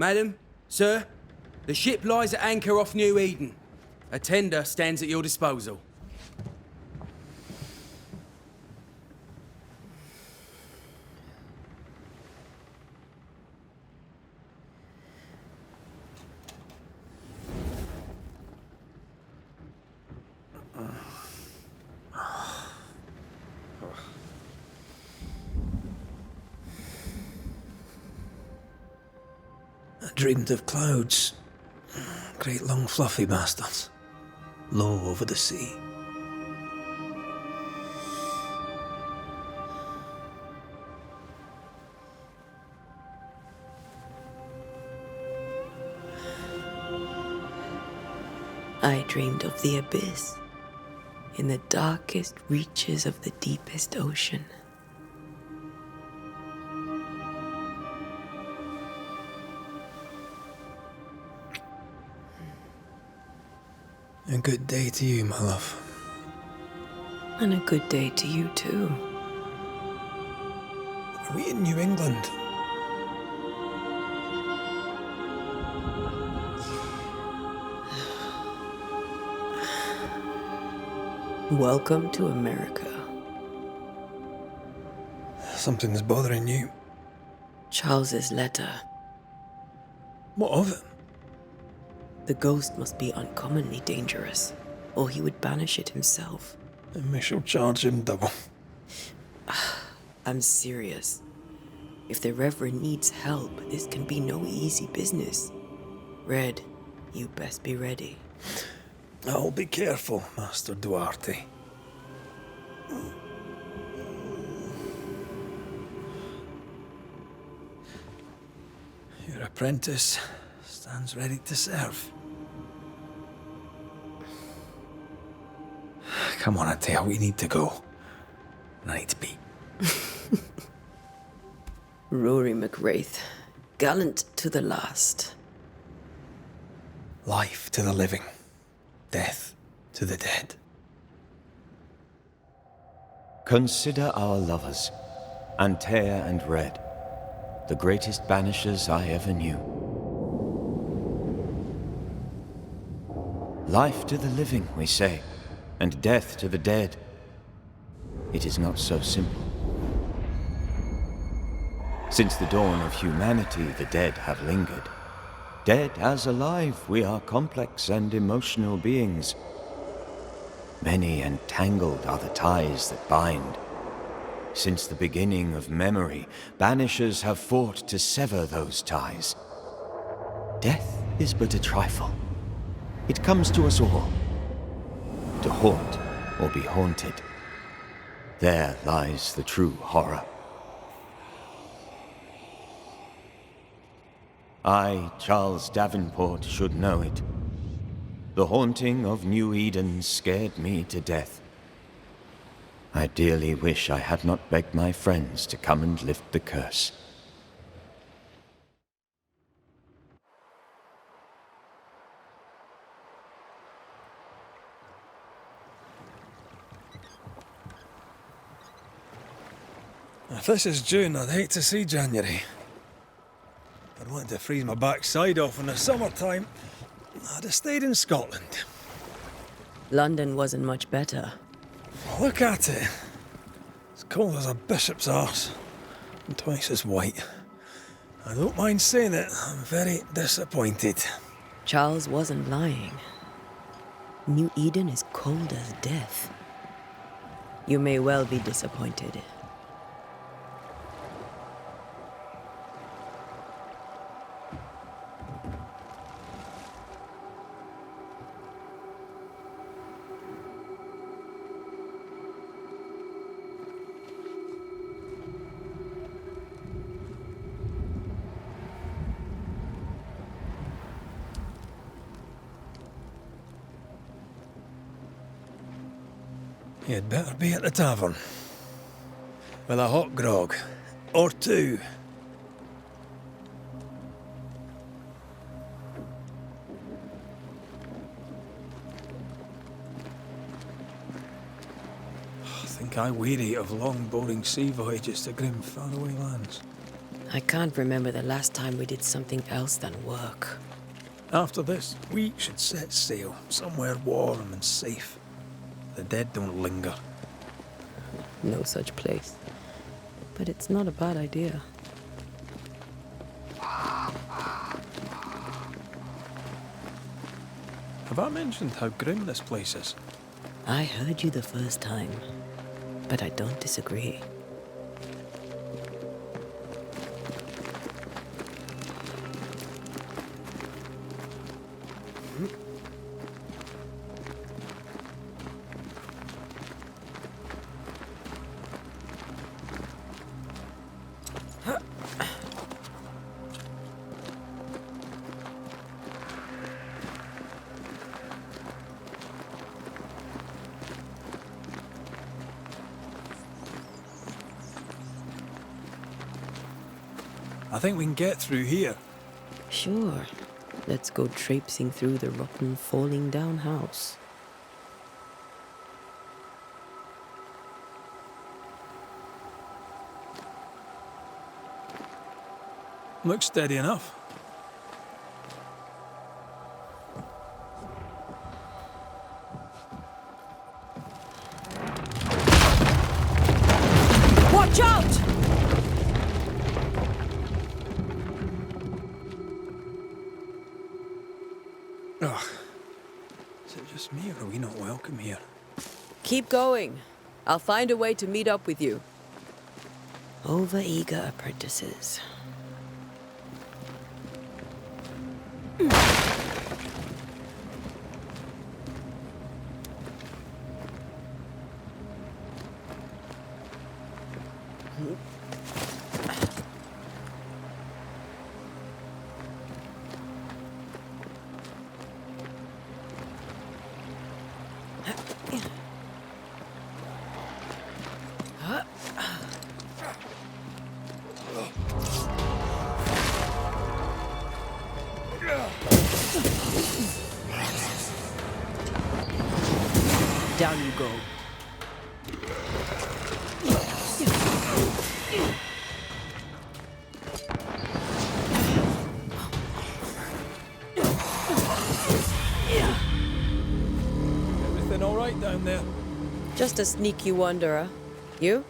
Madam, sir, the ship lies at anchor off New Eden. A tender stands at your disposal. I dreamed of clouds. Great long fluffy bastards. Low over the sea. I dreamed of the abyss, in the darkest reaches of the deepest ocean. A good day to you, my love. And a good day to you too. Are we in New England? Welcome to America. Something's bothering you. Charles's letter. What of it? The ghost must be uncommonly dangerous, or he would banish it himself. And we shall charge him double. I'm serious. If the Reverend needs help, this can be no easy business. Red, you best be ready. I'll be careful, Master Duarte. Your apprentice stands ready to serve. Come on, Antea, we need to go. I need to be. Rory McWraith, gallant to the last. Life to the living, death to the dead. Consider our lovers, Antea and Red, the greatest banishers I ever knew. Life to the living, we say, and death to the dead. It is not so simple. Since the dawn of humanity, the dead have lingered. Dead as alive, we are complex and emotional beings. Many and tangled are the ties that bind. Since the beginning of memory, banishers have fought to sever those ties. Death is but a trifle. It comes to us all. To haunt or be haunted. There lies the true horror. I, Charles Davenport, should know it. The haunting of New Eden scared me to death. I dearly wish I had not begged my friends to come and lift the curse. If this is June, I'd hate to see January. I'd want to freeze my backside off in the summertime. I'd have stayed in Scotland. London wasn't much better. Look at it. As cold as a bishop's arse. And twice as white. I don't mind saying it, I'm very disappointed. Charles wasn't lying. New Eden is cold as death. You may well be disappointed. You'd better be at the tavern. With a hot grog. Or two. I think I weary of long, boring sea voyages to grim, faraway lands. I can't remember the last time we did something else than work. After this, we should set sail somewhere warm and safe. The dead don't linger. No such place. But it's not a bad idea. Have I mentioned how grim this place is? I heard you the first time, but I don't disagree. I think we can get through here. Sure. Let's go traipsing through the rotten, falling down house. Looks steady enough. Watch out! Ugh. Is it just me, or are we not welcome here? Keep going. I'll find a way to meet up with you. Over-eager apprentices. Down you go. Everything all right down there? Just a sneaky wanderer. You?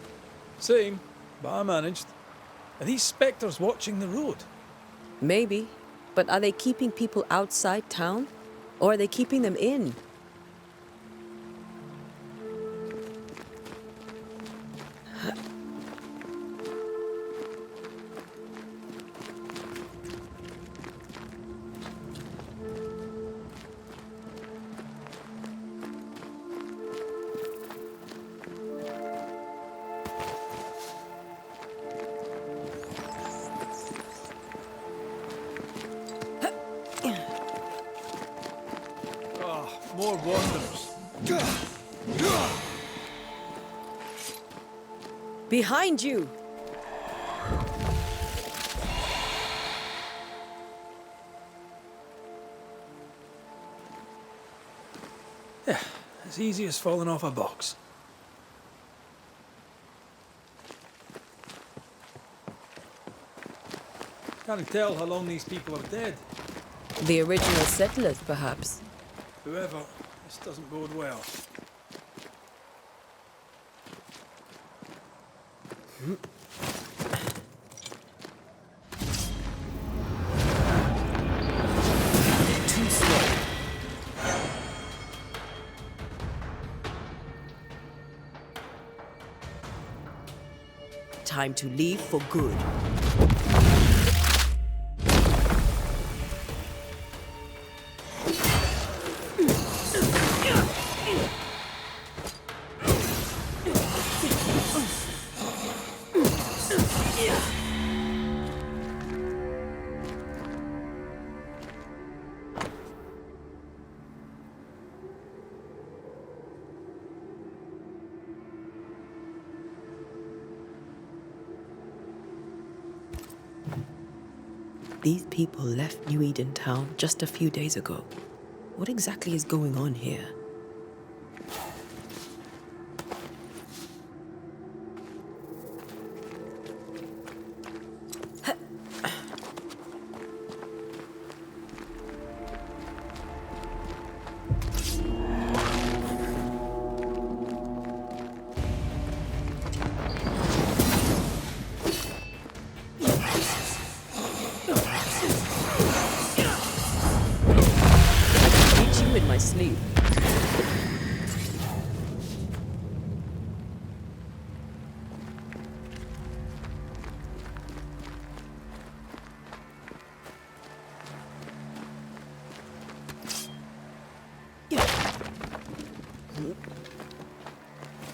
Same, but I managed. Are these spectres watching the road? Maybe. But are they keeping people outside town? Or are they keeping them in? More wanderers. Behind you! Yeah, as easy as falling off a box. Can't tell how long these people are dead. The original settlers, perhaps. Whoever, this doesn't bode well. Too slow. Time to leave for good. These people left New Eden Town just a few days ago. What exactly is going on here? in my sleep.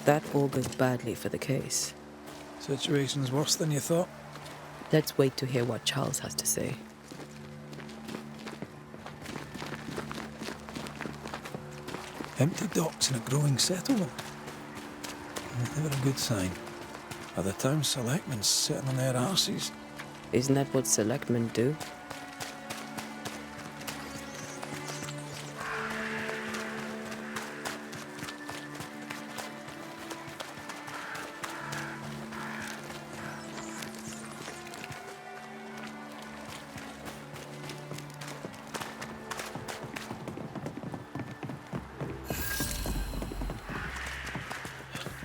That augurs badly for the case. Situation's worse than you thought. Let's wait to hear what Charles has to say. Empty docks in a growing settlement. Never a good sign. Are the town selectmen sitting on their arses? Isn't that what selectmen do?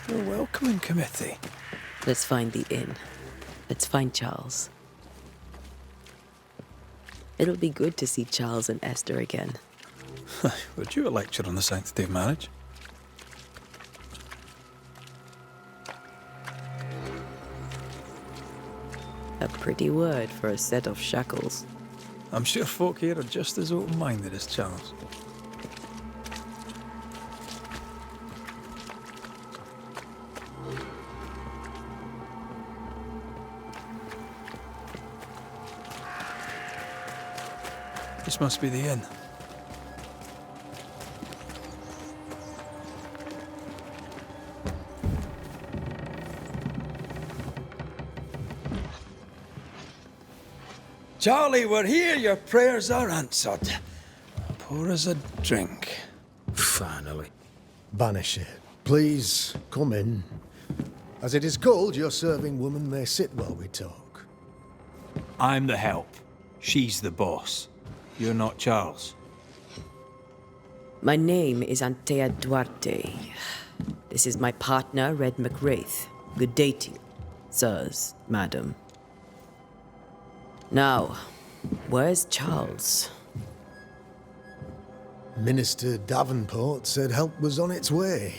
A welcoming committee. Let's find the inn. Let's find Charles. It'll be good to see Charles and Esther again. Would you a lecture on the sanctity of marriage? A pretty word for a set of shackles. I'm sure folk here are just as open-minded as Charles. This must be the inn. Charlie, we're here. Your prayers are answered. Pour us a drink. Finally. Banisher, please come in. As it is cold, your serving woman may sit while we talk. I'm the help. She's the boss. You're not Charles. My name is Antea Duarte. This is my partner, Red McRaith. Good day to you, sirs, madam. Now, where's Charles? Minister Davenport said help was on its way.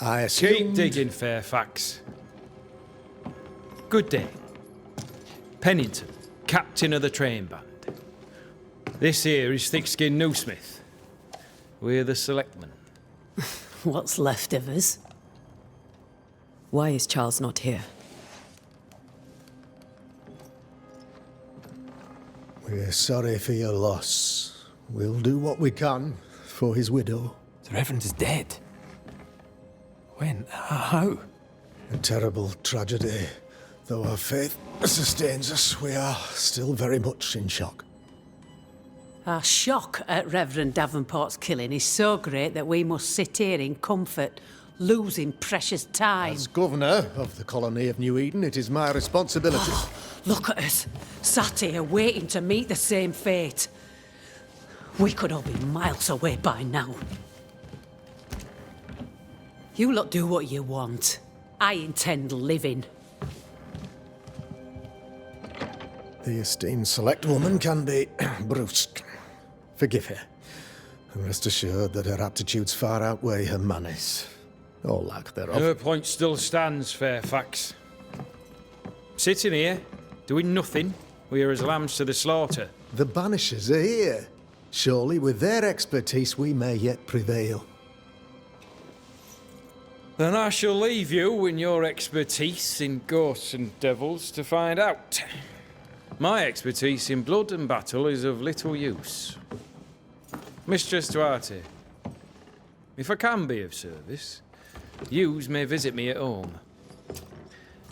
I assumed... Keep digging, Fairfax. Good day. Pennington, captain of the train band. This here is thick-skinned Newsmith. We're the selectmen. What's left of us? Why is Charles not here? We're sorry for your loss. We'll do what we can for his widow. The Reverend is dead. When? How? A terrible tragedy. Though our faith sustains us, we are still very much in shock. Our shock at Reverend Davenport's killing is so great that we must sit here in comfort, losing precious time. As governor of the colony of New Eden, it is my responsibility... Look at us, sat here waiting to meet the same fate. We could all be miles away by now. You lot do what you want. I intend living. The esteemed select woman can be brusque. Forgive her. And rest assured that her aptitudes far outweigh her manners. Or lack thereof. Her point still stands, Fairfax. Sitting here, doing nothing, we're as lambs to the slaughter. The Banishers are here. Surely with their expertise we may yet prevail. Then I shall leave you and your expertise in ghosts and devils to find out. My expertise in blood and battle is of little use. Mistress Duarte, if I can be of service, yous may visit me at home.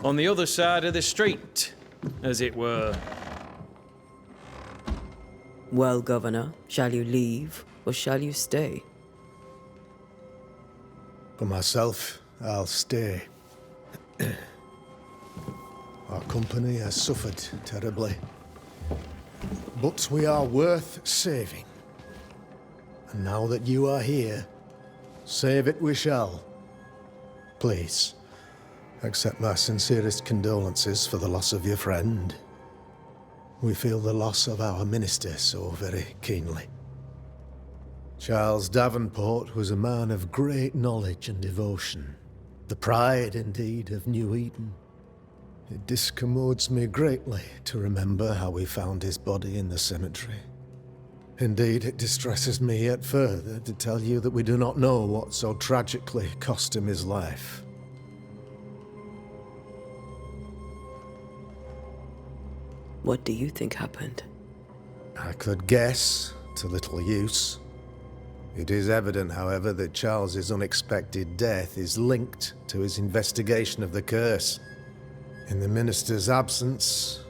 On the other side of the street, as it were. Well, Governor, shall you leave or shall you stay? For myself, I'll stay. Our company has suffered terribly. But we are worth saving. And now that you are here, save it we shall. Please, accept my sincerest condolences for the loss of your friend. We feel the loss of our minister so very keenly. Charles Davenport was a man of great knowledge and devotion. The pride, indeed, of New Eden. It discommodes me greatly to remember how we found his body in the cemetery. Indeed, it distresses me yet further to tell you that we do not know what so tragically cost him his life. What do you think happened? I could guess, to little use. It is evident, however, that Charles's unexpected death is linked to his investigation of the curse. In the minister's absence,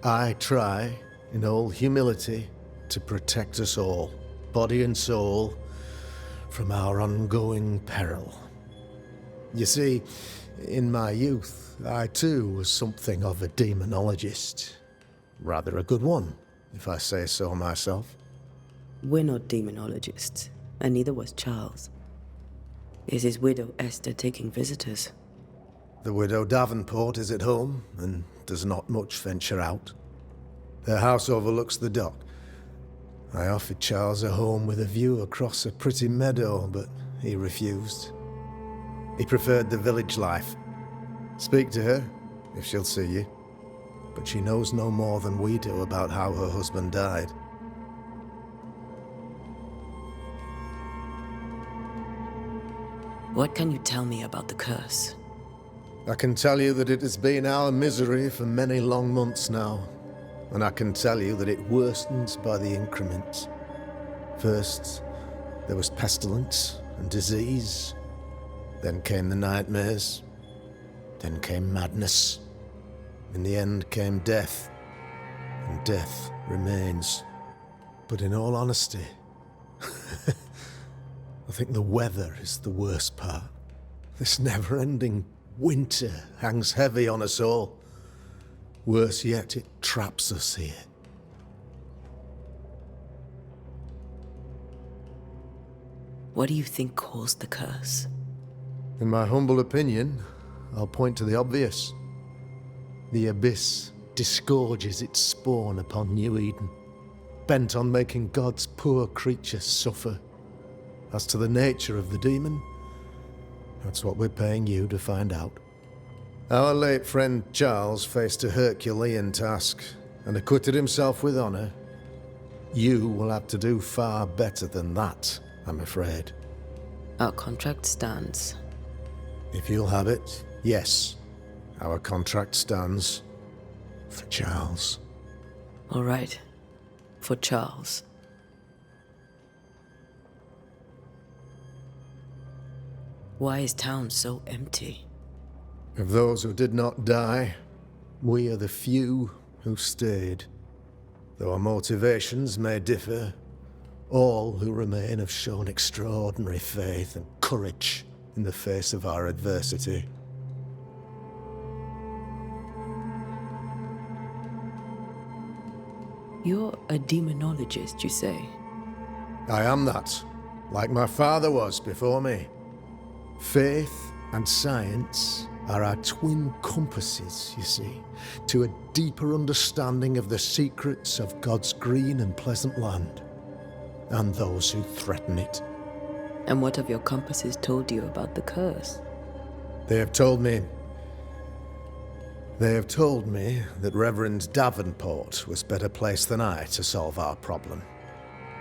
I try, in all humility, to protect us all, body and soul, from our ongoing peril. You see, in my youth, I too was something of a demonologist. Rather a good one, if I say so myself. We're not demonologists, and neither was Charles. Is his widow Esther taking visitors? The widow Davenport is at home, and does not much venture out. Her house overlooks the dock. I offered Charles a home with a view across a pretty meadow, but he refused. He preferred the village life. Speak to her, if she'll see you. But she knows no more than we do about how her husband died. What can you tell me about the curse? I can tell you that it has been our misery for many long months now. And I can tell you that it worsens by the increments. First, there was pestilence and disease. Then came the nightmares. Then came madness. In the end came death. And death remains. But in all honesty, I think the weather is the worst part. This never-ending winter hangs heavy on us all. Worse yet, it traps us here. What do you think caused the curse? In my humble opinion, I'll point to the obvious. The abyss disgorges its spawn upon New Eden, bent on making God's poor creatures suffer. As to the nature of the demon, that's what we're paying you to find out. Our late friend Charles faced a Herculean task and acquitted himself with honor. You will have to do far better than that, I'm afraid. Our contract stands. If you'll have it, yes. Our contract stands for Charles. All right. For Charles. Why is town so empty? Of those who did not die, we are the few who stayed. Though our motivations may differ, all who remain have shown extraordinary faith and courage in the face of our adversity. You're a demonologist, you say? I am that, like my father was before me. Faith and science are our twin compasses, you see, to a deeper understanding of the secrets of God's green and pleasant land, and those who threaten it. And what have your compasses told you about the curse? They have told me that Reverend Davenport was better placed than I to solve our problem,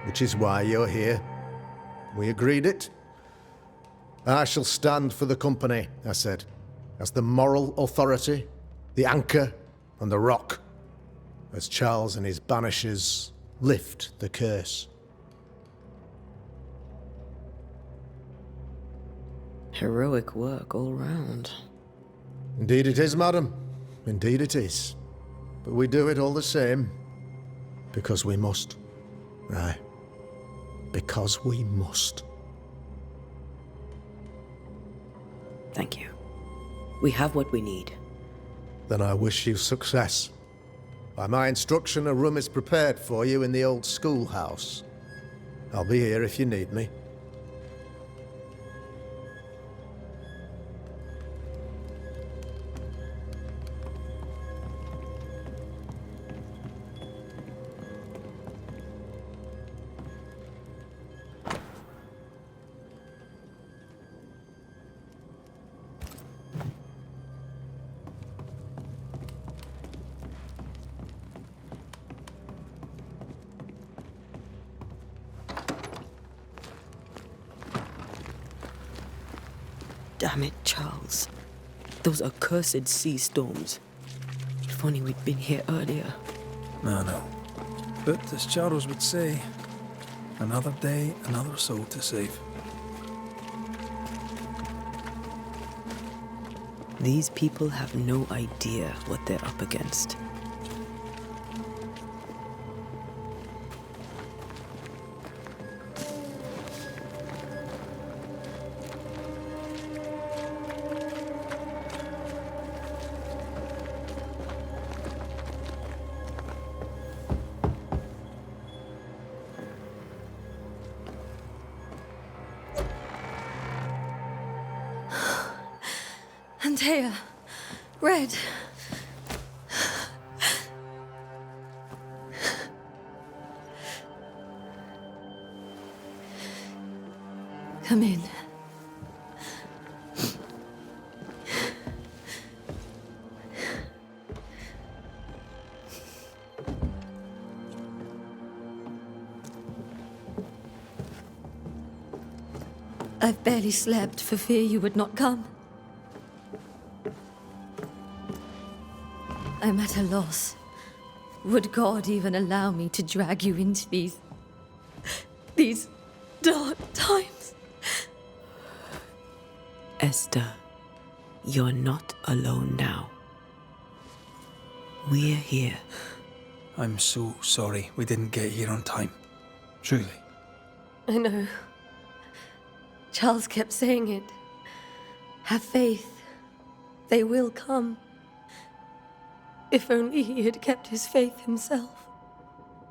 which is why you're here. We agreed it. I shall stand for the company, I said, as the moral authority, the anchor, and the rock, as Charles and his Banishers lift the curse. Heroic work all round. Indeed it is, madam. Indeed it is. But we do it all the same. Because we must. Aye. Because we must. Thank you. We have what we need. Then I wish you success. By my instruction, a room is prepared for you in the old schoolhouse. I'll be here if you need me. Damn it, Charles. Those accursed sea storms. If only we'd been here earlier. No. But as Charles would say, another day, another soul to save. These people have no idea what they're up against. Antea, Red. Come in. I've barely slept for fear you would not come. I'm at a loss. Would God even allow me to drag you into these dark times? Esther, you're not alone now. We're here. I'm so sorry we didn't get here on time. Truly. I know. Charles kept saying it. Have faith. They will come. If only he had kept his faith himself.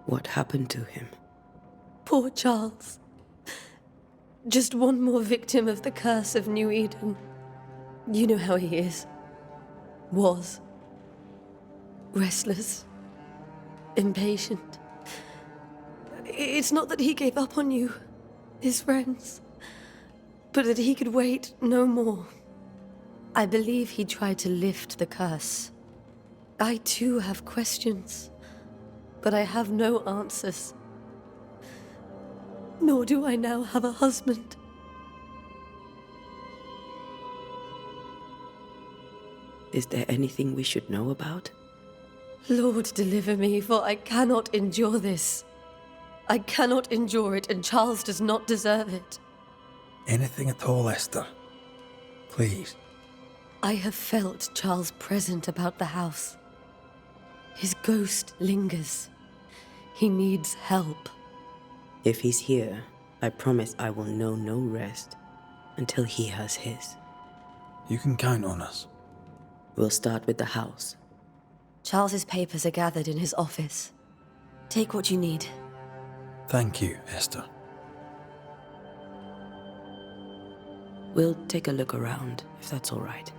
What happened to him? Poor Charles. Just one more victim of the curse of New Eden. You know how he is. Was. Restless. Impatient. It's not that he gave up on you, his friends, but that he could wait no more. I believe he tried to lift the curse. I too have questions, but I have no answers. Nor do I now have a husband. Is there anything we should know about? Lord, deliver me, for I cannot endure this. I cannot endure it, and Charles does not deserve it. Anything at all, Esther. Please. I have felt Charles present about the house. His ghost lingers. He needs help. If he's here, I promise I will know no rest until he has his. You can count on us. We'll start with the house. Charles's papers are gathered in his office. Take what you need. Thank you, Esther. We'll take a look around, if that's all right.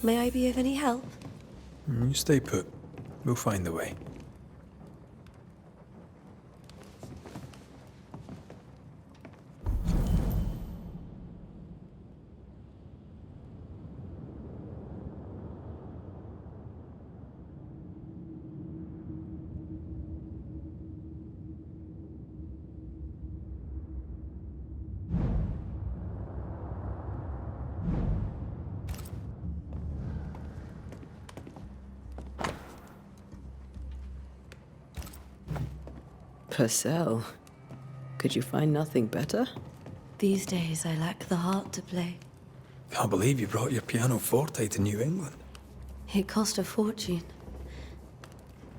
May I be of any help? You stay put. We'll find the way. Purcell, could you find nothing better? These days I lack the heart to play. Can't believe you brought your pianoforte to New England. It cost a fortune.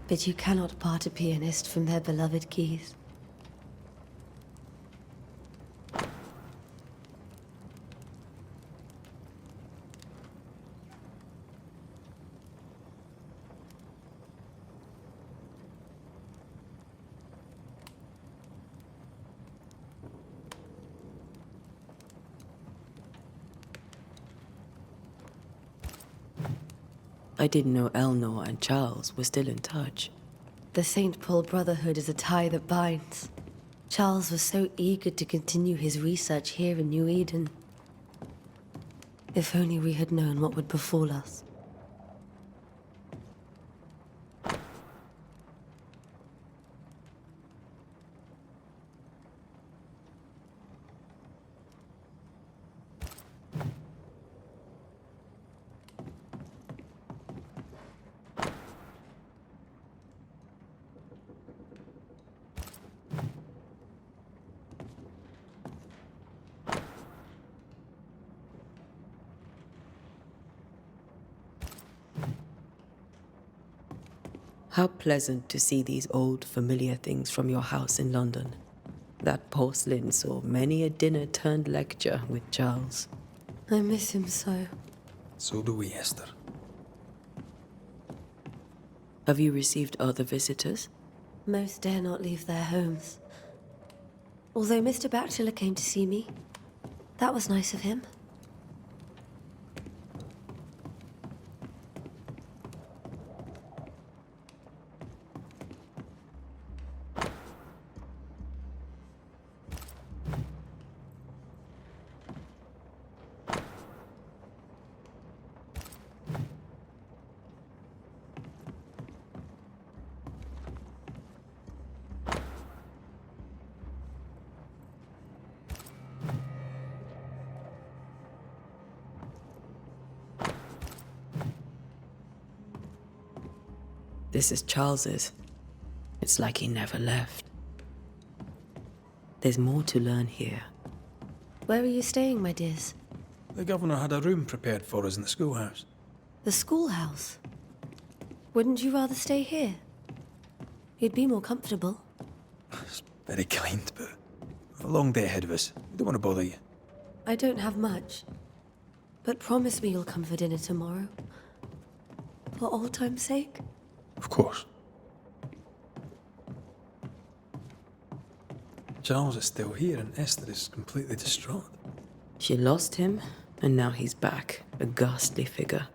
But you cannot part a pianist from their beloved keys. I didn't know Eleanor and Charles were still in touch. The St. Paul Brotherhood is a tie that binds. Charles was so eager to continue his research here in New Eden. If only we had known what would befall us. How pleasant to see these old, familiar things from your house in London. That porcelain saw many a dinner-turned-lecture with Charles. I miss him so. So do we, Esther. Have you received other visitors? Most dare not leave their homes. Although Mr. Bachelor came to see me. That was nice of him. This is Charles's. It's like he never left. There's more to learn here. Where are you staying, my dears? The governor had a room prepared for us in the schoolhouse. The schoolhouse? Wouldn't you rather stay here? You'd be more comfortable. It's very kind, but a long day ahead of us. We don't want to bother you. I don't have much. But promise me you'll come for dinner tomorrow. For old time's sake. Of course. Charles is still here and Esther is completely distraught. She lost him, and now he's back, a ghastly figure.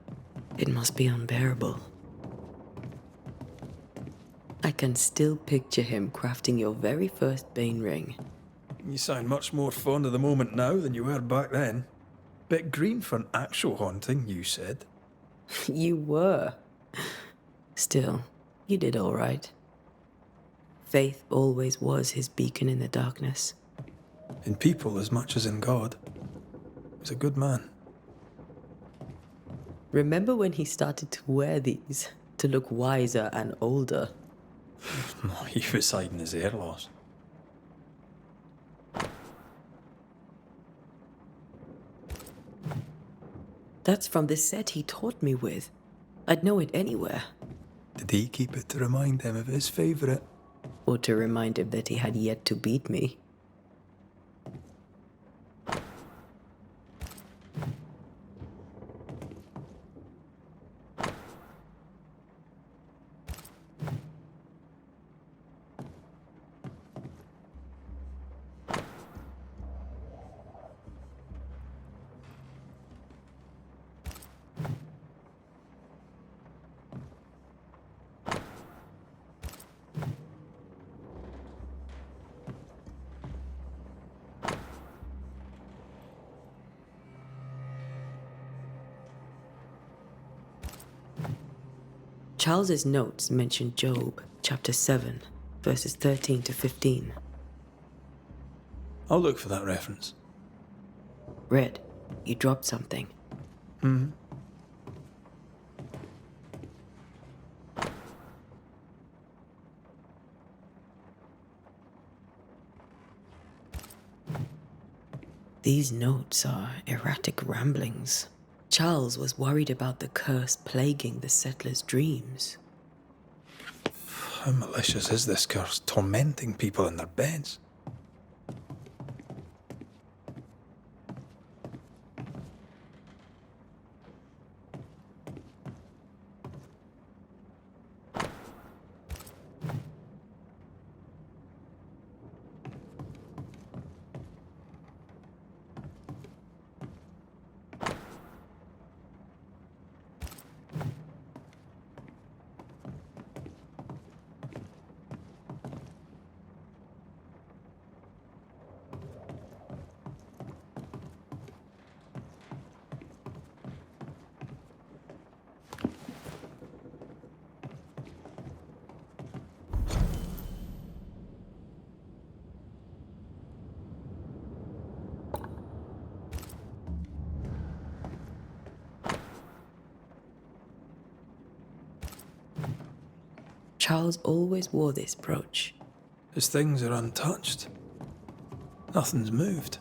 It must be unbearable. I can still picture him crafting your very first Bane ring. You sound much more fond of the moment now than you were back then. Bit green for an actual haunting, you said. You were. Still, you did all right. Faith always was his beacon in the darkness. In people as much as in God. He's a good man. Remember when he started to wear these to look wiser and older? He was hiding his hair loss. That's from the set he taught me with. I'd know it anywhere. Did he keep it to remind him of his favourite? Or to remind him that he had yet to beat me. Charles's notes mention Job, chapter 7, verses 13 to 15. I'll look for that reference. Red, you dropped something. These notes are erratic ramblings. Charles was worried about the curse plaguing the settlers' dreams. How malicious is this curse, tormenting people in their beds? Charles always wore this brooch. His things are untouched. Nothing's moved.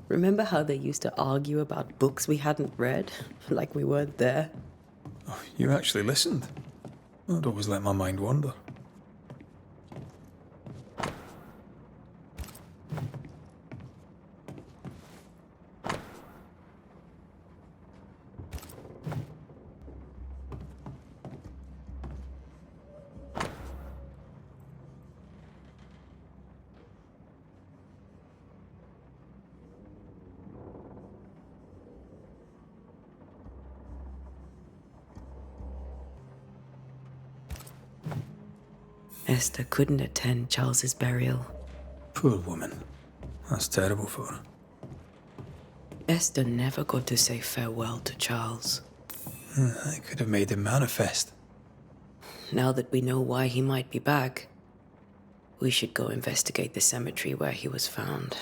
Remember how they used to argue about books we hadn't read? Like we weren't there? Oh, you actually listened? I'd always let my mind wander. Esther couldn't attend Charles's burial. Poor woman. That's terrible for her. Esther never got to say farewell to Charles. I could have made him manifest. Now that we know why he might be back, we should go investigate the cemetery where he was found.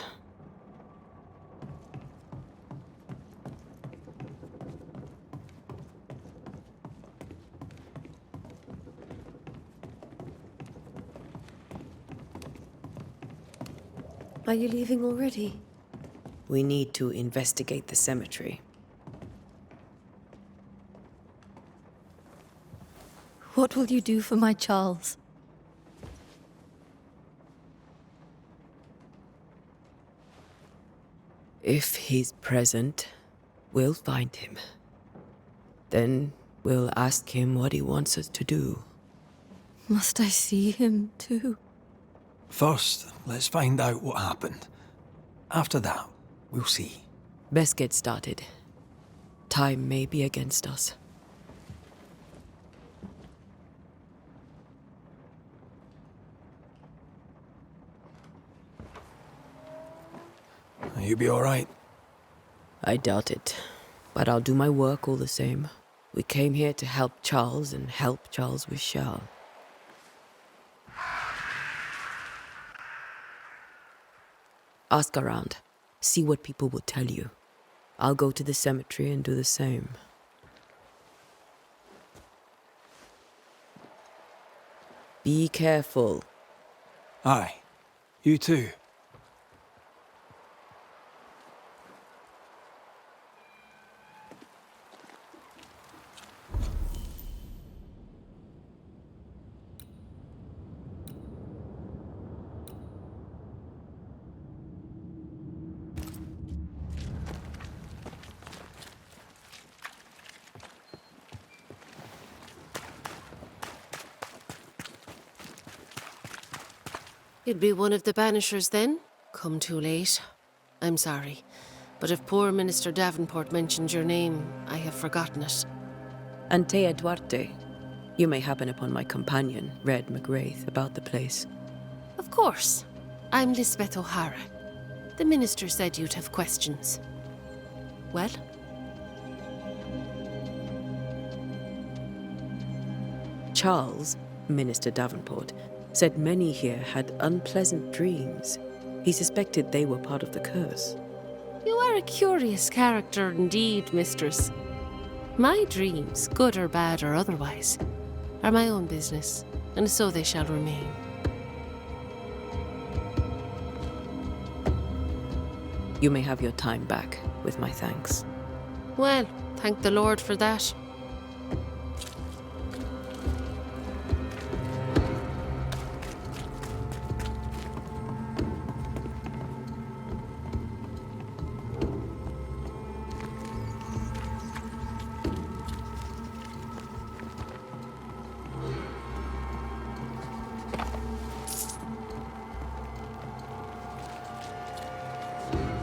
Are you leaving already? We need to investigate the cemetery. What will you do for my Charles? If he's present, we'll find him. Then we'll ask him what he wants us to do. Must I see him too? First, let's find out what happened. After that, we'll see. Best get started. Time may be against us. You be all right? I doubt it, but I'll do my work all the same. We came here to help Charles and help Charles with Charles. Ask around. See what people will tell you. I'll go to the cemetery and do the same. Be careful. Aye. You too. You'd be one of the Banishers then? Come too late. I'm sorry, but if poor Minister Davenport mentioned your name, I have forgotten it. Antea Duarte. You may happen upon my companion, Red McRaith, about the place. Of course. I'm Lisbeth O'Hara. The Minister said you'd have questions. Well? Charles, Minister Davenport, said many here had unpleasant dreams. He suspected they were part of the curse. You are a curious character indeed, mistress. My dreams, good or bad or otherwise, are my own business, and so they shall remain. You may have your time back, with my thanks. Well, thank the Lord for that.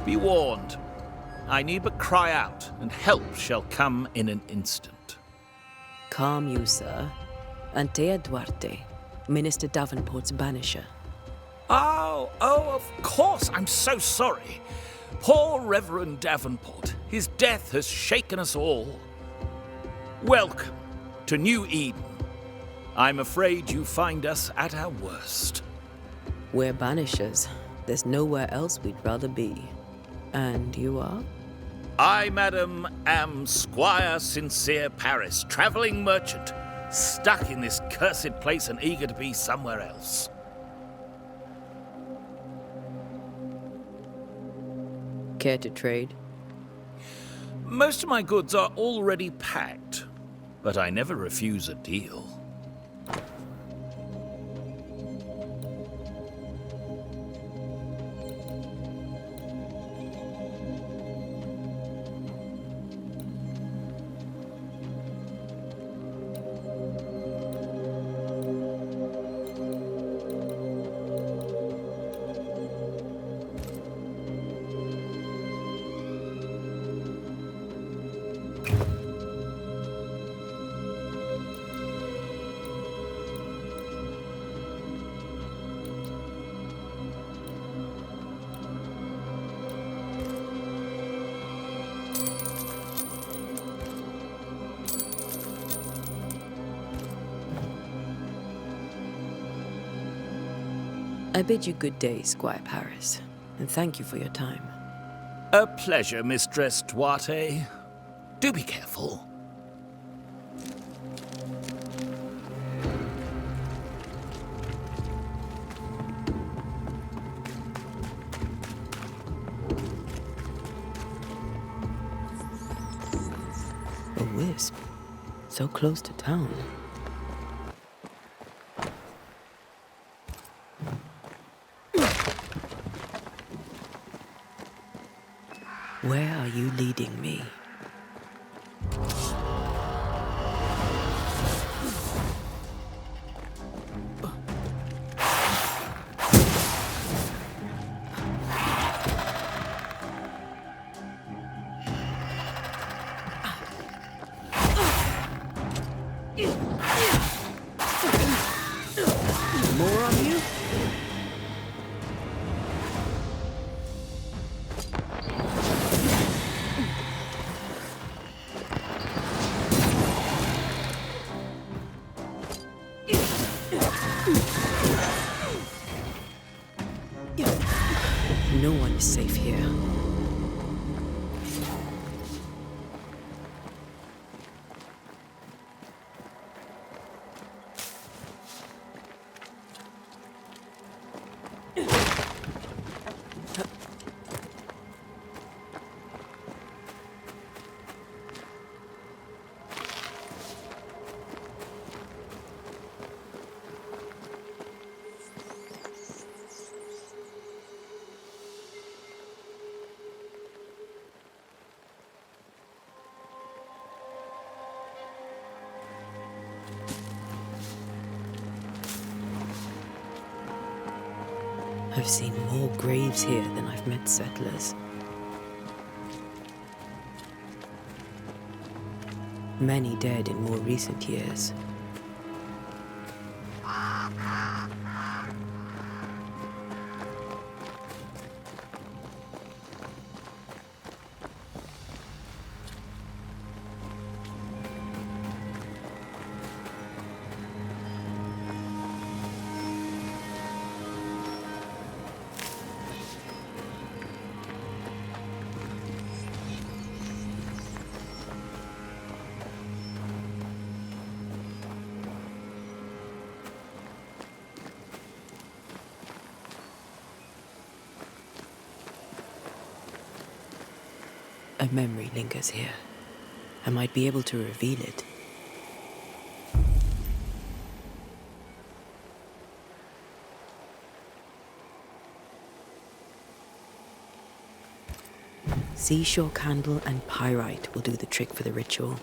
Be warned. I need but cry out, and help shall come in an instant. Calm you, sir. Antea Duarte, Minister Davenport's banisher. Oh, of course. I'm so sorry. Poor Reverend Davenport. His death has shaken us all. Welcome to New Eden. I'm afraid you find us at our worst. We're banishers. There's nowhere else we'd rather be. And you are? I, madam, am Squire Sincere Paris, travelling merchant, stuck in this cursed place and eager to be somewhere else. Care to trade? Most of my goods are already packed, but I never refuse a deal. I bid you good day, Squire Paris, and thank you for your time. A pleasure, Mistress Duarte. Do be careful. A wisp, so close to town. Where are you leading me? More on you? No one is safe here. I've seen more graves here than I've met settlers. Many dead in more recent years. A memory lingers here. I might be able to reveal it. Seashore candle and pyrite will do the trick for the ritual.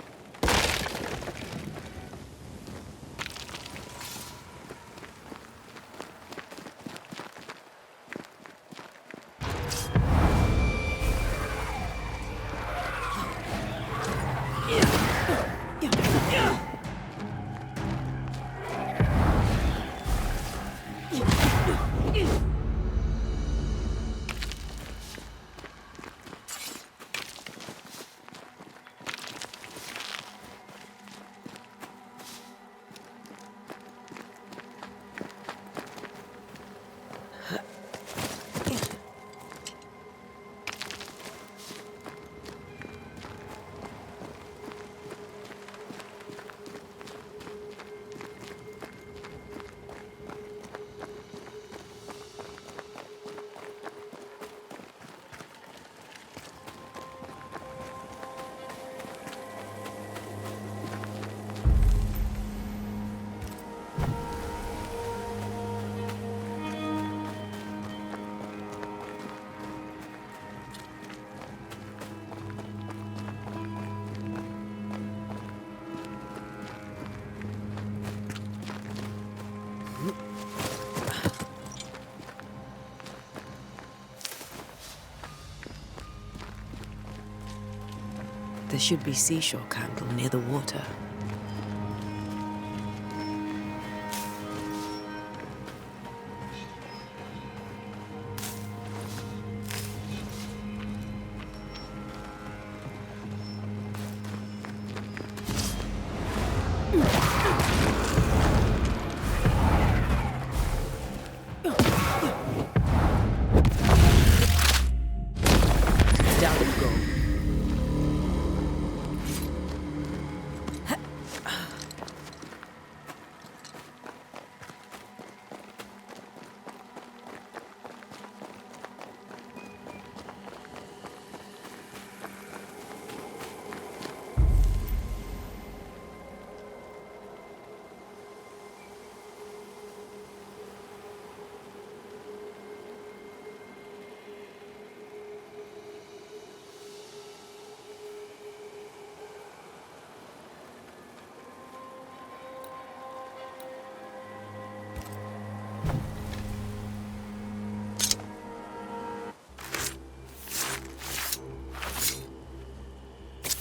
There should be seashore candle near the water.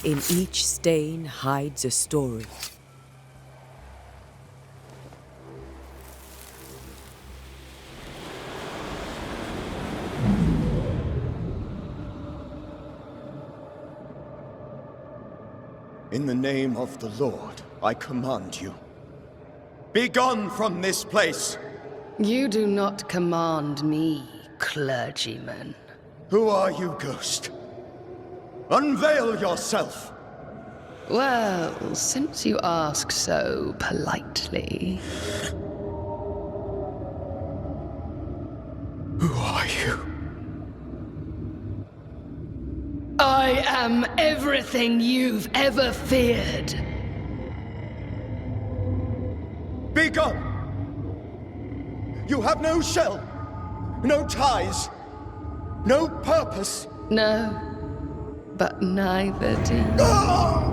In each stain hides a story. In the name of the Lord, I command you. Be gone from this place! You do not command me, clergyman. Who are you, ghost? Unveil yourself! Well, since you ask so politely... Who are you? I am everything you've ever feared. Be gone! You have no shell, no ties, no purpose. No, but neither do you.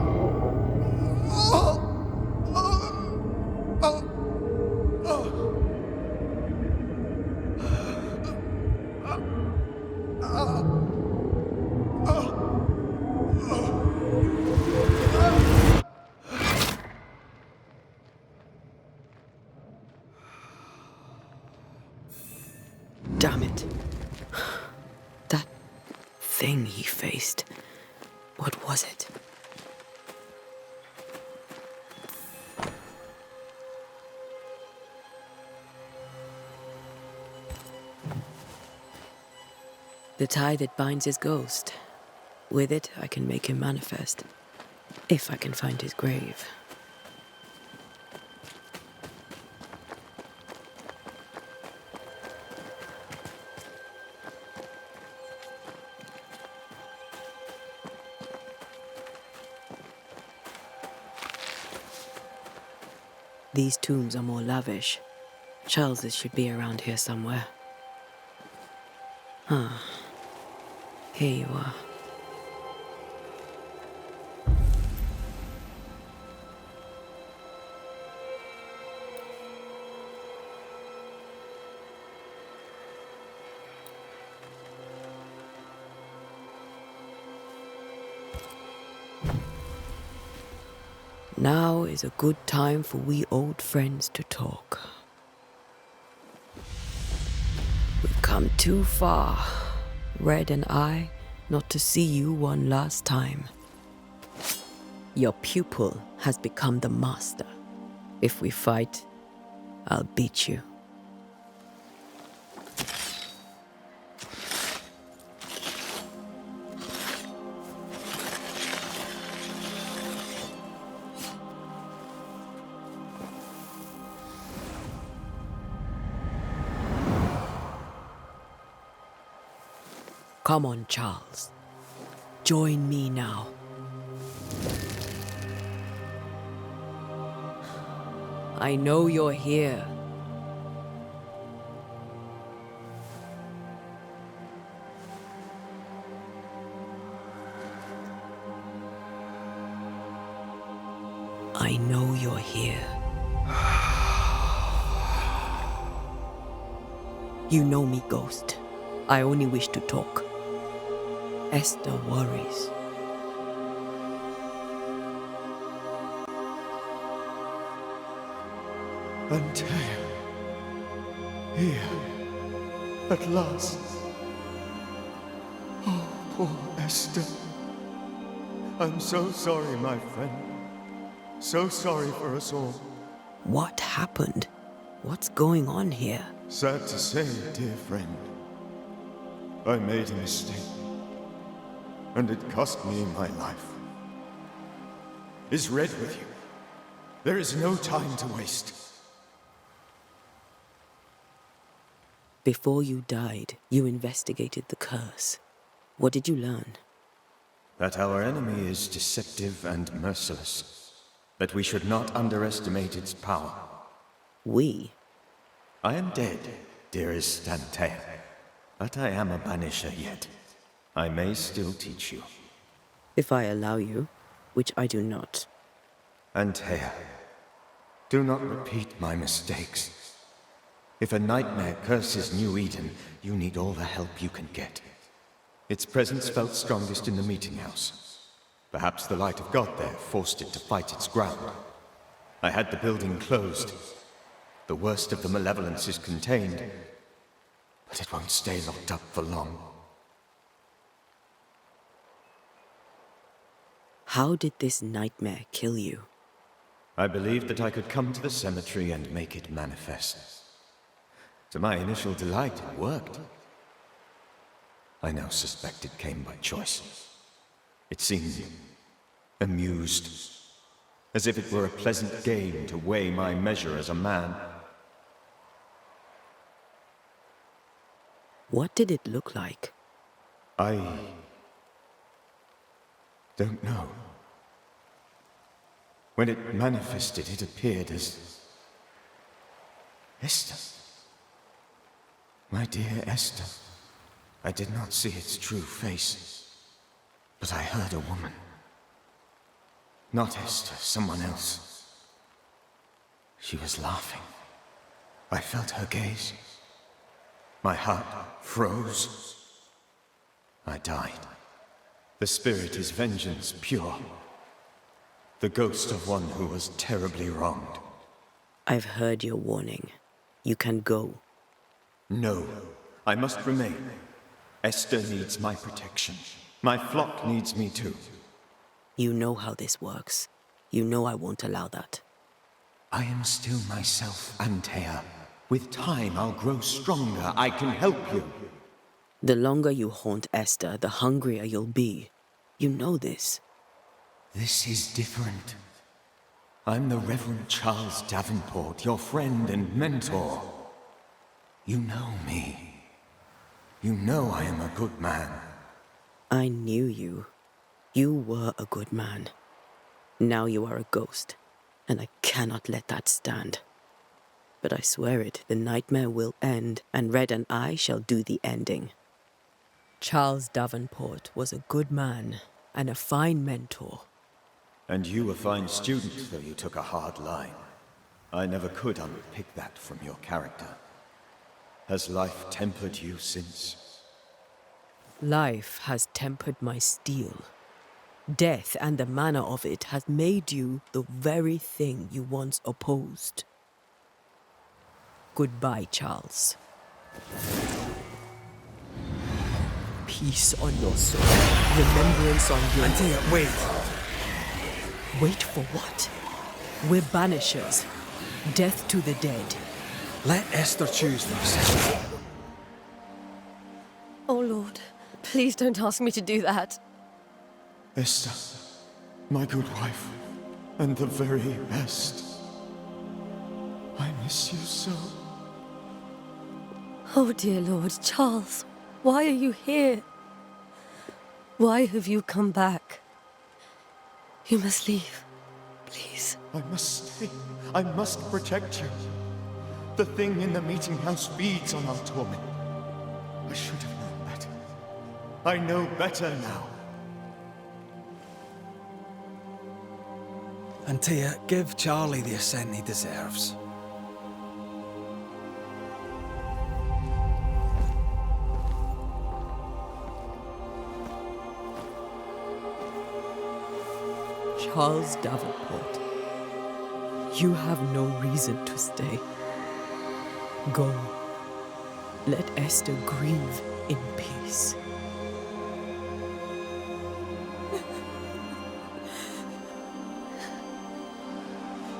Damn it. That thing he faced. What was it? The tie that binds his ghost. With it, I can make him manifest. If I can find his grave. These tombs are more lavish. Charles's should be around here somewhere. Ah, here you are. Now is a good time for we old friends to talk. We've come too far, Red and I, not to see you one last time. Your pupil has become the master. If we fight, I'll beat you. Come on, Charles. Join me now. I know you're here. I know you're here. You know me, Ghost. I only wish to talk. Esther worries. Antea. Here. At last. Oh, poor Esther. I'm so sorry, my friend. So sorry for us all. What happened? What's going on here? Sad to say, dear friend. I made a mistake. And it cost me my life. Is Red with you? There is no time to waste. Before you died, you investigated the curse. What did you learn? That our enemy is deceptive and merciless. That we should not underestimate its power. We? I am dead, dearest Antea. But I am a banisher yet. I may still teach you. If I allow you, which I do not. Antea, do not repeat my mistakes. If a nightmare curses New Eden, you need all the help you can get. Its presence felt strongest in the meeting house. Perhaps the light of God there forced it to fight its ground. I had the building closed. The worst of the malevolence is contained, but it won't stay locked up for long. How did this nightmare kill you? I believed that I could come to the cemetery and make it manifest. To my initial delight, it worked. I now suspect it came by choice. It seemed amused, as if it were a pleasant game to weigh my measure as a man. What did it look like? I don't know. When it manifested, it appeared as Esther. My dear Esther. I did not see its true face, but I heard a woman. Not Esther, someone else. She was laughing. I felt her gaze. My heart froze. I died. The spirit is vengeance pure. The ghost of one who was terribly wronged. I've heard your warning. You can go. No, I must remain. Esther needs my protection. My flock needs me too. You know how this works. You know I won't allow that. I am still myself, Antea. With time, I'll grow stronger. I can help you. The longer you haunt Esther, the hungrier you'll be. You know this. This is different. I'm the Reverend Charles Davenport, your friend and mentor. You know me. You know I am a good man. I knew you. You were a good man. Now you are a ghost, and I cannot let that stand. But I swear it, the nightmare will end, and Red and I shall do the ending. Charles Davenport was a good man and a fine mentor. And you a fine student, though you took a hard line. I never could unpick that from your character. Has life tempered you since? Life has tempered my steel. Death and the manner of it has made you the very thing you once opposed. Goodbye, Charles. Peace on your soul. Remembrance on your... Antea, wait! Wait for what? We're Banishers. Death to the dead. Let Esther choose this. Oh, Lord, please don't ask me to do that. Esther, my good wife, and the very best. I miss you so. Oh, dear Lord, Charles, why are you here? Why have you come back? You must leave, please. I must stay. I must protect you. The thing in the meeting house feeds on our torment. I should have known better. I know better now. Antea, give Charlie the ascent he deserves. Charles Davenport, you have no reason to stay. Go. Let Esther grieve in peace.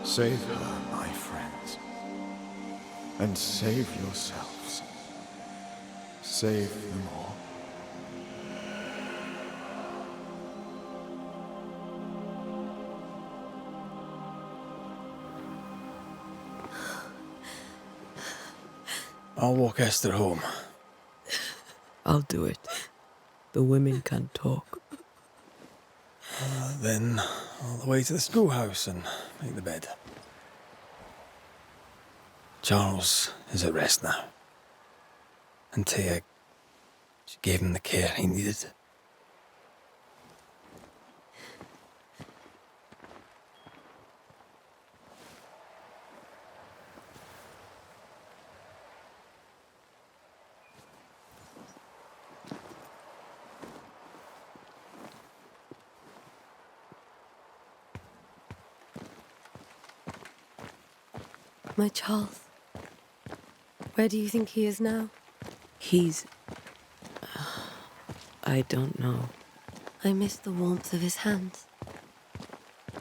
Save her, my friends. And save yourselves. Save them all. I'll walk Esther home. I'll do it. The women can talk. Then all the way to the schoolhouse and make the bed. Charles is at rest now. Antea, she gave him the care he needed. My Charles. Where do you think he is now? He's... I don't know. I miss the warmth of his hands.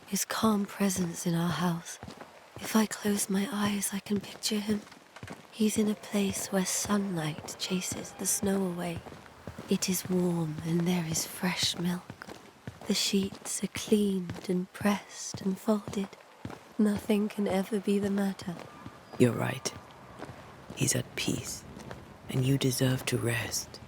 His calm presence in our house. If I close my eyes, I can picture him. He's in a place where sunlight chases the snow away. It is warm and there is fresh milk. The sheets are cleaned and pressed and folded. Nothing can ever be the matter. You're right. He's at peace, and you deserve to rest.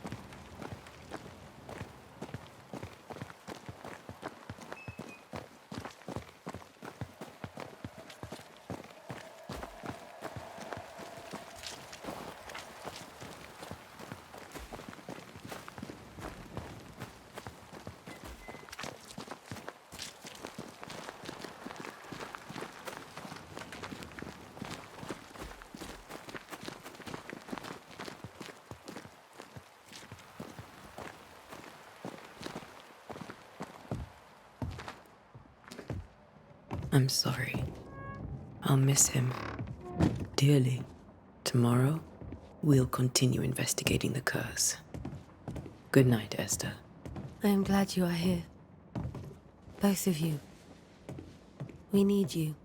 I'm sorry. I'll miss him dearly. Tomorrow, we'll continue investigating the curse. Good night, Esther. I am glad you are here. Both of you. We need you.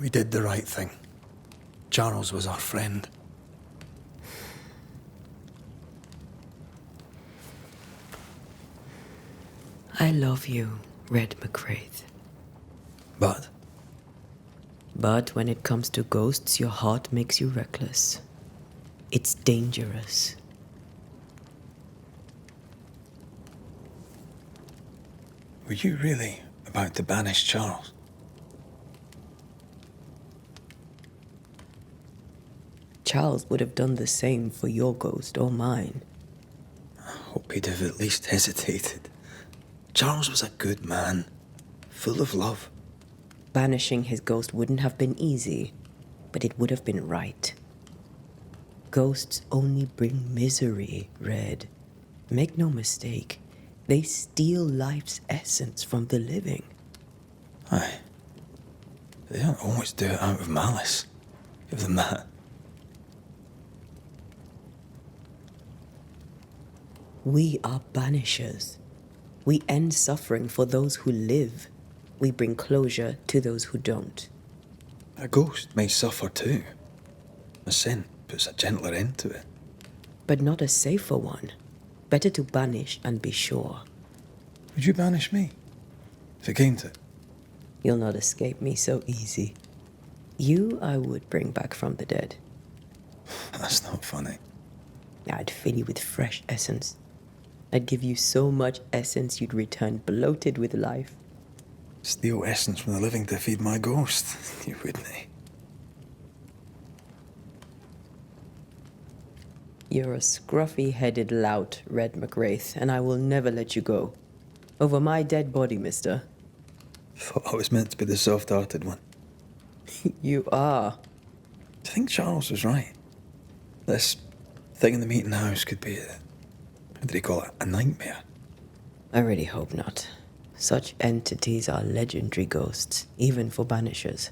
We did the right thing. Charles was our friend. I love you, Red McWraith. But But when it comes to ghosts, your heart makes you reckless. It's dangerous. were you really about to banish Charles? Charles would have done the same for your ghost or mine. I hope he'd have at least hesitated. Charles was a good man, full of love. Banishing his ghost wouldn't have been easy, but it would have been right. Ghosts only bring misery, Red. Make no mistake, they steal life's essence from the living. Aye. They don't always do it out of malice. Give them that. We are banishers. We end suffering for those who live. We bring closure to those who don't. A ghost may suffer too. A sin puts a gentler end to it. But not a safer one. Better to banish and be sure. Would you banish me? If it came to it? You'll not escape me so easy. You I would bring back from the dead. That's not funny. I'd fill you with fresh essence. I'd give you so much essence you'd return bloated with life. Steal essence from the living to feed my ghost. You wouldn't. You're a scruffy-headed lout, Red McWraith, and I will never let you go. Over my dead body, mister. Thought I was meant to be the soft-hearted one. You are. I think Charles was right. This thing in the meeting house could be what did he call it? A nightmare? I really hope not. Such entities are legendary ghosts, even for Banishers.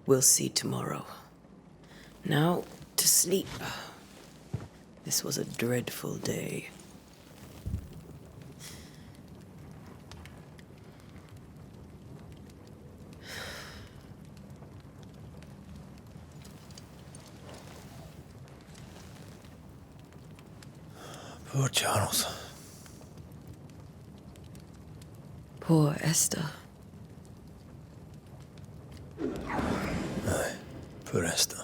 We'll see tomorrow. Now, to sleep. This was a dreadful day. Poor Charles. Poor Esther. Aye, poor Esther.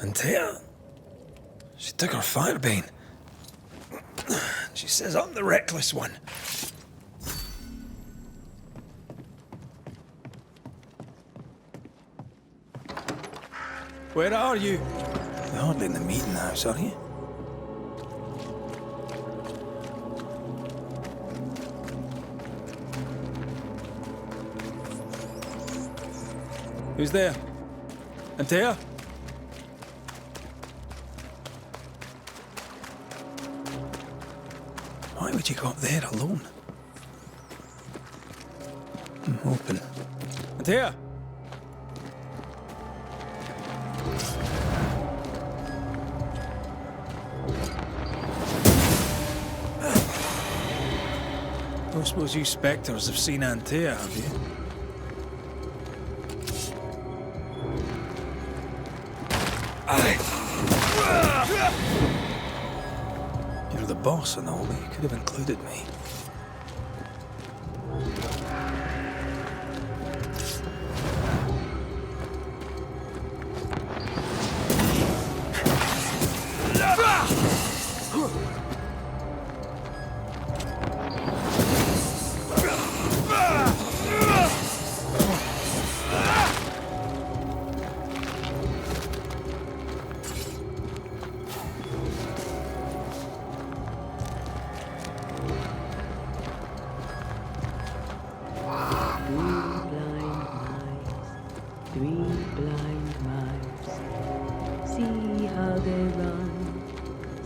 Antea, she took her firebane. She says I'm the reckless one. Where are you? You're hardly in the meeting house, are you? Who's there? Antea? Why would you go up there alone? Open. Antea? Don't suppose you spectres have seen Antea, have you? You're the boss and all, but you could have included me.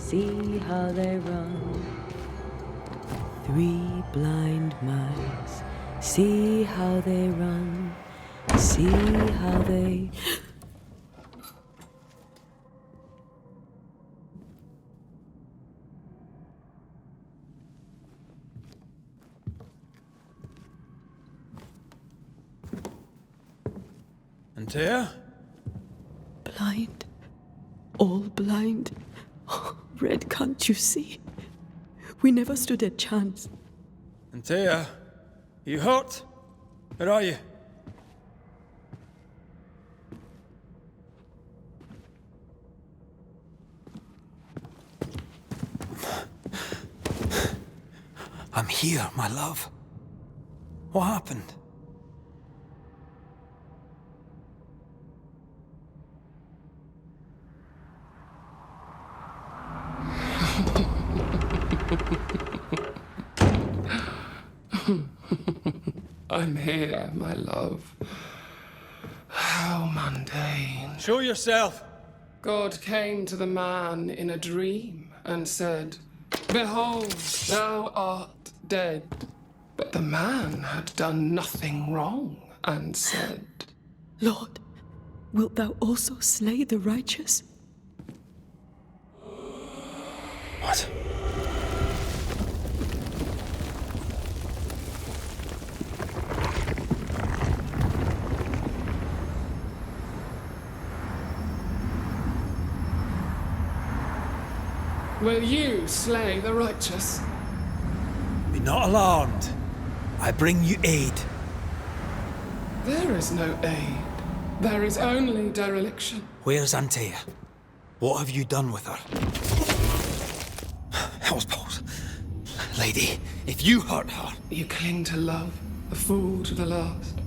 See how they run. 3 blind mice. See how they run. See how they... Antea? Blind. All blind. Red, can't you see? We never stood a chance. Antea, you hurt? Where are you? I'm here, my love. What happened? I'm here, my love. How mundane. Show yourself! God came to the man in a dream and said, "Behold, thou art dead." But the man had done nothing wrong and said, Lord, wilt thou also slay the righteous? What? "Will you slay the righteous?" Be not alarmed. I bring you aid. There is no aid. There is only dereliction. Where's Antea? What have you done with her? Hell's balls. Lady, if you hurt her... You cling to love, a fool to the last.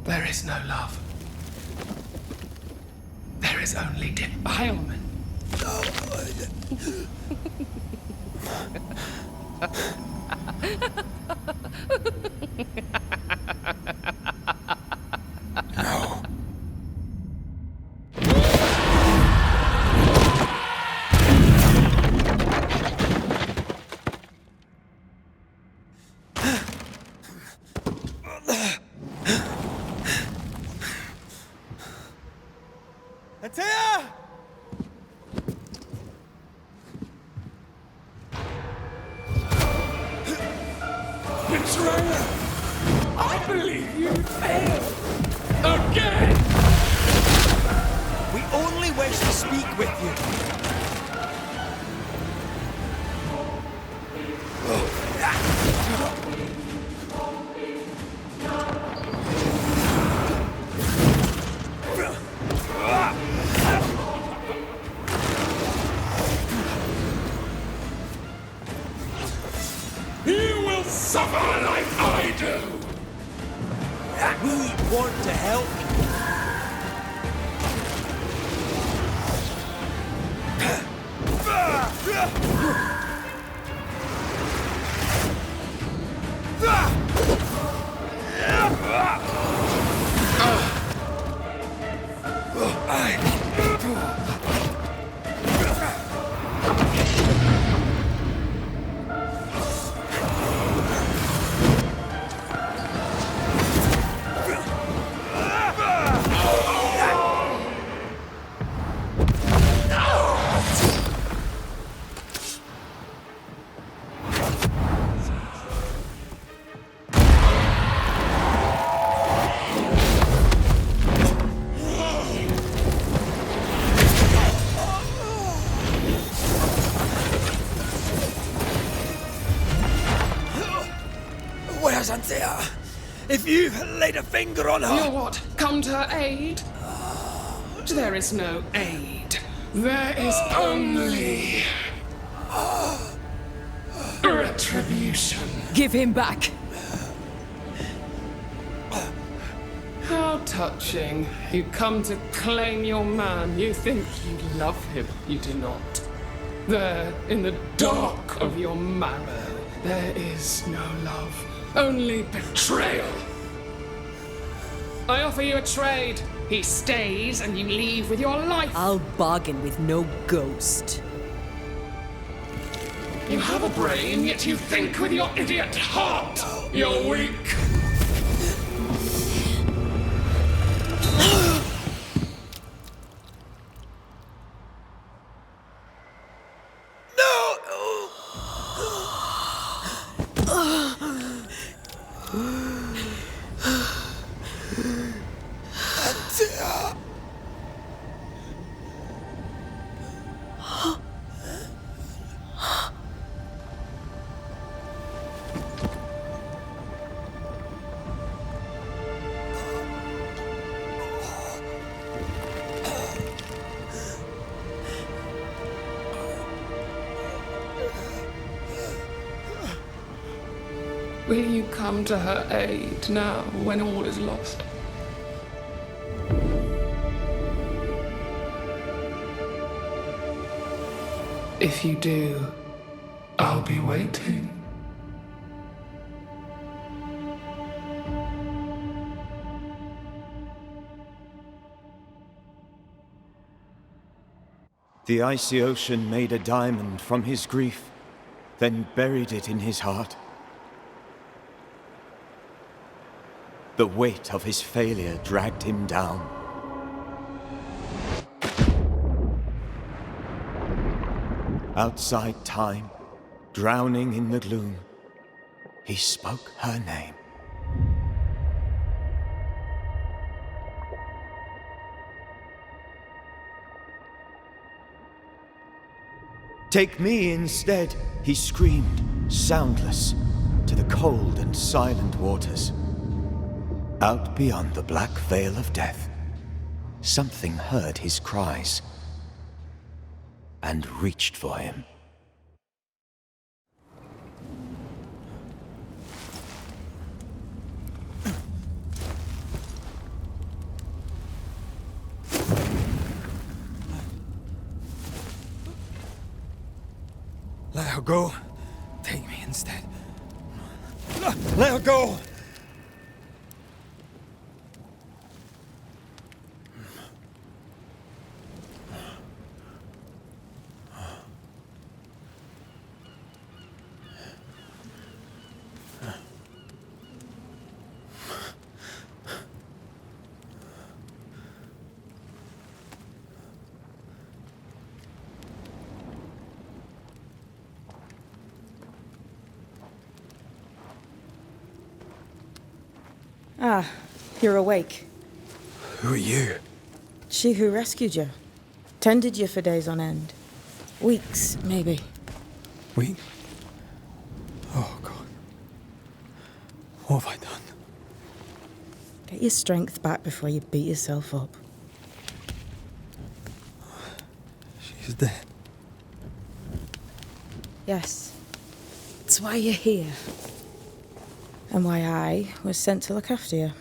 There is no love. There is only defilement. No. Antea! Betrayer! I believe you failed! Again! We only wish to speak with you. You will suffer like I do! We want to help you. Where's Antea? If you laid a finger on her... You'll what? Come to her aid? There is no aid. There is only... retribution. Give him back. How touching. You come to claim your man. You think you love him. You do not. There, in the dark of your marrow, there is no love. Only betrayal. I offer you a trade. He stays and you leave with your life. I'll bargain with no ghost. You have a brain, yet you think with your idiot heart. You're weak. Will you come to her aid now, when all is lost? If you do, I'll be waiting. The icy ocean made a diamond from his grief, then buried it in his heart. The weight of his failure dragged him down. Outside time, drowning in the gloom, he spoke her name. Take me instead, he screamed, soundless, to the cold and silent waters. Out beyond the black veil of death, something heard his cries and reached for him. Let her go. Take me instead. Let her go! Ah, you're awake. Who are you? She who rescued you. Tended you for days on end. Weeks, maybe. Weeks? Oh, God. What have I done? Get your strength back before you beat yourself up. She's dead. Yes. It's why you're here. And why I was sent to look after you.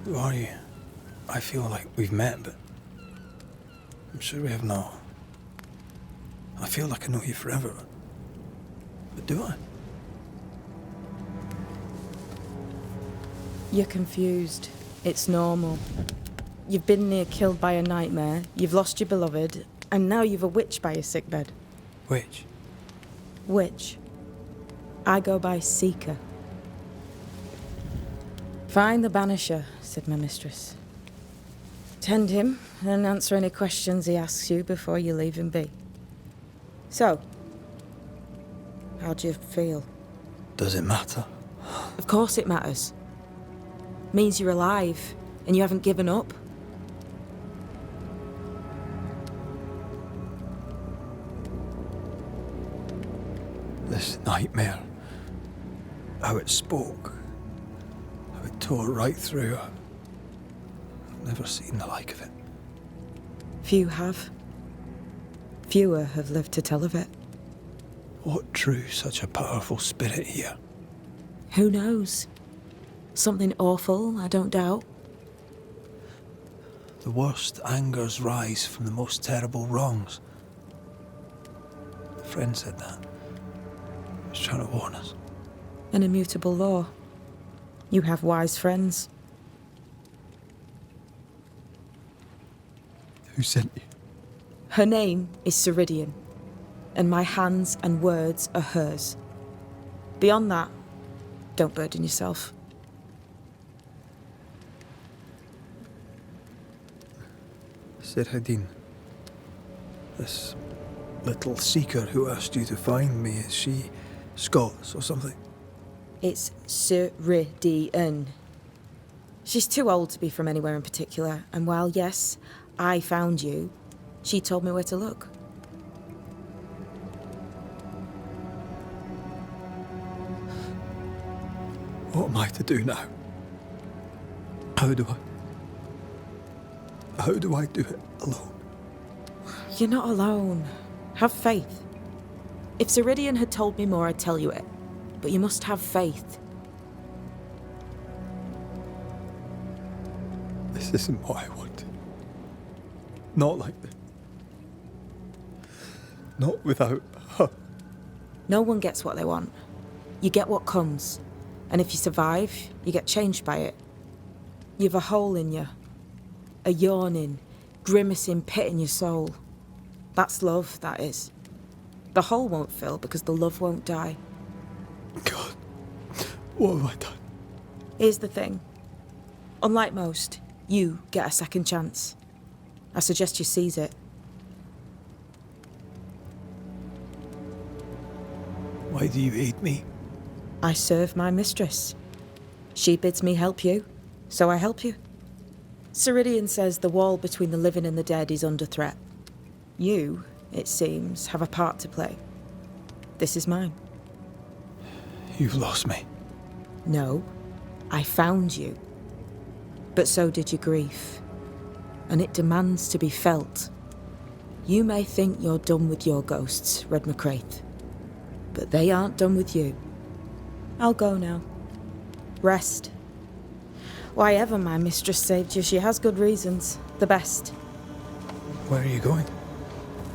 Who are you? I feel like we've met, but I'm sure we have not. I feel like I know you forever, but do I? You're confused. It's normal. You've been near killed by a nightmare, you've lost your beloved, and now you've a witch by your sickbed. Witch? Witch. I go by Seeker. Find the Banisher, said my mistress. Tend him, and answer any questions he asks you before you leave him be. So, how do you feel? Does it matter? Of course it matters. Means you're alive, and you haven't given up. This nightmare, how it spoke, how it tore right through. I've never seen the like of it. Few have. Fewer have lived to tell of it. What drew such a powerful spirit here? Who knows? Something awful, I don't doubt. The worst angers rise from the most terrible wrongs. A friend said that. He was trying to warn us. An immutable law. You have wise friends. Who sent you? Her name is Ceridian, and my hands and words are hers. Beyond that, don't burden yourself. Ceridian, this little seeker who asked you to find me, is she Scots or something? It's Ceridian. She's too old to be from anywhere in particular, and while, yes, I found you, she told me where to look. What am I to do now? How do I do it alone? You're not alone. Have faith. If Ceridian had told me more, I'd tell you it. But you must have faith. This isn't what I want. Not like this. Not without her. No one gets what they want. You get what comes. And if you survive, you get changed by it. You've a hole in you. A yawning, grimacing pit in your soul. That's love, that is. The hole won't fill because the love won't die. God, what have I done? Here's the thing. Unlike most, you get a second chance. I suggest you seize it. Why do you aid me? I serve my mistress. She bids me help you, so I help you. Ceridian says the wall between the living and the dead is under threat. You, it seems, have a part to play. This is mine. You've lost me. No, I found you. But so did your grief. And it demands to be felt. You may think you're done with your ghosts, Red McCraith. But they aren't done with you. I'll go now. Rest. Why ever my mistress saved you, she has good reasons. The best. Where are you going?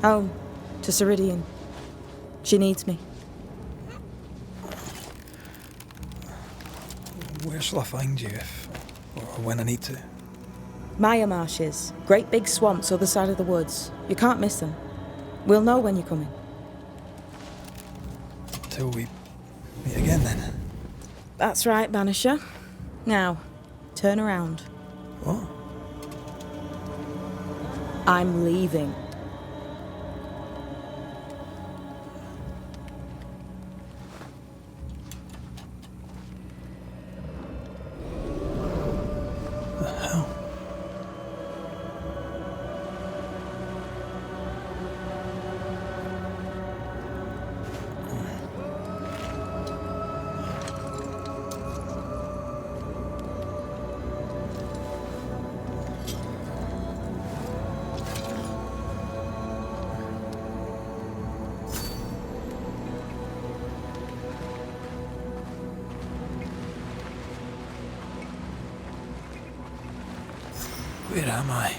Home. To Ceridian. She needs me. Where shall I find you if, or when I need to? Maya marshes. Great big swamps other side of the woods. You can't miss them. We'll know when you're coming. Till we meet again then. That's right, Banisher. Now, turn around. What? I'm leaving. The hell? Where am I?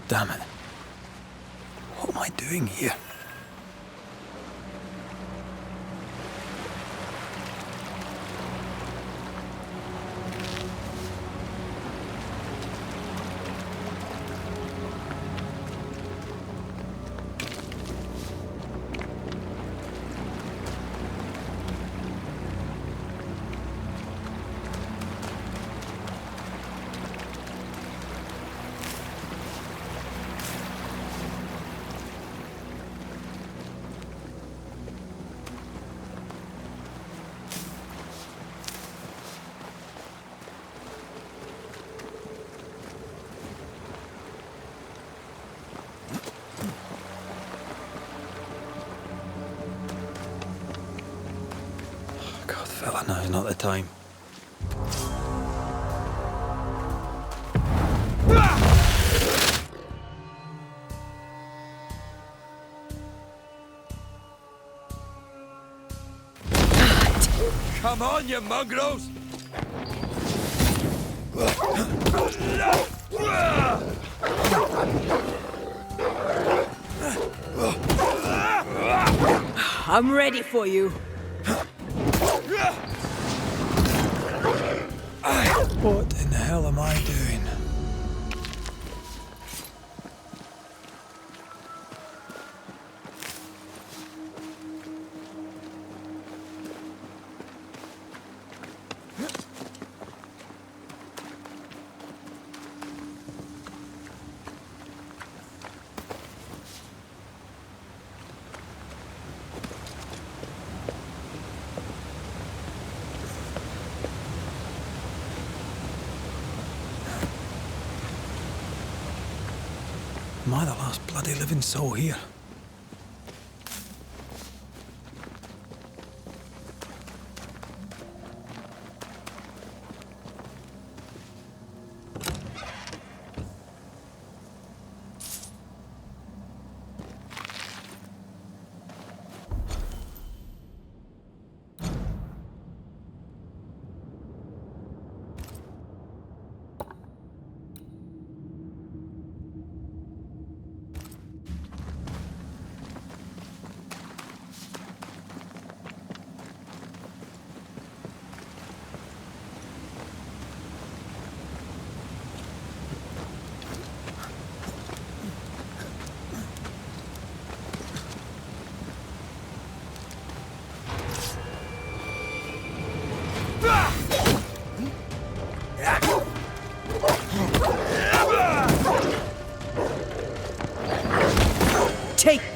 Damn it. What am I doing here? Fella, now's not the time. Come on, you mongrels! I'm ready for you. What in the hell am I doing? Am I the last bloody living soul here?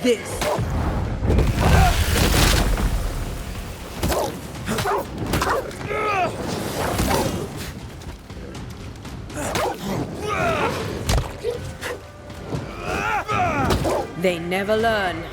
this. They never learn.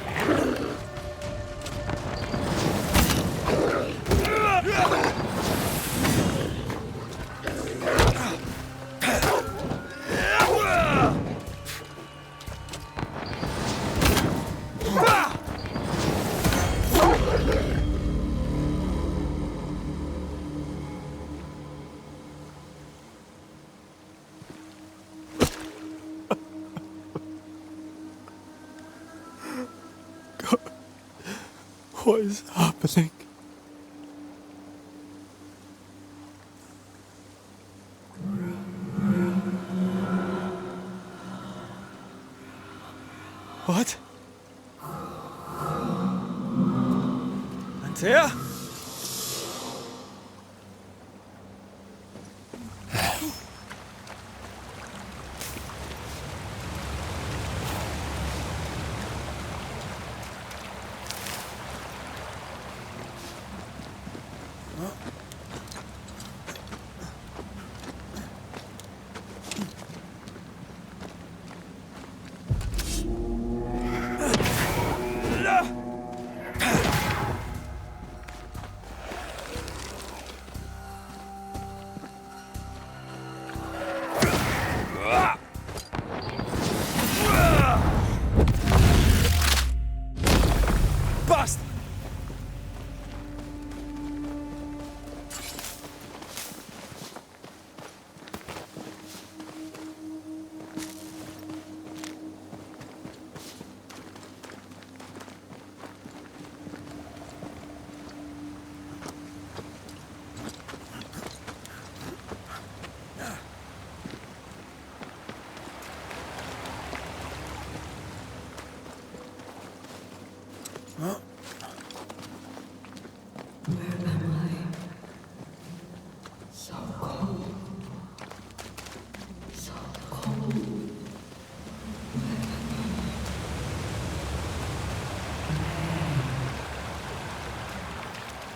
What is happening? What? Antea?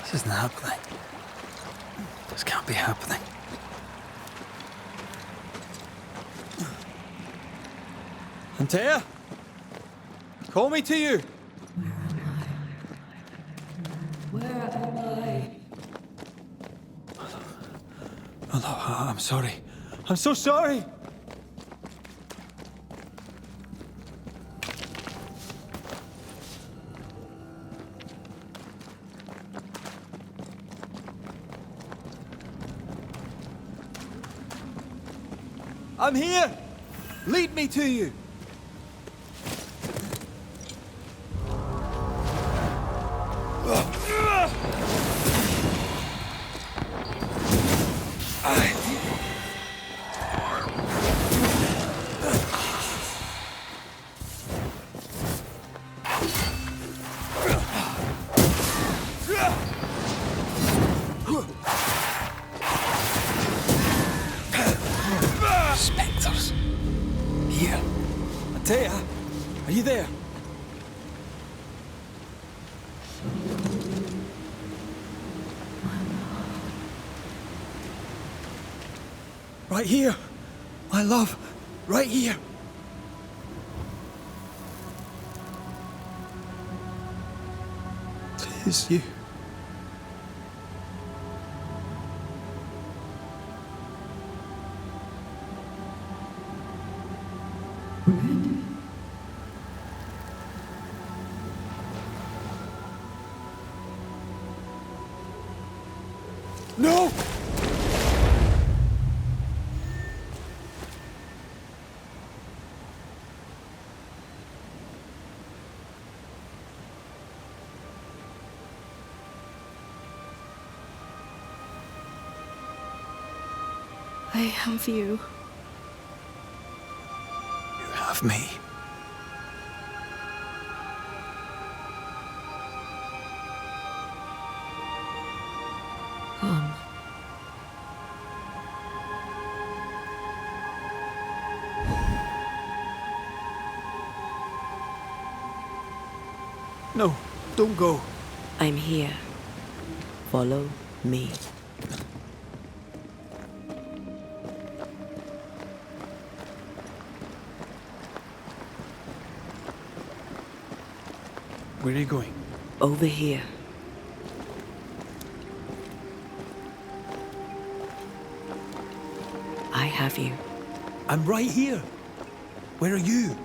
This isn't happening. This can't be happening. Antea? Call me to you! Where am I? Oh, I'm sorry. I'm so sorry! I'm here! Lead me to you! Specters. Here. Antea, are you there? Right here. My love. Right here. It is you. No! I have you. You have me. Come. No, don't go. I'm here. Follow me. Where are you going? Over here. I have you. I'm right here. Where are you?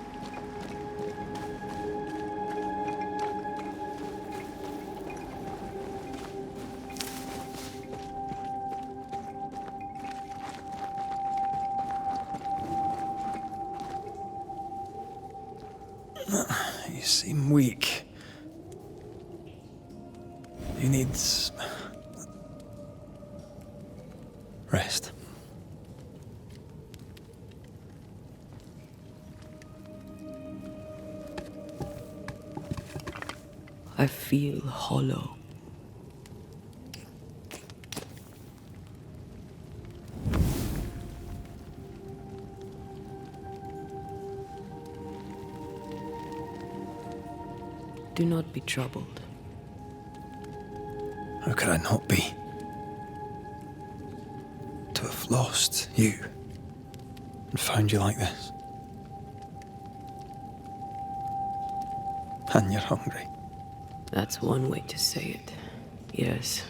You seem weak. You need rest. I feel hollow. Do not be troubled. How could I not be? To have lost you and found you like this. And you're hungry. That's one way to say it. Yes.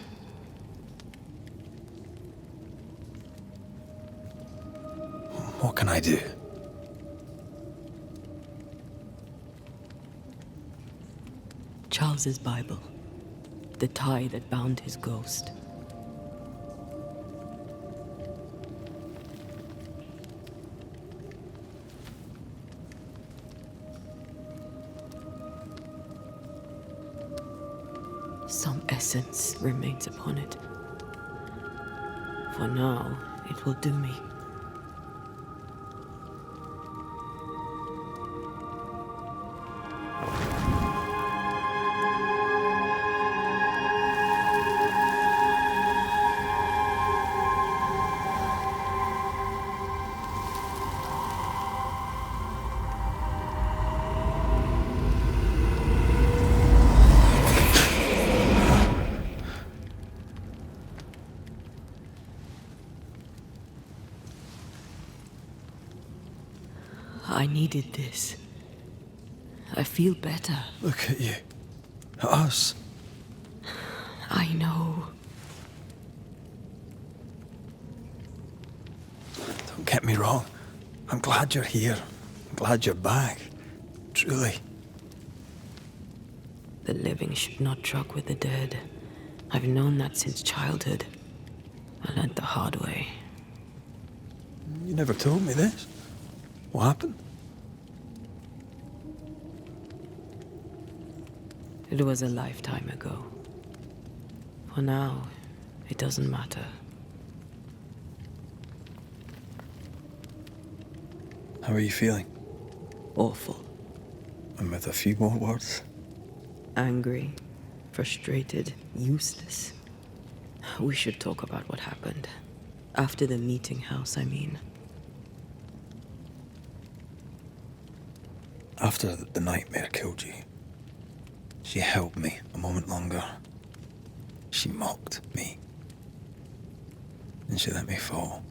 What can I do? Charles's Bible. The tie that bound his ghost. Some essence remains upon it. For now, it will do me. I needed this. I feel better. Look at you. At us. I know. Don't get me wrong. I'm glad you're here. I'm glad you're back. Truly. The living should not truck with the dead. I've known that since childhood. I learned the hard way. You never told me this. What happened? It was a lifetime ago. For now, it doesn't matter. How are you feeling? Awful. And with a few more words? Angry, frustrated, useless. We should talk about what happened. After the meeting house, I mean. After the nightmare killed you, she held me a moment longer. She mocked me. And she let me fall.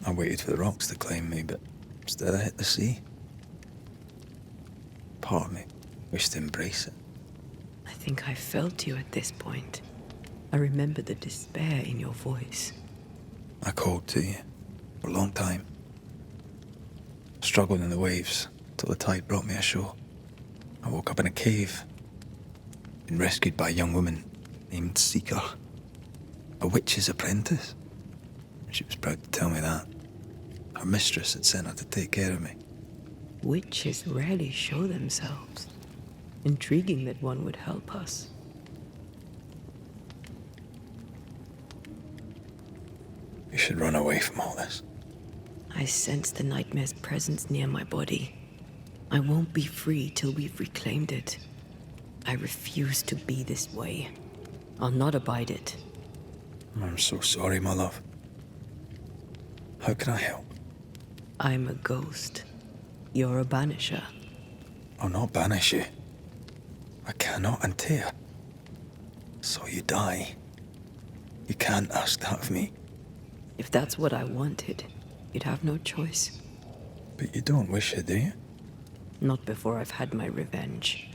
I waited for the rocks to claim me, but instead I hit the sea. Part of me wished to embrace it. I think I felt you at this point. I remember the despair in your voice. I called to you for a long time. Struggled in the waves till the tide brought me ashore. I woke up in a cave. Been rescued by a young woman named Seeker. A witch's apprentice. She was proud to tell me that. Her mistress had sent her to take care of me. Witches rarely show themselves. Intriguing that one would help us. You should run away from all this. I sense the nightmare's presence near my body. I won't be free till we've reclaimed it. I refuse to be this way. I'll not abide it. I'm so sorry, my love. How can I help? I'm a ghost. You're a banisher. I'll not banish you. I cannot, Antea. So you die. You can't ask that of me. If that's what I wanted, you'd have no choice. But you don't wish it, do you? Not before I've had my revenge.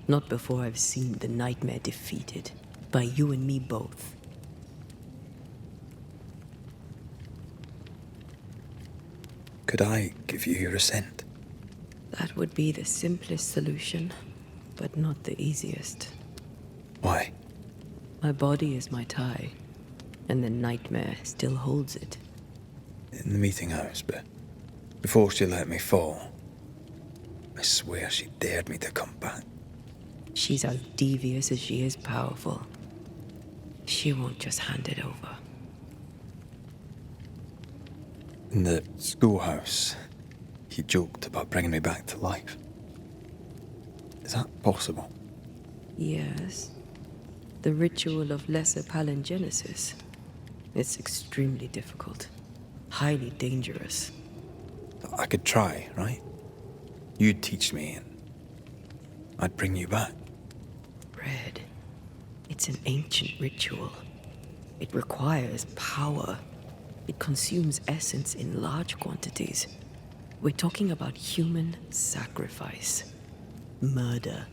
Not before I've seen the nightmare defeated. By you and me both. Could I give you your assent? That would be the simplest solution, but not the easiest. Why? My body is my tie, and the nightmare still holds it. In the meeting house, but before she let me fall, I swear she dared me to come back. She's as devious as she is powerful. She won't just hand it over. In the schoolhouse, he joked about bringing me back to life. Is that possible? Yes. The ritual of lesser palingenesis. It's extremely difficult. Highly dangerous. I could try, right? You'd teach me and I'd bring you back. Red. It's an ancient ritual. It requires power. It consumes essence in large quantities. We're talking about human sacrifice. Murder.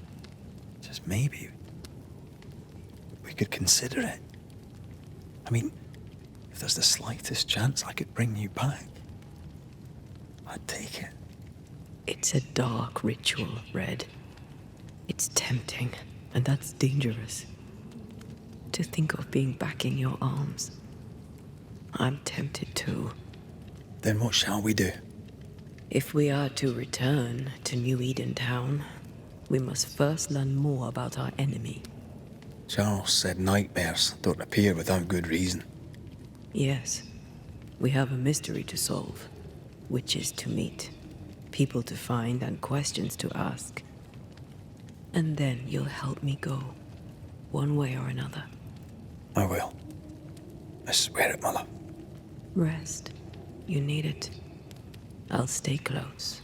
Just maybe we could consider it. I mean, if there's the slightest chance I could bring you back, I'd take it. It's a dark ritual, Red. It's tempting, and that's dangerous. To think of being back in your arms. I'm tempted too. Then what shall we do? If we are to return to New Eden Town, we must first learn more about our enemy. Charles said nightmares don't appear without good reason. Yes, we have a mystery to solve. Witches to meet, people to find, and questions to ask. And then you'll help me go, one way or another. I will. I swear it, my love. Rest. You need it. I'll stay close.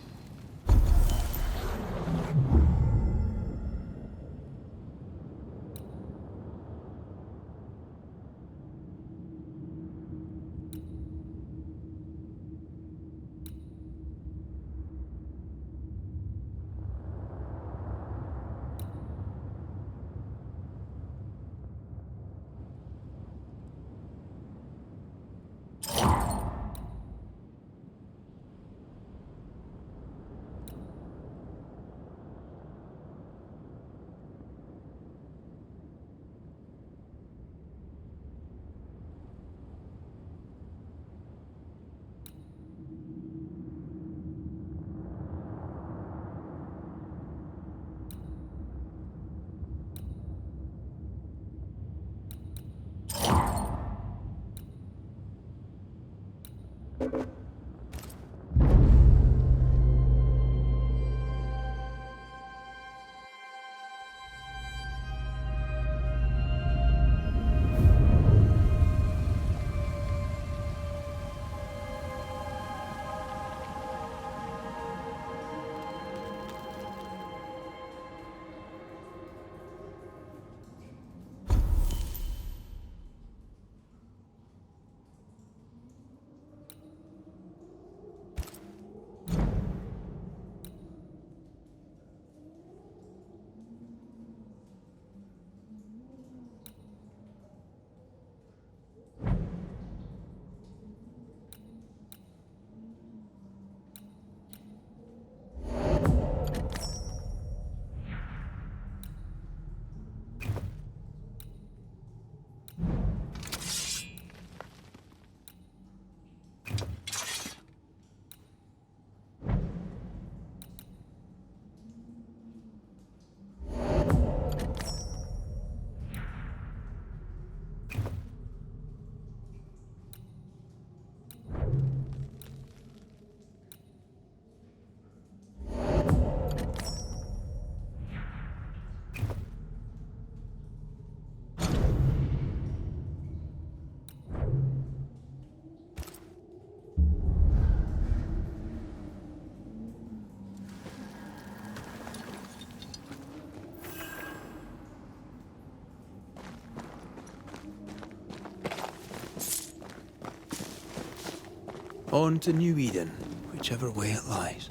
On to New Eden, whichever way it lies.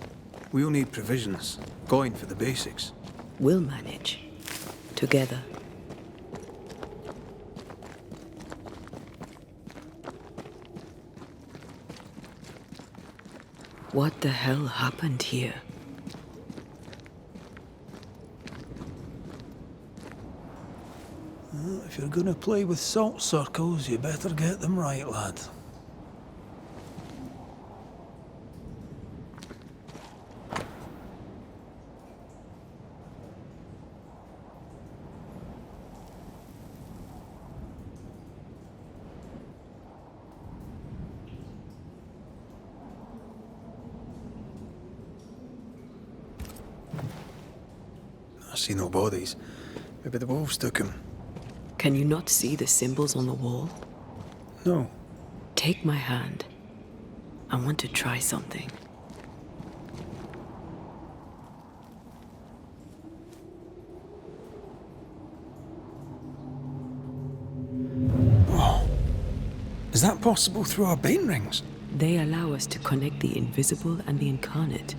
We'll need provisions, going for the basics. We'll manage. Together. What the hell happened here? If you're gonna play with salt circles, you better get them right, lad. I see no bodies. Maybe the wolves took him. Can you not see the symbols on the wall? No. Take my hand. I want to try something. Oh. Is that possible through our bane rings? They allow us to connect the invisible and the incarnate.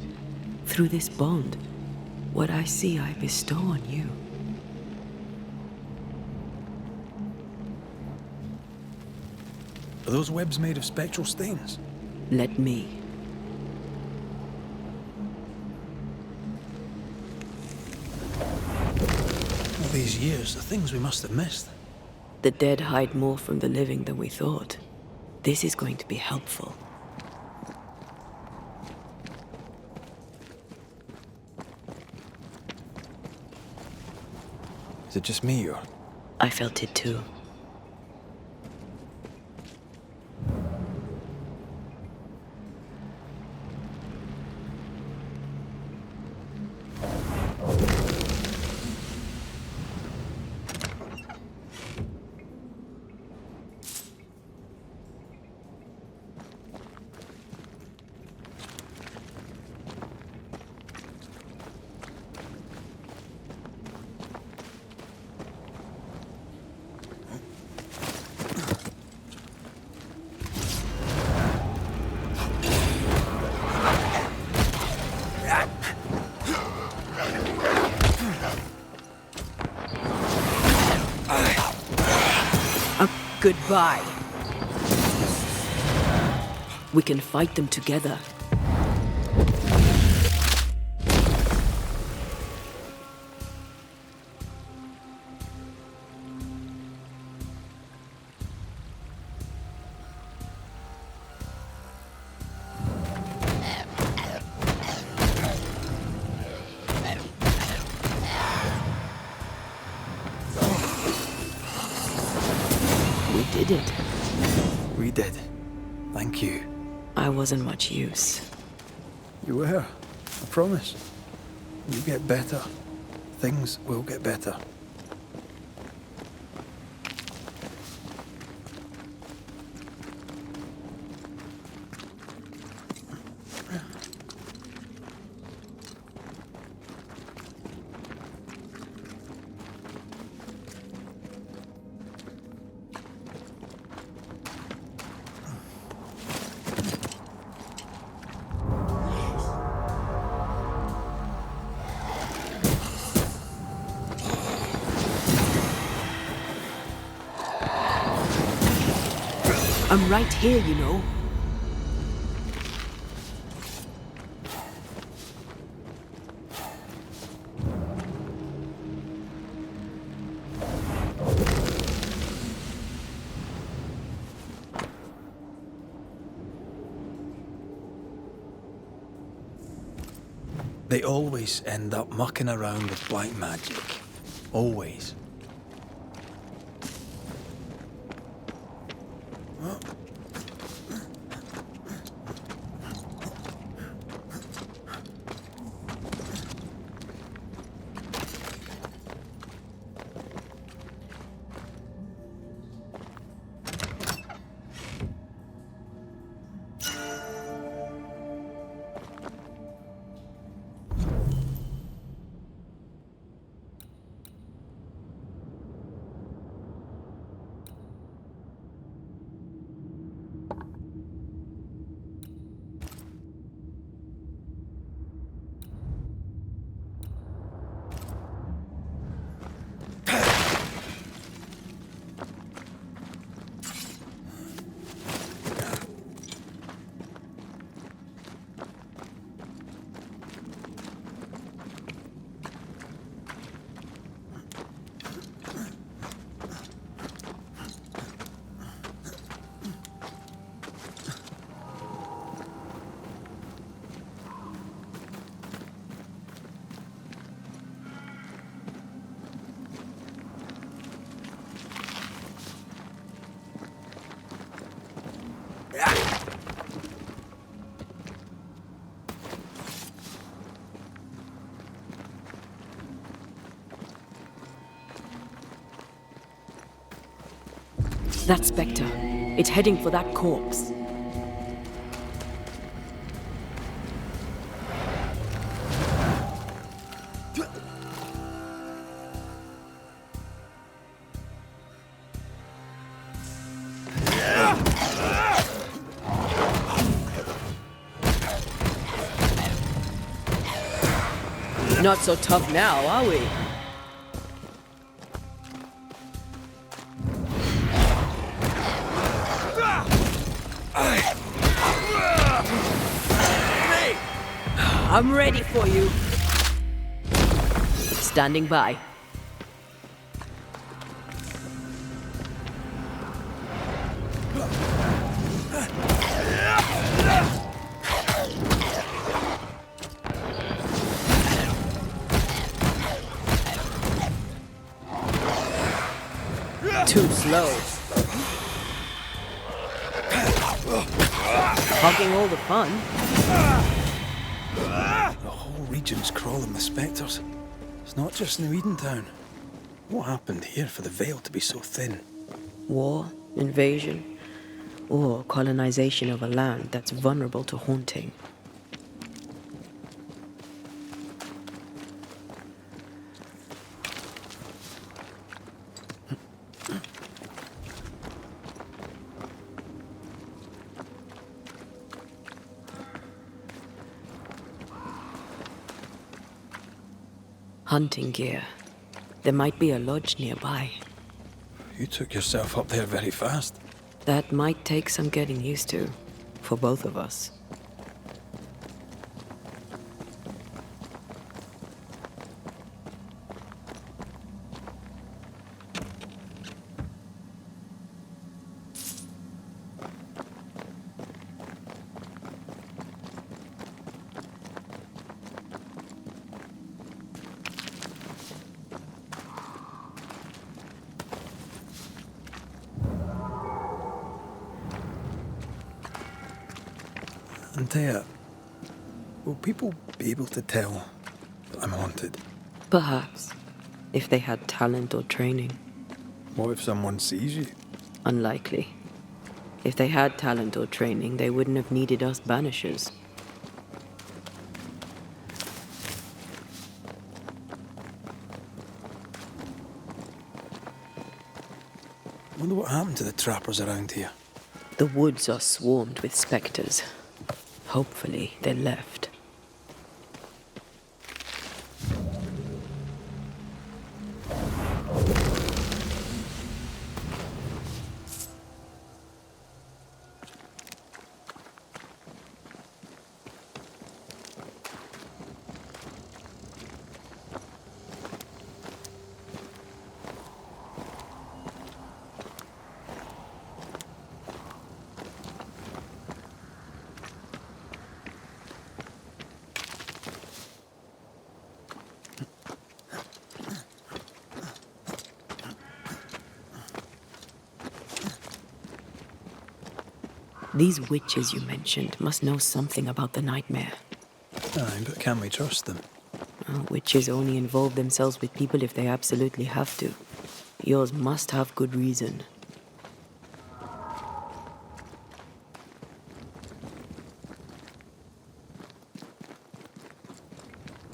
Through this bond, what I see I bestow on you. Are those webs made of spectral stains? Let me. All these years, the things we must have missed. The dead hide more from the living than we thought. This is going to be helpful. Is it just me, or...? I felt it too. Goodbye. We can fight them together. We did it. We did. Thank you. I wasn't much use. You were. I promise. You get better. Things will get better. I'm right here, you know. They always end up mucking around with black magic. Always. That spectre. It's heading for that corpse. Not so tough now, are we? I'm ready for you. Standing by. Too slow. Hogging all the fun. The whole region's crawling with spectres. It's not just New Eden Town. What happened here for the veil to be so thin? War, invasion, or colonization of a land that's vulnerable to haunting. Hunting gear. There might be a lodge nearby. You took yourself up there very fast. That might take some getting used to, for both of us. Antea, will people be able to tell that I'm haunted? Perhaps, if they had talent or training. What if someone sees you? Unlikely. If they had talent or training, they wouldn't have needed us Banishers. Wonder what happened to the trappers around here. The woods are swarmed with spectres. Hopefully, they left. These witches you mentioned must know something about the nightmare. Aye, but can we trust them? Well, witches only involve themselves with people if they absolutely have to. Yours must have good reason.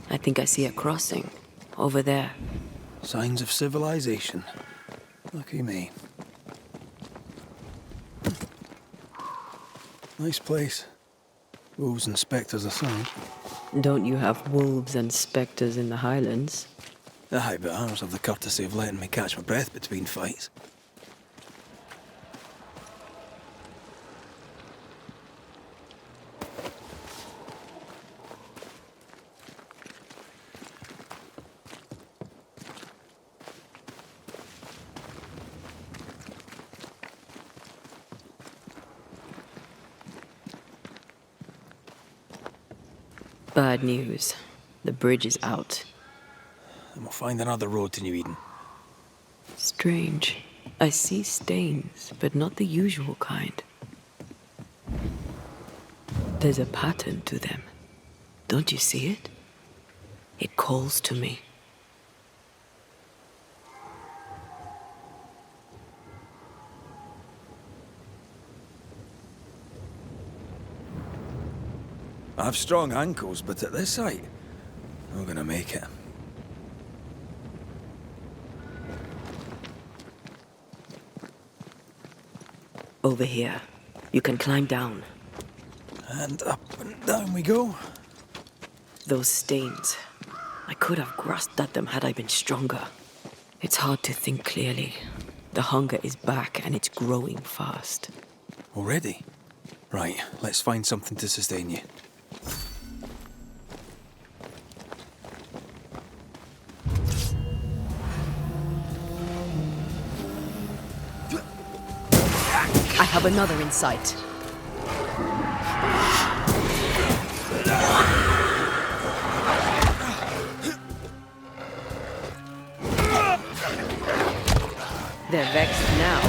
I think I see a crossing. Over there. Signs of civilization. Lucky me. Nice place. Wolves and spectres aside. Don't you have wolves and spectres in the Highlands? Aye, but ours have the courtesy of letting me catch my breath between fights. Bad news. The bridge is out. And we'll find another road to New Eden. Strange. I see stains, but not the usual kind. There's a pattern to them. Don't you see it? It calls to me. I've strong ankles, but at this height, I'm gonna make it. Over here. You can climb down. And up and down we go. Those stains. I could have grasped at them had I been stronger. It's hard to think clearly. The hunger is back and it's growing fast. Already? Right, let's find something to sustain you. I have another in sight. They're vexed now.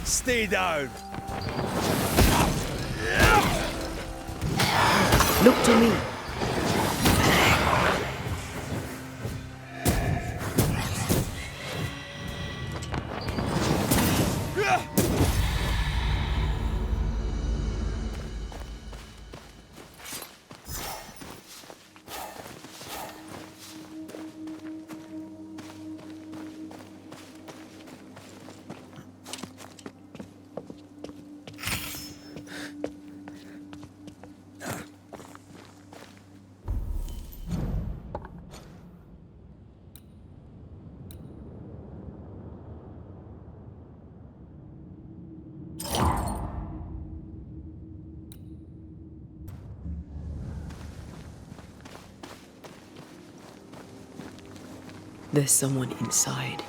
Stay down! Look to me. There's someone inside.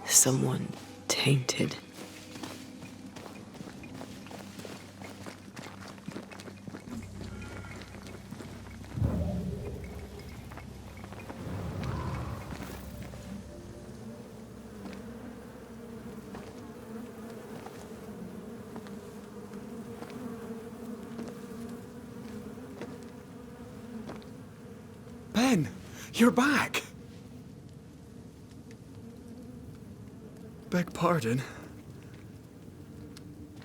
Someone tainted. Ben, you're back. Beg pardon.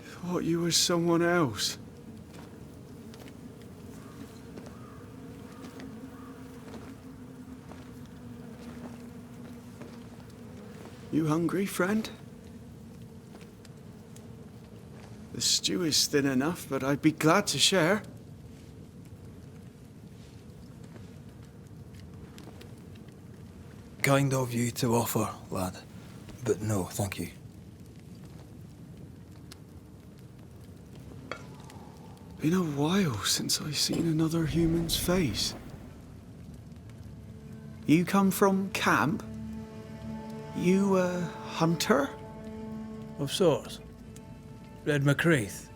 Thought you was someone else. You hungry, friend? The stew is thin enough, but I'd be glad to share. Kind of you to offer, lad. But no, thank you. Been a while since I've seen another human's face. You come from camp? You a hunter? Of sorts. Red McRaith.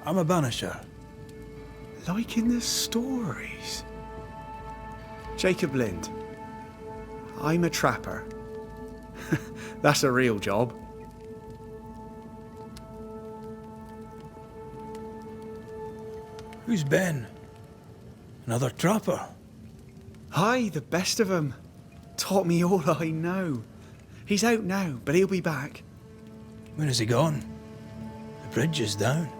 I'm a banisher. Like in the stories. Jacob Lind. I'm a trapper. That's a real job. Who's Ben? Another trapper? Aye, the best of 'em. Taught me all I know. He's out now, but he'll be back. When is he gone? The bridge is down.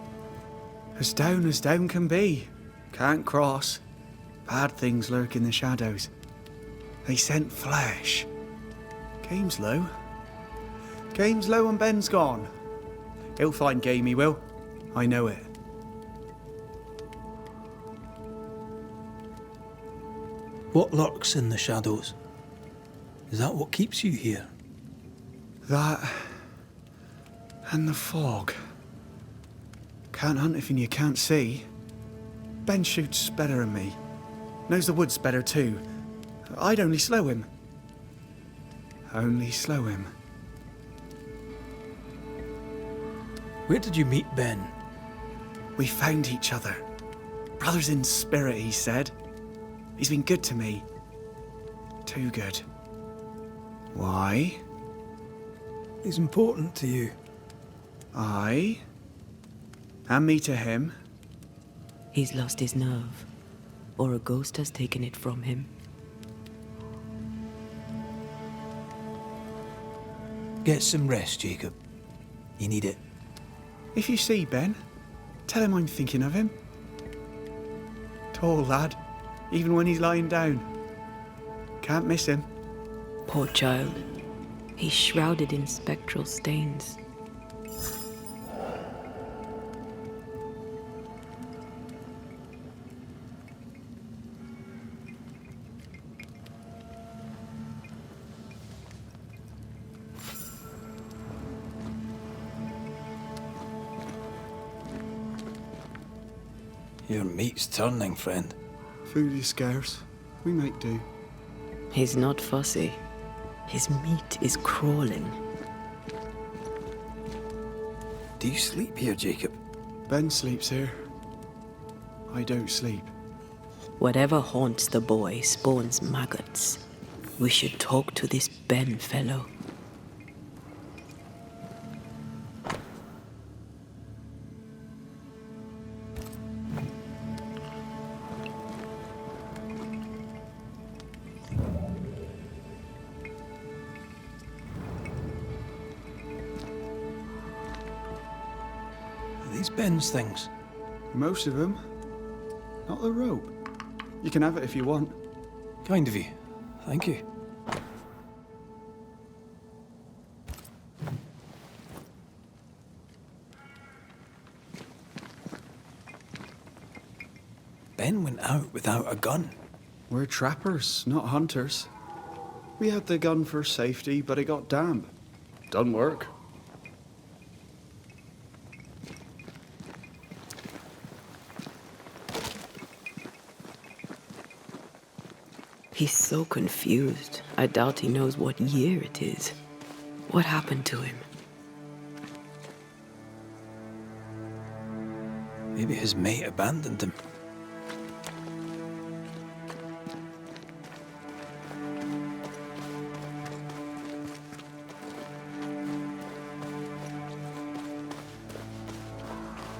As down can be. Can't cross. Bad things lurk in the shadows. They scent flesh. Game's low. Game's low and Ben's gone. He'll find game, he will. I know it. What lurks in the shadows? Is that what keeps you here? That and the fog. Can't hunt if you can't see. Ben shoots better than me. Knows the woods better too. I'd only slow him. Only slow him. Where did you meet Ben? We found each other. Brothers in spirit, he said. He's been good to me. Too good. Why? He's important to you. Aye. And me to him. He's lost his nerve. Or a ghost has taken it from him. Get some rest, Jacob. You need it. If you see Ben, tell him I'm thinking of him. Tall lad, even when he's lying down. Can't miss him. Poor child. He's shrouded in spectral stains. Your meat's turning, friend. Food is scarce. We make do. He's not fussy. His meat is crawling. Do you sleep here, Jacob? Ben sleeps here. I don't sleep. Whatever haunts the boy spawns maggots. We should talk to this Ben fellow. Are these Ben's things? Most of them. Not the rope. You can have it if you want. Kind of you. Thank you. Ben went out without a gun. We're trappers, not hunters. We had the gun for safety, but it got damp. Doesn't work. He's so confused. I doubt he knows what year it is. What happened to him? Maybe his mate abandoned him.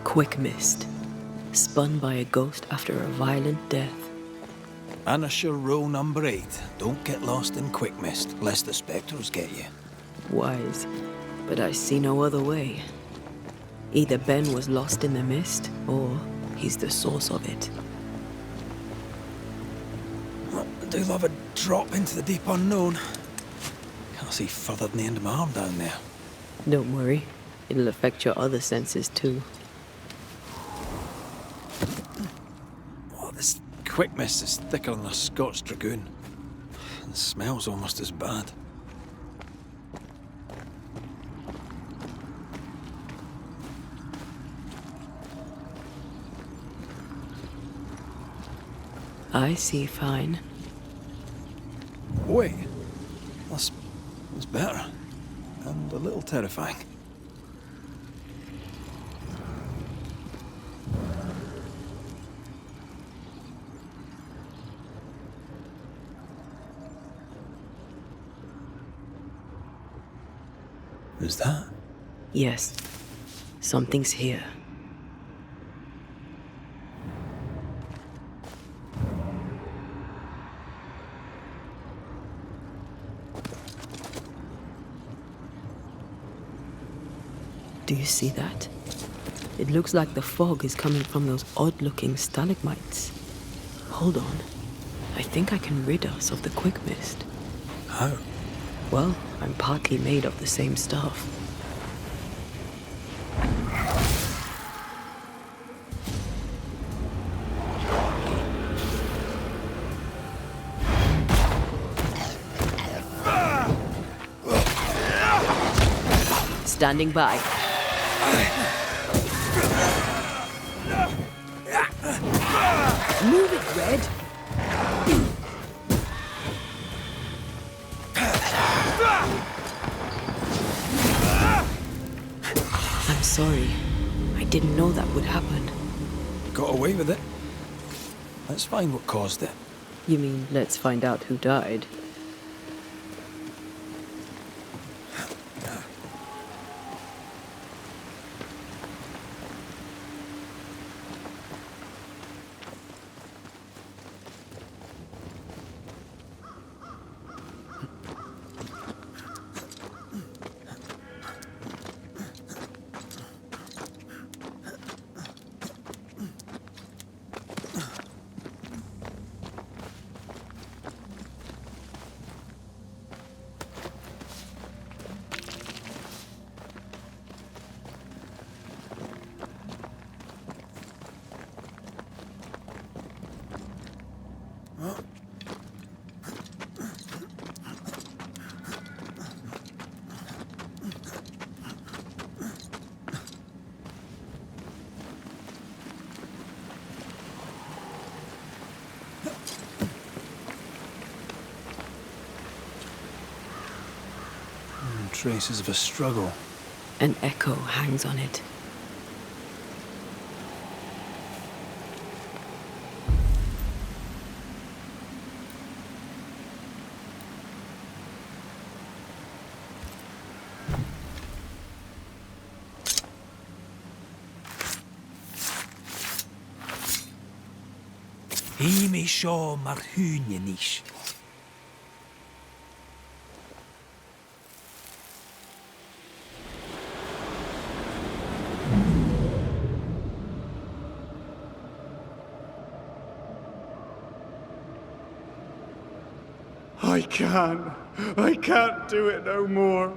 Quick mist. Spun by a ghost after a violent death. Banisher rule number 8. Don't get lost in quick mist, lest the spectros get you. Wise, but I see no other way. Either Ben was lost in the mist, or he's the source of it. I do love a drop into the deep unknown. Can't see further than the end of my arm down there. Don't worry, it'll affect your other senses too. Oh, this quick mist is thicker than a Scots dragoon. And smells almost as bad. I see fine. Wait, that's better. And a little terrifying. Is that? Yes, something's here. Do you see that? It looks like the fog is coming from those odd-looking stalagmites. Hold on. I think I can rid us of the quick mist. How? Well, I'm partly made of the same stuff. Standing by. Move it, Red. I'm sorry. I didn't know that would happen. Got away with it. Let's find what caused it. You mean, let's find out who died? Traces of a struggle. An echo hangs on it. Himi sio mar hynjenish. I can't do it no more.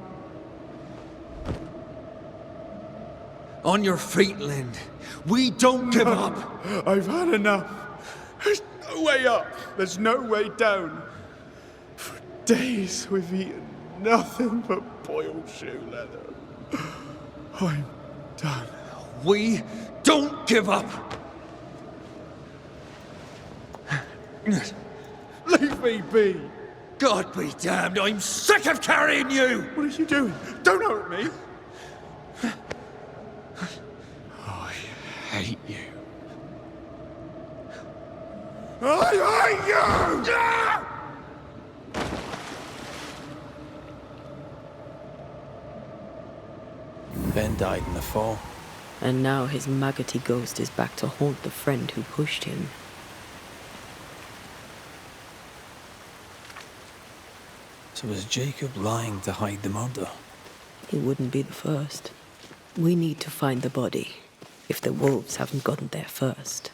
On your feet, Lind. We don't give up. I've had enough. There's no way up. There's no way down. For days we've eaten nothing but boiled shoe leather. I'm done. We don't give up. Leave me be. God be damned, I'm sick of carrying you! What are you doing? Don't hurt me. I hate you. I hate you! Ben died in the fall. And now his maggoty ghost is back to haunt the friend who pushed him. So was Jacob lying to hide the murder? He wouldn't be the first. We need to find the body, if the wolves haven't gotten there first.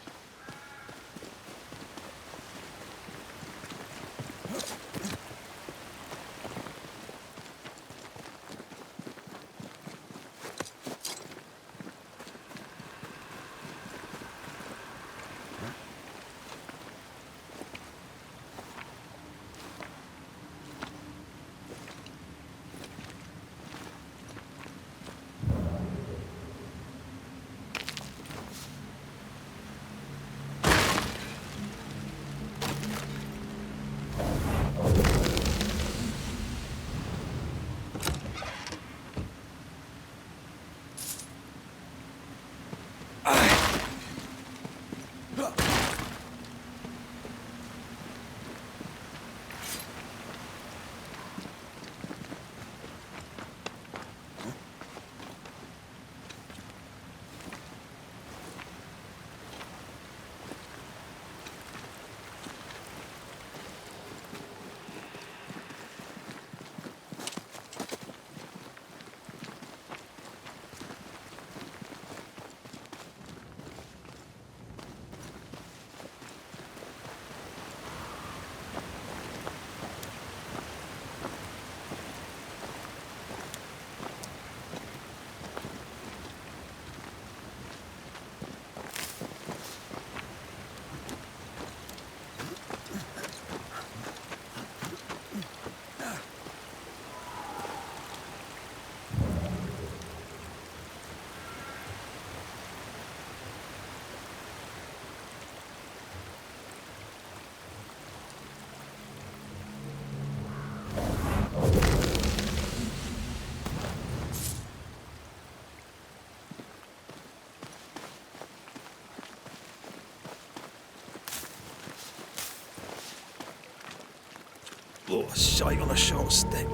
Oh, a shite on a short stick.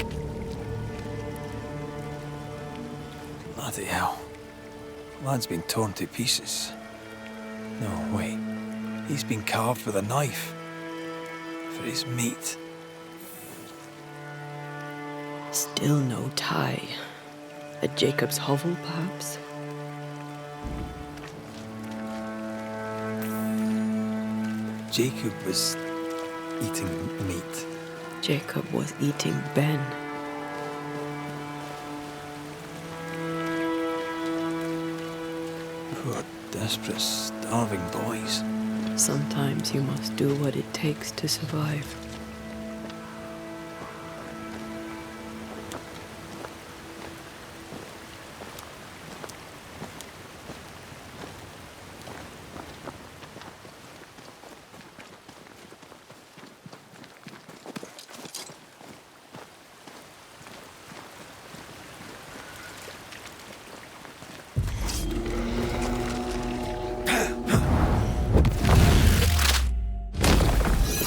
Bloody hell. Lad's been torn to pieces. No, wait. He's been carved with a knife. For his meat. Still no tie. At Jacob's hovel, perhaps? Jacob was eating meat. Jacob was eating Ben. Poor, desperate, starving boys. Sometimes you must do what it takes to survive.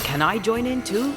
Can I join in too?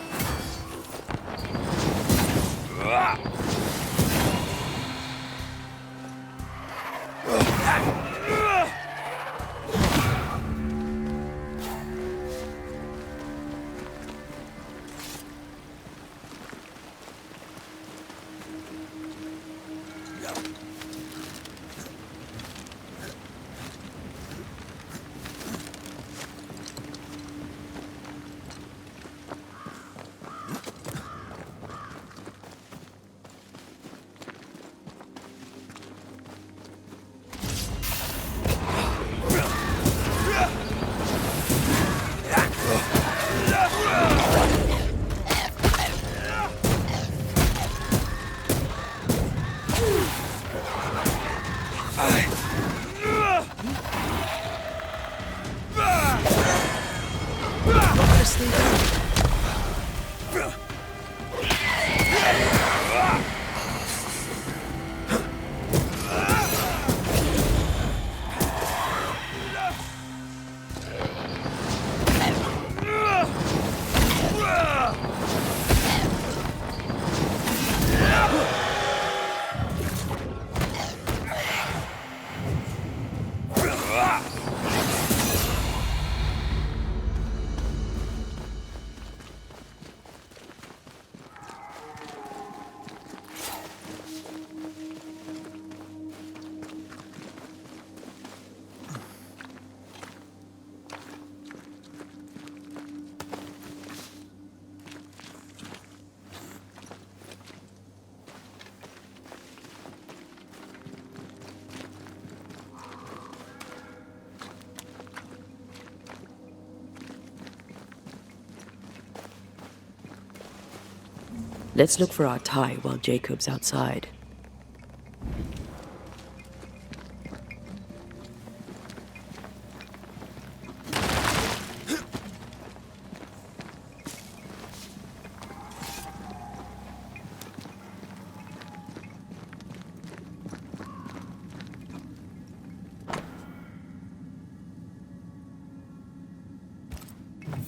Let's look for our tie while Jacob's outside.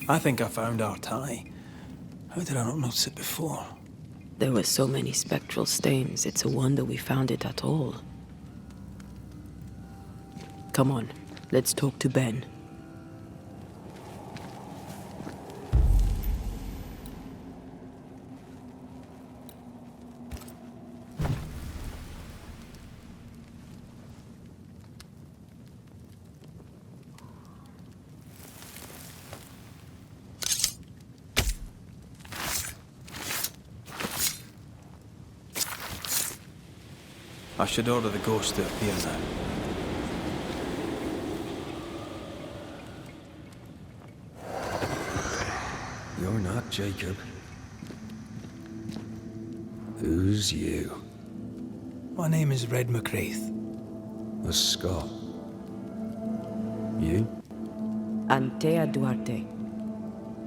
I think I found our tie. How did I not notice it before? There were so many spectral stains, it's a wonder we found it at all. Come on, let's talk to Ben. I should order the ghost to appear now. You're not Jacob. Who's you? My name is Red McRaith. A Scot. You? Antea Duarte.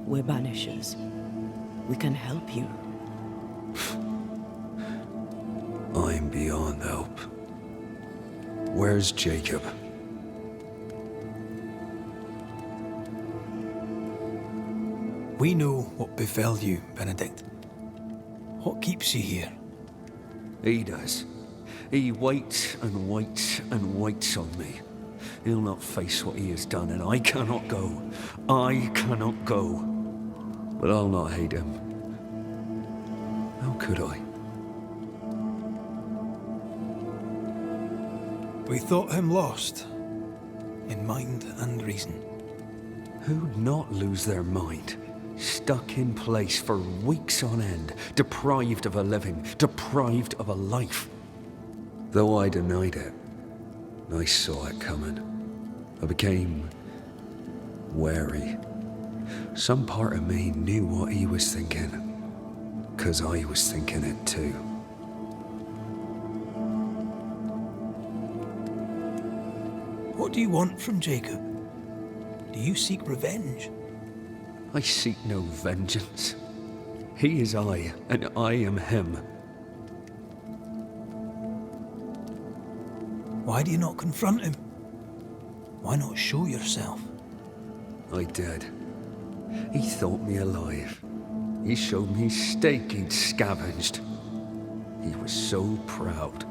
We're Banishers. We can help you. I'm beyond help. Where's Jacob? We know what befell you, Benedict. What keeps you here? He does. He waits and waits and waits on me. He'll not face what he has done, and I cannot go. I cannot go. But I'll not hate him. How could I? We thought him lost, in mind and reason. Who'd not lose their mind? Stuck in place for weeks on end, deprived of a living, deprived of a life. Though I denied it, I saw it coming. I became wary. Some part of me knew what he was thinking, 'cause I was thinking it too. What do you want from Jacob? Do you seek revenge? I seek no vengeance. He is I, and I am him. Why do you not confront him? Why not show yourself? I did. He thought me alive. He showed me steak he'd scavenged. He was so proud.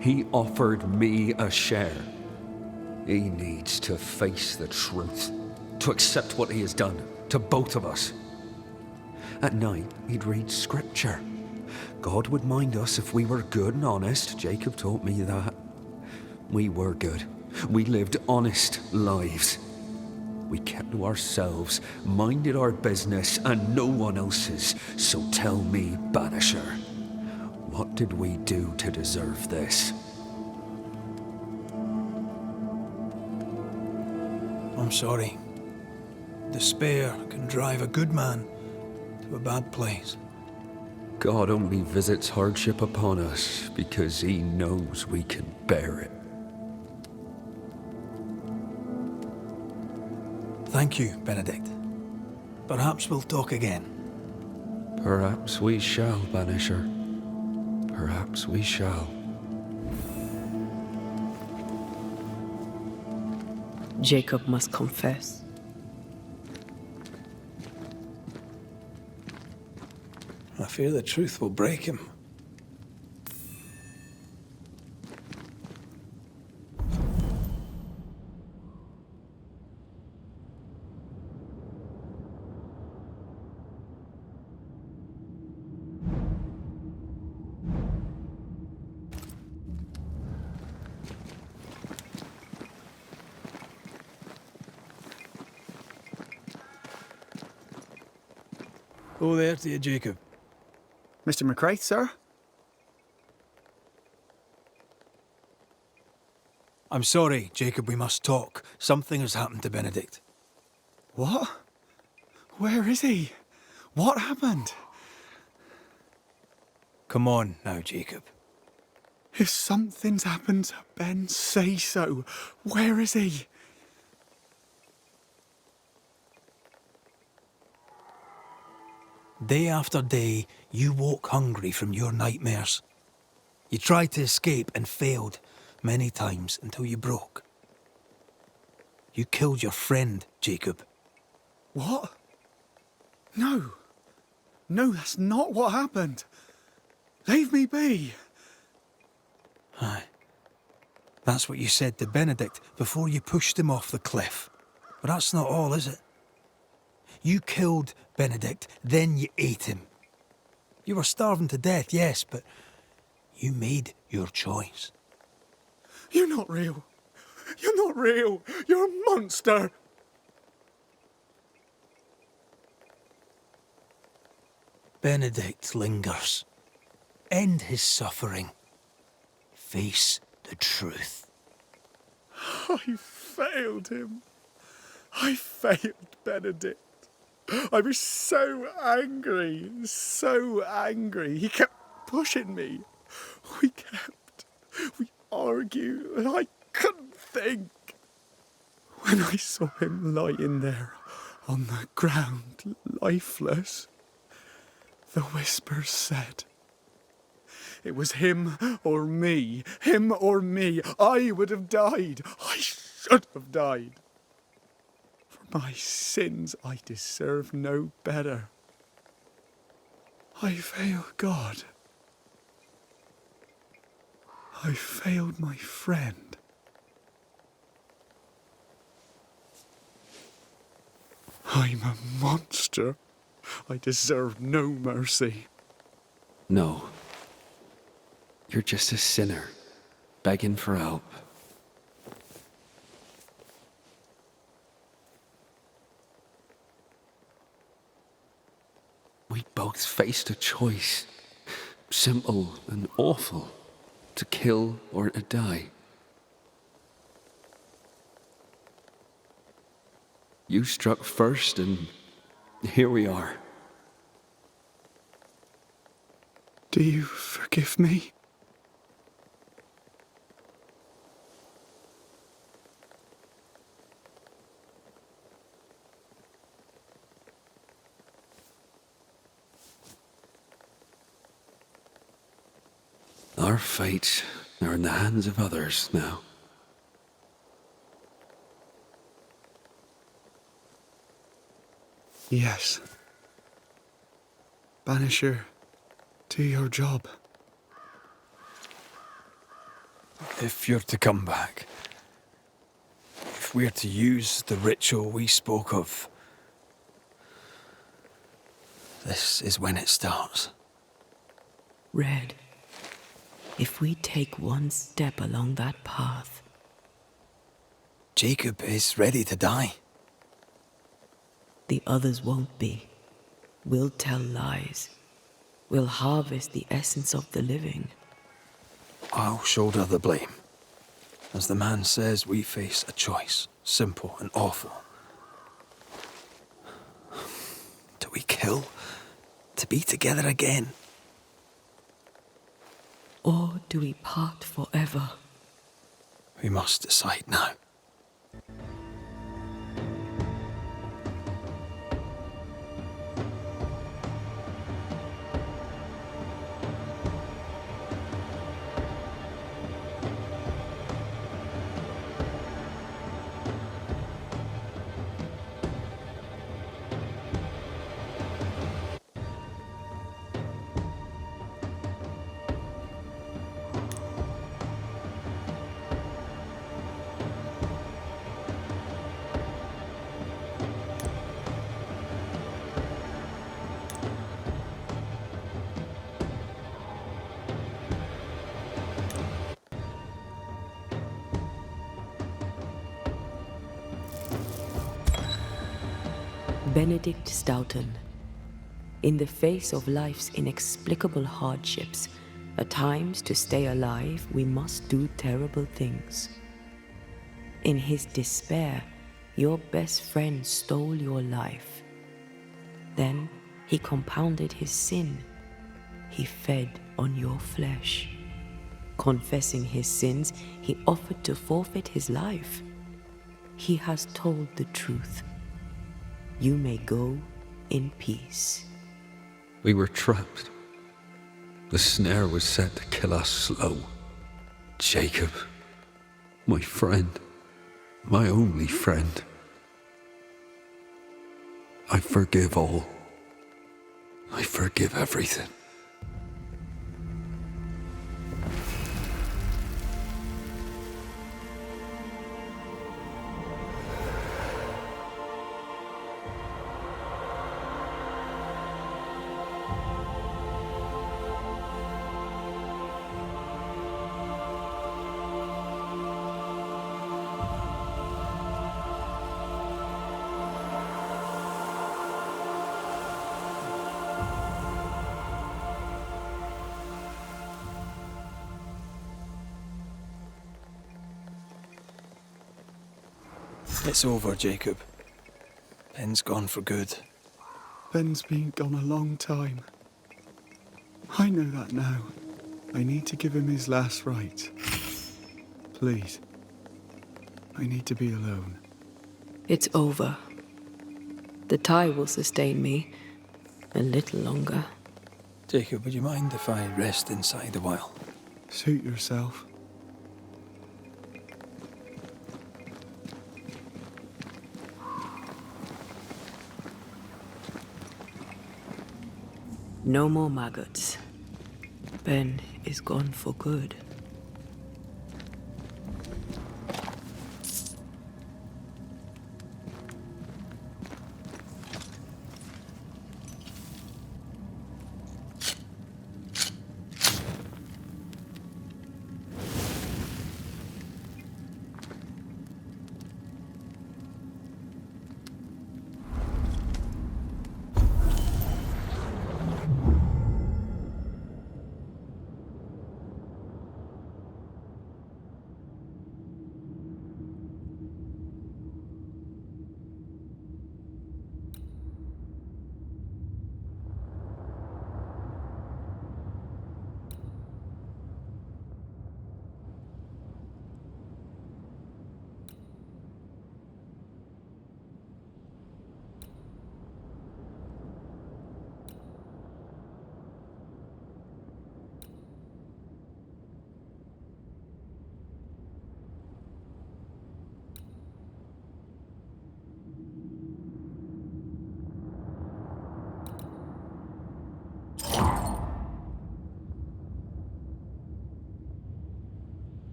He offered me a share. He needs to face the truth, to accept what he has done to both of us. At night, he'd read scripture. God would mind us if we were good and honest. Jacob taught me that. We were good. We lived honest lives. We kept to ourselves, minded our business and no one else's. So tell me, Banisher, what did we do to deserve this? I'm sorry. Despair can drive a good man to a bad place. God only visits hardship upon us because he knows we can bear it. Thank you, Benedict. Perhaps we'll talk again. Perhaps we shall, Banisher. Perhaps we shall. Jacob must confess. I fear the truth will break him. Oh, there to you, Jacob. Mr. McCraith, sir? I'm sorry, Jacob, we must talk. Something has happened to Benedict. What? Where is he? What happened? Come on now, Jacob. If something's happened to Ben, say so. Where is he? Day after day, you woke hungry from your nightmares. You tried to escape and failed many times until you broke. You killed your friend, Jacob. What? No. No, that's not what happened. Leave me be. Aye. That's what you said to Benedict before you pushed him off the cliff. But that's not all, is it? You killed Benedict, then you ate him. You were starving to death, yes, but you made your choice. You're not real. You're not real. You're a monster. Benedict lingers. End his suffering. Face the truth. I failed him. I failed Benedict. I was so angry, so angry. He kept pushing me. We argued, and I couldn't think. When I saw him lying there on the ground, lifeless, the whispers said, it was him or me, him or me. I would have died. I should have died. For my sins, I deserve no better. I failed God. I failed my friend. I'm a monster. I deserve no mercy. No. You're just a sinner, begging for help. We both faced a choice, simple and awful, to kill or to die. You struck first, and here we are. Do you forgive me? Our fates are in the hands of others now. Yes. Banisher, do your job. If you're to come back, if we're to use the ritual we spoke of, this is when it starts. Red, if we take one step along that path... Jacob is ready to die. The others won't be. We'll tell lies. We'll harvest the essence of the living. I'll shoulder the blame. As the man says, we face a choice, simple and awful. Do we kill to be together again? Or do we part forever? We must decide now. Benedict Stoughton. In the face of life's inexplicable hardships, at times to stay alive, we must do terrible things. In his despair, your best friend stole your life. Then he compounded his sin. He fed on your flesh. Confessing his sins, he offered to forfeit his life. He has told the truth. You may go in peace. We were trapped. The snare was set to kill us slow. Jacob, my friend, my only friend. I forgive all. I forgive everything. It's over, Jacob. Ben's gone for good. Ben's been gone a long time. I know that now. I need to give him his last rites. Please. I need to be alone. It's over. The tie will sustain me a little longer. Jacob, would you mind if I rest inside a while? Suit yourself. No more maggots. Ben is gone for good.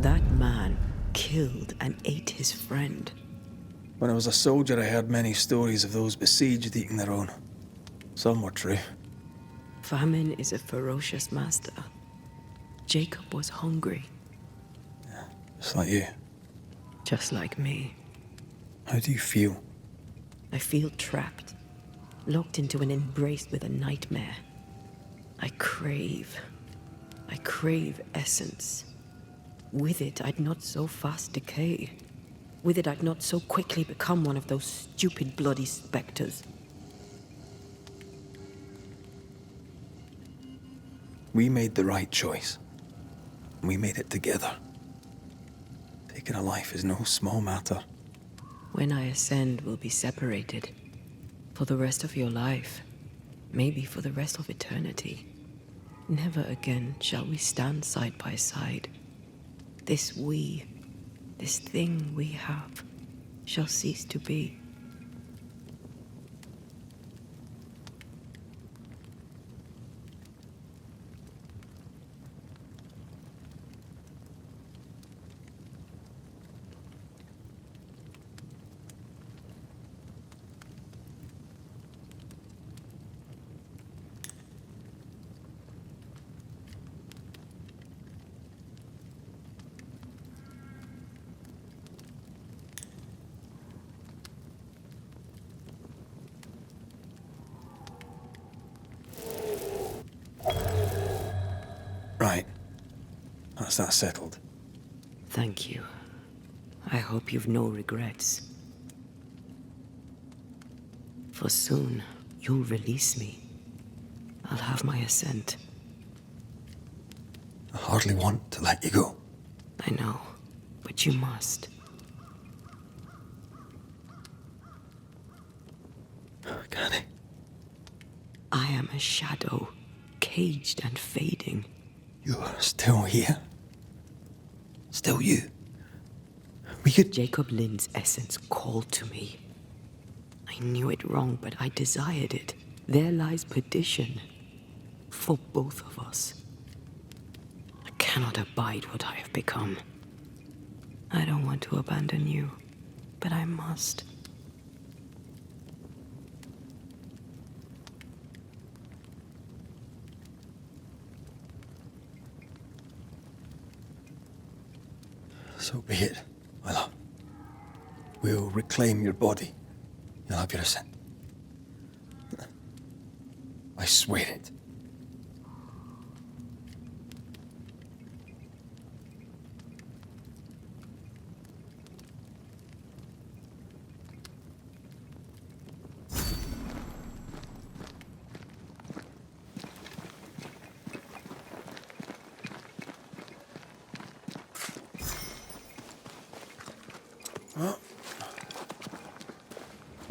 That man killed and ate his friend. When I was a soldier, I heard many stories of those besieged eating their own. Some were true. Famine is a ferocious master. Jacob was hungry. Yeah, just like you. Just like me. How do you feel? I feel trapped, locked into an embrace with a nightmare. I crave essence. With it, I'd not so fast decay. With it, I'd not so quickly become one of those stupid bloody specters. We made the right choice. We made it together. Taking a life is no small matter. When I ascend, we'll be separated. For the rest of your life. Maybe for the rest of eternity. Never again shall we stand side by side. This thing we have, shall cease to be. Right. That's that settled. Thank you. I hope you've no regrets. For soon, you'll release me. I'll have my ascent. I hardly want to let you go. I know, but you must. Can I? I am a shadow, caged and fading. You're still here? Still you? Jacob Lind's essence called to me. I knew it wrong, but I desired it. There lies perdition. For both of us. I cannot abide what I have become. I don't want to abandon you, but I must. So be it, my love. We'll reclaim your body. You'll have your ascent. I swear it.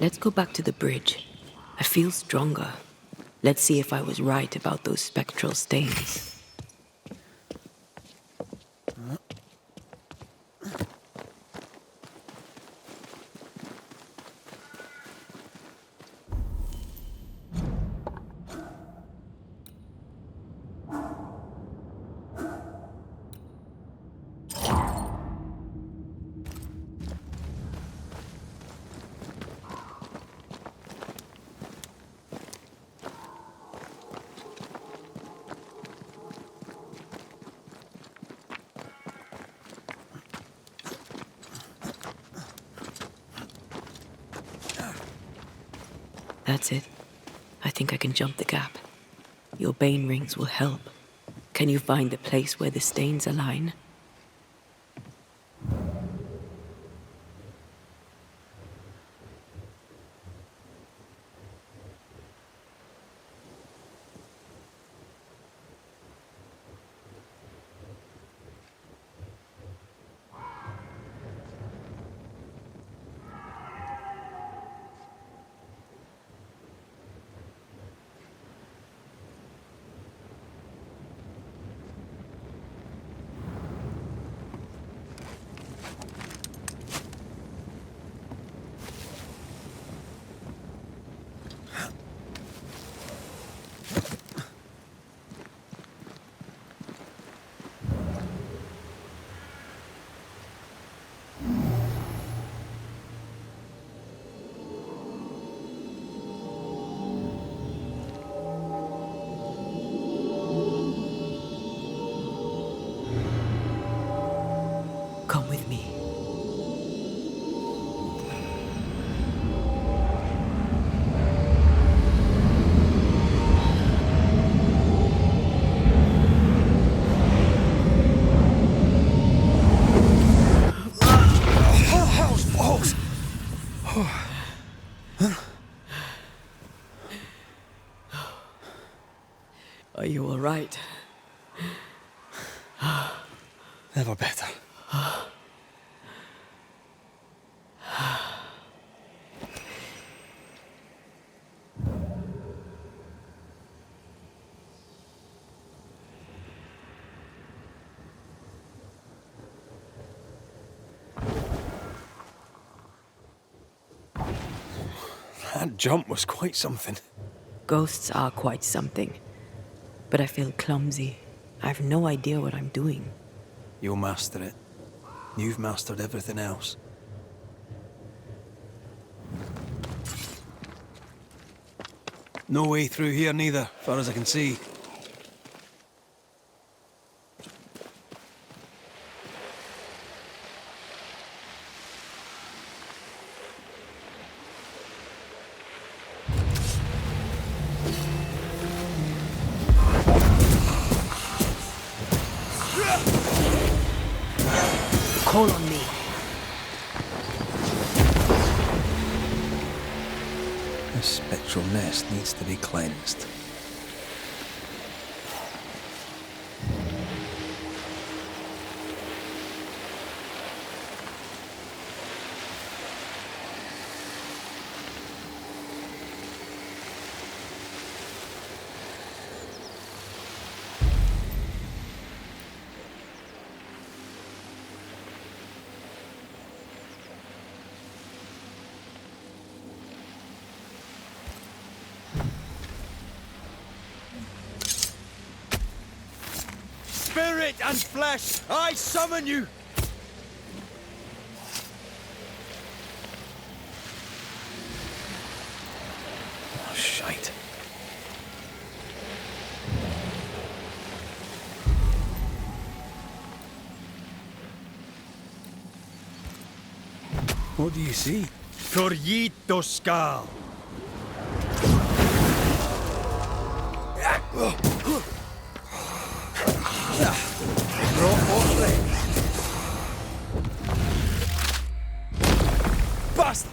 Let's go back to the bridge. I feel stronger. Let's see if I was right about those spectral stains. That's it. I think I can jump the gap. Your bane rings will help. Can you find the place where the stains align? Come with me. Are you all right? Never better. That jump was quite something. Ghosts are quite something. But I feel clumsy. I have no idea what I'm doing. You'll master it. You've mastered everything else. No way through here neither, far as I can see. Call on me. This spectral nest needs to be cleansed. Spirit and flesh, I summon you! Oh, shite. What do you see? Corrito Skal. Basta!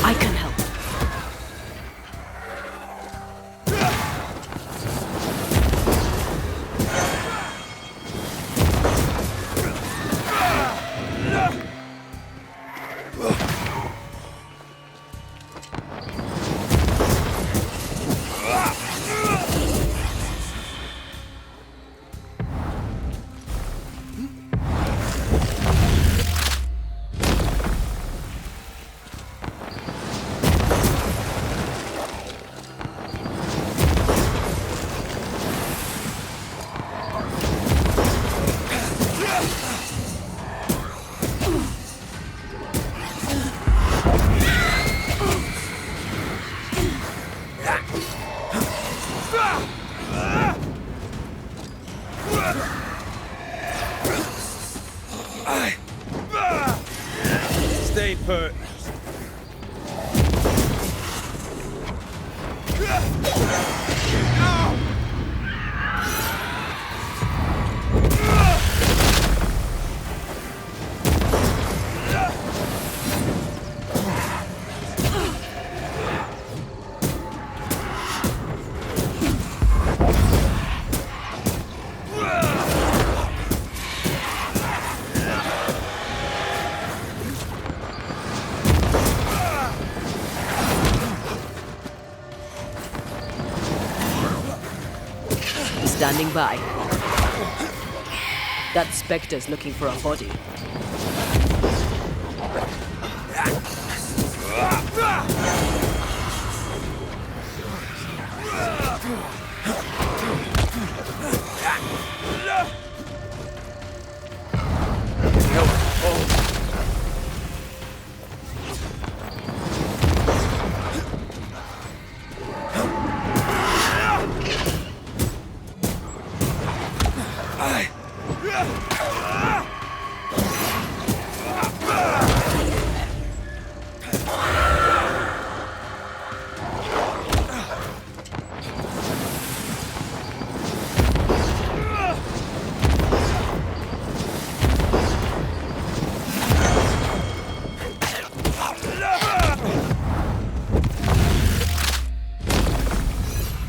I can help. Stay put. Standing by. That specter's looking for a body.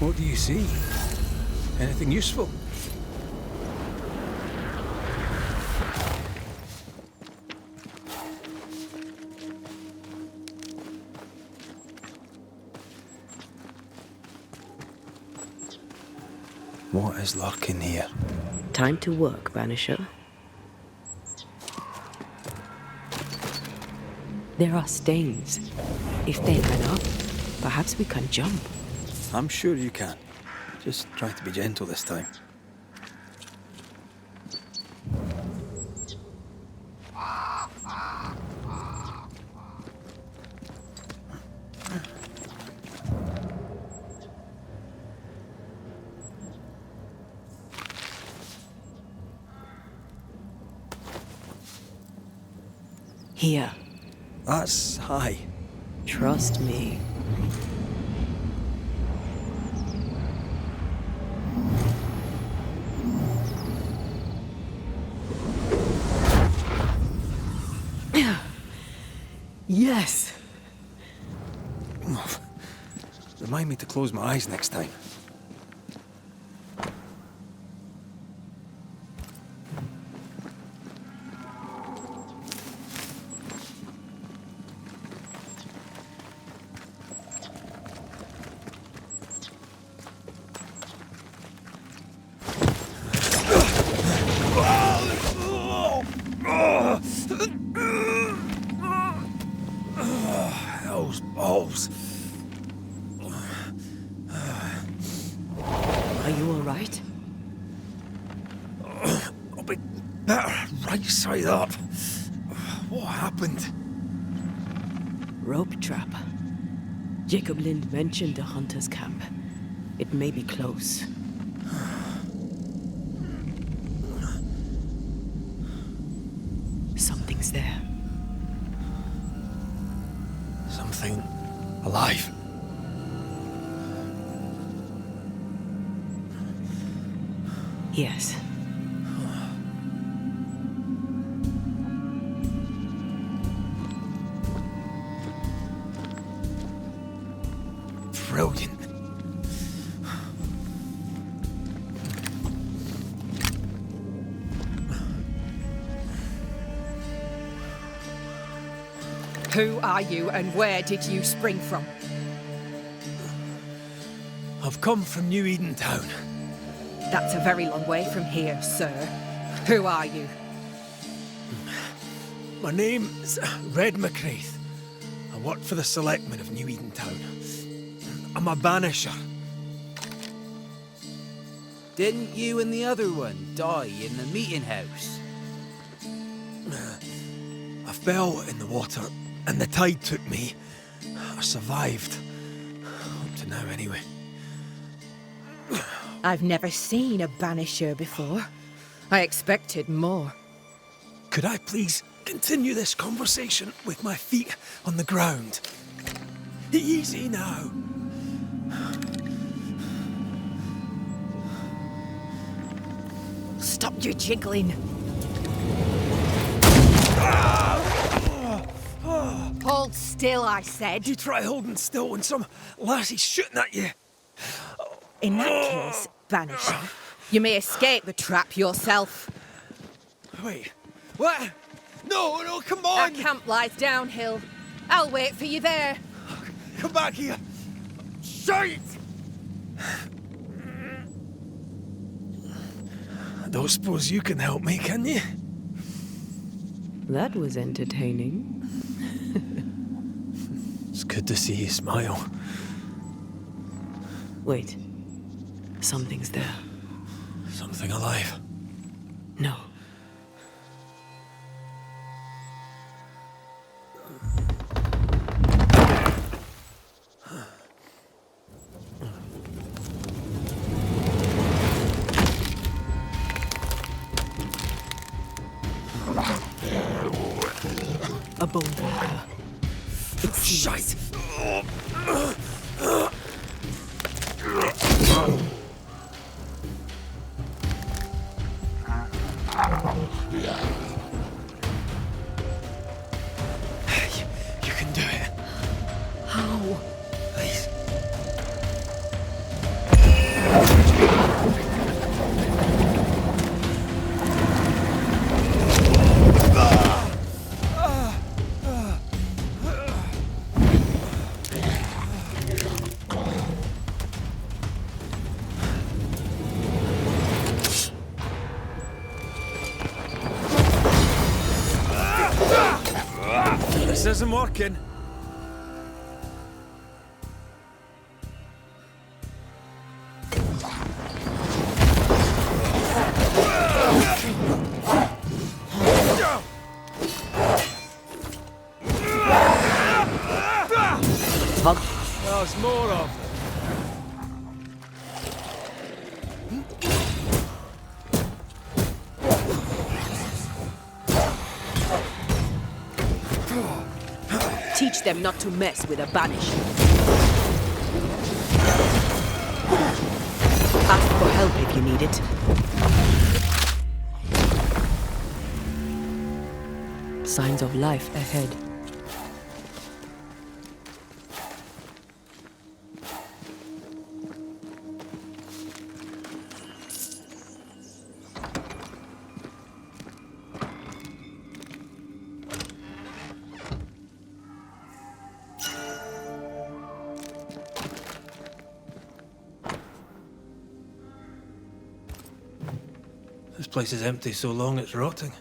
What do you see? Anything useful? What is lurking here? Time to work, Banisher. There are stains. If they line up, perhaps we can jump. I'm sure you can. Just try to be gentle this time. Here. That's high. Trust me. Yes. Remind me to close my eyes next time. Those balls. Are you all right? I'll be better right side up. What happened? Rope trap. Jacob Lind mentioned the hunter's camp. It may be close. Something's there. Something alive. Yes. Brilliant. Who are you and where did you spring from? I've come from New Eden Town. That's a very long way from here, sir. Who are you? My name's Red McRaith. I work for the selectmen of New Eden Town. I'm a banisher. Didn't you and the other one die in the meeting house? I fell in the water and the tide took me. I survived. Up to now, anyway. I've never seen a banisher before. I expected more. Could I please continue this conversation with my feet on the ground. Easy now. Stop your jiggling. Hold still, I said. You try holding still when some lassie's shooting at you. In that case, Banisher, you may escape the trap yourself. Wait, what? No, come on! Our camp lies downhill. I'll wait for you there. Come back here! Shite! I don't suppose you can help me, can you? That was entertaining. It's good to see you smile. Wait. Something's there. Something alive? No. A bone walker. It's shite. You can do it. How? Please. This isn't working. There's more of them. Teach them not to mess with a Banisher. Ask for help if you need it. Signs of life ahead. This place is empty so long it's rotting.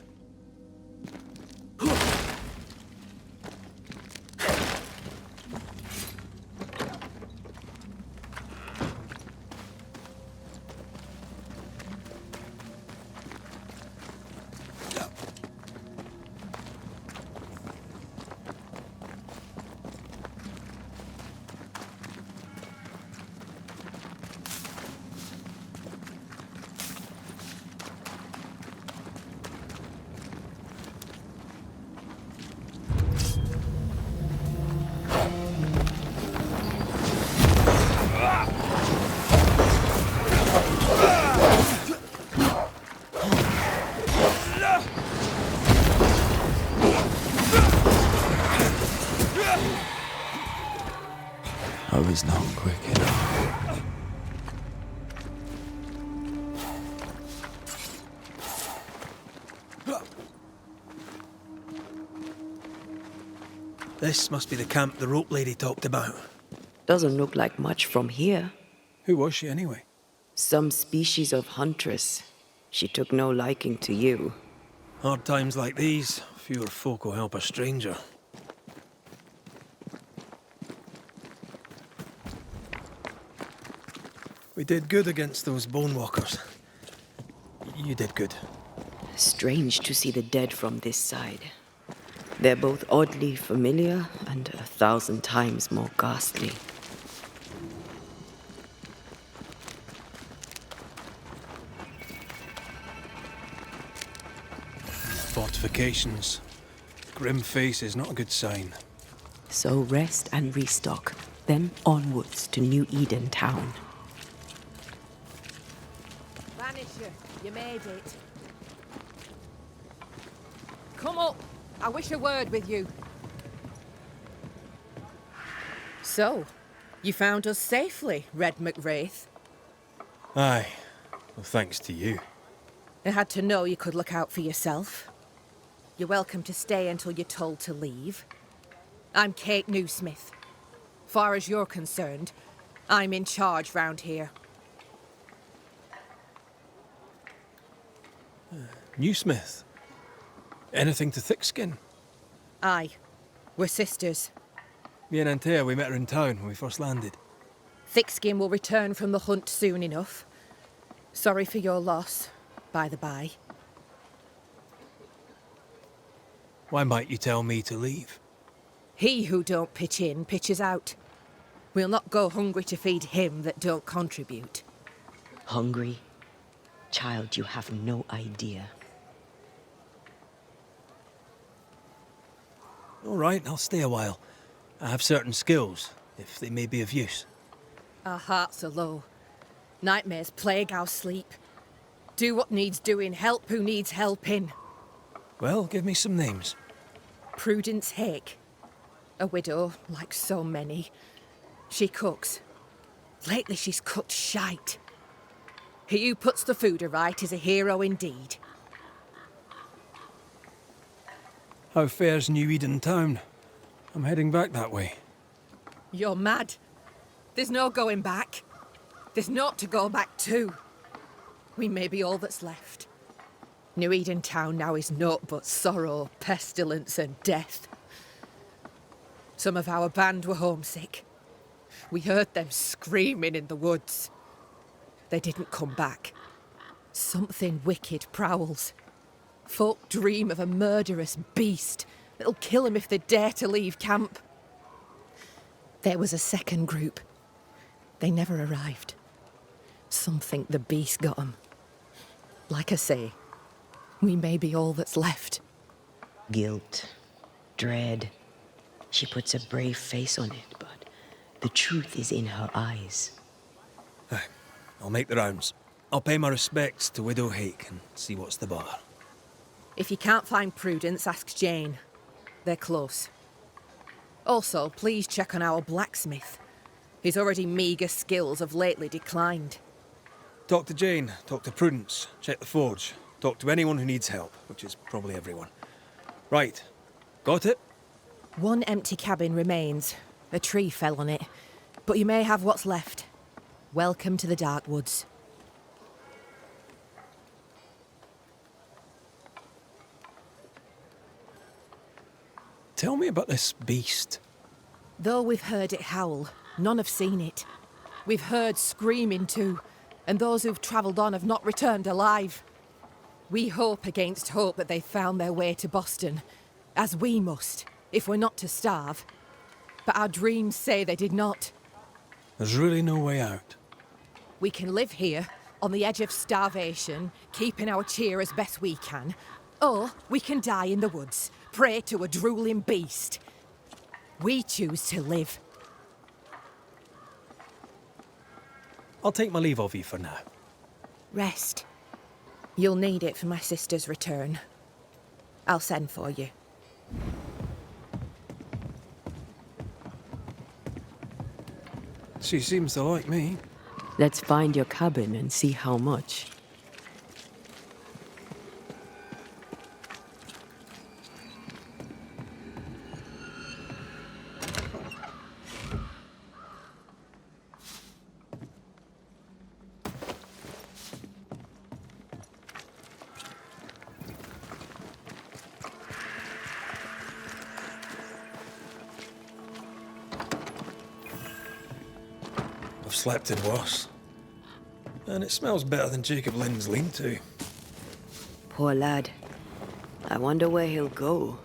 I was not quick enough. This must be the camp the rope lady talked about. Doesn't look like much from here. Who was she anyway? Some species of huntress. She took no liking to you. Hard times like these, fewer folk will help a stranger. We did good against those bone walkers. You did good. Strange to see the dead from this side. They're both oddly familiar and 1,000 times more ghastly. Fortifications, grim face is not a good sign. So rest and restock, then onwards to New Eden town. Banisher, you made it. Come up. I wish a word with you. So, you found us safely, Red McWraith. Aye. Well, thanks to you. I had to know you could look out for yourself. You're welcome to stay until you're told to leave. I'm Kate Newsmith. Far as you're concerned, I'm in charge round here. Newsmith? Anything to thick-skin? Aye. We're sisters. Me and Antea, we met her in town when we first landed. Thickskin will return from the hunt soon enough. Sorry for your loss, by the by. Why might you tell me to leave? He who don't pitch in, pitches out. We'll not go hungry to feed him that don't contribute. Hungry? Child, you have no idea. All right, I'll stay a while. I have certain skills, if they may be of use. Our hearts are low. Nightmares plague our sleep. Do what needs doing, help who needs helping. Well, give me some names. Prudence Hake. A widow, like so many. She cooks. Lately she's cooked shite. He who puts the food aright is a hero indeed. How fares New Eden town? I'm heading back that way. You're mad. There's no going back. There's naught to go back to. We may be all that's left. New Eden town now is naught but sorrow, pestilence and death. Some of our band were homesick. We heard them screaming in the woods. They didn't come back. Something wicked prowls. Folk dream of a murderous beast that'll kill them if they dare to leave camp. There was a second group. They never arrived. Some think the beast got them. Like I say, we may be all that's left. Guilt, dread. She puts a brave face on it, but the truth is in her eyes. I'll make the rounds. I'll pay my respects to Widow Hake and see what's the bother. If you can't find Prudence, ask Jane. They're close. Also, please check on our blacksmith. His already meagre skills have lately declined. Talk to Jane, talk to Prudence, check the forge, talk to anyone who needs help, which is probably everyone. Right. Got it? One empty cabin remains. A tree fell on it. But you may have what's left. Welcome to the Dark Woods. Tell me about this beast. Though we've heard it howl, none have seen it. We've heard screaming too, and those who've travelled on have not returned alive. We hope against hope that they've found their way to Boston, as we must, if we're not to starve. But our dreams say they did not. There's really no way out. We can live here, on the edge of starvation, keeping our cheer as best we can. Or we can die in the woods, prey to a drooling beast. We choose to live. I'll take my leave of you for now. Rest. You'll need it for my sister's return. I'll send for you. She seems to like me. Let's find your cabin and see how much. I've slept in worse. And it smells better than Jacob Lynn's lean-to. Poor lad. I wonder where he'll go.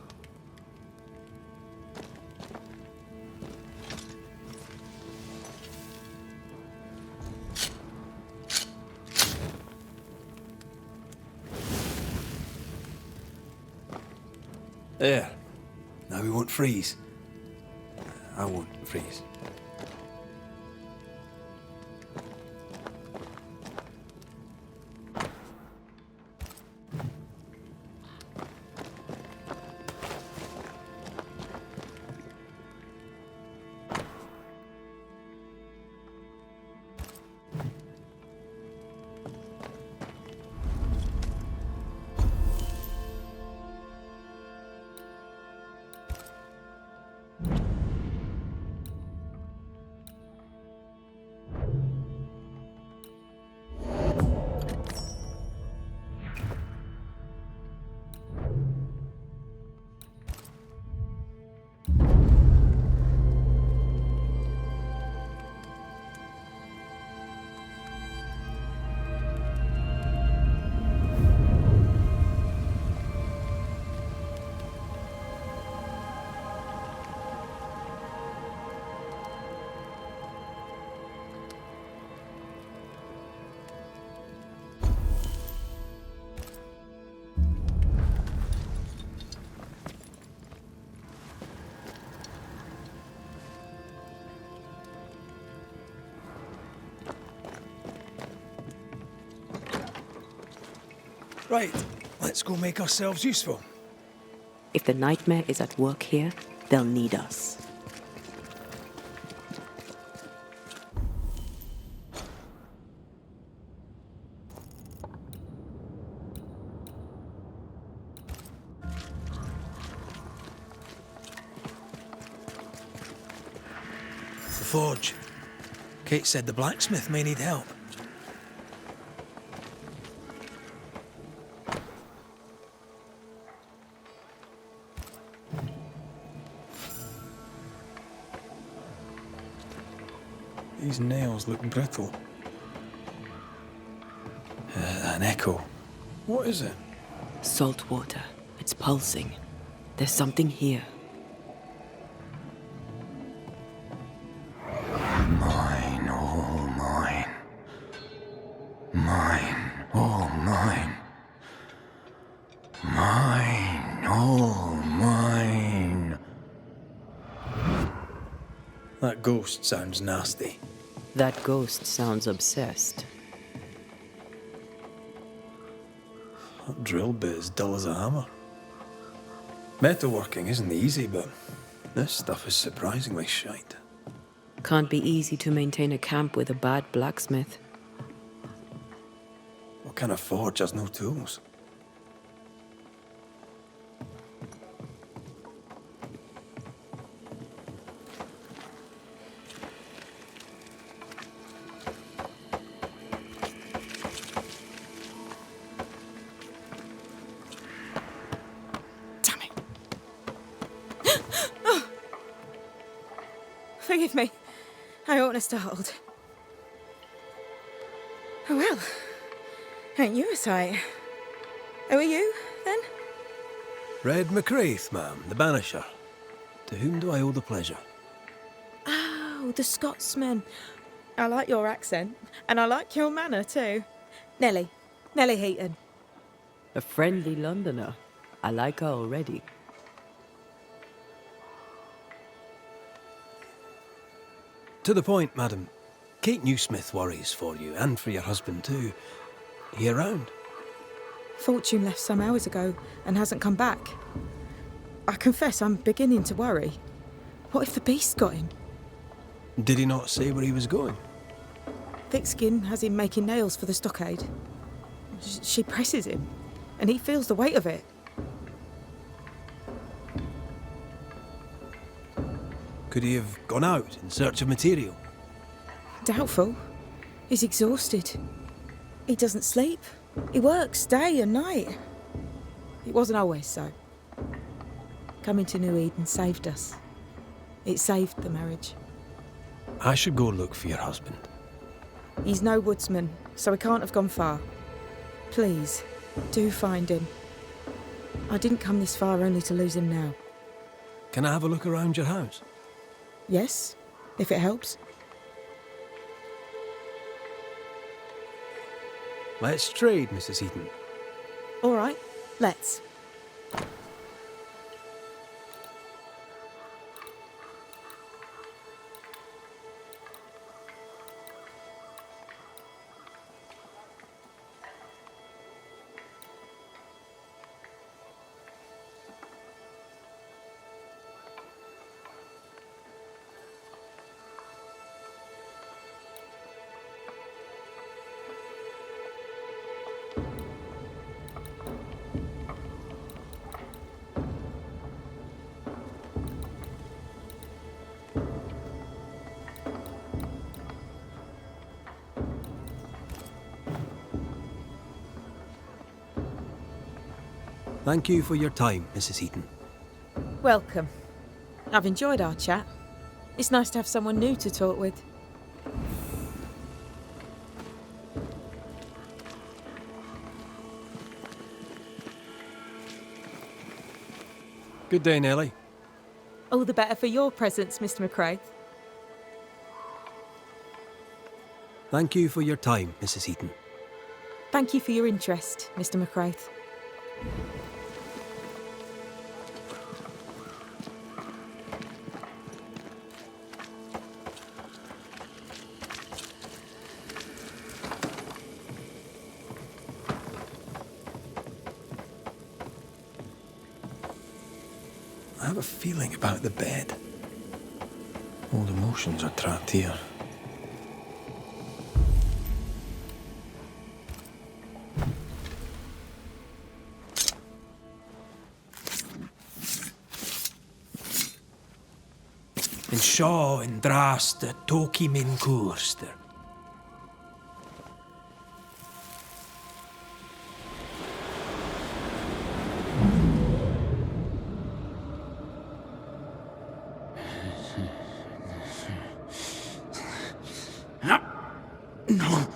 There. Now we won't freeze. I won't freeze. Right, let's go make ourselves useful. If the nightmare is at work here, they'll need us. The forge. Kate said the blacksmith may need help. These nails look brittle. An echo. What is it? Salt water. It's pulsing. There's something here. Mine, all mine. Mine, all mine. Mine, all mine. That ghost sounds nasty. That ghost sounds obsessed. That drill bit is dull as a hammer. Metalworking isn't easy, but this stuff is surprisingly shite. Can't be easy to maintain a camp with a bad blacksmith. What kind of forge has no tools? Forgive me. I oughtn't have startled. Oh well. Ain't you a sight? Who are you, then? Red McRaith, ma'am, the Banisher. To whom do I owe the pleasure? Oh, the Scotsman. I like your accent, and I like your manner too. Nellie Heaton. A friendly Londoner. I like her already. To the point, madam. Kate Newsmith worries for you, and for your husband too. He around? Fortune left some hours ago and hasn't come back. I confess I'm beginning to worry. What if the beast got him? Did he not say where he was going? Thick Skin has him making nails for the stockade. She presses him, and he feels the weight of it. Could he have gone out in search of material? Doubtful. He's exhausted. He doesn't sleep. He works day and night. It wasn't always so. Coming to New Eden saved us. It saved the marriage. I should go look for your husband. He's no woodsman, so he can't have gone far. Please, do find him. I didn't come this far only to lose him now. Can I have a look around your house? Yes, if it helps. Let's trade, Mrs. Heaton. All right, let's. Thank you for your time, Mrs. Heaton. Welcome. I've enjoyed our chat. It's nice to have someone new to talk with. Good day, Nellie. All the better for your presence, Mr. McRae. Thank you for your time, Mrs. Heaton. Thank you for your interest, Mr. McRae. I have a feeling about the bed. Old emotions are trapped here. En seo en drásta tóki min cúrster. No.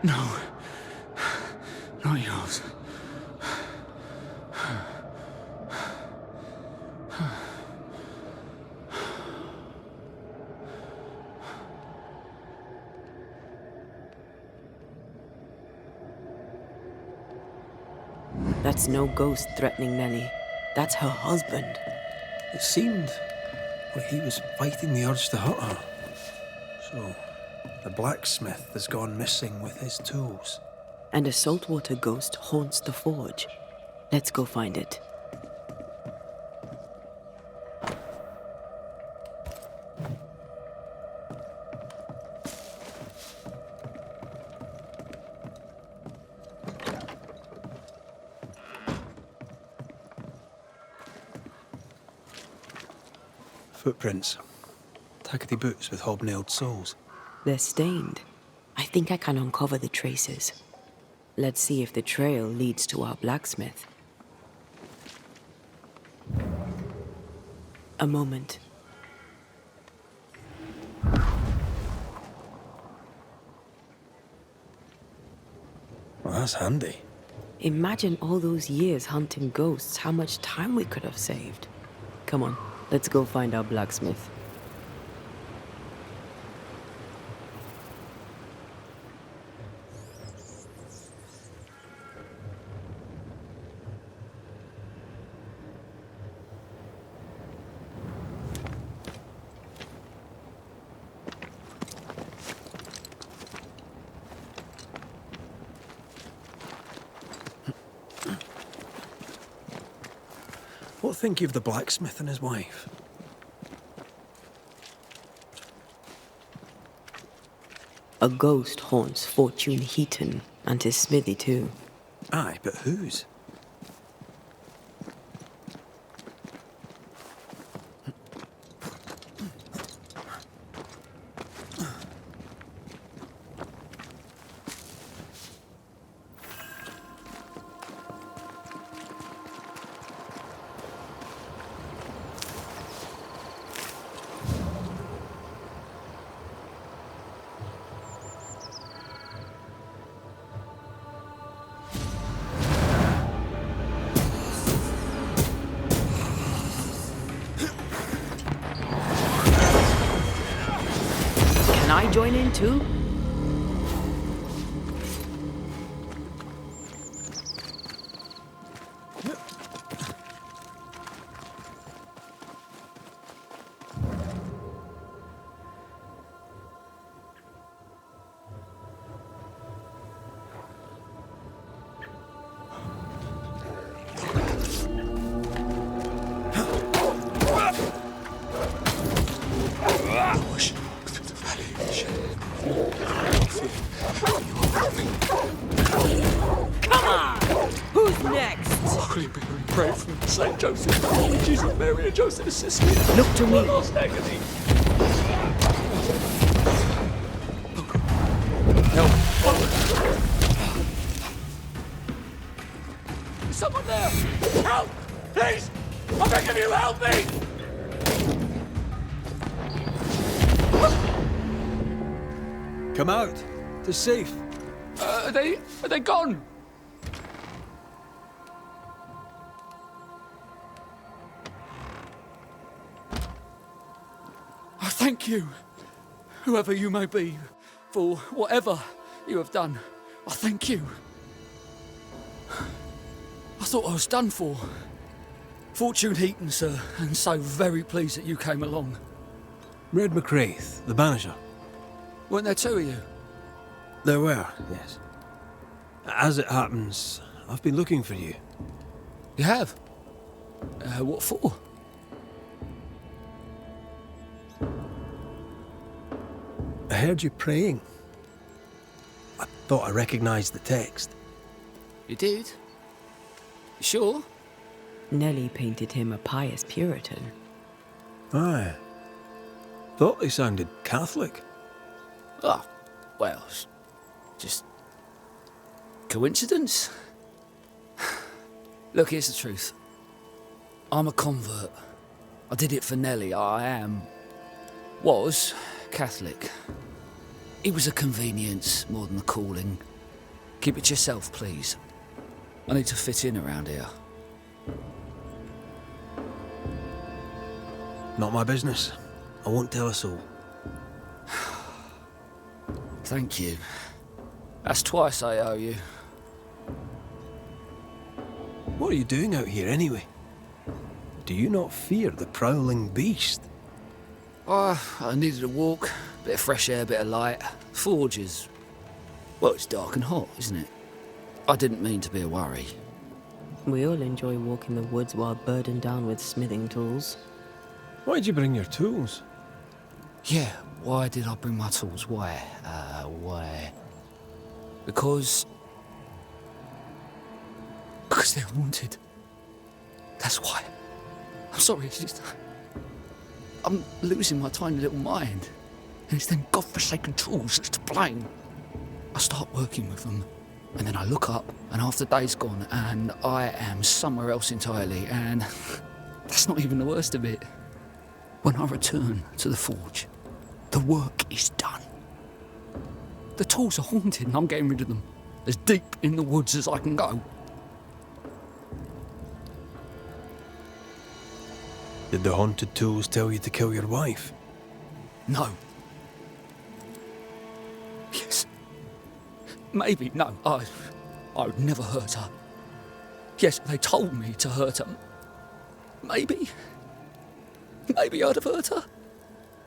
No. Not yours. That's no ghost threatening Nellie. That's her husband. It seemed like he was fighting the urge to hurt her. So, the blacksmith has gone missing with his tools. And a saltwater ghost haunts the forge. Let's go find it. Footprints. Tackety boots with hobnailed soles. They're stained. I think I can uncover the traces. Let's see if the trail leads to our blacksmith. A moment. Well, that's handy. Imagine all those years hunting ghosts, how much time we could have saved. Come on, let's go find our blacksmith. What think you of the blacksmith and his wife? A ghost haunts Fortune Heaton and his smithy too. Aye, but whose? Can I join in too? Come on! Who's next? Holy Mary, pray for me. Saint Joseph, Jesus, Mary, and Joseph, assist me. Look to me. Lost agony. someone there! Help! Please! I'm begging you, help me! Come out. It's safe. Are they gone? I thank you, whoever you may be, for whatever you have done. I thank you. I thought I was done for. Fortune Heaton, sir, and so very pleased that you came along. Red McRaith, the Banisher. Weren't there two of you? There were, yes. As it happens, I've been looking for you. You have? What for? I heard you praying. I thought I recognised the text. You did? You sure? Nellie painted him a pious Puritan. Aye. Thought he sounded Catholic. Oh, well, just coincidence? Look, here's the truth. I'm a convert. I did it for Nellie. Was Catholic. It was a convenience more than a calling. Keep it to yourself, please. I need to fit in around here. Not my business. I won't tell a soul. Thank you. That's twice I owe you. What are you doing out here anyway? Do you not fear the prowling beast? I needed a walk, bit of fresh air, bit of light. Forge is... well, it's dark and hot, isn't it? I didn't mean to be a worry. We all enjoy walking the woods while burdened down with smithing tools. Why'd you bring your tools? Yeah, why did I bring my tools? Why? Because they're wanted. That's why. I'm sorry, it's just... I'm losing my tiny little mind. And it's them godforsaken tools that's to blame. I start working with them, and then I look up, and half the day's gone, and I am somewhere else entirely, and that's not even the worst of it. When I return to the forge, the work is done. The tools are haunted, and I'm getting rid of them. As deep in the woods as I can go. Did the haunted tools tell you to kill your wife? No. Yes. Maybe, no. I would never hurt her. Yes, they told me to hurt her. Maybe I'd have hurt her.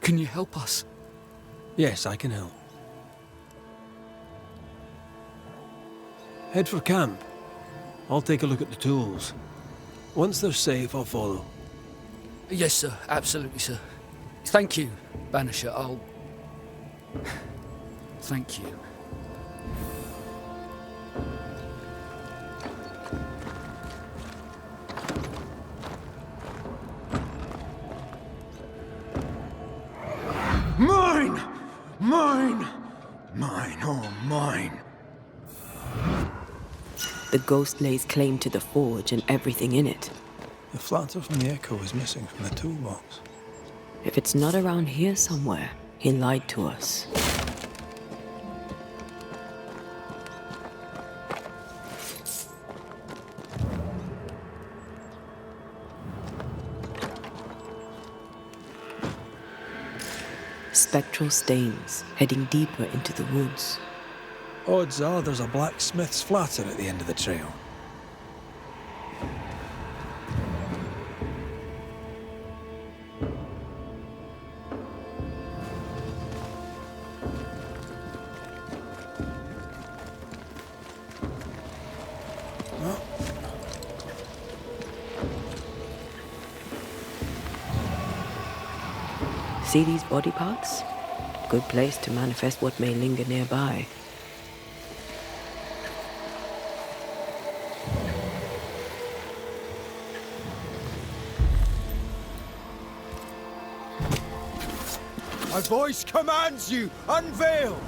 Can you help us? Yes, I can help. Head for camp. I'll take a look at the tools. Once they're safe, I'll follow. Yes, sir. Absolutely, sir. Thank you, Banisher. Thank you. Mine! Mine! Mine, oh mine. The ghost lays claim to the forge and everything in it. The flatter from the echo is missing from the toolbox. If it's not around here somewhere, he lied to us. Spectral stains, heading deeper into the woods. Odds are there's a blacksmith's flatter at the end of the trail. See these body parts? Good place to manifest what may linger nearby. My voice commands you, unveil!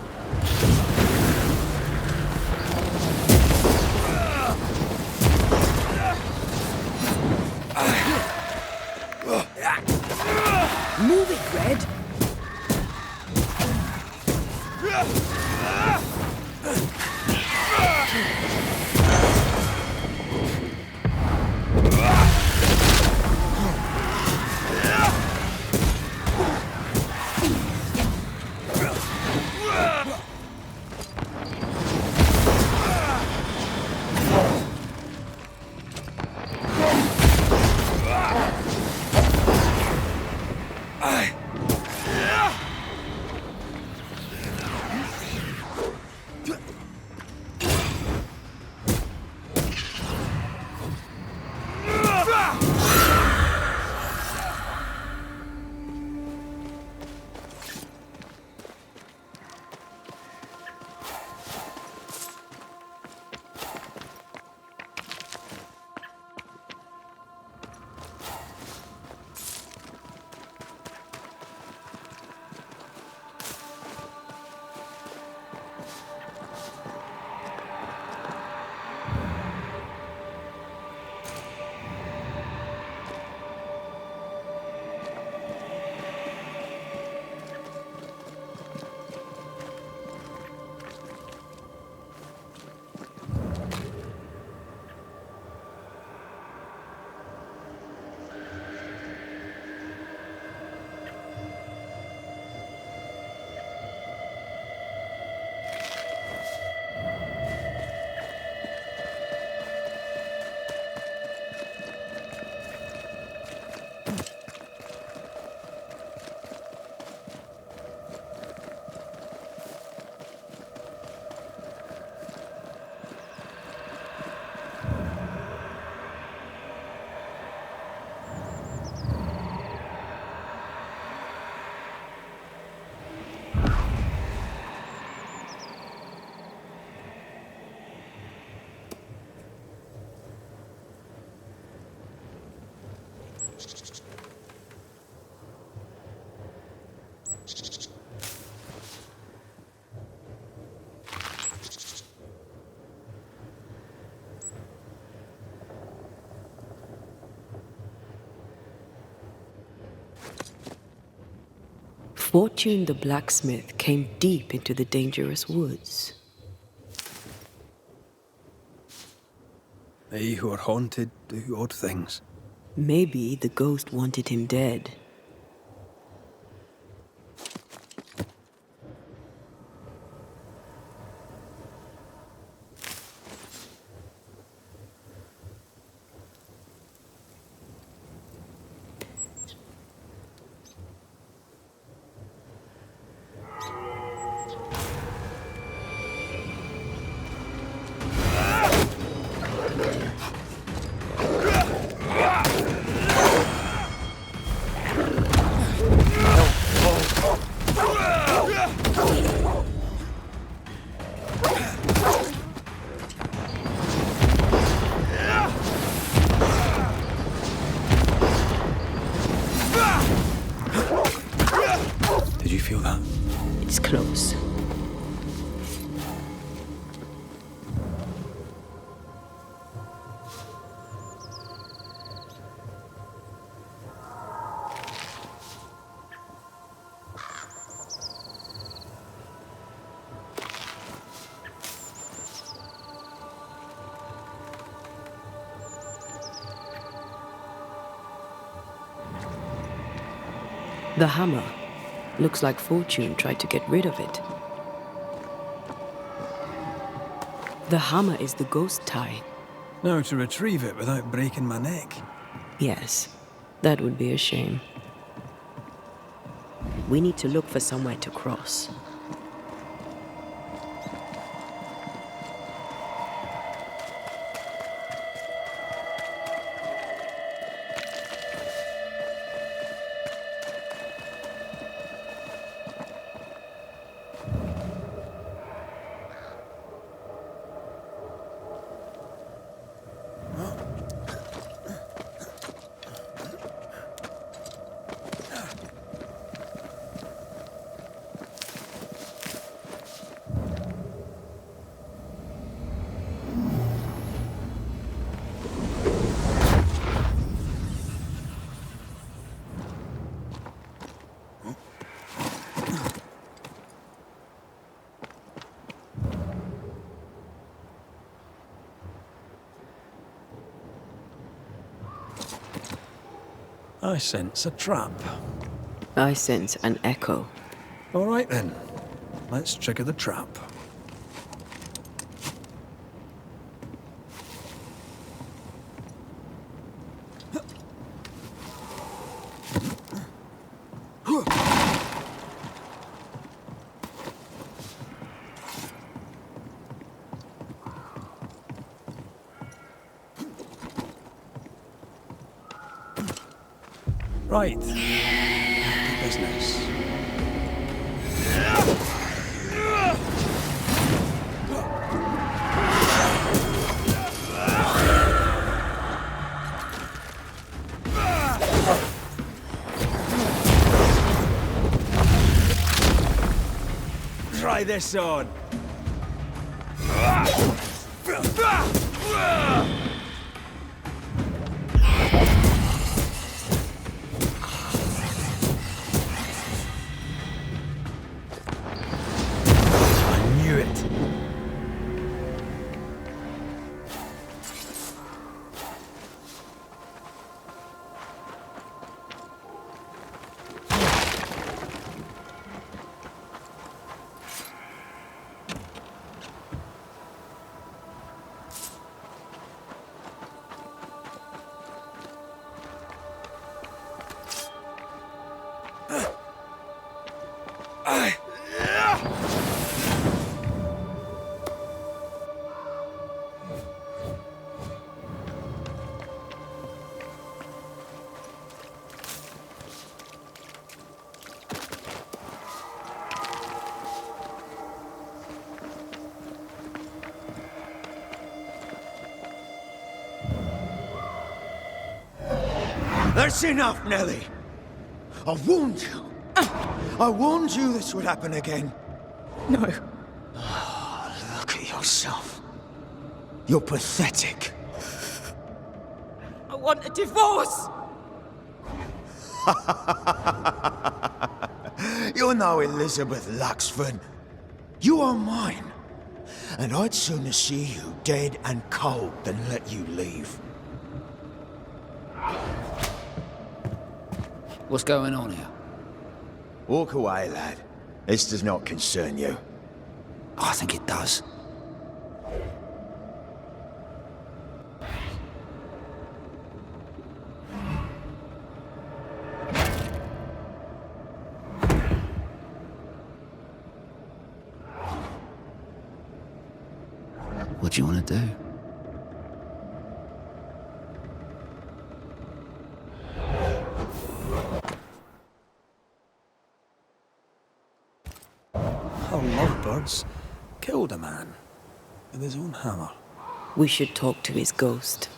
Fortune the blacksmith came deep into the dangerous woods. They who are haunted do odd things. Maybe the ghost wanted him dead. Did you feel that? It's close. The hammer. Looks like Fortune tried to get rid of it. The hammer is the ghost tie. Now to retrieve it without breaking my neck. Yes, that would be a shame. We need to look for somewhere to cross. I sense a trap. I sense an echo. All right then, let's trigger the trap. Right. Business. Try this on. That's enough, Nellie. I warned you. I warned you this would happen again. No. Oh, look at yourself. You're pathetic. I want a divorce! You're even though Elizabeth Luxford, you are mine. And I'd sooner see you dead and cold than let you leave. What's going on here? Walk away, lad. This does not concern you. I think it does. What do you want to do? Our lovebirds killed a man with his own hammer. We should talk to his ghost.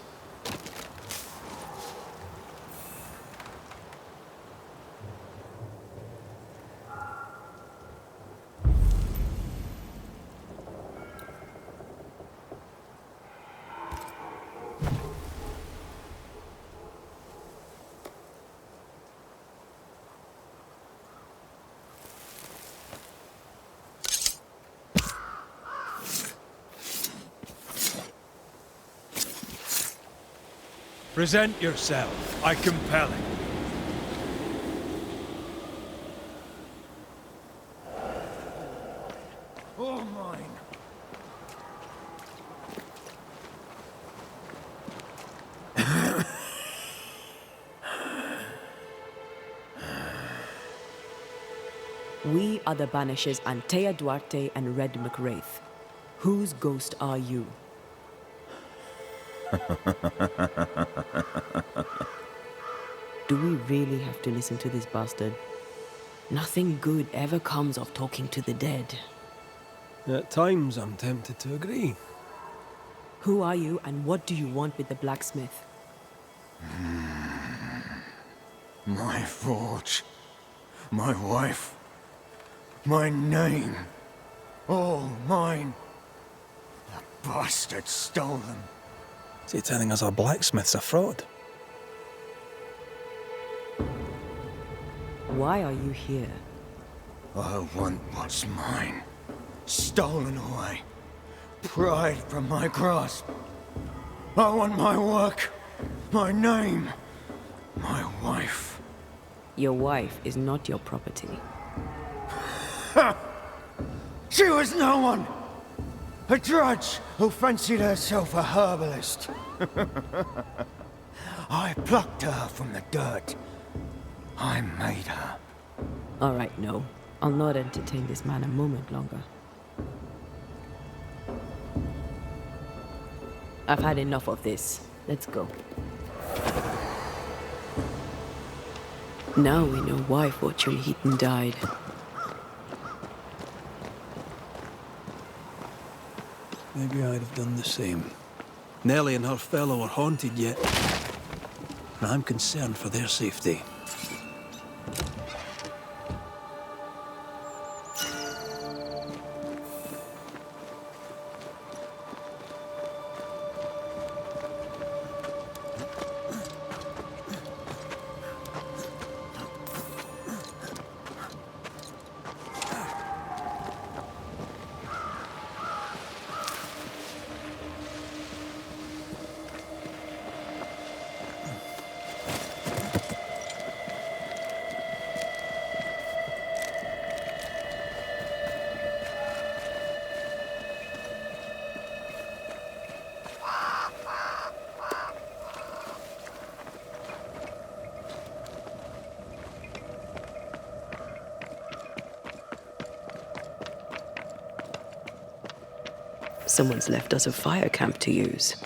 Present yourself. I compel it. All mine. We are the Banishers Antea Duarte and Red Raith. Whose ghost are you? Do we really have to listen to this bastard? Nothing good ever comes of talking to the dead. At times, I'm tempted to agree. Who are you and what do you want with the blacksmith? My forge. My wife. My name. All mine. The bastard stole them. Is he telling us our blacksmith's a fraud? Why are you here? I want what's mine. Stolen away. Pried from my grasp. I want my work. My name. My wife. Your wife is not your property. She was no one! A drudge who fancied herself a herbalist. I plucked her from the dirt. I made her. All right, no. I'll not entertain this man a moment longer. I've had enough of this. Let's go. Now we know why Fortune Heaton died. Maybe I'd have done the same. Nellie and her fellow are haunted yet. And I'm concerned for their safety. Someone's left us a fire camp to use.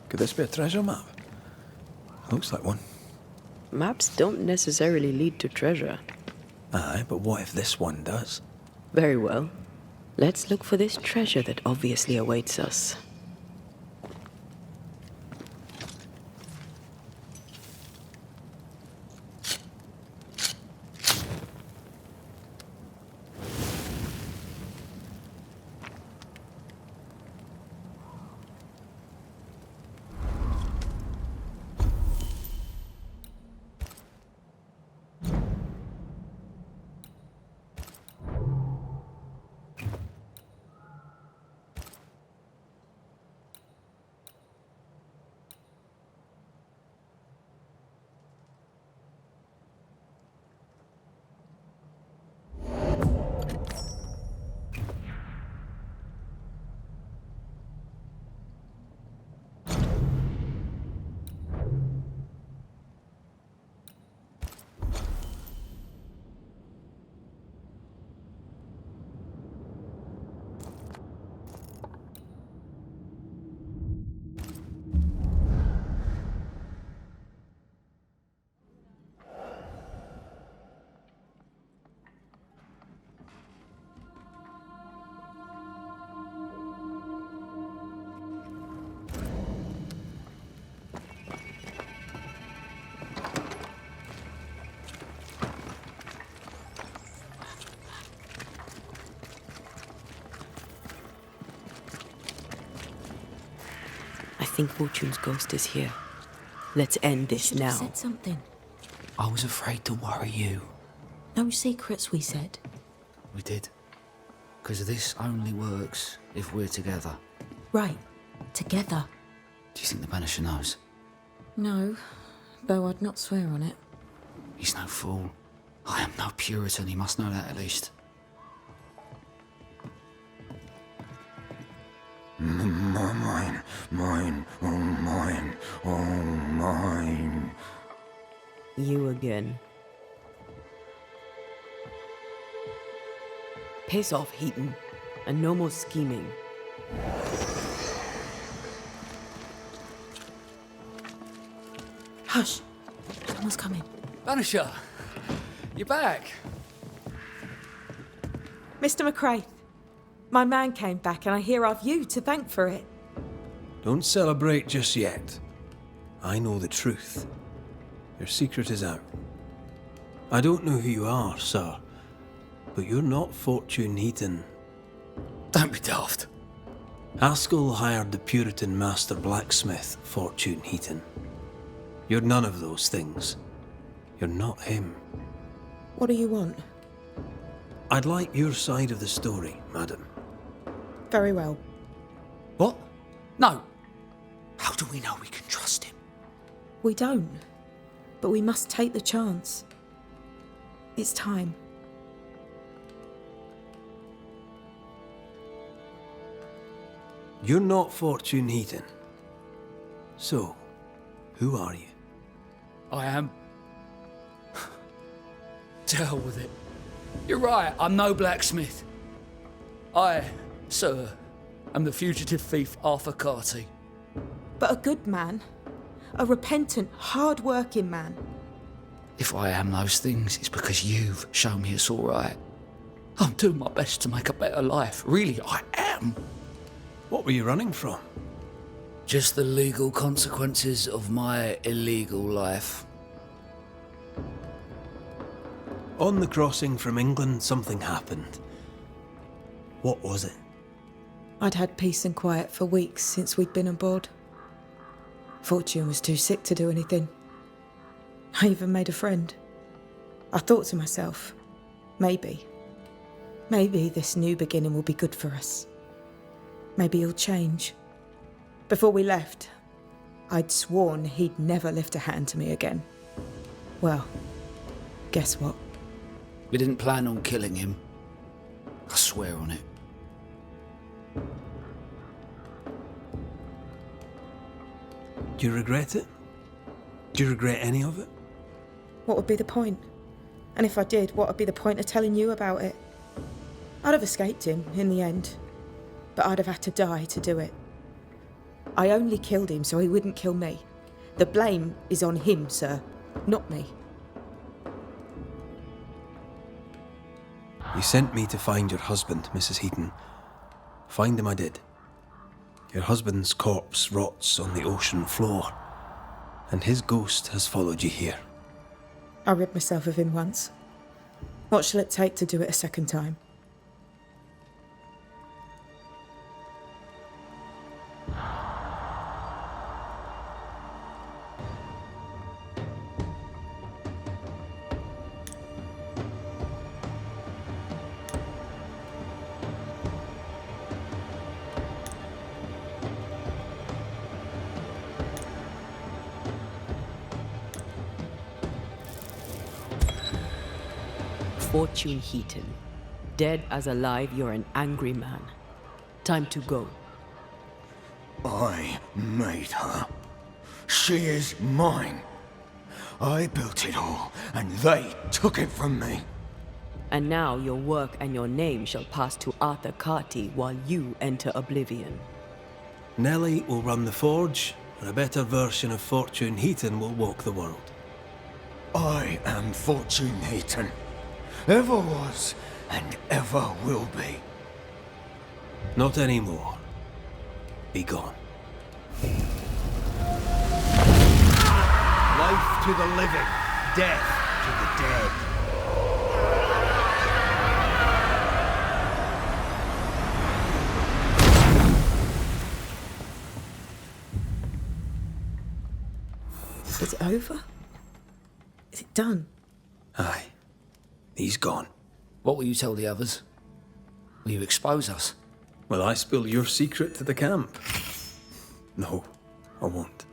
Could this be a treasure map? Looks like one. Maps don't necessarily lead to treasure. Aye, but what if this one does? Very well. Let's look for this treasure that obviously awaits us. think Fortune's ghost is here. Let's end this Should have now. said something. I was afraid to worry you. No secrets, we said. We did. Because this only works if we're together. Right. Together. Do you think the Banisher knows? No, though I'd not swear on it. He's no fool. I am no Puritan, he must know that at least. Mine, oh mine. You again. Piss off, Heaton, and no more scheming. Hush! Someone's coming. Banisher! You're back! Mr. McCraith, my man came back and I hear I've you to thank for it. Don't celebrate just yet. I know the truth. Your secret is out. I don't know who you are, sir, but you're not Fortune Heaton. Don't be daft. Haskell hired the Puritan master blacksmith, Fortune Heaton. You're none of those things. You're not him. What do you want? I'd like your side of the story, madam. Very well. What? No. How do we know we can trust him? We don't. But we must take the chance. It's time. You're not Fortune Heaton. So, who are you? I am. To hell with it. You're right, I'm no blacksmith. I, sir, am the fugitive thief Arthur Carty. But a good man. A repentant, hard-working man. If I am those things, it's because you've shown me it's all right. I'm doing my best to make a better life. Really, I am. What were you running from? Just the legal consequences of my illegal life. On the crossing from England, something happened. What was it? I'd had peace and quiet for weeks since we'd been aboard. Fortune was too sick to do anything. I even made a friend. I thought to myself, maybe this new beginning will be good for us. Maybe he'll change. Before we left, I'd sworn he'd never lift a hand to me again. Well, guess what? We didn't plan on killing him. I swear on it. Do you regret it? Do you regret any of it? What would be the point? And if I did, what would be the point of telling you about it? I'd have escaped him in the end, but I'd have had to die to do it. I only killed him so he wouldn't kill me. The blame is on him, sir, not me. You sent me to find your husband, Mrs. Heaton. Find him I did. Your husband's corpse rots on the ocean floor, and his ghost has followed you here. I rid myself of him once. What shall it take to do it a second time? Fortune Heaton. Dead as alive, you're an angry man. Time to go. I made her. She is mine. I built it all, and they took it from me. And now your work and your name shall pass to Arthur Carty while you enter oblivion. Nellie will run the forge, and a better version of Fortune Heaton will walk the world. I am Fortune Heaton. Ever was, and ever will be. Not anymore. Be gone. Life to the living, death to the dead. over? Is it done? Aye. He's gone. What will you tell the others? Will you expose us? Will I spill your secret to the camp? No, I won't.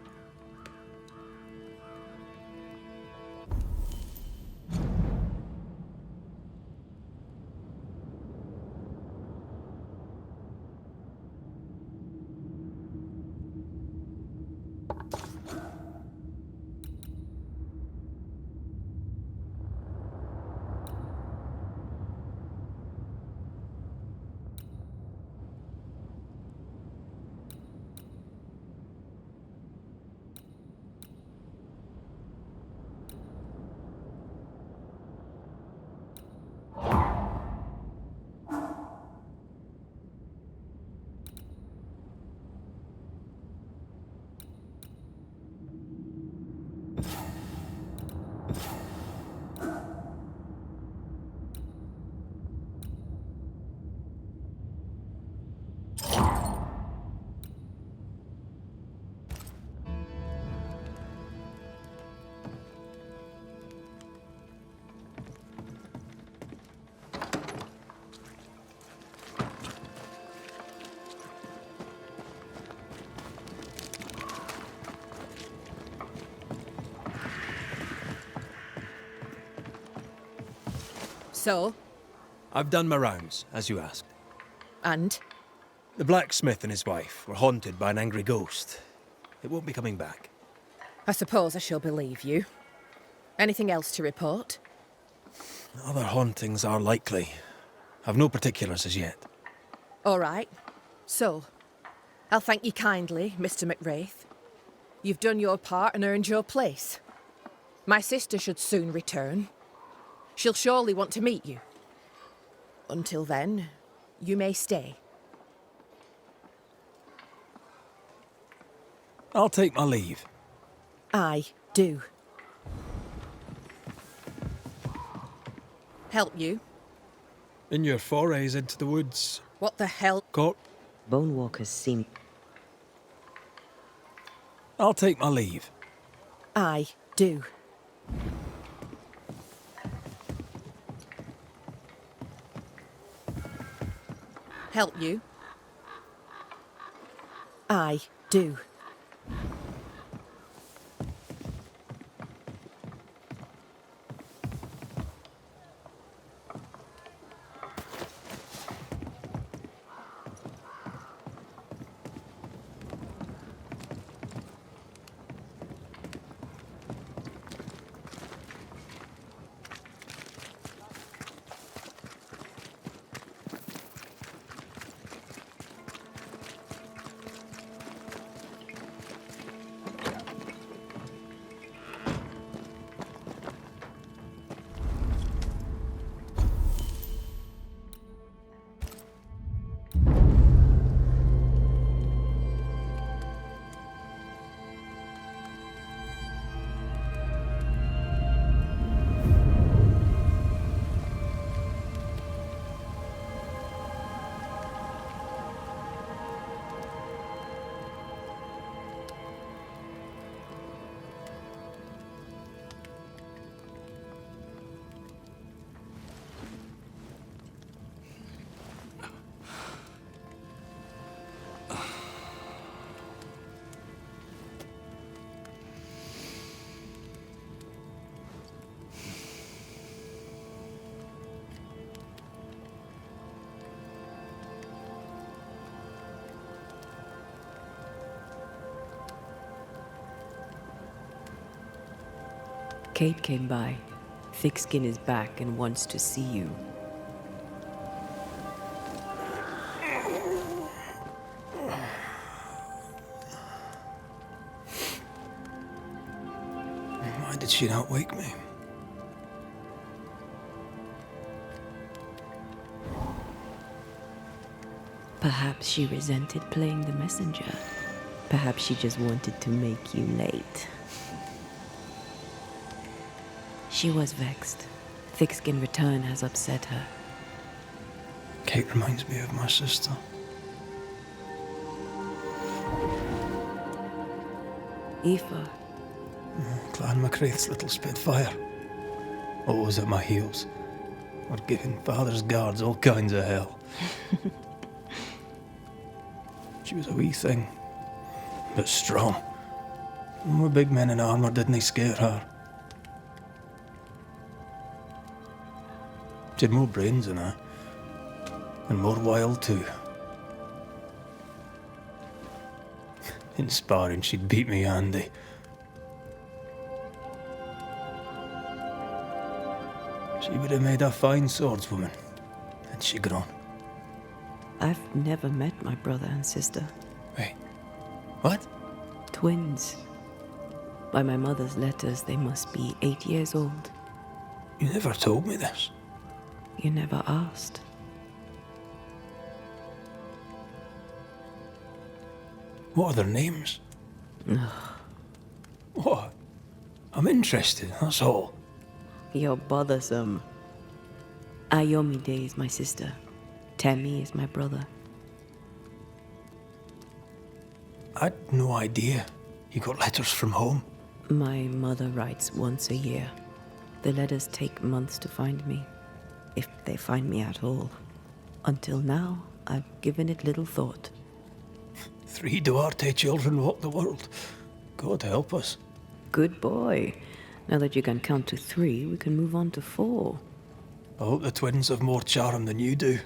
So? I've done my rounds, as you asked. And? The blacksmith and his wife were haunted by an angry ghost. It won't be coming back. I suppose I shall believe you. Anything else to report? Other hauntings are likely. I've no particulars as yet. All right. So, I'll thank you kindly, Mr. McWraith. You've done your part and earned your place. My sister should soon return. She'll surely want to meet you. Until then, you may stay. I'll take my leave. I do. Help you? In your forays into the woods. What the hell? Bone walkers seem... I'll take my leave. I do. Help you? I do. Kate came by. Thickskin is back and wants to see you. Why did she not wake me? Perhaps she resented playing the messenger. Perhaps she just wanted to make you late. She was vexed. Thickskin return has upset her. Kate reminds me of my sister. Aoife, Clan MacRaith's little Spitfire. Always at my heels. Or giving father's guards all kinds of hell. She was a wee thing, but strong. And the big men in armour didn't scare her. She had more brains than I. And more wild too. In sparring, she'd beat me handy. She would have made a fine swordswoman, had she grown. I've never met my brother and sister. Wait, what? Twins. By my mother's letters, they must be 8 years old. You never told me this. You never asked. What are their names? What? I'm interested, that's all. You're bothersome. Ayomide is my sister. Temi is my brother. I'd no idea. You got letters from home? My mother writes once a year. The letters take months to find me, if they find me at all. Until now, I've given it little thought. 3 Duarte children walk the world. God help us. Good boy. Now that you can count to 3, we can move on to 4. I hope the twins have more charm than you do.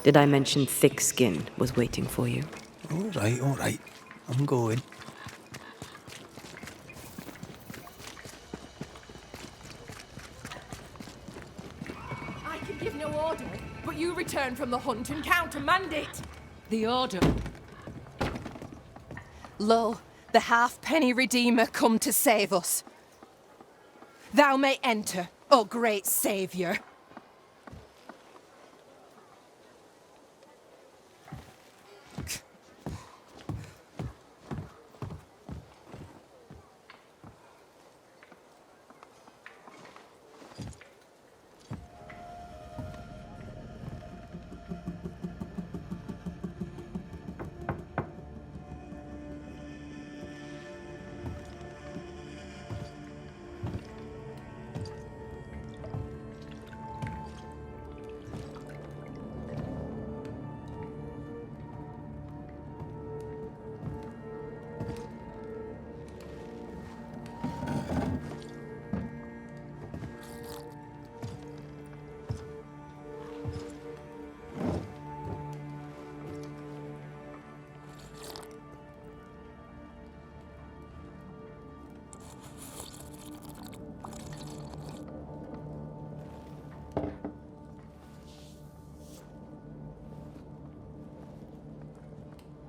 Did I mention thick skin was waiting for you? All right. I'm going. I can give no order, but you return from the hunt and countermand it. The order. Lo, the halfpenny redeemer come to save us. Thou may enter, O great saviour.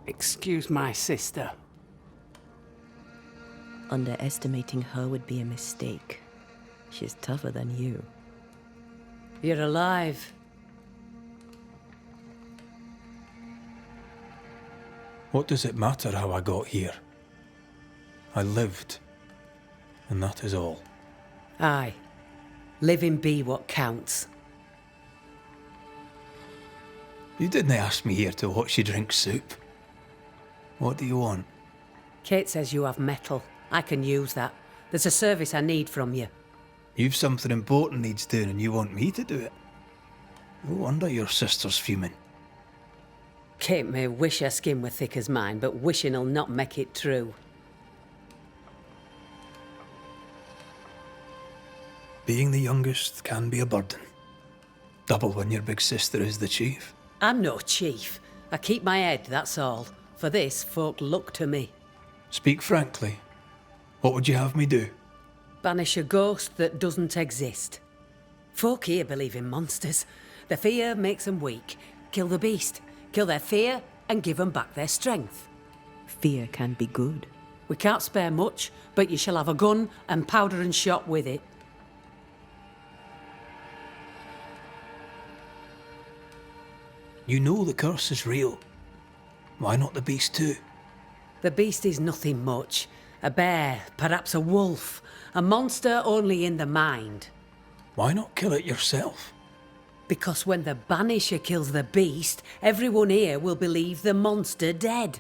Excuse my sister. Underestimating her would be a mistake. She's tougher than you. You're alive. What does it matter how I got here? I lived, and that is all. Aye. Living be what counts. You didn't ask me here to watch you drink soup. What do you want? Kate says you have metal. I can use that. There's a service I need from you. You've something important needs doing and you want me to do it? No wonder your sister's fuming. Kate may wish her skin were thick as mine, but wishing'll not make it true. Being the youngest can be a burden. Double when your big sister is the chief. I'm no chief. I keep my head, that's all. For this, folk look to me. Speak frankly. What would you have me do? Banish a ghost that doesn't exist. Folk here believe in monsters. Their fear makes them weak. Kill the beast. Kill their fear and give them back their strength. Fear can be good. We can't spare much, but you shall have a gun and powder and shot with it. You know the curse is real. Why not the beast too? The beast is nothing much. A bear, perhaps a wolf. A monster only in the mind. Why not kill it yourself? Because when the Banisher kills the beast, everyone here will believe the monster dead.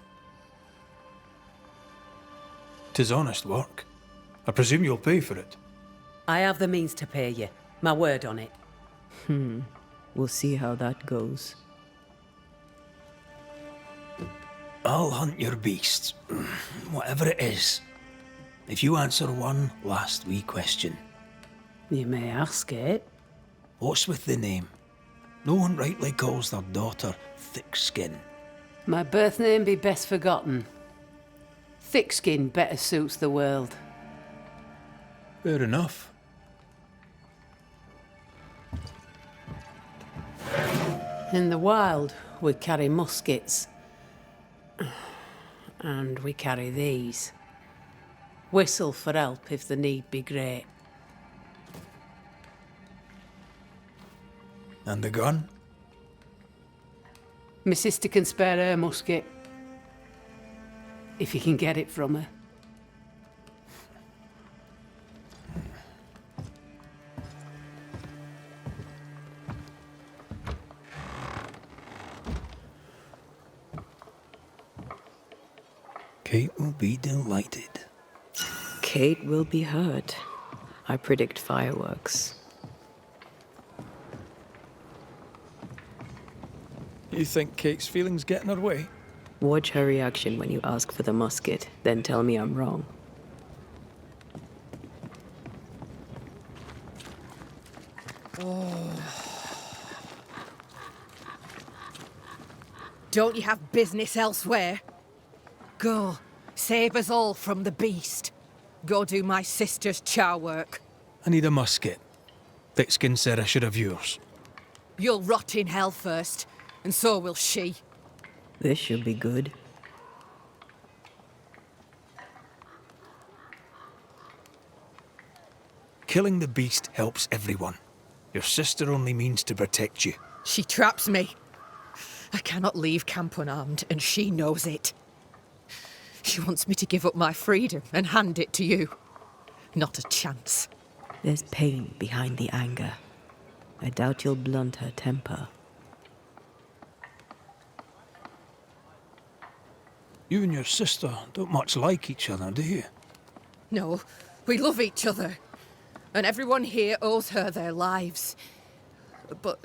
'Tis honest work. I presume you'll pay for it. I have the means to pay you. My word on it. We'll see how that goes. I'll hunt your beast, whatever it is, if you answer one last wee question. You may ask it. What's with the name? No one rightly calls their daughter Thickskin. My birth name be best forgotten. Thickskin better suits the world. Fair enough. In the wild, we carry muskets. And we carry these. Whistle for help if the need be great. And the gun? My sister can spare her musket. If you can get it from her. Kate will be delighted. Kate will be hurt. I predict fireworks. You think Kate's feelings get in her way? Watch her reaction when you ask for the musket, then tell me I'm wrong. Don't you have business elsewhere? Go, save us all from the beast. Go do my sister's chow work. I need a musket. Thickskin said I should have yours. You'll rot in hell first, and so will she. This should be good. Killing the beast helps everyone. Your sister only means to protect you. She traps me. I cannot leave camp unarmed, and she knows it. She wants me to give up my freedom and hand it to you. Not a chance. There's pain behind the anger. I doubt you'll blunt her temper. You and your sister don't much like each other, do you? No, we love each other. And everyone here owes her their lives. But...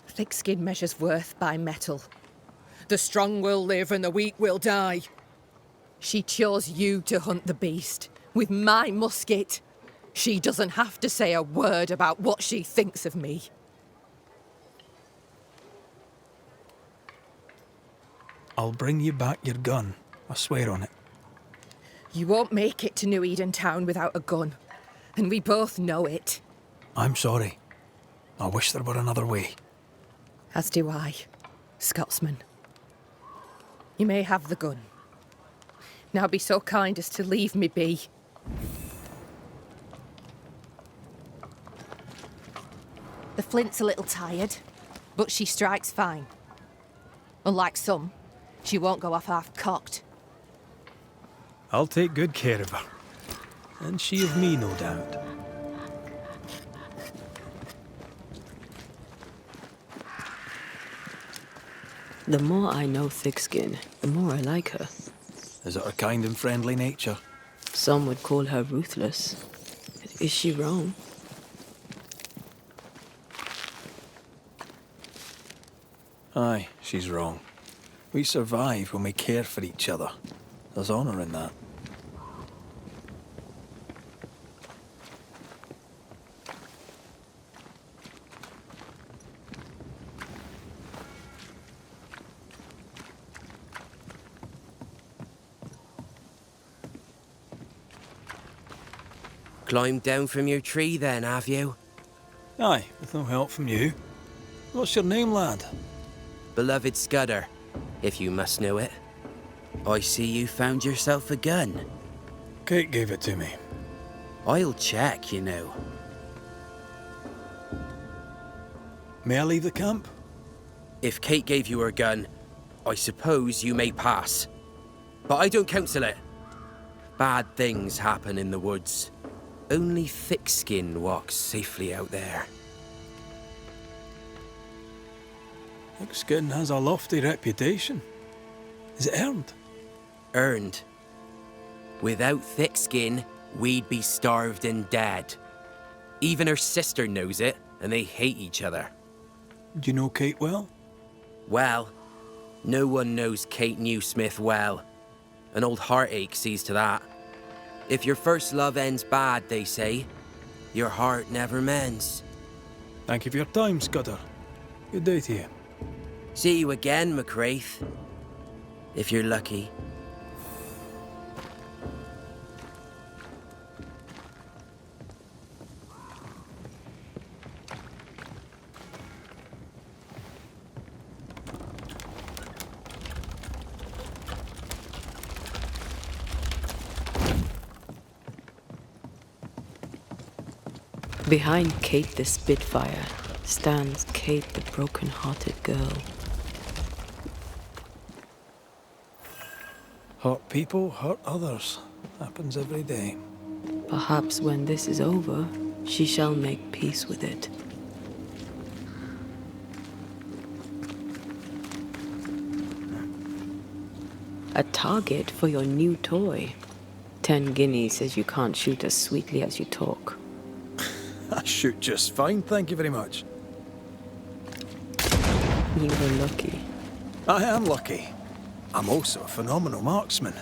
thick-skin measures worth by metal. The strong will live and the weak will die. She chose you to hunt the beast with my musket. She doesn't have to say a word about what she thinks of me. I'll bring you back your gun. I swear on it. You won't make it to New Eden Town without a gun. And we both know it. I'm sorry. I wish there were another way. As do I, Scotsman. You may have the gun. Now be so kind as to leave me be. The flint's a little tired, but she strikes fine. Unlike some, she won't go off half-cocked. I'll take good care of her. And she of me, no doubt. The more I know Thickskin, the more I like her. Is it her kind and friendly nature? Some would call her ruthless. Is she wrong? Aye, she's wrong. We survive when we care for each other. There's honour in that. Climbed down from your tree then, have you? Aye, with no help from you. What's your name, lad? Beloved Scudder, if you must know it. I see you found yourself a gun. Kate gave it to me. I'll check, you know. May I leave the camp? If Kate gave you her gun, I suppose you may pass. But I don't counsel it. Bad things happen in the woods. Only thick-skinned walks safely out there. Thick-skin has a lofty reputation. Is it earned? Earned. Without thick skin, we'd be starved and dead. Even her sister knows it, and they hate each other. Do you know Kate well? Well, no one knows Kate Newsmith well. An old heartache sees to that. If your first love ends bad, they say, your heart never mends. Thank you for your time, Scudder. Good day to you. See you again, McRaith. If you're lucky. Behind Kate the Spitfire stands Kate the broken-hearted girl. Hurt people, hurt others. Happens every day. Perhaps when this is over, she shall make peace with it. A target for your new toy. 10 guineas says you can't shoot as sweetly as you talk. I shoot just fine, thank you very much. You were lucky. I am lucky. I'm also a phenomenal marksman.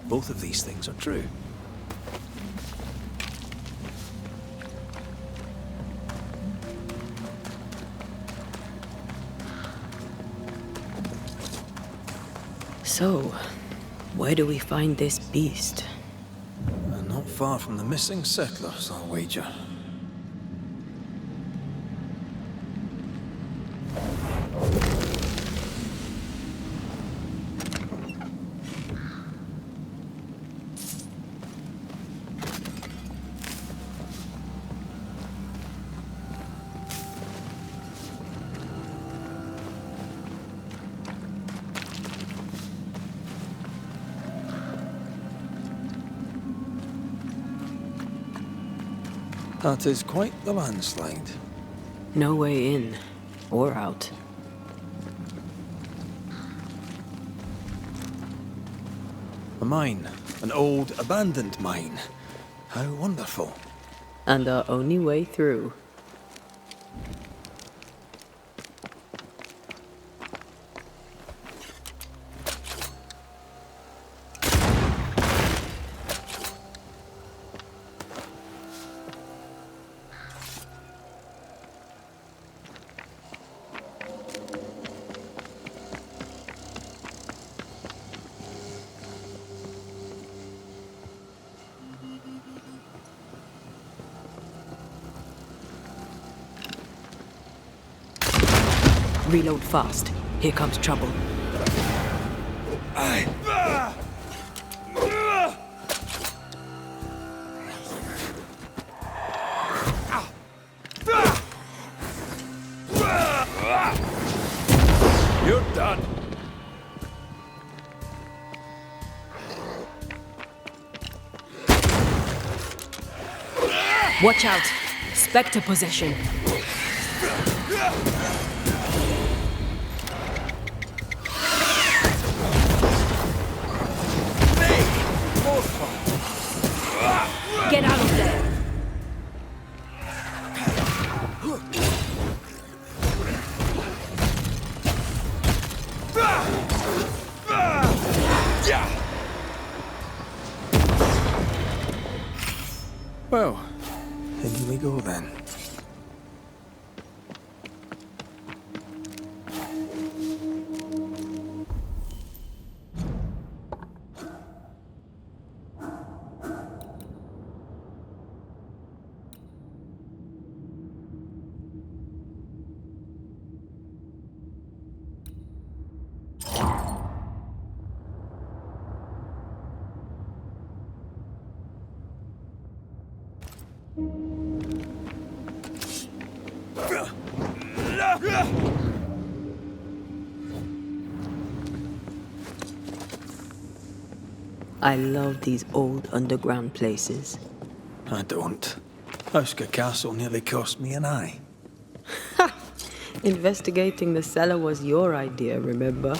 Both of these things are true. So, where do we find this beast? Not far from the missing settlers, I'll wager. That is quite the landslide. No way in or out. A mine. An old, abandoned mine. How wonderful. And our only way through. Reload fast. Here comes trouble. You're done. Watch out! Spectre possession. Get out of there! Well, in we go then. I love these old underground places. I don't. Oscar Castle nearly cost me an eye. Investigating the cellar was your idea, remember?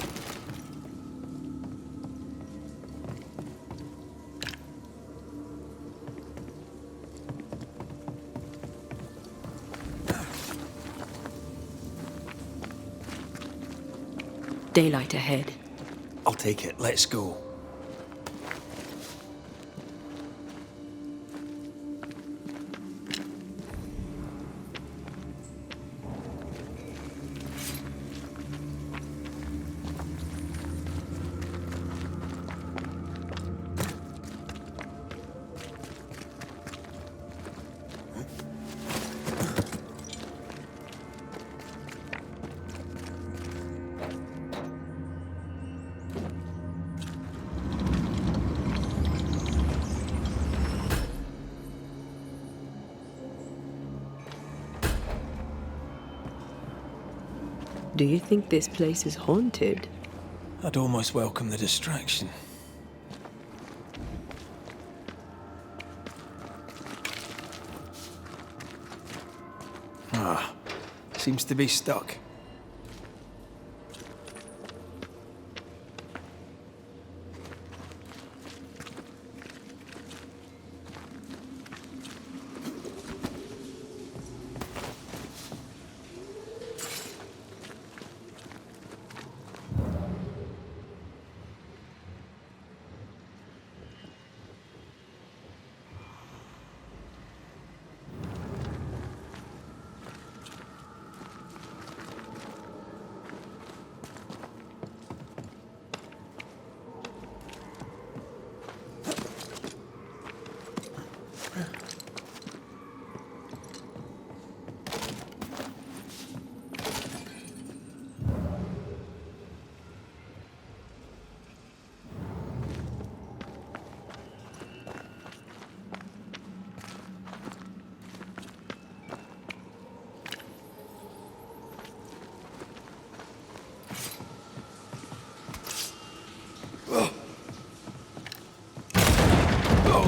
Daylight ahead. I'll take it. Let's go. Do you think this place is haunted? I'd almost welcome the distraction. Seems to be stuck.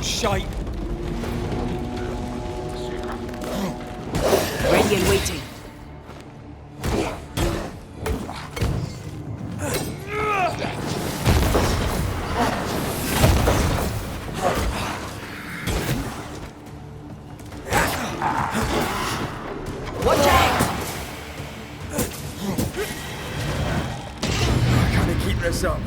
Shite! Ready and waiting. Watch out! I can't keep this up.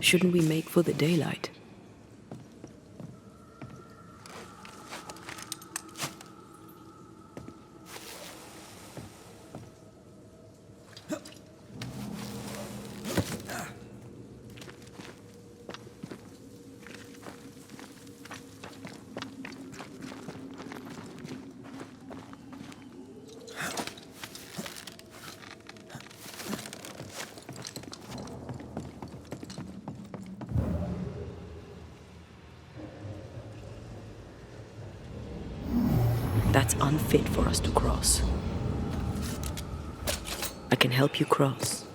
Shouldn't we make for the daylight? That's unfit for us to cross. I can help you cross.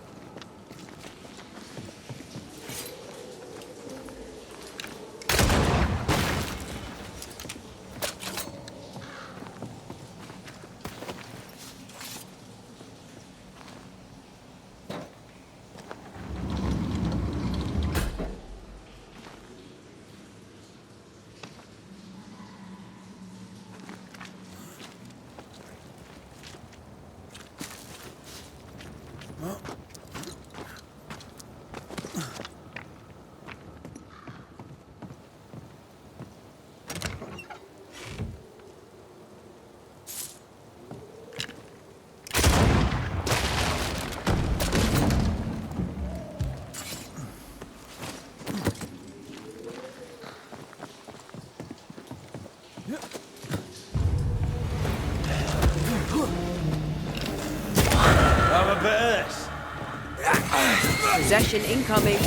Possession incoming.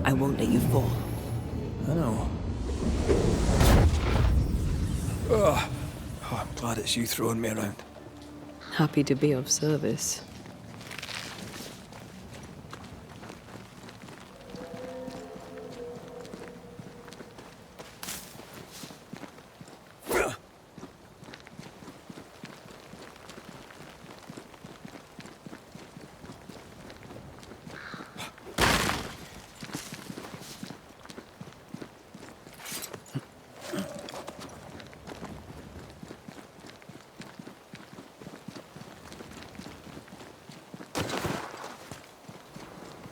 I won't let you fall. I know. Oh, I'm glad it's you throwing me around. Happy to be of service.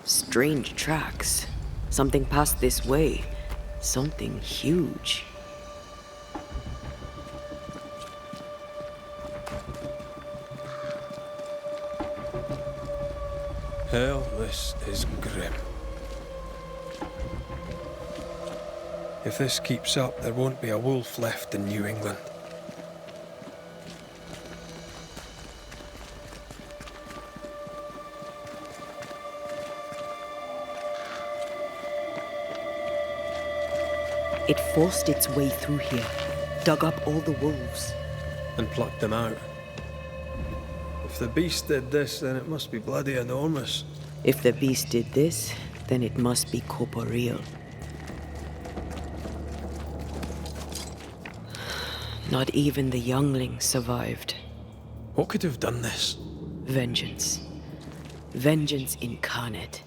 Strange tracks. Something passed this way. Something huge. Hell, this is grim. If this keeps up, there won't be a wolf left in New England. It forced its way through here, dug up all the wolves. And plucked them out. If the beast did this, then it must be bloody enormous. If the beast did this, then it must be corporeal. Not even the youngling survived. What could have done this? Vengeance. Vengeance incarnate.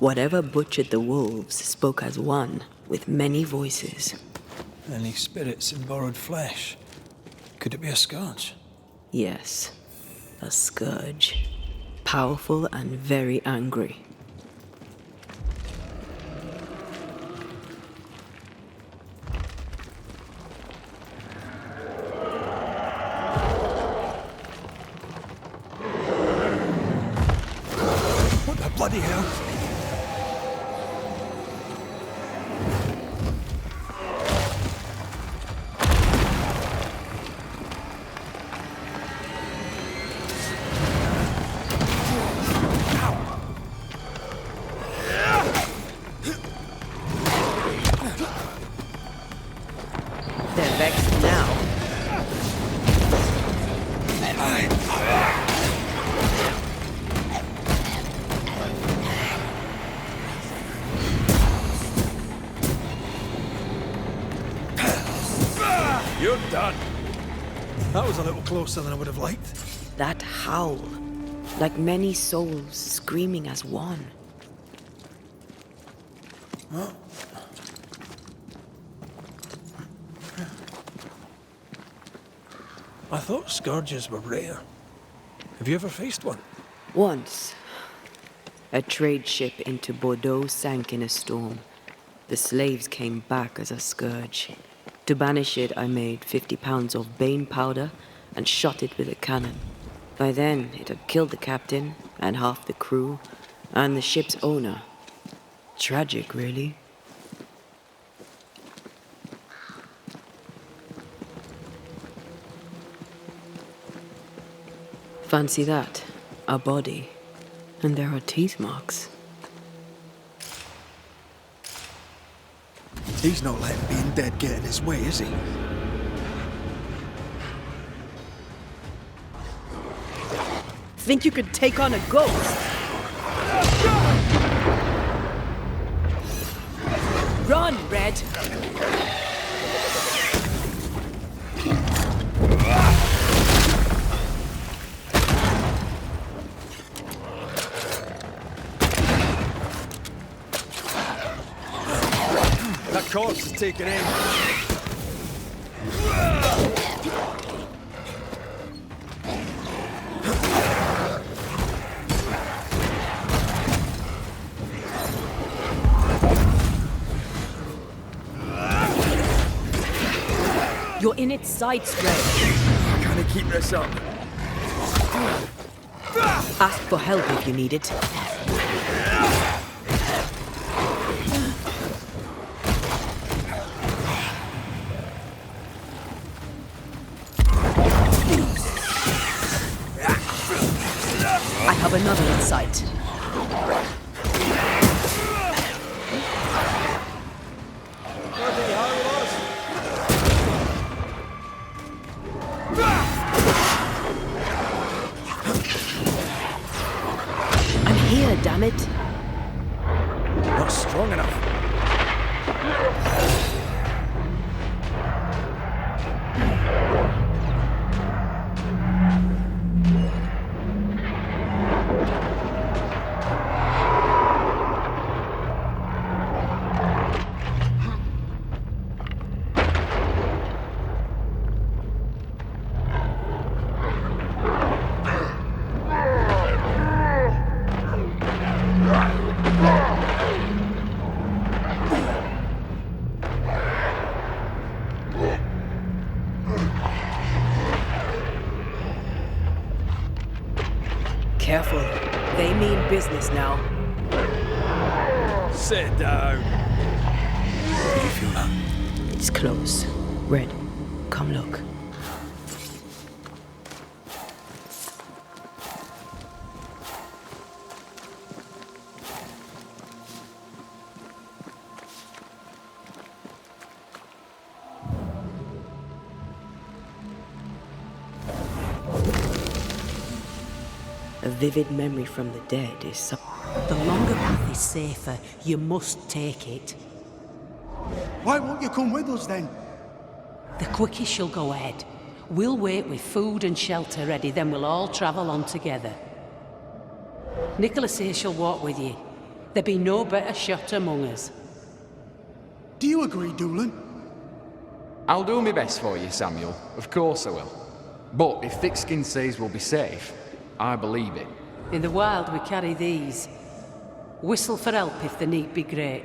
Whatever butchered the wolves spoke as one, with many voices. Any spirits in borrowed flesh? Could it be a scourge? Yes, a scourge. Powerful and very angry. What the bloody hell? That was a little closer than I would have liked. That howl, like many souls screaming as one. Huh? I thought scourges were rare. Have you ever faced one? Once, a trade ship into Bordeaux sank in a storm. The slaves came back as a scourge. To banish it, I made 50 pounds of bane powder and shot it with a cannon. By then, it had killed the captain and half the crew and the ship's owner. Tragic, really. Fancy that. A body. And there are teeth marks. He's not letting being dead get in his way, is he? Think you could take on a ghost? Run, Red! That corpse is taken aim. You're in its sights, Red. Can I keep this up? Ask for help if you need it. I have another in sight. I'm here, damn it. Not strong enough. Careful. They mean business now. Sit down. Do you feel that? It's close. Red, come look. A vivid memory from the dead is so... The longer path is safer. You must take it. Why won't you come with us then? The quickest you'll go ahead. We'll wait with food and shelter ready, then we'll all travel on together. Nicholas here shall walk with you. There be no better shot among us. Do you agree, Doolin? I'll do my best for you, Samuel. Of course I will. But if Thickskin says we'll be safe, I believe it. In the wild we carry these. Whistle for help if the need be great.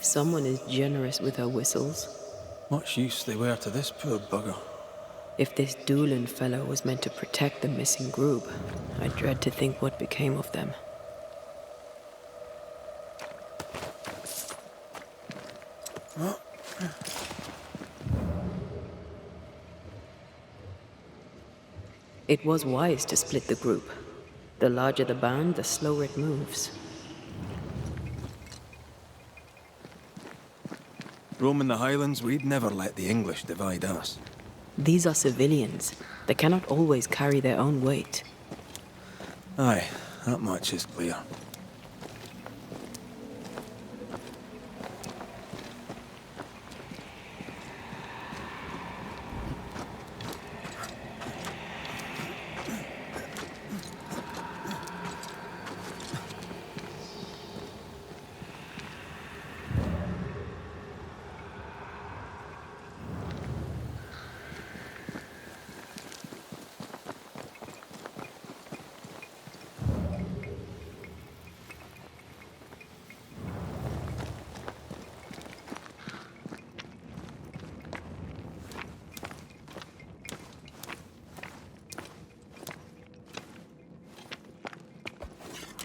Someone is generous with her whistles. Much use they were to this poor bugger. If this Doolin fellow was meant to protect the missing group, I dread to think what became of them. It was wise to split the group. The larger the band, the slower it moves. Roaming the Highlands, we'd never let the English divide us. These are civilians. They cannot always carry their own weight. Aye, that much is clear.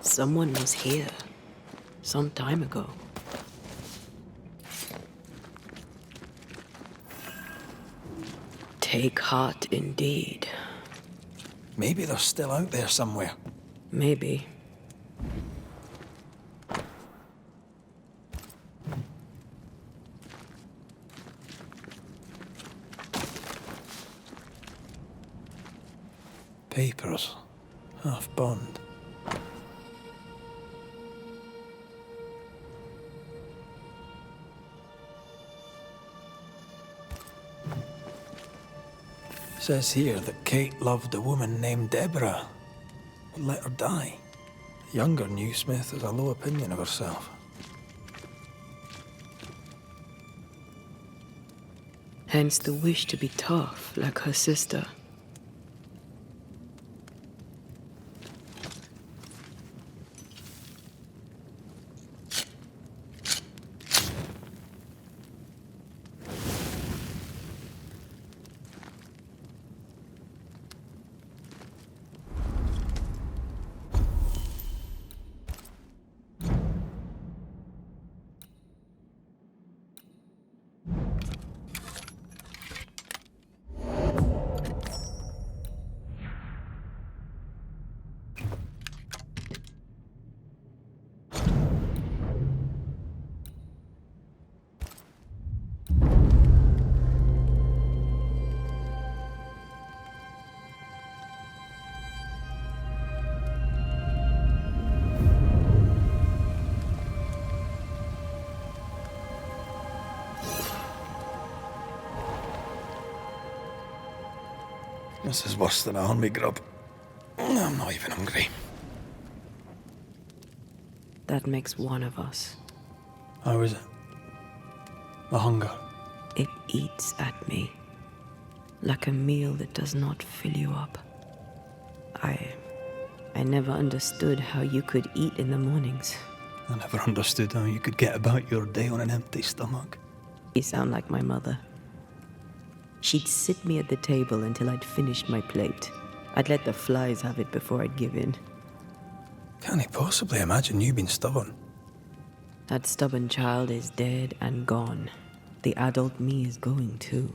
Someone was here. Some time ago. Take heart indeed. Maybe they're still out there somewhere. Maybe. Papers. Half bond. Says here that Kate loved a woman named Deborah, but let her die. The younger Newsmith has a low opinion of herself. Hence the wish to be tough, like her sister. This is worse than a horny grub. I'm not even hungry. That makes one of us. How is it? The hunger? It eats at me. Like a meal that does not fill you up. I never understood how you could eat in the mornings. I never understood how you could get about your day on an empty stomach. You sound like my mother. She'd sit me at the table until I'd finished my plate. I'd let the flies have it before I'd give in. Can't he possibly imagine you being stubborn? That stubborn child is dead and gone. The adult me is going too.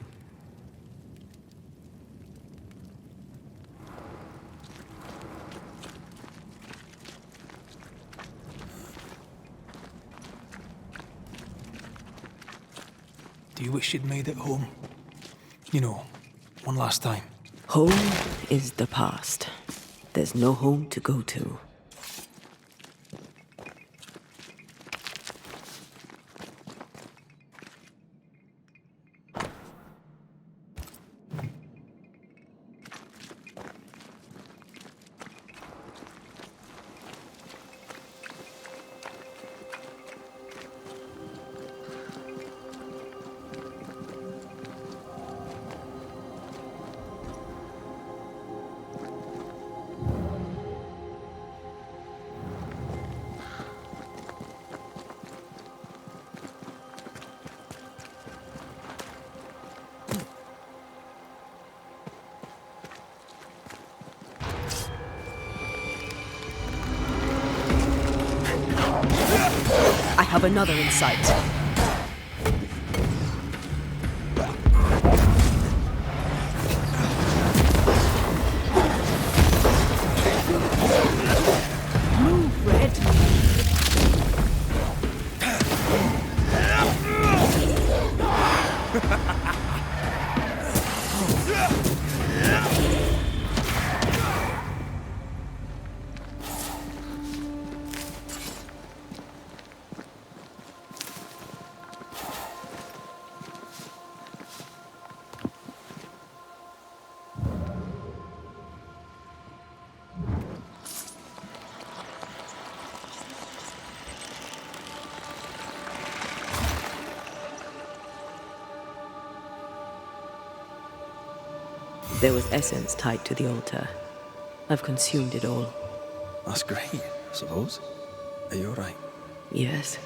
Do you wish you'd made it home? You know, one last time. Home is the past. There's no home to go to. I have another in sight. Move, Red. There was essence tied to the altar. I've consumed it all. That's great, I suppose. Are you alright? Yes.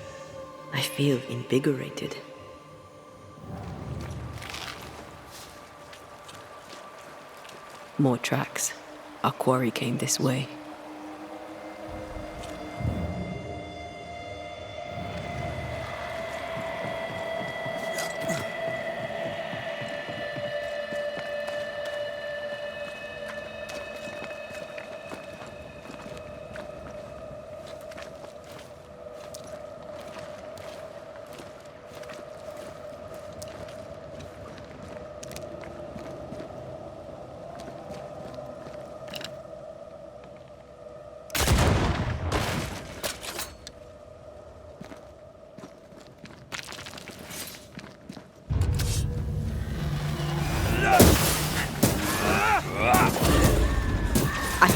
I feel invigorated. More tracks. Our quarry came this way.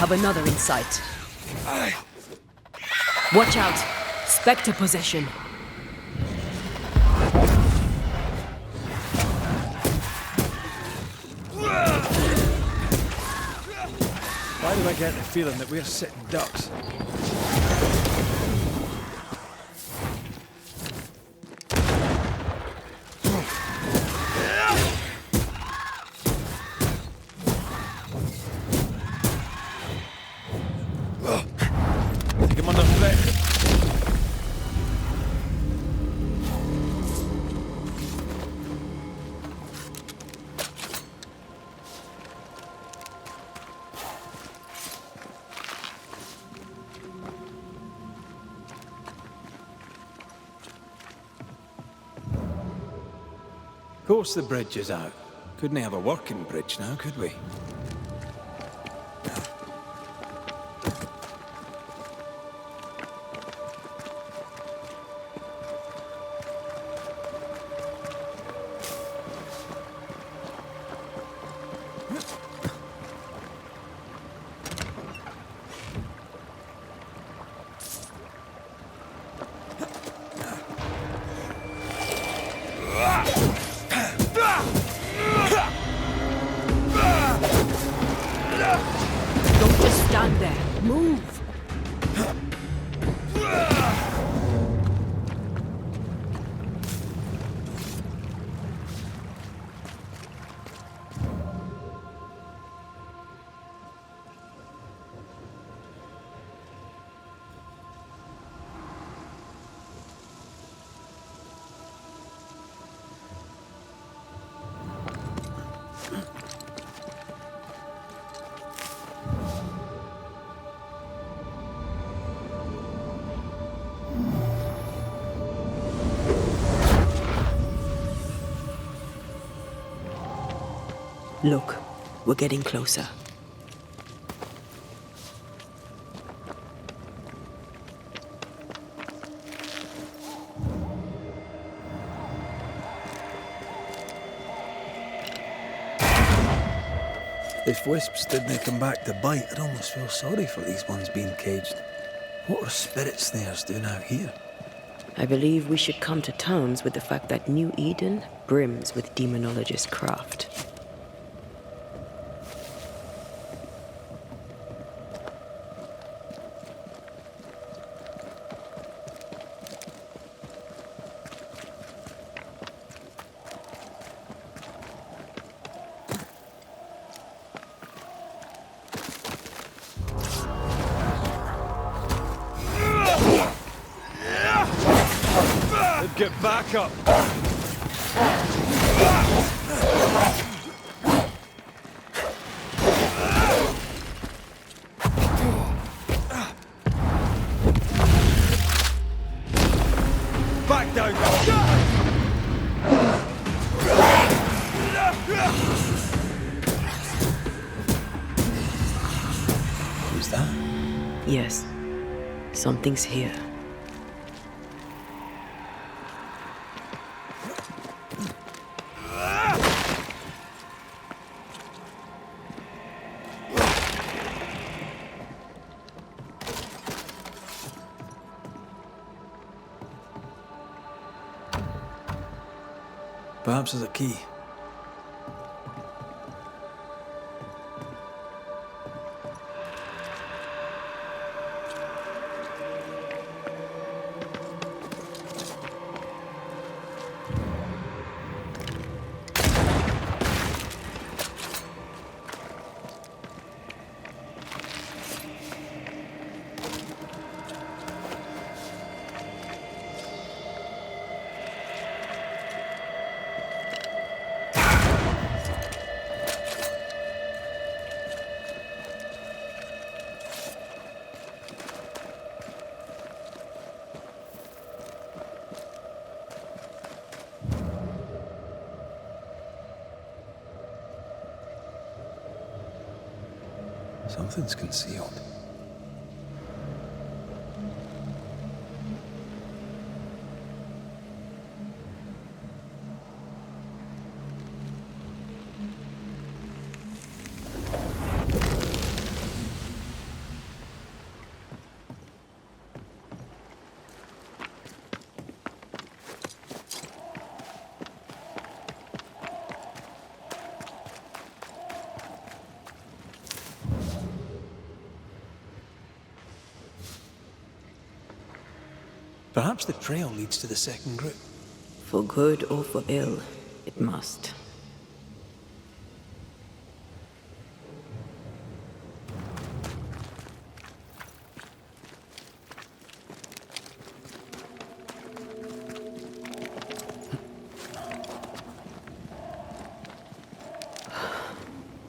have another in sight. Watch out! Spectre possession. Why do I get the feeling that we're sitting ducks? Take him under threat. Of course the bridge is out. Couldn't have a working bridge now, could we? Don't just stand there. Move! Look, we're getting closer. If wisps didn't come back to bite, I'd almost feel sorry for these ones being caged. What are spirit snares doing out here? I believe we should come to terms with the fact that New Eden brims with demonologist craft. Get back up! Back down! Who's that? Yes, something's here. Perhaps there's a key. Something's concealed. Perhaps the trail leads to the second group. For good or for ill, it must.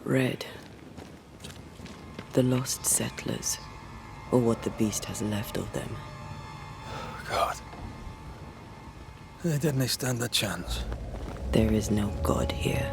Red. The lost settlers, or what the beast has left of them. God. They didn't stand a chance. There is no God here.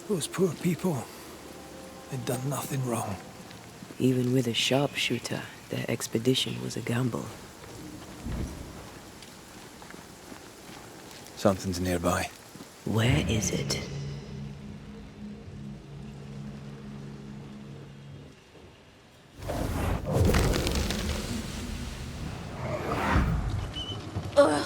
Those poor people, they'd done nothing wrong. Even with a sharpshooter, their expedition was a gamble. Something's nearby. Where is it? Ugh.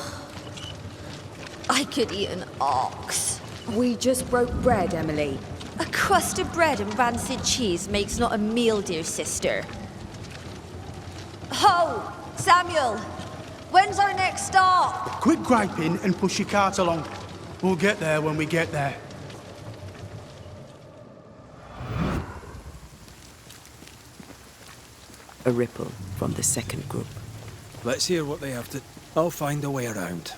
I could eat an ox. We just broke bread, Emily. A crust of bread and rancid cheese makes not a meal, dear sister. Ho! Samuel! When's our next stop? Quit griping and push your cart along. We'll get there when we get there. A ripple from the second group. Let's hear what they have to... I'll find a way around.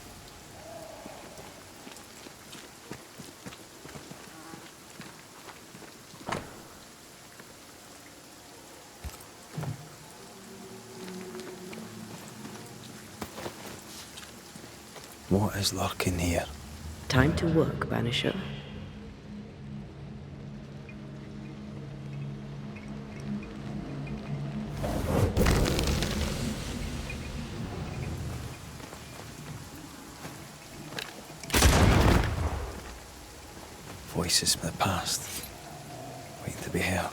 What is lurking here? Time to work, Banisher. Voices from the past, waiting to be heard.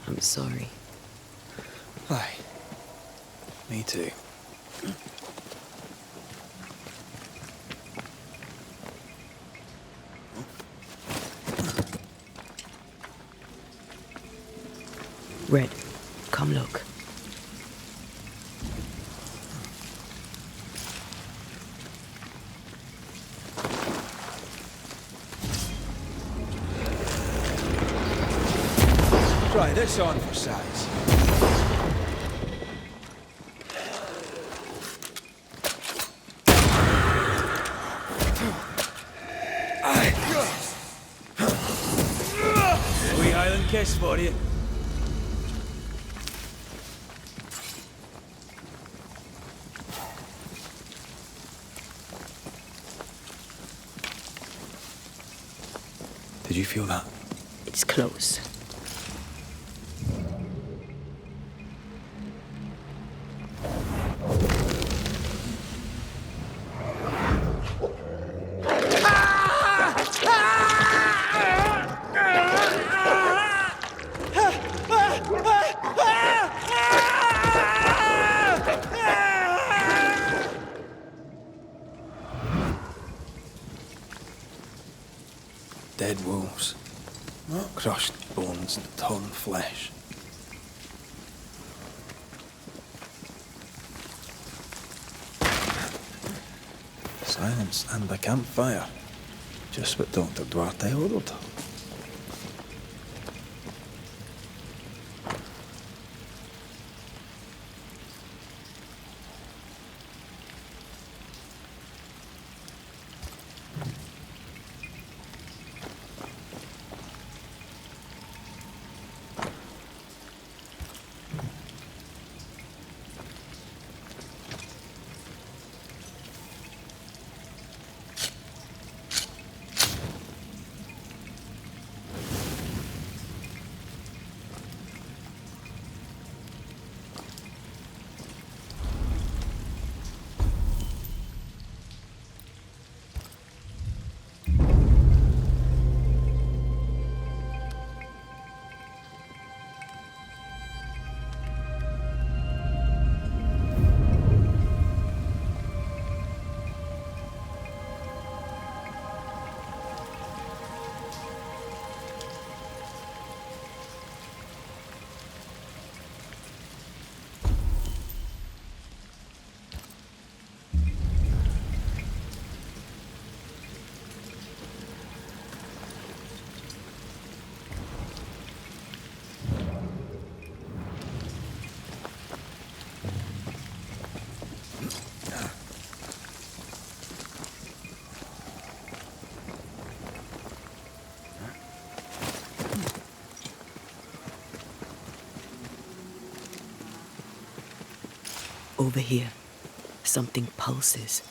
I'm sorry. Aye. Me too. Red, come look. Try this on for size. A wee Highland kiss for you. Did you feel that? It's close. against the torn flesh. Silence and a campfire. Just what Dr. Duarte ordered. Over here, something pulses.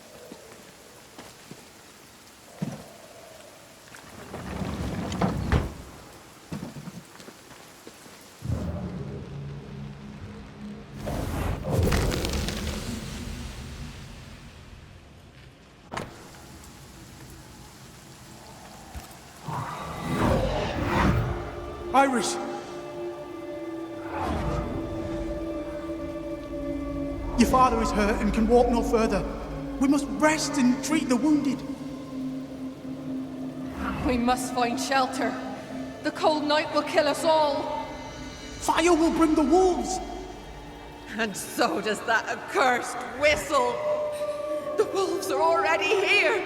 Iris! Your father is hurt and can walk no further. We must rest and treat the wounded. We must find shelter. The cold night will kill us all. Fire will bring the wolves. And so does that accursed whistle. The wolves are already here.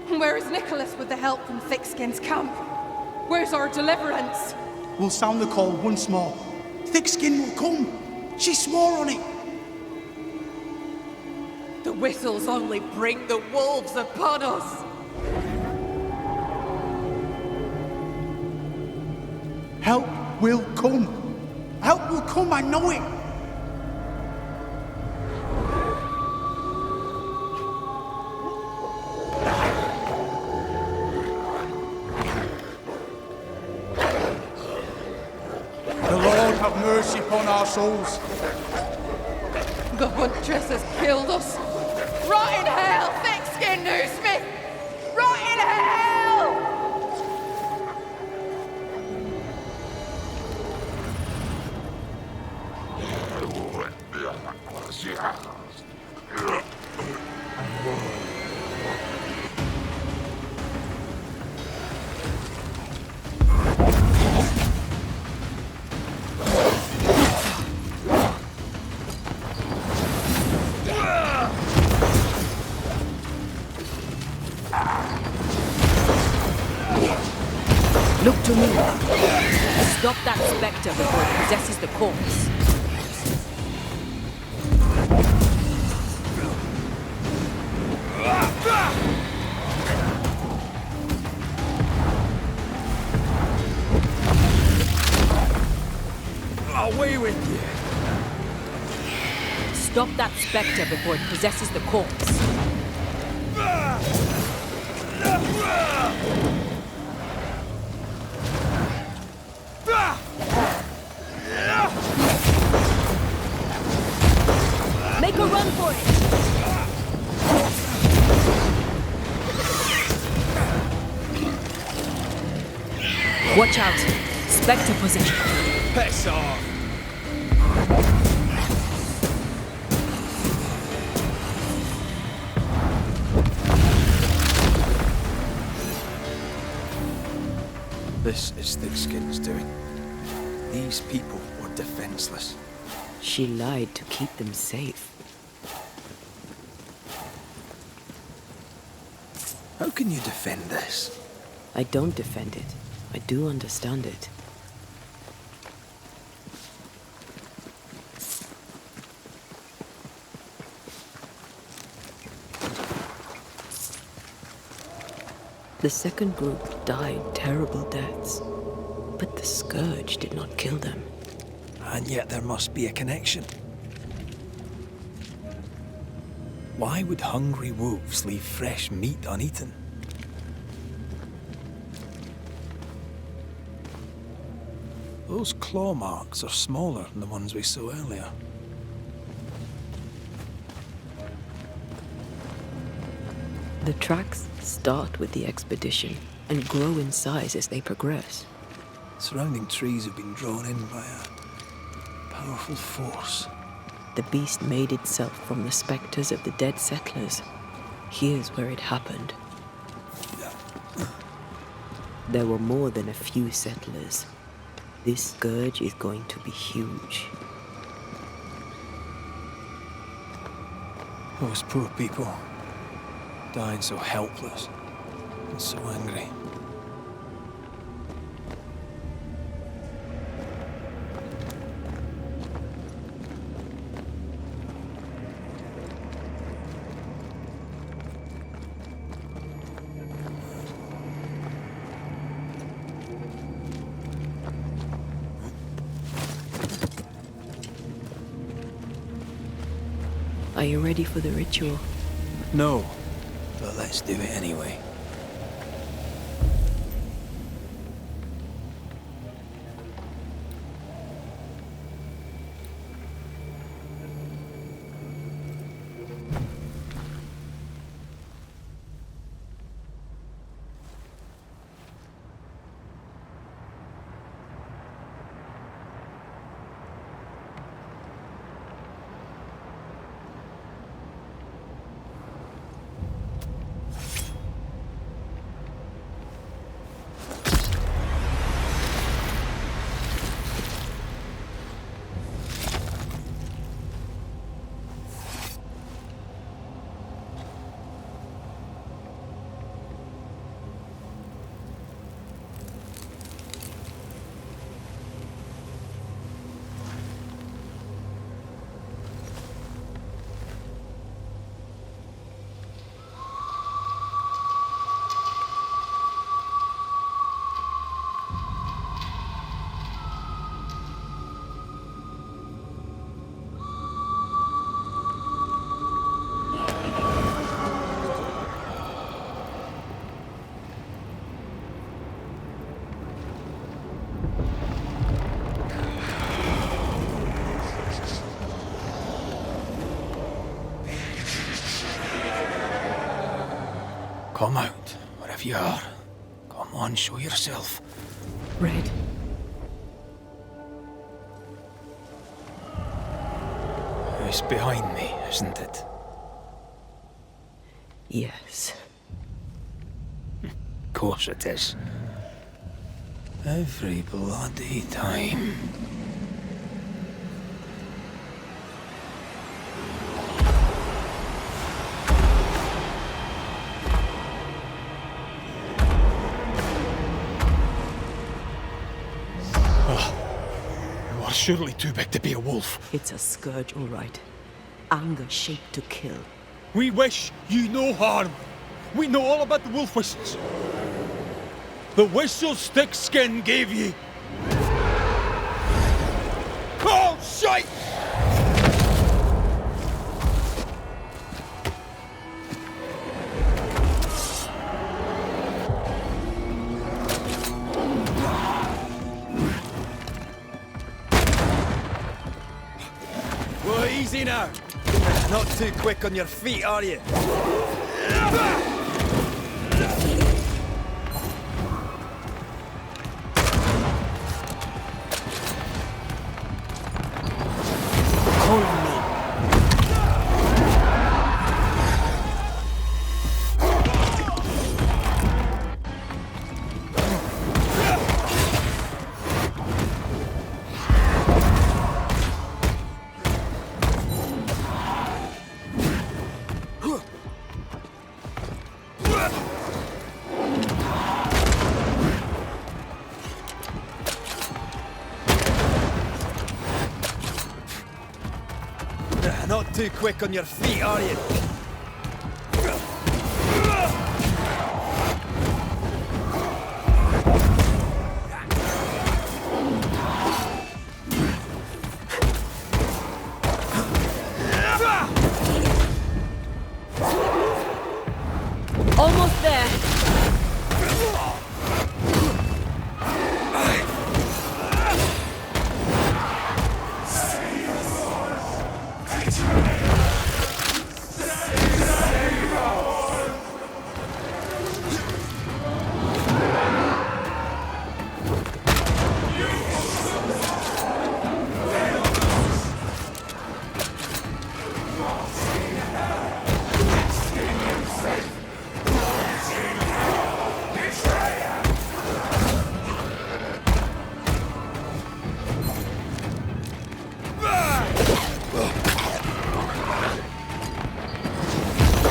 Where is Nicholas with the help from Thickskin's camp? Where's our deliverance? We'll sound the call once more. Thickskin will come. She swore on it. The whistles only bring the wolves upon us. Help will come. Help will come, I know it. The Lord have mercy upon our souls. The huntress has killed us. Rot in hell, thick-skinned newsmith! Rot in hell! Look to me. Stop that spectre before it possesses the corpse. Away with you! Stop that spectre before it possesses the corpse. Make a run for it! Watch out! Spectre possession. Piss off! This is Thickskin's doing. These people were defenseless. She lied to keep them safe. How can you defend this? I don't defend it. I do understand it. The second group died terrible deaths, but the scourge did not kill them. And yet there must be a connection. Why would hungry wolves leave fresh meat uneaten? Those claw marks are smaller than the ones we saw earlier. The tracks start with the expedition and grow in size as they progress. Surrounding trees have been drawn in by a powerful force. The beast made itself from the specters of the dead settlers. Here's where it happened. There were more than a few settlers. This scourge is going to be huge. Those poor people, dying so helpless and so angry. Are you ready for the ritual? No, but let's do it anyway. Come out, wherever you are. Come on, show yourself. Red. It's behind me, isn't it? Yes. Of course it is. Every bloody time. Surely too big to be a wolf. It's a scourge, all right. Anger shaped to kill. We wish you no harm. We know all about the wolf whistles. The whistle Stickskin gave ye. Oh, shite! Easy now. Not too quick on your feet, are you? Not too quick on your feet, are you? Almost there.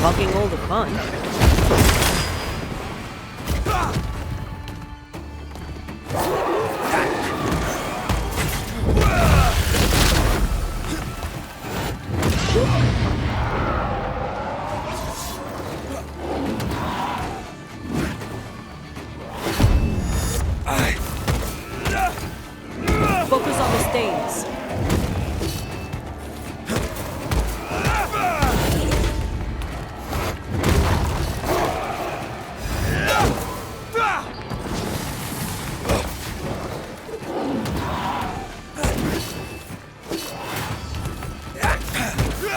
Hogging all the fun. Focus on the stains.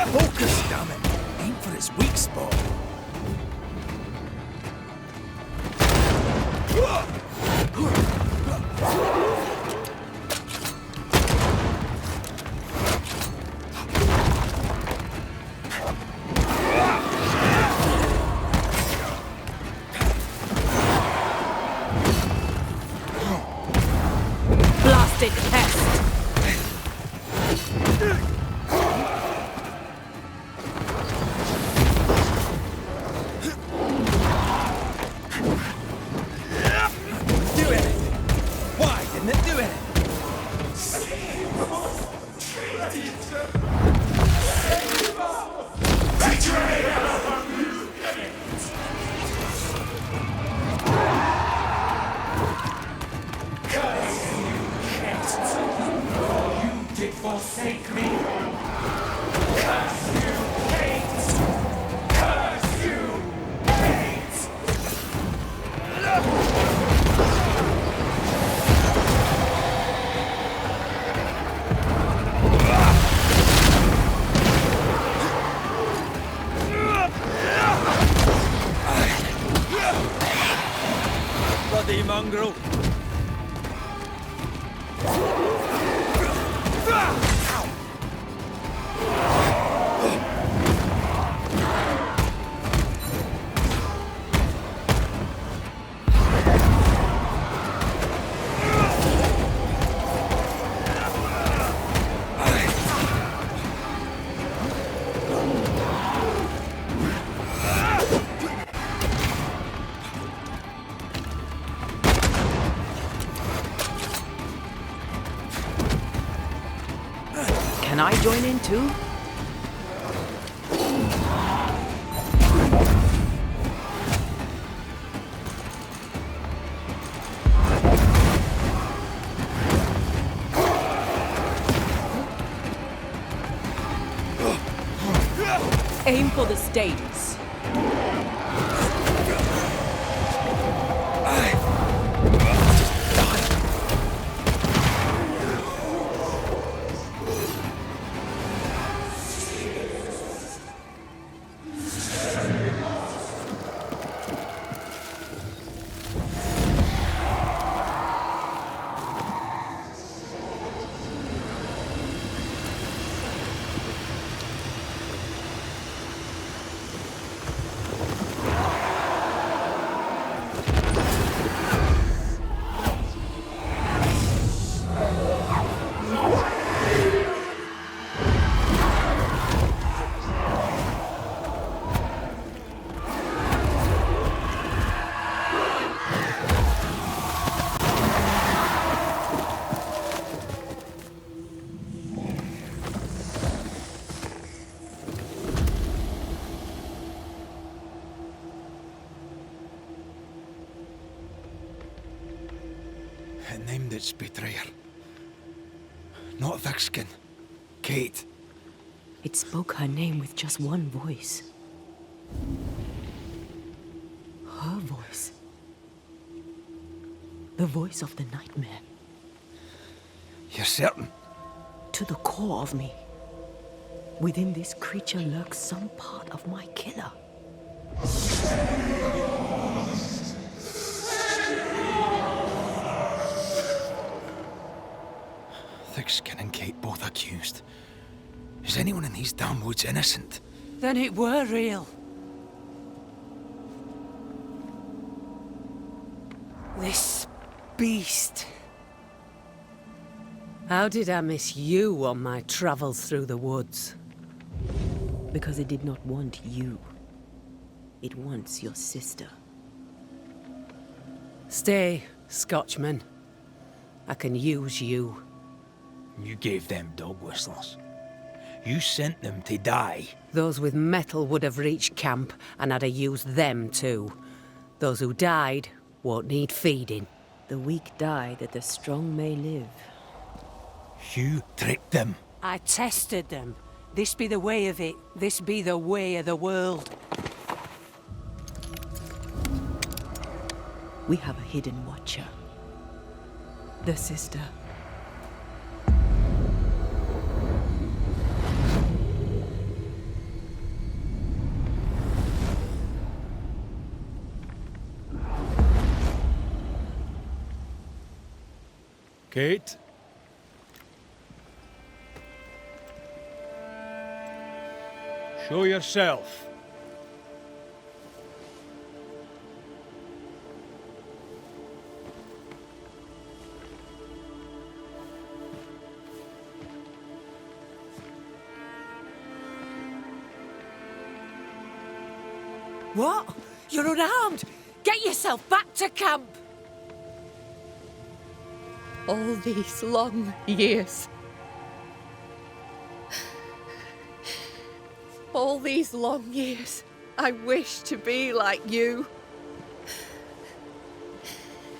Focus, damn it! Aim for its weak spot. Blasted pest. Forsake me. Curse you, hate. Curse you, hate. Bloody mongrel. Can I join in too? Aim for the stains. its betrayer. Not Thickskin. Kate. It spoke her name with just one voice. Her voice. The voice of the nightmare. You're certain? To the core of me. Within this creature lurks some part of my killer. Thickskin and Kate both accused. Is anyone in these damn woods innocent? Then it were real. This beast. How did I miss you on my travels through the woods? Because it did not want you. It wants your sister. Stay, Scotchman. I can use you. You gave them dog whistles. You sent them to die. Those with metal would have reached camp, and I'd have used them too. Those who died won't need feeding. The weak die that the strong may live. You tricked them. I tested them. This be the way of it. This be the way of the world. We have a hidden watcher. The sister. Kate? Show yourself. What? You're unarmed! Get yourself back to camp! All these long years. All these long years, I wish to be like you.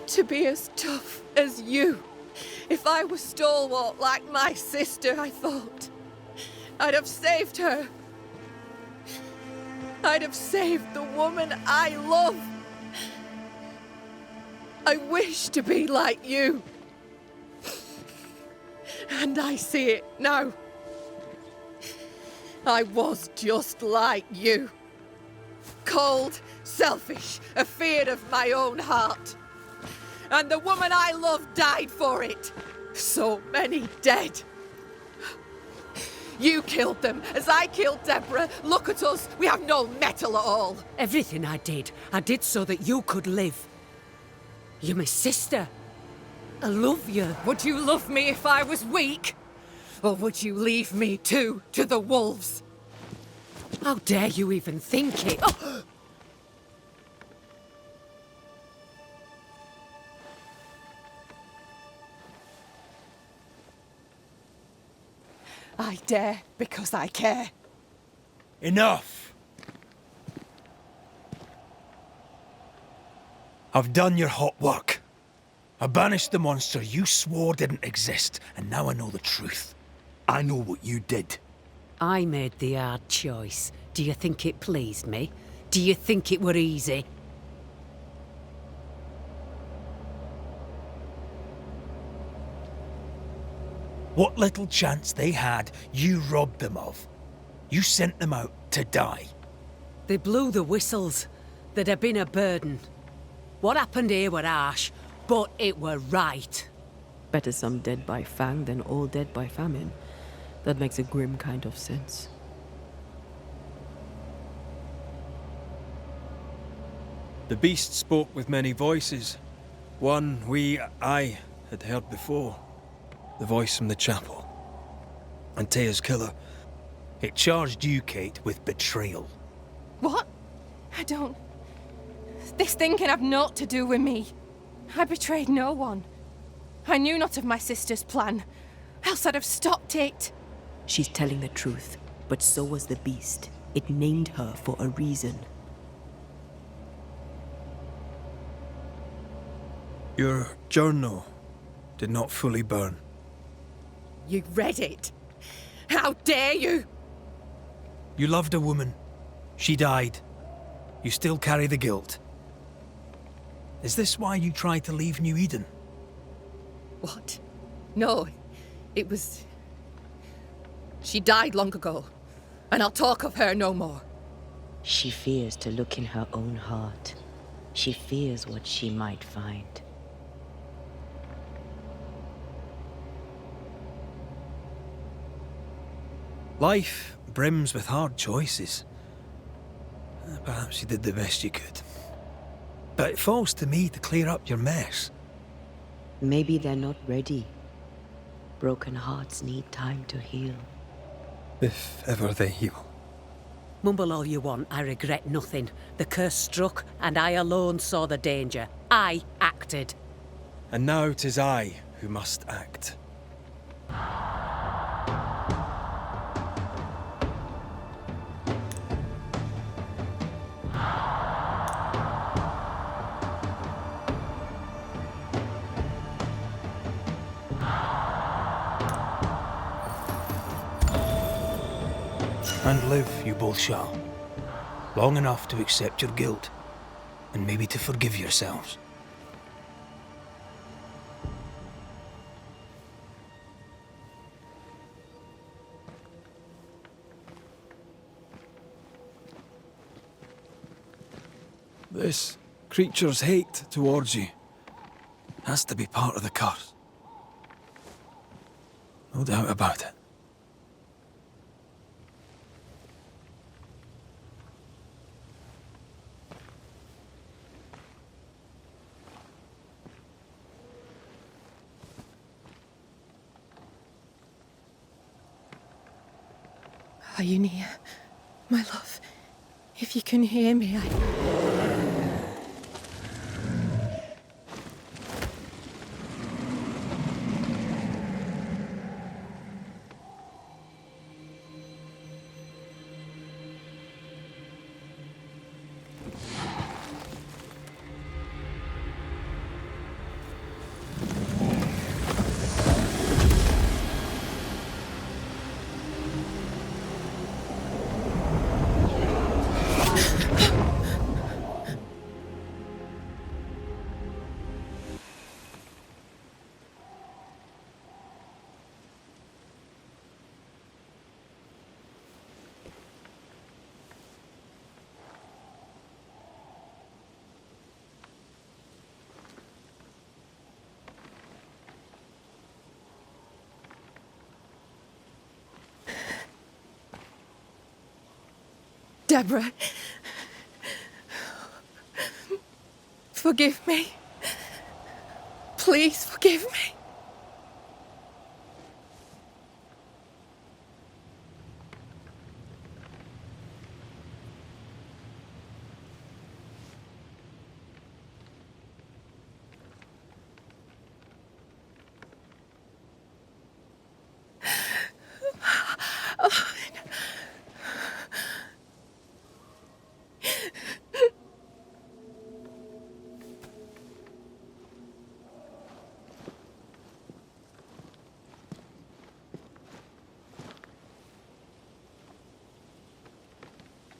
To be as tough as you. If I was stalwart like my sister, I thought, I'd have saved her. I'd have saved the woman I love. I wish to be like you. And I see it now. I was just like you. Cold, selfish, afeard of my own heart. And the woman I loved died for it. So many dead. You killed them, as I killed Deborah. Look at us, we have no mettle at all. Everything I did so that you could live. You're my sister. I love you. Would you love me if I was weak? Or would you leave me too to the wolves? How dare you even think it? Oh! I dare because I care. Enough! I've done your hot work. I banished the monster you swore didn't exist, and now I know the truth. I know what you did. I made the hard choice. Do you think it pleased me? Do you think it were easy? What little chance they had, you robbed them of. You sent them out to die. They blew the whistles. There'd have been a burden. What happened here were harsh, but it were right. Better some dead by fang than all dead by famine. That makes a grim kind of sense. The beast spoke with many voices. One I had heard before. The voice from the chapel. Antea's killer. It charged you, Kate, with betrayal. What? I don't... This thing can have naught to do with me. I betrayed no one. I knew not of my sister's plan, else I'd have stopped it. She's telling the truth, but so was the beast. It named her for a reason. Your journal. did not fully burn. You read it? How dare you? You loved a woman. She died. You still carry the guilt. Is this why you tried to leave New Eden? What? No, it was... She died long ago, and I'll talk of her no more. She fears to look in her own heart. She fears what she might find. Life brims with hard choices. Perhaps you did the best you could. But it falls to me to clear up your mess. Maybe they're not ready. Broken hearts need time to heal. If ever they heal. Mumble all you want, I regret nothing. The curse struck, and I alone saw the danger. I acted. And now 'tis I who must act. And live you both shall. Long enough to accept your guilt, and maybe to forgive yourselves. This creature's hate towards you has to be part of the curse. No doubt about it. Are you near, my love? If you can hear me, Deborah, forgive me. Please forgive me.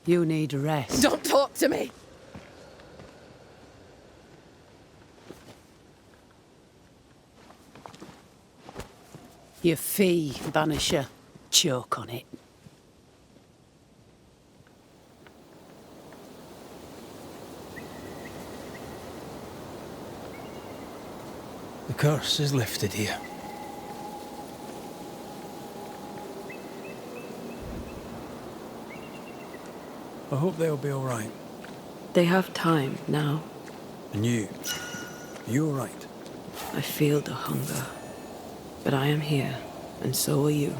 You need rest. Don't talk to me! Your fee, Banisher. Choke on it. The curse is lifted here. I hope they'll be all right. They have time now. And you? Are you all right? I feel the hunger. But I am here, and so are you.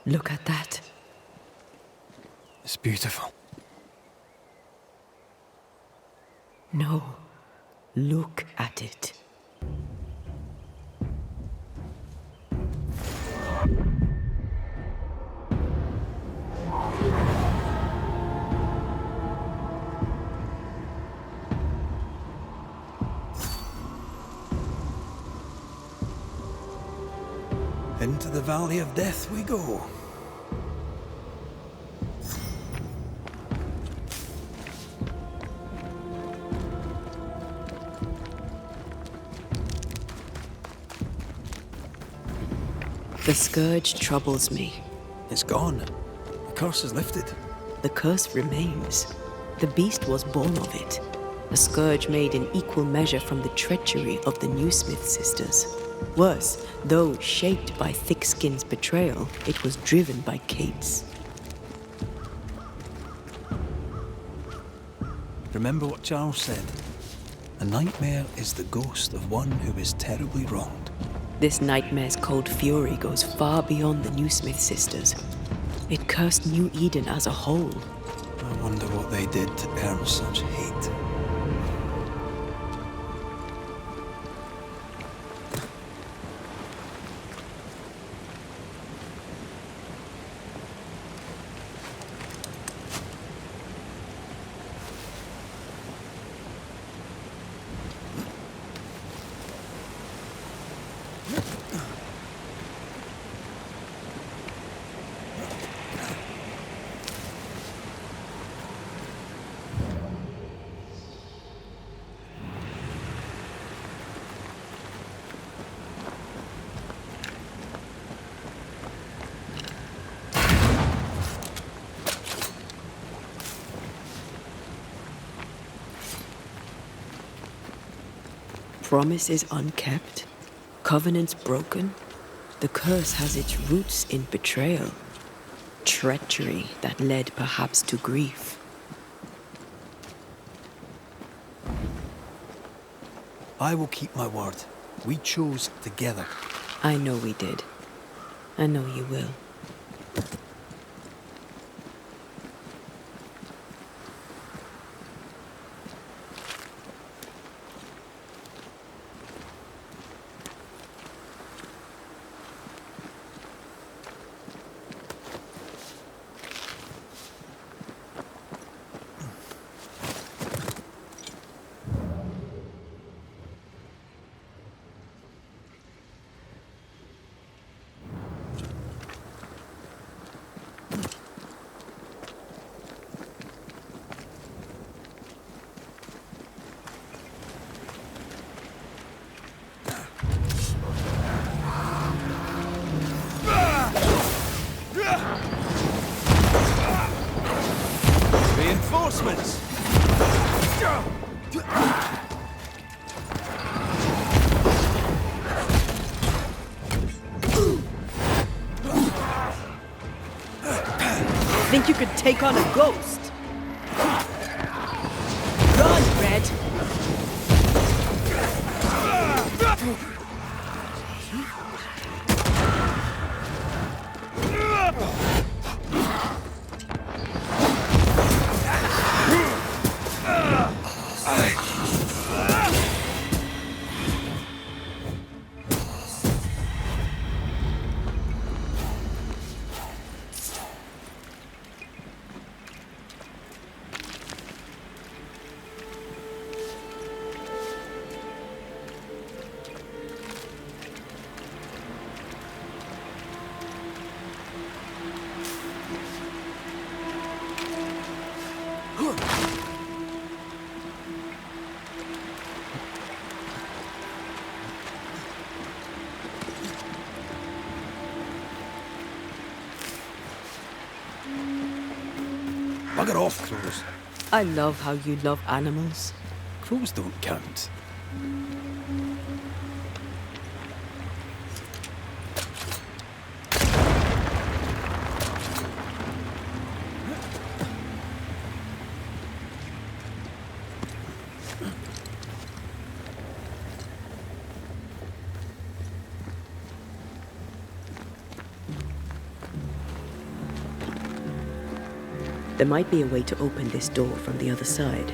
Look at that. It's beautiful. No, look at it. Into the Valley of Death we go. The scourge troubles me. It's gone. The curse is lifted. The curse remains. The beast was born of it. A scourge made in equal measure from the treachery of the Newsmith sisters. Worse, though shaped by Thickskin's betrayal, it was driven by Kate's. Remember what Charles said. A nightmare is the ghost of one who is terribly wronged. This nightmare's cold fury goes far beyond the Newsmith sisters. It cursed New Eden as a whole. I wonder what they did to earn such hate. Promises unkept, covenants broken. The curse has its roots in betrayal, treachery that led perhaps to grief. I will keep my word. We chose together. I know we did. I know you will. Reinforcements! Think you could take on a ghost? Run, Red! Bugger off, crows. I love how you love animals. Crows don't count. There might be a way to open this door from the other side.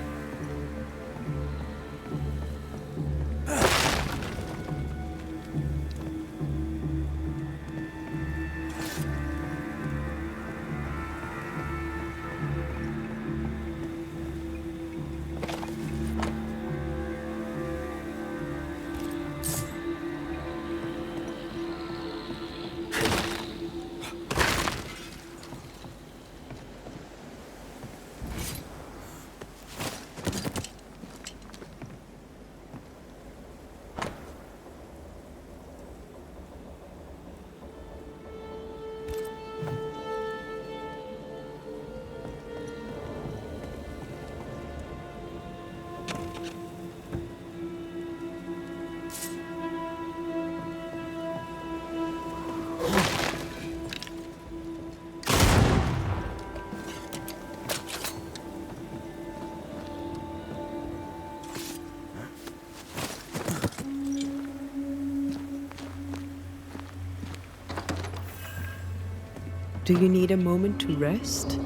Do you need a moment to rest?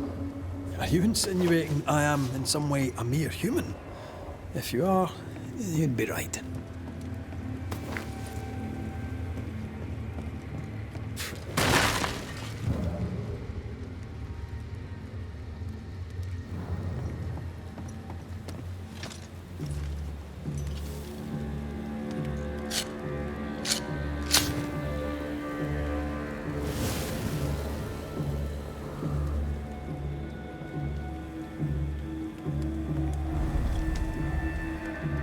Are you insinuating I am in some way a mere human? If you are, you'd be right.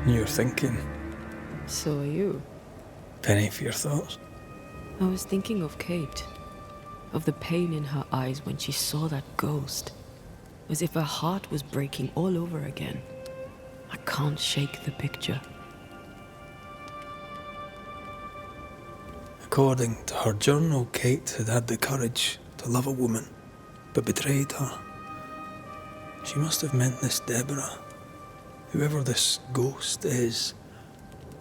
You're thinking. So are you. Penny for your thoughts. I was thinking of Kate. Of the pain in her eyes when she saw that ghost. As if her heart was breaking all over again. I can't shake the picture. According to her journal, Kate had had the courage to love a woman, but betrayed her. She must have meant this Deborah. Whoever this ghost is,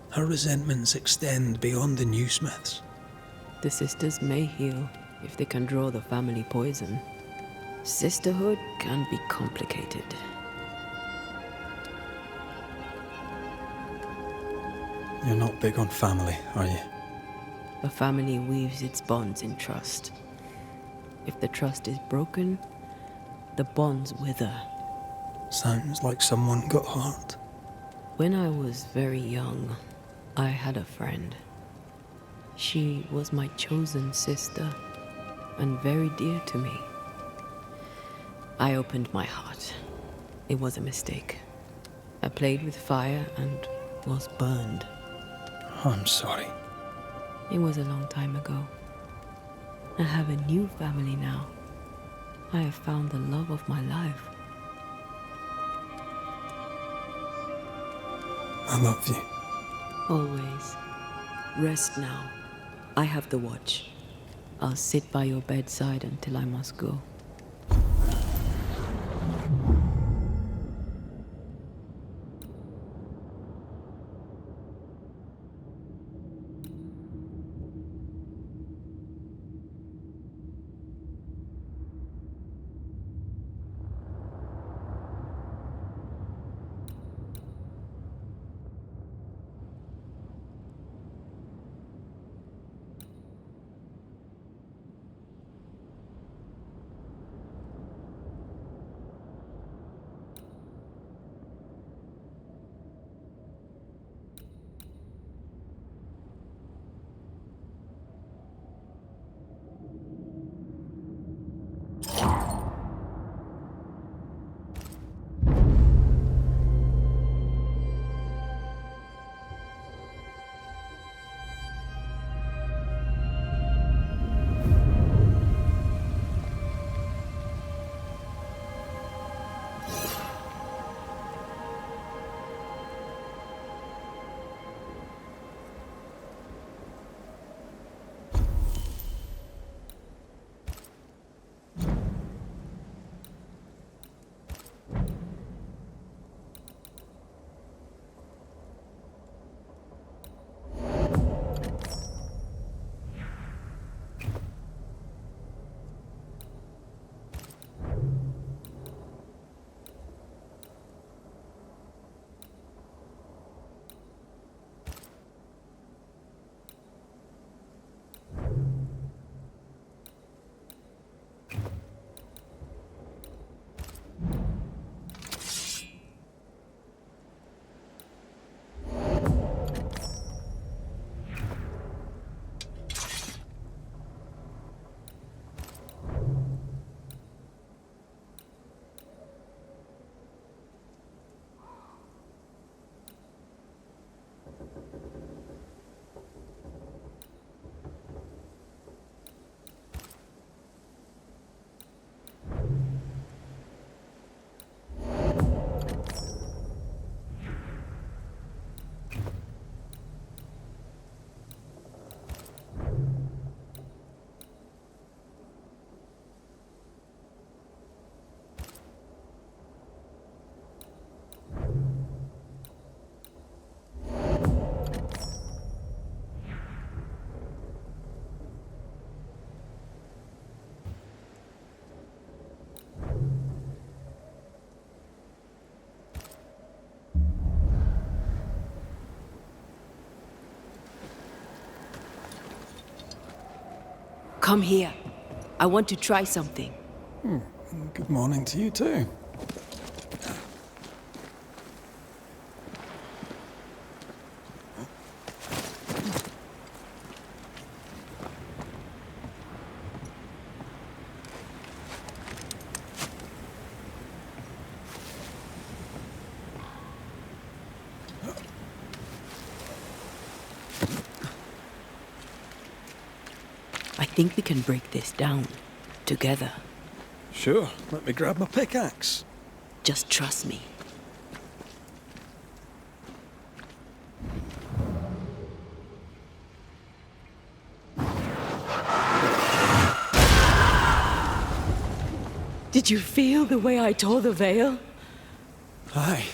her resentments extend beyond the new Smiths. The sisters may heal if they can draw the family poison. Sisterhood can be complicated. You're not big on family, are you? A family weaves its bonds in trust. If the trust is broken, the bonds wither. Sounds like someone got hurt. When I was very young, I had a friend. She was my chosen sister, and very dear to me. I opened my heart. It was a mistake. I played with fire and was burned. I'm sorry. It was a long time ago. I have a new family now. I have found the love of my life. I love you. Always. Rest now. I have the watch. I'll sit by your bedside until I must go. Come here. I want to try something. Good morning to you too. I think we can break this down together. Sure, let me grab my pickaxe. Just trust me. Did you feel the way I tore the veil? Aye,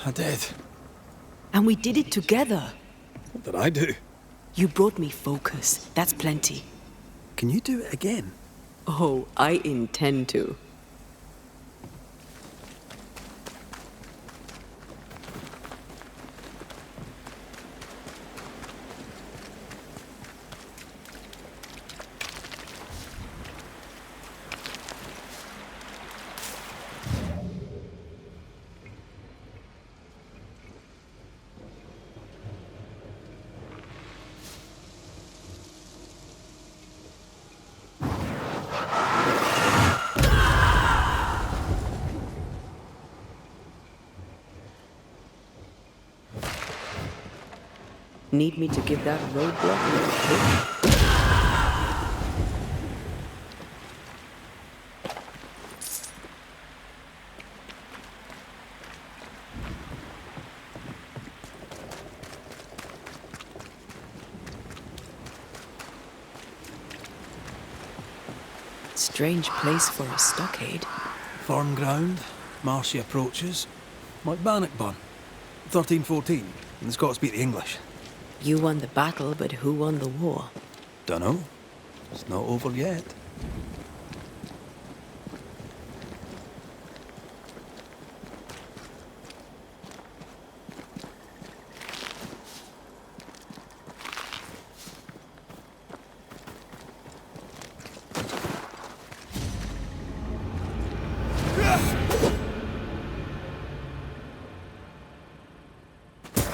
I did. And we did it together. What did I do? You brought me focus. That's plenty. Can you do it again? Oh, I intend to. Need me to give that roadblock a little push? Strange place for a stockade. Farm ground, marshy approaches. Like Bannockburn. 1314, and the Scots beat the English. You won the battle, but who won the war? Dunno. It's not over yet.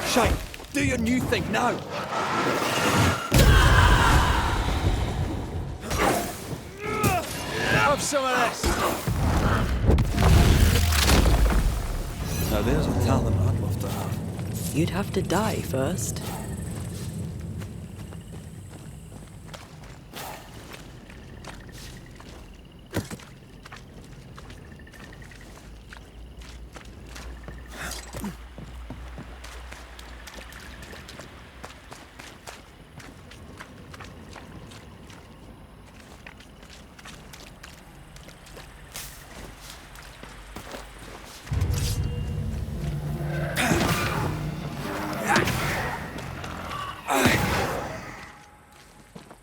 Shane, do your new thing now! Have some of this! Now there's a talent I'd love to have. You'd have to die first.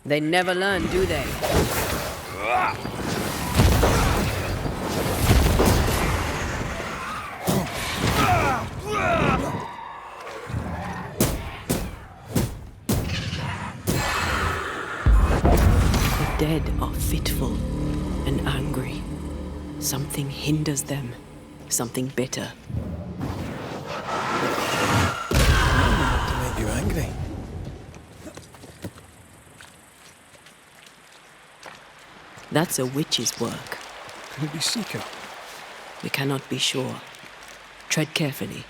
They never learn, do they? The dead are fitful and angry. Something hinders them, something bitter. To make you angry. That's a witch's work. Could it be Seeker? We cannot be sure. Tread carefully.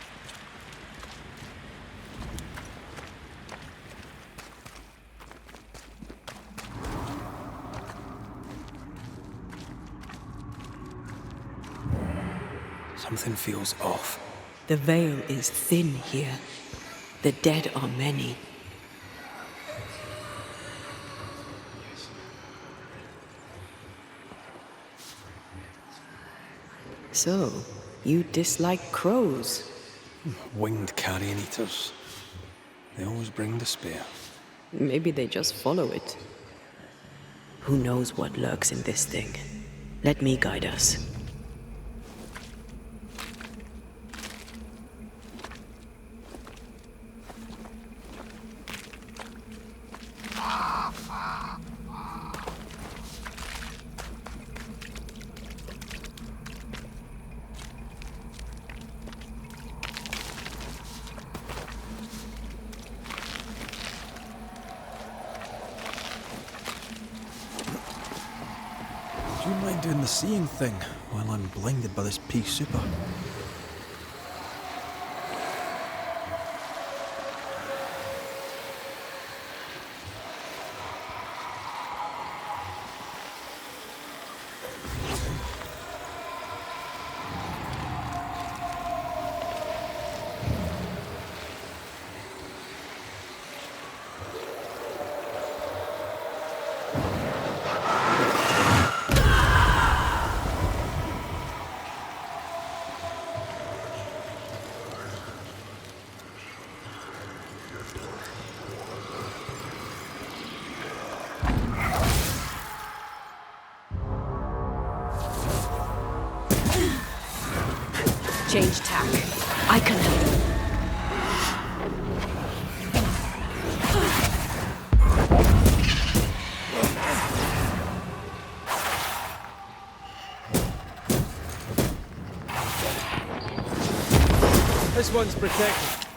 Something feels off. The veil is thin here. The dead are many. So, you dislike crows? Winged carrion eaters. They always bring despair. Maybe they just follow it. Who knows what lurks in this thing? Let me guide us. you mind doing the seeing thing while I'm blinded by this pea super? Change tack. I can help. This one's protected.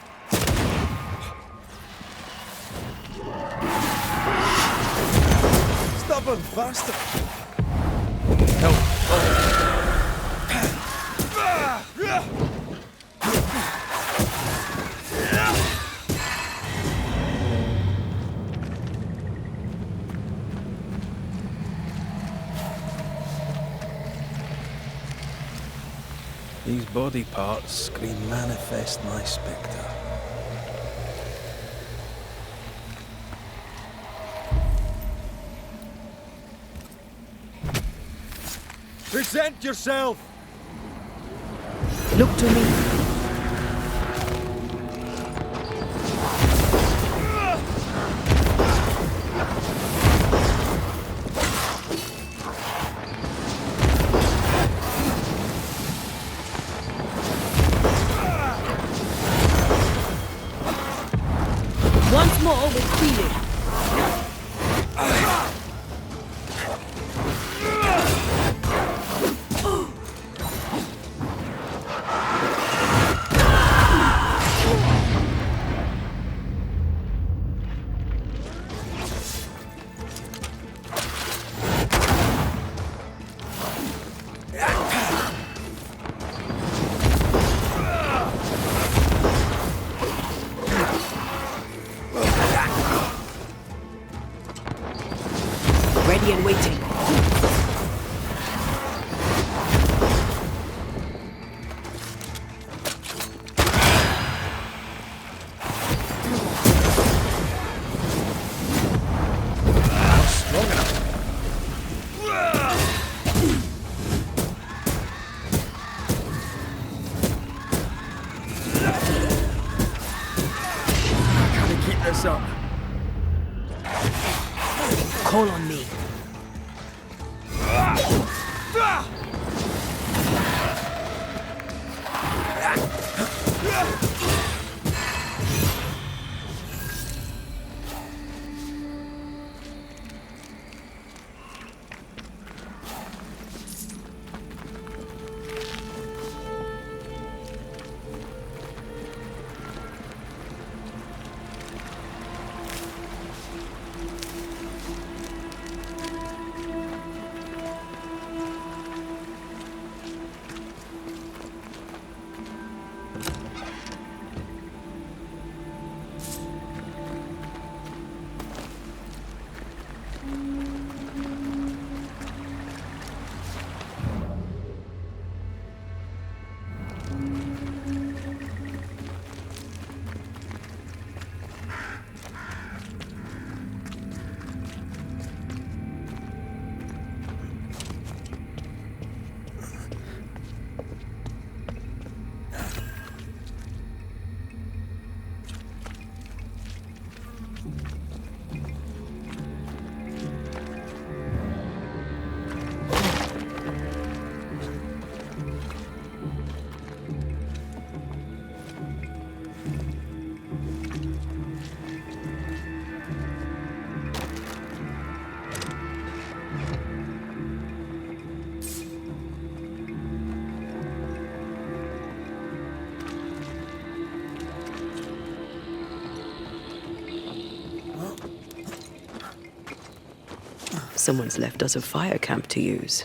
Stubborn bastard. Help. These body parts scream manifest my spectre. Present yourself! Look to me. Once more with feeling. Ready and waiting. Not strong enough. Can we keep this up? Call on me. Someone's left us a fire camp to use.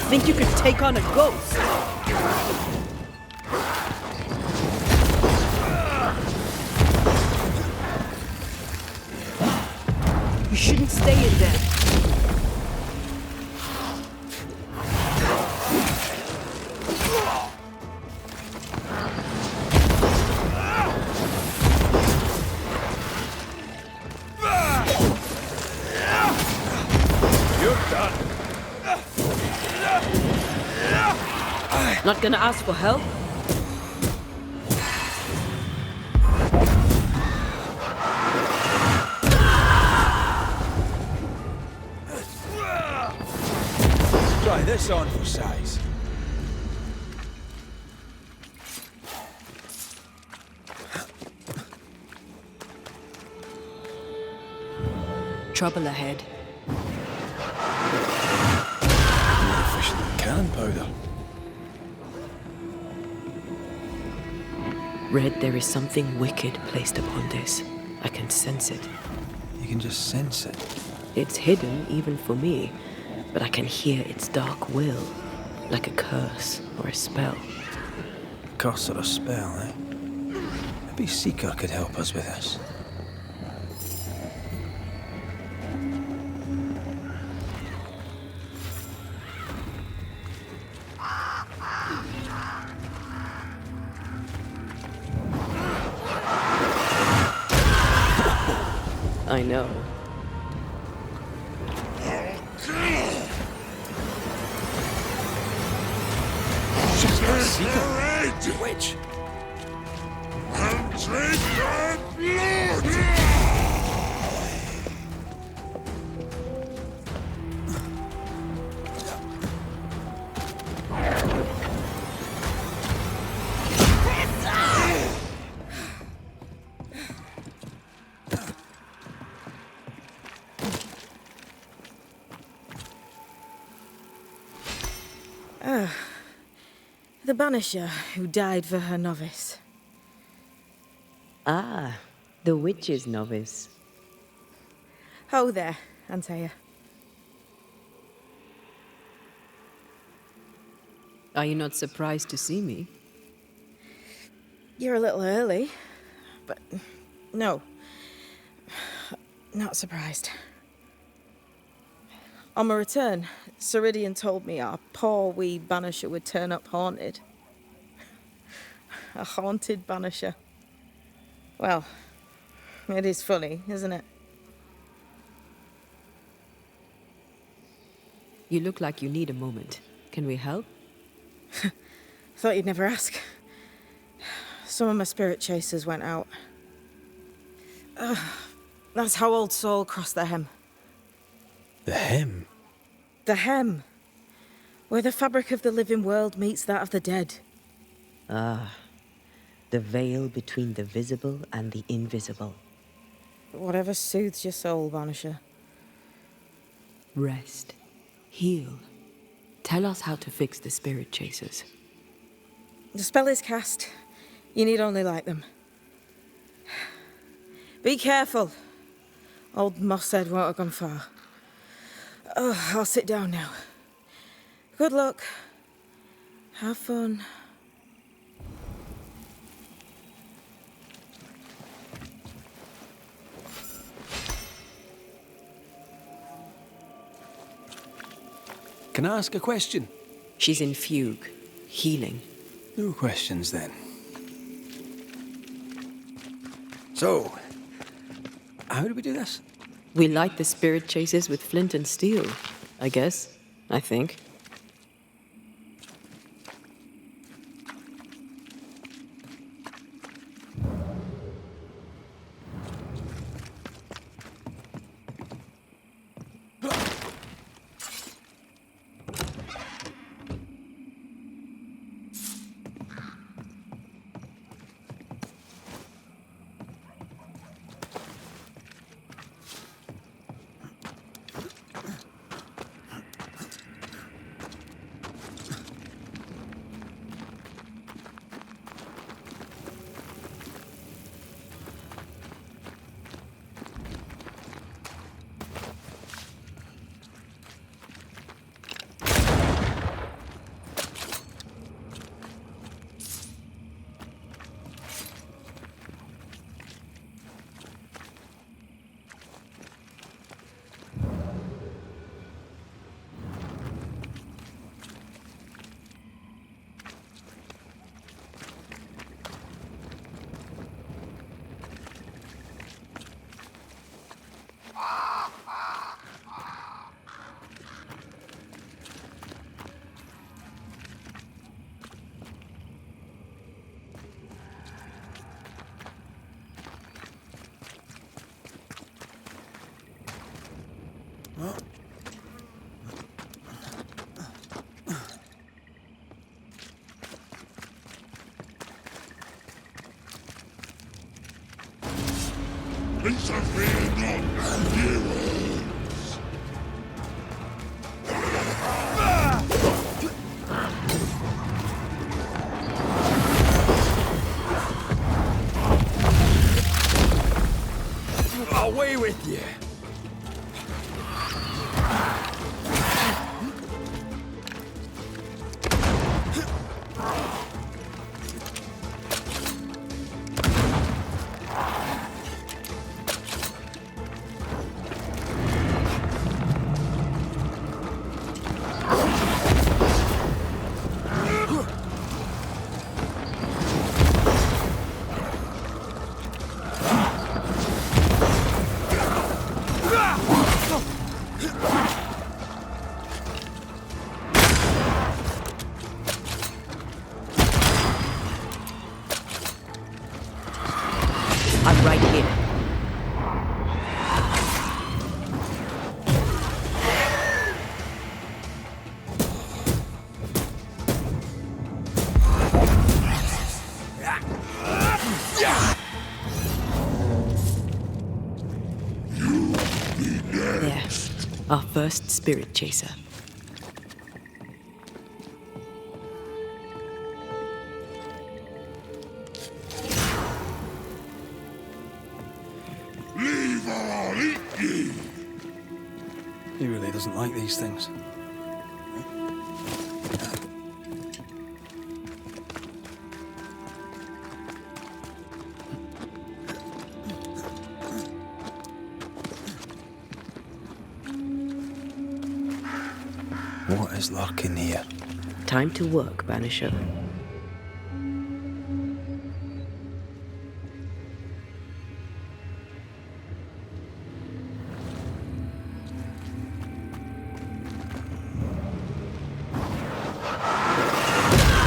think you could take on a ghost? You shouldn't stay in there. Not gonna ask for help? Try this on for size. Trouble ahead. More efficient than cannon powder. Red, there is something wicked placed upon this. I can sense it. You can just sense it. It's hidden even for me, but I can hear its dark will, like a curse or a spell. Curse or a spell, eh? Maybe Seeker could help us with this. I know. She's got a Seeker. Witch. And take your blood! The Banisher who died for her novice. Ah, the witch's novice. Ho there, Antea. Are you not surprised to see me? You're a little early, but no, not surprised. On my return, Ceridian told me our poor wee Banisher would turn up haunted. A haunted Banisher. Well, it is funny, isn't it? You look like you need a moment. Can we help? Thought you'd never ask. Some of my spirit chasers went out. That's how old Saul crossed the hem. The hem? The hem. Where the fabric of the living world meets that of the dead. Ah, the veil between the visible and the invisible. Whatever soothes your soul, Banisher. Rest. Heal. Tell us how to fix the spirit chasers. The spell is cast. You need only light them. Be careful. Old Moss won't have gone far. Oh, I'll sit down now. Good luck. Have fun. Can I ask a question? She's in fugue. Healing. No questions then. So, how do we do this? We light the spirit chasers with flint and steel, I guess. I think. Interfere not, heroes! Away with you! I'm right here. There, our first spirit chaser. Leave or I'll eat ye! He really doesn't like these things. What is lurking here? Time to work, Banisher.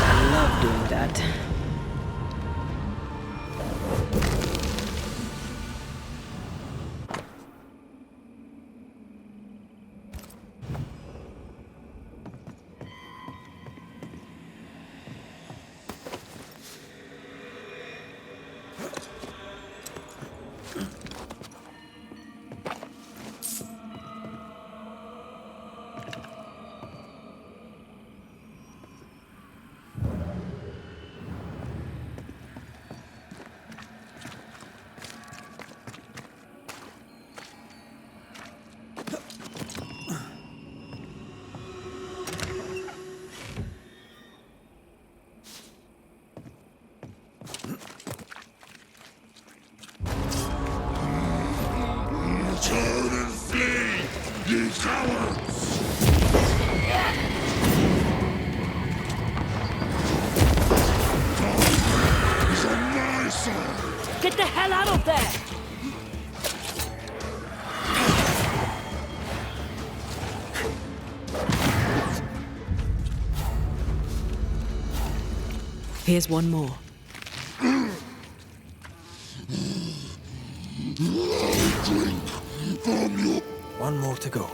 I love doing that. Turn and flee, ye cowards! Time is on my side! Get the hell out of there! Here's one more. I'll drink from your... One more to go.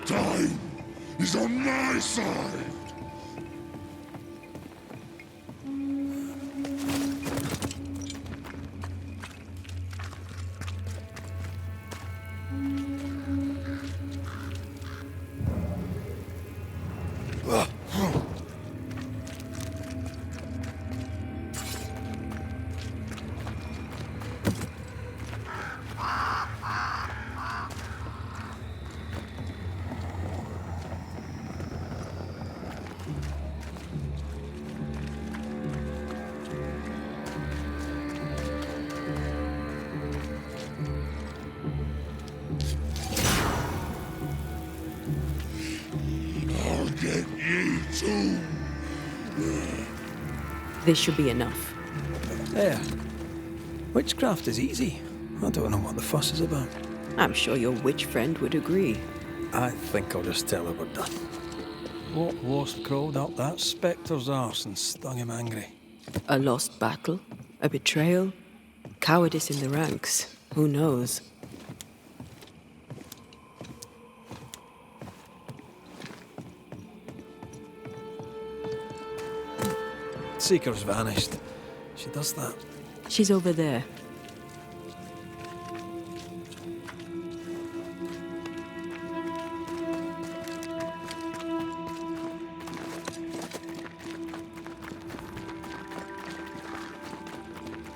Time is on my side! Get ye too! This should be enough. There. Witchcraft is easy. I don't know what the fuss is about. I'm sure your witch friend would agree. I think I'll just tell her we're done. What wasp crawled up that spectre's arse and stung him angry? A lost battle? A betrayal? Cowardice in the ranks. Who knows? Seeker's vanished. She does that. She's over there.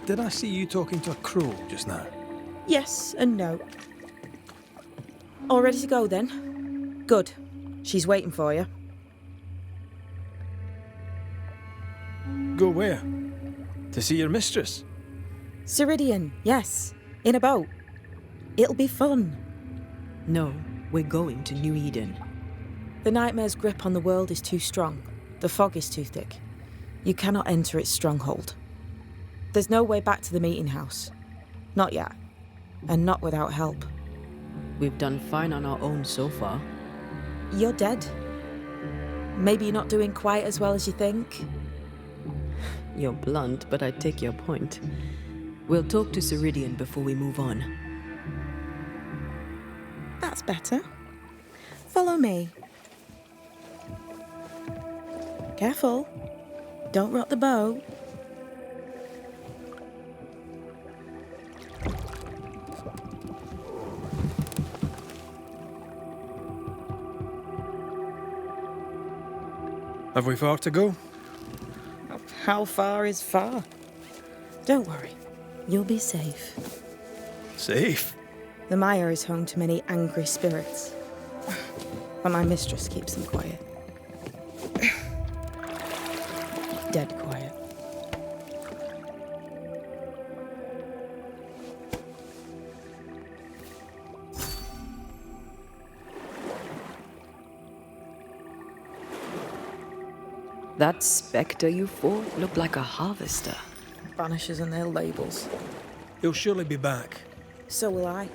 Did I see you talking to a crow just now? Yes and no. All ready to go then? Good. She's waiting for you. Go where? To see your mistress? Ceridian, yes. In a boat. It'll be fun. No, we're going to New Eden. The nightmare's grip on the world is too strong. The fog is too thick. You cannot enter its stronghold. There's no way back to the meeting house. Not yet. And not without help. We've done fine on our own so far. You're dead. Maybe you're not doing quite as well as you think. You're blunt, but I take your point. We'll talk to Ceridian before we move on. That's better. Follow me. Careful. Don't rock the boat. Have we far to go? How far is far? Don't worry. You'll be safe. Safe? The mire is home to many angry spirits. But my mistress keeps them quiet. Dead quiet. That spectre you fought looked like a harvester. Banishers and their labels. He'll surely be back. So will I.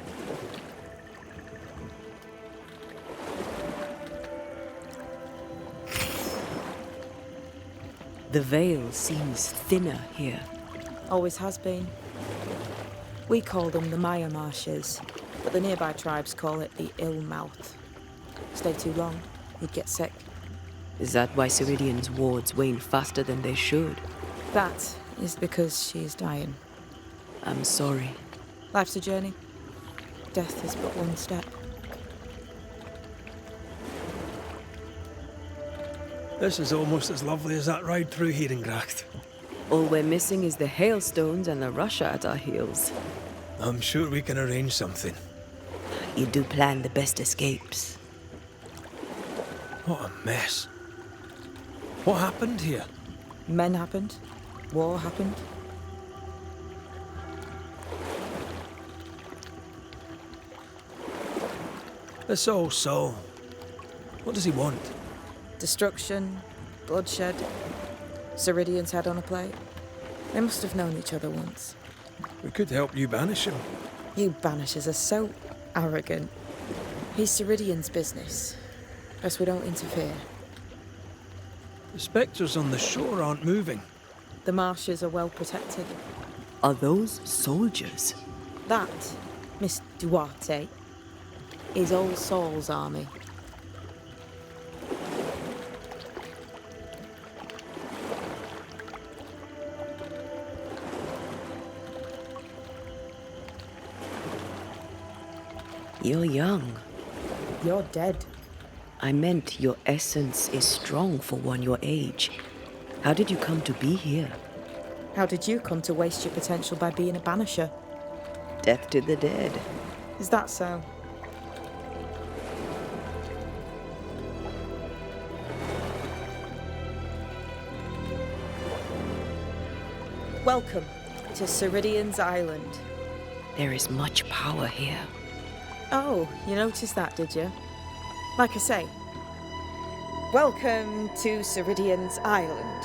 The veil seems thinner here. Always has been. We call them the Maya Marshes, but the nearby tribes call it the Ill Mouth. Stay too long, you'd get sick. Is that why Ceridian's wards wane faster than they should? That is because she is dying. I'm sorry. Life's a journey. Death is but one step. This is almost as lovely as that ride through Herengracht. All we're missing is the hailstones and the Russia at our heels. I'm sure we can arrange something. You do plan the best escapes. What a mess. What happened here? Men happened. War happened. This old soul. What does he want? Destruction, bloodshed. Ceridian's head on a plate. They must have known each other once. We could help you banish him. You Banishers are so arrogant. He's Ceridian's business. Best we don't interfere. The spectres on the shore aren't moving. The marshes are well protected. Are those soldiers? That, Miss Duarte, is Old Saul's army. You're young. You're dead. I meant your essence is strong for one your age. How did you come to be here? How did you come to waste your potential by being a banisher? Death to the dead. Is that so? Welcome to Ceridian's Island. There is much power here. Oh, you noticed that, did you? Like I say, welcome to Ceridian's Island.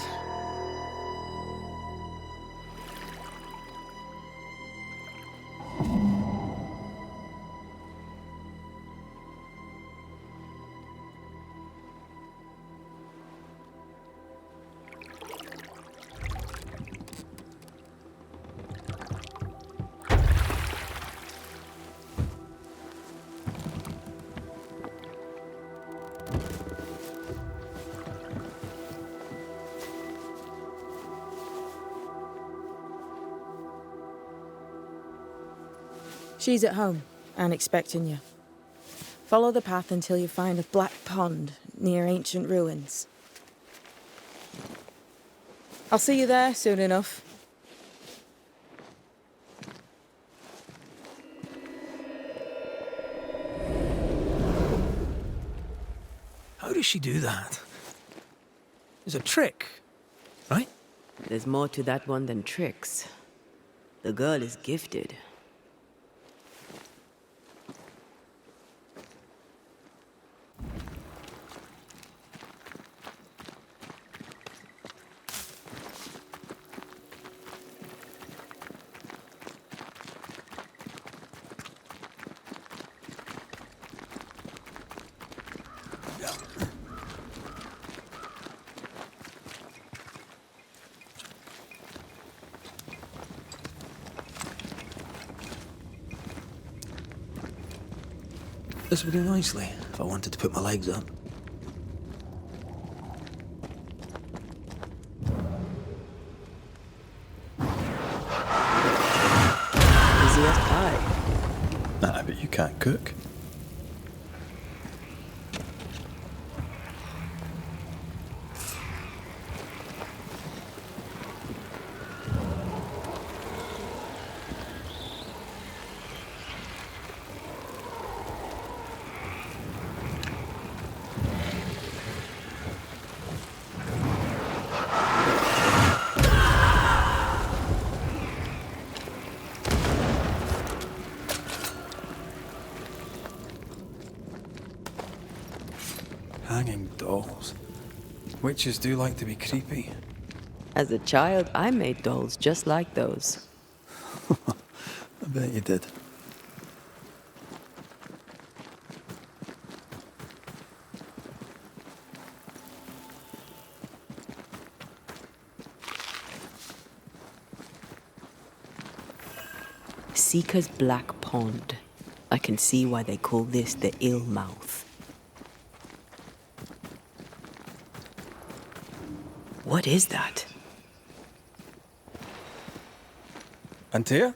She's at home and expecting you. Follow the path until you find a black pond near ancient ruins. I'll see you there soon enough. How does she do that? It's a trick, right? There's more to that one than tricks. The girl is gifted. This would do nicely if I wanted to put my legs up. Easy as pie. Nah, but you can't cook. Hanging dolls. Witches do like to be creepy. As a child, I made dolls just like those. I bet you did. Seeker's Black Pond. I can see why they call this the Ill Mouth. What is that? Antea?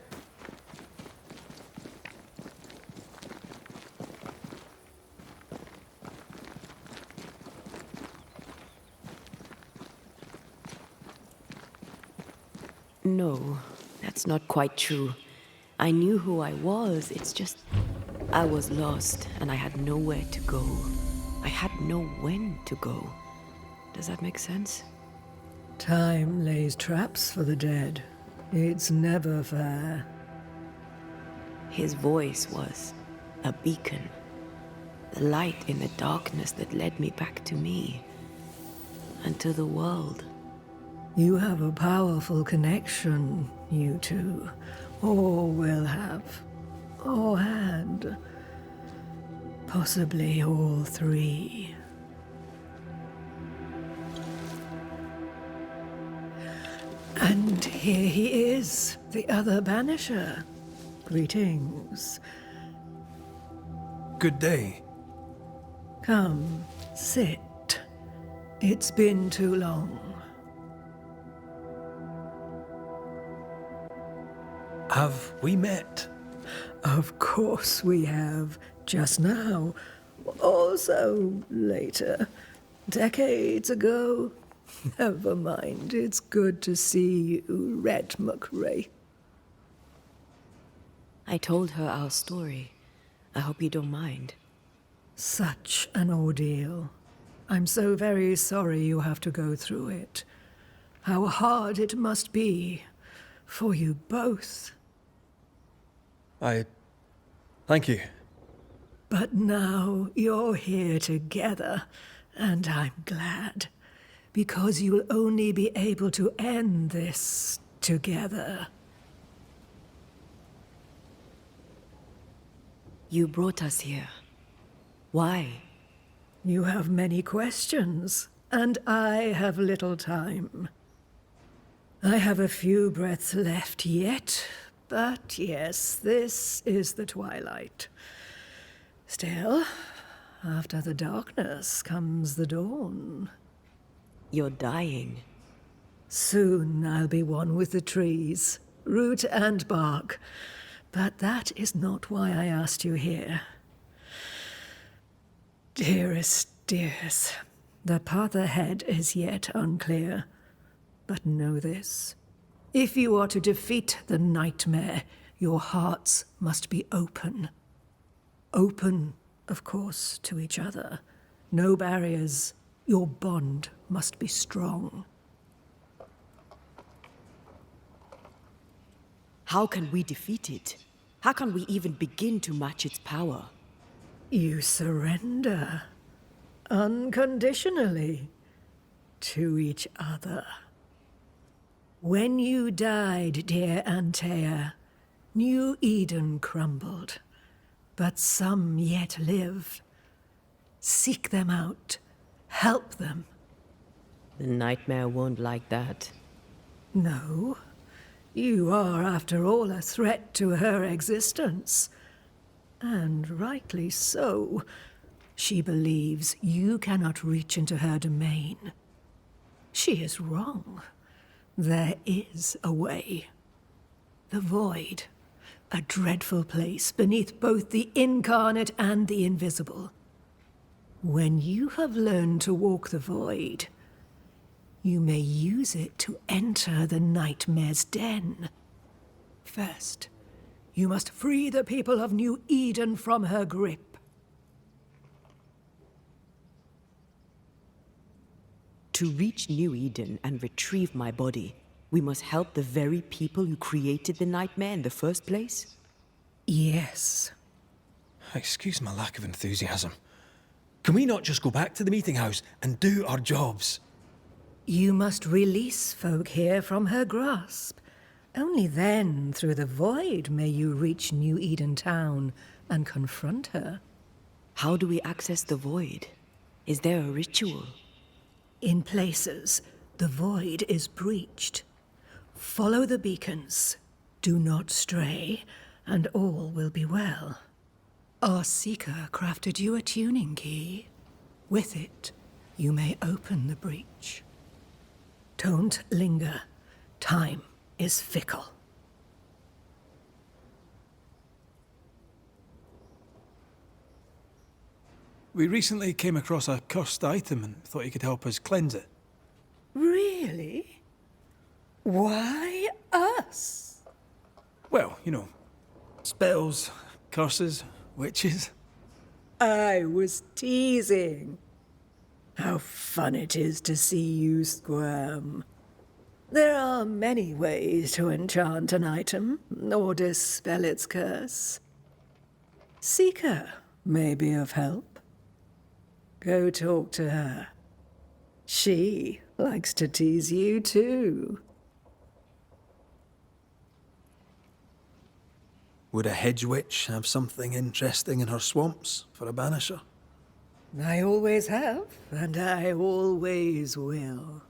No, that's not quite true. I knew who I was, it's just... I was lost, and I had nowhere to go. I had no when to go. Does that make sense? Time lays traps for the dead. It's never fair. His voice was a beacon. The light in the darkness that led me back to me. And to the world. You have a powerful connection, you two. Or will have. Or had. Possibly all three. And here he is, the other Banisher. Greetings. Good day. Come, sit. It's been too long. Have we met? Of course we have. Just now. Also later. Decades ago. Never mind. It's good to see you, Red McRae. I told her our story. I hope you don't mind. Such an ordeal. I'm so very sorry you have to go through it. How hard it must be for you both. Thank you. But now you're here together, and I'm glad. Because you'll only be able to end this together. You brought us here. Why? You have many questions, and I have little time. I have a few breaths left yet, but yes, this is the twilight. Still, after the darkness comes the dawn. You're dying. Soon I'll be one with the trees, root and bark. But that is not why I asked you here. Dearest dears, the path ahead is yet unclear. But know this. If you are to defeat the nightmare, your hearts must be open. Open, of course, to each other. No barriers. Your bond must be strong. How can we defeat it? How can we even begin to match its power? You surrender. Unconditionally. To each other. When you died, dear Antea, New Eden crumbled. But some yet live. Seek them out. Help them. The nightmare won't like that. No. You are, after all, a threat to her existence. And rightly so. She believes you cannot reach into her domain. She is wrong. There is a way. The void. A dreadful place beneath both the incarnate and the invisible. When you have learned to walk the void, you may use it to enter the nightmare's den. First, you must free the people of New Eden from her grip. To reach New Eden and retrieve my body, we must help the very people who created the nightmare in the first place? Yes. Excuse my lack of enthusiasm. Can we not just go back to the meeting house and do our jobs? You must release folk here from her grasp. Only then, through the void, may you reach New Eden Town and confront her. How do we access the void? Is there a ritual? In places, the void is breached. Follow the beacons. Do not stray, and all will be well. Our seeker crafted you a tuning key. With it, you may open the breach. Don't linger. Time is fickle. We recently came across a cursed item and thought you could help us cleanse it. Really? Why us? Well, you know, spells, curses, witches. I was teasing. How fun it is to see you squirm. There are many ways to enchant an item, or dispel its curse. Seeker may be of help. Go talk to her. She likes to tease you too. Would a hedge witch have something interesting in her swamps for a banisher? I always have, and I always will.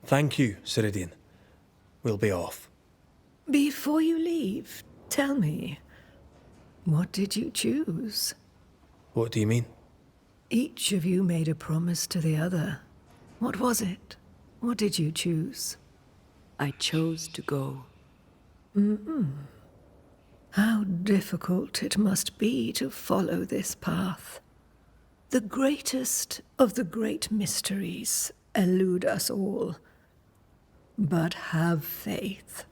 Thank you, Ceridian. We'll be off. Before you leave, tell me, what did you choose? What do you mean? Each of you made a promise to the other. What was it? What did you choose? I chose to go. How difficult it must be to follow this path. The greatest of the great mysteries elude us all. But have faith.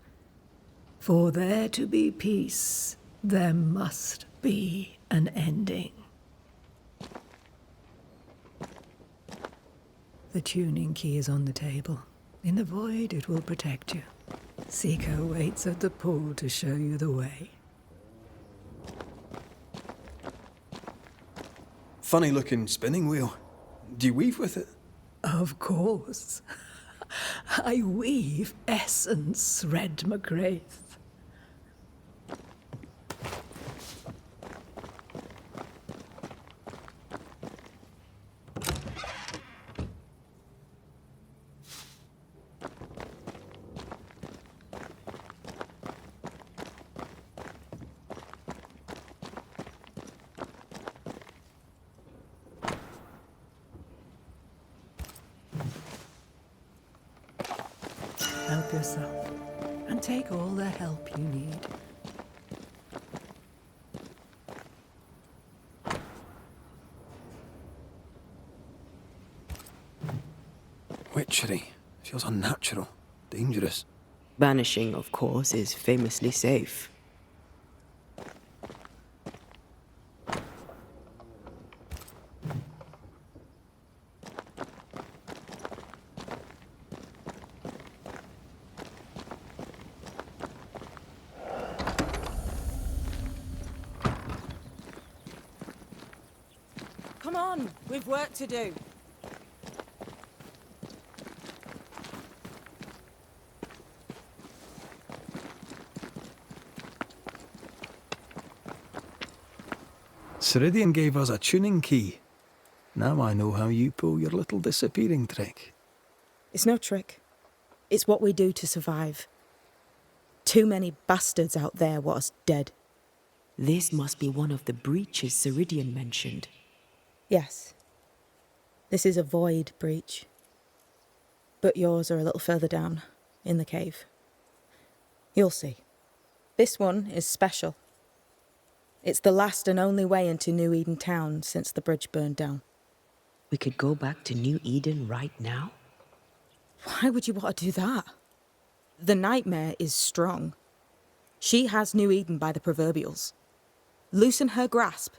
For there to be peace, there must be an ending. The tuning key is on the table. In the void, it will protect you. Seeker waits at the pool to show you the way. Funny-looking spinning wheel. Do you weave with it? Of course. I weave essence, Red McGrath. Help yourself, and take all the help you need. Witchery. Feels unnatural. Dangerous. Banishing, of course, is famously safe. Come on, we've work to do. Ceridian gave us a tuning key. Now I know how you pull your little disappearing trick. It's no trick. It's what we do to survive. Too many bastards out there want us dead. This must be one of the breaches Ceridian mentioned. Yes. This is a void breach. But yours are a little further down, in the cave. You'll see. This one is special. It's the last and only way into New Eden Town since the bridge burned down. We could go back to New Eden right now? Why would you want to do that? The nightmare is strong. She has New Eden by the proverbials. Loosen her grasp,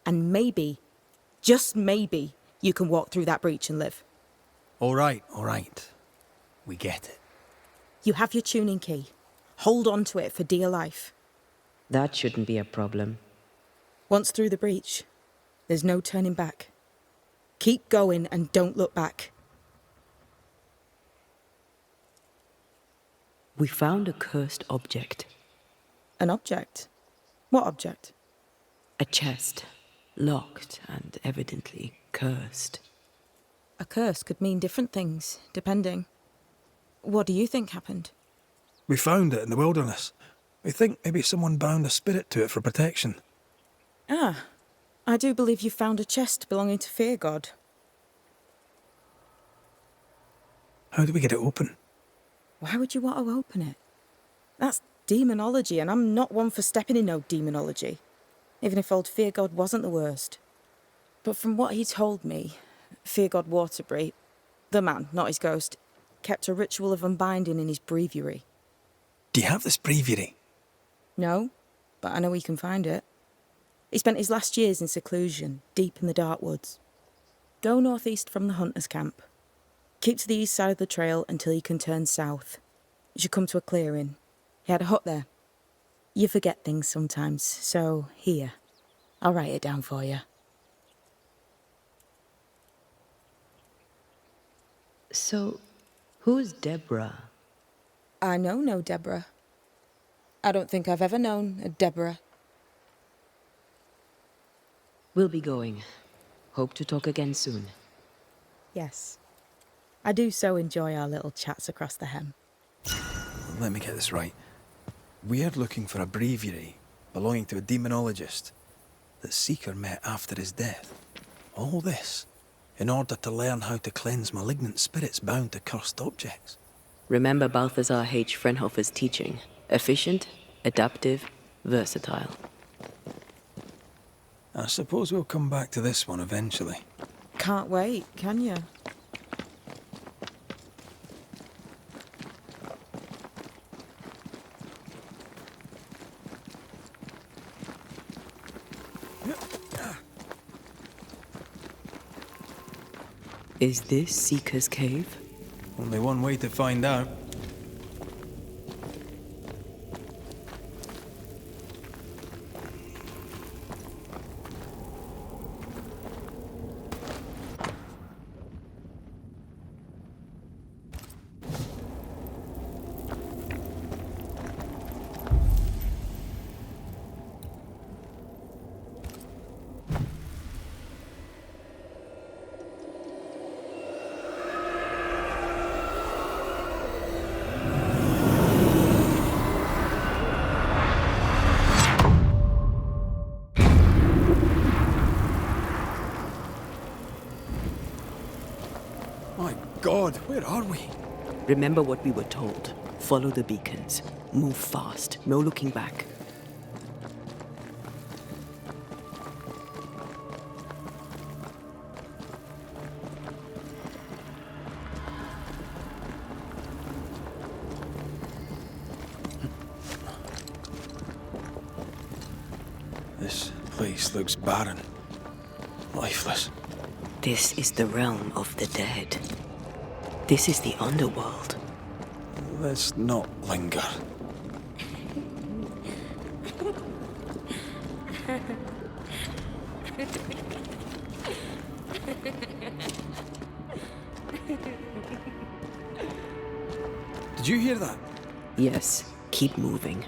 and maybe, just maybe, you can walk through that breach and live. All right. We get it. You have your tuning key. Hold on to it for dear life. That shouldn't be a problem. Once through the breach, there's no turning back. Keep going and don't look back. We found a cursed object. An object? What object? A chest, locked and evidently cursed. A curse could mean different things, depending. What do you think happened? We found it in the wilderness. We think maybe someone bound a spirit to it for protection. Ah, I do believe you found a chest belonging to Fear God. How do we get it open? Why would you want to open it? That's demonology, and I'm not one for stepping in no demonology, even if old Fear God wasn't the worst. But from what he told me, Fear God Waterbury, the man, not his ghost, kept a ritual of unbinding in his breviary. Do you have this breviary? No, but I know he can find it. He spent his last years in seclusion, deep in the dark woods. Go northeast from the hunter's camp. Keep to the east side of the trail until you can turn south. You should come to a clearing. He had a hut there. You forget things sometimes, so here. I'll write it down for you. So, who's Deborah? I know no Deborah. I don't think I've ever known a Deborah. We'll be going. Hope to talk again soon. Yes. I do so enjoy our little chats across the hem. Let me get this right. We're looking for a breviary belonging to a demonologist that Seeker met after his death. All this in order to learn how to cleanse malignant spirits bound to cursed objects. Remember Balthazar H. Frenhofer's teaching. Efficient, adaptive, Versatile. I suppose we'll come back to this one eventually. Can't wait, can you? Is this Seeker's Cave? Only one way to find out. My God, where are we? Remember what we were told. Follow the beacons. Move fast. No looking back. This place looks barren. Lifeless. This is the realm of the dead. This is the underworld. Let's not linger. Did you hear that? Yes, keep moving.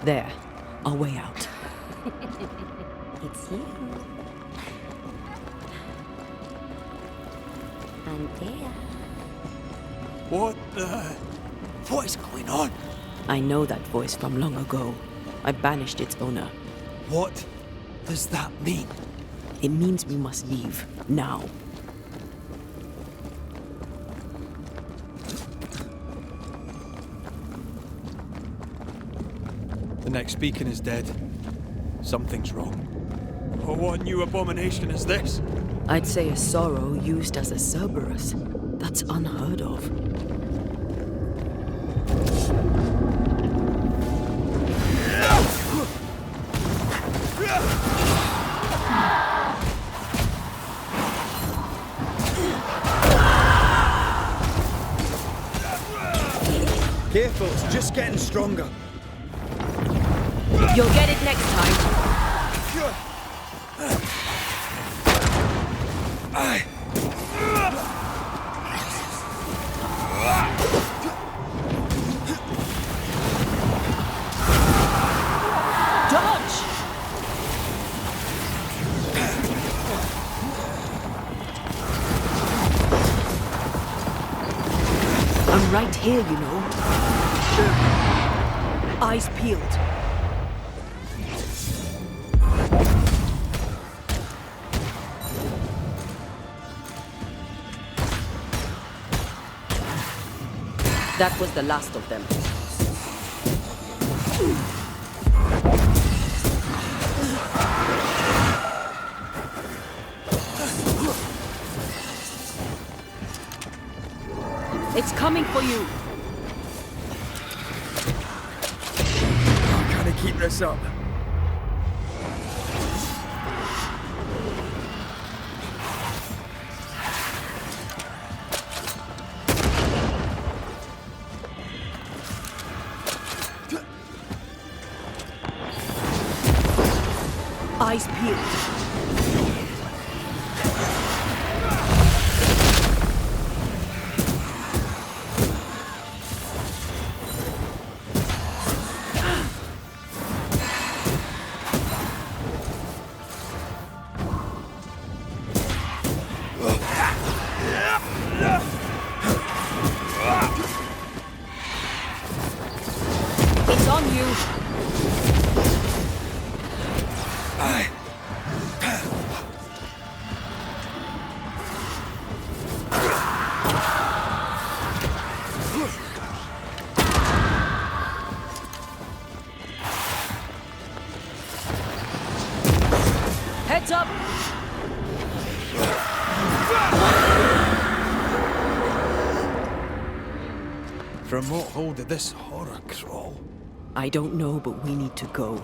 There, our way out. It's you. Antea. What is going on? I know that voice from long ago. I banished its owner. What does that mean? It means we must leave, now. The next beacon is dead. Something's wrong. Oh, what new abomination is this? I'd say a sorrow used as a Cerberus. That's unheard of. Careful, it's just getting stronger. You'll get it next time. Dodge! I'm right here, you know. Eyes peeled. That was the last of them. It's coming for you. How can I keep this up? Eyes peeled. It's on you. Heads up! From what hole did this horror crawl? I don't know, but we need to go.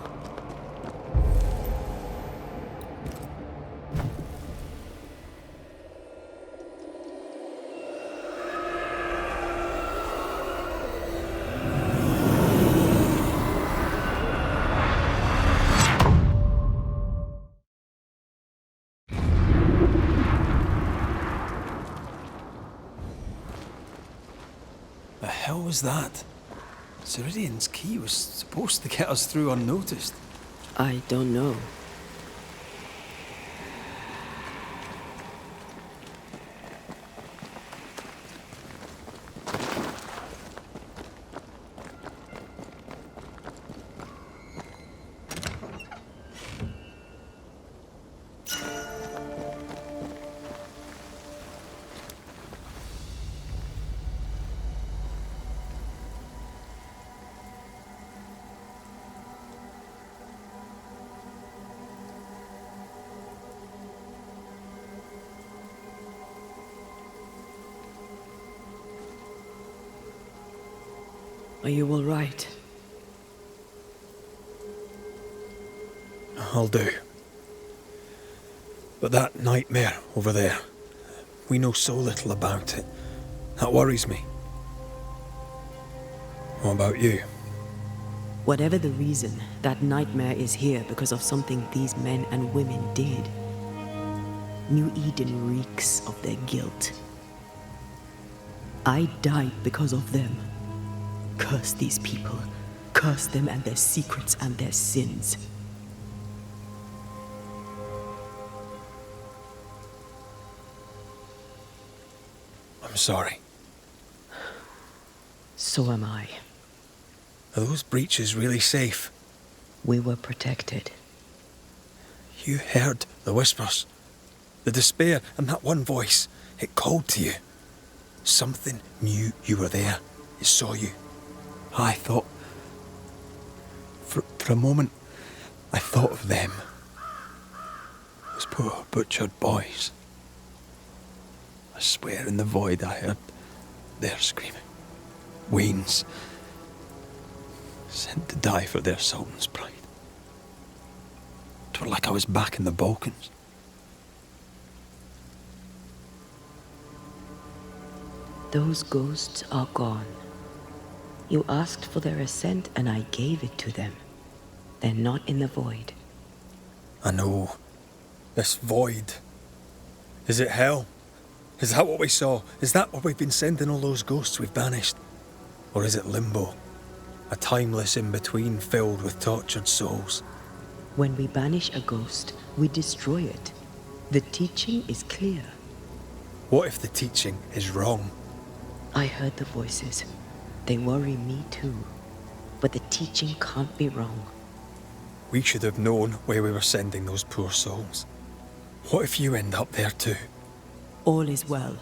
The hell was that? Ceridian's key was supposed to get us through unnoticed. I don't know. Are you all right? I'll do. But that nightmare over there, we know so little about it. That worries me. What about you? Whatever the reason, that nightmare is here because of something these men and women did. New Eden reeks of their guilt. I died because of them. Curse these people. Curse them and their secrets and their sins. I'm sorry. So am I. Are those breaches really safe? We were protected. You heard the whispers, the despair, and that one voice. It called to you. Something knew you were there. It saw you. I thought... For a moment, I thought of them. Those poor butchered boys. I swear in the void I heard their screaming. Wains. Sent to die for their sultan's pride. It was like I was back in the Balkans. Those ghosts are gone. You asked for their assent and I gave it to them. They're not in the void. I know. This void. Is it hell? Is that what we saw? Is that where we've been sending all those ghosts we've banished? Or is it limbo? A timeless in-between filled with tortured souls? When we banish a ghost, we destroy it. The teaching is clear. What if the teaching is wrong? I heard the voices. They worry me too. But the teaching can't be wrong. We should have known where we were sending those poor souls. What if you end up there too? All is well.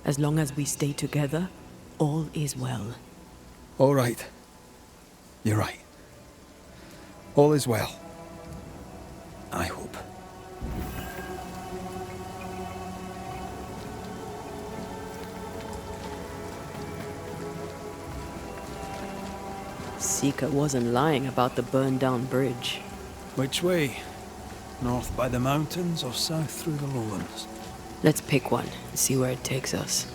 As long as we stay together, all is well. All right. You're right. All is well. I hope. Seeker wasn't lying about the burned-down bridge. Which way? North by the mountains or south through the lowlands? Let's pick one and see where it takes us.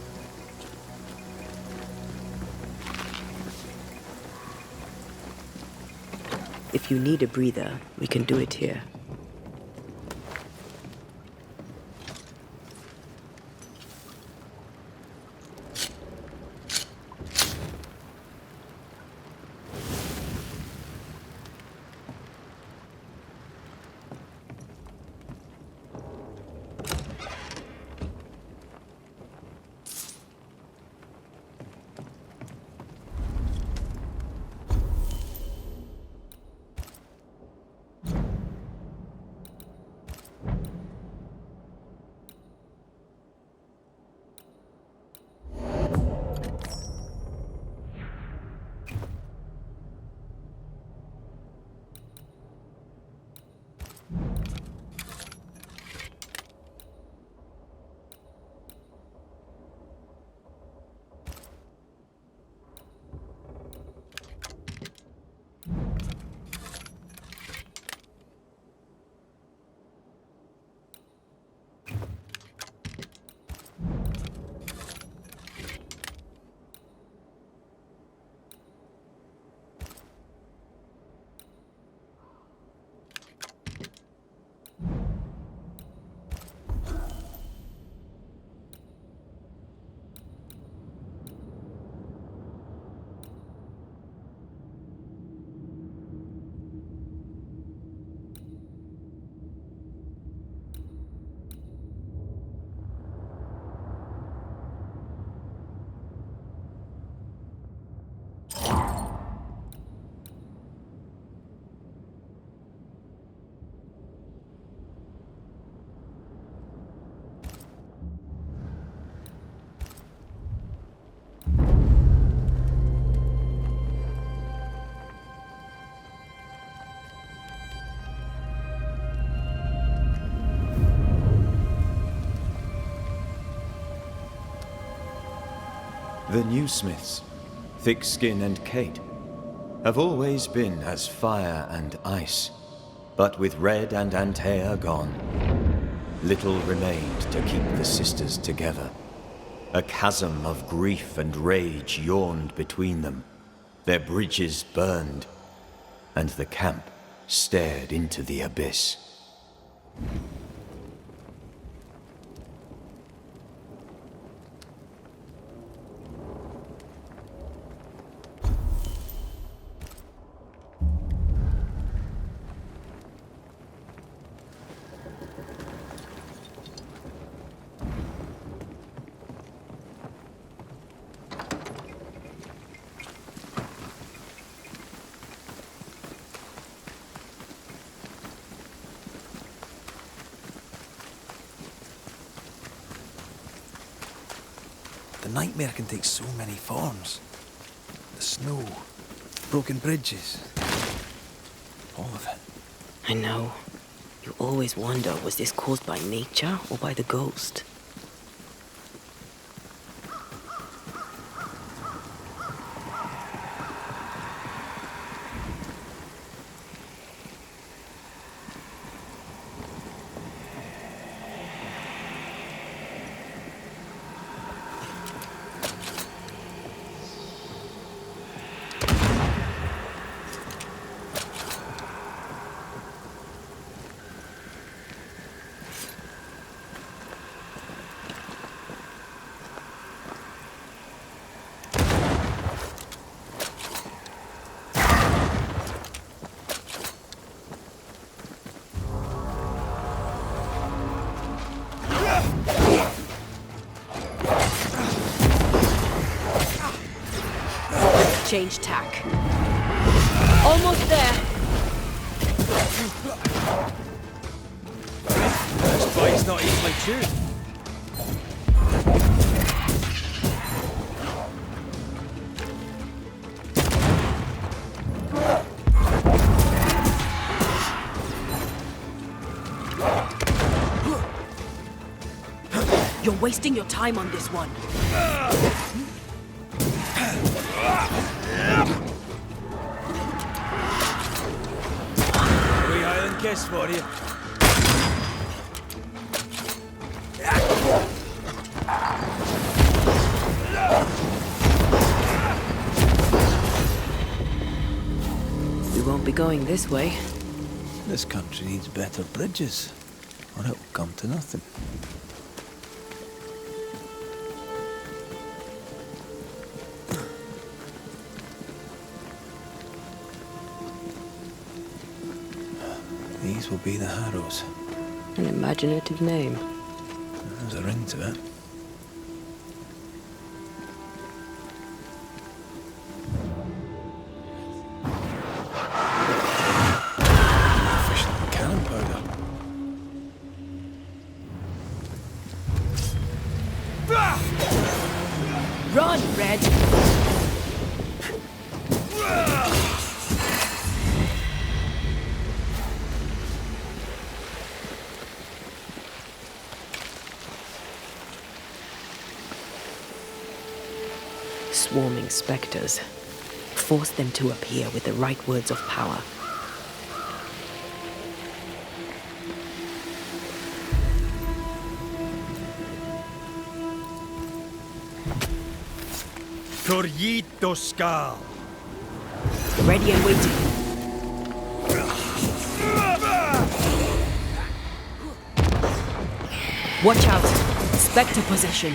If you need a breather, we can do it here. The new smiths, Thickskin and Kate, have always been as fire and ice. But with Red and Antea gone, little remained to keep the sisters together. A chasm of grief and rage yawned between them. Their bridges burned, and the camp stared into the abyss. The nightmare can take so many forms. The snow, broken bridges, all of it. I know. You always wonder, was this caused by nature or by the ghost? Change tack. Almost there. This bite's not easily chewed. You're wasting your time on this one. Kiss for you. We won't be going this way. This country needs better bridges, or it'll come to nothing. These will be the Harrows. An imaginative name. There's a ring to it. Official cannon powder. Run, Red! Swarming specters. Force them to appear with the right words of power. Corrito Skal. Ready and waiting. Watch out! Spectre possession.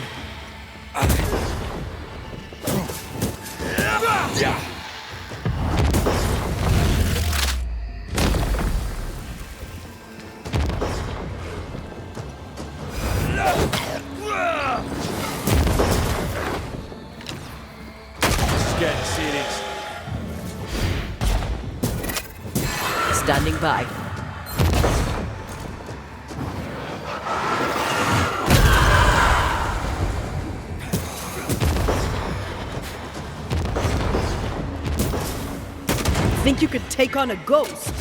Getting serious. Standing by. Think you could take on a ghost?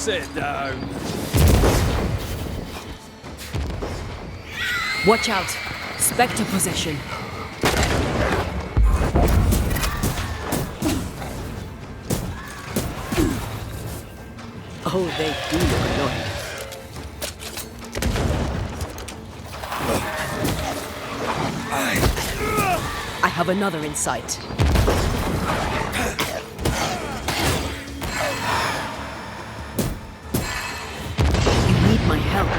Sit down. Watch out! Spectre possession. Oh, they do look annoyed. I have another in sight. You need my help.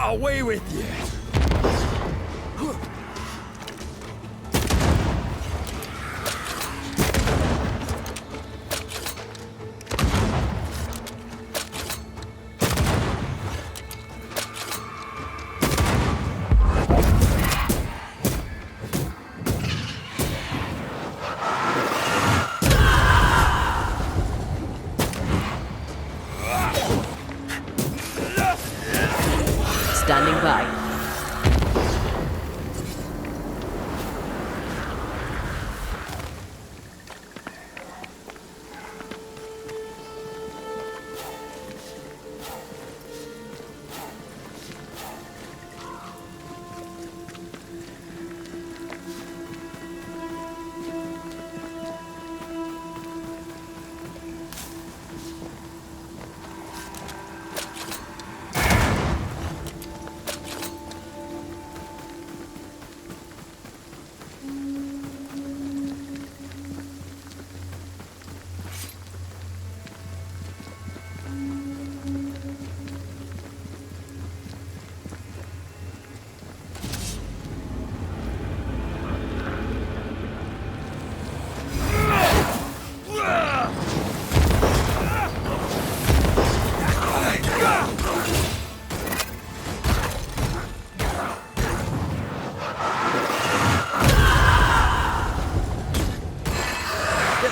Away with you! Standing by.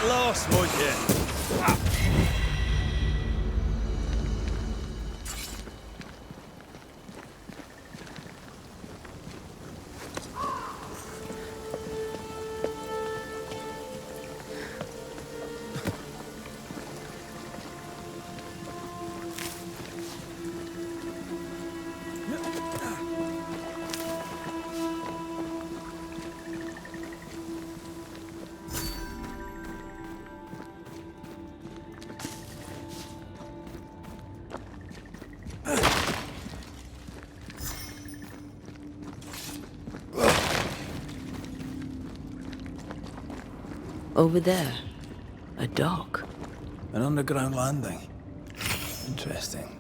Lost, won't you? Over there, a dock. An underground landing. Interesting.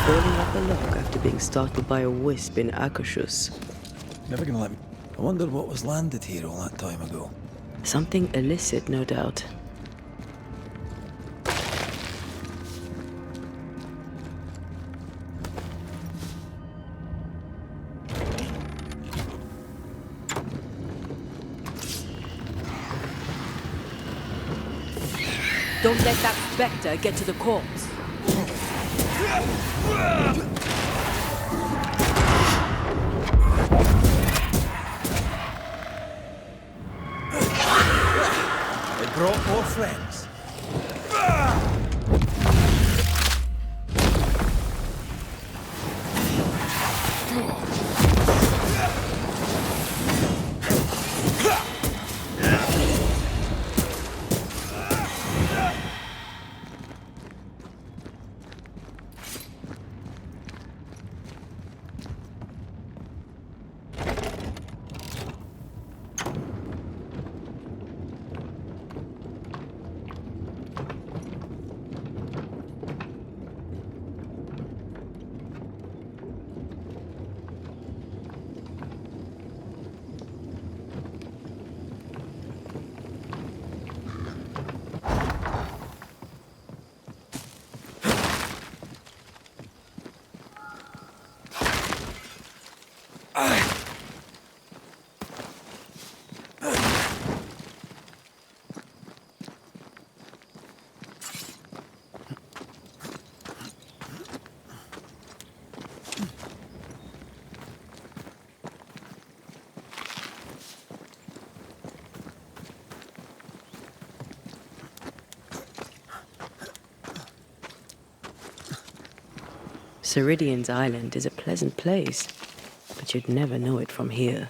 Falling off the log after being startled by a wisp in Akashus. Never gonna let me. I wonder what was landed here all that time ago. Something illicit, no doubt. Don't let that spectre get to the corpse. They brought more friends. Ceridian's island is a pleasant place, but you'd never know it from here.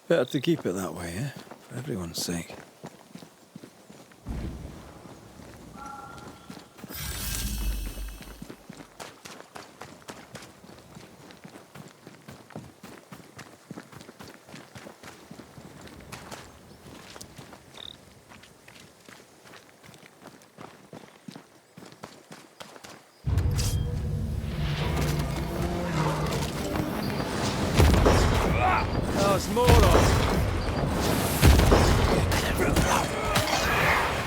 Better to keep it that way, eh? For everyone's sake. There's more of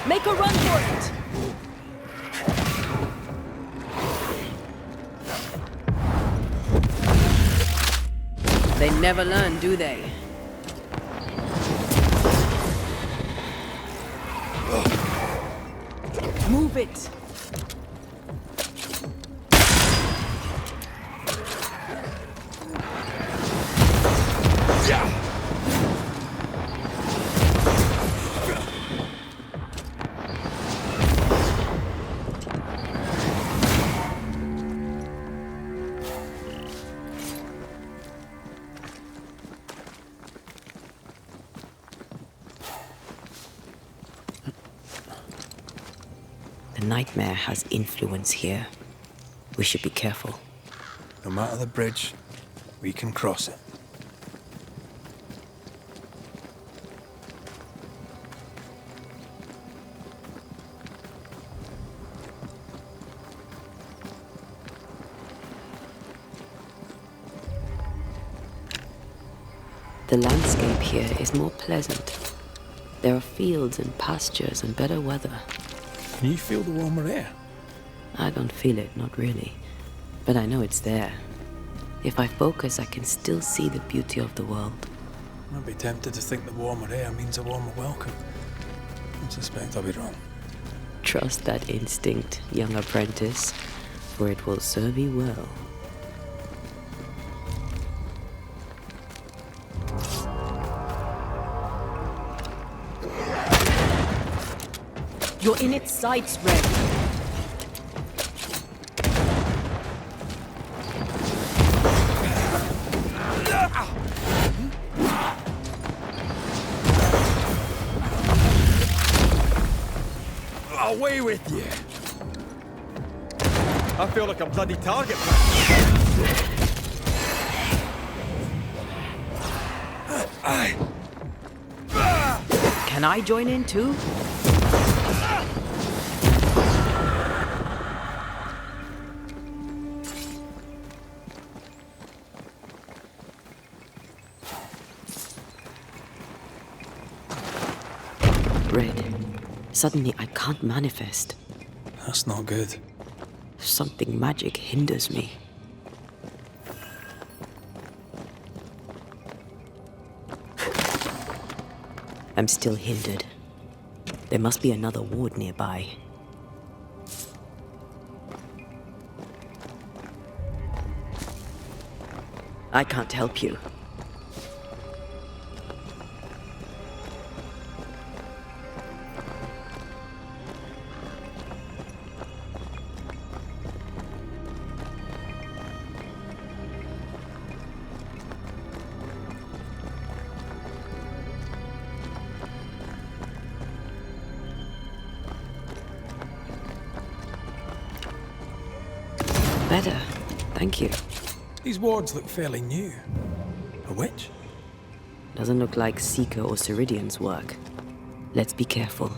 Make a run for it! They never learn, do they? Move it! The nightmare has influence here. We should be careful. No matter the bridge, we can cross it. The landscape here is more pleasant. There are fields and pastures and better weather. Can you feel the warmer air? I don't feel it, not really. But I know it's there. If I focus, I can still see the beauty of the world. I'd be tempted to think the warmer air means a warmer welcome. I suspect I'll be wrong. Trust that instinct, young apprentice, for it will serve you well. You're in its sights, Red. away with you! I feel like a bloody target. Can I join in too? Red, suddenly I can't manifest. That's not good. Something magic hinders me. I'm still hindered. There must be another ward nearby. I can't help you. Better, thank you. These wards look fairly new. A witch? Doesn't look like Seeker or Ceridian's work. Let's be careful.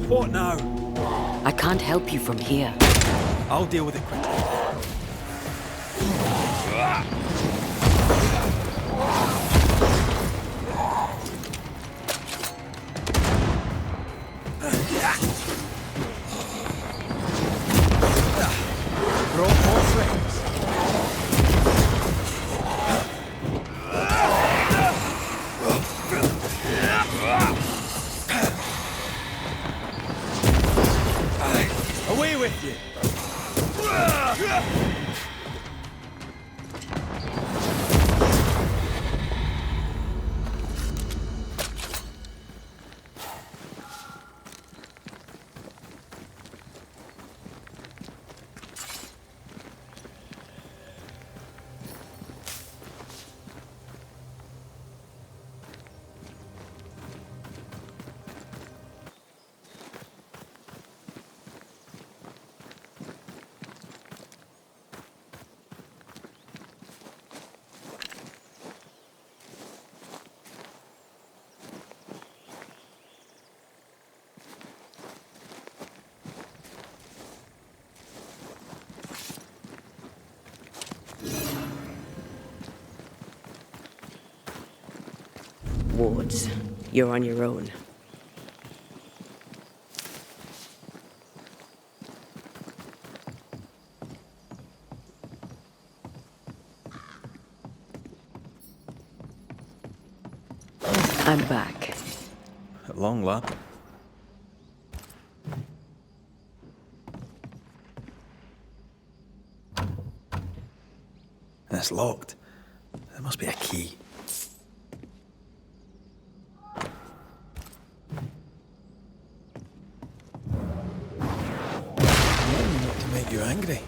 What now? I can't help you from here. I'll deal with it quickly. Brought more friends. Away with you! Wards, you're on your own. I'm back. At long last. It's locked. There must be a key. Not to make you angry.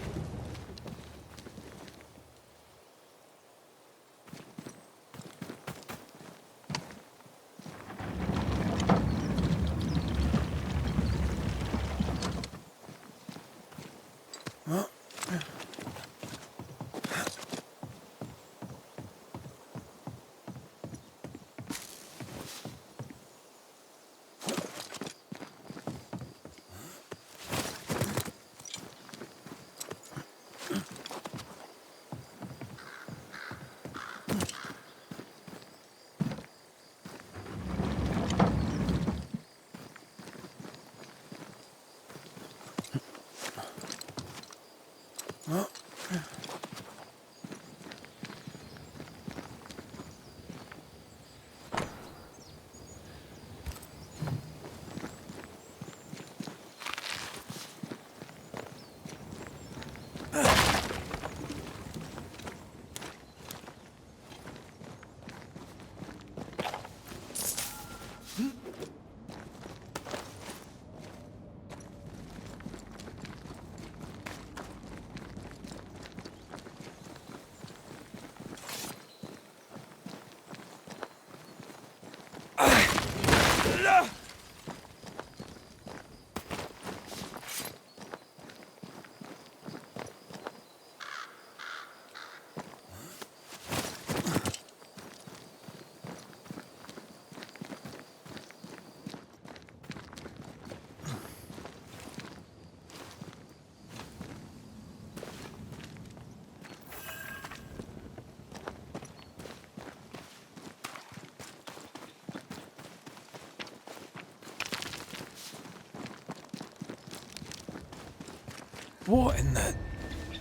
What in the...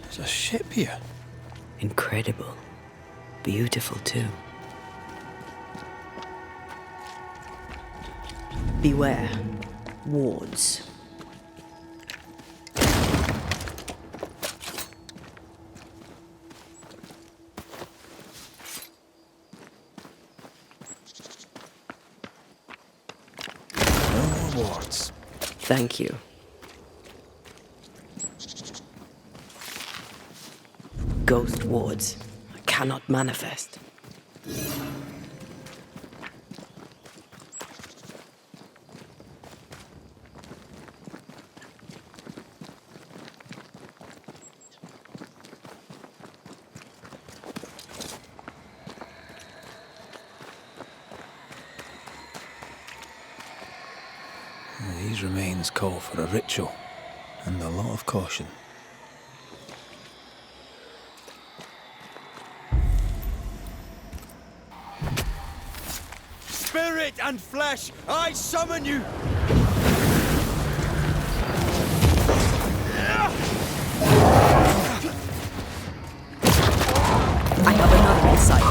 There's a ship here. Incredible. Beautiful, too. Beware. Wards. No more wards. Thank you. Ghost wards. I cannot manifest. These remains call for a ritual and a lot of caution. Spirit and flesh, I summon you! I have another in sight.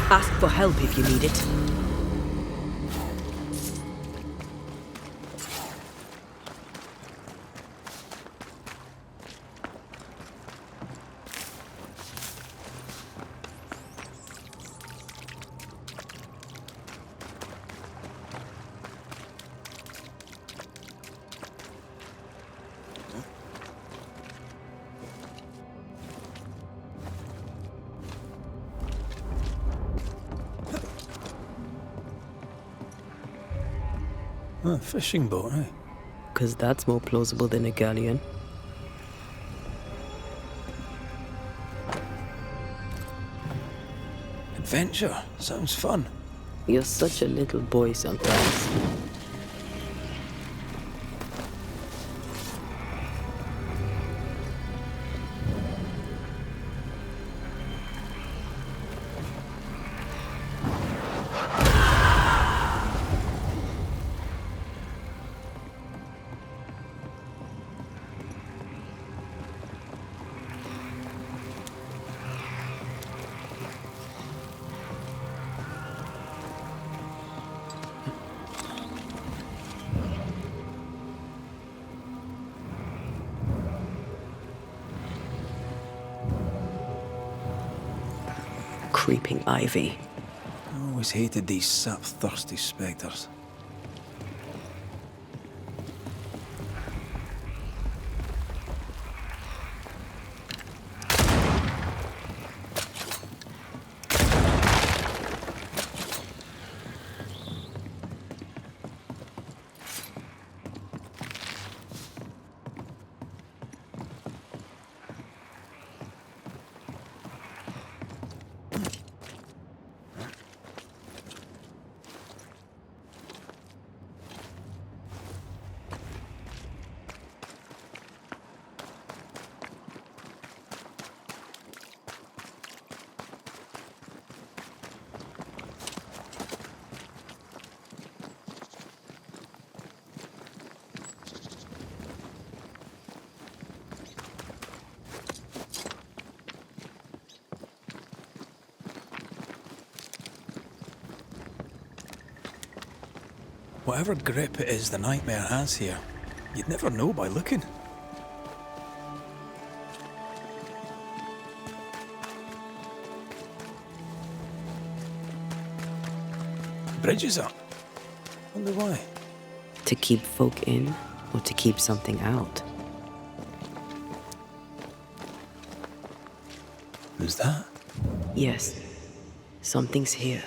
Ask for help if you need it. A fishing boat, eh? 'Cause that's more plausible than a galleon. Adventure. Sounds fun. You're such a little boy sometimes. Creeping ivy. I always hated these sap-thirsty spectres. whatever grip it is the nightmare has here, you'd never know by looking. Bridge is up. Wonder why. To keep folk in, or to keep something out? Who's that? Yes. Something's here.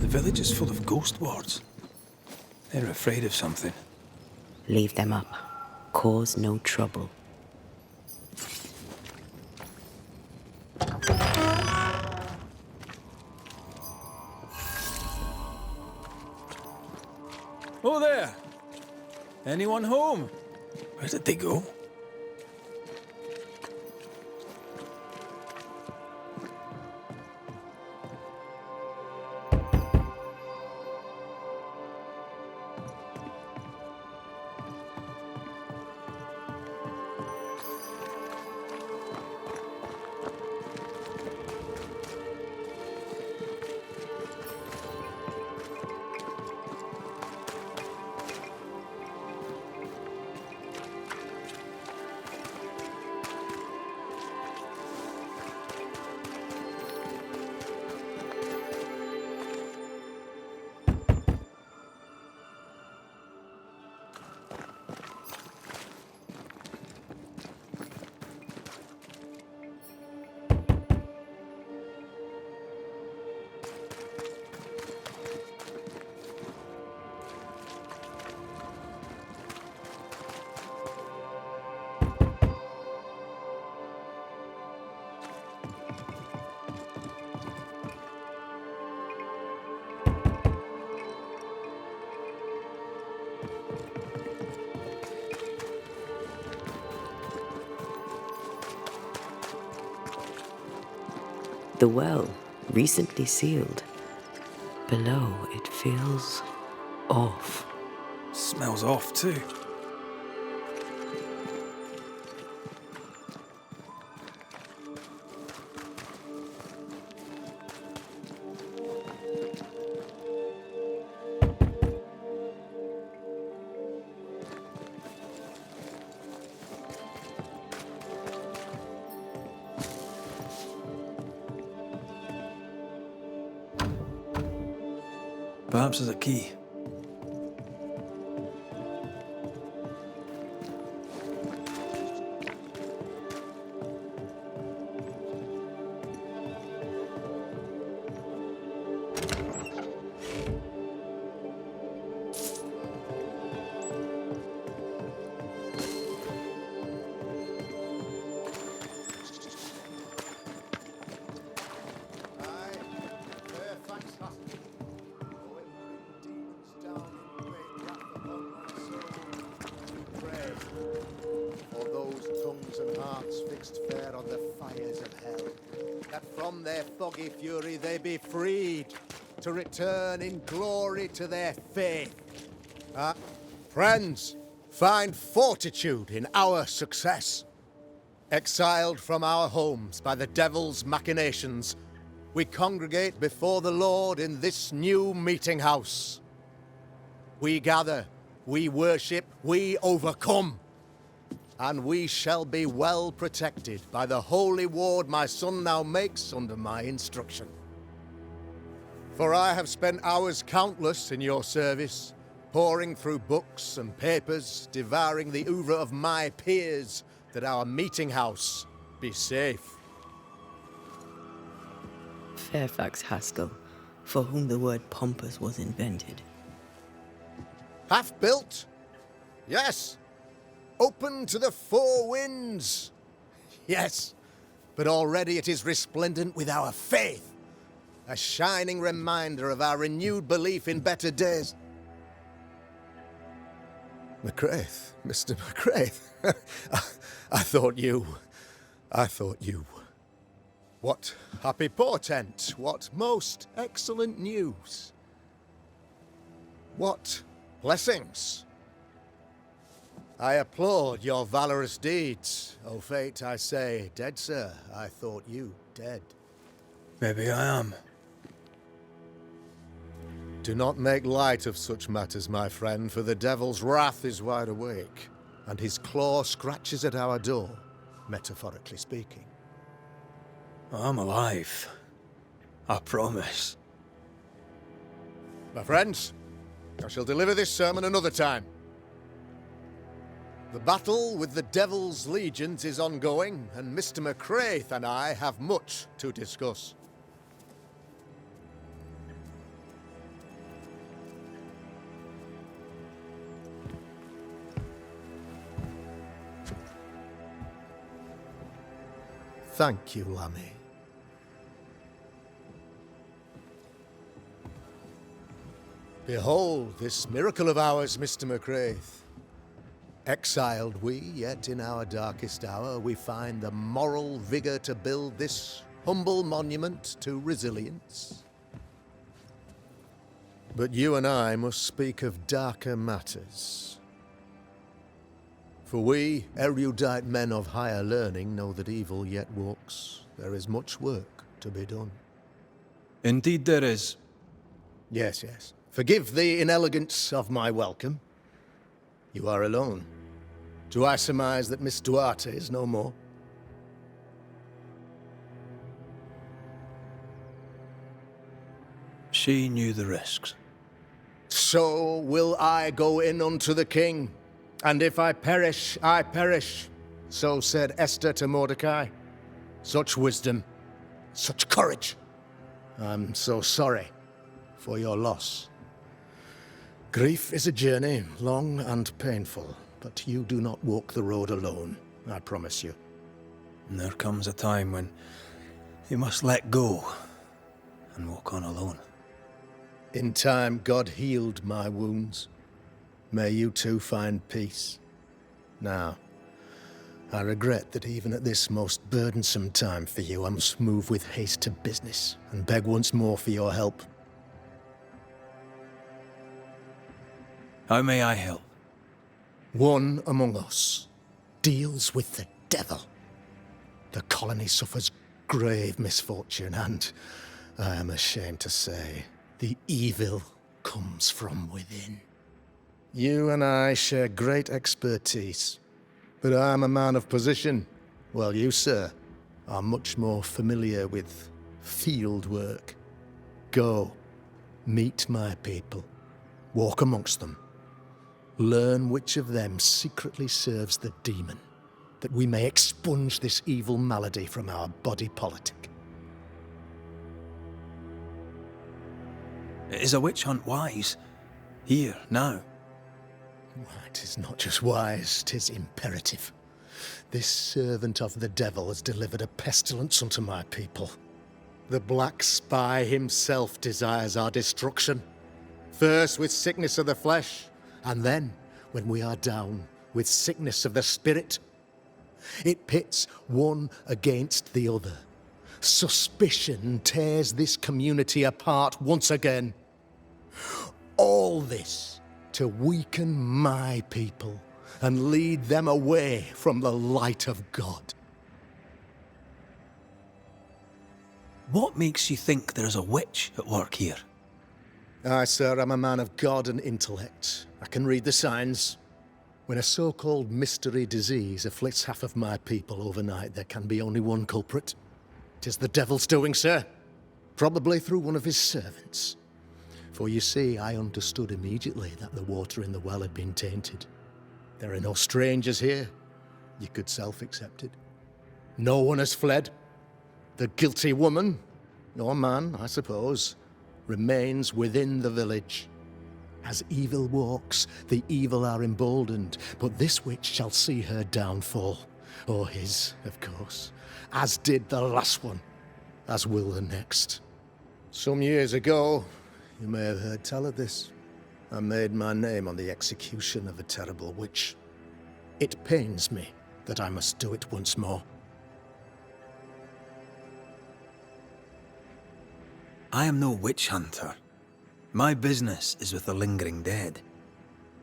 The village is full of ghost wards. They're afraid of something. Leave them up. Cause no trouble. Oh there! Anyone home? Where did they go? The well, recently sealed. Below, it feels off. Smells off too. Perhaps there's a key. For those tongues and hearts fixed fair on the fires of hell, that from their foggy fury they be freed, to return in glory to their faith. Friends, find fortitude in our success. Exiled from our homes by the devil's machinations, we congregate before the Lord in this new meeting house. We gather, we worship, we overcome. And we shall be well protected by the holy ward my son now makes under my instruction. For I have spent hours countless in your service, poring through books and papers, devouring the oeuvre of my peers, that our meeting house be safe. Fairfax Haskell, for whom the word pompous was invented. Half built? Yes. Open to the four winds? Yes. But already it is resplendent with our faith. A shining reminder of our renewed belief in better days. McCraith, Mr. McCraith. I thought you. What happy portent, what most excellent news. What blessings. I applaud your valorous deeds. O fate, I say, dead sir, I thought you dead. Maybe I am. Do not make light of such matters, my friend, for the devil's wrath is wide awake, and his claw scratches at our door, metaphorically speaking. I'm alive. I promise. My friends, I shall deliver this sermon another time. The battle with the devil's legions is ongoing, and Mr. McCraith and I have much to discuss. Thank you, Lammy. Behold this miracle of ours, Mr. McCraith. Exiled we, yet in our darkest hour we find the moral vigor to build this humble monument to resilience. But you and I must speak of darker matters. For we, erudite men of higher learning, know that evil yet walks. There is much work to be done. Indeed there is. Yes, yes. Forgive the inelegance of my welcome. You are alone. Do I surmise that Miss Duarte is no more? She knew the risks. So will I go in unto the king. And if I perish, I perish. So said Esther to Mordecai. Such wisdom, such courage. I'm so sorry for your loss. Grief is a journey, long and painful, but you do not walk the road alone, I promise you. And there comes a time when you must let go and walk on alone. In time, God healed my wounds. May you too find peace. Now, I regret that even at this most burdensome time for you, I must move with haste to business and beg once more for your help. How may I help? One among us deals with the devil. The colony suffers grave misfortune, and I am ashamed to say, the evil comes from within. You and I share great expertise, but I am a man of position, while you, sir, are much more familiar with field work. Go, Meet my people. Walk amongst them. Learn which of them secretly serves the demon, that we may expunge this evil malady from our body politic. Is a witch hunt wise? Here, now? It is not just wise, 'tis imperative. This servant of the devil has delivered a pestilence unto my people. The Black Spy himself desires our destruction. First with sickness of the flesh, and then, when we are down, with sickness of the spirit. It pits one against the other. Suspicion tears this community apart once again. All this to weaken my people and lead them away from the light of God. What makes you think there is a witch at work here? Aye, sir, I'm a man of God and intellect. I can read the signs. When a so-called mystery disease afflicts half of my people overnight, there can be only one culprit. 'Tis the devil's doing, sir. Probably through one of his servants. For you see, I understood immediately that the water in the well had been tainted. There are no strangers here. You could self-accept it. No one has fled. The guilty woman, or man, I suppose, remains within the village. As evil walks, the evil are emboldened, but this witch shall see her downfall. Or his, of course. As did the last one. As will the next. Some years ago, you may have heard tell of this. I made my name on the execution of a terrible witch. It pains me that I must do it once more. I am no witch hunter. My business is with the lingering dead.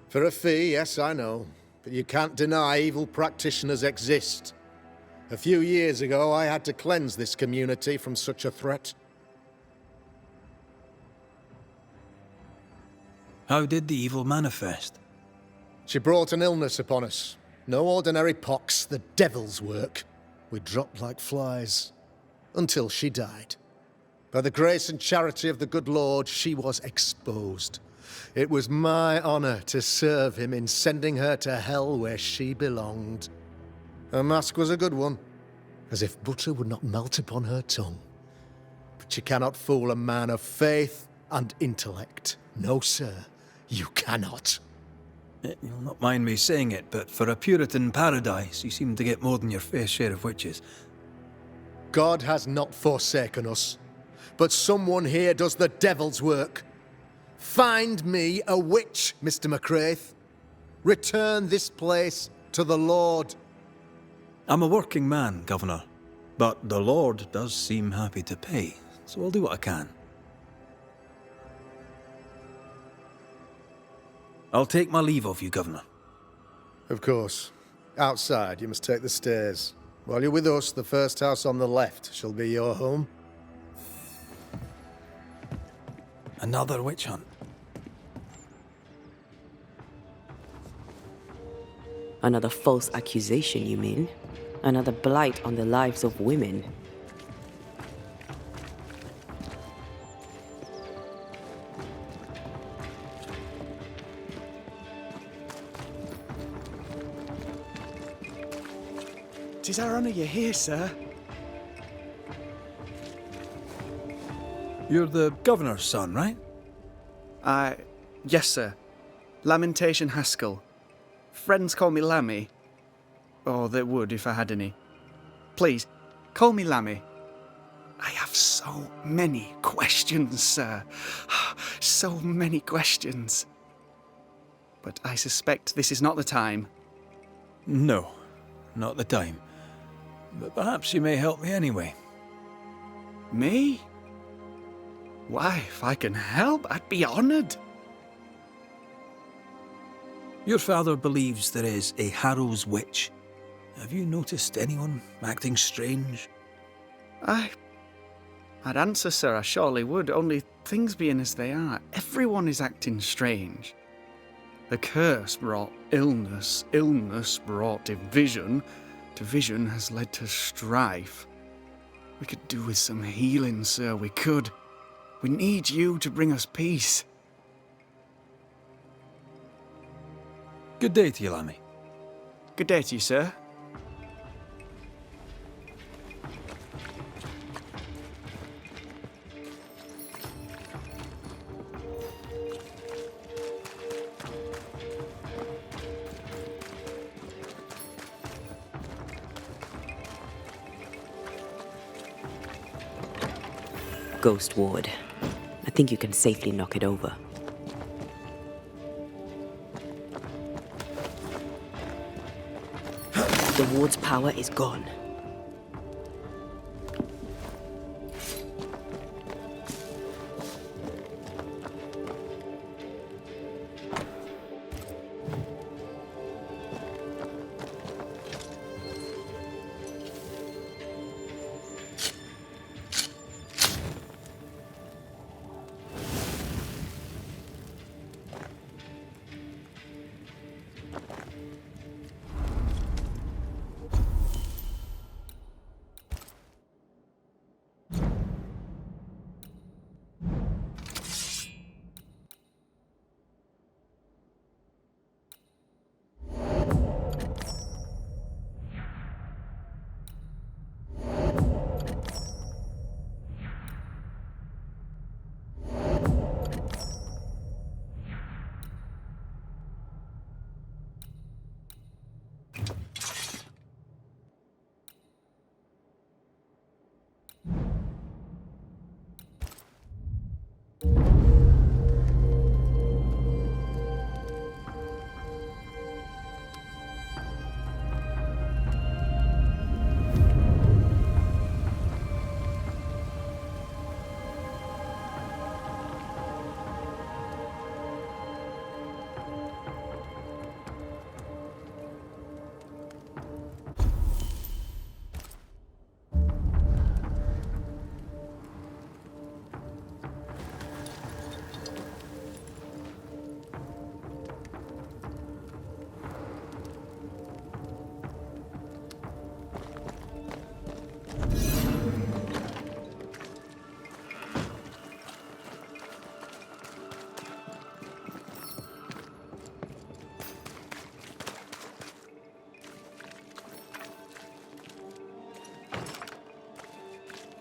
For a fee, yes, I know. But you can't deny evil practitioners exist. A few years ago, I had to cleanse this community from such a threat. How did the evil manifest? She brought an illness upon us. No ordinary pox, the devil's work. We dropped like flies. Until she died. By the grace and charity of the good Lord, she was exposed. It was my honor to serve him in sending her to hell where she belonged. Her mask was a good one, as if butter would not melt upon her tongue. But you cannot fool a man of faith and intellect. No, sir, you cannot. You'll not mind me saying it, but for a Puritan paradise, you seem to get more than your fair share of witches. God has not forsaken us. But someone here does the devil's work. Find me a witch, Mr. McCraith. Return this place to the Lord. I'm a working man, Governor, but the Lord does seem happy to pay, so I'll do what I can. I'll take my leave of you, Governor. Of course. Outside, you must take the stairs. While you're with us, the first house on the left shall be your home. Another witch hunt. Another false accusation, you mean? Another blight on the lives of women. Tis our honour you're here, sir. You're the Governor's son, right? Yes, sir. Lamentation Haskell. Friends call me Lammy. Or they would if I had any. Please, call me Lammy. I have so many questions, sir. So many questions. But I suspect this is not the time. No, not the time. But perhaps you may help me anyway. Me? Why, if I can help, I'd be honoured. Your father believes there is a Harrow's witch. Have you noticed anyone acting strange? I'd answer, sir, I surely would, only things being as they are, everyone is acting strange. The curse brought illness, illness brought division, division has led to strife. We could do with some healing, sir, we could. We need you to bring us peace. Good day to you, Lammy. Good day to you, sir. Ghost Ward. I think you can safely knock it over. The ward's power is gone.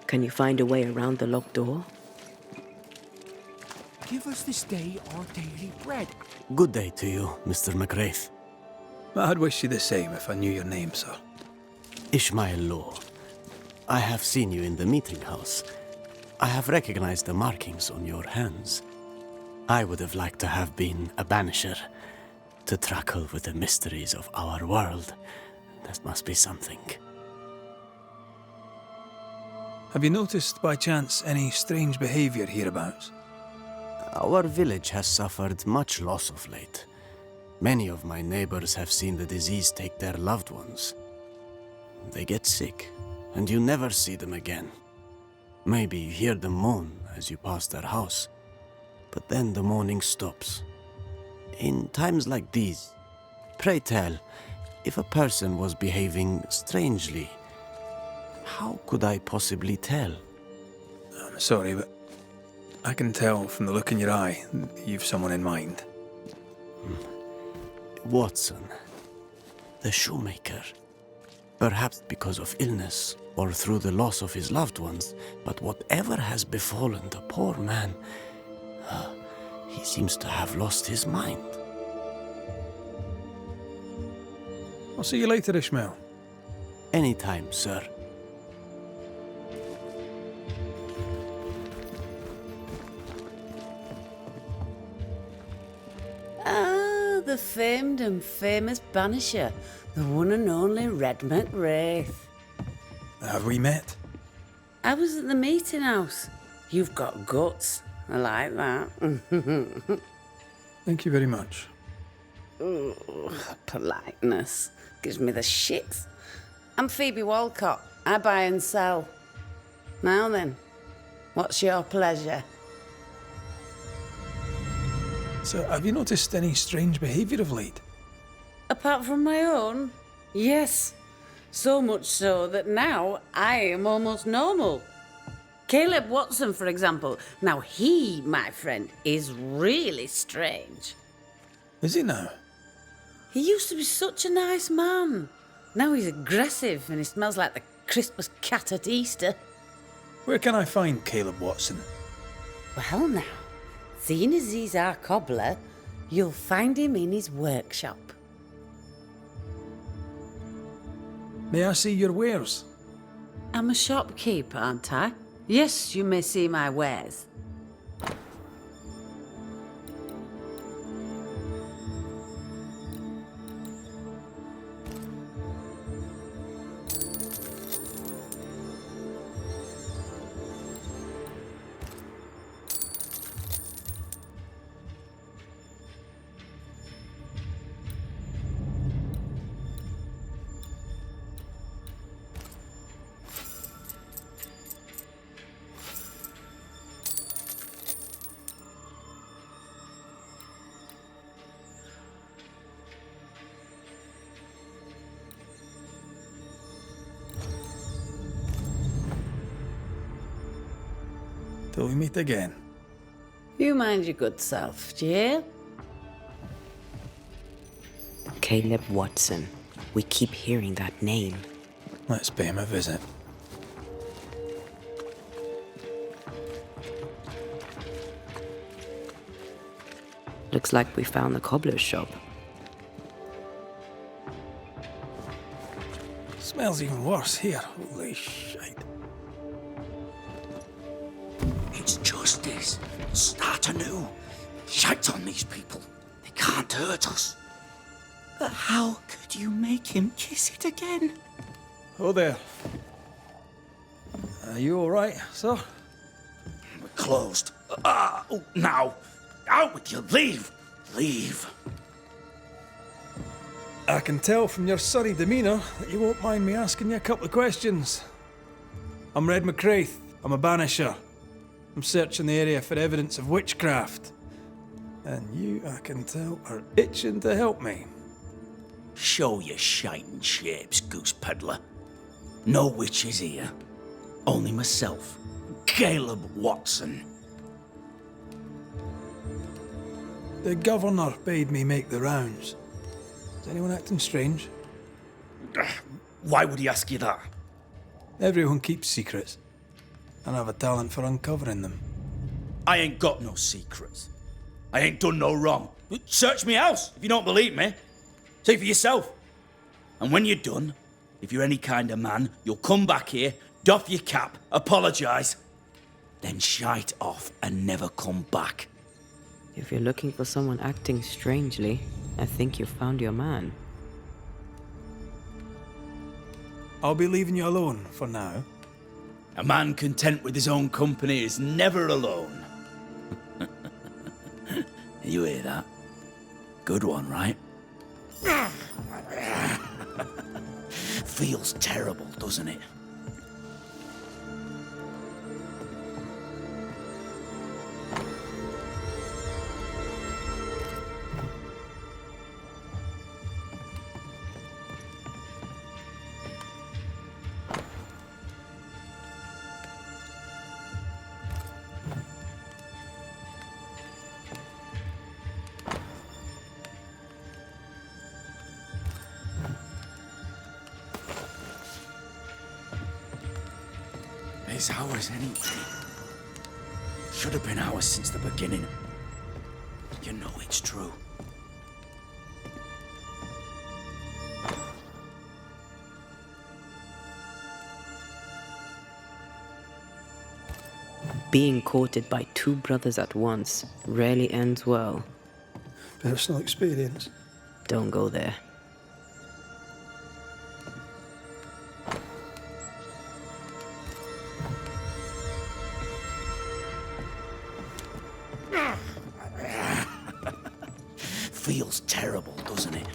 Can you find a way around the locked door? Give us this day our daily bread. Good day to you, Mr. McRaith. I'd wish you the same if I knew your name, sir. Ishmael Law. I have seen you in the meeting house. I have recognized the markings on your hands. I would have liked to have been a banisher, to tackle with the mysteries of our world. That must be something. Have you noticed, by chance, any strange behavior hereabouts? Our village has suffered much loss of late. Many of my neighbors have seen the disease take their loved ones. They get sick, and you never see them again. Maybe you hear them moan as you pass their house, but then the moaning stops. In times like these, pray tell, if a person was behaving strangely, how could I possibly tell? I'm sorry, but I can tell from the look in your eye that you've someone in mind. Watson, the shoemaker. Perhaps because of illness or through the loss of his loved ones, but whatever has befallen the poor man, he seems to have lost his mind. I'll see you later, Ishmael. Anytime, sir. Ah, the famed and famous Banisher, the one and only Red McRaith. Have we met? I was at the meeting house. You've got guts. I like that. Thank you very much. Ooh, politeness gives me the shits. I'm Phoebe Walcott. I buy and sell. Now then, what's your pleasure? So, have you noticed any strange behaviour of late? Apart from my own? Yes. So much so that now I am almost normal. Caleb Watson, for example. Now he, my friend, is really strange. Is he now? He used to be such a nice man. Now he's aggressive and he smells like the Christmas cat at Easter. Where can I find Caleb Watson? Well now, seeing as he's our cobbler, you'll find him in his workshop. May I see your wares? I'm a shopkeeper, aren't I? Yes, you may see my wares. Till we meet again. You mind your good self, do you hear? Caleb Watson. We keep hearing that name. Let's pay him a visit. Looks like we found the cobbler's shop. Smells even worse here. Holy shite. It's justice. Start anew. Shite on these people. They can't hurt us. But how could you make him kiss it again? Oh there. Are you alright, sir? We're closed. Oh, now. Out with you. Leave. Leave. I can tell from your surly demeanour that you won't mind me asking you a couple of questions. I'm Red McRaith. I'm a banisher. I'm searching the area for evidence of witchcraft. And you, I can tell, are itching to help me. Show your shining shapes, goose peddler. No witches here. Only myself, Caleb Watson. The governor bade me make the rounds. Is anyone acting strange? Why would he ask you that? Everyone keeps secrets, and I have a talent for uncovering them. I ain't got no secrets. I ain't done no wrong. Search me house if you don't believe me. See for yourself. And when you're done, if you're any kind of man, you'll come back here, doff your cap, apologise, then shite off and never come back. If you're looking for someone acting strangely, I think you've found your man. I'll be leaving you alone for now. A man content with his own company is never alone. You hear that? Good one, right? Feels terrible, doesn't it? It's ours anyway. Should have been ours since the beginning. You know it's true. Being courted by two brothers at once rarely ends well. Personal experience. Don't go there. Feels terrible, doesn't it?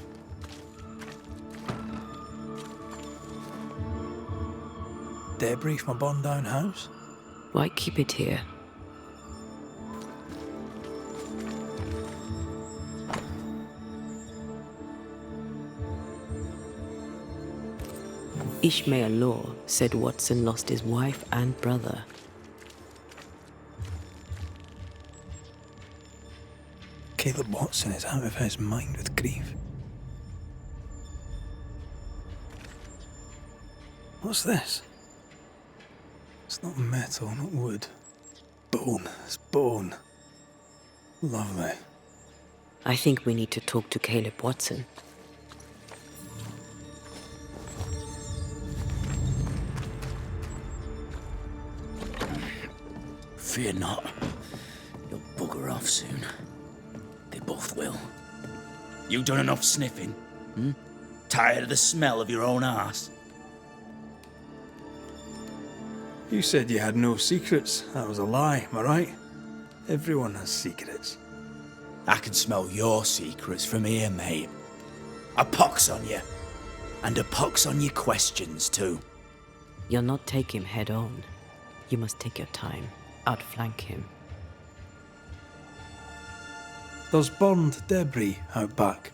Debris from a burned-down house? Why keep it here? Ishmael Law said Watson lost his wife and brother. Caleb Watson is out of his mind with grief. What's this? It's not metal, not wood. Bone. It's bone. Lovely. I think we need to talk to Caleb Watson. Fear not. You'll bugger off soon. They both will. You done enough sniffing? Tired of the smell of your own arse? You said you had no secrets. That was a lie, am I right? Everyone has secrets. I can smell your secrets from here, mate. A pox on you. And a pox on your questions, too. You'll not take him head on. You must take your time. Outflank him. There's burned debris out back.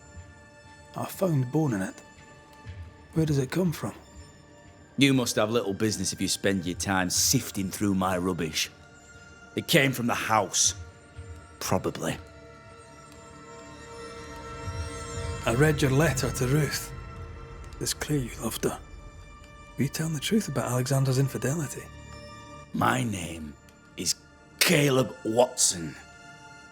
I found bone in it. Where does it come from? You must have little business if you spend your time sifting through my rubbish. It came from the house. Probably. I read your letter to Ruth. It's clear you loved her. Were you telling the truth about Alexander's infidelity? My name is Caleb Watson.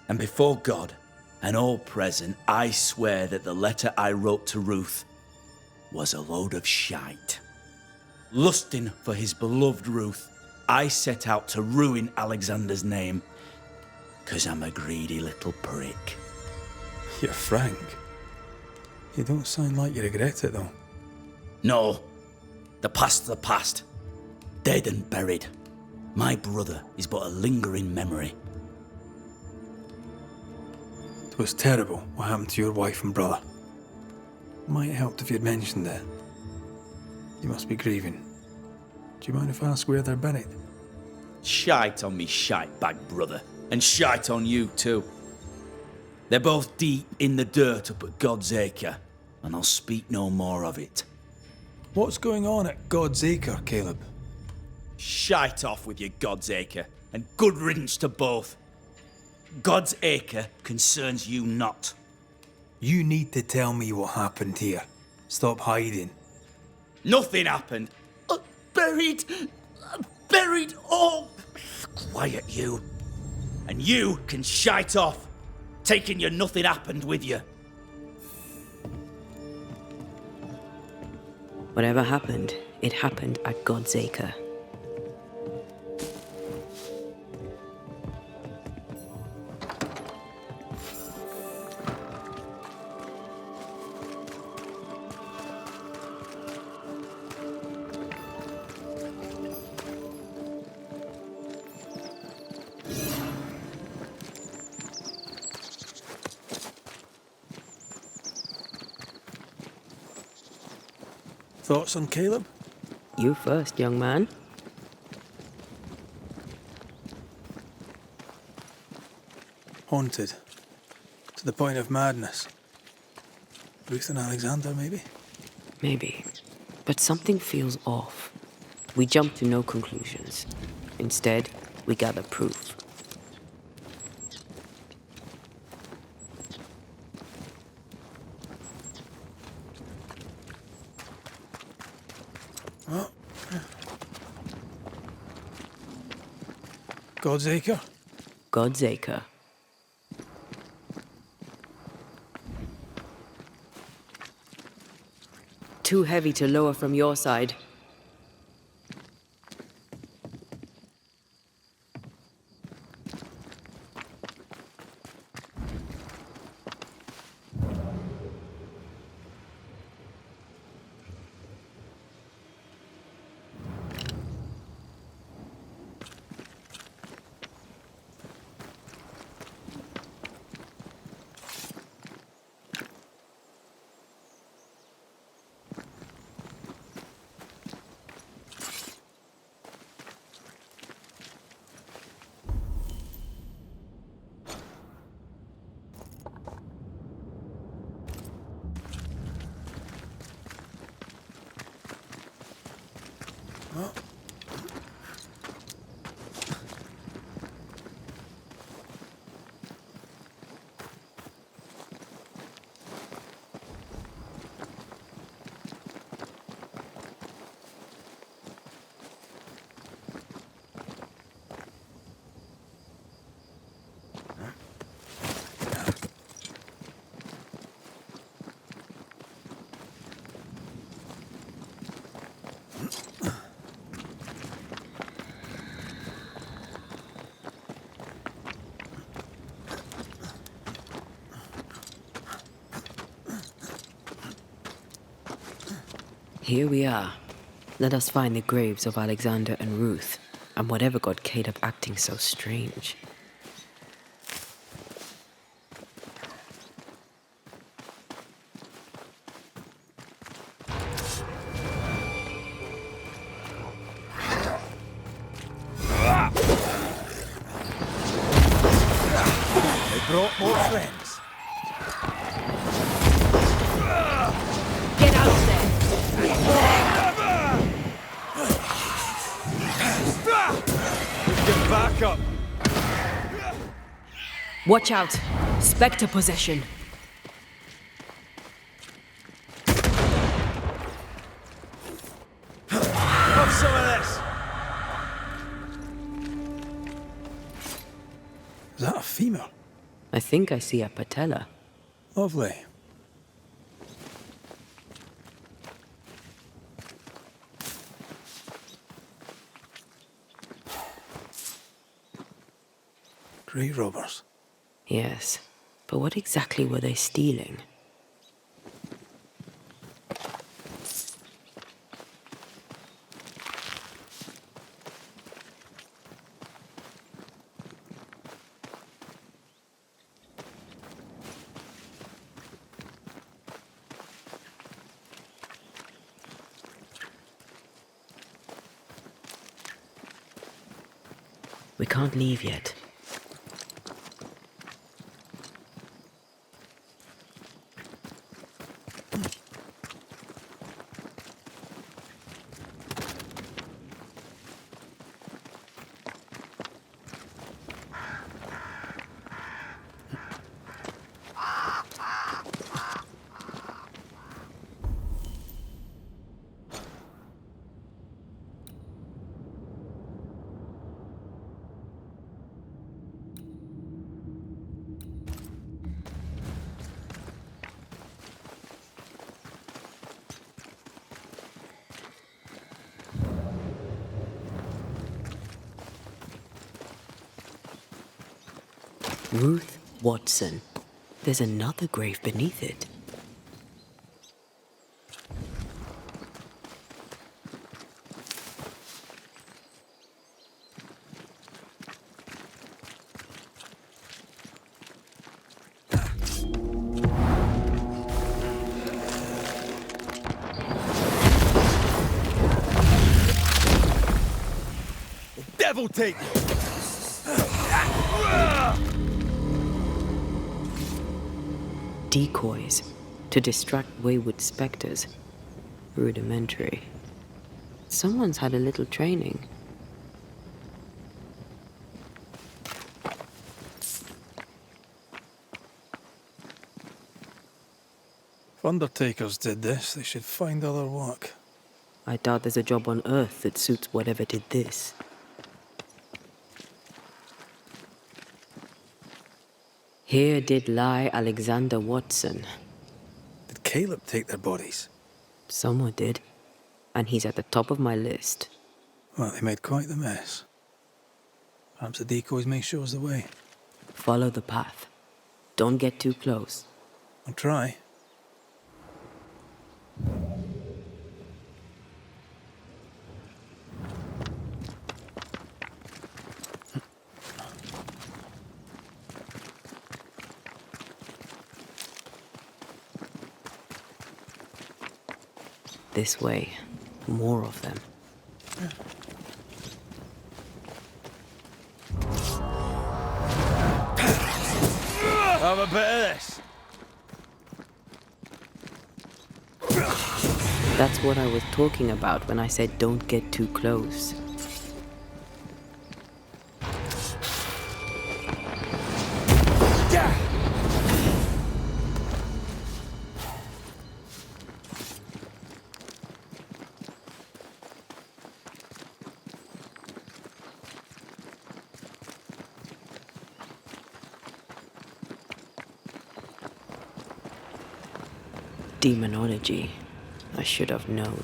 And before God and all present, I swear that the letter I wrote to Ruth was a load of shite. Lusting for his beloved Ruth, I set out to ruin Alexander's name, 'cause I'm a greedy little prick. You're frank. You don't sound like you regret it, though. No. The past's the past. Dead and buried. My brother is but a lingering memory. It was terrible what happened to your wife and brother. Might have helped if you'd mentioned it. You must be grieving. Do you mind if I ask where they're buried? Shite on me shite bag brother, and shite on you too. They're both deep in the dirt up at God's Acre, and I'll speak no more of it. What's going on at God's Acre, Caleb? Shite off with your God's Acre, and good riddance to both. God's Acre concerns you not. You need to tell me what happened here. Stop hiding. Nothing happened. Buried. Buried. Oh, quiet you. And you can shite off, taking your nothing happened with you. Whatever happened, it happened at God's Acre. Thoughts on Caleb? You first, young man. Haunted. To the point of madness. Ruth and Alexander, maybe? Maybe. But something feels off. We jump to no conclusions. Instead, we gather proof. Oh. God's Acre? God's Acre. Too heavy to lower from your side. Here we are. Let us find the graves of Alexander and Ruth, and whatever got Caleb acting so strange. They brought more friends. Get out there! Get back up! Watch out! Spectre possession! Have some of this! Is that a female? I think I see a patella. Lovely. Grave robbers. Yes, but what exactly were they stealing? We can't leave yet. Ruth Watson. There's another grave beneath it. The devil take you! Decoys to distract wayward specters. Rudimentary. Someone's had a little training. If undertakers did this, they should find other work. I doubt there's a job on Earth that suits whatever did this. Here did lie Alexander Watson. Did Caleb take their bodies? Someone did. And he's at the top of my list. Well, they made quite the mess. Perhaps the decoys may show us the way. Follow the path. Don't get too close. I'll try. This way. More of them. Have a bit of this. That's what I was talking about when I said don't get too close. Demonology. I should have known.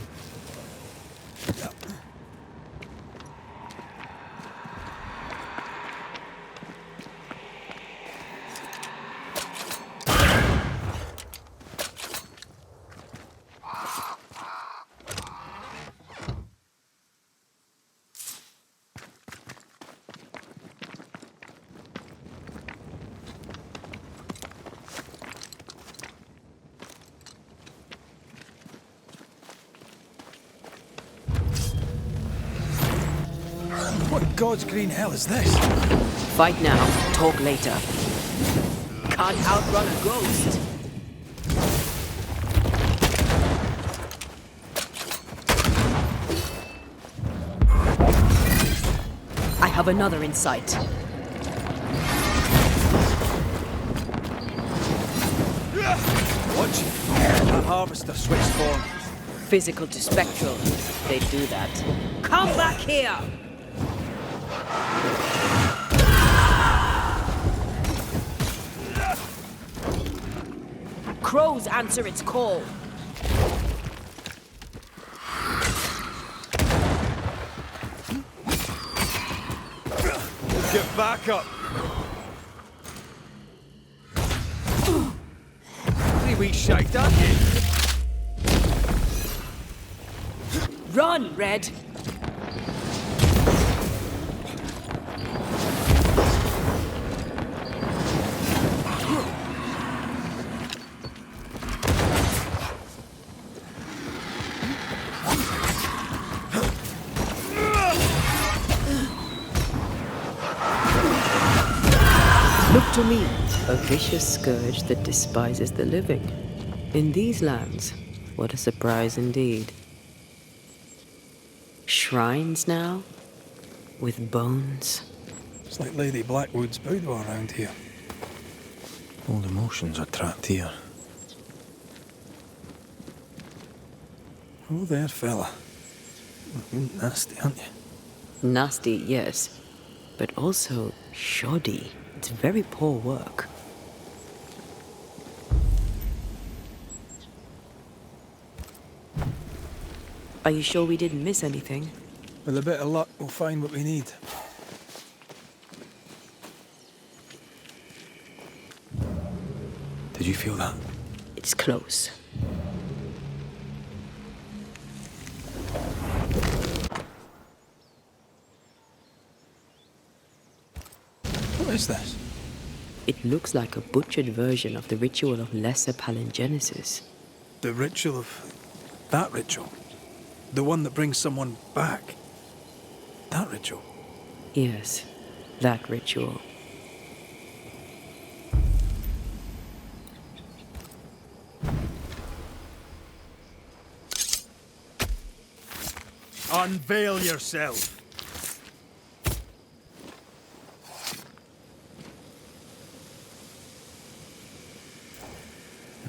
What in God's green hell is this? Fight now, talk later. Can't outrun a ghost. I have another in sight. Watch it. That harvester switched form. Physical to spectral. They do that. Come back here! Crows answer its call. Get back up. 3 weeks shite, aren't you? Run, Red! Look to me, a vicious scourge that despises the living. In these lands, what a surprise indeed. Shrines now? With bones? It's like Lady Blackwood's boudoir around here. Old emotions are trapped here. Oh, there, fella. You're nasty, aren't you? Nasty, yes. But also shoddy. It's very poor work. Are you sure we didn't miss anything? With a bit of luck, we'll find what we need. Did you feel that? It's close. What is this? It looks like a butchered version of the ritual of Lesser Palingenesis. The ritual of... that ritual? The one that brings someone back? That ritual? Yes, that ritual. Unveil yourself.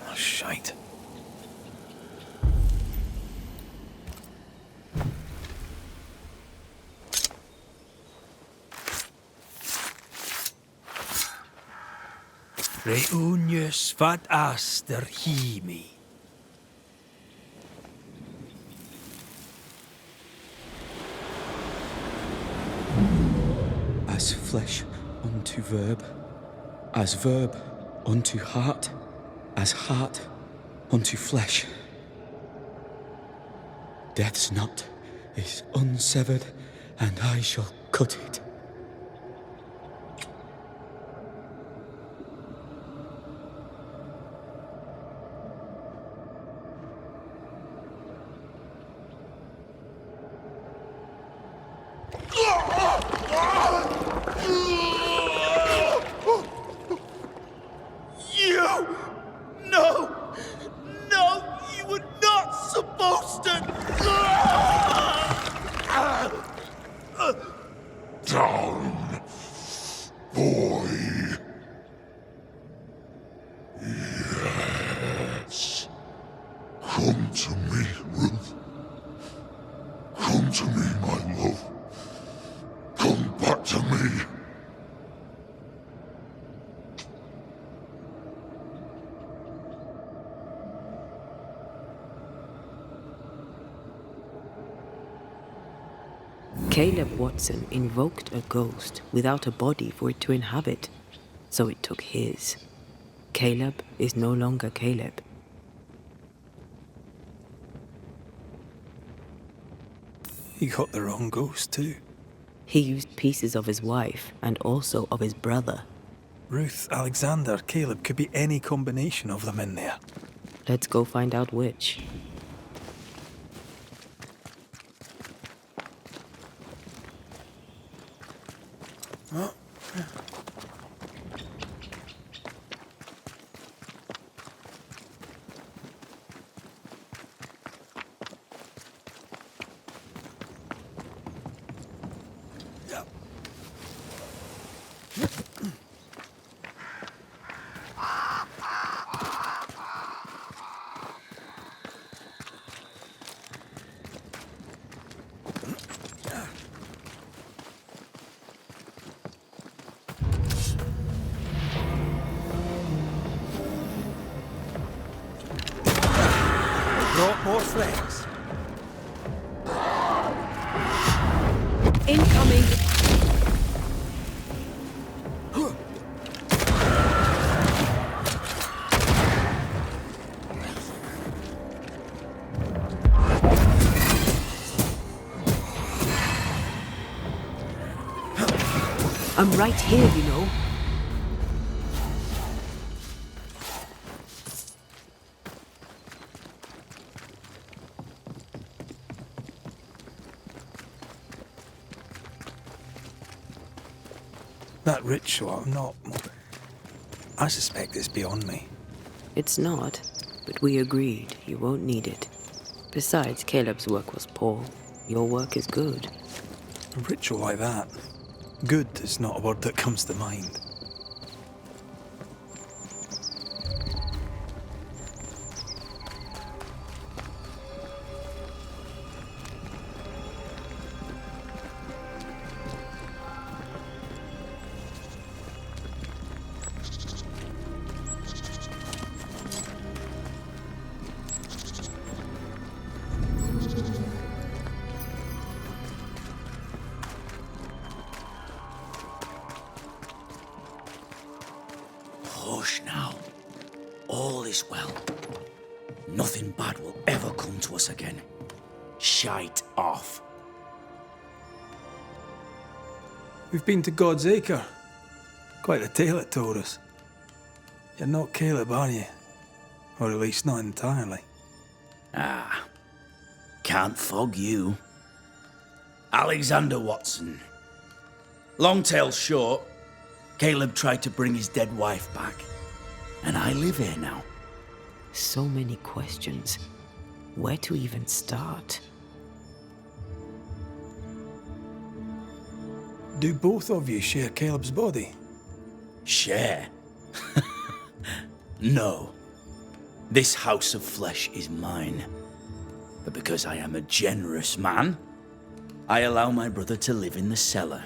Oh, shite. Reunius vat aster himi. As flesh unto verb, as verb unto heart, as heart unto flesh. Death's knot is unsevered, and I shall cut it. Down, boy. Yes. Come to me, Ruth. Come to me, my love. Come back to me. Caleb Watson invoked a ghost without a body for it to inhabit, so it took his. Caleb is no longer Caleb. He got the wrong ghost, too. He used pieces of his wife and also of his brother. Ruth, Alexander, Caleb could be any combination of them in there. Let's go find out which. Oh. Brought more flags. Incoming! I'm right here, you know. That ritual, I suspect it's beyond me. It's not, but we agreed you won't need it. Besides, Caleb's work was poor. Your work is good. A ritual like that. Good is not a word that comes to mind. Hush now. All is well. Nothing bad will ever come to us again. Shite off. We've been to God's Acre. Quite a tale it told us. You're not Caleb, are you? Or at least not entirely. Ah. Can't fog you. Alexander Watson. Long tale short, Caleb tried to bring his dead wife back. And I live here now. So many questions. Where to even start? Do both of you share Caleb's body? Share? No. This house of flesh is mine. But because I am a generous man, I allow my brother to live in the cellar.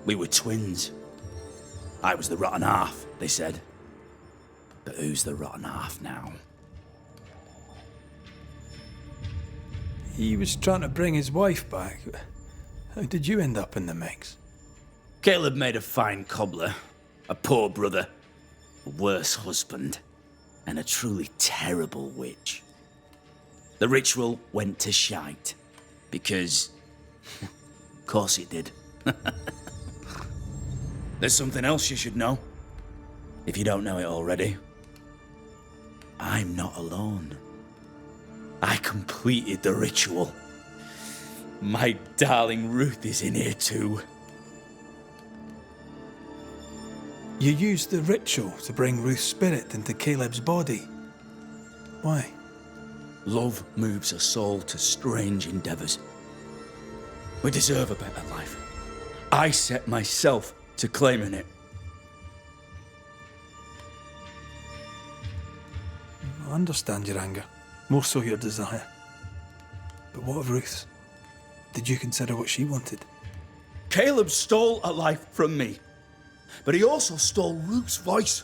We were twins. I was the rotten half, they said. But who's the rotten half now? He was trying to bring his wife back. How did you end up in the mix? Caleb made a fine cobbler, a poor brother, a worse husband, and a truly terrible witch. The ritual went to shite, because... of course it did. There's something else you should know, if you don't know it already. I'm not alone. I completed the ritual. My darling Ruth is in here too. You used the ritual to bring Ruth's spirit into Caleb's body. Why? Love moves a soul to strange endeavors. We deserve a better life. I set myself to claiming it. I understand your anger, more so your desire. But what of Ruth's? Did you consider what she wanted? Caleb stole a life from me, but he also stole Ruth's voice.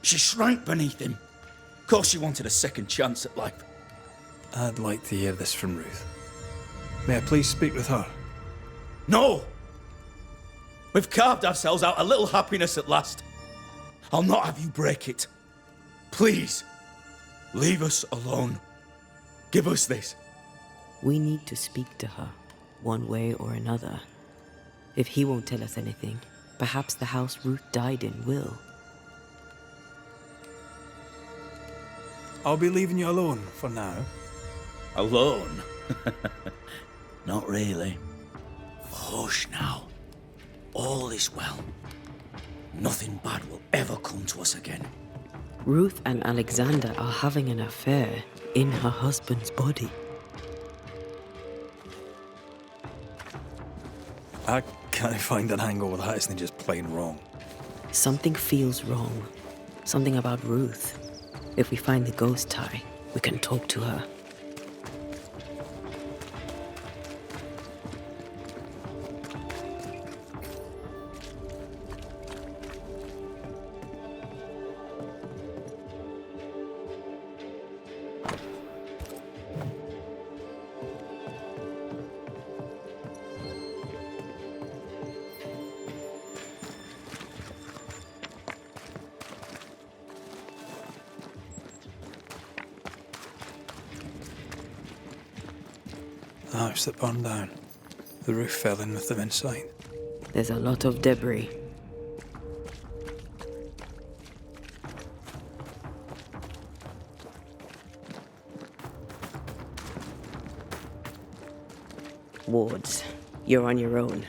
She shrank beneath him. Of course she wanted a second chance at life. I'd like to hear this from Ruth. May I please speak with her? No! We've carved ourselves out a little happiness at last. I'll not have you break it. Please, leave us alone. Give us this. We need to speak to her, one way or another. If he won't tell us anything, perhaps the house Ruth died in will. I'll be leaving you alone for now. Alone? Not really. Hush now. all is well. Nothing bad will ever come to us again. Ruth and Alexander are having an affair in her husband's body. I can't find an angle with that isn't just plain wrong. Something feels wrong. Something about Ruth. If we find the ghost tie, we can talk to her. The house that burned down. The roof fell in with them inside. There's a lot of debris. Wards, you're on your own.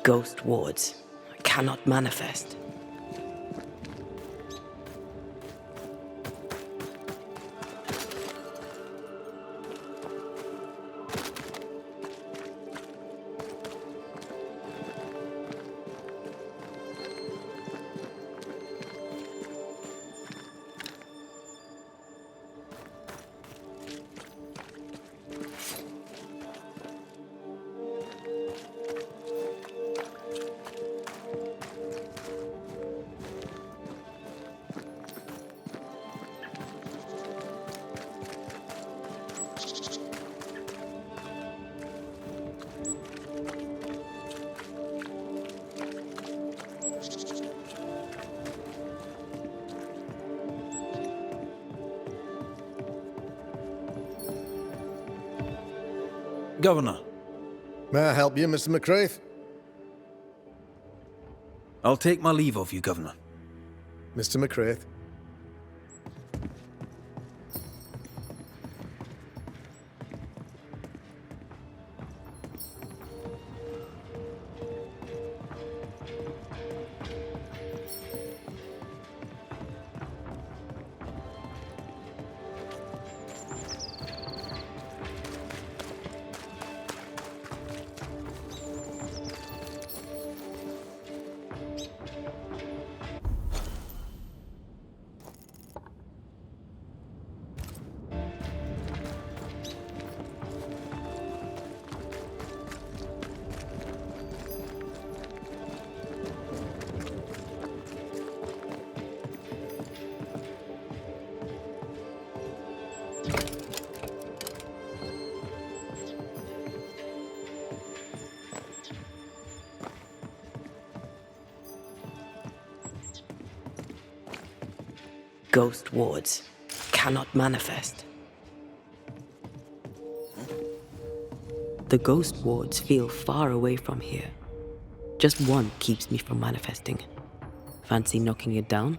Ghost wards cannot manifest. Governor. May I help you, Mr. McCraith? I'll take my leave of you, Governor. Mr. McCraith. Ghost wards cannot manifest. The ghost wards feel far away from here. Just one keeps me from manifesting. Fancy knocking it down?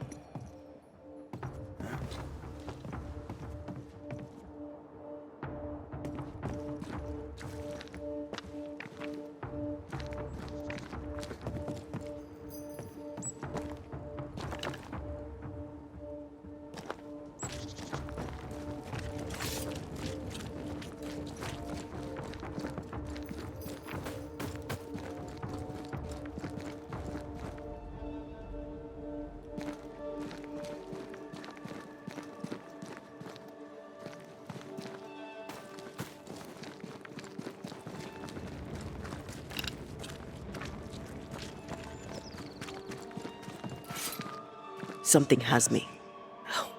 Something has me.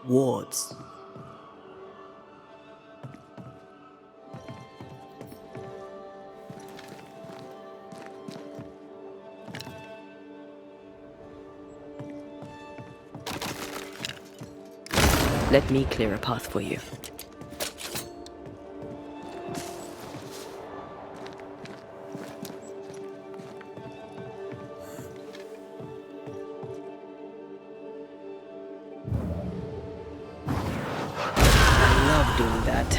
Wards. Let me clear a path for you. I love doing that.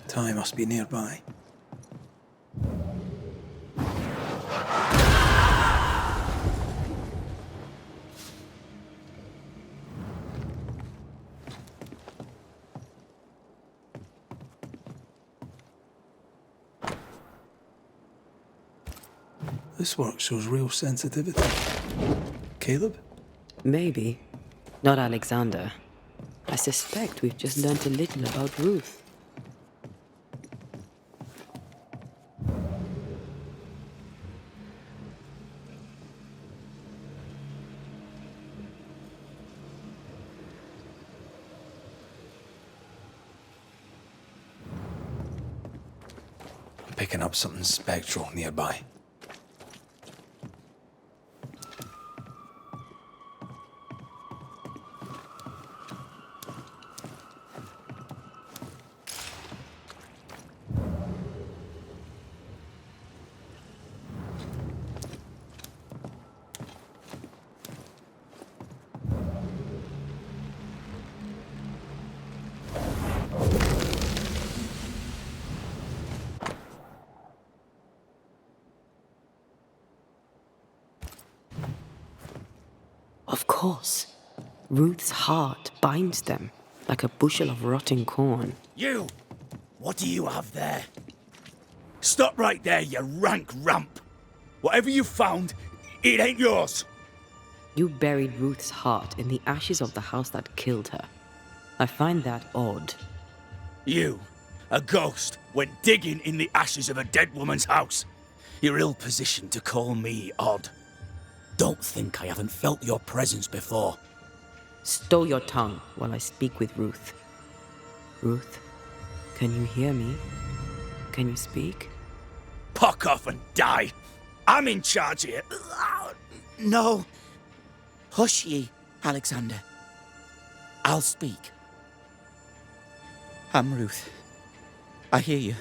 Time must be nearby. This work shows real sensitivity. Caleb? Maybe. Not Alexander. I suspect we've just learned a little about Ruth. I'm picking up something spectral nearby. Of course. Ruth's heart binds them like a bushel of rotting corn. You! What do you have there? Stop right there, you rank rump! Whatever you found, it ain't yours! You buried Ruth's heart in the ashes of the house that killed her. I find that odd. You, a ghost, went digging in the ashes of a dead woman's house. You're ill-positioned to call me odd. Don't think I haven't felt your presence before. Stow your tongue while I speak with Ruth. Ruth, can you hear me? Can you speak? Puck off and die! I'm in charge here. No. Hush ye, Alexander. I'll speak. I'm Ruth. I hear you.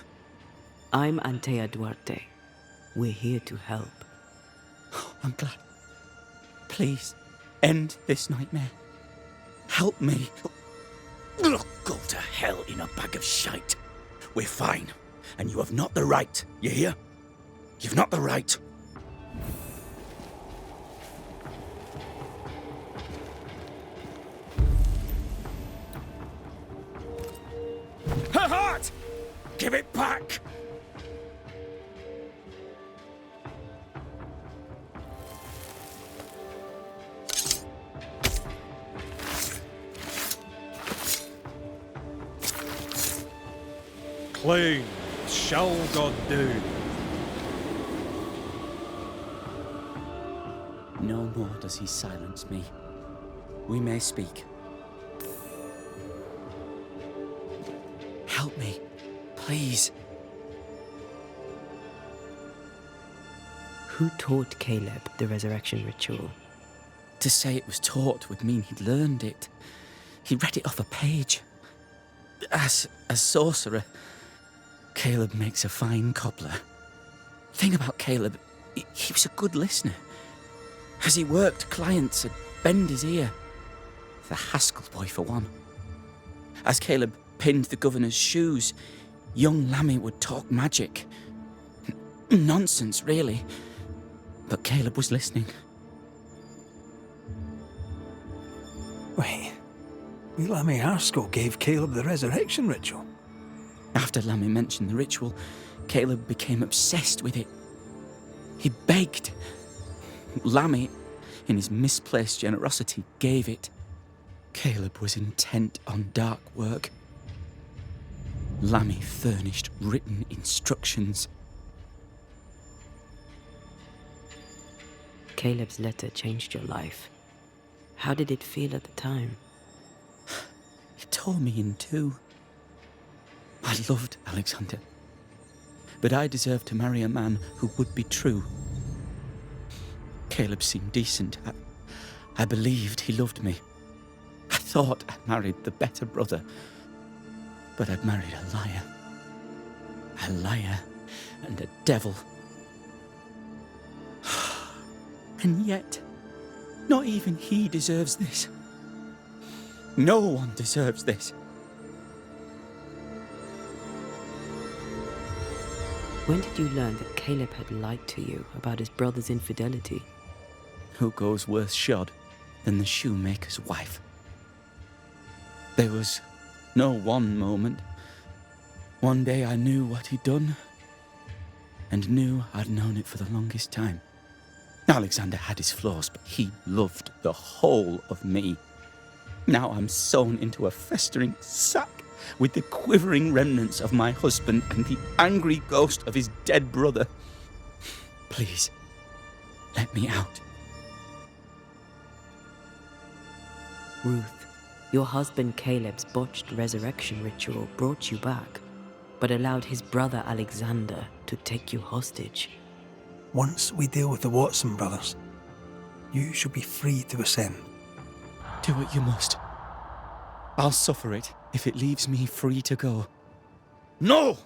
I'm Antea Duarte. We're here to help. I'm glad. Please, end this nightmare. Help me. Go to hell in a bag of shite. We're fine, and you have not the right, you hear? You've not the right. Her heart! Give it back! plain shall God do. No more does he silence me. We may speak. Help me, please. Who taught Caleb the resurrection ritual? To say it was taught would mean he'd learned it. He read it off a page. As a sorcerer, Caleb makes a fine cobbler. The thing about Caleb, he was a good listener. As he worked, clients would bend his ear. The Haskell boy, for one. As Caleb pinned the governor's shoes, young Lammy would talk magic. Nonsense, really. But Caleb was listening. Wait, Lammy Haskell gave Caleb the resurrection ritual? After Lammy mentioned the ritual, Caleb became obsessed with it. He begged. Lammy, in his misplaced generosity, gave it. Caleb was intent on dark work. Lammy furnished written instructions. Caleb's letter changed your life. How did it feel at the time? It tore me in two. I loved Alexander, but I deserved to marry a man who would be true. Caleb seemed decent. I believed he loved me. I thought I married the better brother, but I'd married a liar. A liar and a devil. And yet, not even he deserves this. No one deserves this. When did you learn that Caleb had lied to you about his brother's infidelity? Who goes worse shod than the shoemaker's wife? There was no one moment. One day I knew what he'd done, and knew I'd known it for the longest time. Alexander had his flaws, but he loved the whole of me. Now I'm sewn into a festering sack with the quivering remnants of my husband and the angry ghost of his dead brother. Please, let me out. Ruth, your husband Caleb's botched resurrection ritual brought you back, but allowed his brother Alexander to take you hostage. Once we deal with the Watson brothers, you shall be free to ascend. Do what you must. I'll suffer it if it leaves me free to go. No!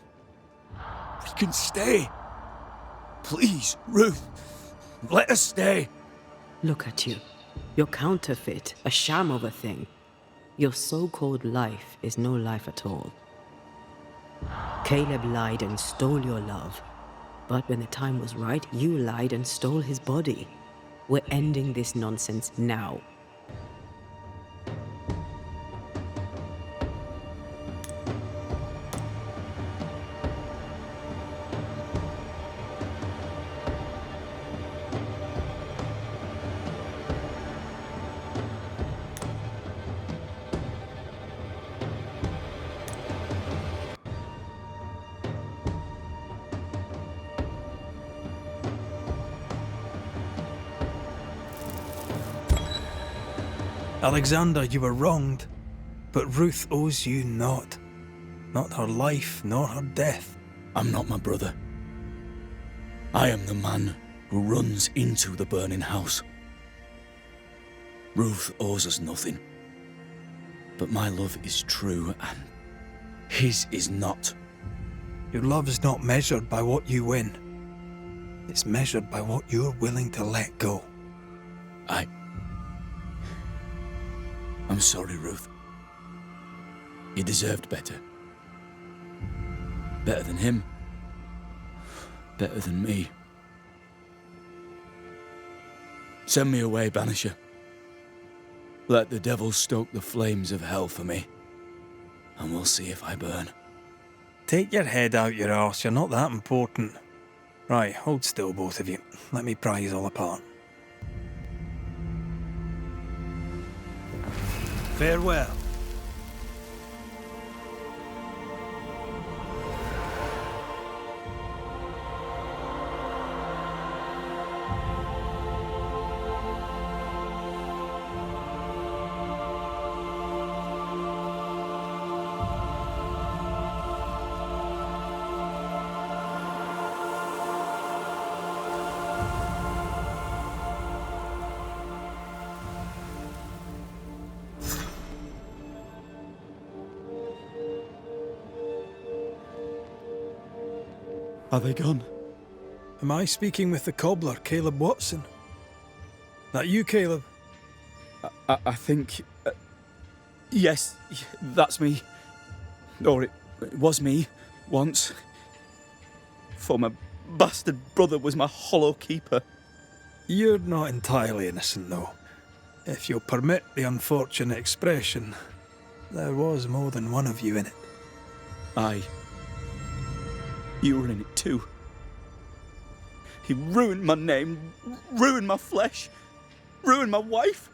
We can stay. Please, Ruth, let us stay. Look at you. You're counterfeit, a sham of a thing. Your so-called life is no life at all. Caleb lied and stole your love. But when the time was right, you lied and stole his body. We're ending this nonsense now. Alexander, you were wronged, but Ruth owes you naught. Not her life, nor her death. I'm not my brother. I am the man who runs into the burning house. Ruth owes us nothing. But my love is true, and his is not. Your love is not measured by what you win. It's measured by what you're willing to let go. I'm sorry, Ruth. You deserved better. Better than him. Better than me. Send me away, Banisher. Let the devil stoke the flames of hell for me, and we'll see if I burn. Take your head out your arse, you're not that important. Right, hold still, both of you. Let me pry you all apart. Farewell. Are they gone? Am I speaking with the cobbler, Caleb Watson? That you, Caleb? I think... yes, that's me. Or it was me, once. For my bastard brother was my hollow keeper. You're not entirely innocent, though. If you'll permit the unfortunate expression, there was more than one of you in it. Aye. You were in it too. He ruined my name, ruined my flesh, ruined my wife.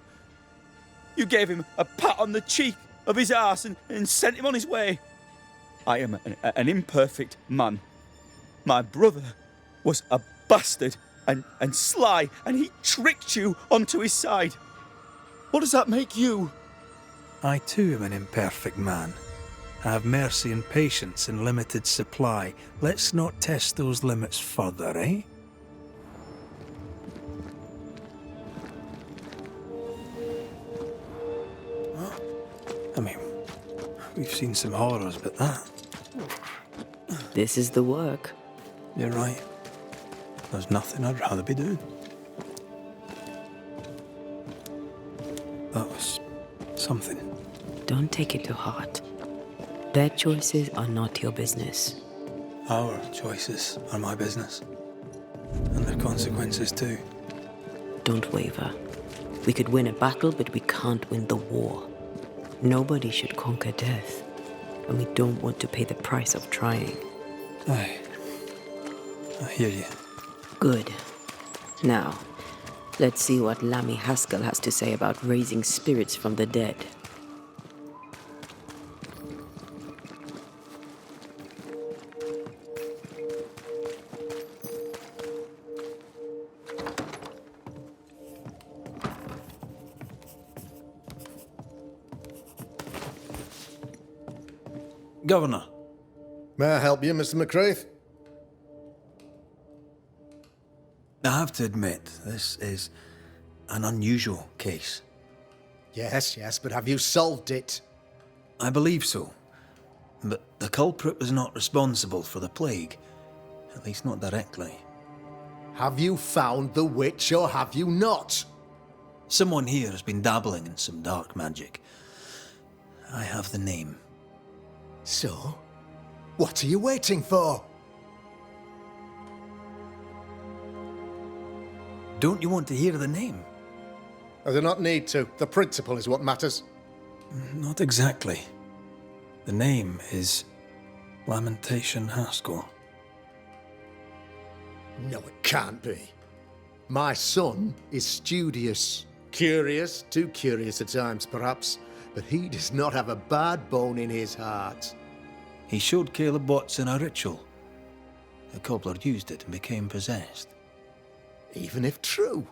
You gave him a pat on the cheek of his arse and sent him on his way. I am an imperfect man. My brother was a bastard and sly, and he tricked you onto his side. What does that make you? I too am an imperfect man. I have mercy and patience in limited supply. Let's not test those limits further, eh? I mean, we've seen some horrors, but that... This is the work. You're right. There's nothing I'd rather be doing. That was something. Don't take it to heart. Their choices are not your business. Our choices are my business. And their consequences too. Don't waver. We could win a battle, but we can't win the war. Nobody should conquer death. And we don't want to pay the price of trying. Aye. I hear you. Good. Now, let's see what Lammy Haskell has to say about raising spirits from the dead. Governor. May I help you, Mr. McCraith? I have to admit, this is an unusual case. Yes, but have you solved it? I believe so. But the culprit was not responsible for the plague. At least not directly. Have you found the witch or have you not? Someone here has been dabbling in some dark magic. I have the name. So? What are you waiting for? Don't you want to hear the name? I do not need to. The principle is what matters. Not exactly. The name is Lamentation Haskell. No, it can't be. My son is studious. Curious, too curious at times, perhaps. But he does not have a bad bone in his heart. He showed Caleb Watson a ritual. The cobbler used it and became possessed. Even if true,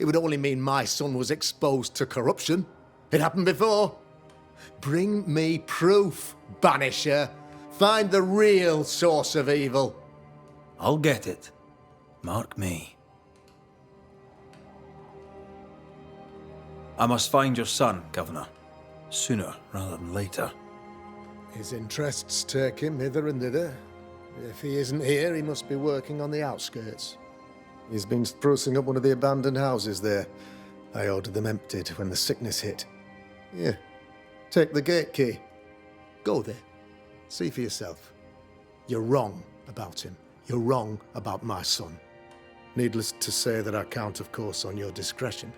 it would only mean my son was exposed to corruption. It happened before. Bring me proof, Banisher. Find the real source of evil. I'll get it. Mark me. I must find your son, Governor. Sooner rather than later. His interests take him hither and thither. If he isn't here, he must be working on the outskirts. He's been sprucing up one of the abandoned houses there. I ordered them emptied when the sickness hit. Here, take the gate key. Go there. See for yourself. You're wrong about him. You're wrong about my son. Needless to say that I count, of course, on your discretion.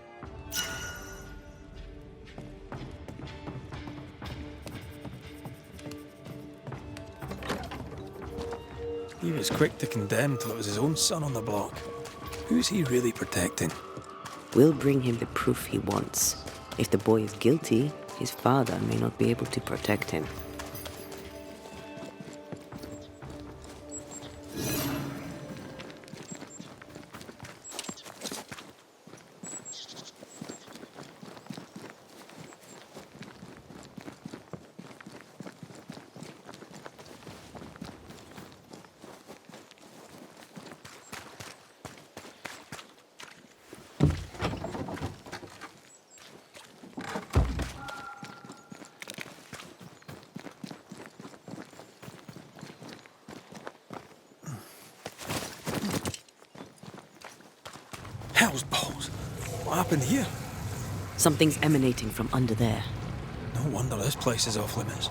He was quick to condemn till it was his own son on the block. Who's he really protecting? We'll bring him the proof he wants. If the boy is guilty, his father may not be able to protect him. hell's balls? What happened here? Something's emanating from under there. No wonder this place is off limits.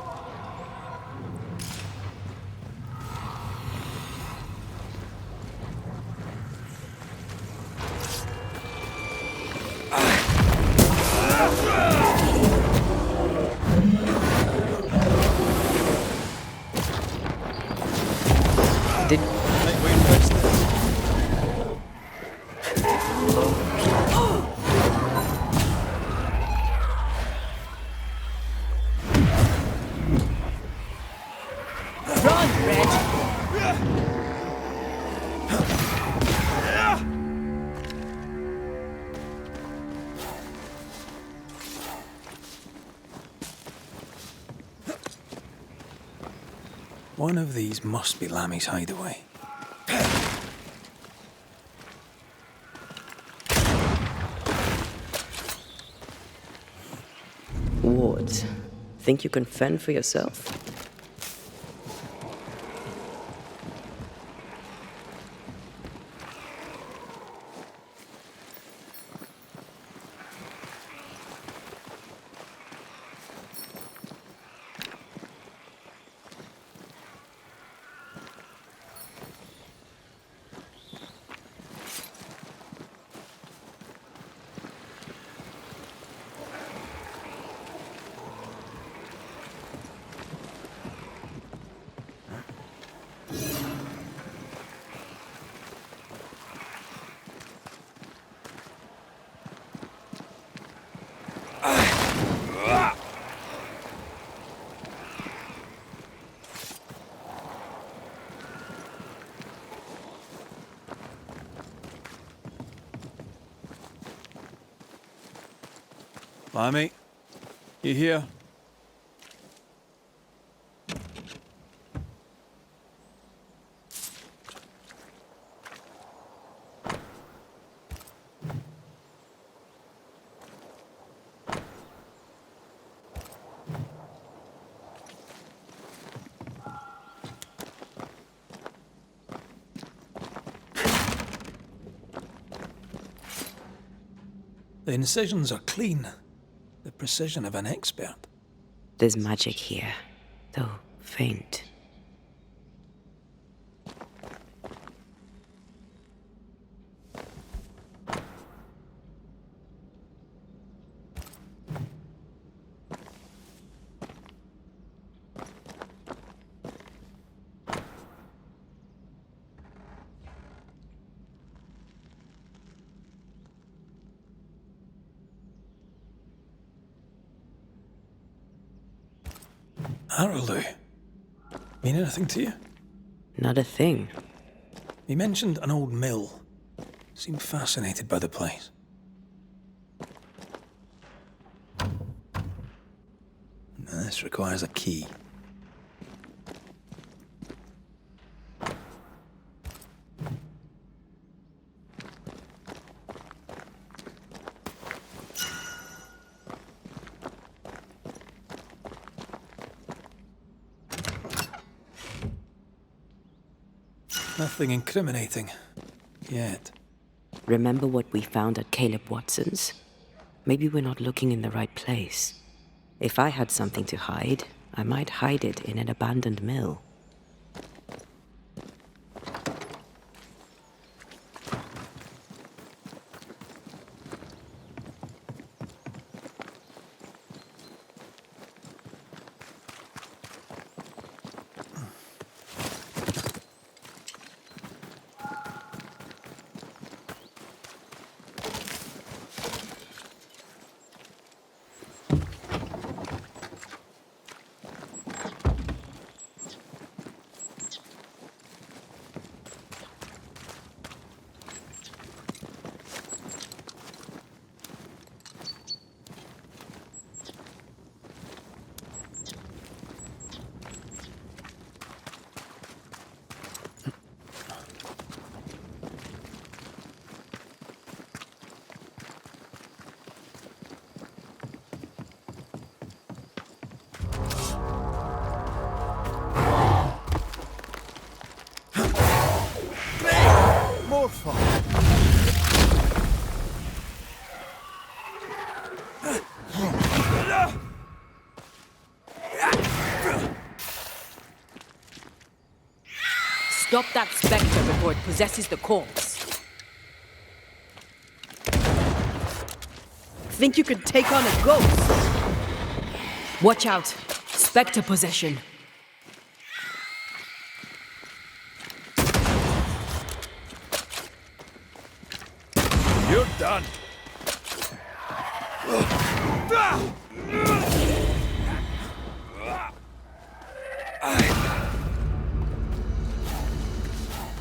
Did... Run, Red! One of these must be Lammy's hideaway. Wards, think you can fend for yourself? Lammy, you here? The incisions are clean. The precision of an expert. There's magic here, though faint. Arrowloo. Mean anything to you? Not a thing. He mentioned an old mill. Seemed fascinated by the place. This requires a key. Nothing incriminating. Yet. Remember what we found at Caleb Watson's? Maybe we're not looking in the right place. If I had something to hide, I might hide it in an abandoned mill. Stop that spectre before it possesses the corpse. Think you could take on a ghost? Watch out. Spectre possession. You're done.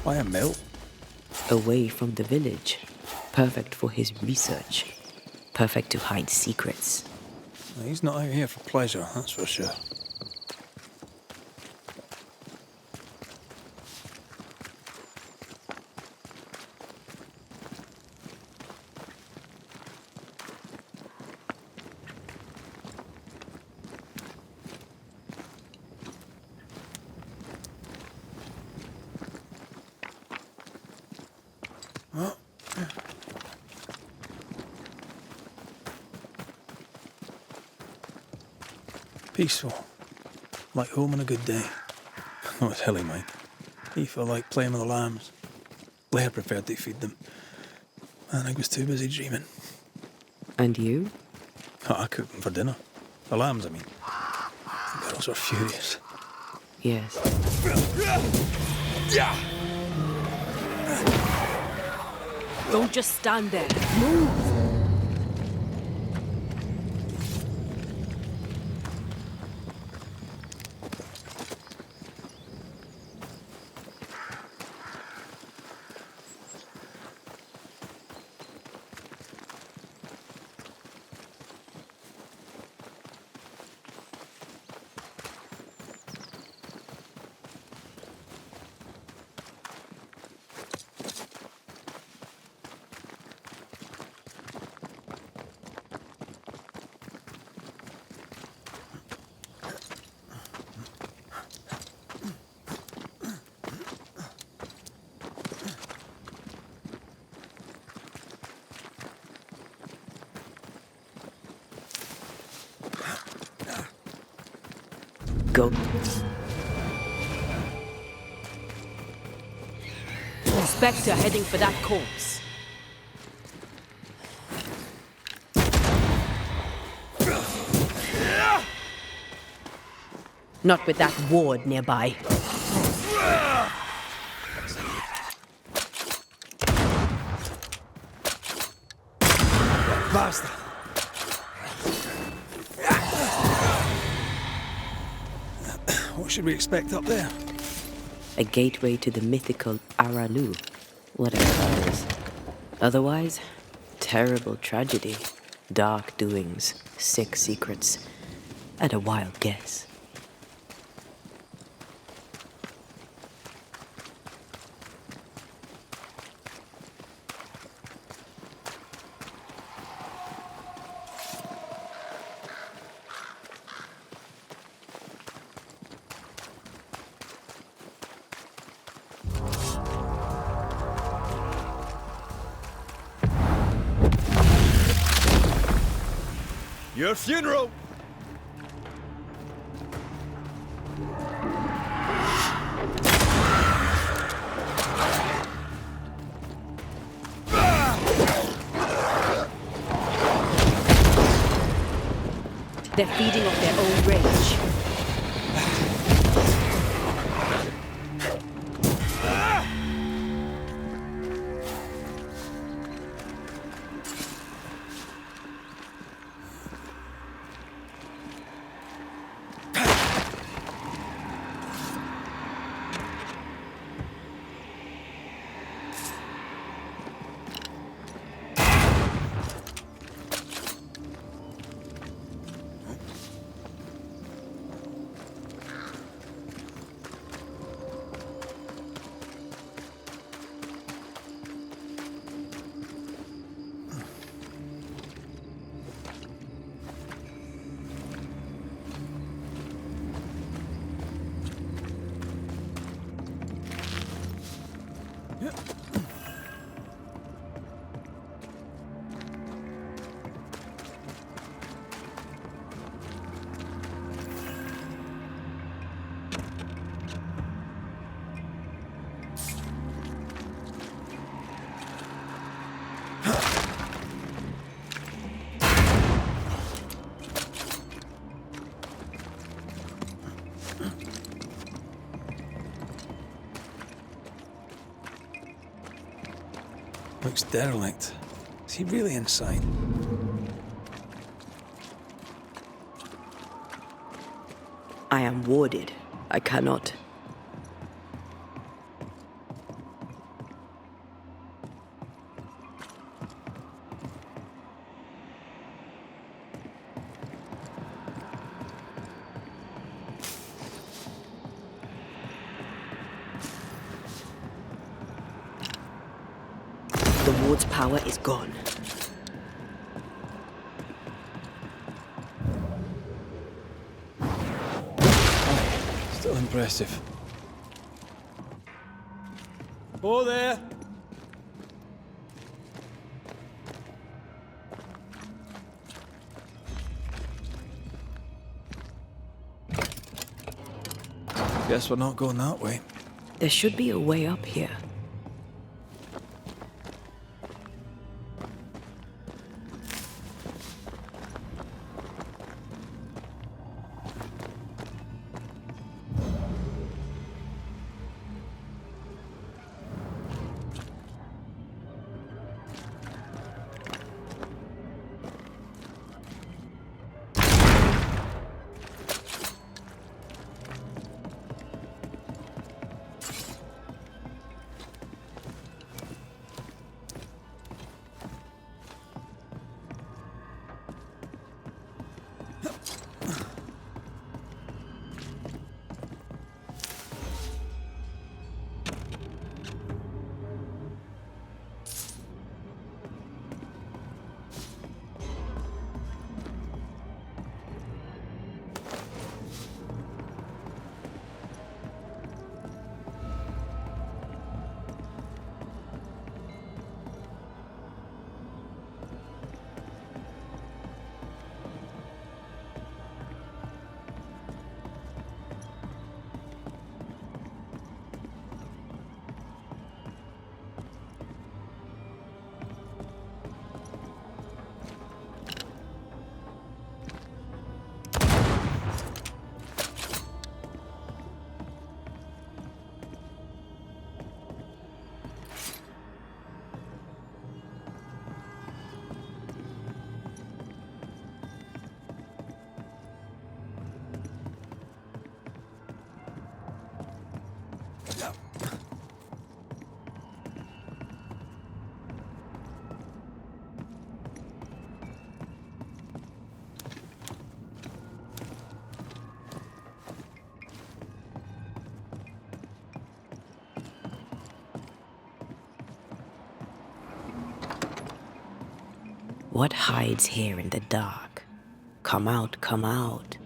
Why a mill? Away from the village. Perfect for his research. Perfect to hide secrets. He's not out here for pleasure, that's for sure. Peaceful. Like home on a good day. Oh, it's hilly, mate. He felt like playing with the lambs. Blair preferred to feed them. And I was too busy dreaming. And you? Oh, I cooked them for dinner. The lambs, I mean. The girls were furious. Yes. Don't just stand there. Move! Go. Spectre heading for that corpse. Not with that ward nearby. Basta. What should we expect up there? A gateway to the mythical Aralu, whatever that is. Otherwise, terrible tragedy, dark doings, sick secrets, and a wild guess. Your funeral! They're feeding off their own rage. Looks derelict. Is he really inside? I am warded. I cannot. The ward's power is gone. Still impressive. Oh, there! Guess we're not going that way. There should be a way up here. What hides here in the dark? Come out, come out.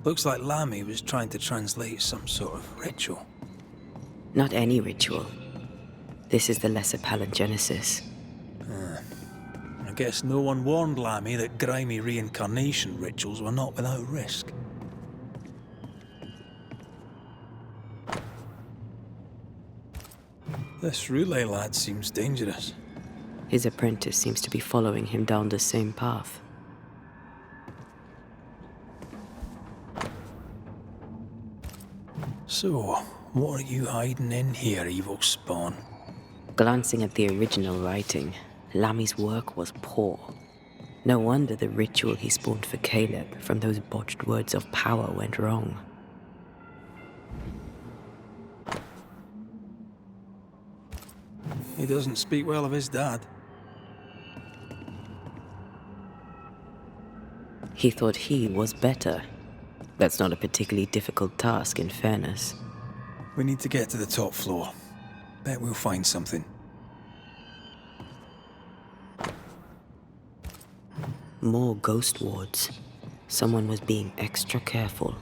Looks like Lammy was trying to translate some sort of ritual. Not any ritual. This is the lesser palingenesis. I guess no one warned Lammy that grimy reincarnation rituals were not without risk. This relay lad seems dangerous. His apprentice seems to be following him down the same path. So, what are you hiding in here, evil spawn? Glancing at the original writing, Lammy's work was poor. No wonder the ritual he spawned for Caleb from those botched words of power went wrong. He doesn't speak well of his dad. He thought he was better. That's not a particularly difficult task, in fairness. We need to get to the top floor. Bet we'll find something. More ghost wards. Someone was being extra careful.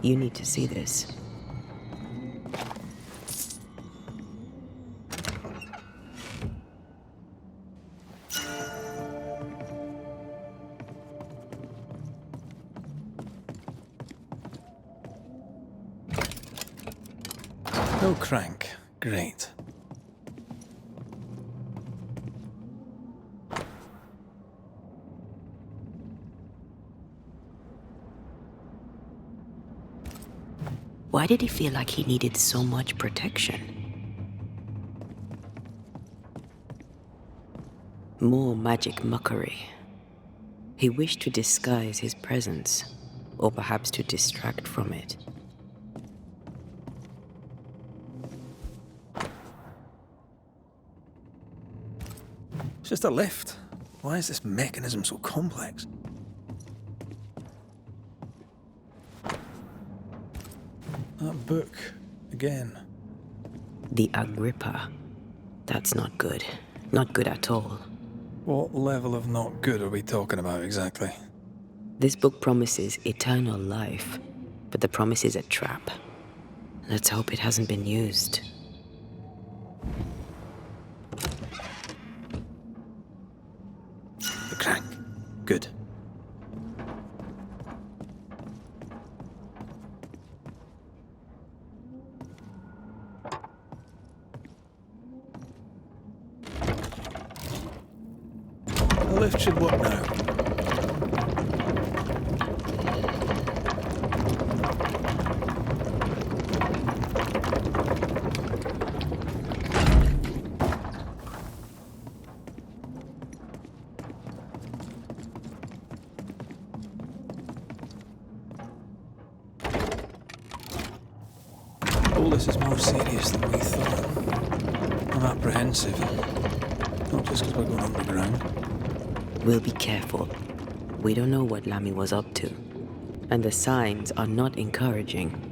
You need to see this. No crank. Great. Why did he feel like he needed so much protection? More magic mockery. He wished to disguise his presence, or perhaps to distract from it. It's just a lift. Why is this mechanism so complex? That book, again. The Agrippa. That's not good. Not good at all. What level of not good are we talking about exactly? This book promises eternal life, but the promise is a trap. Let's hope it hasn't been used. The crank. Good. The lift should work now. All this is more serious than we thought. I'm apprehensive. Not just because we're going underground. We'll be careful. We don't know what Lammy was up to, and the signs are not encouraging.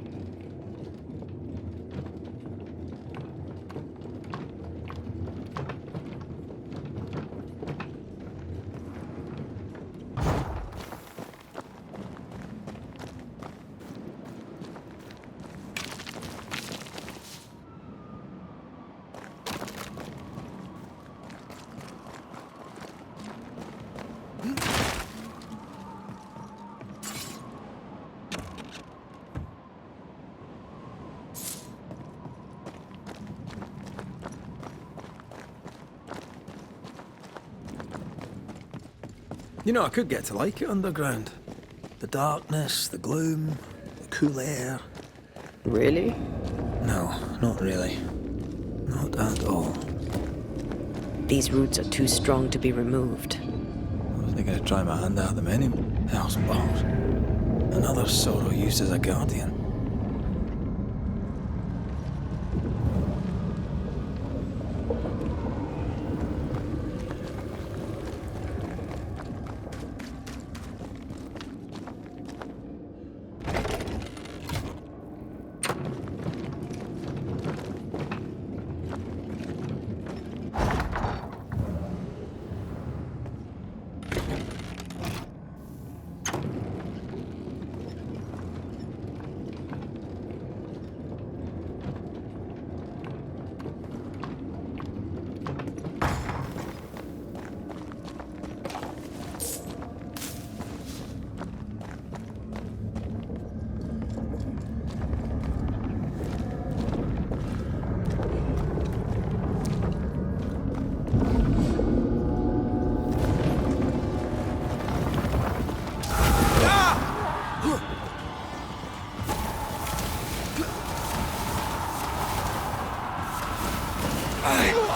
You know, I could get to like it underground. The darkness, the gloom, the cool air. Really? No, not really. Not at all. These roots are too strong to be removed. I wasn't going to try my hand at them anyway. Hell's balls. Another sorrow used as a guardian.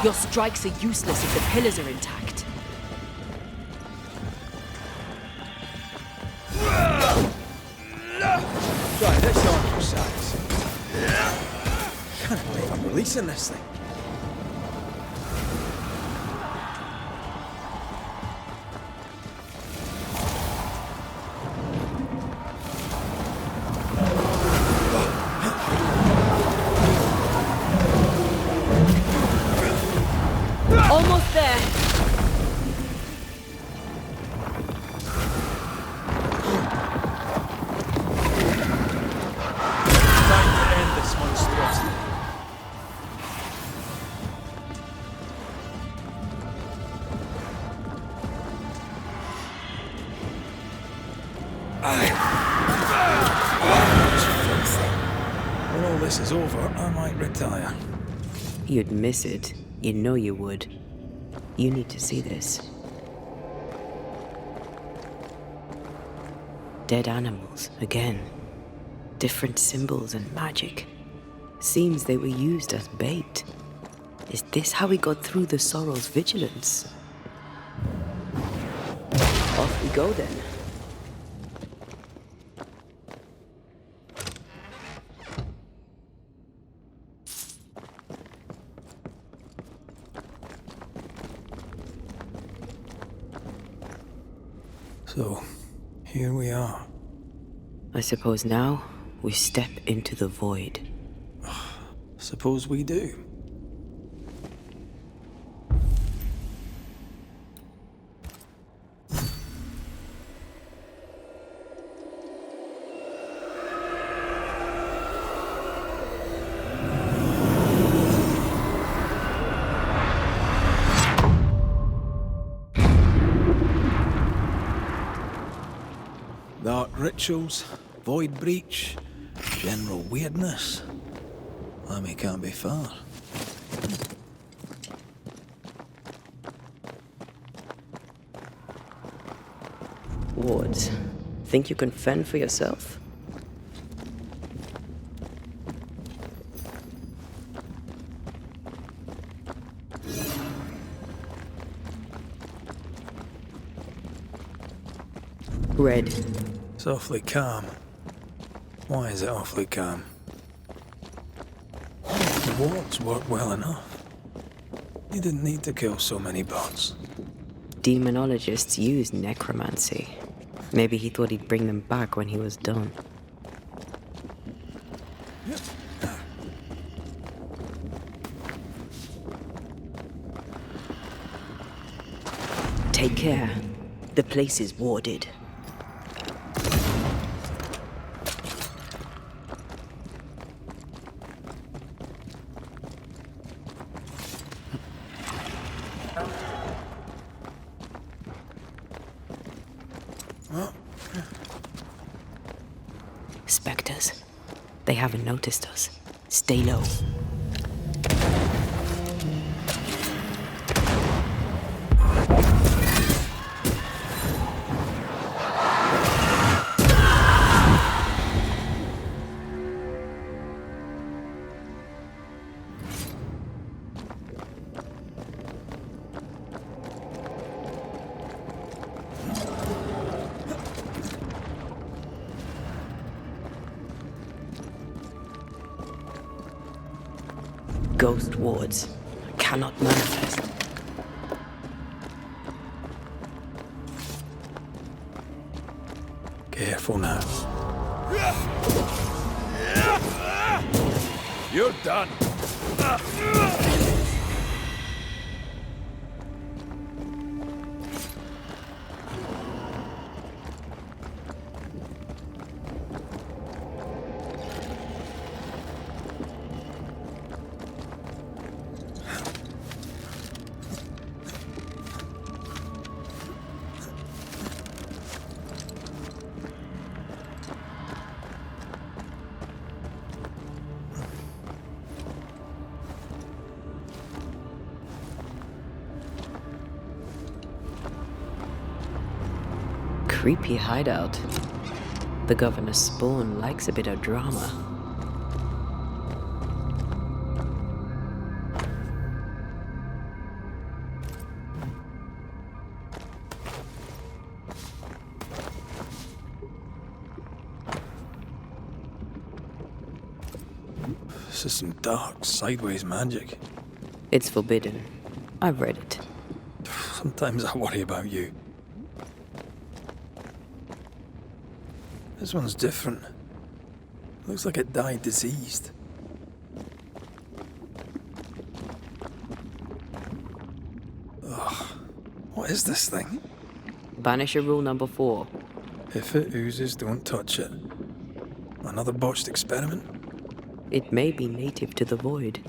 Your strikes are useless if the pillars are intact. Try this on your size. Can't believe I'm releasing this thing. Almost there. Time to end this monstrosity. When all this is over, I might retire. You'd miss it. You know you would. You need to see this. Dead animals, again. Different symbols and magic. Seems they were used as bait. Is this how we got through the Sorrow's vigilance? Off we go then. So, here we are. I suppose now we step into the void. Suppose we do. Dark rituals, void breach, general weirdness. Lammy can't be far. Wards, think you can fend for yourself? Red. It's awfully calm. Why is it awfully calm? The wards work well enough. You didn't need to kill so many bots. Demonologists use necromancy. Maybe he thought he'd bring them back when he was done. Take care. The place is warded. Spectres. They haven't noticed us. Stay low. Ghost wards cannot manifest. Careful now. You're done. Creepy hideout. The governor's spawn likes a bit of drama. This is some dark, sideways magic. It's forbidden. I've read it. Sometimes I worry about you. This one's different. Looks like it died diseased. Ugh. What is this thing? Banisher rule number 4. If it oozes, don't touch it. Another botched experiment? It may be native to the void.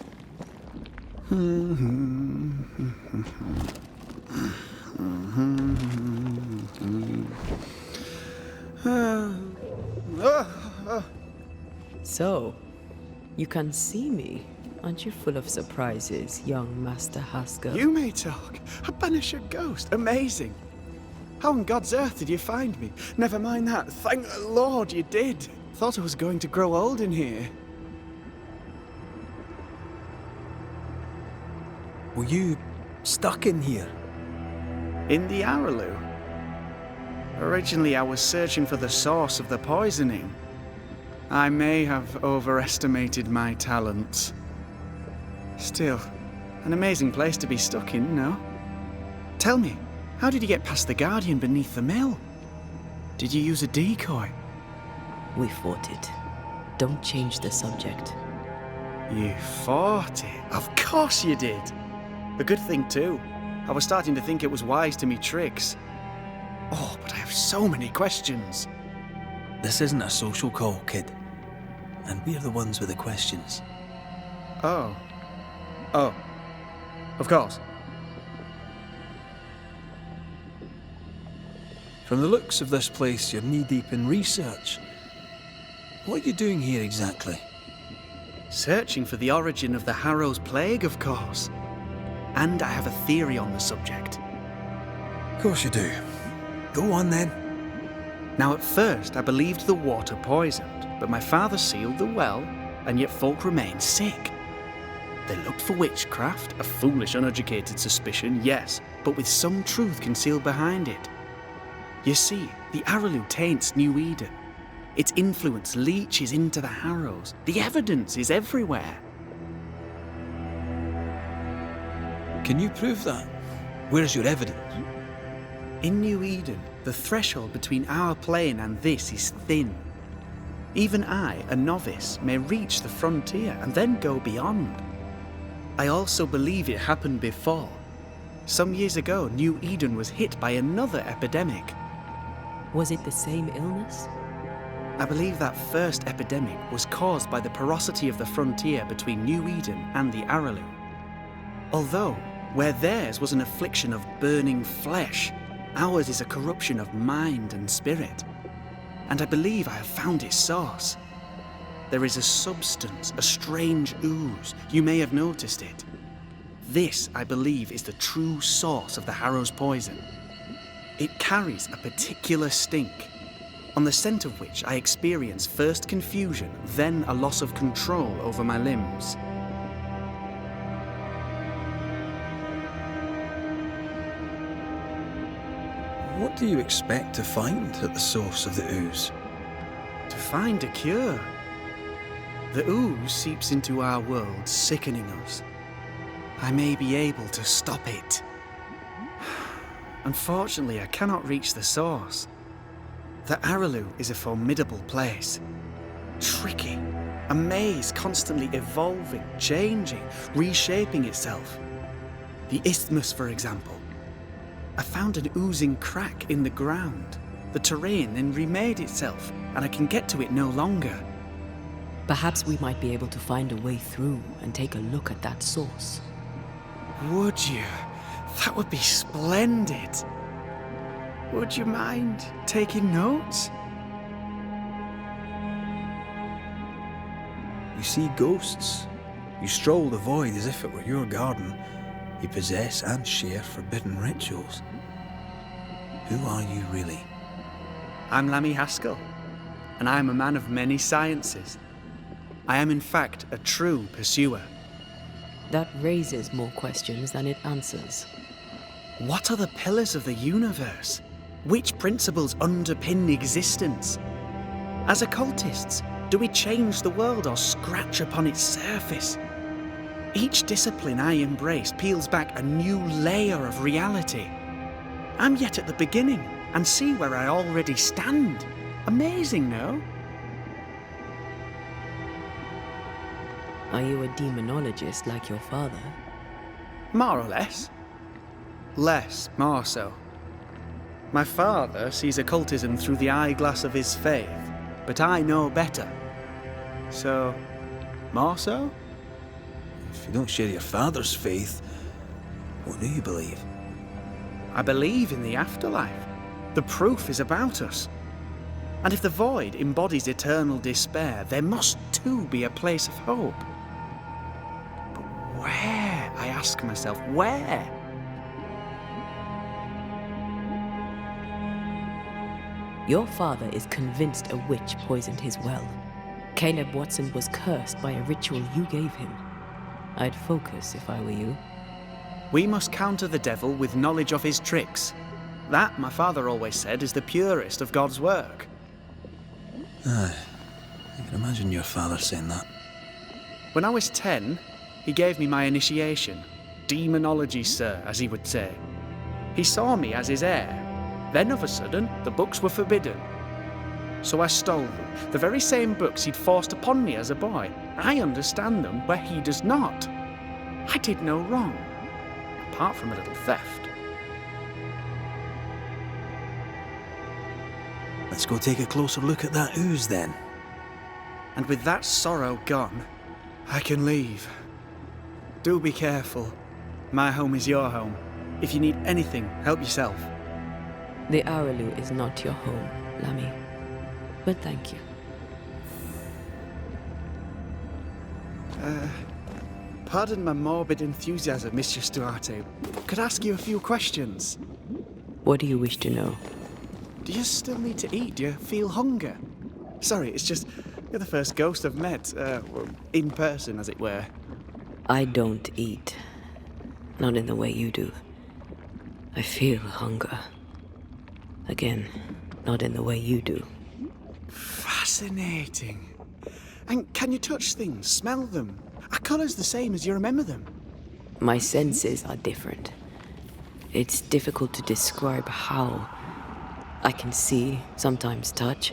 So, you can see me. Aren't you full of surprises, young Master Haskell? You may talk. A Banisher ghost. Amazing. How on God's earth did you find me? Never mind that. Thank the Lord you did. Thought I was going to grow old in here. Were you stuck in here? In the Araloo? Originally, I was searching for the source of the poisoning. I may have overestimated my talents. Still, an amazing place to be stuck in, no? Tell me, how did you get past the Guardian beneath the mill? Did you use a decoy? We fought it. Don't change the subject. You fought it? Of course you did. A good thing, too. I was starting to think it was wise to me tricks. Oh, but I have so many questions. This isn't a social call, kid. And we're the ones with the questions. Oh. Oh. Of course. From the looks of this place, you're knee-deep in research. What are you doing here exactly? Searching for the origin of the Harrow's plague, of course. And I have a theory on the subject. Of course you do. Go on then. Now, at first, I believed the water poisoned, but my father sealed the well, and yet folk remained sick. They looked for witchcraft, a foolish, uneducated suspicion, yes, but with some truth concealed behind it. You see, the Araloo taints New Eden. Its influence leaches into the Harrows. The evidence is everywhere. Can you prove that? Where's your evidence? In New Eden, the threshold between our plane and this is thin. Even I, a novice, may reach the frontier and then go beyond. I also believe it happened before. Some years ago, New Eden was hit by another epidemic. Was it the same illness? I believe that first epidemic was caused by the porosity of the frontier between New Eden and the Araloo. Although, where theirs was an affliction of burning flesh, ours is a corruption of mind and spirit. And I believe I have found its source. There is a substance, a strange ooze. You may have noticed it. This, I believe, is the true source of the Harrow's poison. It carries a particular stink, on the scent of which I experience first confusion, then a loss of control over my limbs. What do you expect to find at the source of the ooze? To find a cure. The ooze seeps into our world, sickening us. I may be able to stop it. Unfortunately, I cannot reach the source. The Araloo is a formidable place. Tricky. A maze constantly evolving, changing, reshaping itself. The isthmus, for example. I found an oozing crack in the ground. The terrain then remade itself, and I can get to it no longer. Perhaps we might be able to find a way through and take a look at that source. Would you? That would be splendid. Would you mind taking notes? You see ghosts. You stroll the void as if it were your garden. You possess and share forbidden rituals. Who are you really? I'm Lammy Haskell, and I am a man of many sciences. I am in fact a true pursuer. That raises more questions than it answers. What are the pillars of the universe? Which principles underpin existence? As occultists, Do we change the world or scratch upon its surface? Each discipline I embrace peels back a new layer of reality. I'm yet at the beginning and see where I already stand. Amazing, no? Are you a demonologist like your father? More or less. Less, more so. My father sees occultism through the eyeglass of his faith, but I know better. So, more so? If you don't share your father's faith, what do you believe? I believe in the afterlife. The proof is about us. And if the void embodies eternal despair, there must too be a place of hope. But where, I ask myself, where? Your father is convinced a witch poisoned his well. Caleb Watson was cursed by a ritual you gave him. I'd focus if I were you. We must counter the devil with knowledge of his tricks. That, my father always said, is the purest of God's work. Aye, I can imagine your father saying that. When I was 10, he gave me my initiation. Demonology, sir, as he would say. He saw me as his heir. Then, of a sudden, the books were forbidden. So I stole them, the very same books he'd forced upon me as a boy. I understand them where he does not. I did no wrong, apart from a little theft. Let's go take a closer look at that ooze then. And with that sorrow gone, I can leave. Do be careful. My home is your home. If you need anything, help yourself. The Araloo is not your home, Lammy. But thank you. Pardon my morbid enthusiasm, Mistress Duarte. Could I ask you a few questions? What do you wish to know? Do you still need to eat? Do you feel hunger? Sorry, it's just you're the first ghost I've met, in person, as it were. I don't eat. Not in the way you do. I feel hunger. Again, not in the way you do. Fascinating. And can you touch things, smell them? Are colours the same as you remember them? My senses are different. It's difficult to describe how. I can see, sometimes touch.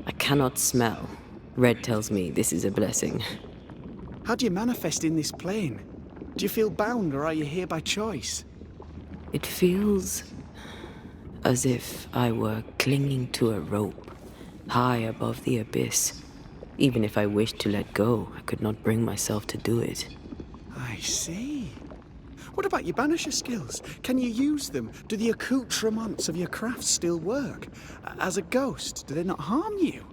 I cannot smell. Red tells me this is a blessing. How do you manifest in this plane? Do you feel bound or are you here by choice? It feels as if I were clinging to a rope, high above the abyss. Even if I wished to let go, I could not bring myself to do it. I see. What about your banisher skills? Can you use them? Do the accoutrements of your craft still work? As a ghost, do they not harm you?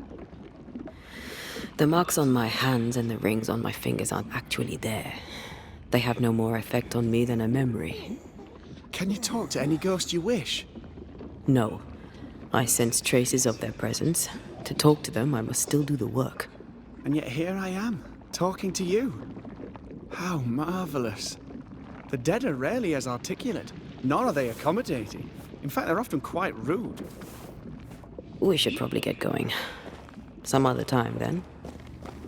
The marks on my hands and the rings on my fingers aren't actually there. They have no more effect on me than a memory. Can you talk to any ghost you wish? No. I sense traces of their presence. To talk to them, I must still do the work. And yet here I am, talking to you. How marvellous. The dead are rarely as articulate, nor are they accommodating. In fact, they're often quite rude. We should probably get going. Some other time, then.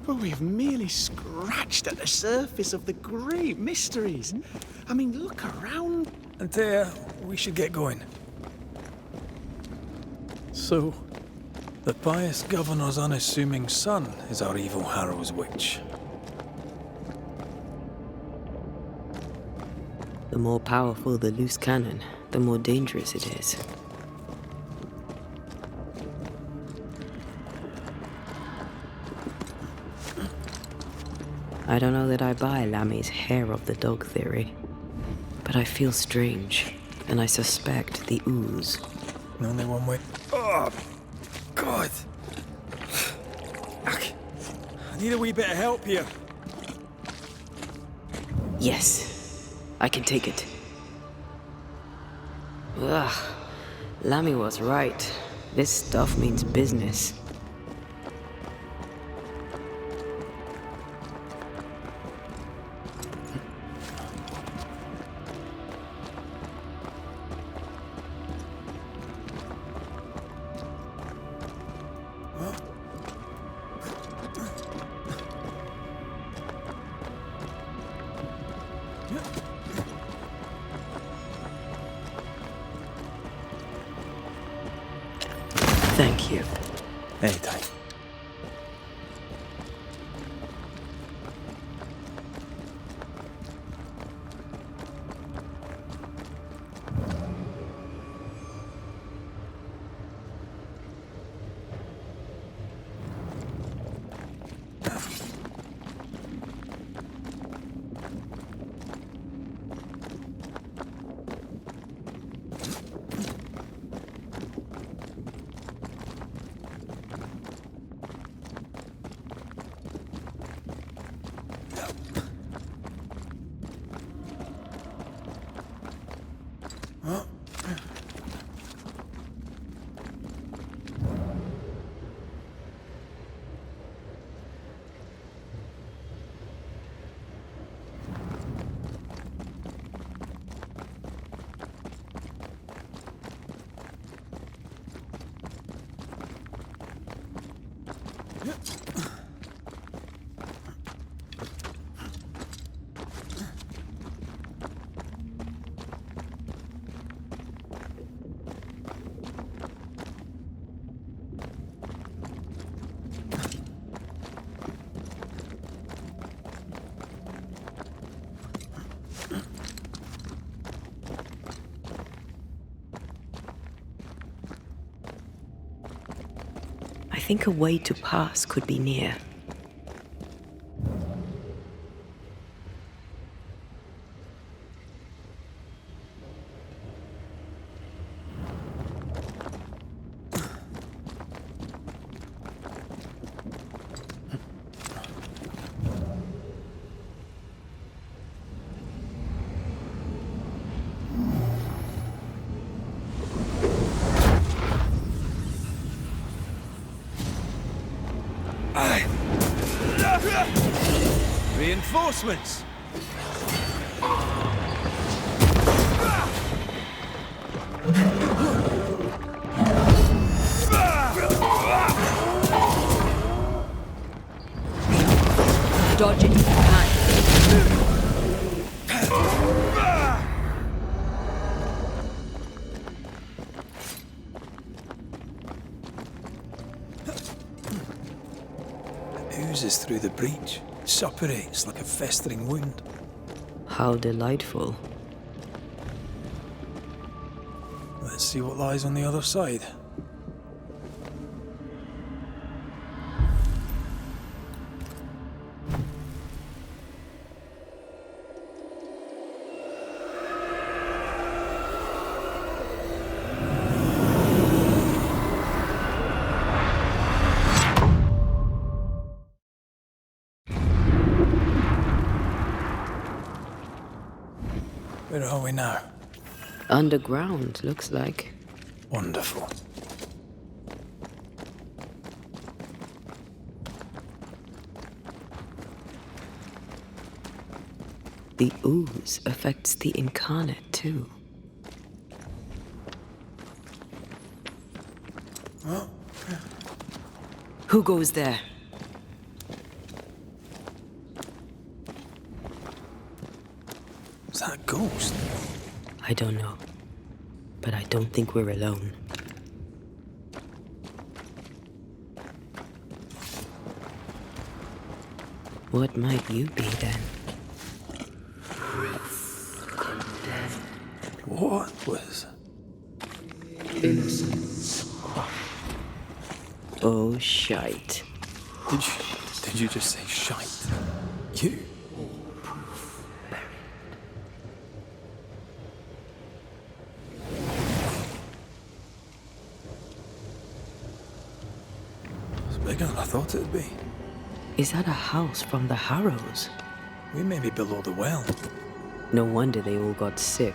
But we have merely scratched at the surface of the great mysteries. I mean, look around. Antea, we should get going. So, the pious governor's unassuming son is our evil Harrow's witch. The more powerful the loose cannon, the more dangerous it is. I don't know that I buy Lammy's hair of the dog theory, but I feel strange, and I suspect the ooze. Only one way. Oh, God! I need a wee bit of help here. Yes, I can take it. Ugh, Lammy was right. This stuff means business. Thank you. Anytime. I think a way to pass could be near. Reinforcements! Dodge it. Oozes through the breach. Suppurates like a festering wound. How delightful. Let's see what lies on the other side. Where are we now? Underground, looks like. Wonderful. The ooze affects the incarnate, too. Oh. Who goes there? Is that a ghost? I don't know. But I don't think we're alone. What might you be then? What was? Innocence. Oh, shite. Did you just say shite? You? It's bigger than I thought it'd be. Is that a house from the Harrows? We may be below the well. No wonder they all got sick.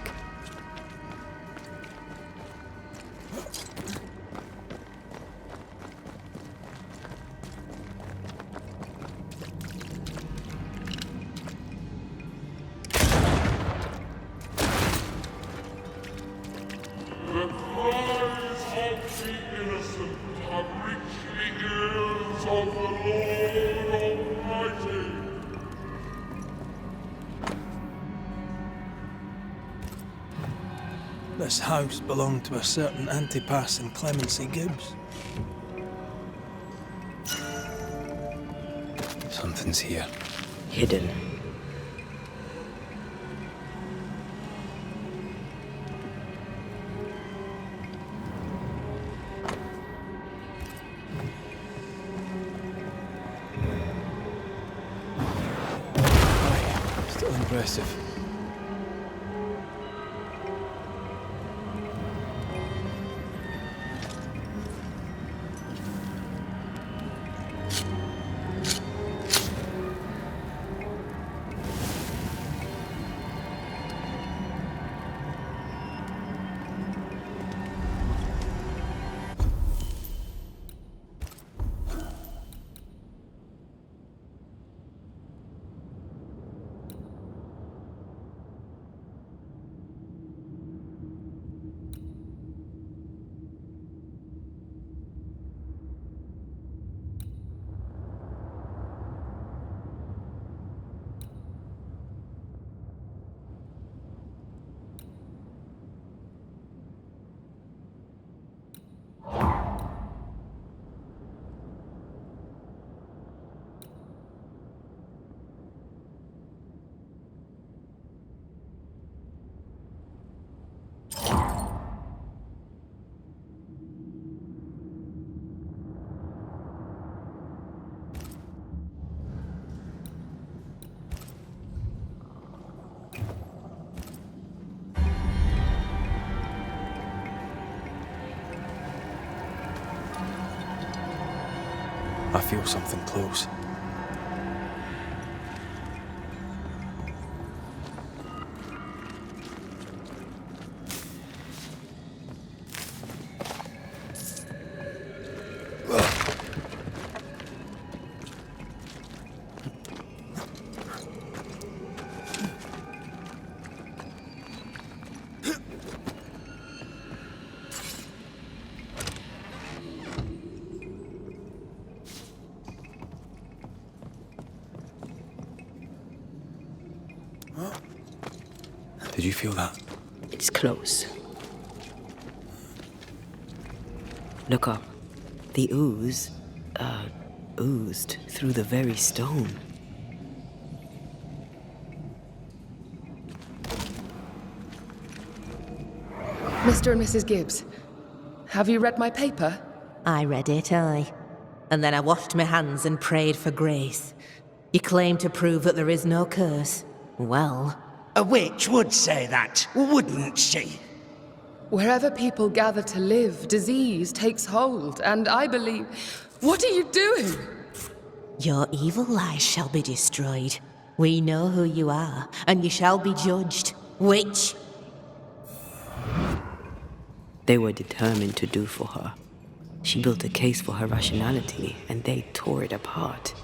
This house belonged to a certain Antipas and Clemency Gibbs. Something's here. Hidden. Still impressive. I feel something close. Did you feel that? It's close. Look up. The ooze, oozed through the very stone. Mr. and Mrs. Gibbs, have you read my paper? I read it, aye. And then I washed my hands and prayed for grace. You claim to prove that there is no curse. Well... A witch would say that, wouldn't she? Wherever people gather to live, disease takes hold, and I believe... What are you doing? Your evil lies shall be destroyed. We know who you are, and you shall be judged. Witch! They were determined to do for her. She built a case for her rationality, and they tore it apart.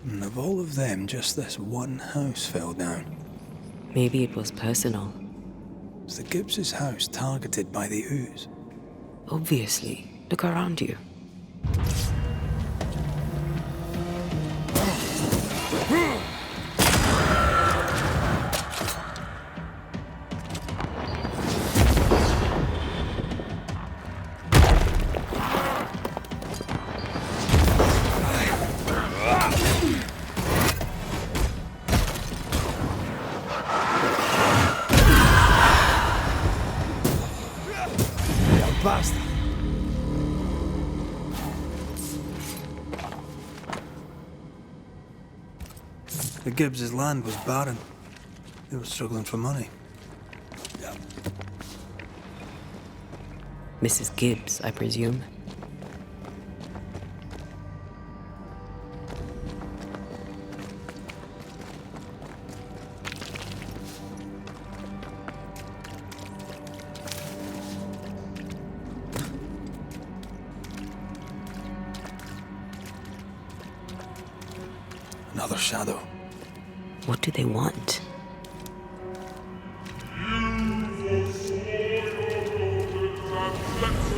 And of all of them, just this one house fell down. Maybe it was personal. Was the Gibbs' house targeted by the ooze? Obviously. Look around you. Bastard! The Gibbs' land was barren. They were struggling for money. Mrs. Gibbs, I presume. Another shadow. What do they want?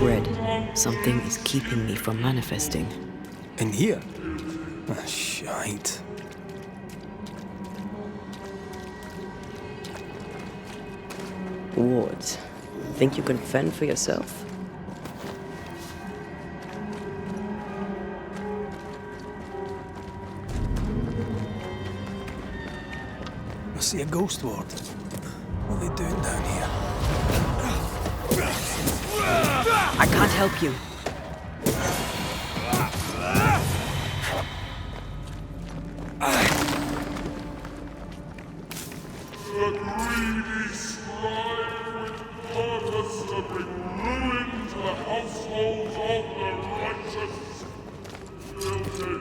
Red, something is keeping me from manifesting. In here? Ah, shite. Wards, think you can fend for yourself? I see a ghost ward. What are they doing down here? I can't help you. The greedy strive with purpose to bring ruin to the households of the righteous. Guilty.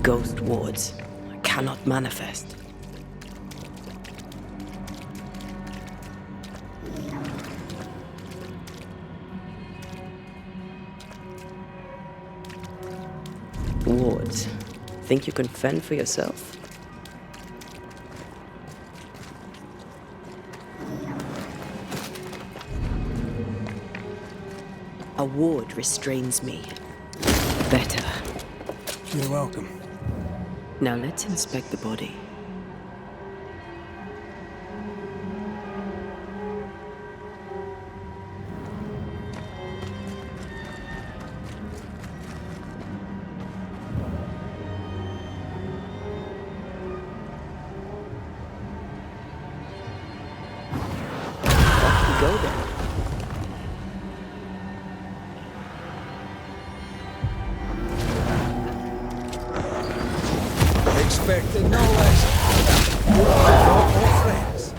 Ghost wards cannot manifest. Wards, think you can fend for yourself? A ward restrains me. Better. You're welcome. Now let's inspect the body. Off we go then. Expected no less. No more friends.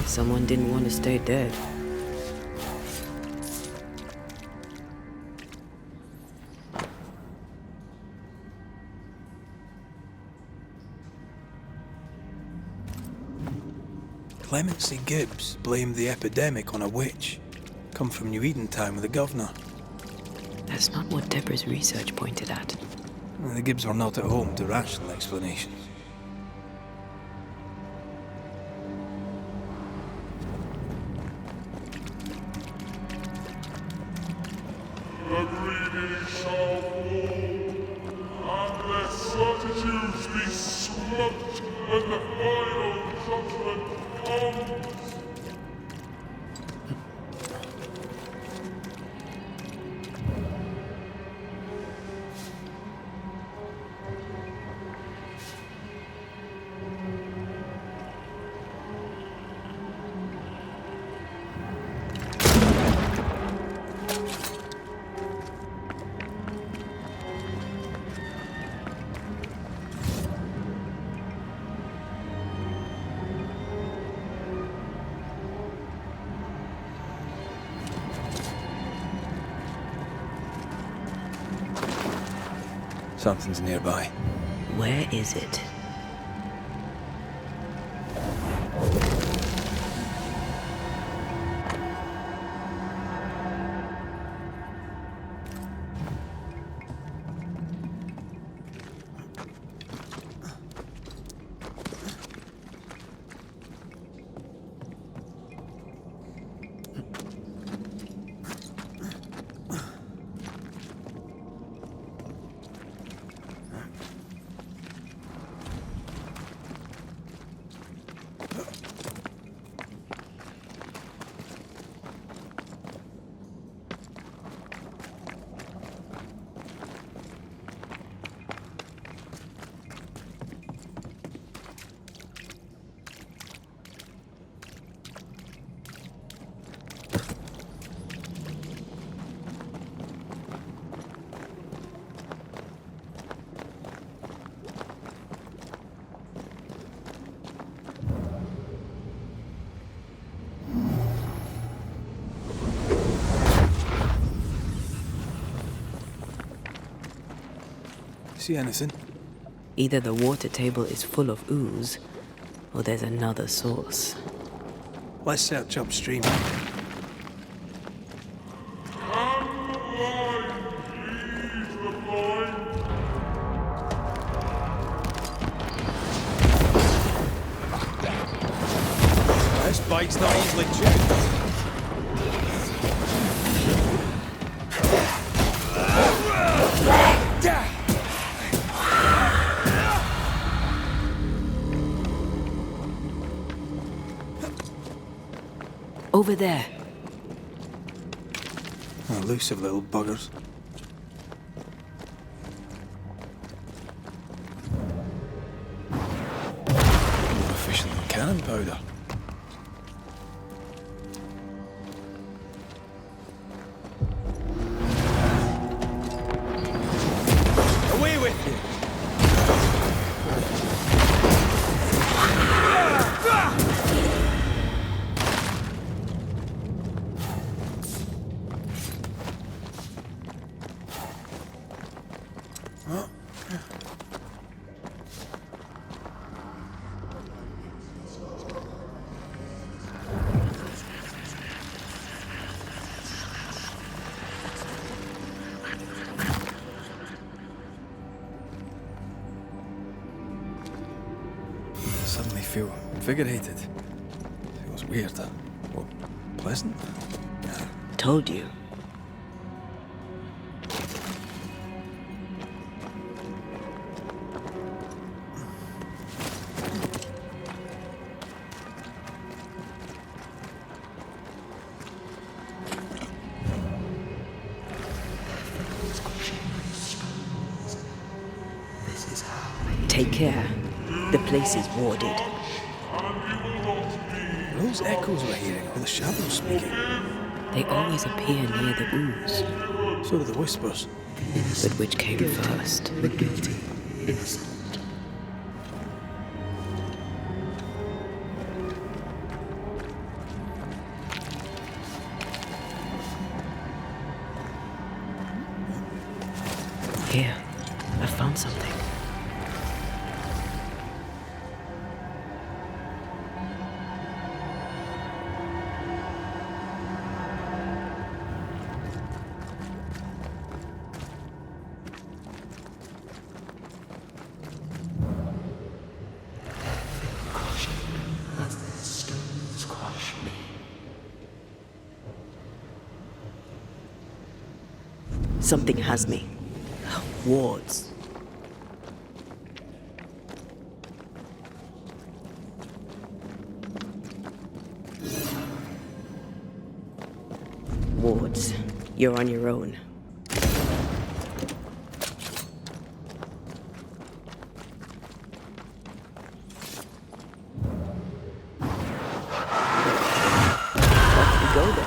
Someone didn't want to stay dead. Clemency Gibbs blamed the epidemic on a witch. Come from New Eden Town with the governor. That's not what Deborah's research pointed at. The Gibbs were not at home to rational explanations. The greedy shall fall, and their certitudes be smoked when the final judgment comes. Something's nearby. Where is it? See anything? Either the water table is full of ooze, or there's another source. Let's search upstream. This bike's not easily chewed. Over there. Elusive little buggers. More efficient than cannon powder. Away with you! Suddenly feel invigorated. Feels weird. Well, pleasant. Told you. Take care. The place is warded. Those echoes we're hearing are the shadows speaking. They always appear near the ooze. So do the whispers. But which came first? Here, I found something. Something has me. Wards. Wards, you're on your own. Off you go then.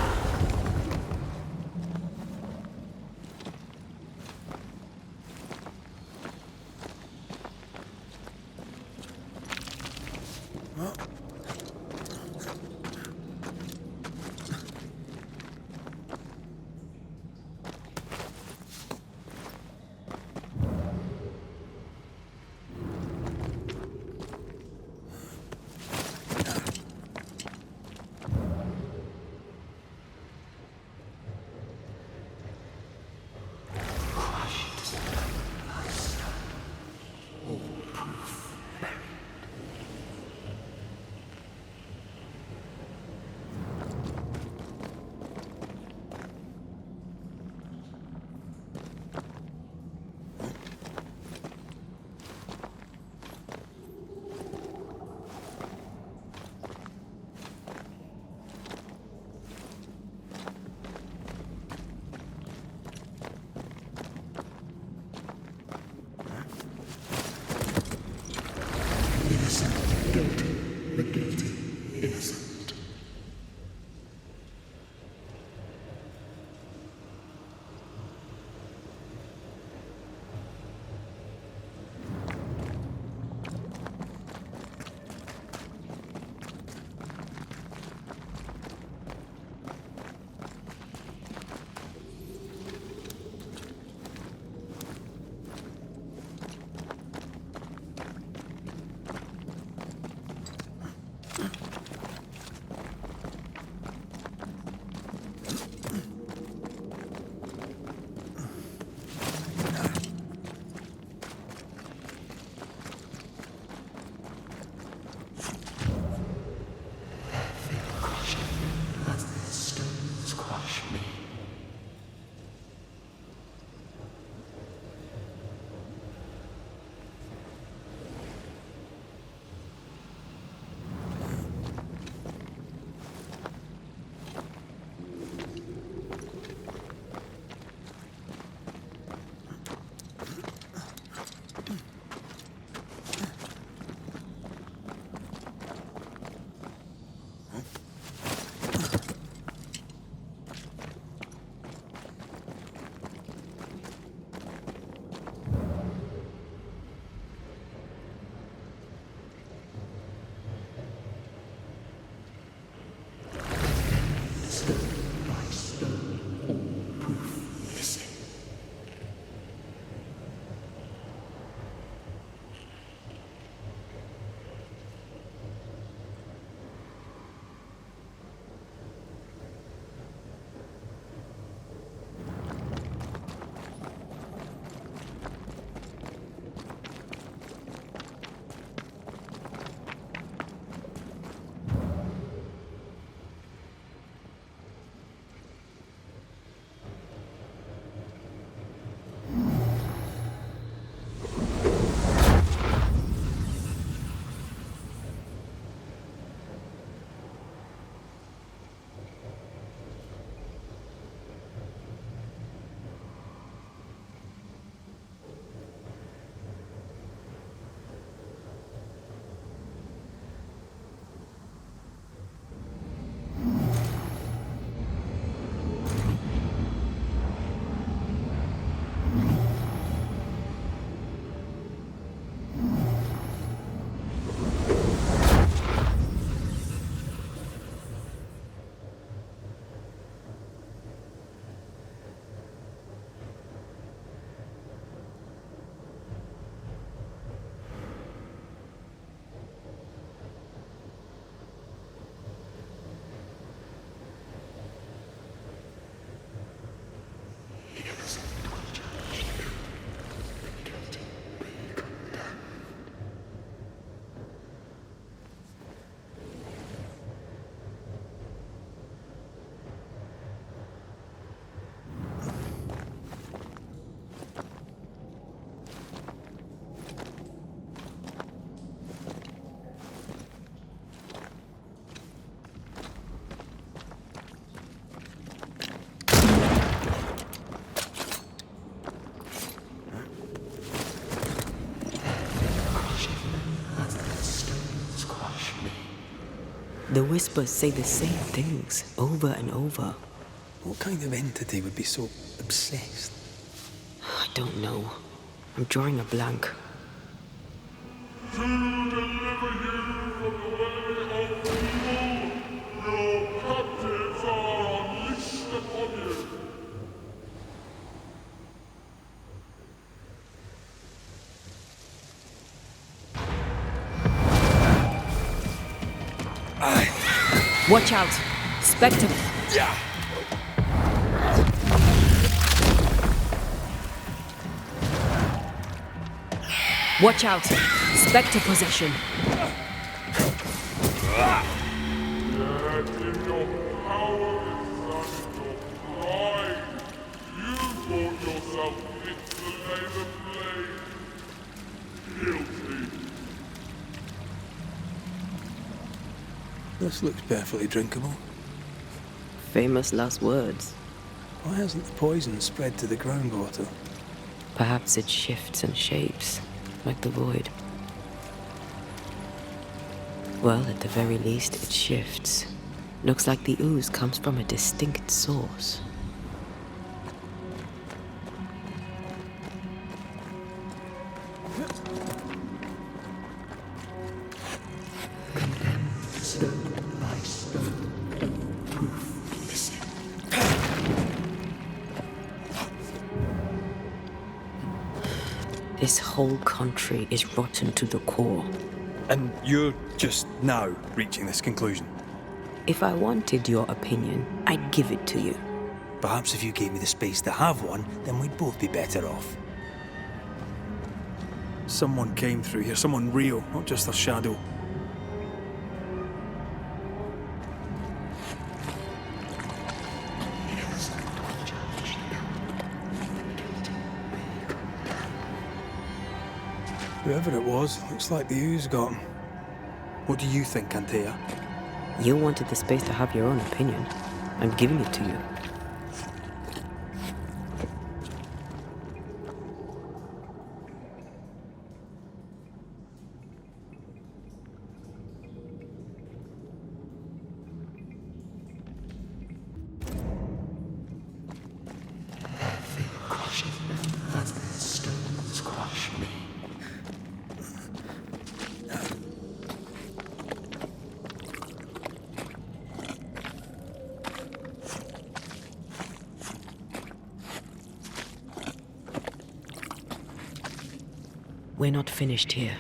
The whispers say the same things over and over. What kind of entity would be so obsessed? I don't know. I'm drawing a blank. To deliver you from the way of evil, your captives are unleashed upon you. Watch out! Spectre! Watch out! Spectre possession! Yet in your powerlessness and your pride, you brought yourself into the name of blade. Guilty. This looks perfectly drinkable. Famous last words. Why hasn't the poison spread to the groundwater? Perhaps it shifts and shapes, like the void. Well, at the very least, it shifts. Looks like the ooze comes from a distinct source. This whole country is rotten to the core. And you're just now reaching this conclusion? If I wanted your opinion, I'd give it to you. Perhaps if you gave me the space to have one, then we'd both be better off. Someone came through here, someone real, not just a shadow. Whoever it was, looks like the ooze got him. What do you think, Antea? You wanted the space to have your own opinion. I'm giving it to you. We're not finished here.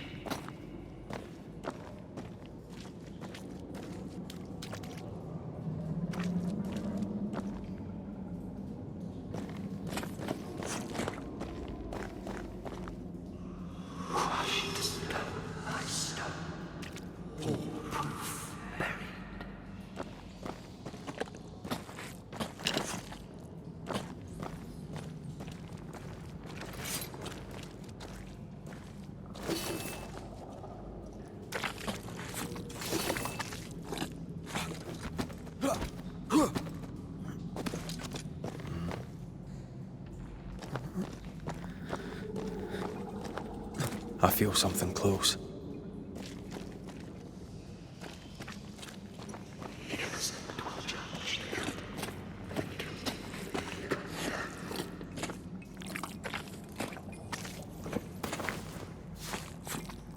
I feel something close.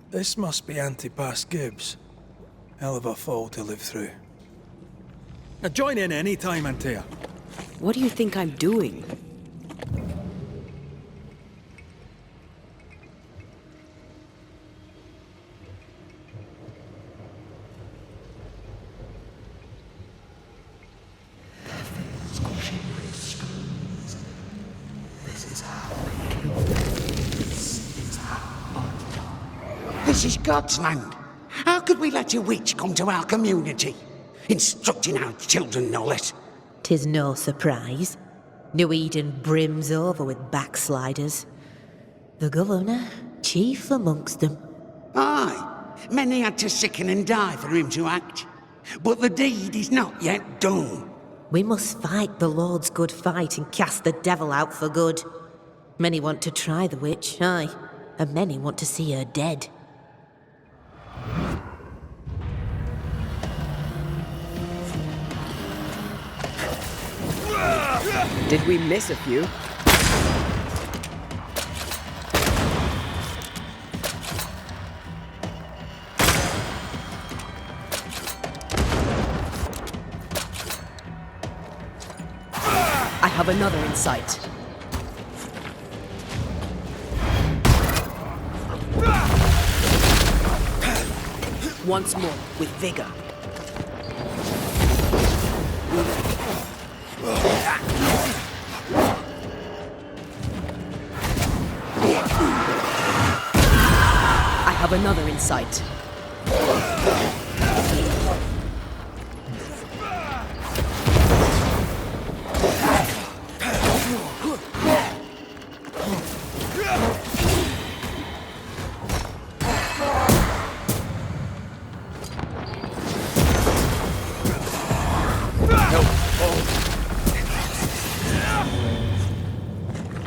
This must be Antipas Gibbs. Hell of a fall to live through. Now join in any time, Antea. What do you think I'm doing? This is God's land. How could we let a witch come to our community? Instructing our children, no less. 'Tis no surprise. New Eden brims over with backsliders. The governor, chief amongst them. Aye, many had to sicken and die for him to act. But the deed is not yet done. We must fight the Lord's good fight and cast the devil out for good. Many want to try the witch, aye, and many want to see her dead. Did we miss a few? I have another in sight. Once more, with vigor. I have another in sight.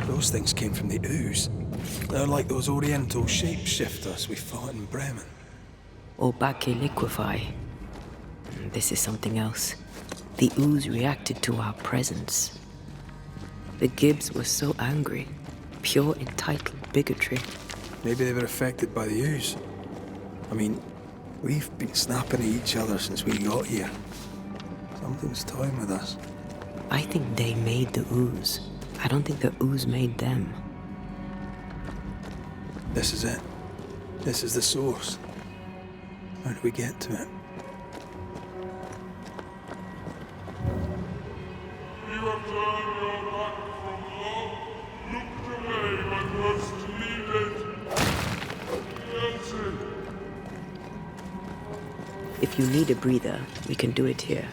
Those things came from the ooze. They're like those oriental shapeshifters we fought in Bremen. Obake liquefy. This is something else. The ooze reacted to our presence. The Gibbs were so angry. Pure entitled bigotry. Maybe they were affected by the ooze. I mean, we've been snapping at each other since we got here. Something's toying with us. I think they made the ooze. I don't think the ooze made them. This is it. This is the source. How do we get to it? You have turned your back from love, looked away when most needed. Guilty. If you need a breather, we can do it here.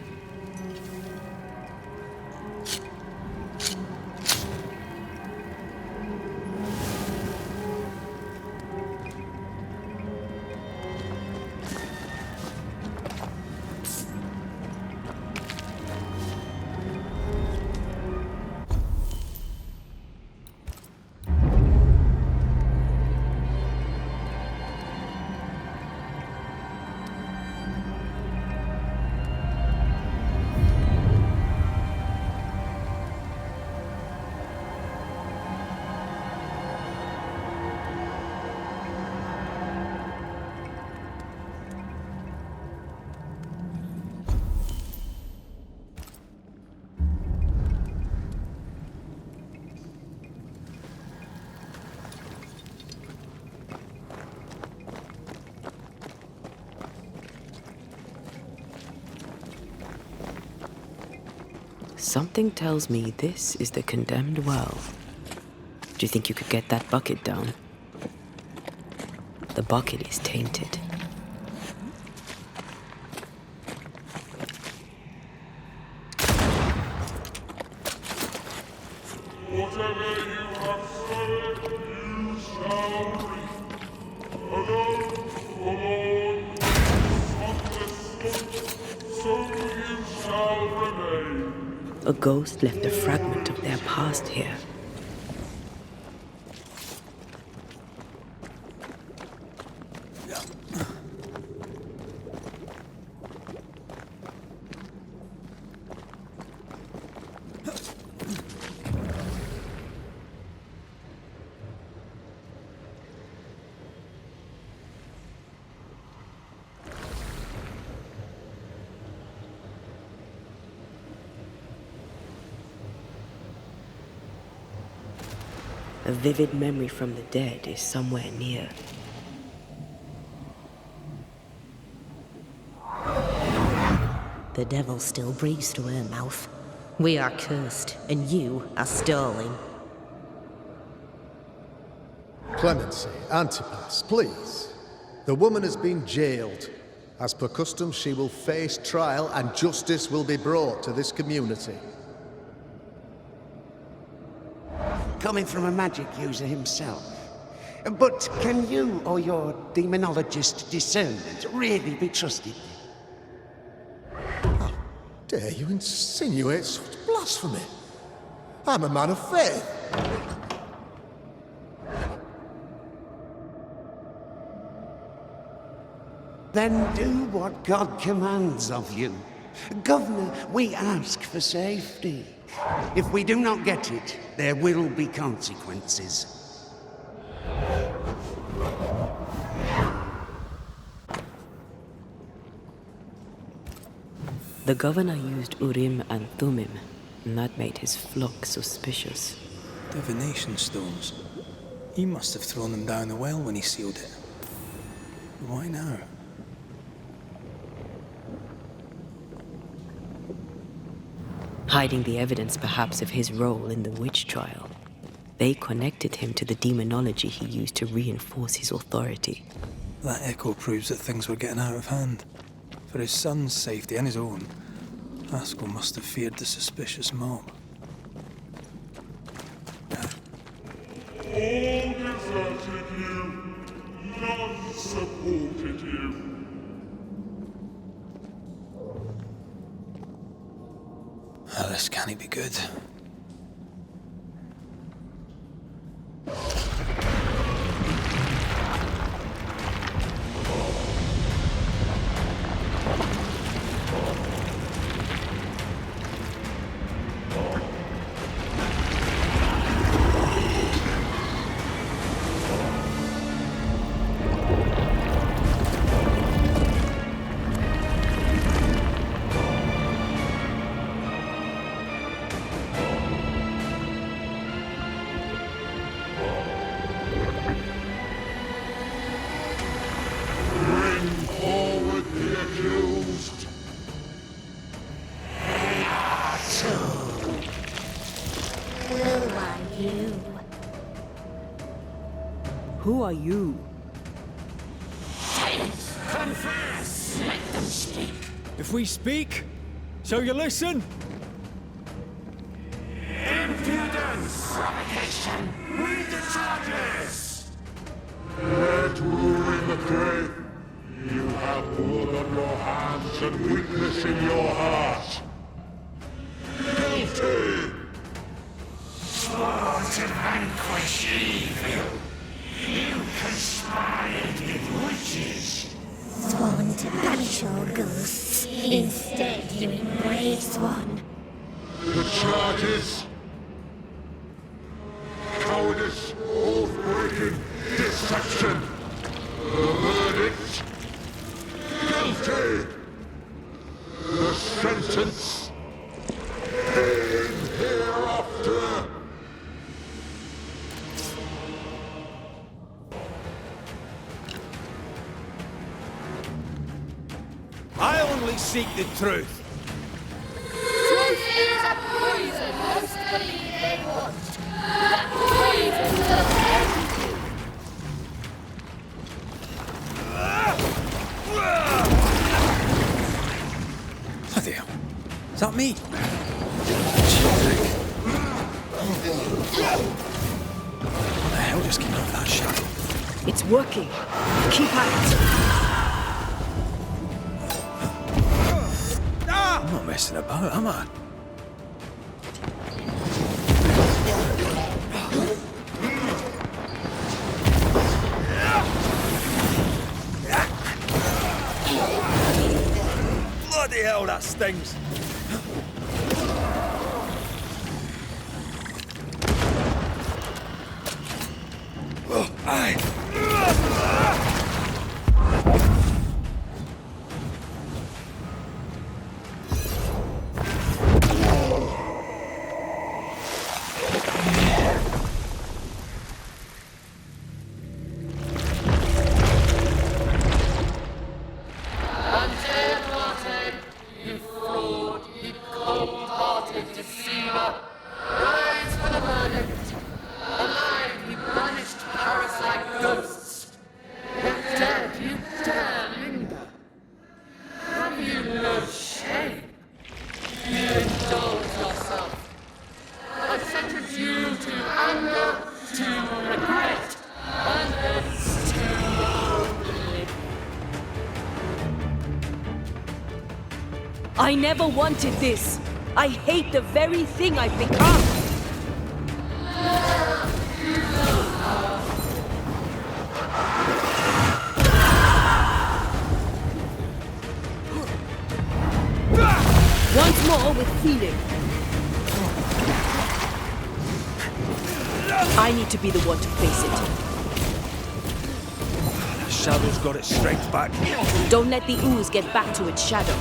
Something tells me this is the condemned well. Do you think you could get that bucket down? The bucket is tainted. Whatever you have sown, you shall reap. Alone, forlorn, spotless look, so you shall remain. A ghost left a fragment of their past here. A vivid memory from the dead is somewhere near. The devil still breathes through her mouth. We are cursed, and you are stolen. Clemency, Antipas, please. The woman has been jailed. As per custom, she will face trial and justice will be brought to this community. Coming from a magic user himself. But can you or your demonologist discernment really be trusted? How dare you insinuate such blasphemy? I'm a man of faith. Then do what God commands of you. Governor, we ask for safety. If we do not get it, there will be consequences. The governor used Urim and Thummim, and that made his flock suspicious. Divination stones. He must have thrown them down the well when he sealed it. Why now? Hiding the evidence perhaps of his role in the witch trial. They connected him to the demonology he used to reinforce his authority. That echo proves that things were getting out of hand. For his son's safety and his own, Haskell must have feared the suspicious mob. All deserted you, none supported you. Oh, this can't be good. Who are you? Confess! Let them speak! If we speak, shall you listen? Impudence! Provocation! Read the charges! Red rule in the grave! You have blood on your hands and weakness in your heart! Guilty! Sworn to vanquish evil! You conspired with witches! Sworn to banish all ghosts. Instead, you embrace one. The charges? Cowardice, oath-breaking, deception! The verdict? Guilty! The sentence? Pain hereafter! I only seek the truth. Truth is a poison most believe they want. That poison will end you. Bloody hell. Is that me? What the hell just came out of that shadow? It's working. Keep at it. I'm not messing about, am I? Bloody hell, that stings! Oh, aye. Antea Duarte, you fraud, you cold-hearted deceiver! Rise for the verdict! Alive, you banished parasite ghosts! If dead, you dare linger! Have you no shame? You indulge yourself! I sentence you to anger, to regret, and hence to oblivion. I never wanted this. I hate the very thing I've become. Once more with feeling. I need to be the one to face it. The shadow's got its strength back. Don't let the ooze get back to its shadow.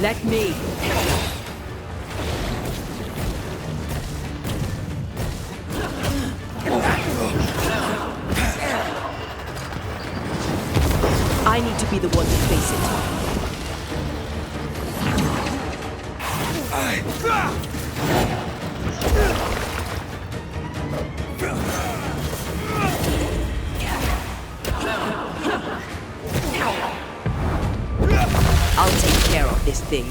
Let me. I need to be the one to face it. I'll take care of this thing.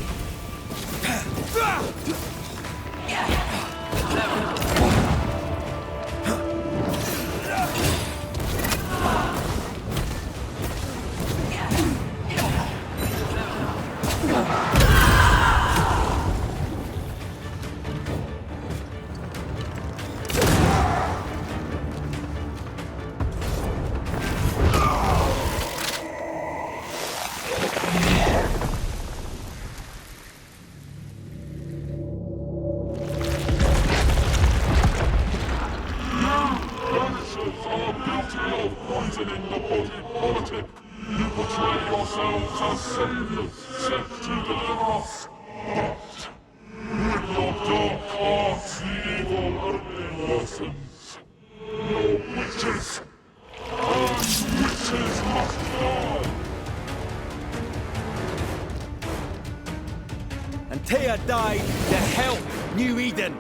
Antea died to help New Eden,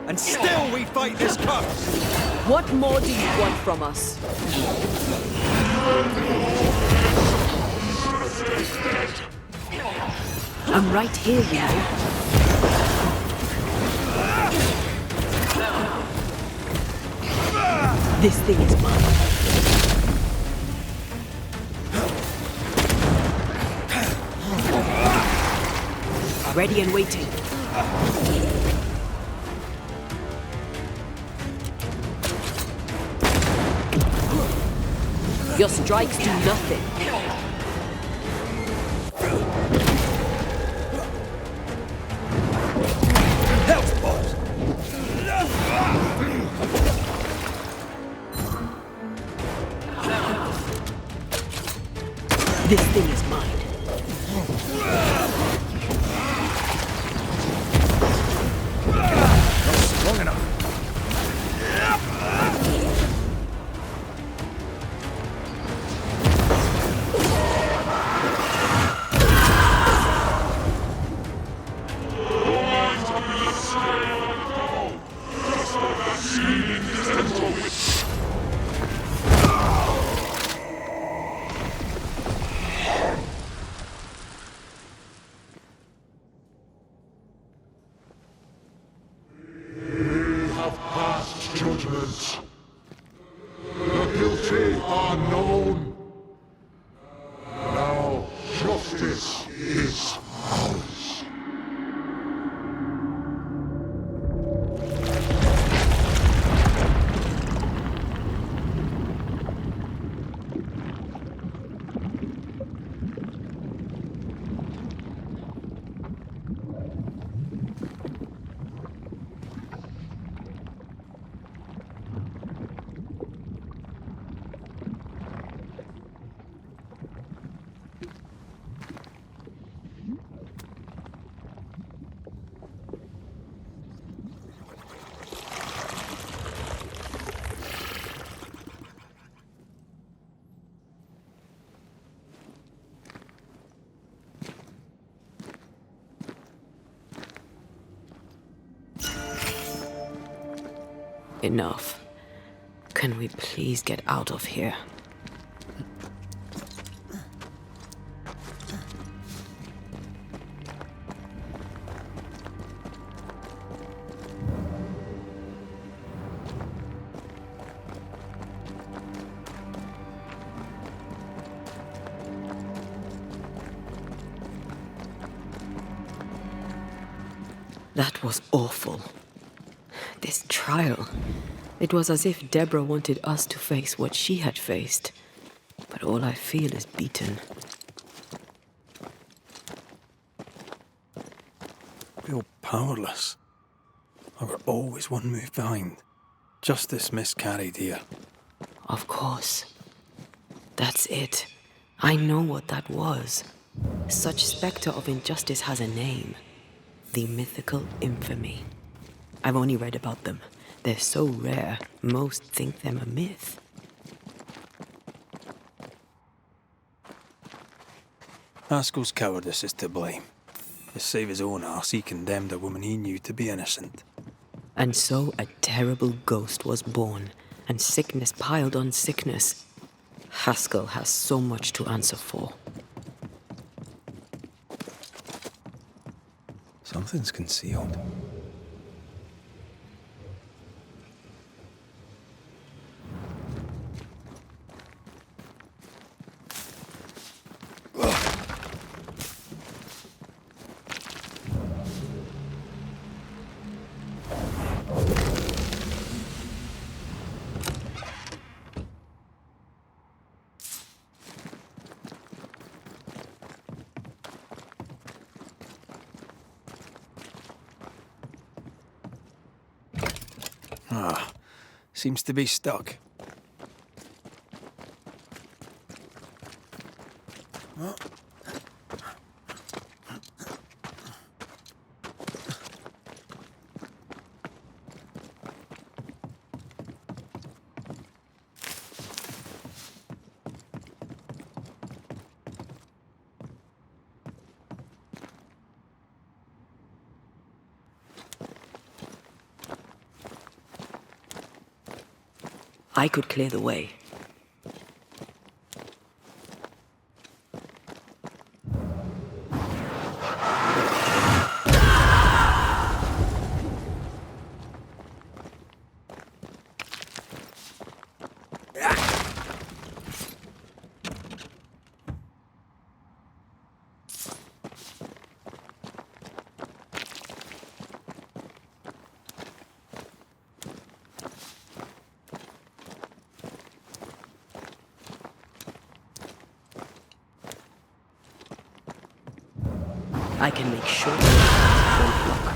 and still we fight this curse! What more do you want from us? I'm right here, you know. This thing is mine. Ready and waiting. Your strikes do nothing. Help, boss! This thing is mine. Not strong enough. Judgment. The guilty are known. Now justice is ours. Enough. Can we please get out of here? That was awful. This trial. It was as if Deborah wanted us to face what she had faced. But all I feel is beaten. powerless. I were always one move behind. Justice miscarried here. Of course. That's it. I know what that was. Such spectre of injustice has a name. The mythical infamy. I've only read about them. They're so rare, most think them a myth. Haskell's cowardice is to blame. To save his own arse, he condemned a woman he knew to be innocent. And so a terrible ghost was born, and sickness piled on sickness. Haskell has so much to answer for. Something's concealed. Seems to be stuck. I could clear the way. I can make sure that won't block.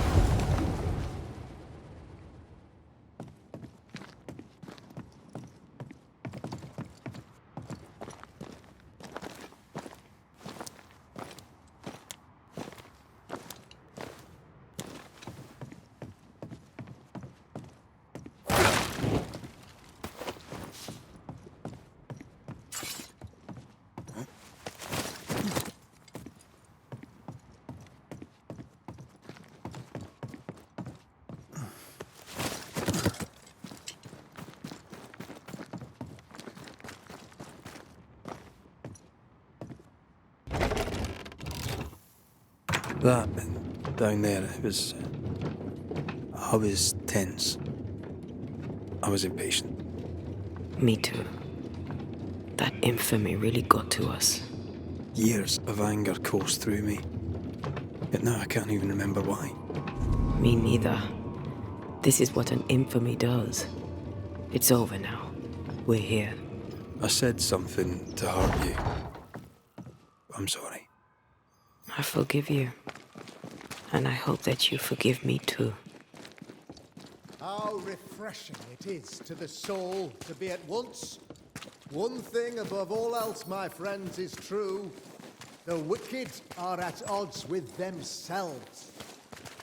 That and down there, it was... I was tense. I was impatient. Me too. That infamy really got to us. Years of anger coursed through me. Yet now I can't even remember why. Me neither. This is what an infamy does. It's over now. We're here. I said something to hurt you. I'm sorry. I forgive you. And I hope that you forgive me too. How refreshing it is to the soul to be at once. One thing above all else, my friends, is true. The wicked are at odds with themselves.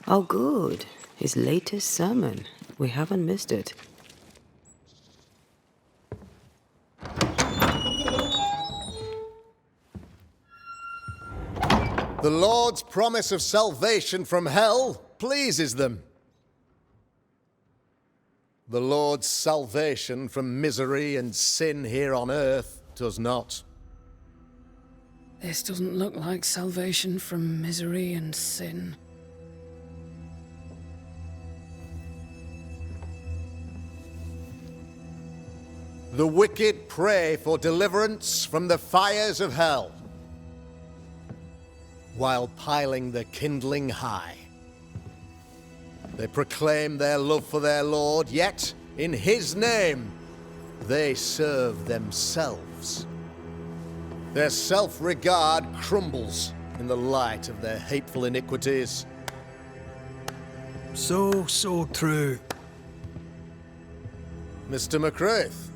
Oh, good. His latest sermon. We haven't missed it. The Lord's promise of salvation from hell pleases them. The Lord's salvation from misery and sin here on earth does not. This doesn't look like salvation from misery and sin. The wicked pray for deliverance from the fires of hell, while piling the kindling high. They proclaim their love for their Lord, yet in his name they serve themselves. Their self-regard crumbles in the light of their hateful iniquities. So true. Mr. McRaith,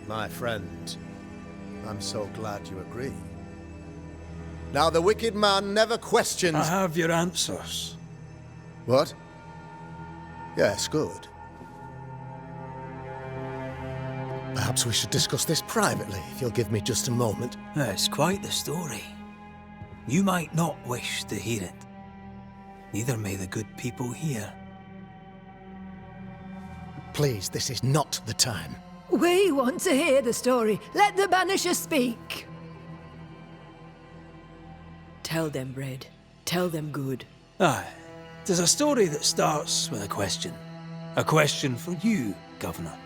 my friend, I'm so glad you agree. Now, the wicked man never questions... I have your answers. What? Yes, good. Perhaps we should discuss this privately, if you'll give me just a moment. It's quite the story. You might not wish to hear it. Neither may the good people here. Please, this is not the time. We want to hear the story. Let the Banishers speak. Tell them, Red. Tell them good. Aye. There's a story that starts with a question. A question for you, Governor.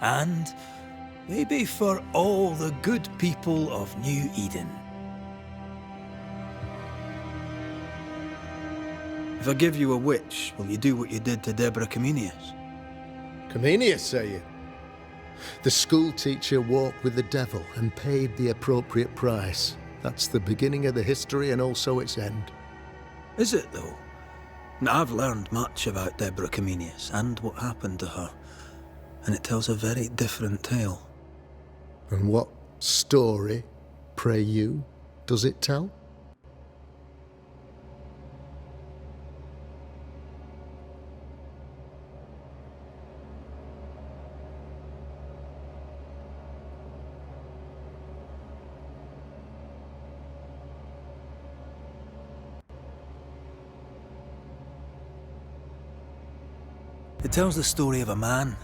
And maybe for all the good people of New Eden. If I give you a witch, will you do what you did to Deborah Comenius? Comenius, say you? The school teacher walked with the devil and paid the appropriate price. That's the beginning of the history and also its end. Is it, though? Now, I've learned much about Deborah Comenius and what happened to her, and it tells a very different tale. And what story, pray you, does it tell? It tells the story of a man,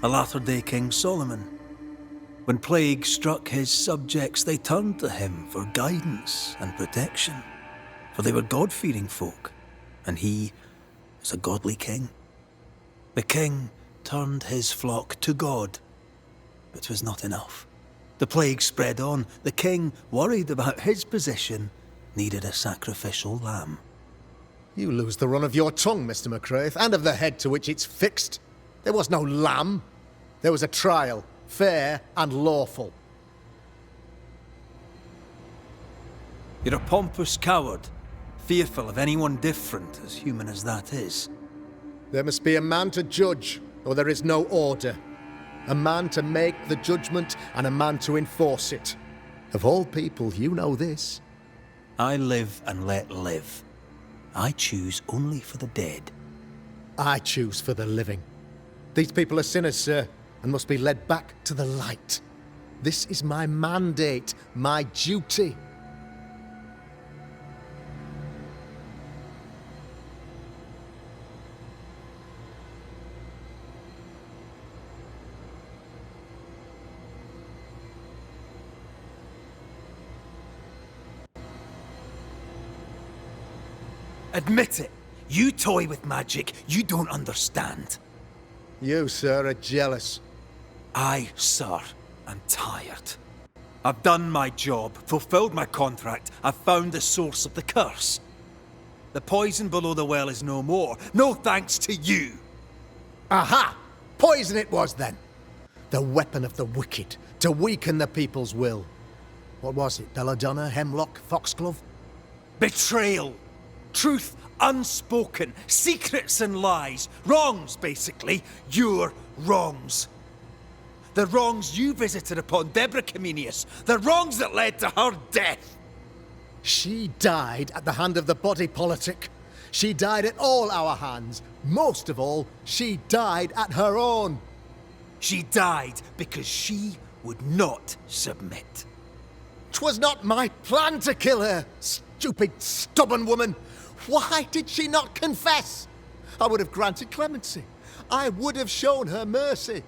a latter-day King Solomon. When plague struck his subjects, they turned to him for guidance and protection, for they were God-fearing folk, and he was a godly king. The king turned his flock to God, but it was not enough. The plague spread on. The king, worried about his position, needed a sacrificial lamb. You lose the run of your tongue, Mr. McRaith, and of the head to which it's fixed. There was no lamb. There was a trial, fair and lawful. You're a pompous coward, fearful of anyone different, as human as that is. There must be a man to judge, or there is no order. A man to make the judgment, and a man to enforce it. Of all people, you know this. I live and let live. I choose only for the dead. I choose for the living. These people are sinners, sir, and must be led back to the light. This is my mandate, my duty. Admit it. You toy with magic you don't understand. You, sir, are jealous. I, sir, am tired. I've done my job, fulfilled my contract, I've found the source of the curse. The poison below the well is no more, no thanks to you. Aha! Poison it was, then. The weapon of the wicked, to weaken the people's will. What was it, belladonna, hemlock, foxglove? Betrayal. Truth unspoken, secrets and lies, wrongs basically, your wrongs. The wrongs you visited upon Deborah Comenius, the wrongs that led to her death. She died at the hand of the body politic. She died at all our hands. Most of all, she died at her own. She died because she would not submit. 'Twas not my plan to kill her, stupid, stubborn woman. Why did she not confess? I would have granted clemency. I would have shown her mercy.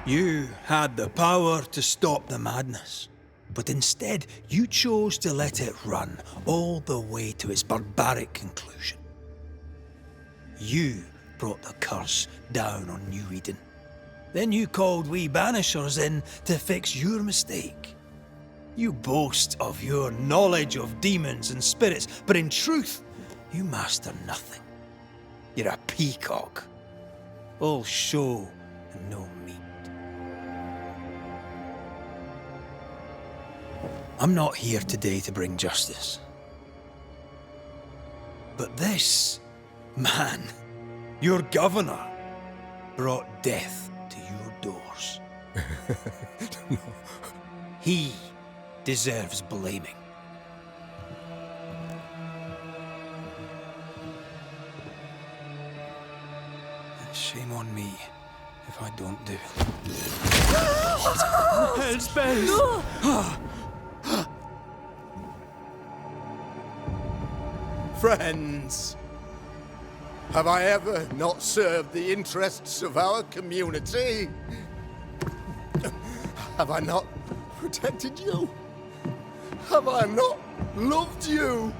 You had the power to stop the madness, but instead you chose to let it run all the way to its barbaric conclusion. You brought the curse down on New Eden. Then you called we Banishers in to fix your mistake. You boast of your knowledge of demons and spirits, but in truth, you master nothing. You're a peacock. All show and no meat. I'm not here today to bring justice. But this man, your governor, brought death to your doors. He deserves blaming. Shame on me if I don't do it. Hell's bells! Friends, have I ever not served the interests of our community? Have I not protected you? Have I not loved you?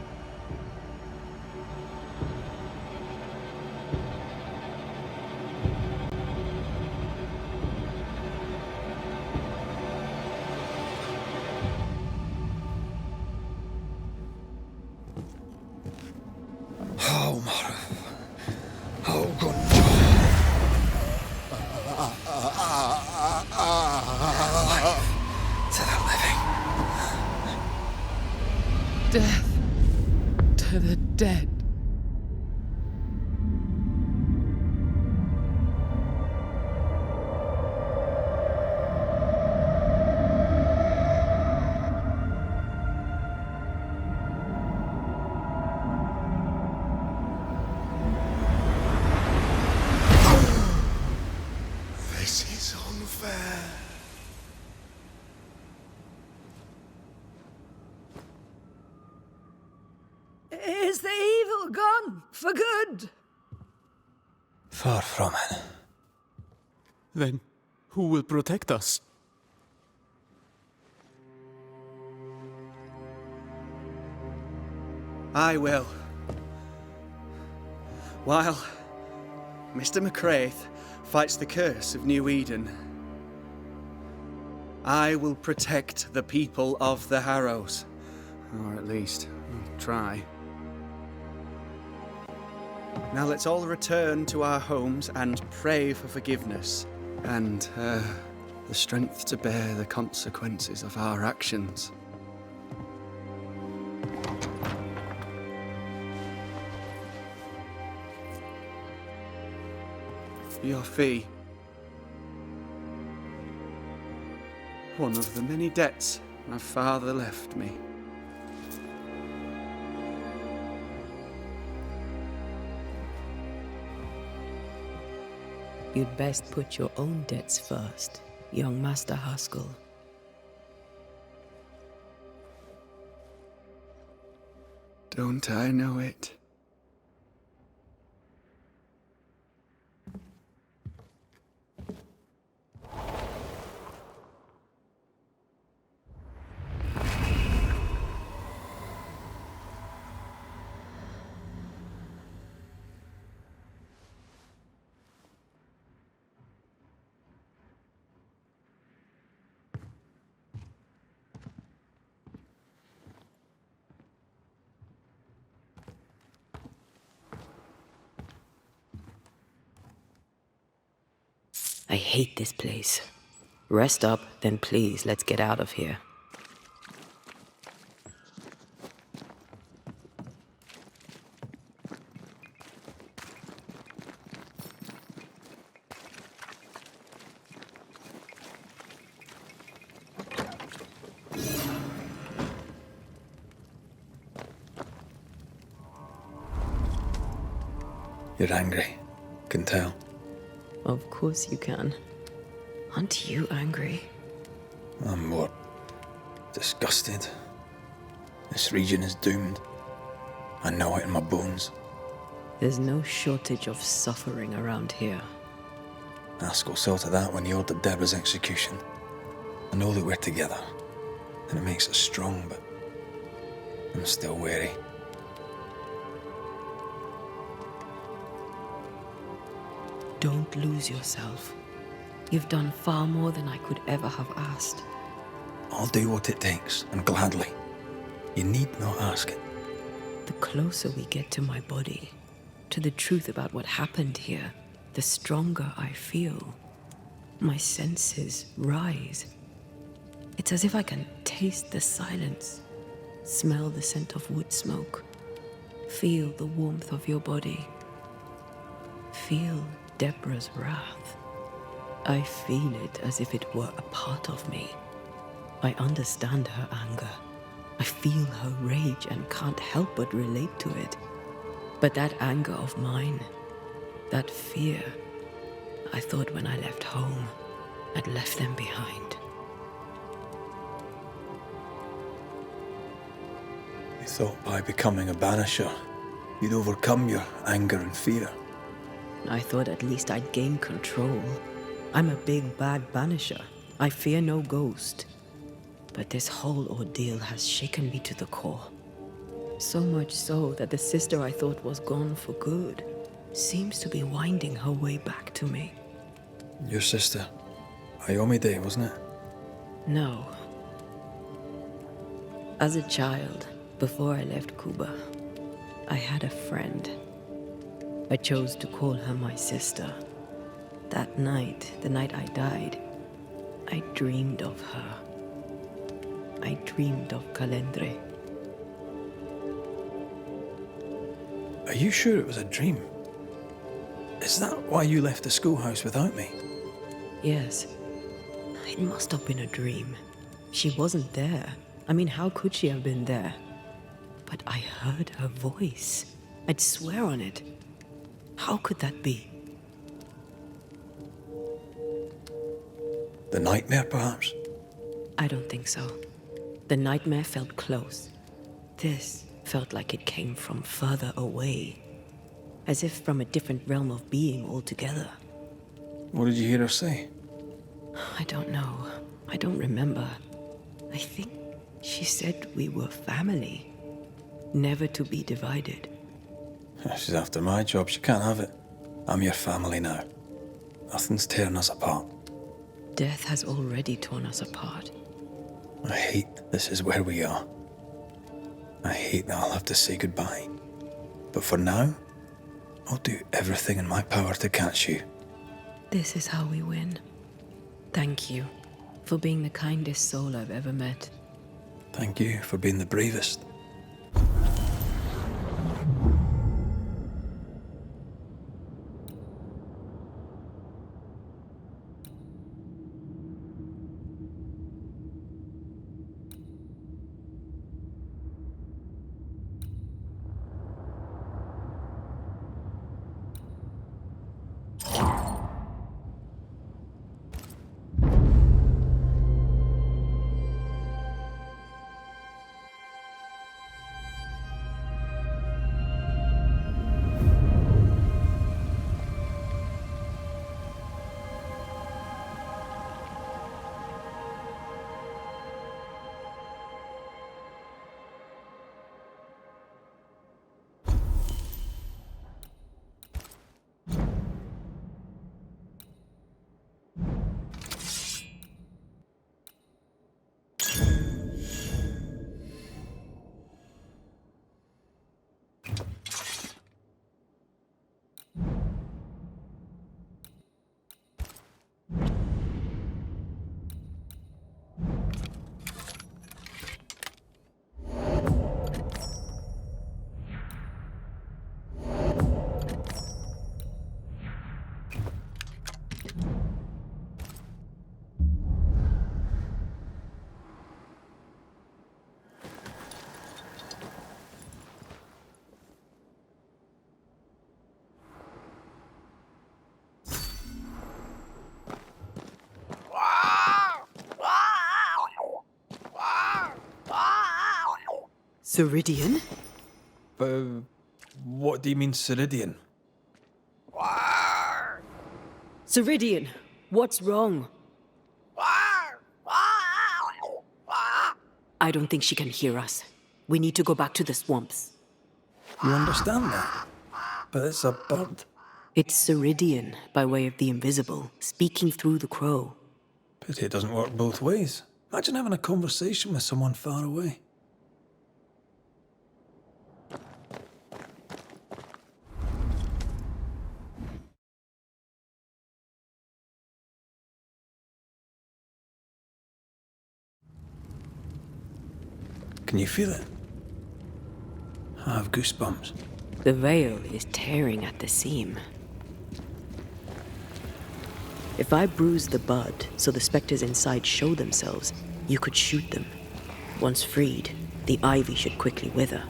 Death to the dead. This is unfair. Is the evil gone for good? Far from it. Then who will protect us? I will. While Mr. McRaith fights the curse of New Eden, I will protect the people of the Harrows. Or at least, try. Now let's all return to our homes and pray for forgiveness and the strength to bear the consequences of our actions. For your fee, one of the many debts my father left me. You'd best put your own debts first, young Master Haskell. Don't I know it? I hate this place. Rest up, then please, let's get out of here. You're angry. Can tell. Of course you can. Aren't you angry? I'm what? Disgusted. This region is doomed. I know it in my bones. There's no shortage of suffering around here. Haskell saw to that when he ordered Deborah's execution. I know that we're together, and it makes us strong, but I'm still wary. Don't lose yourself. You've done far more than I could ever have asked. I'll do what it takes, and gladly. You need not ask it. The closer we get to my body, to the truth about what happened here, the stronger I feel. My senses rise. It's as if I can taste the silence, smell the scent of wood smoke, feel the warmth of your body, feel Deborah's wrath. I feel it as if it were a part of me. I understand her anger. I feel her rage and can't help but relate to it. But that anger of mine, that fear, I thought when I left home, I'd left them behind. You thought by becoming a banisher, you'd overcome your anger and fear. I thought at least I'd gain control. I'm a big bad banisher. I fear no ghost. But this whole ordeal has shaken me to the core. So much so that the sister I thought was gone for good seems to be winding her way back to me. Your sister, Ayomide, wasn't it? No. As a child, before I left Cuba, I had a friend. I chose to call her my sister. That night, the night I died, I dreamed of her. I dreamed of Calendre. Are you sure it was a dream? Is that why you left the schoolhouse without me? Yes. It must have been a dream. She wasn't there. I mean, how could she have been there? But I heard her voice. I'd swear on it. How could that be? The nightmare, perhaps? I don't think so. The nightmare felt close. This felt like it came from further away. As if from a different realm of being altogether. What did you hear her say? I don't know. I don't remember. I think she said we were family. Never to be divided. She's after my job. She can't have it. I'm your family now. Nothing's tearing us apart. Death has already torn us apart. I hate this is where we are. I hate that I'll have to say goodbye. But for now, I'll do everything in my power to catch you. This is how we win. Thank you for being the kindest soul I've ever met. Thank you for being the bravest. Ceridian? What do you mean, Ceridian? Ceridian, what's wrong? I don't think she can hear us. We need to go back to the swamps. You understand that? But it's a bird. It's Ceridian, by way of the invisible, speaking through the crow. Pity it doesn't work both ways. Imagine having a conversation with someone far away. Can you feel it? I have goosebumps. The veil is tearing at the seam. If I bruise the bud so the specters inside show themselves, you could shoot them. Once freed, the ivy should quickly wither.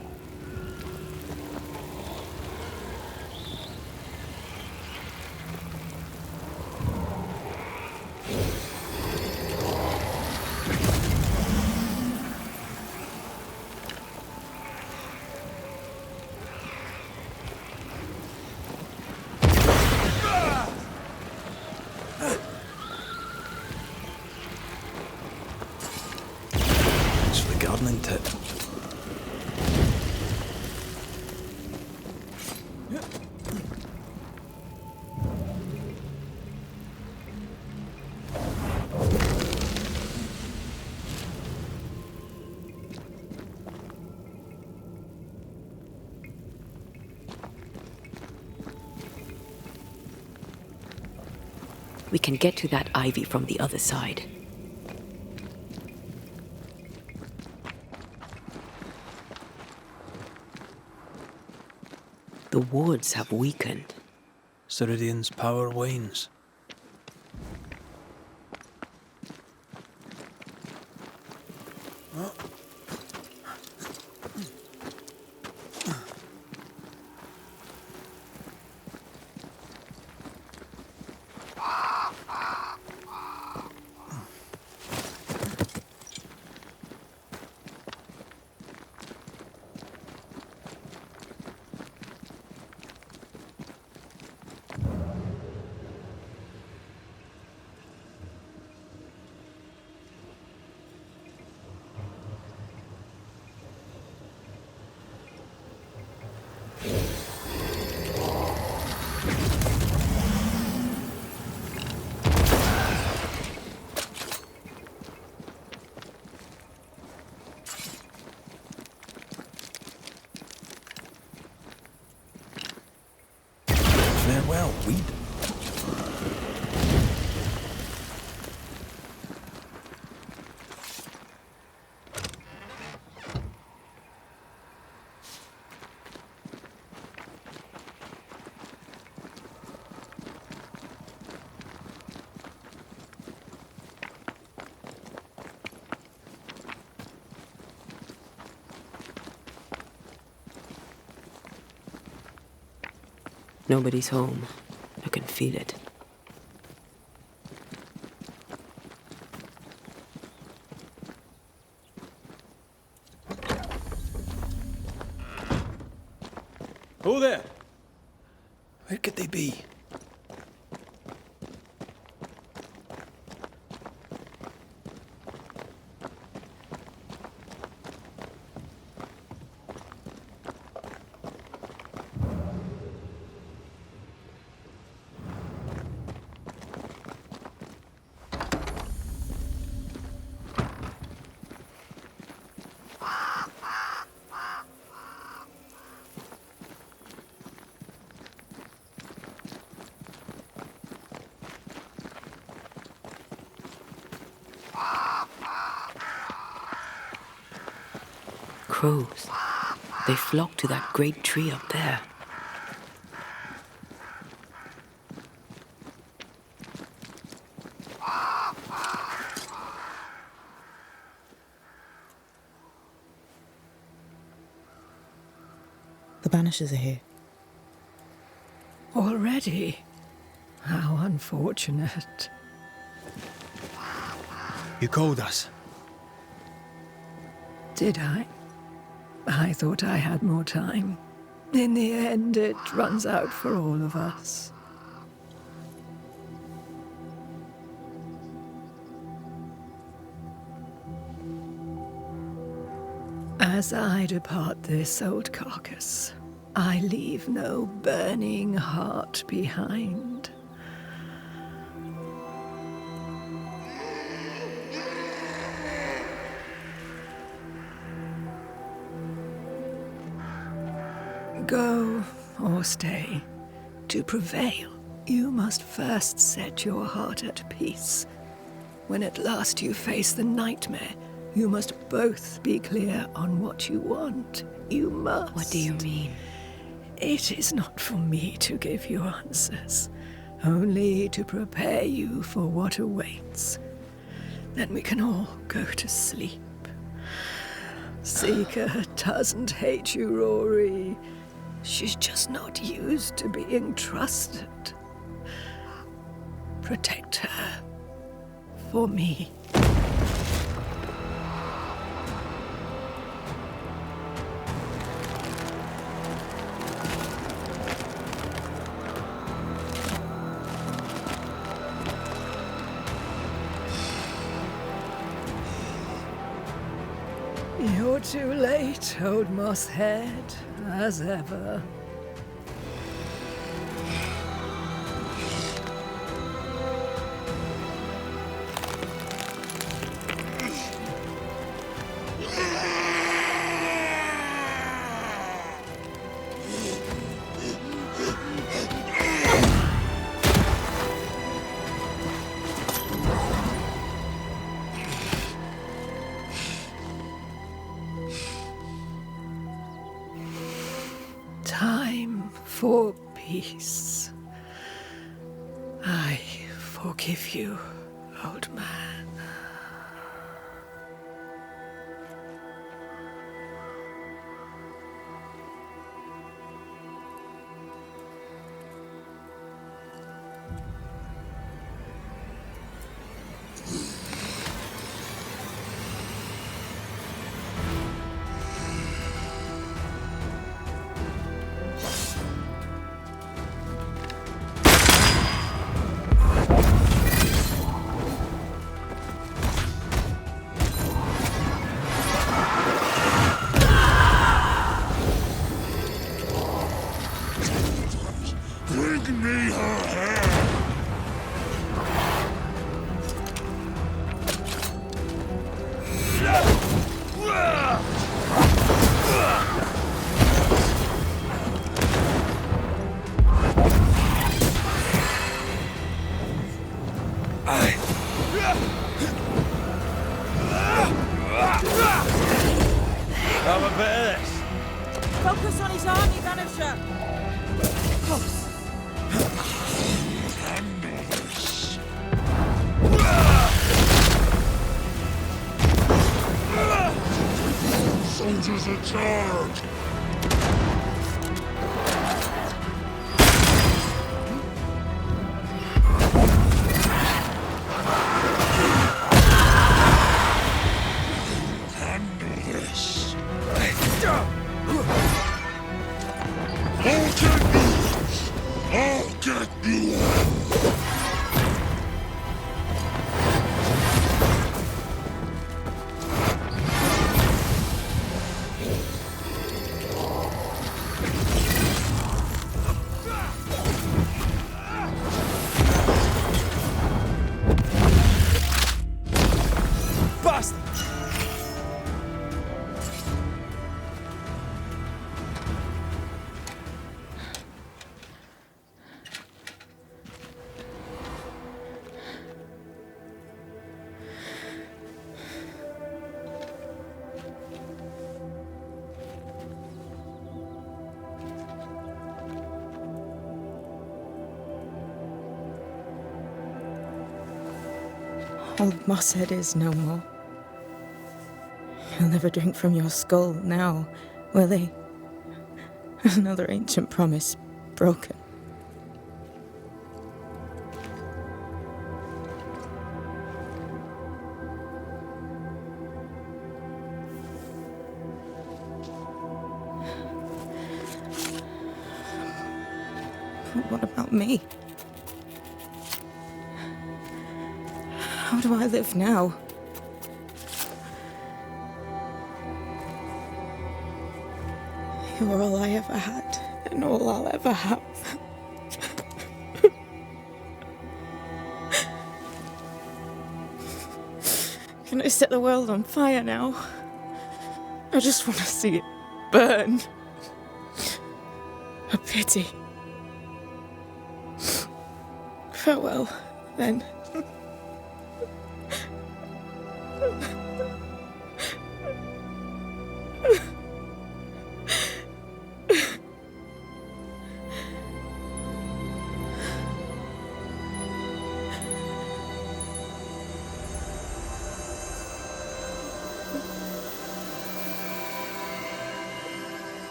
Gardening tip. We can get to that ivy from the other side. The wards have weakened. Ceridian's power wanes. Farewell, weed. Nobody's home. I can feel it. Who there? Where could they be? Crows. They flock to that great tree up there. The Banishers are here. Already? How unfortunate. You called us. Did I? I thought I had more time. In the end, it runs out for all of us. As I depart this old carcass, I leave no burning heart behind. Go or stay. To prevail, you must first set your heart at peace. When at last you face the nightmare, You must both be clear on what you want. You must. What do you mean? It is not for me to give you answers, only to prepare you for what awaits. Then we can all go to sleep. Seeker doesn't hate you, Rory. She's just not used to being trusted. Protect her. For me. You're too late, old mosshead, as ever. Time for peace. I forgive you, old man. Bring me her hair! Have a bit of this. Focus on his army, Banisher. Close. Soldiers in charge! Handle this. I'll get you! Bastard! Old Mosshead is no more. He'll never drink from your skull now, will he? Another ancient promise broken. But what about me? How do I live now? You're all I ever had, and all I'll ever have. Can I set the world on fire now? I just want to see it burn. A pity. Farewell, then.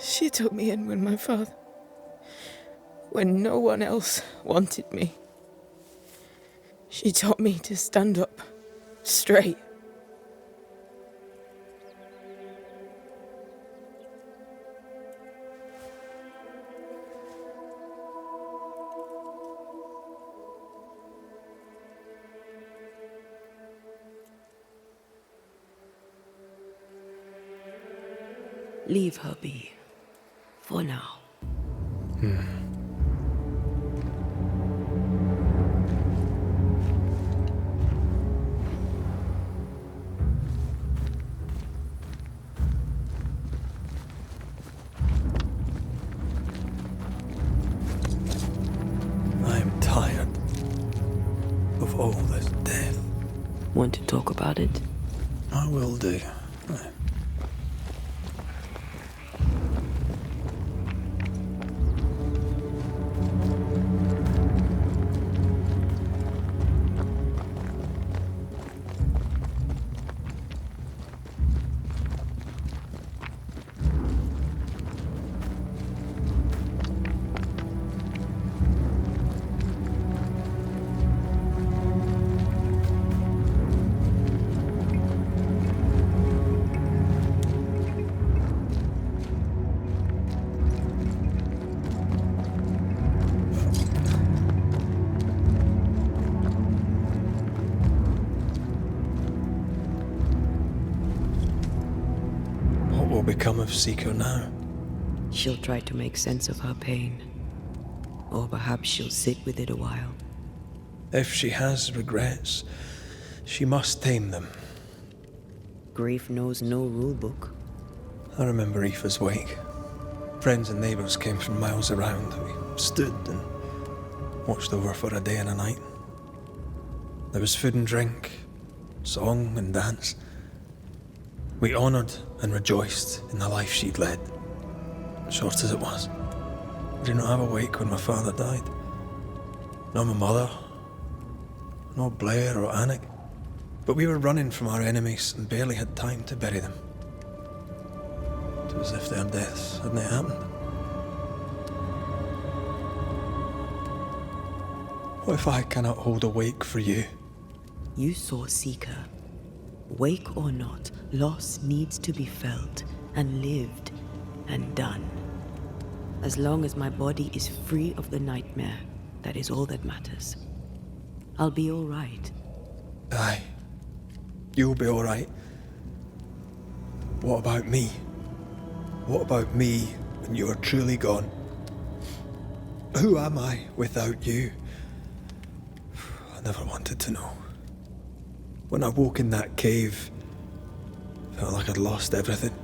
She took me in when no one else wanted me. She taught me to stand up straight. Leave her be. For now. I'm tired of all this death. Want to talk about it? I will do. Become of Seeker now? She'll try to make sense of her pain. Or perhaps she'll sit with it a while. If she has regrets, she must tame them. Grief knows no rule book. I remember Aoife's wake. Friends and neighbours came from miles around. We stood and watched over for a day and a night. There was food and drink, song and dance. We honoured and rejoiced in the life she'd led, short as it was. I did not have a wake when my father died. Nor my mother, nor Blair or Anik. But we were running from our enemies and barely had time to bury them. It was as if their deaths hadn't happened. What if I cannot hold a wake for you? You saw Seeker. Wake or not, loss needs to be felt and lived and done. As long as my body is free of the nightmare, that is all that matters. I'll be all right. Aye. You'll be all right. What about me? What about me when you are truly gone? Who am I without you? I never wanted to know. When I woke in that cave, I felt like I'd lost everything.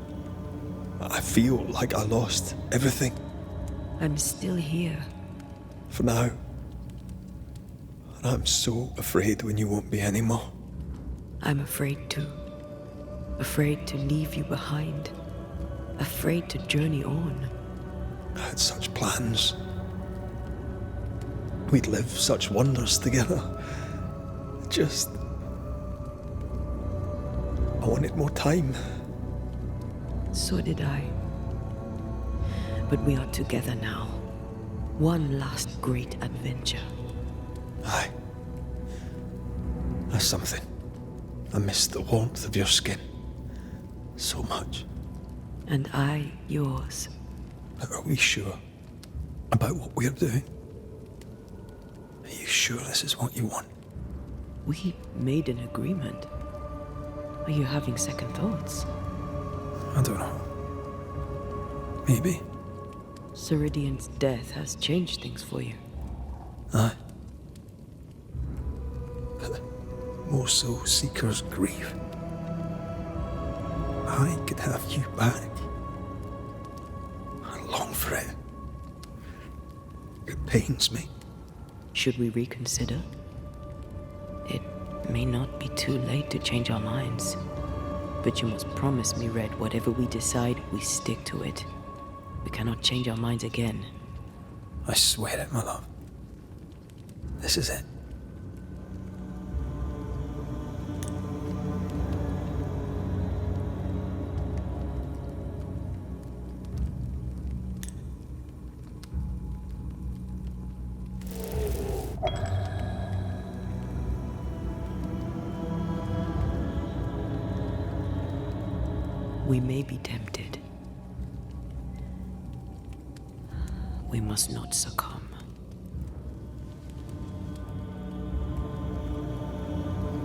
I feel like I lost everything. I'm still here. For now. And I'm so afraid when you won't be anymore. I'm afraid too. Afraid to leave you behind. Afraid to journey on. I had such plans. We'd live such wonders together. Just... I wanted more time. So did I. But we are together now. One last great adventure. Aye. That's something. I miss the warmth of your skin. So much. And I yours. But are we sure about what we're doing? Are you sure this is what you want? We made an agreement. Are you having second thoughts? I don't know. Maybe. Ceridian's death has changed things for you. Aye. so seekers grieve. I could have you back. I long for it. It pains me. Should we reconsider? It may not be too late to change our minds. But you must promise me, Red, whatever we decide, we stick to it. We cannot change our minds again. I swear it, my love. This is it. We may be tempted. We must not succumb.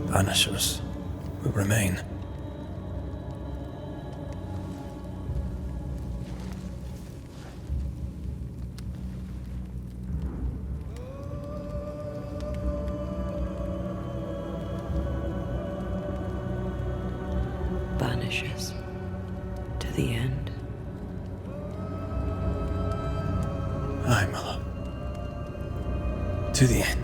Banishers will remain. Banishers. To the end. Aye, my love. To the end.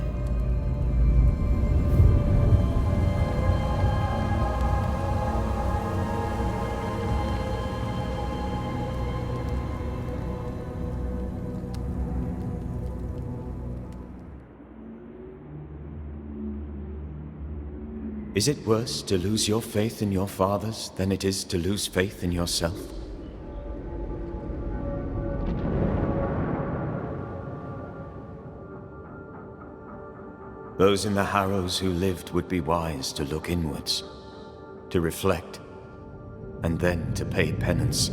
Is it worse to lose your faith in your fathers than it is to lose faith in yourself? Those in the Harrows who lived would be wise to look inwards, to reflect, and then to pay penance.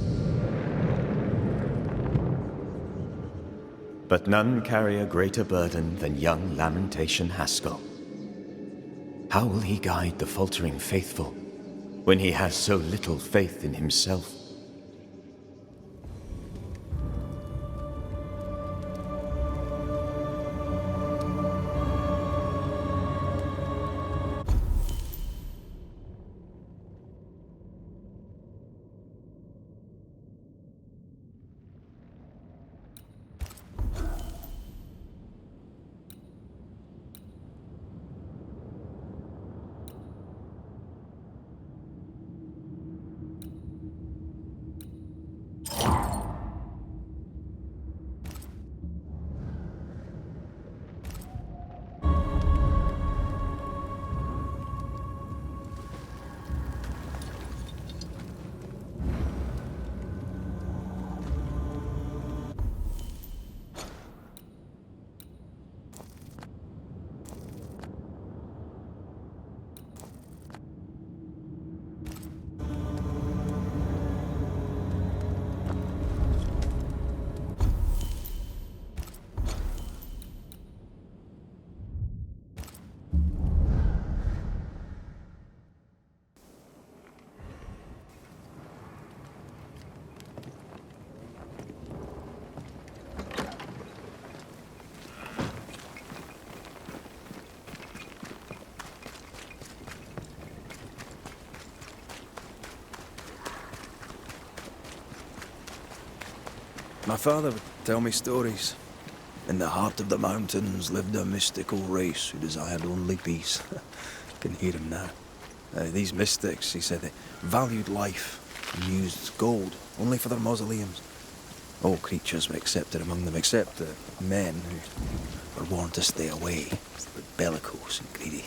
But none carry a greater burden than young Lamentation Haskell. How will he guide the faltering faithful when he has so little faith in himself? My father would tell me stories. In the heart of the mountains lived a mystical race who desired only peace. I can hear him now. These mystics, he said, they valued life and used gold only for their mausoleums. All creatures were accepted among them, except the men who were warned to stay away. They were bellicose and greedy.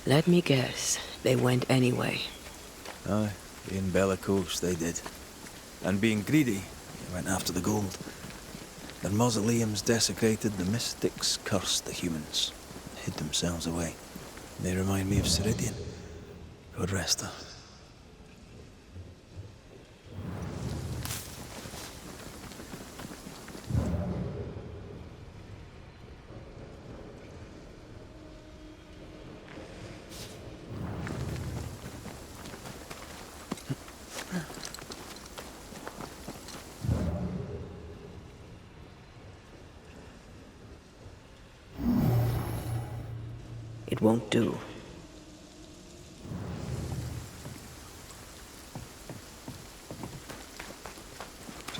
Let me guess, they went anyway. Aye, being bellicose, they did. And being greedy, they went after the gold. Their mausoleums desecrated, the mystics cursed the humans, hid themselves away. They remind me of Ceridian. God rest her. It won't do.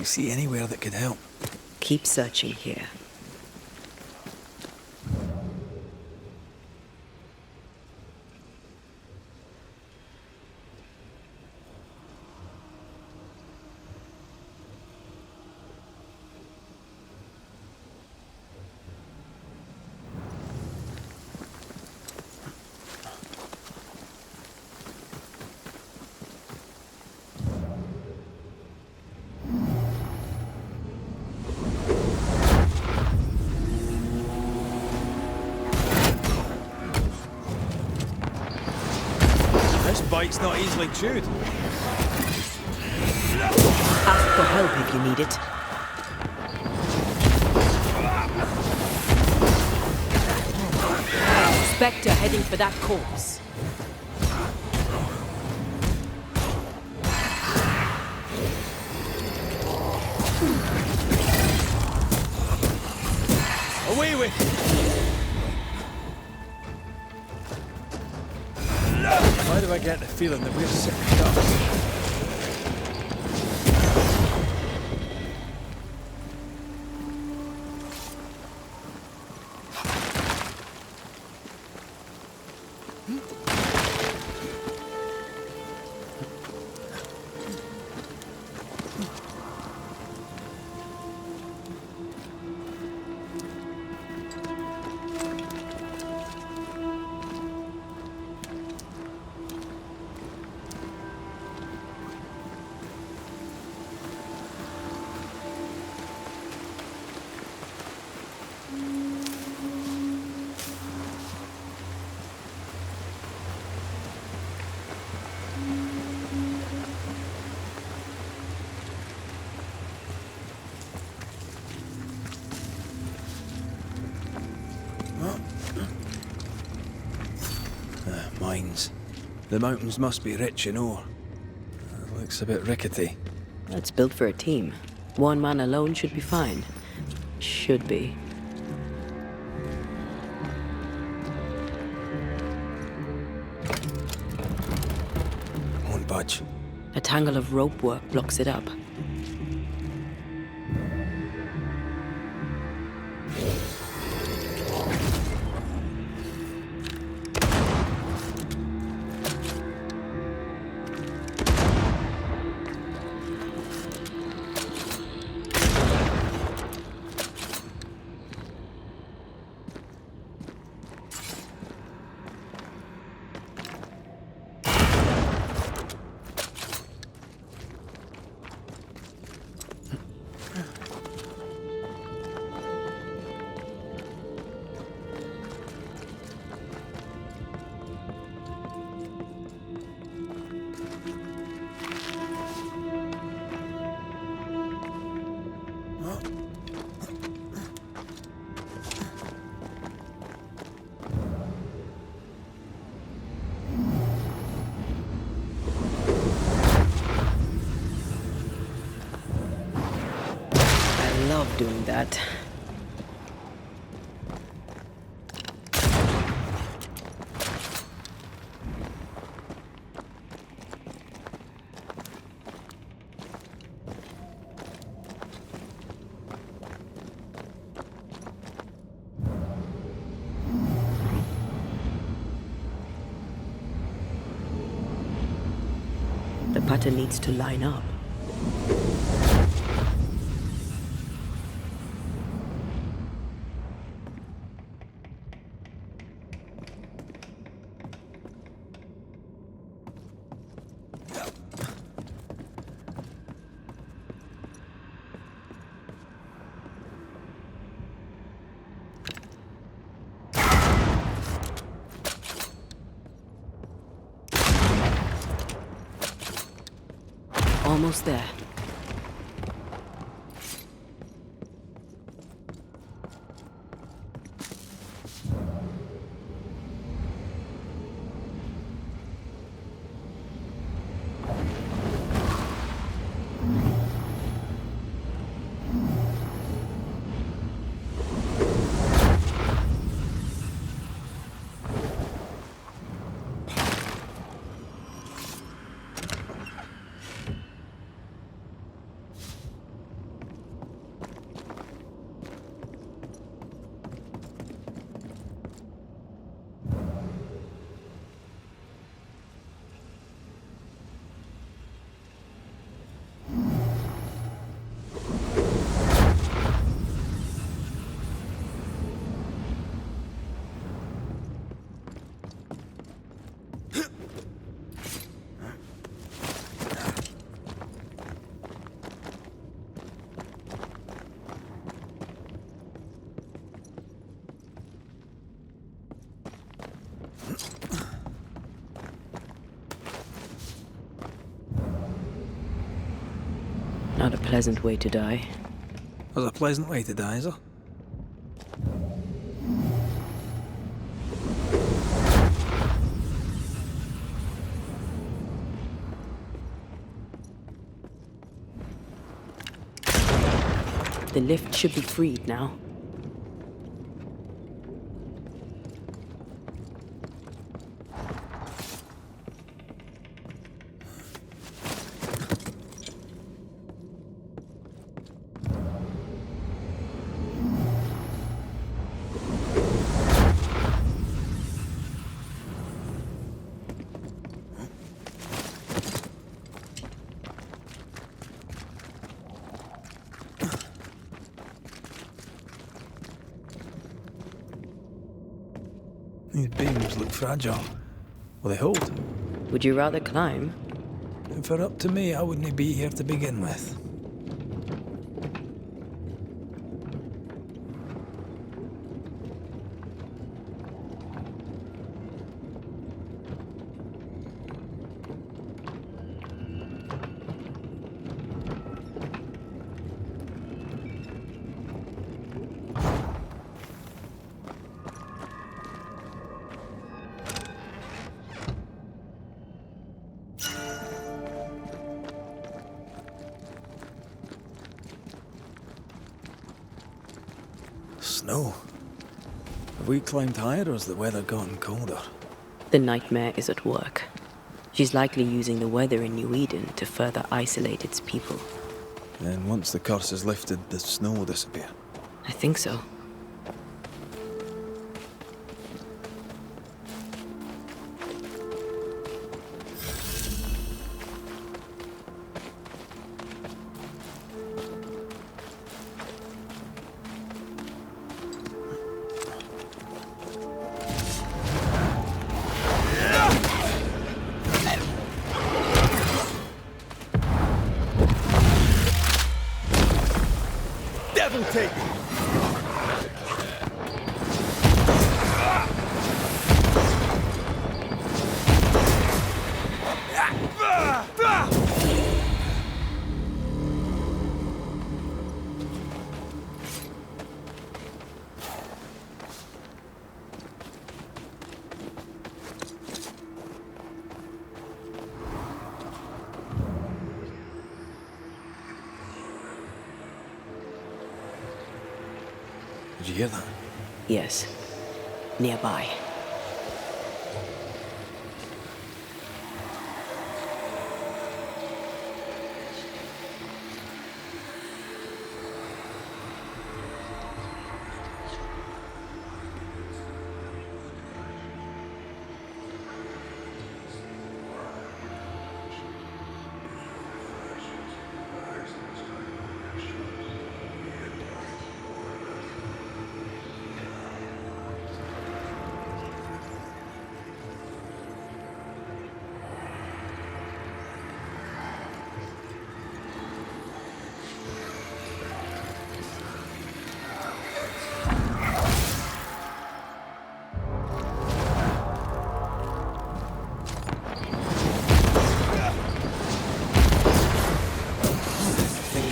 see anywhere that could help. Keep searching here. Bite's not easily chewed. Ask for help if you need it. Spectre heading for that corpse. Away with you. Why do I get the feeling that we're sitting ducks? Mines. The mountains must be rich in ore. Looks a bit rickety. It's built for a team. One man alone should be fine. Should be. Won't budge. A tangle of rope work blocks it up. Doing that. The pattern needs to line up. Almost there. Not a pleasant way to die. There's a pleasant way to die, is there? The lift should be freed now. These beams look fragile. Will they hold? Would you rather climb? If it were up to me, I wouldn't be here to begin with. Snow. Have we climbed higher or has the weather gotten colder? The nightmare is at work. She's likely using the weather in New Eden to further isolate its people. Then once the curse is lifted, the snow will disappear. I think so. Devil take it! Did you hear that? Yes. Nearby.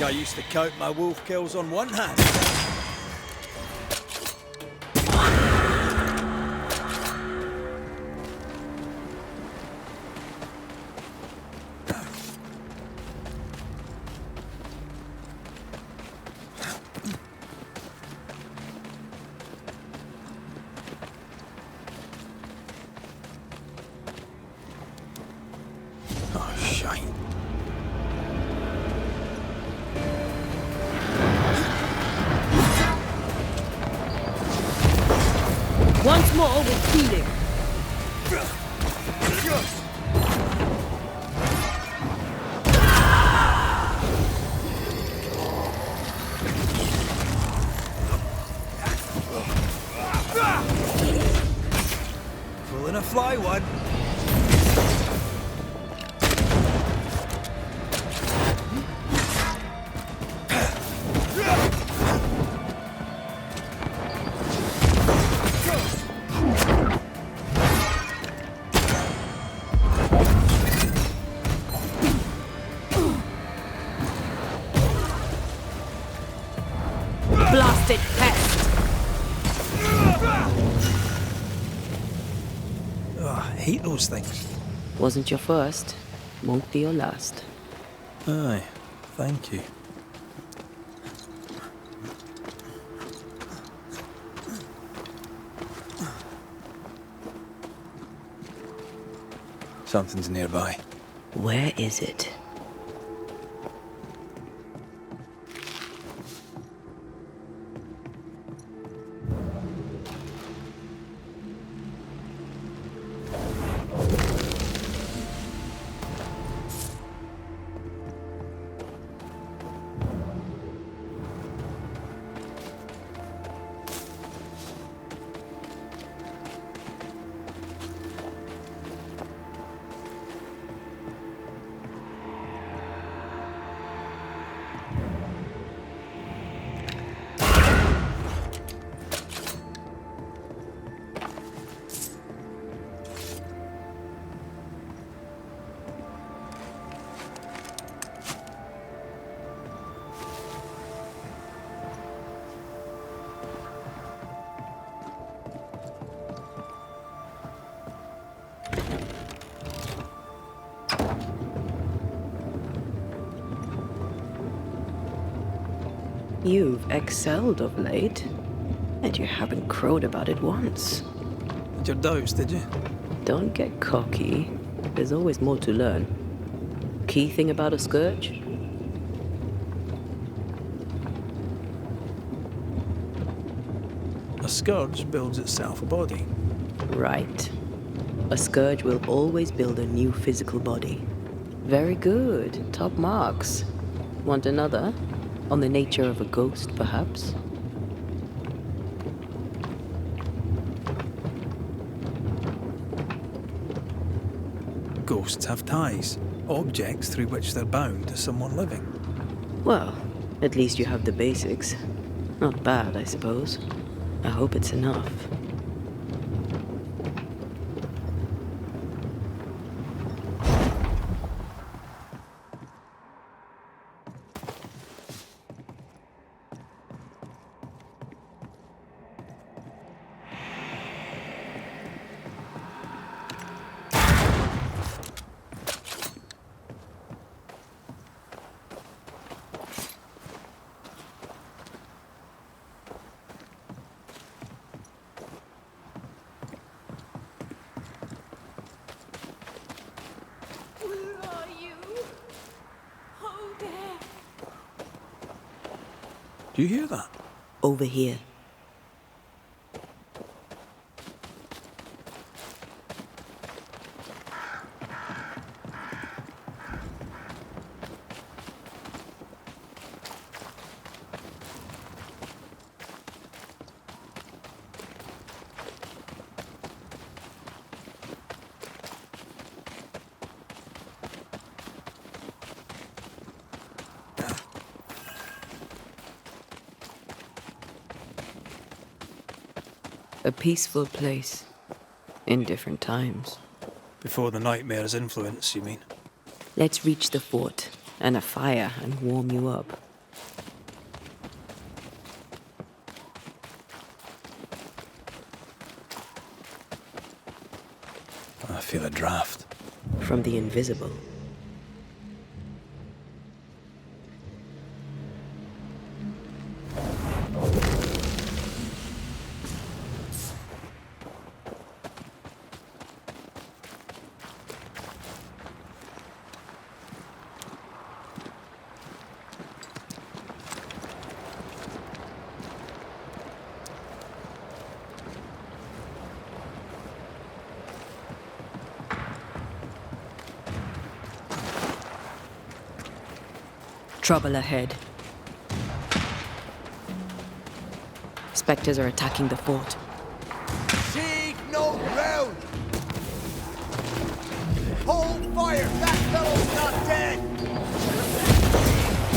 I used to count my wolf kills on one hand. Oh, shite. Once more with feeling. Pulling a fly one. hate those things. Wasn't your first, won't be your last. Aye, thank you. Something's nearby. Where is it? You've excelled of late, and you haven't crowed about it once. Had your doubts, did you? Don't get cocky. There's always more to learn. Key thing about a scourge? A scourge builds itself a body. Right. A scourge will always build a new physical body. Very good. Top marks. Want another? On the nature of a ghost, perhaps? Ghosts have ties, objects through which they're bound to someone living. Well, at least you have the basics. Not bad, I suppose. I hope it's enough. Do you hear that? Over here. A peaceful place. In different times. Before the nightmare's influence, you mean? Let's reach the fort, and a fire, and warm you up. I feel a draft. From the invisible. Trouble ahead. Spectres are attacking the fort. Seek no ground! Hold fire! That fellow's not dead!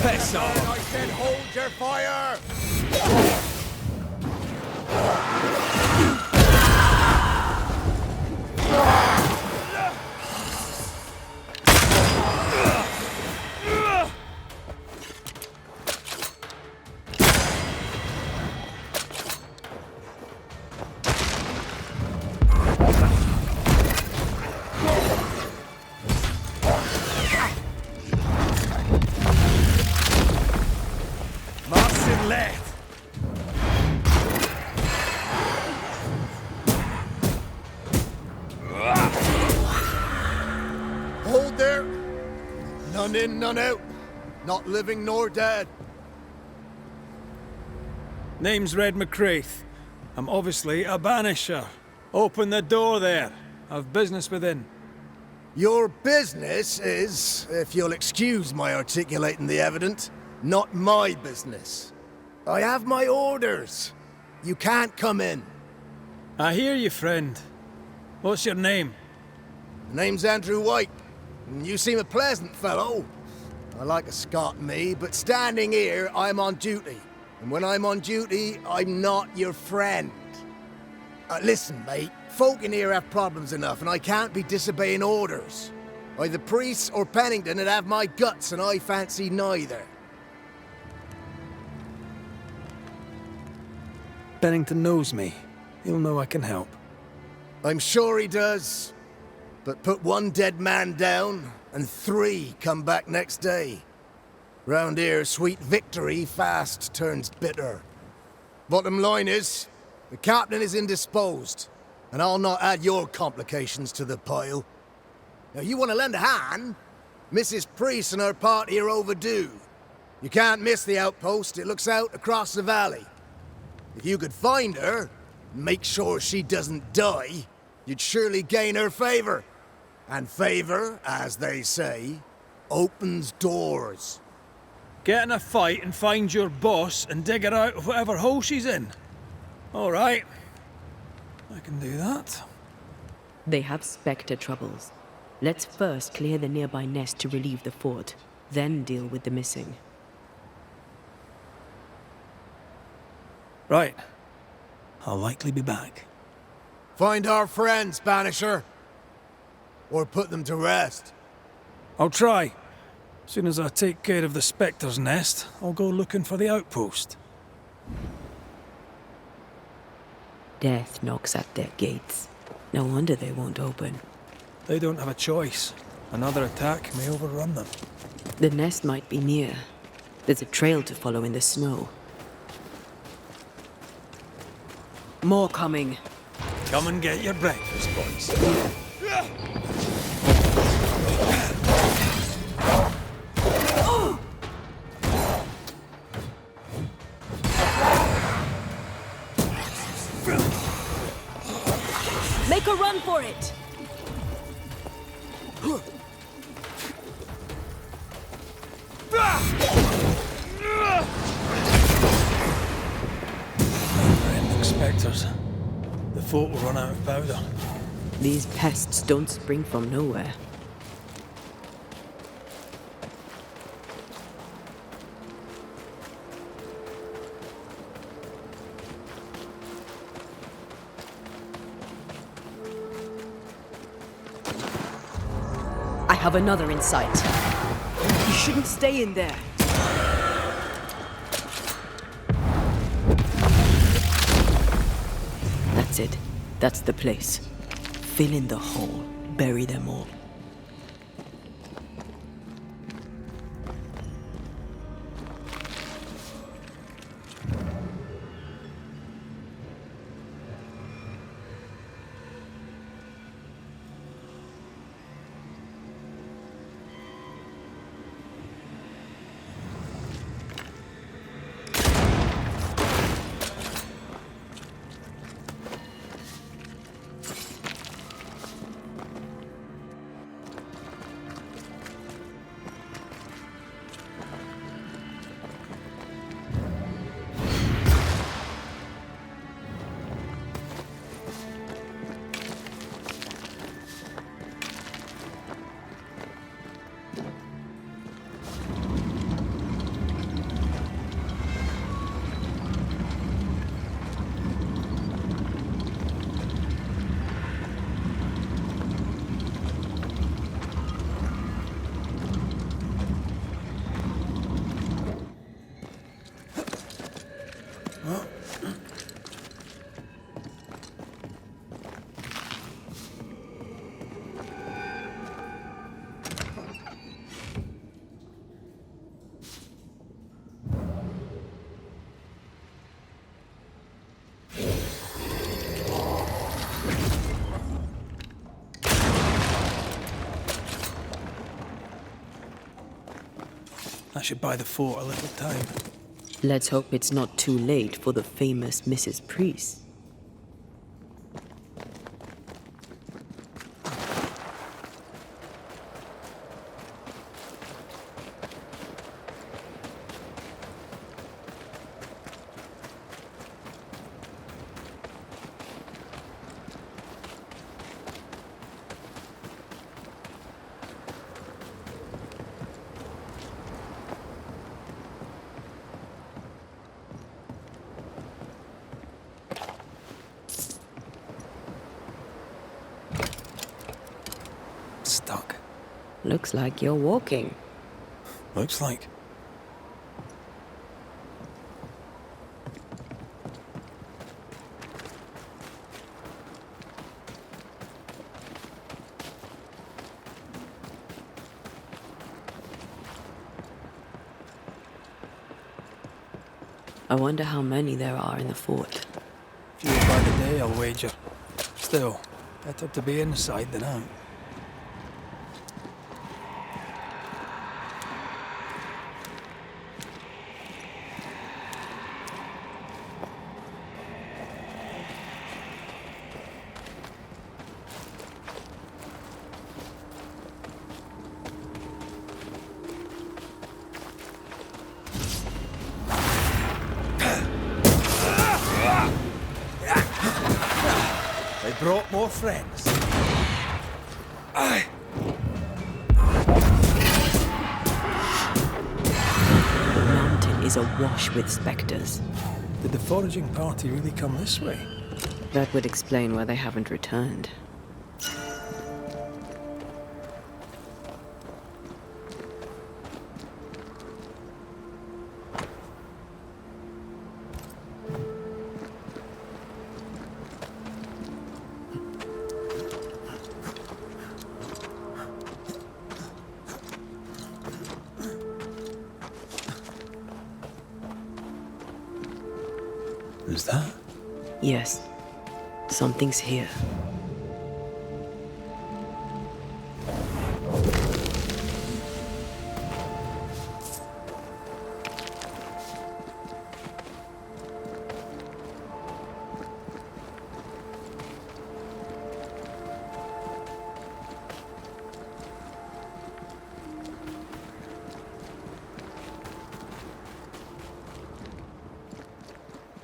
Piss off! I said hold your fire! None in, none out. Not living nor dead. Name's Red McCraith. I'm obviously a banisher. Open the door there. I've business within. Your business is, if you'll excuse my articulating the evident, not my business. I have my orders. You can't come in. I hear you, friend. What's your name? Name's Andrew White. You seem a pleasant fellow. I like a Scot, me, but standing here, I'm on duty. And when I'm on duty, I'm not your friend. Listen, mate. Folk in here have problems enough, and I can't be disobeying orders. Either priests or Pennington would have my guts, and I fancy neither. Pennington knows me. He'll know I can help. I'm sure he does. But put one dead man down, and 3 come back next day. Round here, sweet victory fast turns bitter. Bottom line is, the captain is indisposed, and I'll not add your complications to the pile. Now, you want to lend a hand? Mrs. Priest and her party are overdue. You can't miss the outpost. It looks out across the valley. If you could find her, and make sure she doesn't die, you'd surely gain her favor. And favor, as they say, opens doors. Get in a fight and find your boss and dig her out of whatever hole she's in. All right. I can do that. They have spectre troubles. Let's first clear the nearby nest to relieve the fort, then deal with the missing. Right. I'll likely be back. Find our friends, Banisher. Or put them to rest. I'll try. As soon as I take care of the Spectre's nest, I'll go looking for the outpost. Death knocks at their gates. No wonder they won't open. They don't have a choice. Another attack may overrun them. The nest might be near. There's a trail to follow in the snow. More coming. Come and get your breakfast, boys. Make a run for it! Never-ending spectres. The fort will run out of powder. These pests don't spring from nowhere. I have another in sight. You shouldn't stay in there. That's it. That's the place. Fill in the hole. Bury them all. I should buy the fort a little time. Let's hope it's not too late for the famous Mrs. Priest. Stuck. Looks like you're walking. Looks like. I wonder how many there are in the fort. Fewer by the day, I'll wager. Still, better to be inside than out. They brought more friends. Aye. The mountain is awash with specters. Did the foraging party really come this way? That would explain why they haven't returned. Is that? Yes. Something's here.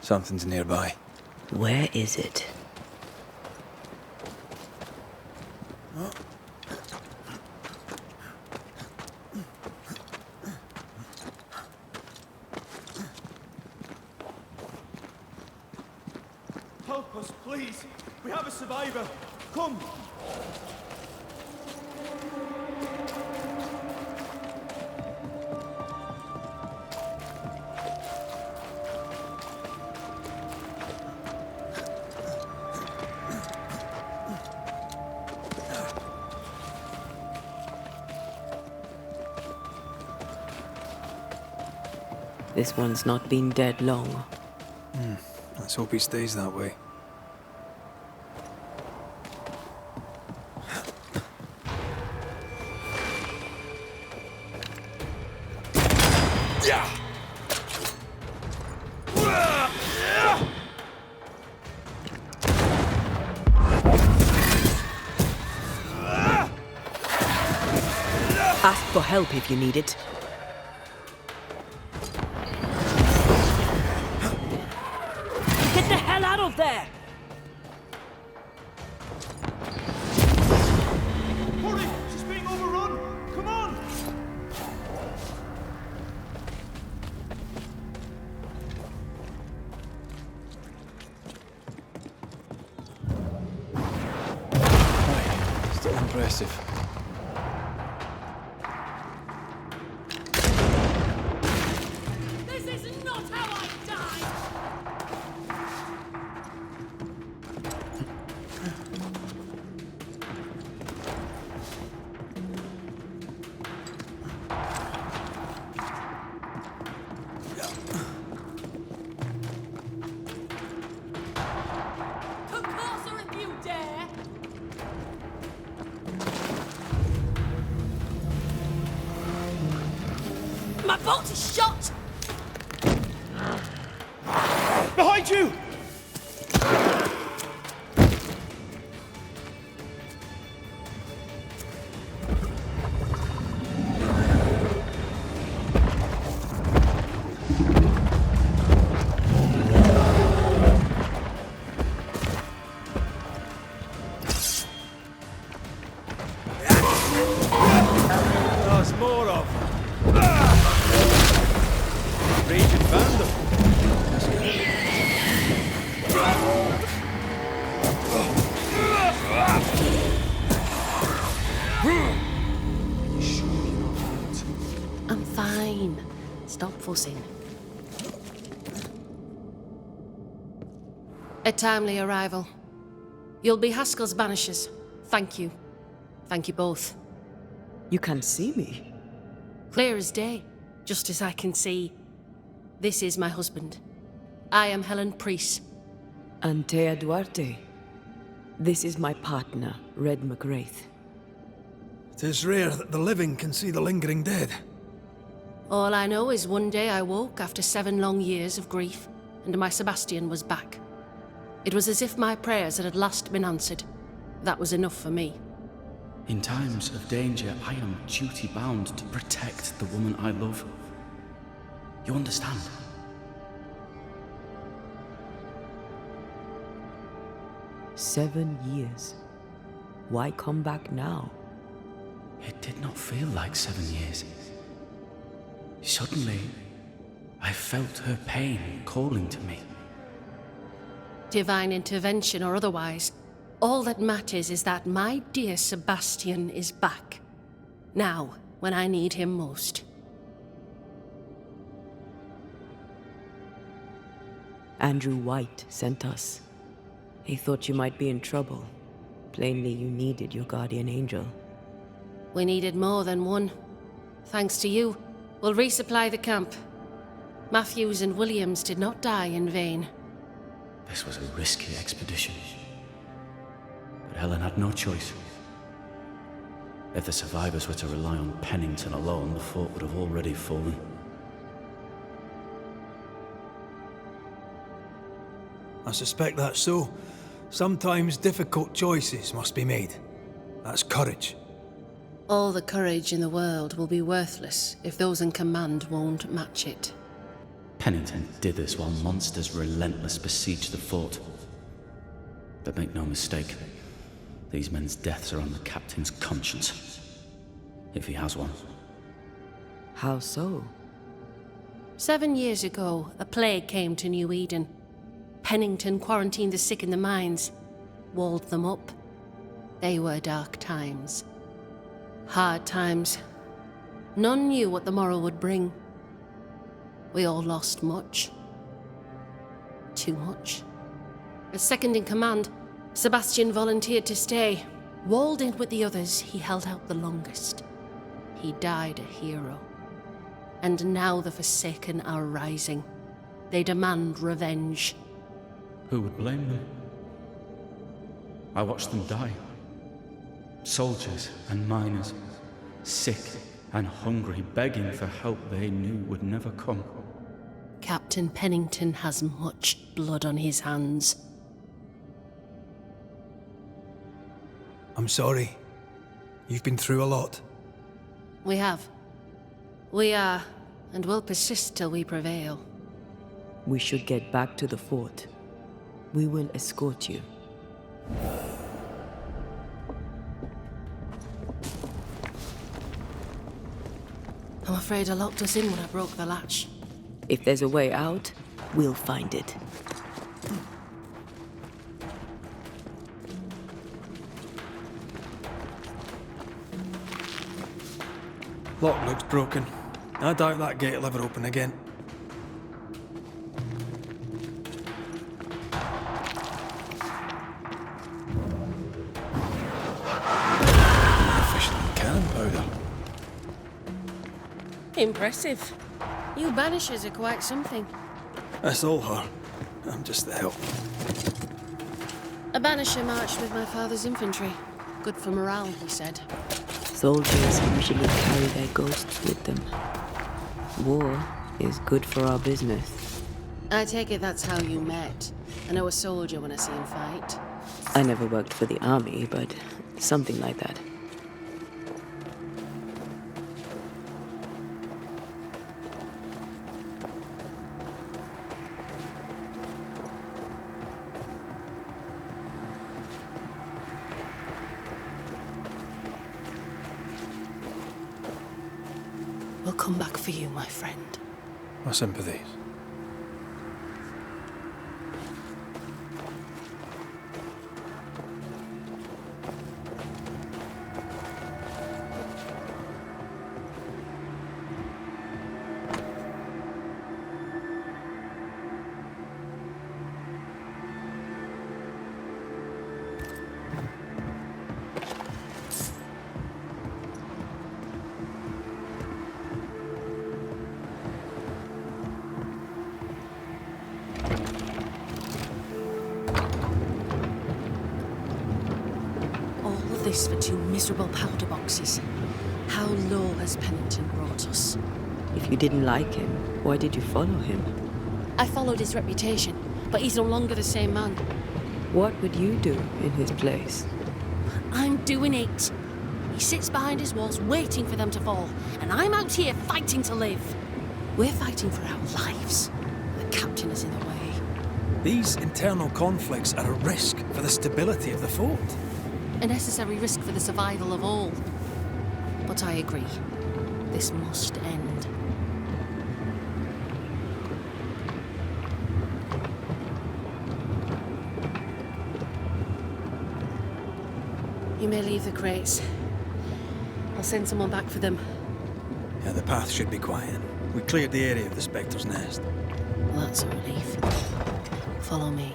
Something's nearby. Where is it? Help us, please. We have a survivor. Come. This one's not been dead long. Let's hope he stays that way. Ask for help if you need it. Get the hell out of there! Hurry! She's being overrun! Come on! Still impressive. This is not how I die! Come closer if you dare! boat is shot! Behind you! There's more of them. Raging vandal. I'm fine. Stop fussing. A timely arrival. You'll be Haskell's Banishers. Thank you. Thank you both. You can see me? Clear as day, just as I can see. This is my husband. I am Helen Priest. Antea Duarte. This is my partner, Red McGrath. It is rare that the living can see the lingering dead. All I know is one day I woke after 7 long years of grief, and my Sebastian was back. It was as if my prayers had at last been answered. That was enough for me. In times of danger, I am duty-bound to protect the woman I love. You understand? "7 years. Why come back now?" It did not feel like 7 years. Suddenly, I felt her pain calling to me. Divine intervention or otherwise, all that matters is that my dear Sebastian is back. Now, when I need him most. Andrew White sent us. He thought you might be in trouble. Plainly, you needed your guardian angel. We needed more than one. Thanks to you, we'll resupply the camp. Matthews and Williams did not die in vain. This was a risky expedition. But Helen had no choice. If the survivors were to rely on Pennington alone, the fort would have already fallen. I suspect that's so. Sometimes difficult choices must be made. That's courage. All the courage in the world will be worthless if those in command won't match it. Pennington did this while monsters relentless besieged the fort. But make no mistake, these men's deaths are on the captain's conscience. If he has one. How so? 7 years ago, a plague came to New Eden. Pennington quarantined the sick in the mines, walled them up. They were dark times. Hard times. None knew what the morrow would bring. We all lost much. Too much. As second in command, Sebastian volunteered to stay. Walled in with the others, he held out the longest. He died a hero. And now the Forsaken are rising. They demand revenge. Who would blame them? I watched them die. Soldiers and miners, sick and hungry, begging for help they knew would never come. Captain Pennington has much blood on his hands. I'm sorry. You've been through a lot. We have. We are, and will persist till we prevail. We should get back to the fort. We will escort you. I'm afraid I locked us in when I broke the latch. If there's a way out, we'll find it. Lock looks broken. I doubt that gate will ever open again. Officially cannon powder. Impressive. You Banishers are quite something. That's all her. I'm just the help. A Banisher marched with my father's infantry. Good for morale, he said. Soldiers usually carry their ghosts with them. War is good for our business. I take it that's how you met. I know a soldier when I see him fight. I never worked for the army, but something like that. We'll come back for you, my friend. My sympathies. This for 2 miserable powder boxes. How low has Pennington brought us? If you didn't like him, why did you follow him? I followed his reputation, but he's no longer the same man. What would you do in his place? I'm doing it. He sits behind his walls waiting for them to fall, and I'm out here fighting to live. We're fighting for our lives. The captain is in the way. These internal conflicts are a risk for the stability of the fort. A necessary risk for the survival of all. But I agree. This must end. You may leave the crates. I'll send someone back for them. Yeah, the path should be quiet. We cleared the area of the Spectre's nest. Well, that's a relief. Follow me.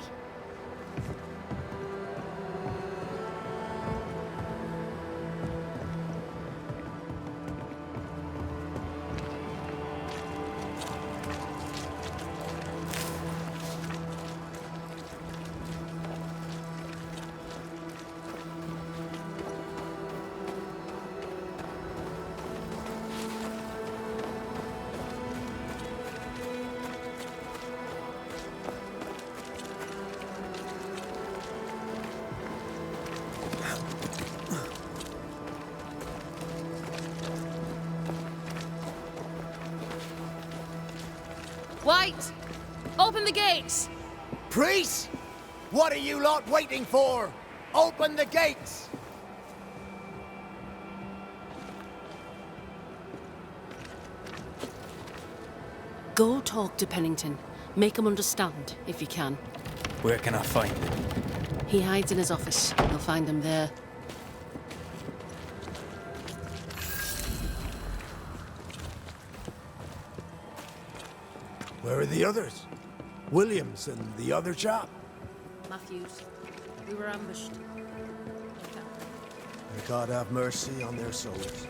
White! Open the gates! Priests! What are you lot waiting for? Open the gates! Go talk to Pennington. Make him understand, if you can. Where can I find him? He hides in his office. You'll find him there. Where are the others? Williams and the other chap? Matthews. We were ambushed. May God have mercy on their souls.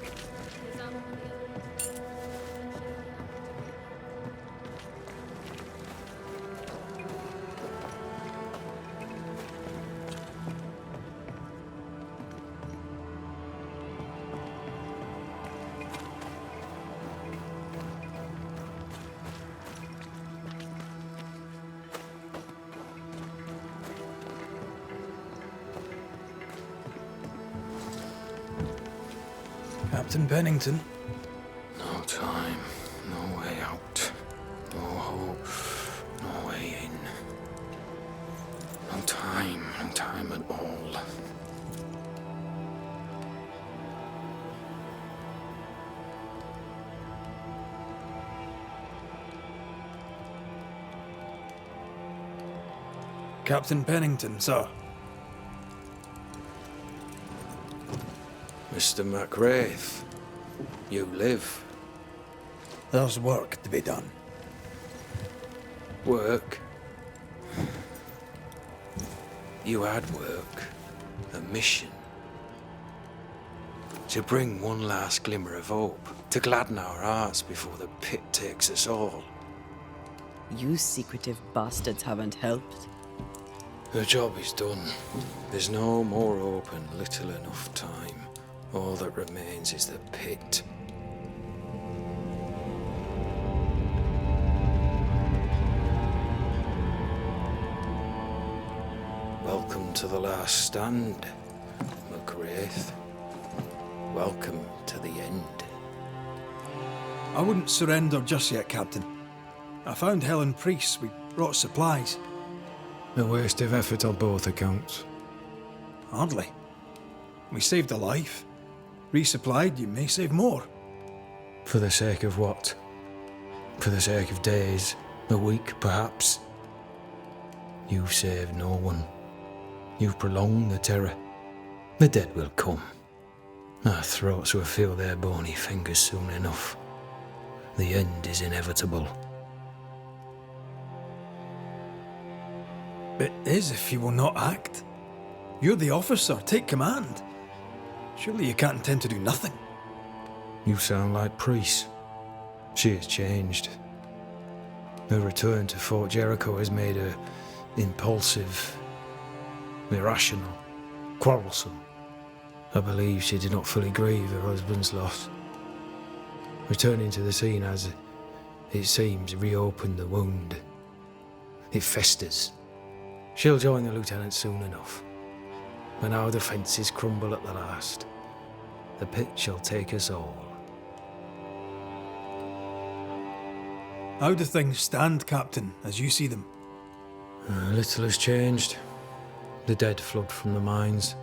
Captain Pennington. No time, no way out. No hope, no way in. No time at all. Captain Pennington, sir. Mr. MacRaith, you live. There's work to be done. Work? You had work. A mission. To bring one last glimmer of hope. To gladden our hearts before the pit takes us all. You secretive bastards haven't helped. The job is done. There's no more hope and little enough time. All that remains is the pit. to the last stand, Raith. Welcome to the end. I wouldn't surrender just yet, Captain. I found Helen priests. We brought supplies. A waste of effort on both accounts. Hardly. We saved a life. Resupplied, you may save more. For the sake of what? For the sake of days, a week perhaps? You've saved no one. You've prolonged the terror. The dead will come. Our throats will feel their bony fingers soon enough. The end is inevitable. It is if you will not act. You're the officer, take command. Surely you can't intend to do nothing. You sound like Priest. She has changed. Her return to Fort Jericho has made her impulsive, irrational, quarrelsome. I believe she did not fully grieve her husband's loss. Returning to the scene has, it seems, reopened the wound. It festers. She'll join the lieutenant soon enough. When our defences crumble at the last, the pit shall take us all. How do things stand, Captain, as you see them? Little has changed. The dead flood from the mines.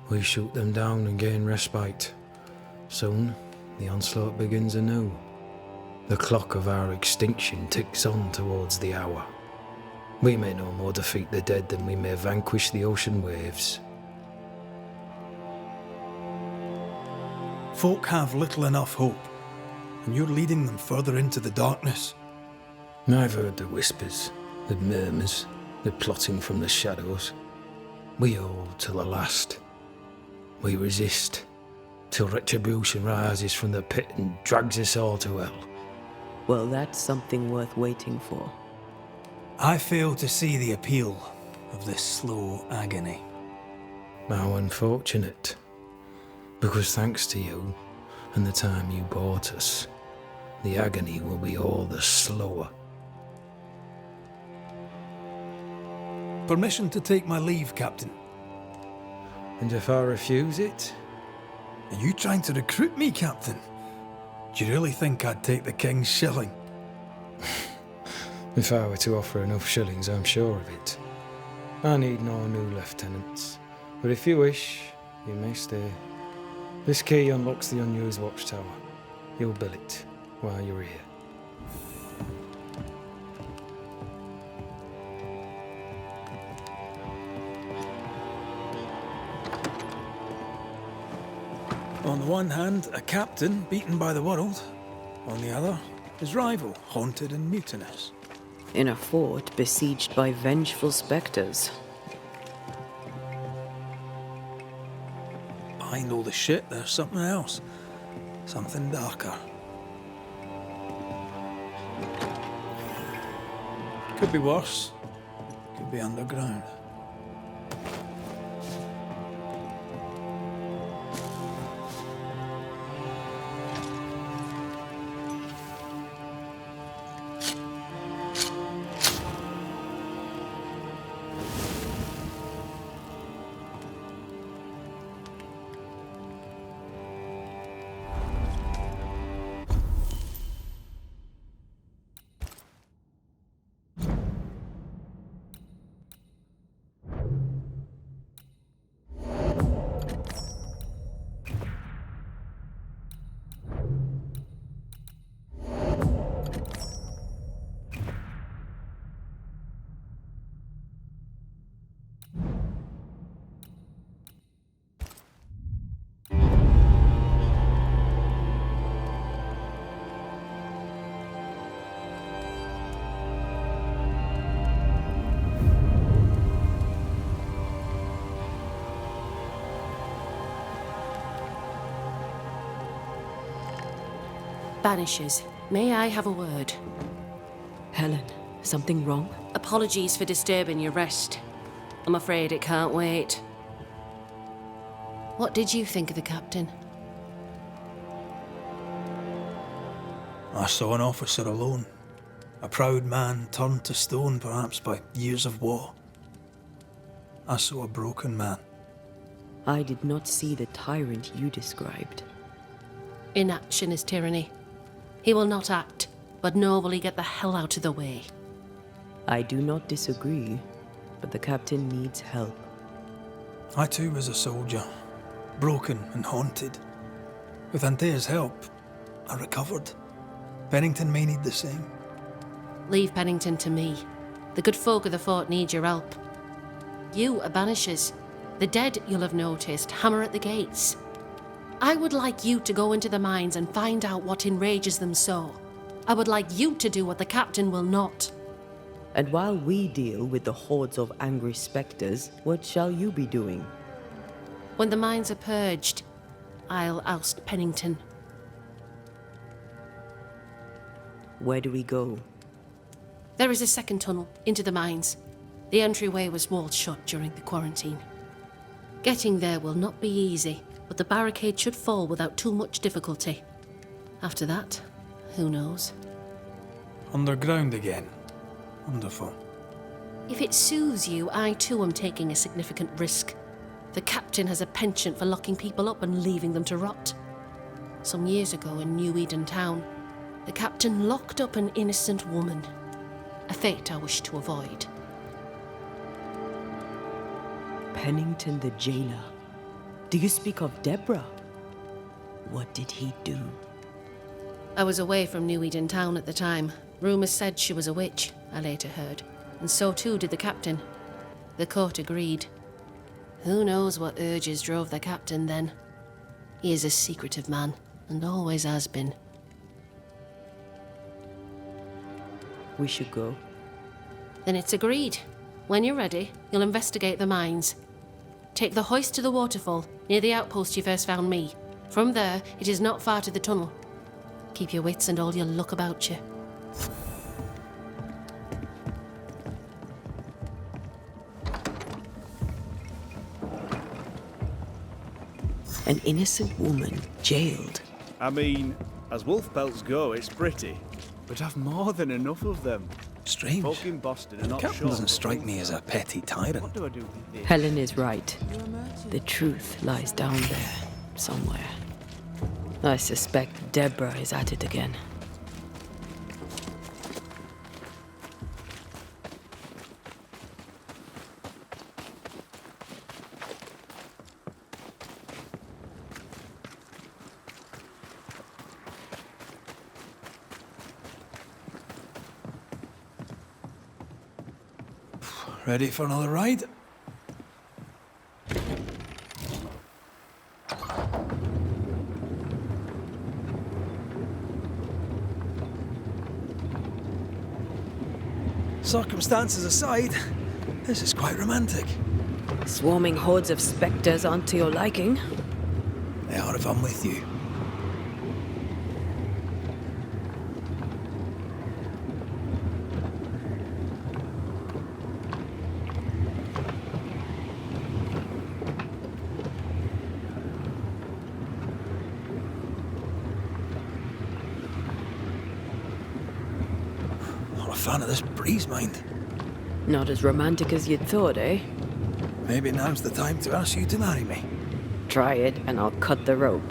We shoot them down and gain respite. Soon, the onslaught begins anew. The clock of our extinction ticks on towards the hour. We may no more defeat the dead than we may vanquish the ocean waves. Folk have little enough hope, and you're leading them further into the darkness. I've heard the whispers, the murmurs, the plotting from the shadows. We hold till the last. We resist, till retribution rises from the pit and drags us all to hell. Well, that's something worth waiting for. I fail to see the appeal of this slow agony. How unfortunate. Because thanks to you, and the time you bought us, the agony will be all the slower. Permission to take my leave, Captain. And if I refuse it? Are you trying to recruit me, Captain? Do you really think I'd take the King's shilling? If I were to offer enough shillings, I'm sure of it. I need no new lieutenants. But if you wish, you may stay. This key unlocks the unused watchtower. You'll bill it while you're here. On the one hand, a captain beaten by the world. On the other, his rival, haunted and mutinous. In a fort besieged by vengeful specters. Behind all the shit, there's something else. Something darker. Could be worse. Could be underground. Banishers, may I have a word? Helen, something wrong? Apologies for disturbing your rest. I'm afraid it can't wait. What did you think of the captain? I saw an officer alone. A proud man turned to stone, perhaps, by years of war. I saw a broken man. I did not see the tyrant you described. Inaction is tyranny. He will not act, but nor will he get the hell out of the way. I do not disagree, but the captain needs help. I too was a soldier, broken and haunted. With Antea's help, I recovered. Pennington may need the same. Leave Pennington to me. The good folk of the fort need your help. You are Banishers. The dead, you'll have noticed, hammer at the gates. I would like you to go into the mines and find out what enrages them so. I would like you to do what the captain will not. And while we deal with the hordes of angry specters, what shall you be doing? When the mines are purged, I'll oust Pennington. Where do we go? There is a second tunnel into the mines. The entryway was walled shut during the quarantine. Getting there will not be easy, but the barricade should fall without too much difficulty. After that, who knows? Underground again. Wonderful. If it soothes you, I too am taking a significant risk. The captain has a penchant for locking people up and leaving them to rot. Some years ago in New Eden town, the captain locked up an innocent woman. A fate I wish to avoid. Pennington the jailer. Do you speak of Deborah? What did he do? I was away from New Eden town at the time. Rumours said she was a witch, I later heard. And so too did the captain. The court agreed. Who knows what urges drove the captain then? He is a secretive man, and always has been. We should go. Then it's agreed. When you're ready, you'll investigate the mines. Take the hoist to the waterfall, near the outpost you first found me. From there, it is not far to the tunnel. Keep your wits and all your luck about you. An innocent woman jailed. I mean, as wolf pelts go, it's pretty. But I've more than enough of them. Strange. Folk in Boston are The not captain sure. doesn't strike me as a petty tyrant. What do I do with this? Helen is right. The truth lies down there, somewhere. I suspect Deborah is at it again. Ready for another ride? Circumstances aside, this is quite romantic. Swarming hordes of specters aren't to your liking. They are if I'm with you. Not a fan of this breeze, mind. Not as romantic as you'd thought, eh? Maybe now's the time to ask you to marry me. Try it and I'll cut the rope.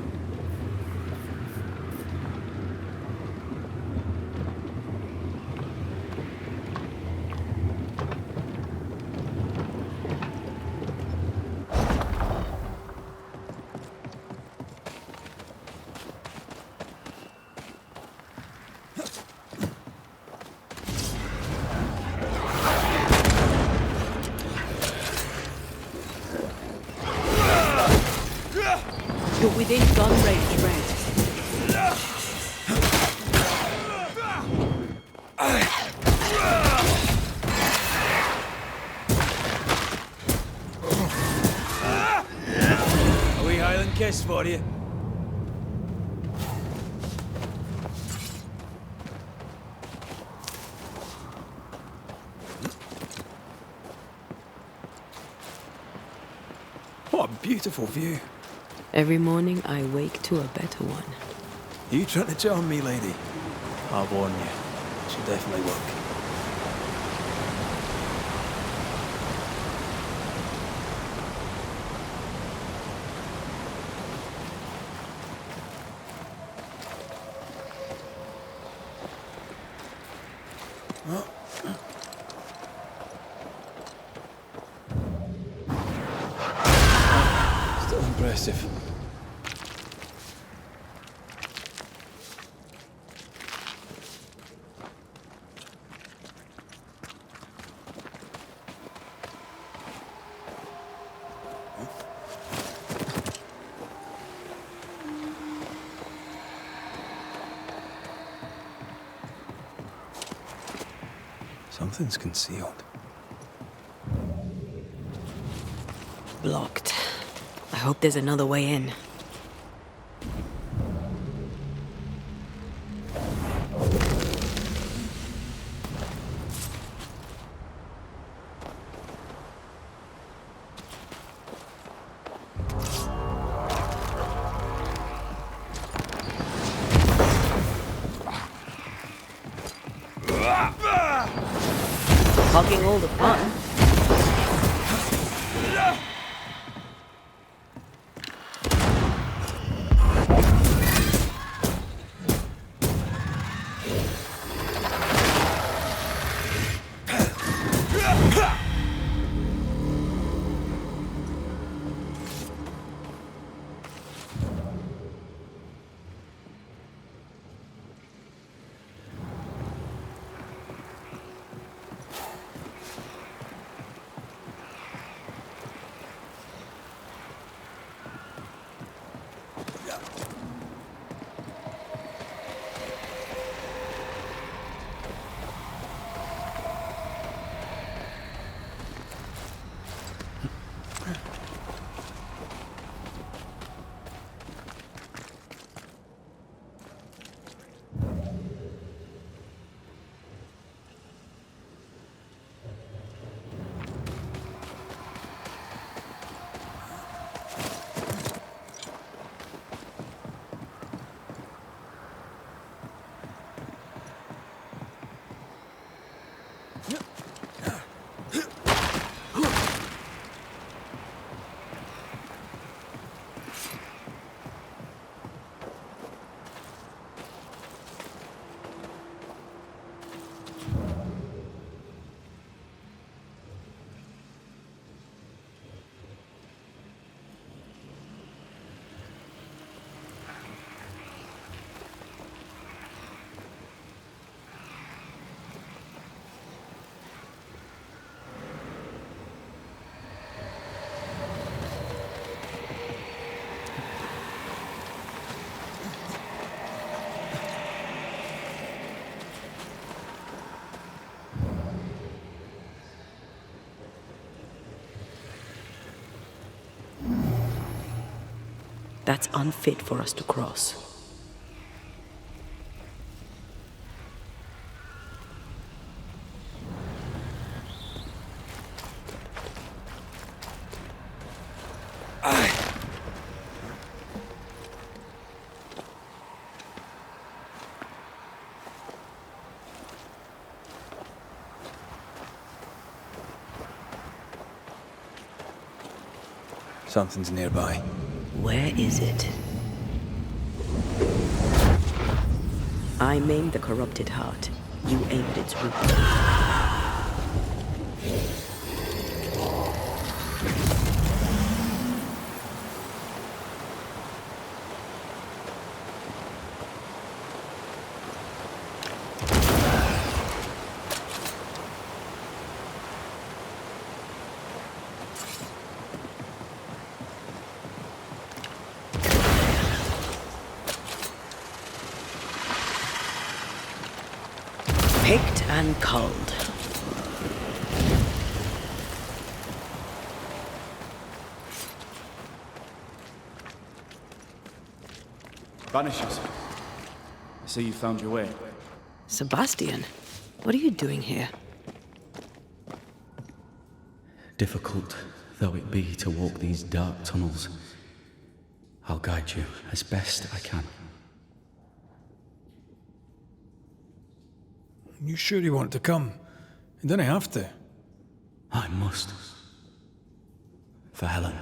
You're within gun range, Red. A wee Highland kiss for you. What a beautiful view. Every morning I wake to a better one. You trying to charm me, lady? I'll warn you. She'll definitely work. impressive. Something's concealed. Blocked. I hope there's another way in. Hogging all the fun. That's unfit for us to cross. Something's nearby. Where is it? I maimed the corrupted heart. You aimed its root. Picked and culled. Banishers. I see you found your way. Sebastian, what are you doing here? Difficult though it be to walk these dark tunnels, I'll guide you as best I can. You sure you want to come? You don't have to. I must. For Helen.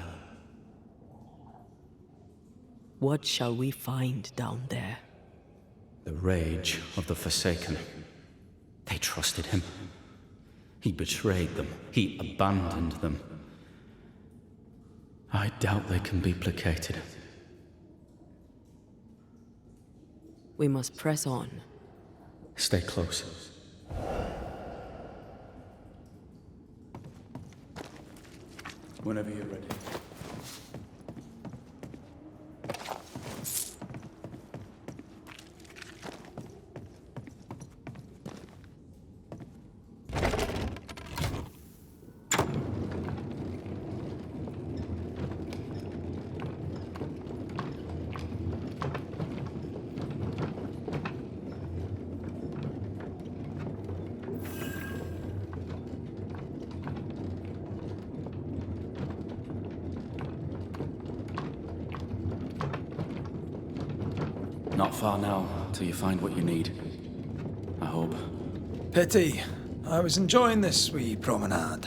What shall we find down there? The rage of the Forsaken. They trusted him. He betrayed them. He abandoned them. I doubt they can be placated. We must press on. Stay close. Whenever you're ready. Not far now, till you find what you need. I hope. Pity. I was enjoying this wee promenade.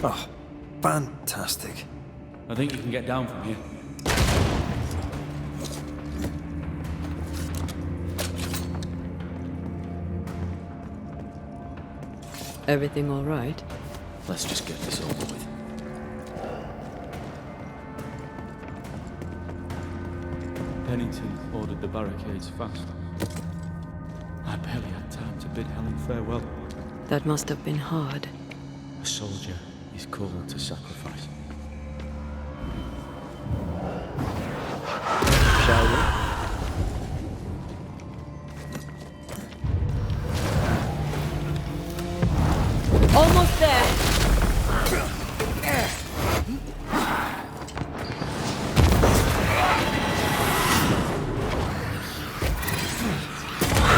Oh, fantastic. I think you can get down from here. Everything all right? Let's just get this over with. Pennington ordered the barricades fast. I barely had time to bid Helen farewell. That must have been hard. A soldier is called to sacrifice. Shall we? Almost there!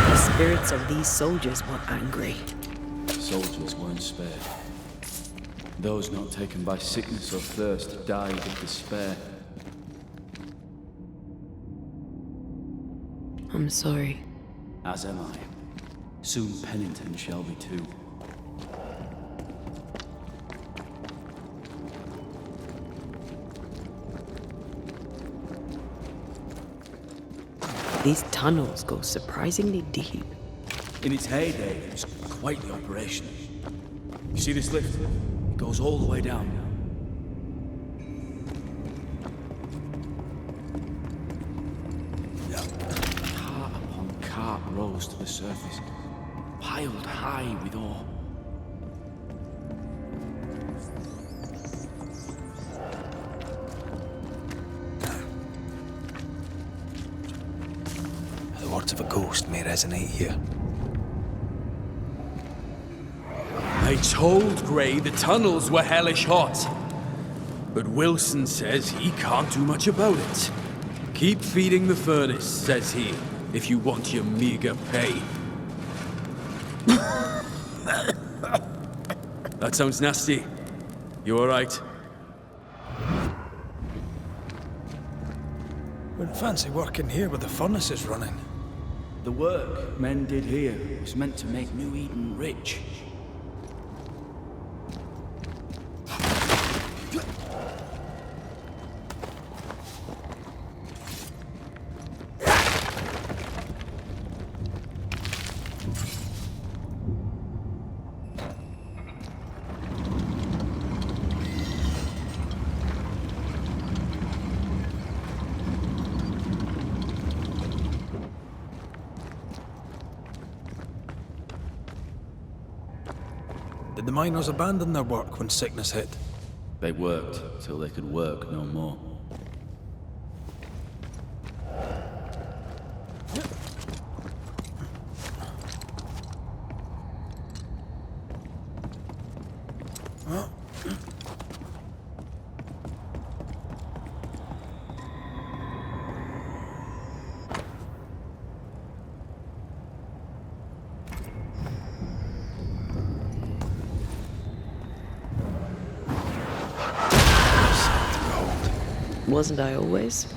The spirits of these soldiers were angry. Soldiers weren't spared. Those not taken by sickness or thirst died of despair. I'm sorry. As am I. Soon Pennington shall be too. These tunnels go surprisingly deep. In its heyday, it was quite the operation. You see this lift? It goes all the way down. Cart upon cart rose to the surface, piled high with ore. The words of a ghost may resonate here. I told Gray the tunnels were hellish hot. But Wilson says he can't do much about it. Keep feeding the furnace, says he, if you want your meager pay. That sounds nasty. You alright? Wouldn't fancy working here with the furnaces running. The work men did here was meant to make New Eden rich. Did the miners abandon their work when sickness hit? They worked till they could work no more. Wasn't I always?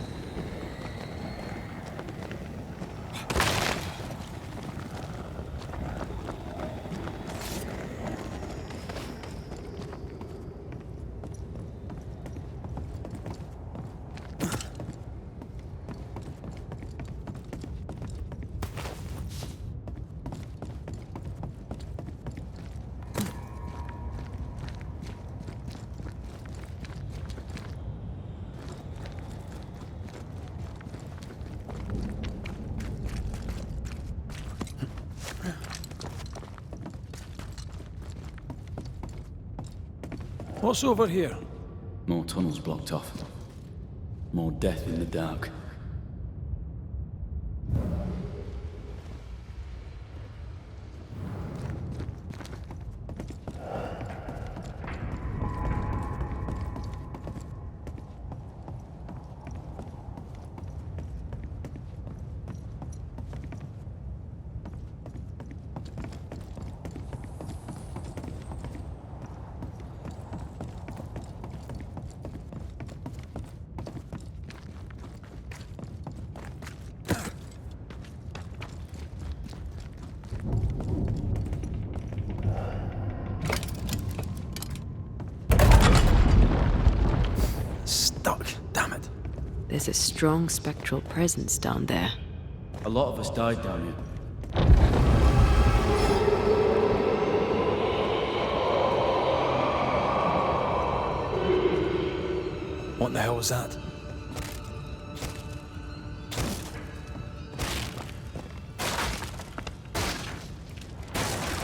What's over here? More tunnels blocked off. More death in the dark. There's a strong spectral presence down there. A lot of us died down here. What the hell was that?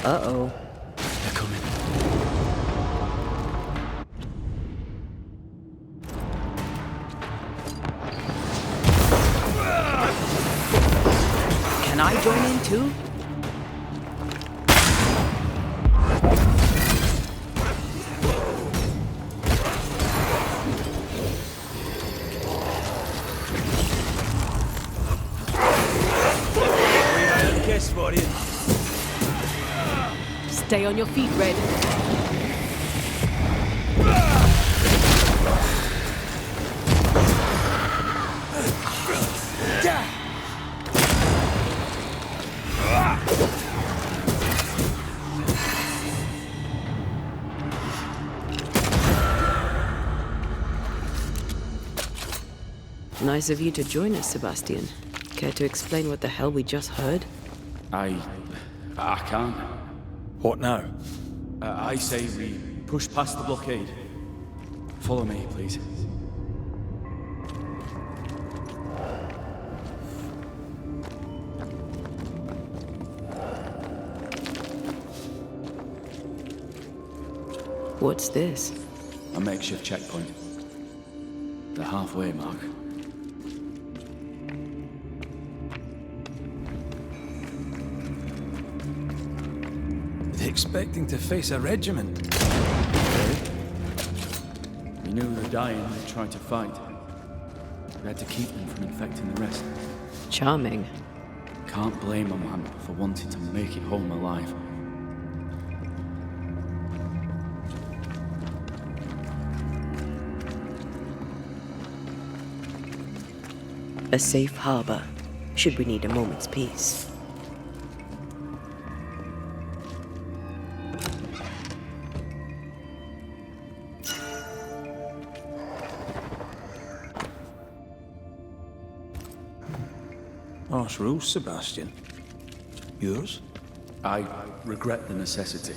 Uh-oh. They're coming. Can I join in too? Guess what in? Stay on your feet, Red. Nice of you to join us, Sebastian. Care to explain what the hell we just heard? I can't. What now? I say we push past the blockade. Follow me, please. What's this? A makeshift checkpoint. The halfway mark. Expecting to face a regiment. We knew we were dying and tried to fight. We had to keep them from infecting the rest. Charming. Can't blame a man for wanting to make it home alive. A safe harbor, should we need a moment's peace. Harsh rules, Sebastian. Yours? I regret the necessity.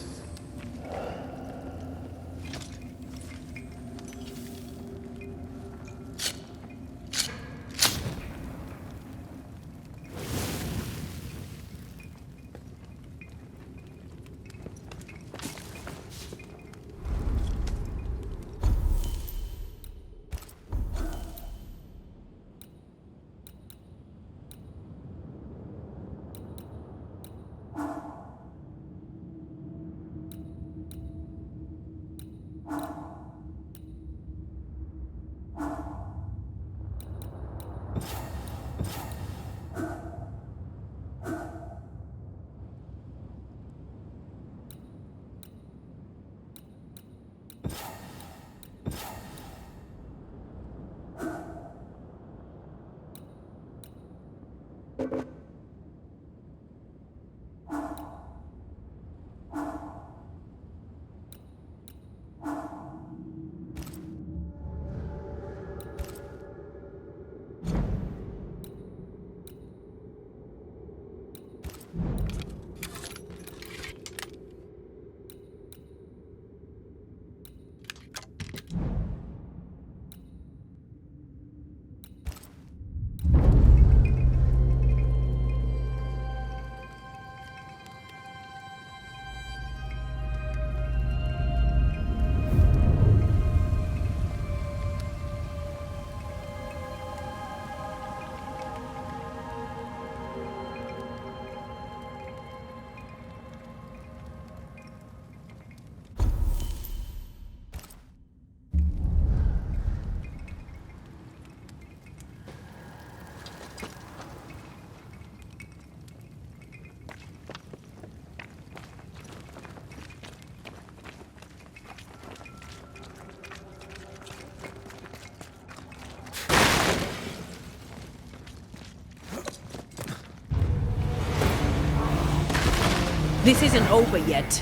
This isn't over yet.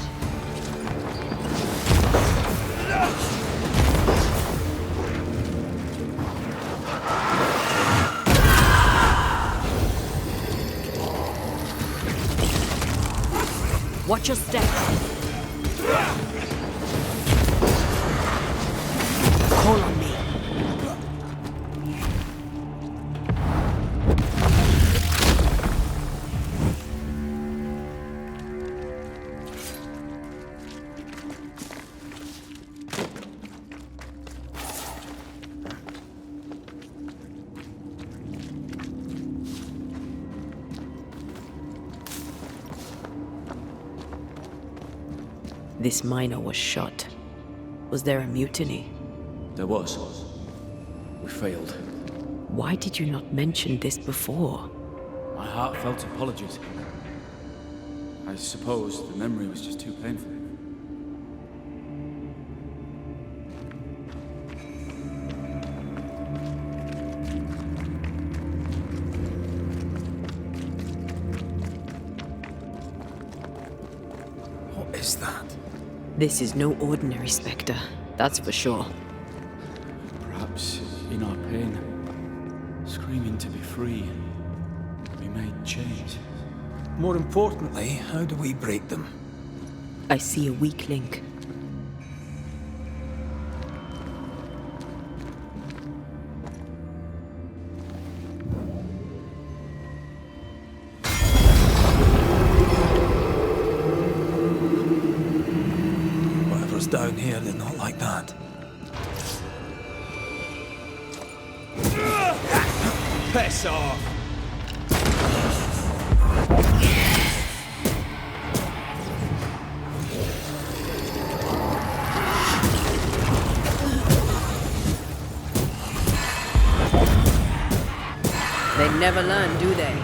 Watch your step. Call on me. This miner was shot. Was there a mutiny? There was. We failed. Why did you not mention this before? My heartfelt apologies. I suppose the memory was just too painful. What is that? This is no ordinary spectre, that's for sure. Perhaps in our pain, screaming to be free, we made change. More importantly, how do we break them? I see a weak link. Whatever's down here, they're not like that. Piss off! They never learn, do they?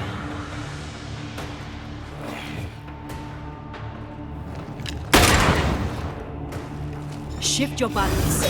Shift your balance.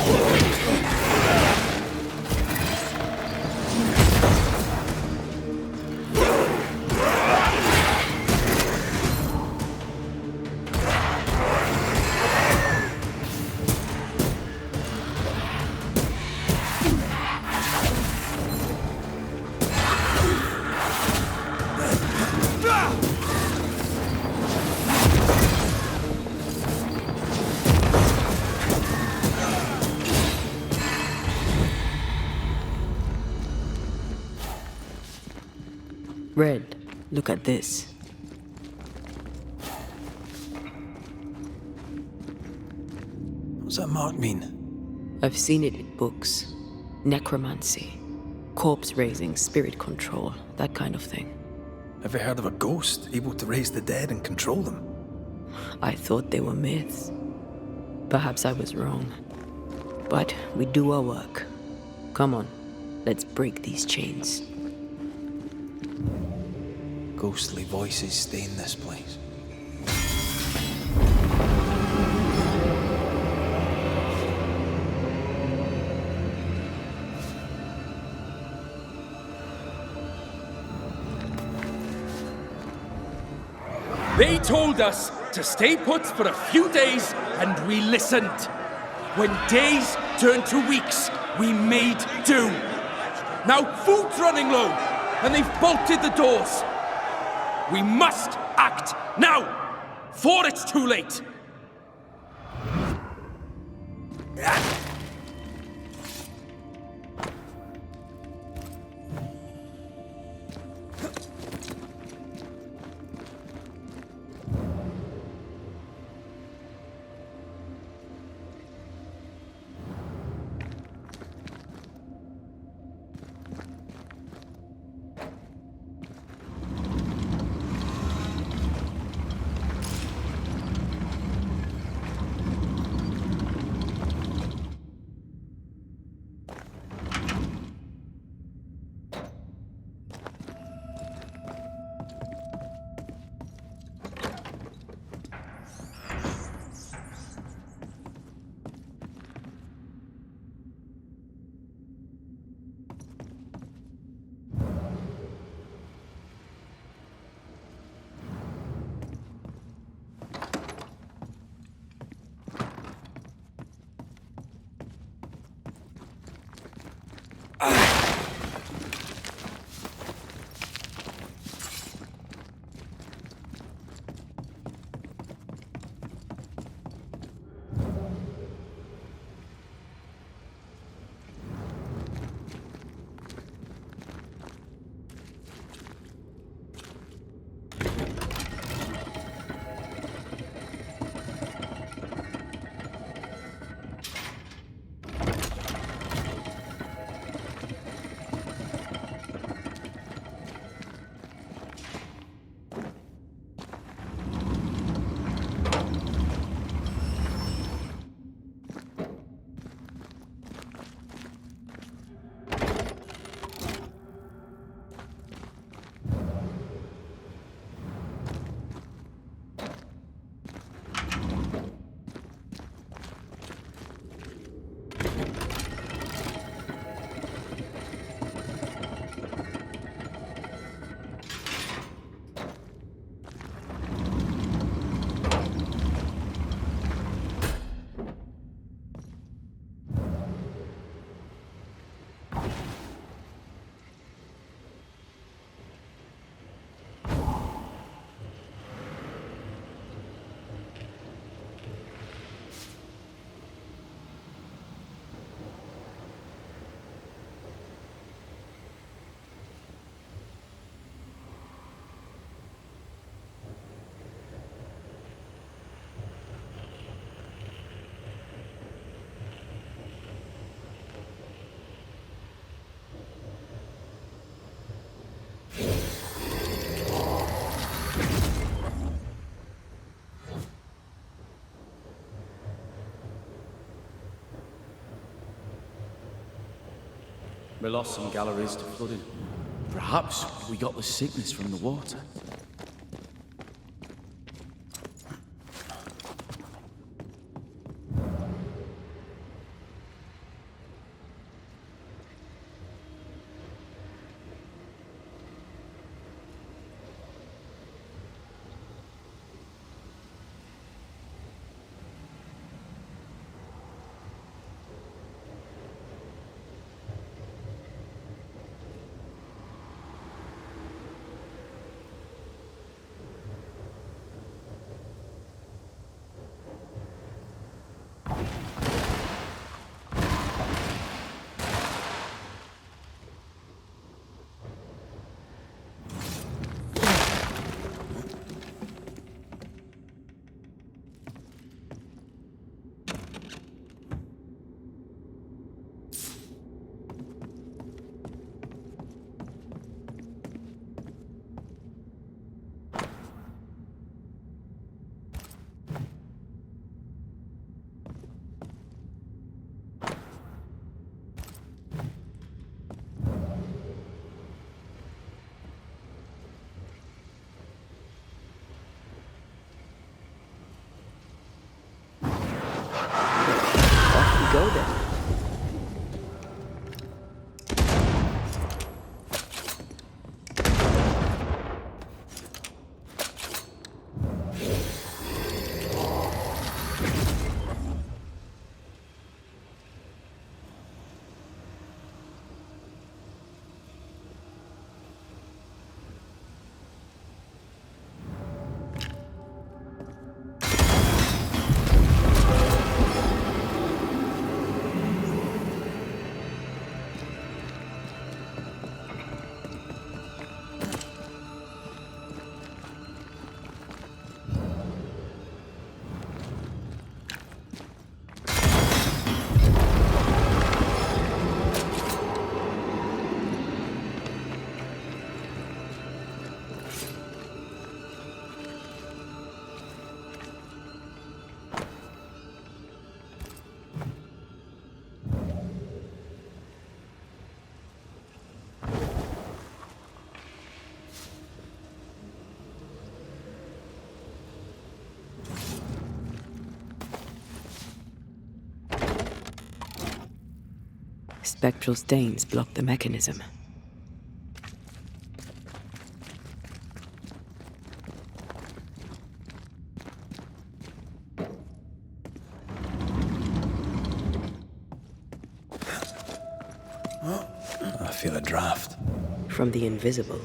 Red, look at this. What's that mark mean? I've seen it in books. Necromancy, corpse raising, spirit control, that kind of thing. Ever heard of a ghost able to raise the dead and control them? I thought they were myths. Perhaps I was wrong. But we do our work. Come on, let's break these chains. Ghostly voices stay in this place. They told us to stay put for a few days, and we listened. When days turned to weeks, we made do. Now food's running low, and they've bolted the doors. We must act now, before it's too late. We lost some galleries to flooding. Perhaps we got the sickness from the water. Go then. Spectral stains block the mechanism. I feel a draft. From the invisible.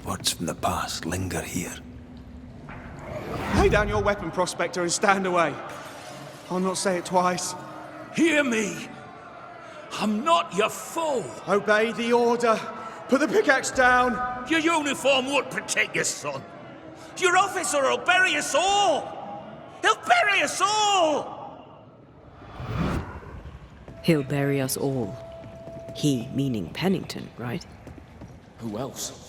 Words from the past linger here. Lay down your weapon, Prospector, and stand away. I'll not say it twice. Hear me! I'm not your foe! Obey the order! Put the pickaxe down! Your uniform won't protect your son! Your officer will bury us all! He'll bury us all! He'll bury us all. He meaning Pennington, right? Who else?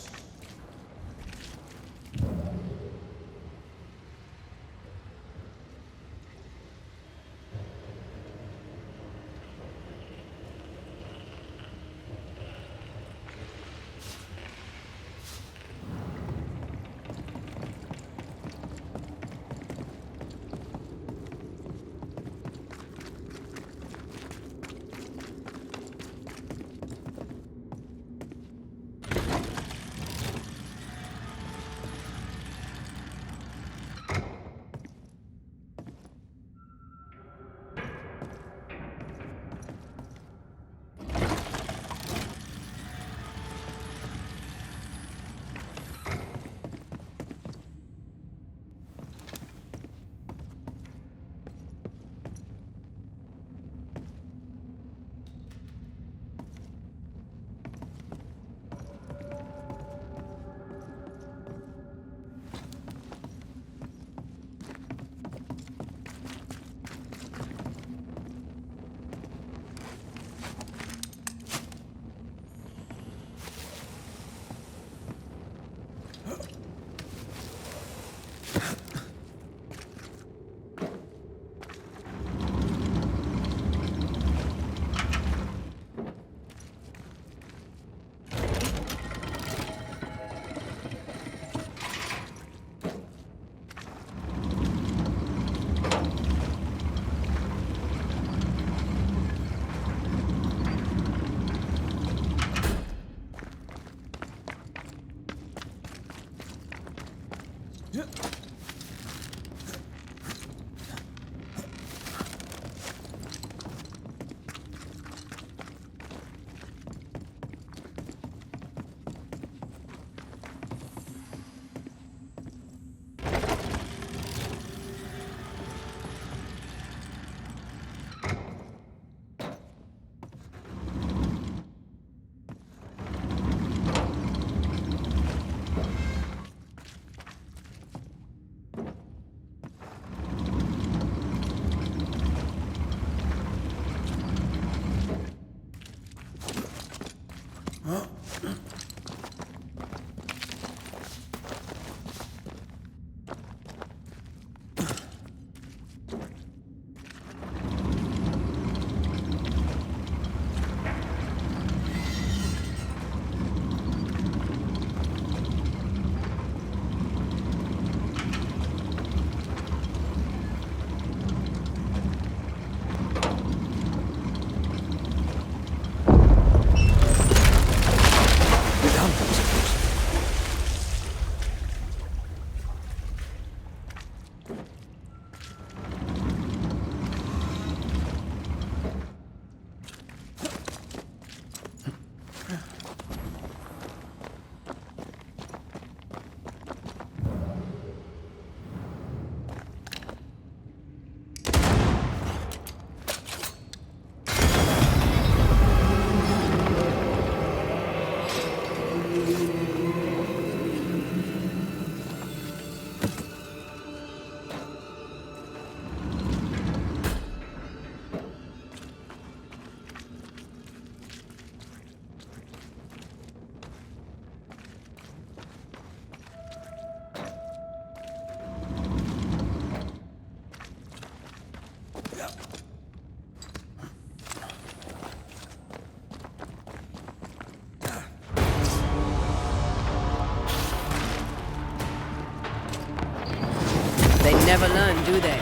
Never learn, do they?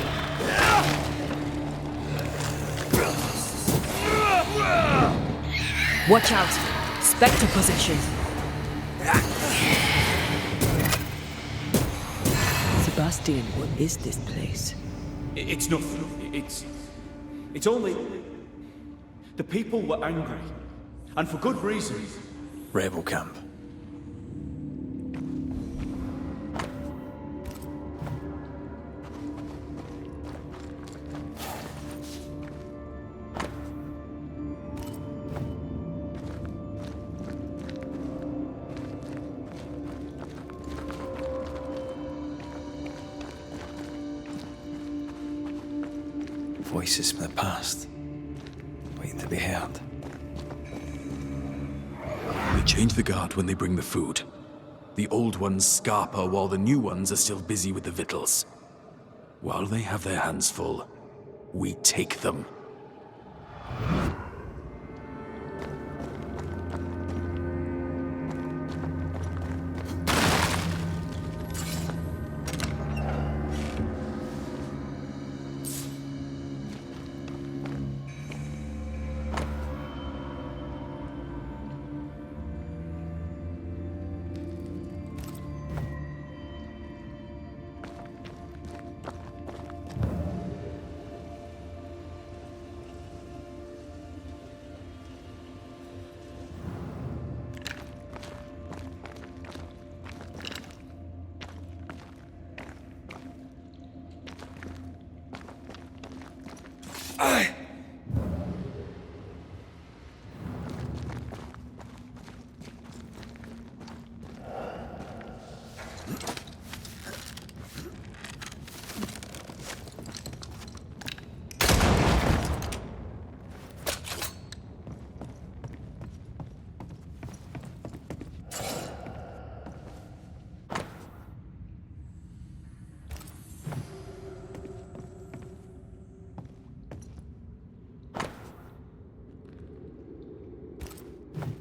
Watch out! Spectre possession! Sebastian, what is this place? It's nothing. It's only... The people were angry. And for good reason. Rebel camp. Voices from the past, waiting to be heard. They change the guard when they bring the food. The old ones scarper while the new ones are still busy with the victuals. While they have their hands full, we take them.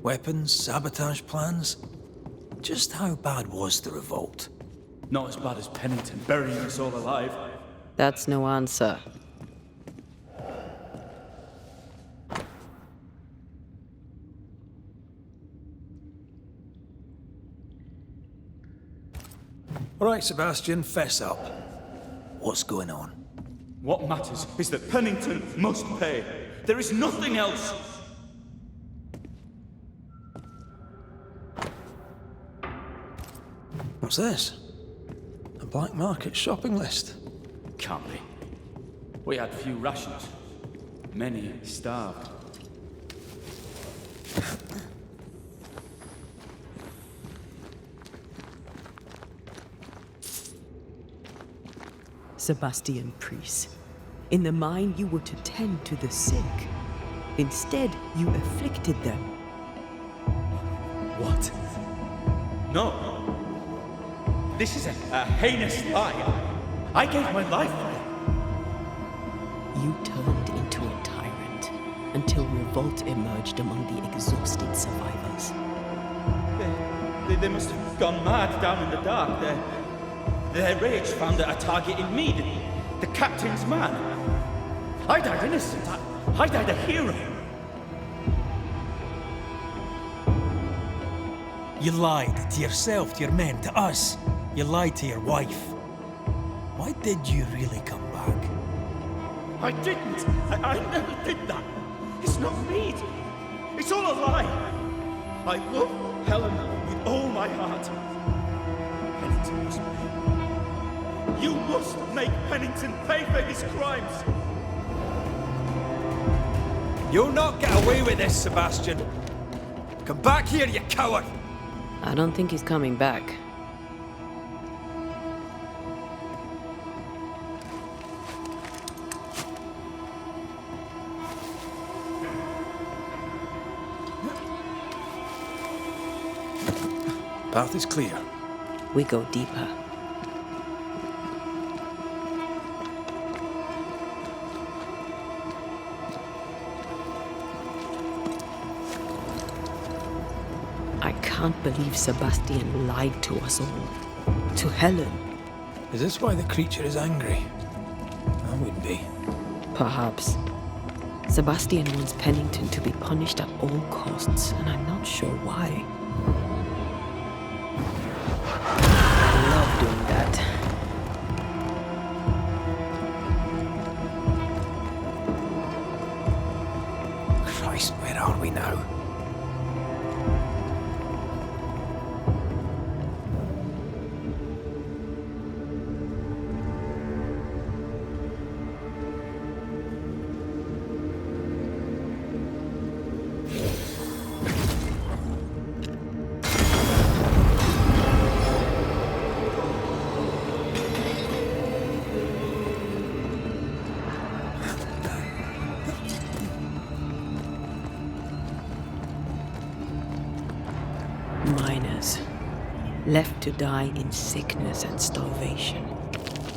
Weapons, sabotage plans. Just how bad was the revolt? Not as bad as Pennington burying us all alive. That's no answer. All right, Sebastian, fess up. What's going on? What matters is that Pennington must pay. There is nothing else. What's this? A black market shopping list? Can't be. We had few rations. Many starved. Sebastian Priest. In the mine, you were to tend to the sick. Instead, you afflicted them. What? No. This is a heinous lie. I gave my life for it. You turned into a tyrant until revolt emerged among the exhausted survivors. They must have gone mad down in the dark. Their rage found a target in me, the captain's man. I died innocent. I died a hero. You lied to yourself, to your men, to us. You lied to your wife. Why did you really come back? I didn't. I never did that. It's not me. It's all a lie. I love Helen with all my heart. Pennington must pay. You must make Pennington pay for his crimes. You'll not get away with this, Sebastian. Come back here, you coward! I don't think he's coming back. Path is clear. We go deeper. I can't believe Sebastian lied to us all. To Helen. Is this why the creature is angry? I would be. Perhaps. Sebastian wants Pennington to be punished at all costs, and I'm not sure why. I love doing that. Christ, where are we now? Miners, left to die in sickness and starvation.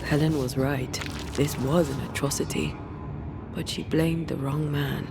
Helen was right. This was an atrocity. But she blamed the wrong man.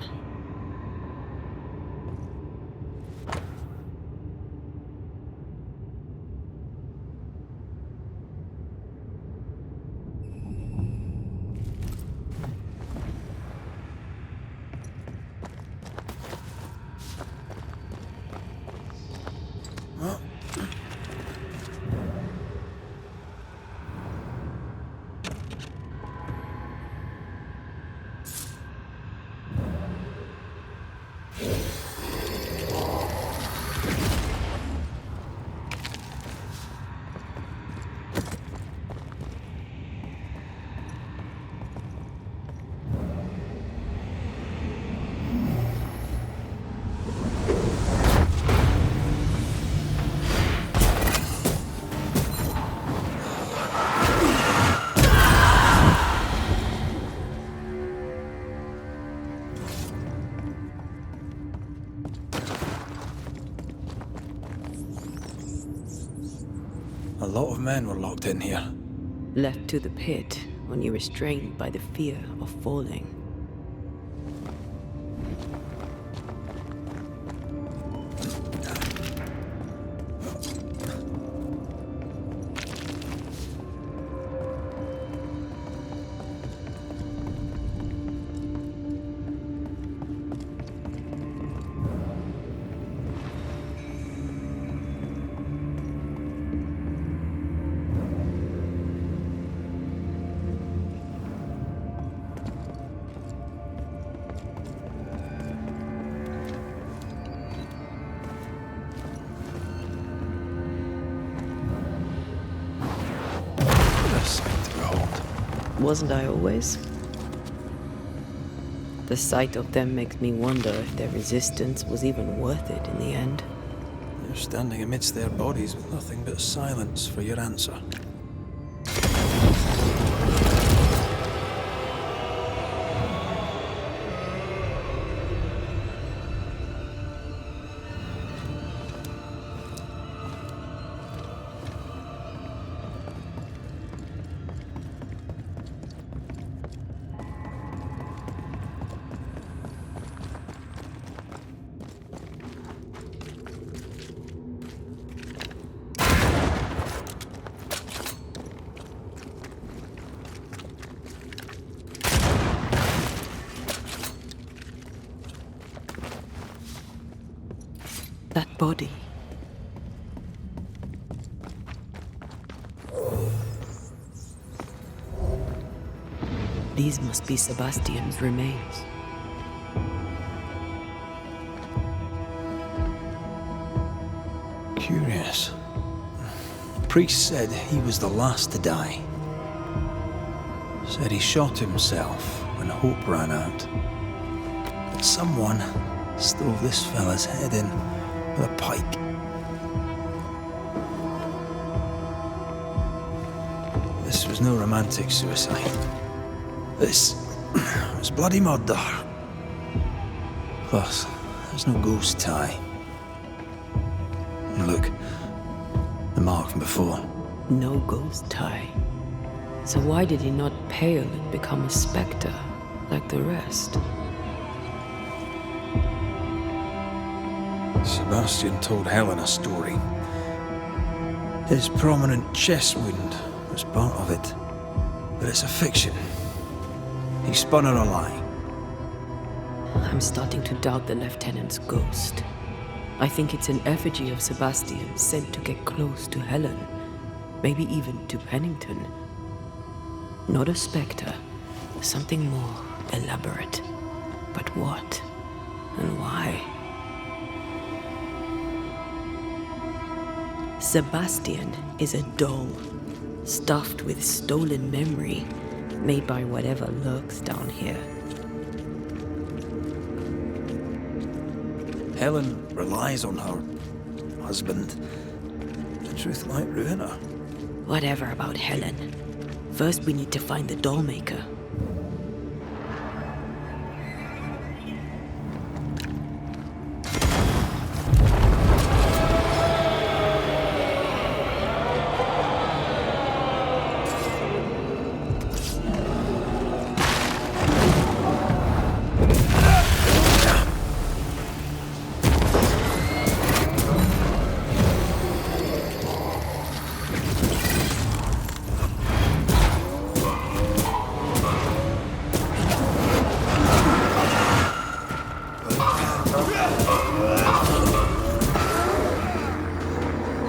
A lot of men were locked in here. Left to the pit when you restrained by the fear of falling. Wasn't I always? The sight of them makes me wonder if their resistance was even worth it in the end. You're standing amidst their bodies with nothing but silence for your answer. That body. These must be Sebastian's remains. Curious. The priest said he was the last to die. Said he shot himself when hope ran out. That someone stove this fella's head in with a pike. This was no romantic suicide. This was bloody murder. Plus, there's no ghost tie. And look, the mark from before. No ghost tie. So why did he not pale and become a spectre like the rest? Sebastian told Helen a story. His prominent chest wound was part of it. But it's a fiction. He spun her a lie. I'm starting to doubt the lieutenant's ghost. I think it's an effigy of Sebastian sent to get close to Helen. Maybe even to Pennington. Not a spectre. Something more elaborate. But what? And why? Sebastian is a doll, stuffed with stolen memory, made by whatever lurks down here. Helen relies on her husband. The truth might ruin her. Whatever about Helen. First we need to find the doll maker.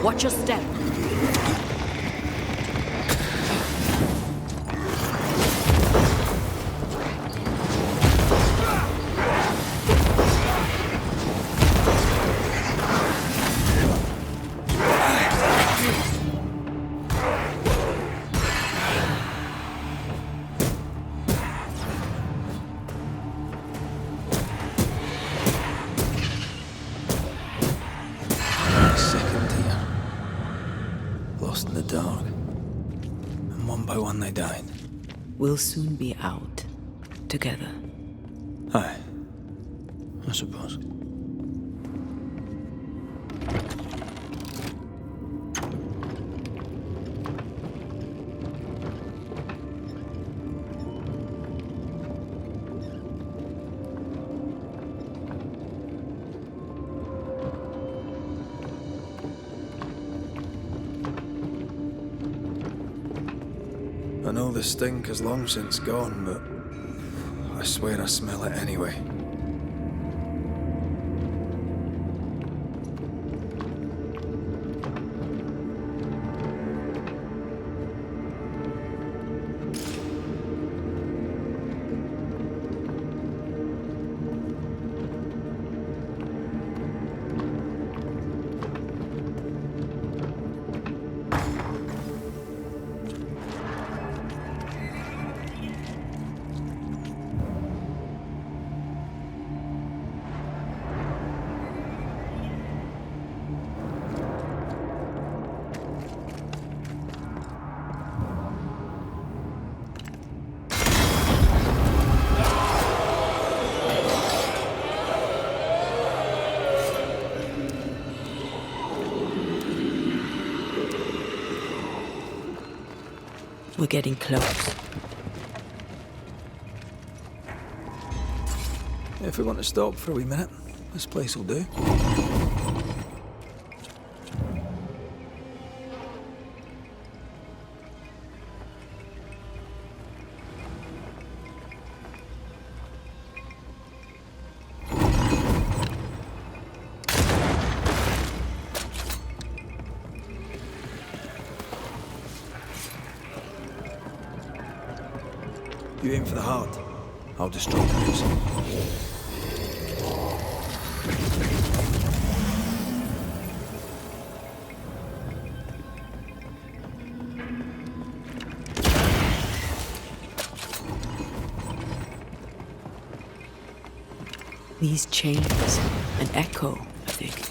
Watch your step. We'll soon be out together. Aye, I suppose. I know the stink has long since gone, but I swear I smell it anyway. We're getting close. If we want to stop for a wee minute, this place will do. You aim for the heart. I'll destroy the roots. These chains, an echo, I think.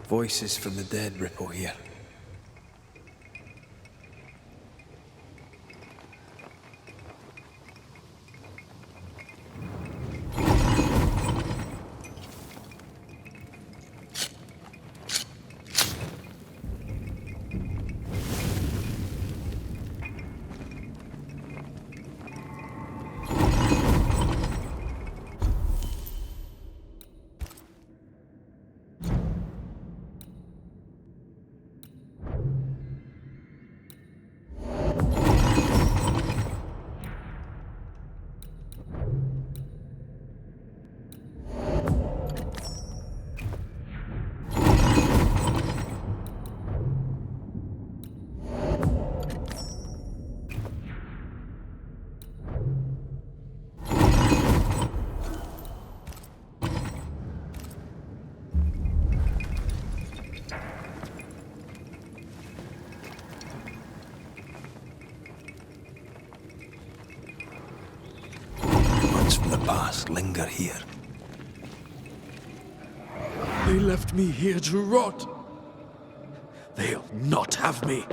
Voices from the dead ripple here. past linger here. They left me here to rot. They'll not have me.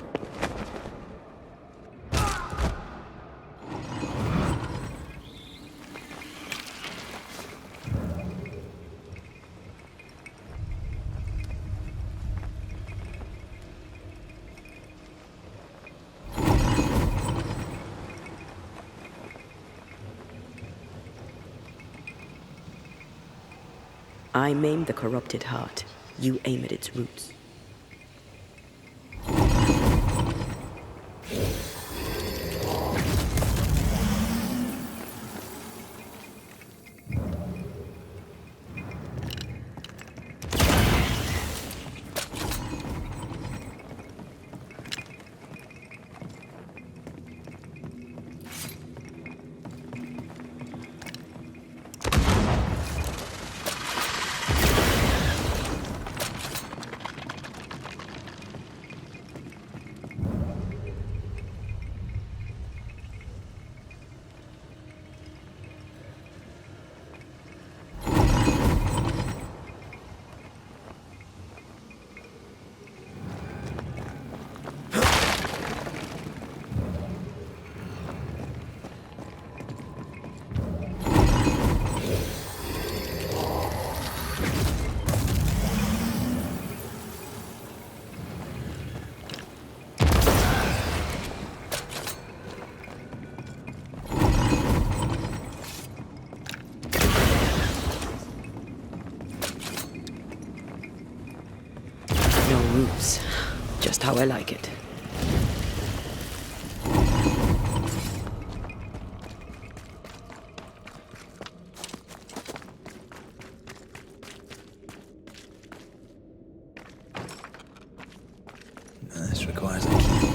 I maim the corrupted heart. You aim at its roots. Roots. Just how I like it. This requires a key.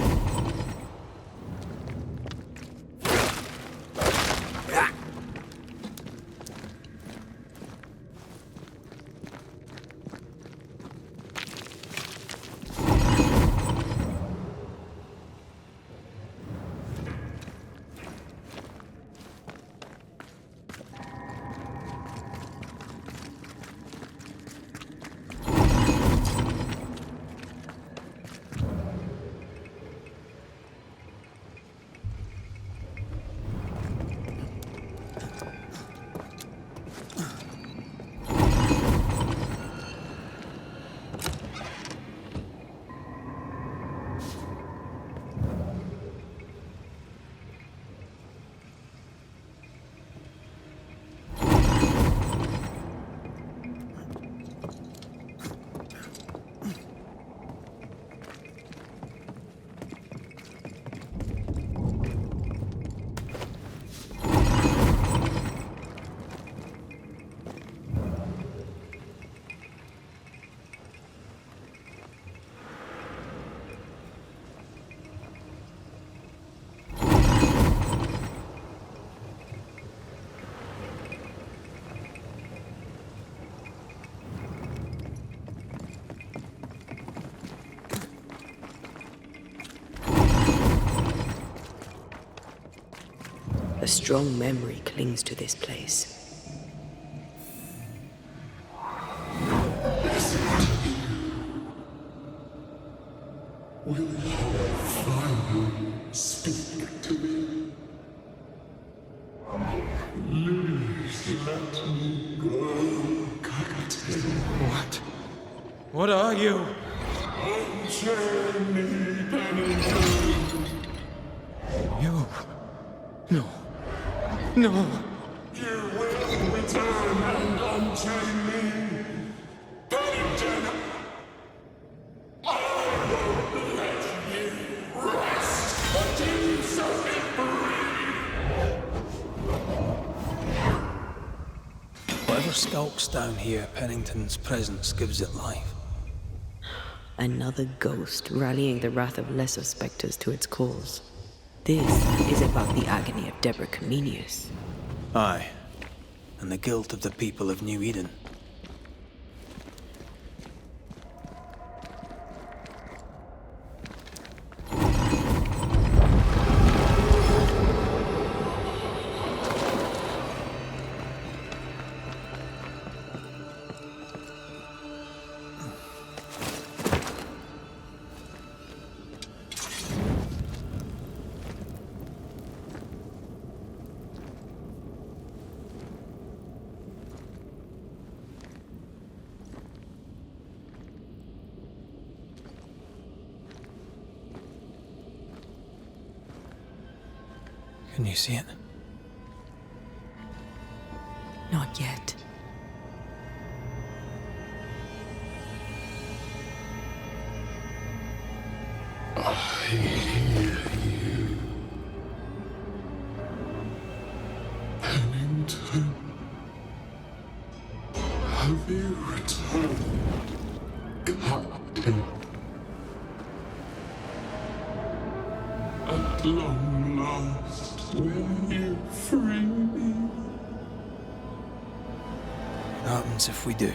A strong memory clings to this place. Will you finally speak to me? Please let me go, Captain. What? What are you? Unchain me, Pennington. You? No. No. You will return and unchain me. Pennington! I won't let you rest until you set me free. Whatever skulks down here, Pennington's presence gives it life. Another ghost rallying the wrath of lesser specters to its cause. This is about the agony of Deborah Comenius. Aye, and the guilt of the people of New Eden. Can you see it? Not yet. I hear you. Pennington. Have you returned, Captain? At long last, will you free me? What happens if we do?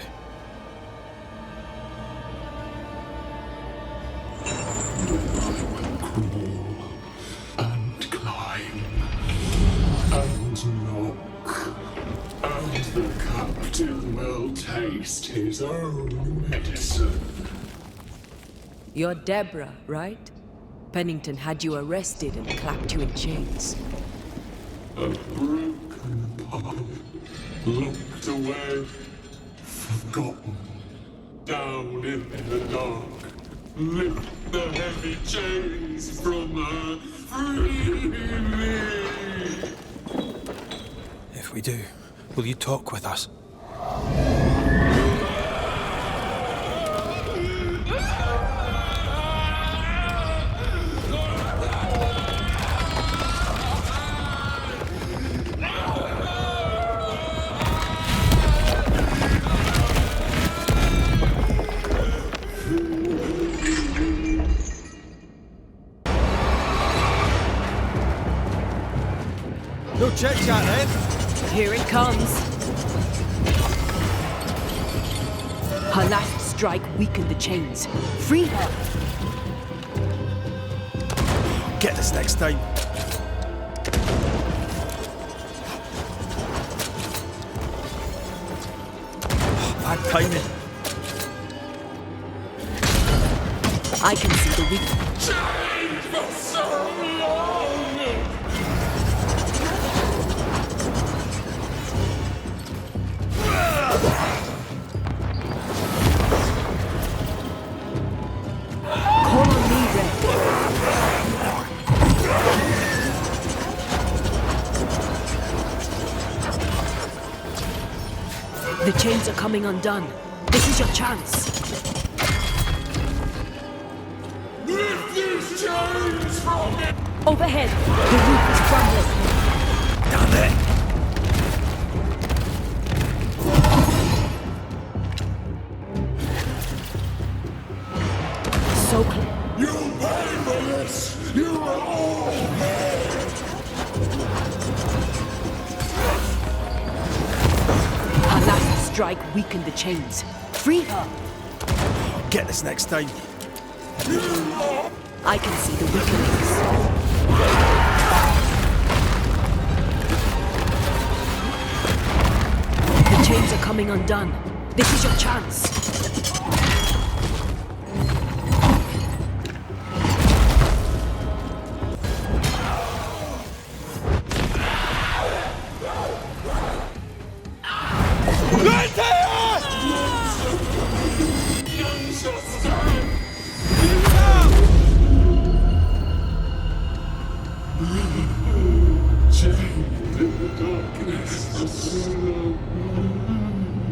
Crawl and climb and knock, and the captain will taste his own medicine. You're Deborah, right? Pennington had you arrested and clapped you in chains. A broken pipe, locked away, forgotten, down in the dark. Lift the heavy chains from her, free me! If we do, will you talk with us? No chit-chat then. Here it comes. Her last strike weakened the chains. Free her! Get this next time. Bad timing. I can see the weakness. Chained for so long! Call on me, Red. The chains are coming undone. This is your chance. Lift these chains from me! Overhead, the roof is crumbling. Down there. So close. You'll pay for this! You will all pay! Her last strike weakened the chains. Free her! Get this next time. I can see the weakenings. The chains are coming undone. This is your chance.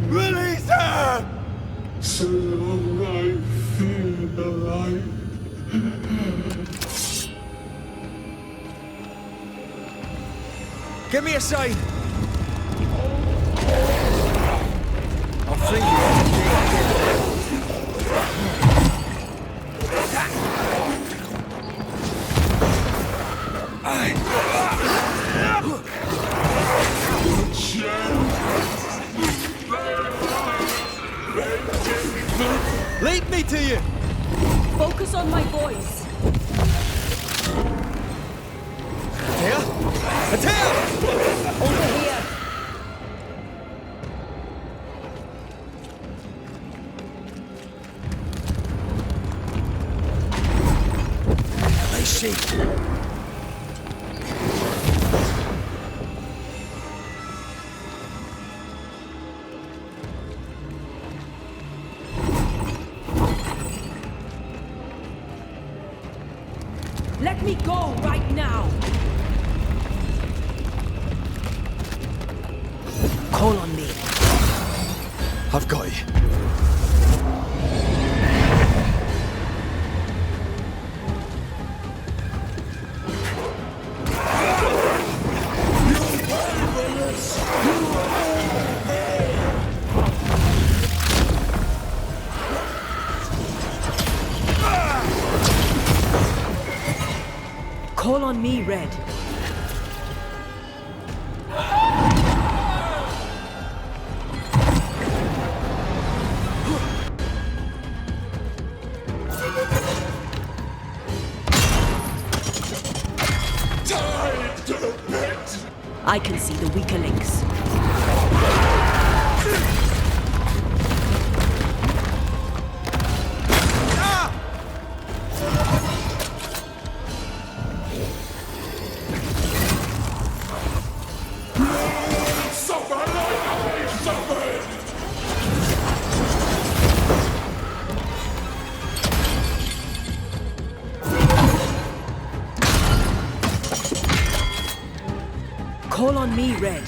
Release her! So long I feel the light. Give me a sign. I'll free you. Lead me to you! Focus on my voice. Antea? Antea! Over here. Nice shape. Let me go right now. Call on me. I've got you. Call on me, Red. I can see the weaker links. Call on me, Red.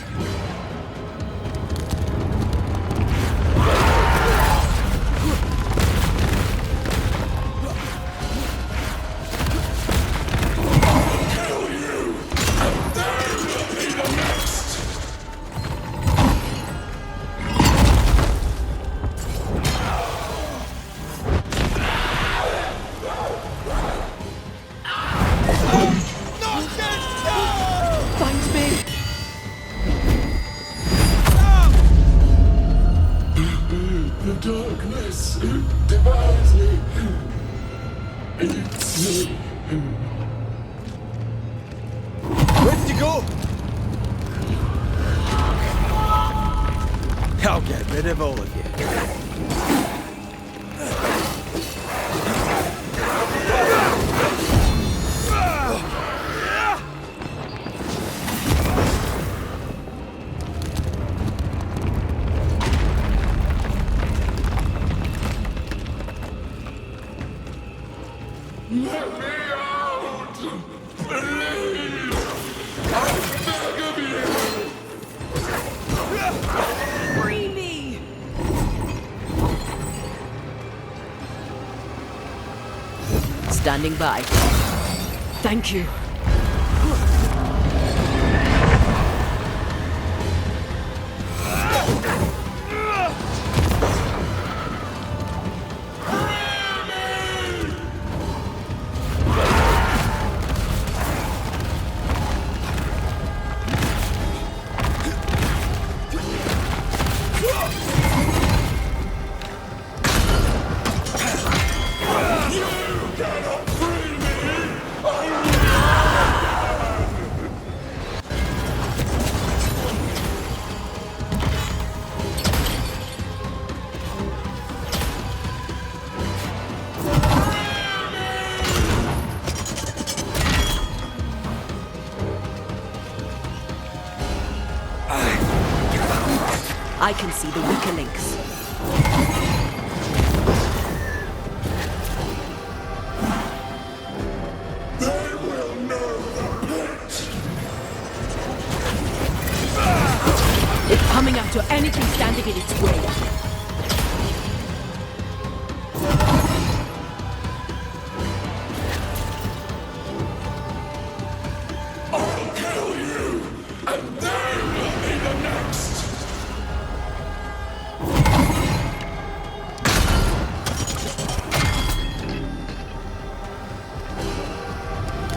Darkness devours me. Eats me. Where did you go? I'll get rid of all of you. Let me out! Please! I beg of you! Free me! Standing by. Thank you. I can see the weaker links. They will know the pit! It's coming after anything standing in its way. I'll kill you, and they will be the next!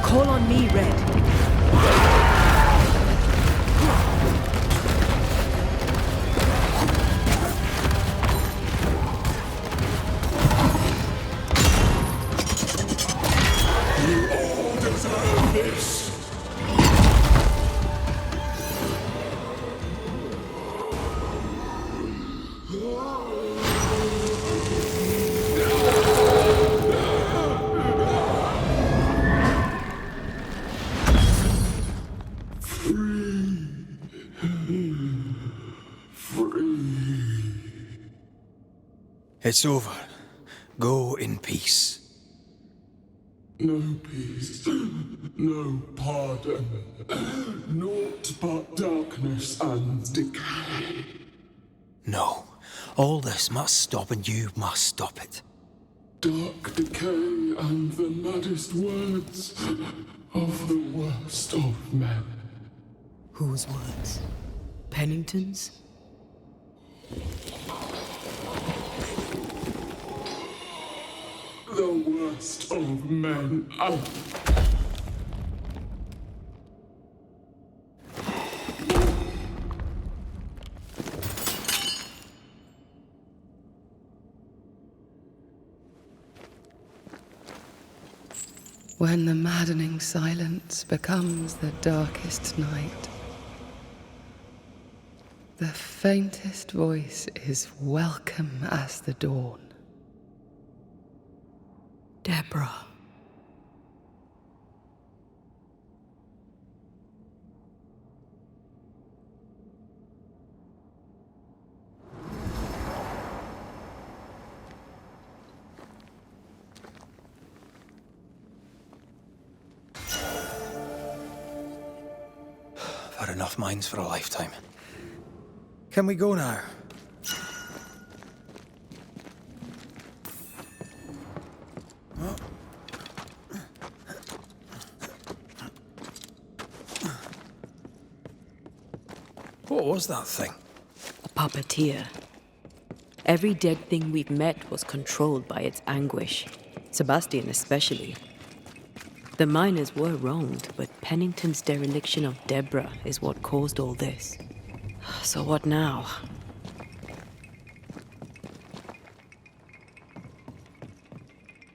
Call on me, Red. You all deserve this! It's over. Go in peace. No peace, no pardon, naught but darkness and decay. No. All this must stop, and you must stop it. Dark decay and the maddest words of the worst of men. Whose words? Pennington's? The worst of men. When the maddening silence becomes the darkest night, the faintest voice is welcome as the dawn. Deborah. I've had enough minds for a lifetime. Can we go now? What was that thing? A puppeteer. Every dead thing we've met was controlled by its anguish. Sebastian especially. The miners were wronged, but Pennington's dereliction of Deborah is what caused all this. So what now?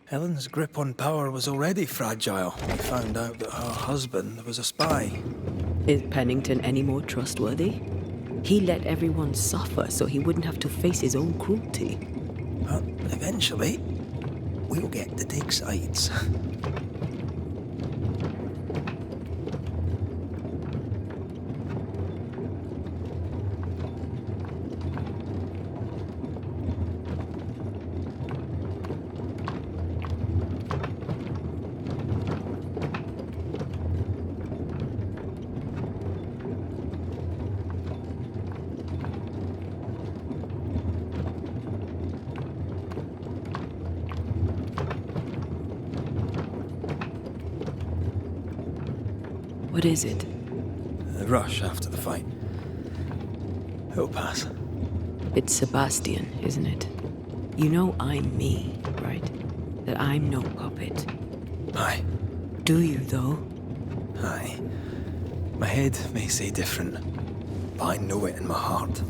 Helen's grip on power was already fragile. We found out that her husband was a spy. Is Pennington any more trustworthy? He let everyone suffer so he wouldn't have to face his own cruelty. But eventually, we'll get to take sides. What is it? The rush after the fight. It'll pass. It's Sebastian, isn't it? You know I'm me, right? That I'm no puppet. Aye. Do you, though? Aye. My head may say different, but I know it in my heart.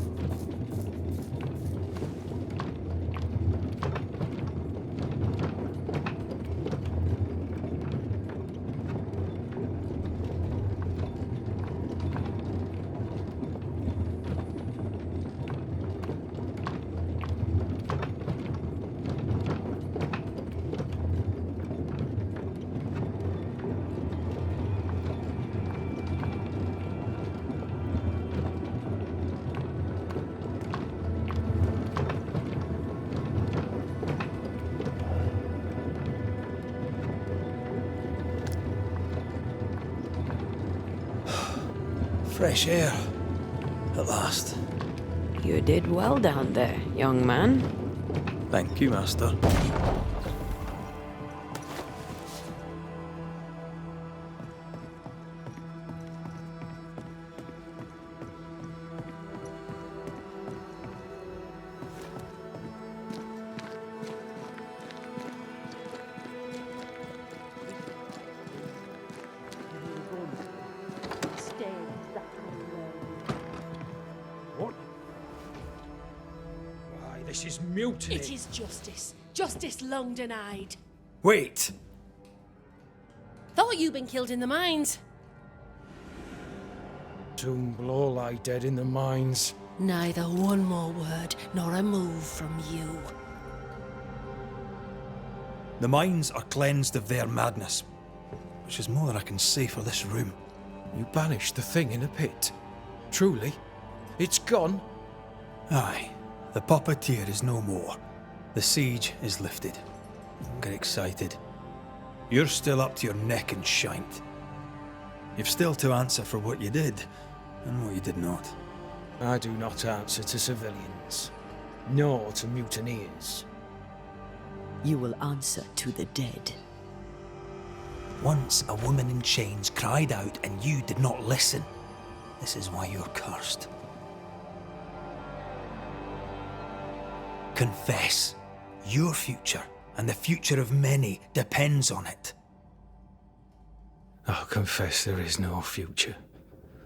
Fresh air. At last. You did well down there, young man. Thank you, Master. This is mutiny. It is justice. Justice long denied. Wait! Thought you'd been killed in the mines. Soon will all lie dead in the mines. Neither one more word nor a move from you. The mines are cleansed of their madness, which is more than I can say for this room. You banished the thing in a pit. Truly? It's gone? Aye. The puppeteer is no more. The siege is lifted. Don't get excited. You're still up to your neck in shite. You've still to answer for what you did, and what you did not. I do not answer to civilians, nor to mutineers. You will answer to the dead. Once a woman in chains cried out and you did not listen. This is why you're cursed. Confess. Your future, and the future of many, depends on it. I'll confess there is no future.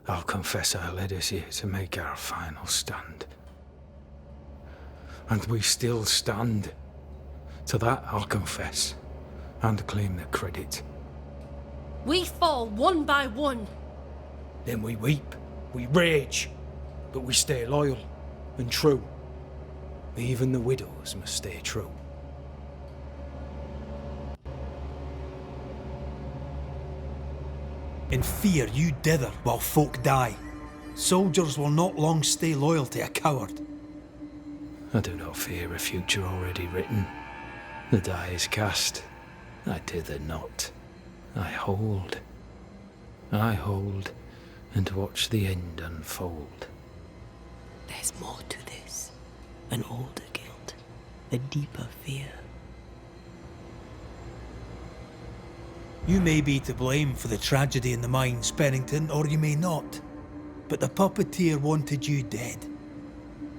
I'll confess I led us here to make our final stand. And we still stand. To that I'll confess, and claim the credit. We fall one by one. Then we weep, we rage, but we stay loyal and true. Even the widows must stay true. In fear you dither while folk die. Soldiers will not long stay loyal to a coward. I do not fear a future already written. The die is cast. I dither not. I hold, and watch the end unfold. There's more to this. An older guilt, a deeper fear. You may be to blame for the tragedy in the mines, Pennington, or you may not. But the puppeteer wanted you dead.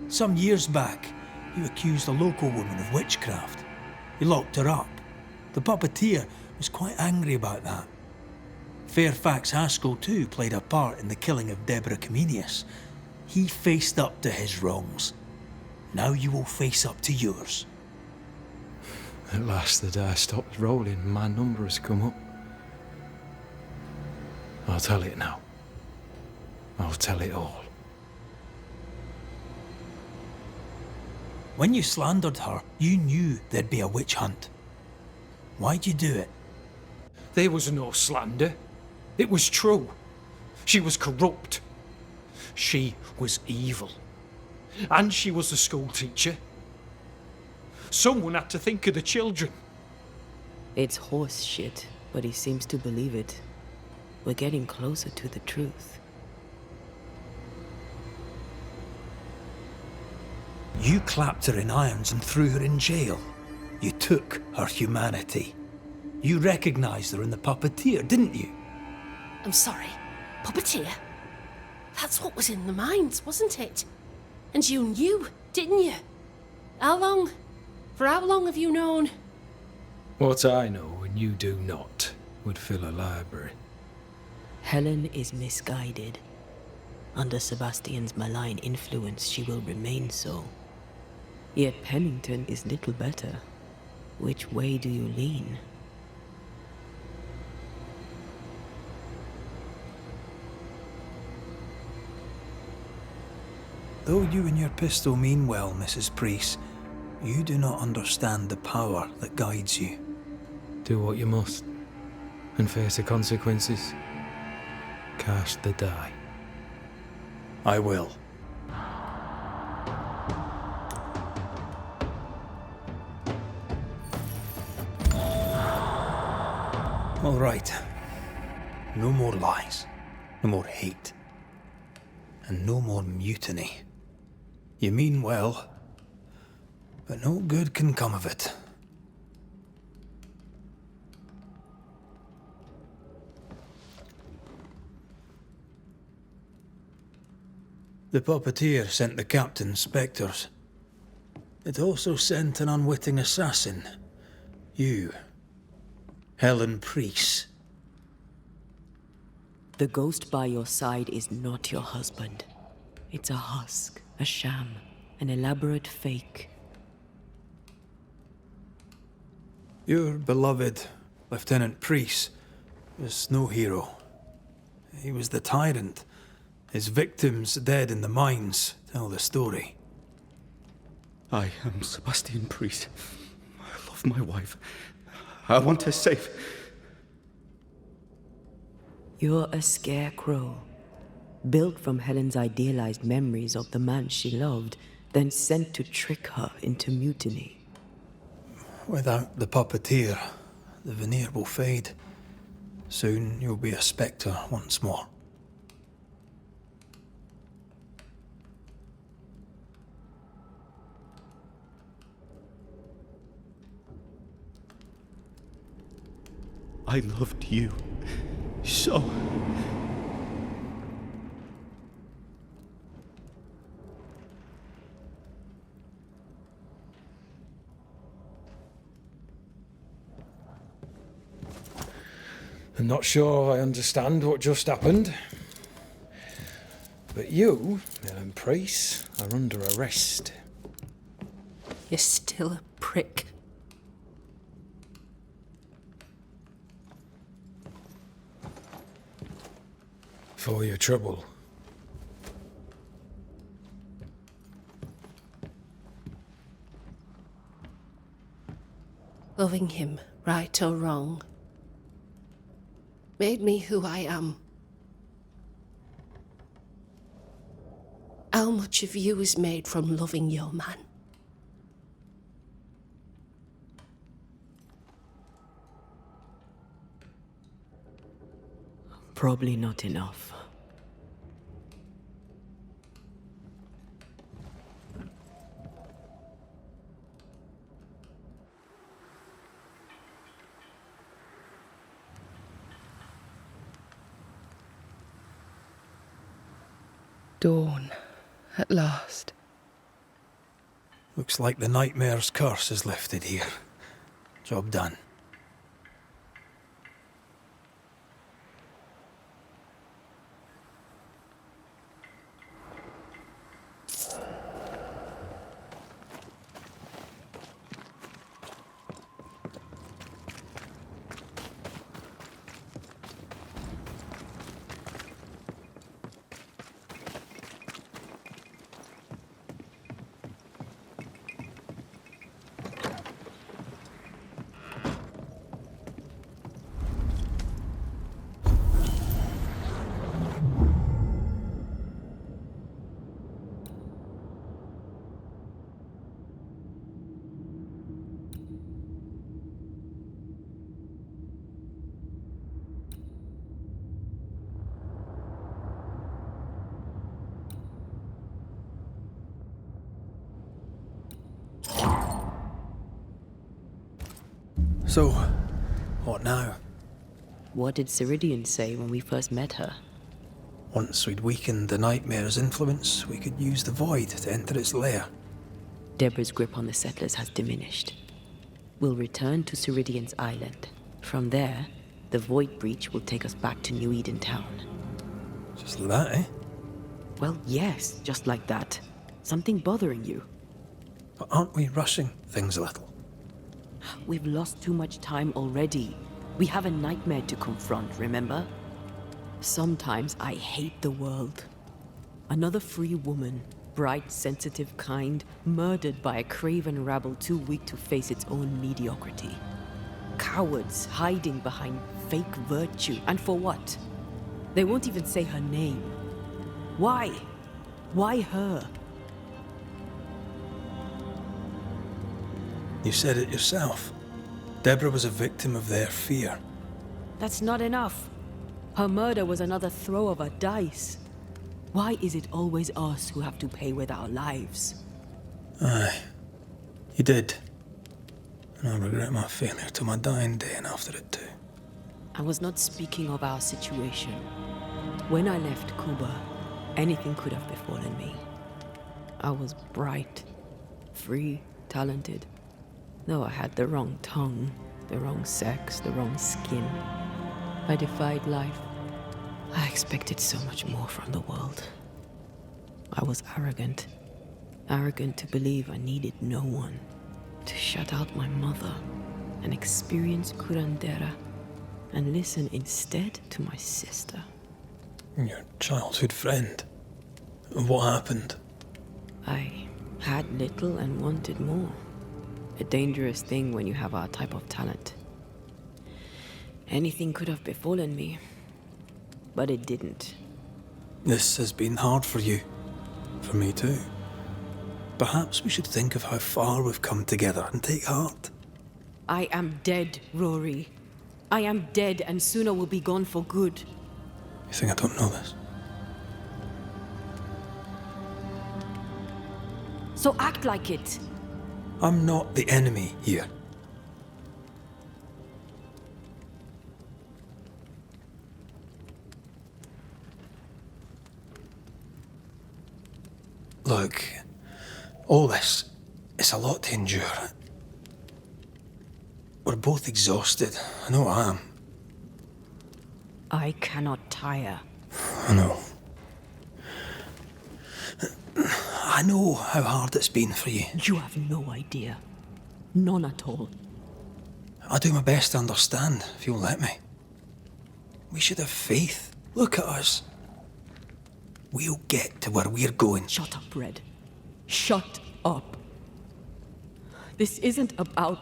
Some years back, you accused a local woman of witchcraft. You locked her up. The puppeteer was quite angry about that. Fairfax Haskell too played a part in the killing of Deborah Comenius. He faced up to his wrongs. Now you will face up to yours. At last the die stops rolling, my number has come up. I'll tell it now. I'll tell it all. When you slandered her, you knew there'd be a witch hunt. Why'd you do it? There was no slander. It was true. She was corrupt. She was evil. And she was a school teacher. Someone had to think of the children. It's horse shit, but he seems to believe it. We're getting closer to the truth. You clapped her in irons and threw her in jail. You took her humanity. You recognized her in the puppeteer, didn't you? I'm sorry. Puppeteer? That's what was in the mines, wasn't it? And you knew, didn't you? How long? For how long have you known? What I know and you do not would fill a library. Helen is misguided. Under Sebastian's malign influence, she will remain so. Yet Pennington is little better. Which way do you lean? Though you and your pistol mean well, Mrs. Priest, you do not understand the power that guides you. Do what you must, and face the consequences. Cast the die. I will. All right. No more lies. No more hate. And no more mutiny. You mean well, but no good can come of it. The puppeteer sent the captain specters. It also sent an unwitting assassin. You. Helen Priest. The ghost by your side is not your husband. It's a husk, a sham, an elaborate fake. Your beloved Lieutenant Priest was no hero. He was the tyrant. His victims dead in the mines tell the story. I am Sebastian Priest. I love my wife. I want her safe. You're a scarecrow, built from Helen's idealized memories of the man she loved, then sent to trick her into mutiny. Without the puppeteer, the veneer will fade. Soon you'll be a spectre once more. I loved you so. I'm not sure I understand what just happened. But you, Ellen Priest, are under arrest. You're still a prick. For your trouble. Loving him, right or wrong, made me who I am. How much of you is made from loving your man? Probably not enough. Dawn, at last. Looks like the nightmare's curse is lifted here. Job done. So, what now? What did Ceridian say when we first met her? Once we'd weakened the nightmare's influence, we could use the void to enter its lair. Deborah's grip on the settlers has diminished. We'll return to Ceridian's island. From there, the void breach will take us back to New Eden town. Just like that, eh? Well, yes, just like that. Something bothering you. But aren't we rushing things a little? We've lost too much time already. We have a nightmare to confront, remember? Sometimes I hate the world. Another free woman, bright, sensitive, kind, murdered by a craven rabble too weak to face its own mediocrity. Cowards hiding behind fake virtue. And for what? They won't even say her name. Why? Why her? You said it yourself. Deborah was a victim of their fear. That's not enough. Her murder was another throw of a dice. Why is it always us who have to pay with our lives? Aye. You did. And I regret my failure to my dying day and after it too. I was not speaking of our situation. When I left Cuba, anything could have befallen me. I was bright, free, talented. Though I had the wrong tongue, the wrong sex, the wrong skin. I defied life. I expected so much more from the world. I was arrogant. Arrogant to believe I needed no one. To shut out my mother and experience curandera and listen instead to my sister. Your childhood friend. What happened? I had little and wanted more. A dangerous thing when you have our type of talent. Anything could have befallen me, but it didn't. This has been hard for you. For me too. Perhaps we should think of how far we've come together and take heart. I am dead, Rory. I am dead, and sooner will be gone for good. You think I don't know this? So act like it. I'm not the enemy here. Look, all this, it's a lot to endure. We're both exhausted. I know I am. I cannot tire. I know. I know how hard it's been for you. You have no idea. None at all. I'll do my best to understand, if you'll let me. We should have faith. Look at us. We'll get to where we're going. Shut up, Red. Shut up. This isn't about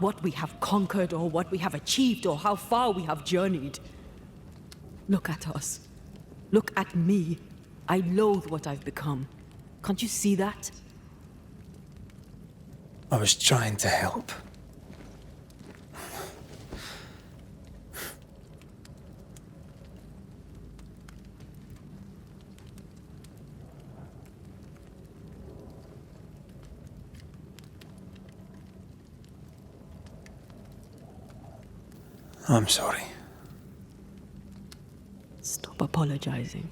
what we have conquered or what we have achieved or how far we have journeyed. Look at us. Look at me. I loathe what I've become. Can't you see that? I was trying to help. I'm sorry. Stop apologizing.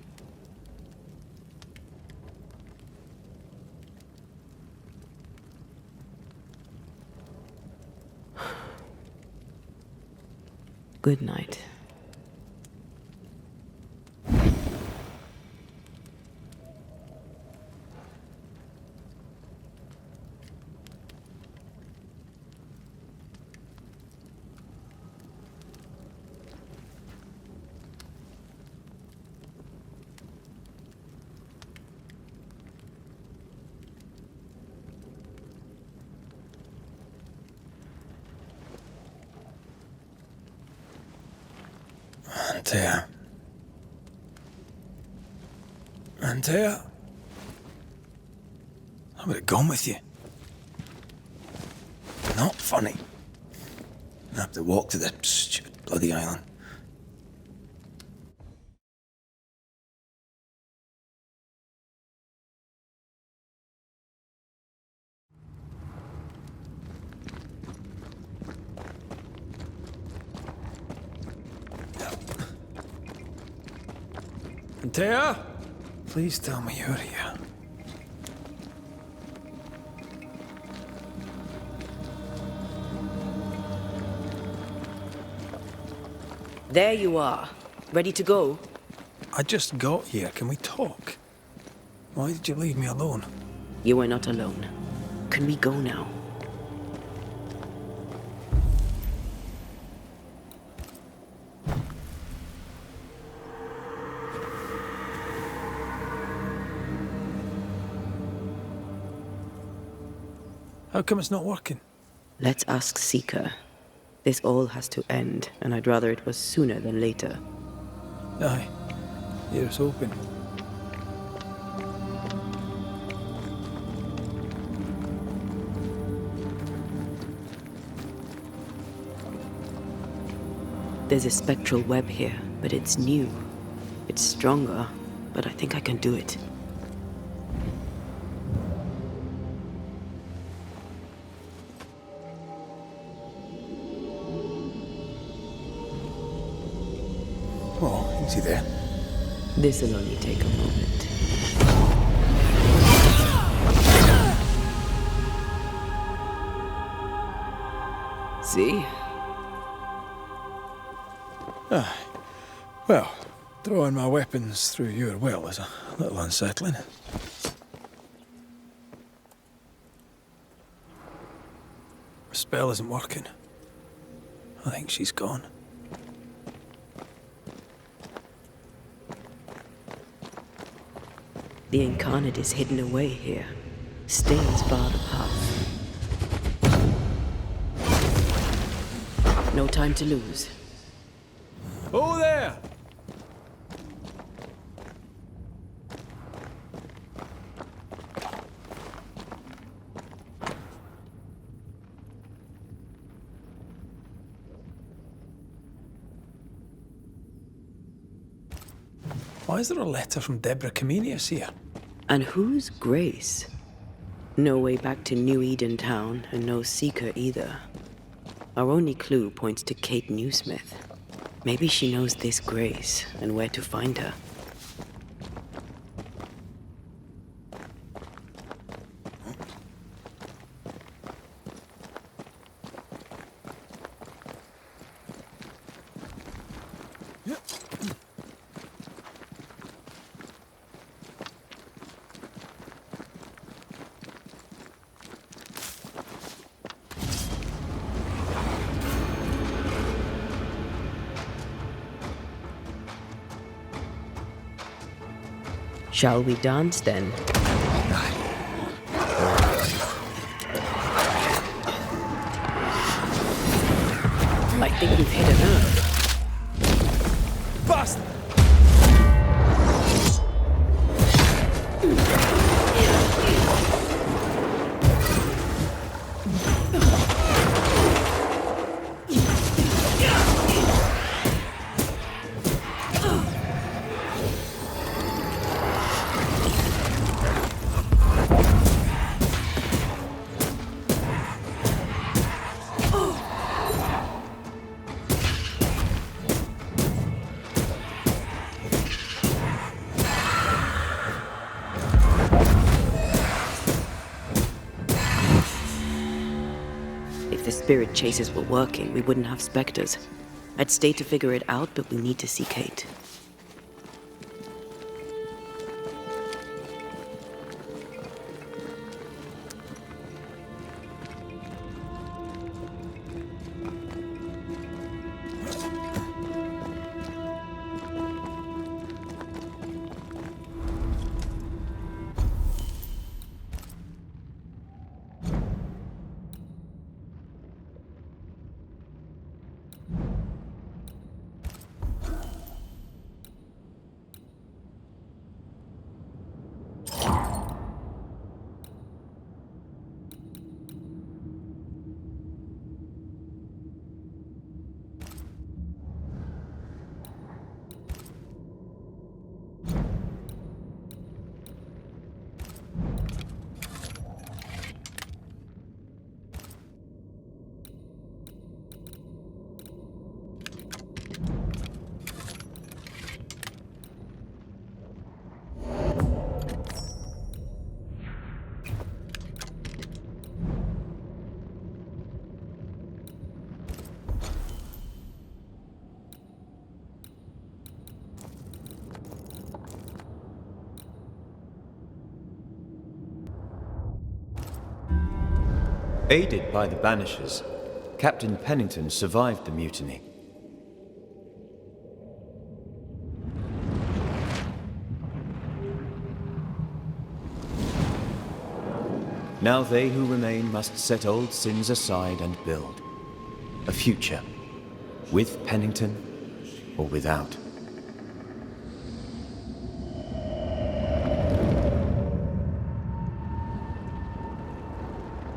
Good night. Antea. Antea? I would have gone with you. Not funny. I have to walk to the stupid bloody island. Antea? Please tell me you're here. There you are. Ready to go? I just got here. Can we talk? Why did you leave me alone? You were not alone. Can we go now? How come it's not working? Let's ask Seeker. This all has to end, and I'd rather it was sooner than later. Aye. Here's hoping. There's a spectral web here, but it's new. It's stronger, but I think I can do it. Oh, easy there. This'll only take a moment. See? Ah, well, throwing my weapons through your will is a little unsettling. The spell isn't working. I think she's gone. The incarnate is hidden away here. Stains bar the path. No time to lose. Oh there! Why is there a letter from Deborah Comenius here? And who's Grace? No way back to New Eden Town, and no seeker either. Our only clue points to Kate Newsmith. Maybe she knows this Grace and where to find her. Shall we dance then? I think we've hit a nerve. Bust! Spirit chases were working, we wouldn't have specters. I'd stay to figure it out, but we need to see Kate. Aided by the Banishers, Captain Pennington survived the mutiny. Now they who remain must set old sins aside and build a future, with Pennington or without.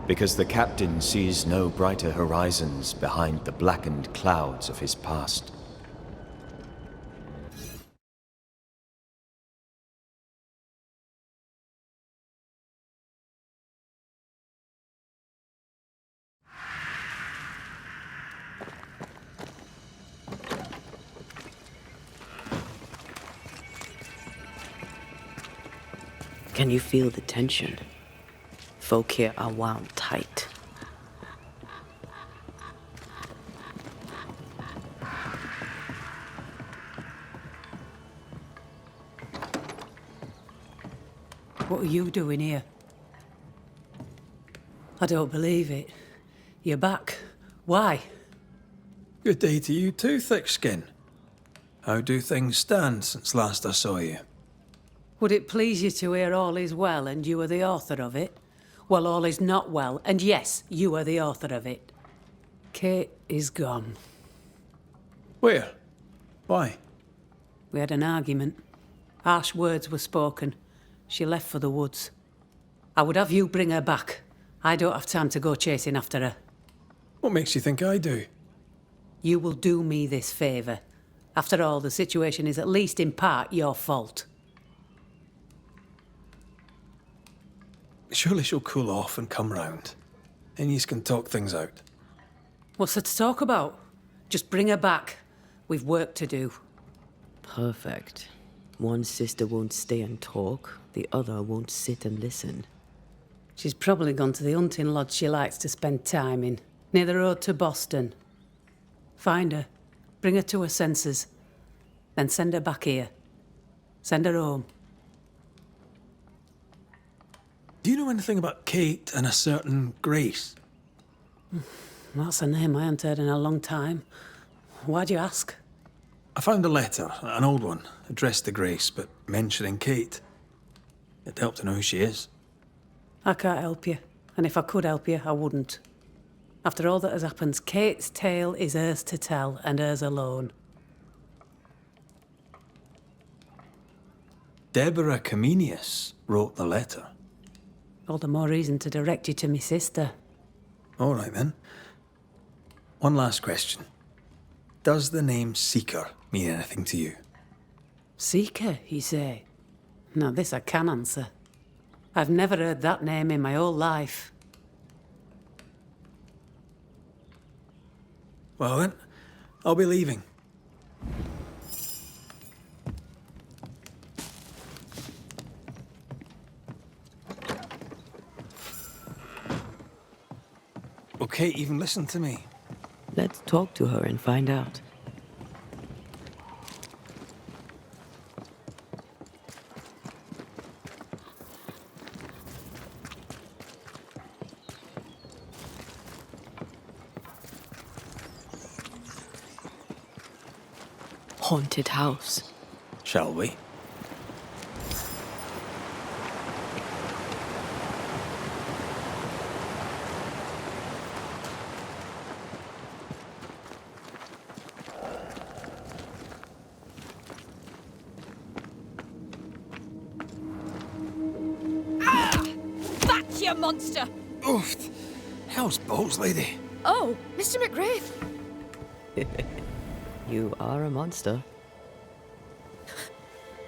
Because the captain sees no brighter horizons behind the blackened clouds of his past. Can you feel the tension? Folk here are wound tight. What are you doing here? I don't believe it. You're back. Why? Good day to you too, Thickskin. How do things stand since last I saw you? Would it please you to hear all is well and you are the author of it? Well, all is not well, and yes, you are the author of it. Kate is gone. Where? Why? We had an argument. Harsh words were spoken. She left for the woods. I would have you bring her back. I don't have time to go chasing after her. What makes you think I do? You will do me this favour. After all, the situation is at least in part your fault. Surely she'll cool off and come round. And you can talk things out. What's there to talk about? Just bring her back. We've work to do. Perfect. One sister won't stay and talk, the other won't sit and listen. She's probably gone to the hunting lodge she likes to spend time in, near the road to Boston. Find her, bring her to her senses, then send her back here. Send her home. Do you know anything about Kate and a certain Grace? That's a name I haven't heard in a long time. Why'd you ask? I found a letter, an old one, addressed to Grace, but mentioning Kate. It'd help to know who she is. I can't help you, and if I could help you, I wouldn't. After all that has happened, Kate's tale is hers to tell, and hers alone. Deborah Comenius wrote the letter. All the more reason to direct you to me sister. All right, then. One last question. Does the name Seeker mean anything to you? Seeker, you say? Now, this I can answer. I've never heard that name in my whole life. Well, then, I'll be leaving. Will Kate even listen to me? Let's talk to her and find out. Haunted house. Shall we? Back, you monster! Oof! How's balls, lady? Oh, Mr. McGrath. You are a monster.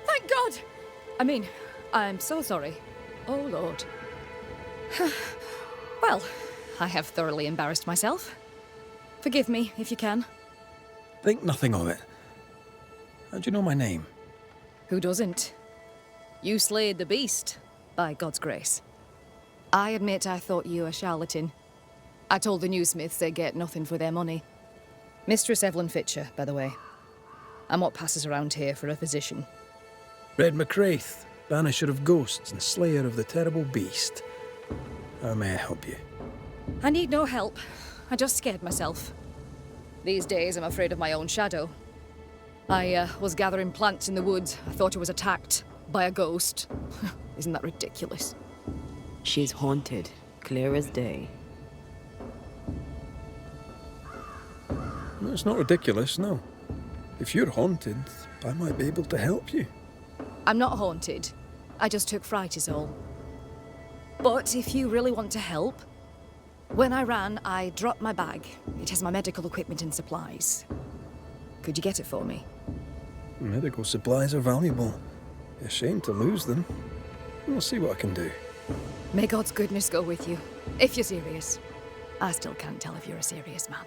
Thank God! I mean, I'm so sorry. Oh, Lord. Well, I have thoroughly embarrassed myself. Forgive me, if you can. Think nothing of it. How do you know my name? Who doesn't? You slayed the beast, by God's grace. I admit I thought you a charlatan. I told the newsmiths they get nothing for their money. Mistress Evelyn Fitcher, by the way. I'm what passes around here for a physician. Red McRaith, banisher of ghosts and slayer of the terrible beast. How may I help you? I need no help. I just scared myself. These days, I'm afraid of my own shadow. I was gathering plants in the woods. I thought I was attacked by a ghost. Isn't that ridiculous? She's haunted, clear as day. No, it's not ridiculous, no. If you're haunted, I might be able to help you. I'm not haunted. I just took fright is all. But if you really want to help, when I ran, I dropped my bag. It has my medical equipment and supplies. Could you get it for me? Medical supplies are valuable. A shame to lose them. We'll see what I can do. May God's goodness go with you, if you're serious. I still can't tell if you're a serious man.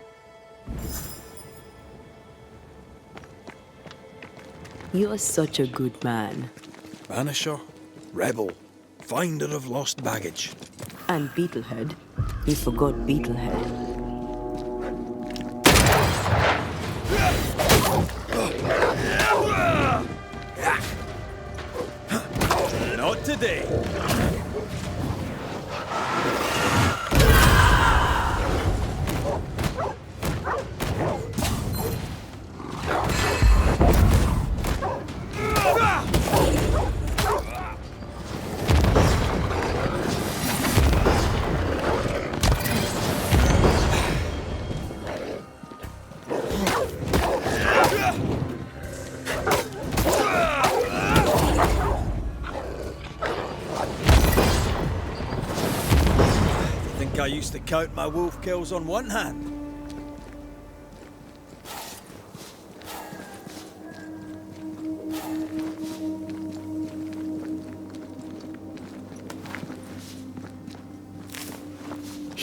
You are such a good man. Banisher, rebel, finder of lost baggage. And Beetlehead. You forgot Beetlehead. Not today. I used to count my wolf kills on one hand.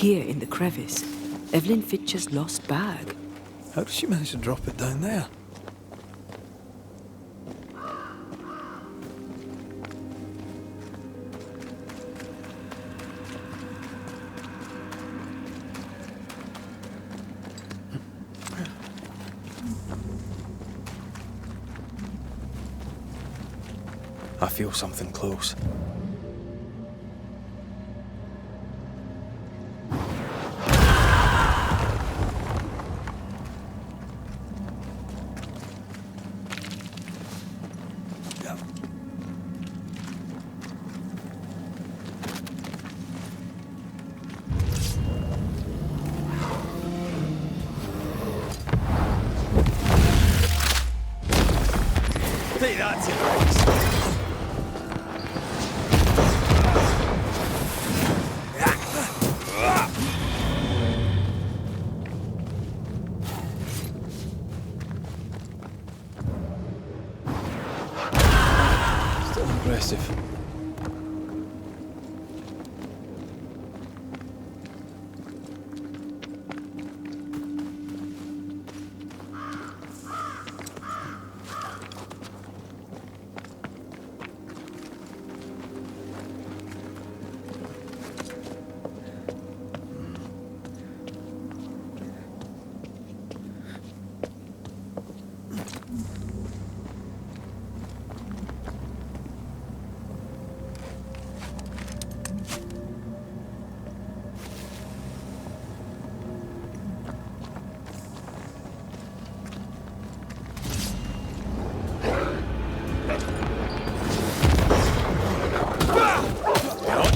Here in the crevice, Evelyn Fitcher's lost bag. How did she manage to drop it down there? I feel something close. See, that's it, Rex. Still impressive.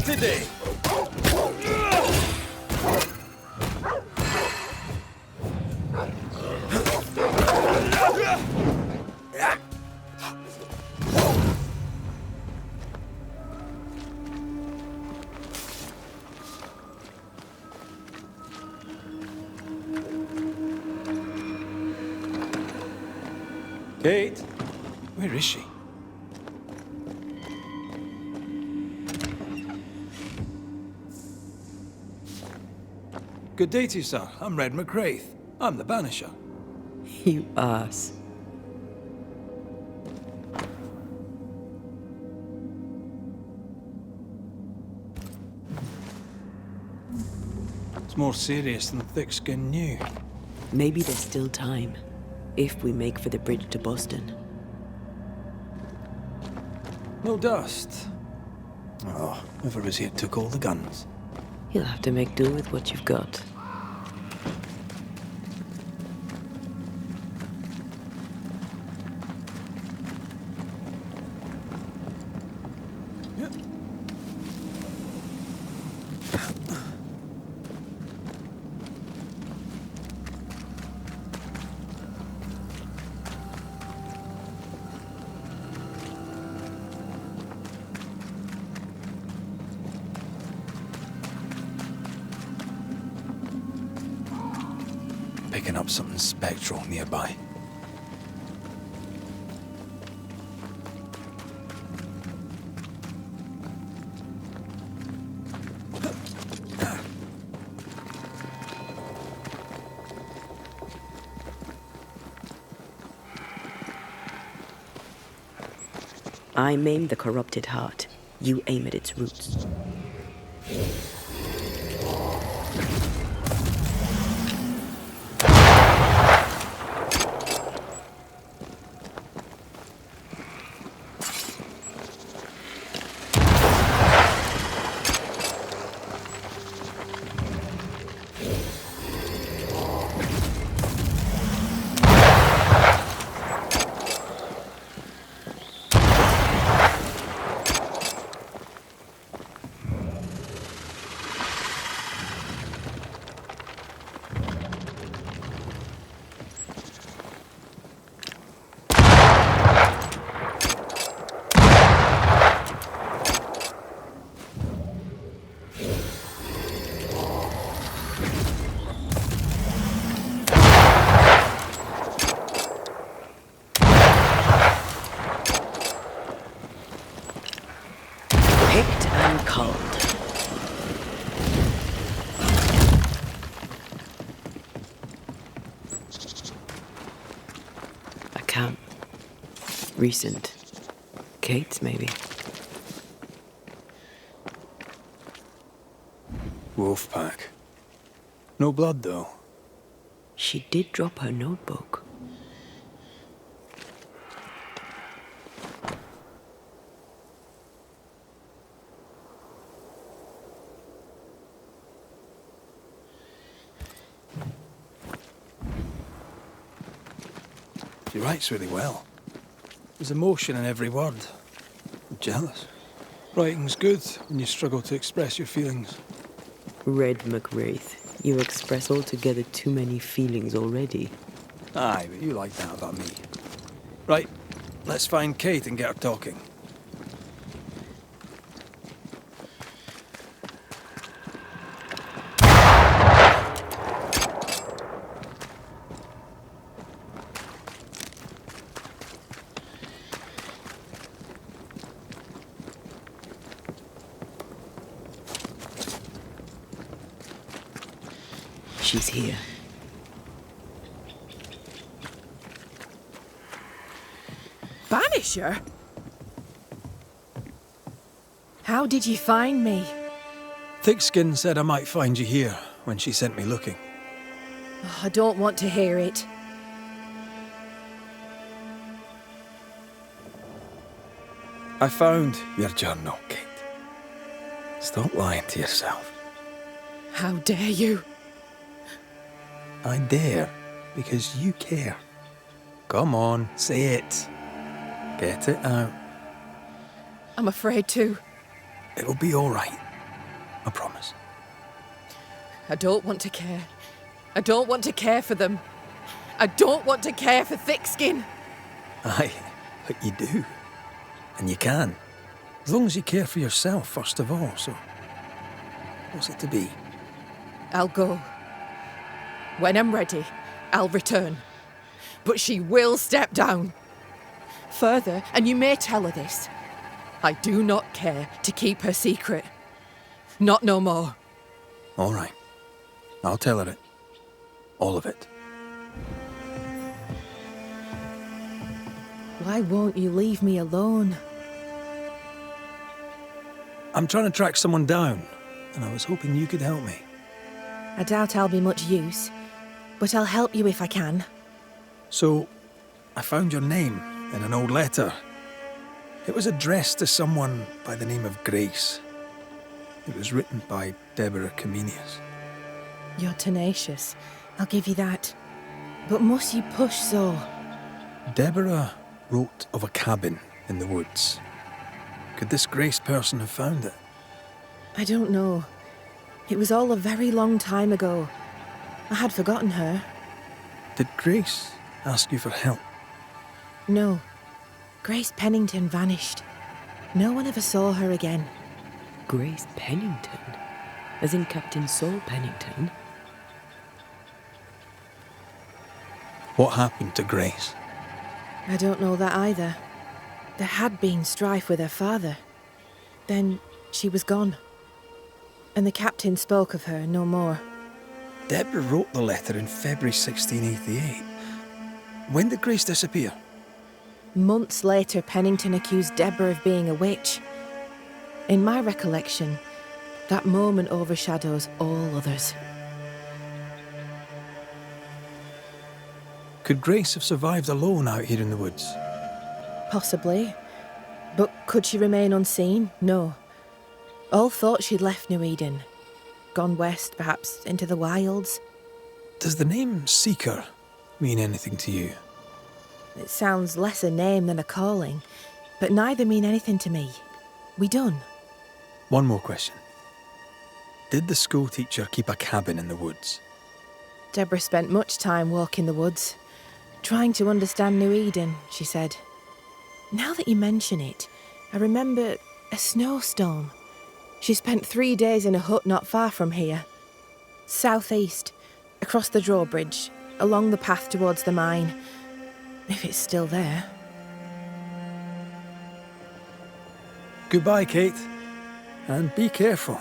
Today. Kate? Where is she? Good day to you, sir. I'm Red McRaith. I'm the Banisher. You ass. It's more serious than thick-skinned knew. Maybe there's still time, if we make for the bridge to Boston. No dust. Oh, whoever was here took all the guns. You'll have to make do with what you've got. Picking up something spectral nearby. I maim the corrupted heart. You aim at its roots. Recent. Kate's, maybe. Wolf pack. No blood, though. She did drop her notebook. She writes really well. There's emotion in every word. I'm jealous. Writing's good when you struggle to express your feelings. Red McWraith, you express altogether too many feelings already. Aye, but you like that about me. Right, let's find Kate and get her talking. She's here. Banisher? How did you find me? Thickskin said I might find you here when she sent me looking. Oh, I don't want to hear it. I found your journal, Kate. Stop lying to yourself. How dare you? I dare, because you care. Come on, say it. Get it out. I'm afraid to. It'll be all right. I promise. I don't want to care. I don't want to care for them. I don't want to care for Thickskin. Aye, but you do. And you can. As long as you care for yourself, first of all, so... what's it to be? I'll go. When I'm ready, I'll return. But she will step down. Further, and you may tell her this, I do not care to keep her secret. Not no more. All right. I'll tell her it. All of it. Why won't you leave me alone? I'm trying to track someone down, and I was hoping you could help me. I doubt I'll be much use, but I'll help you if I can. So, I found your name in an old letter. It was addressed to someone by the name of Grace. It was written by Deborah Comenius. You're tenacious, I'll give you that. But must you push so? Deborah wrote of a cabin in the woods. Could this Grace person have found it? I don't know. It was all a very long time ago. I had forgotten her. Did Grace ask you for help? No. Grace Pennington vanished. No one ever saw her again. Grace Pennington? As in Captain Saul Pennington? What happened to Grace? I don't know that either. There had been strife with her father. Then she was gone. And the captain spoke of her no more. Deborah wrote the letter in February 1688. When did Grace disappear? Months later, Pennington accused Deborah of being a witch. In my recollection, that moment overshadows all others. Could Grace have survived alone out here in the woods? Possibly. But could she remain unseen? No. All thought she'd left New Eden. Gone west, perhaps, into the wilds. Does the name Seeker mean anything to you? It sounds less a name than a calling, but neither mean anything to me. We done. One more question. Did the schoolteacher keep a cabin in the woods? Deborah spent much time walking the woods, trying to understand New Eden, she said. Now that you mention it, I remember a snowstorm. She spent 3 days in a hut not far from here. Southeast, across the drawbridge, along the path towards the mine. If it's still there. Goodbye, Kate. And be careful.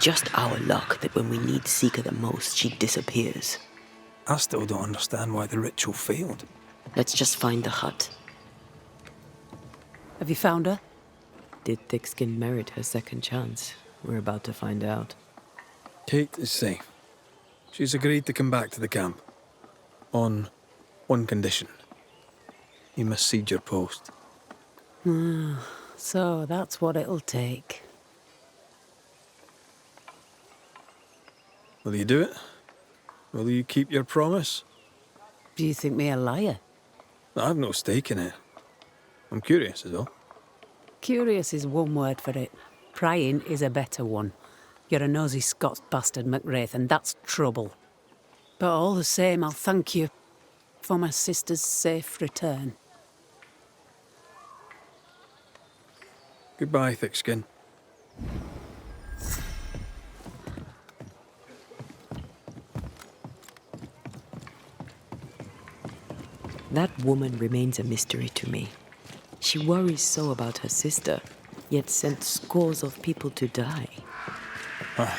just our luck that when we need Seeker the most, she disappears. I still don't understand why the ritual failed. Let's just find the hut. Have you found her? Did Thickskin merit her second chance? We're about to find out. Kate is safe. She's agreed to come back to the camp. On one condition. You must cede your post. So that's what it'll take. Will you do it? Will you keep your promise? Do you think me a liar? I've no stake in it. I'm curious, is all. Curious is one word for it. Prying is a better one. You're a nosy Scots bastard, McRaith, and that's trouble. But all the same, I'll thank you for my sister's safe return. Goodbye, Thickskin. That woman remains a mystery to me. She worries so about her sister, yet sent scores of people to die. Ah,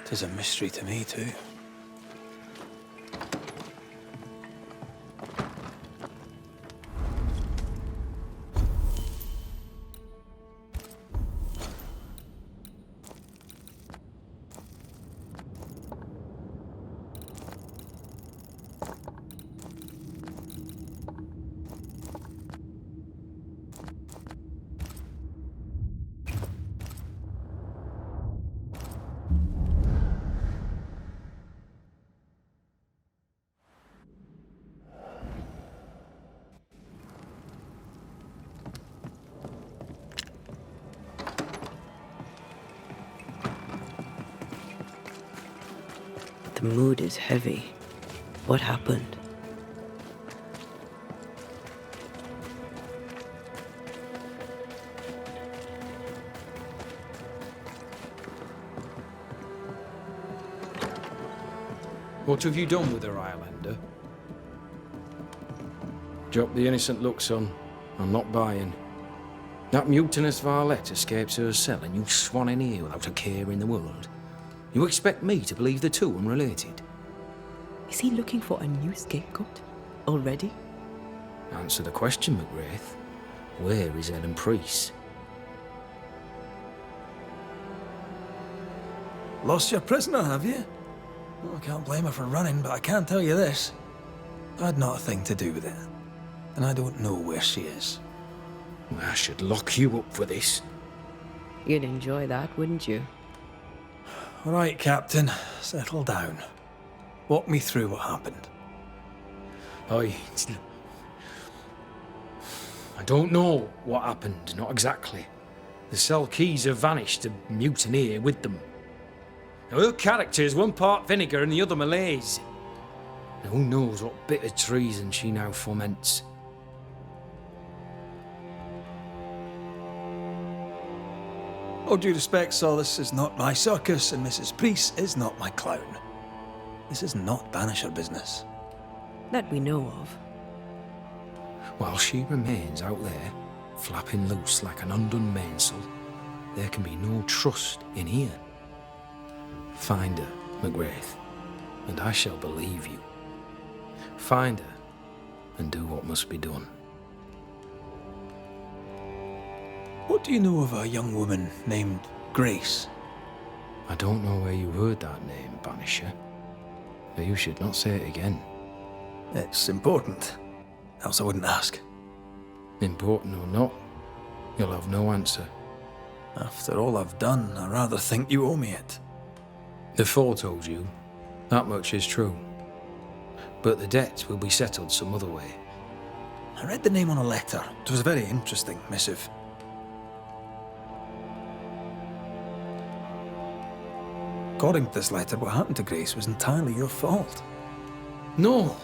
'tis a mystery to me too. The mood is heavy. What happened? What have you done with her, Islander? Drop the innocent look, son. I'm not buying. That mutinous varlet escapes her cell and you swan in here without a care in the world. You expect me to believe the two unrelated? Is he looking for a new scapegoat? Already? Answer the question, McRaith. Where is Ellen Priest? Lost your prisoner, have you? Well, I can't blame her for running, but I can tell you this. I had not a thing to do with it. And I don't know where she is. I should lock you up for this. You'd enjoy that, wouldn't you? All right, Captain. Settle down. Walk me through what happened. I don't know what happened, not exactly. The cell keys have vanished, the mutineer with them. Now, her character's one part vinegar and the other malaise. Now, who knows what bitter treason she now foments. All due respect, Saul, this is not my circus, and Mrs. Priest is not my clown. This is not Banisher business. That we know of. While she remains out there, flapping loose like an undone mainsail, there can be no trust in here. Find her, McRaith, and I shall believe you. Find her, and do what must be done. What do you know of a young woman named Grace? I don't know where you heard that name, Banisher. But you should not say it again. It's important, else I wouldn't ask. Important or not, you'll have no answer. After all I've done, I rather think you owe me it. The Four told you, that much is true. But the debt will be settled some other way. I read the name on a letter. It was a very interesting missive. According to this letter, what happened to Grace was entirely your fault. No!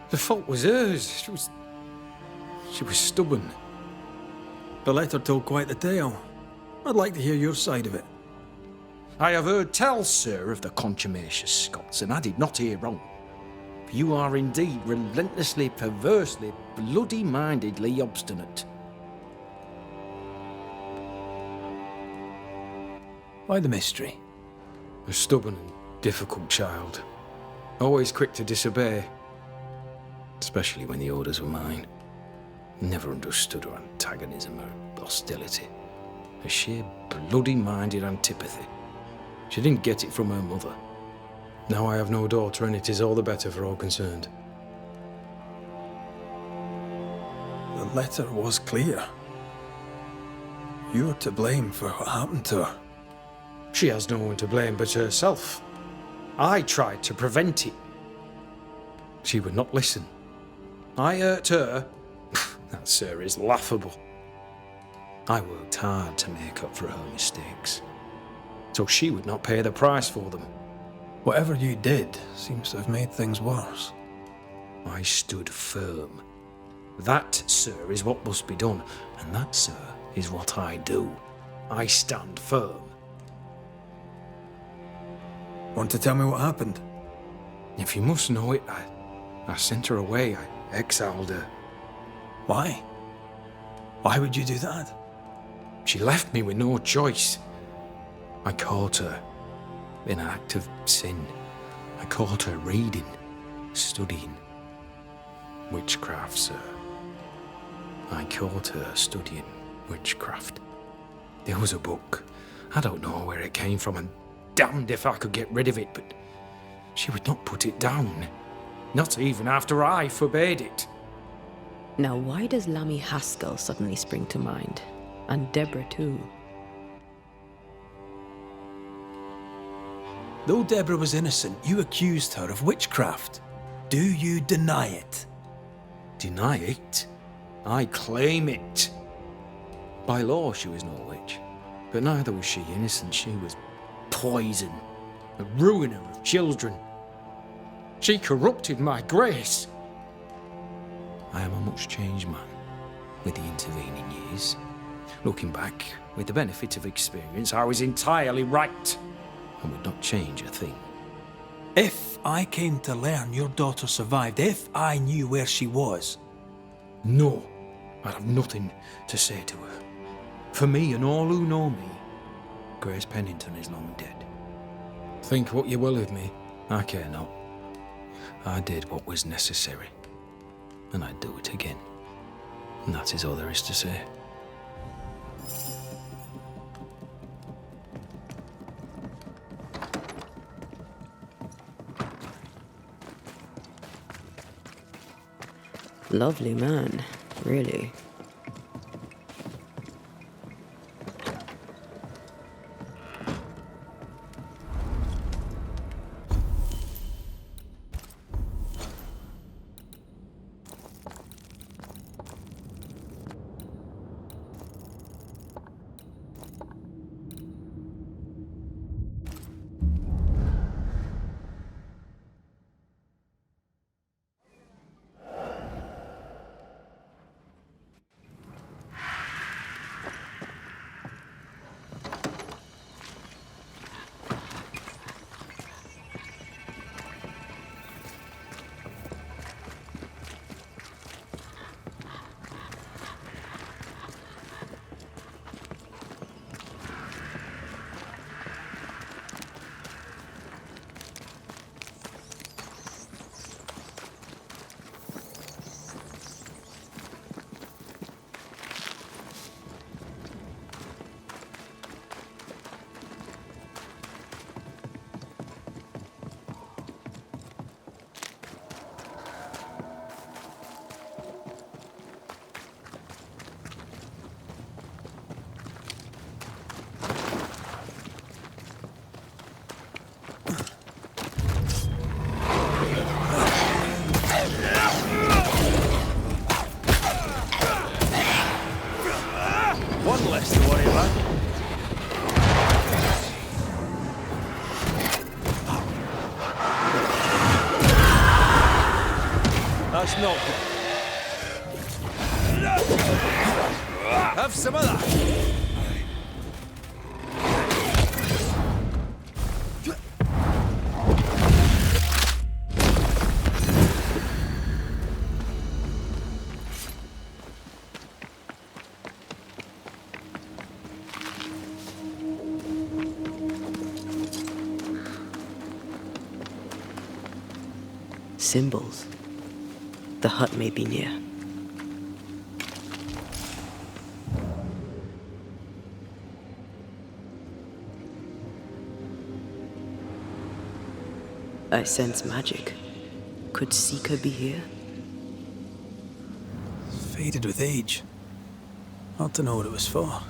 The fault was hers. She was stubborn. The letter told quite the tale. I'd like to hear your side of it. I have heard tell, sir, of the contumacious Scots, and I did not hear wrong. For you are indeed relentlessly, perversely, bloody-mindedly obstinate. Why the mystery? A stubborn and difficult child. Always quick to disobey. Especially when the orders were mine. Never understood her antagonism or hostility. A sheer bloody-minded antipathy. She didn't get it from her mother. Now I have no daughter, and it is all the better for all concerned. The letter was clear. You're to blame for what happened to her. She has no one to blame but herself. I tried to prevent it. She would not listen. I hurt her. That, sir, is laughable. I worked hard to make up for her mistakes, so she would not pay the price for them. Whatever you did seems to have made things worse. I stood firm. That, sir, is what must be done, and that, sir, is what I do. I stand firm. Want to tell me what happened? If you must know it, I sent her away. I exiled her. Why? Why would you do that? She left me with no choice. I caught her in an act of sin. I caught her reading, studying. Witchcraft, sir. I caught her studying witchcraft. There was a book. I don't know where it came from, and damned if I could get rid of it, but she would not put it down. Not even after I forbade it. Now, why does Lammy Haskell suddenly spring to mind? And Deborah, too. Though Deborah was innocent, you accused her of witchcraft. Do you deny it? Deny it? I claim it. By law, she was no witch. But neither was she innocent. She was poison, a ruiner of children. She corrupted my grace. I am a much changed man with the intervening years. Looking back, with the benefit of experience, I was entirely right and would not change a thing. If I came to learn your daughter survived, if I knew where she was... No, I'd have nothing to say to her. For me and all who know me, Grace Pennington is long dead. Think what you will of me, I care not. I did what was necessary, and I'd do it again. And that is all there is to say. Lovely man, really. One less to worry about. That's not good. Have some of that. symbols. The hut may be near. I sense magic. Could Seeker be here? Faded with age. Hard to know what it was for.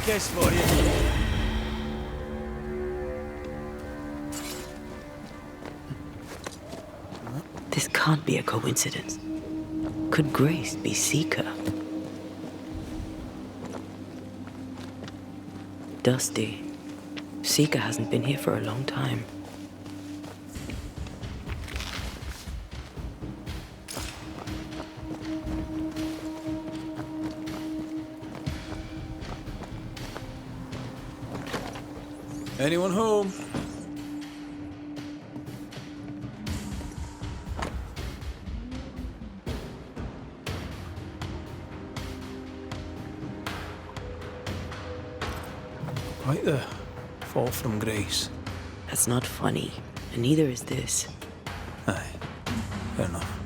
Kiss for you. This can't be a coincidence. Could Grace be Seeker? Dusty. Seeker hasn't been here for a long time. Anyone home? Right there. Fall from grace. That's not funny, and neither is this. Aye, fair enough.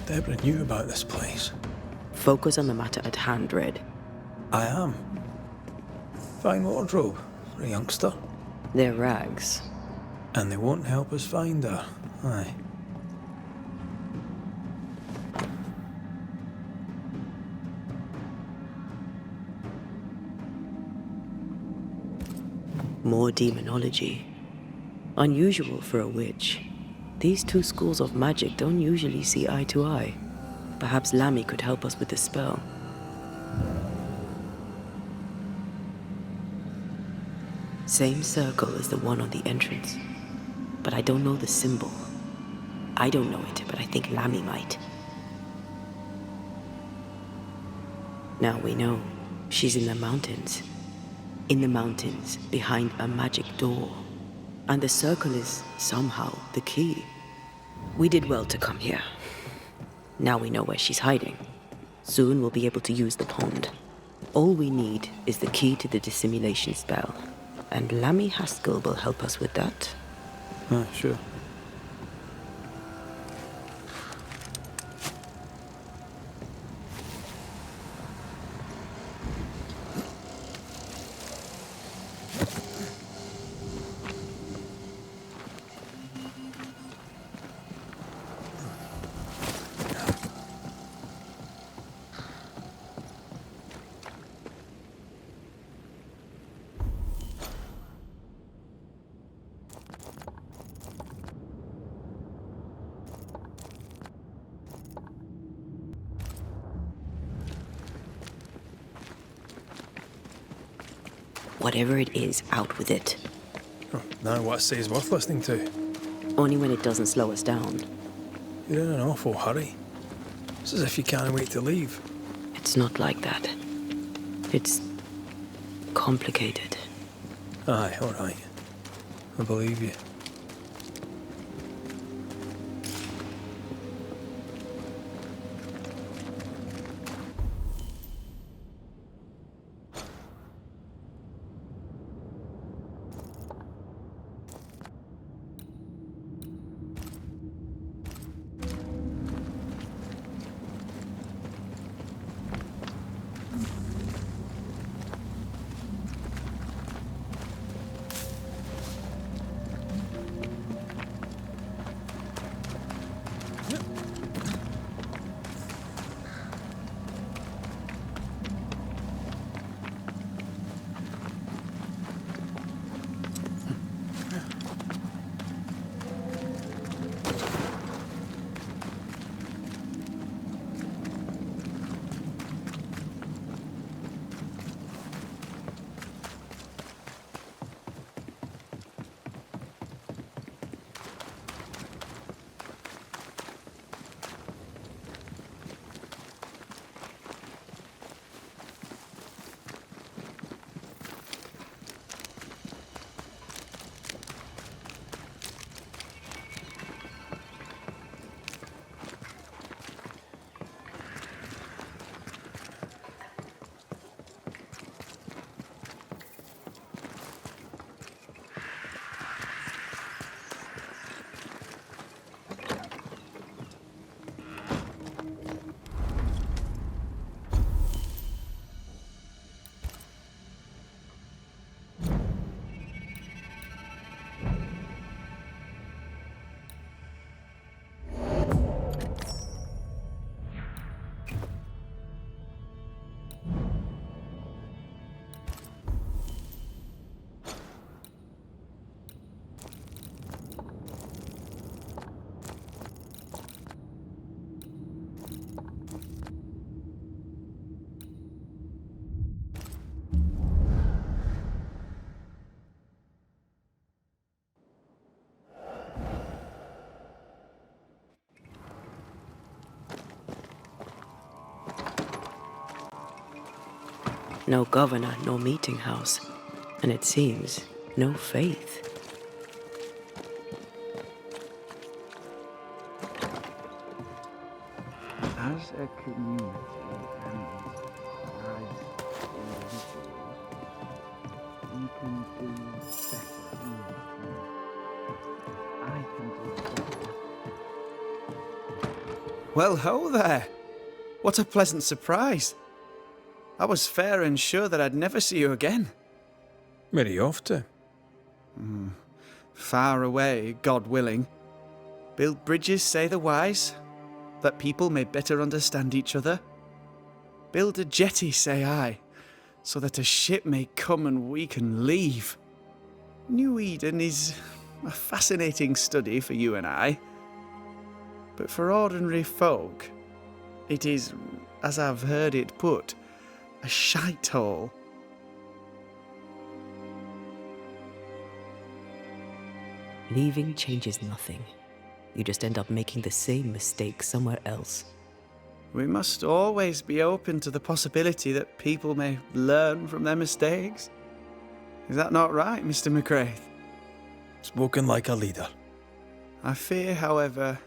Deborah knew about this place. Focus on the matter at hand, Red. I am. Fine wardrobe for a youngster. They're rags. And they won't help us find her. Aye. More demonology. Unusual for a witch. These two schools of magic don't usually see eye to eye. Perhaps Lammy could help us with the spell. Same circle as the one on the entrance, but I don't know the symbol. I don't know it, but I think Lammy might. Now we know she's in the mountains. In the mountains, behind a magic door. And the circle is, somehow, the key. We did well to come here. Now we know where she's hiding. Soon we'll be able to use the pond. All we need is the key to the dissimulation spell. And Lammy Haskell will help us with that. Sure. Whatever it is, out with it. Oh, now what I say is worth listening to. Only when it doesn't slow us down. You're in an awful hurry. It's as if you can't wait to leave. It's not like that. It's complicated. Aye, all right. I believe you. No governor, no meeting house. And it seems, no faith. As a community and as individuals, we can do better. I can do better. Well, ho there! What a pleasant surprise! I was fair and sure that I'd never see you again. Where are you off to? Far away, God willing. Build bridges, say the wise, that people may better understand each other. Build a jetty, say I, so that a ship may come and we can leave. New Eden is a fascinating study for you and I. But for ordinary folk, it is, as I've heard it put, a shite hole. Leaving changes nothing. you just end up making the same mistake somewhere else. We must always be open to the possibility that people may learn from their mistakes. Is that not right, Mr. McCraith? Spoken like a leader. I fear, however,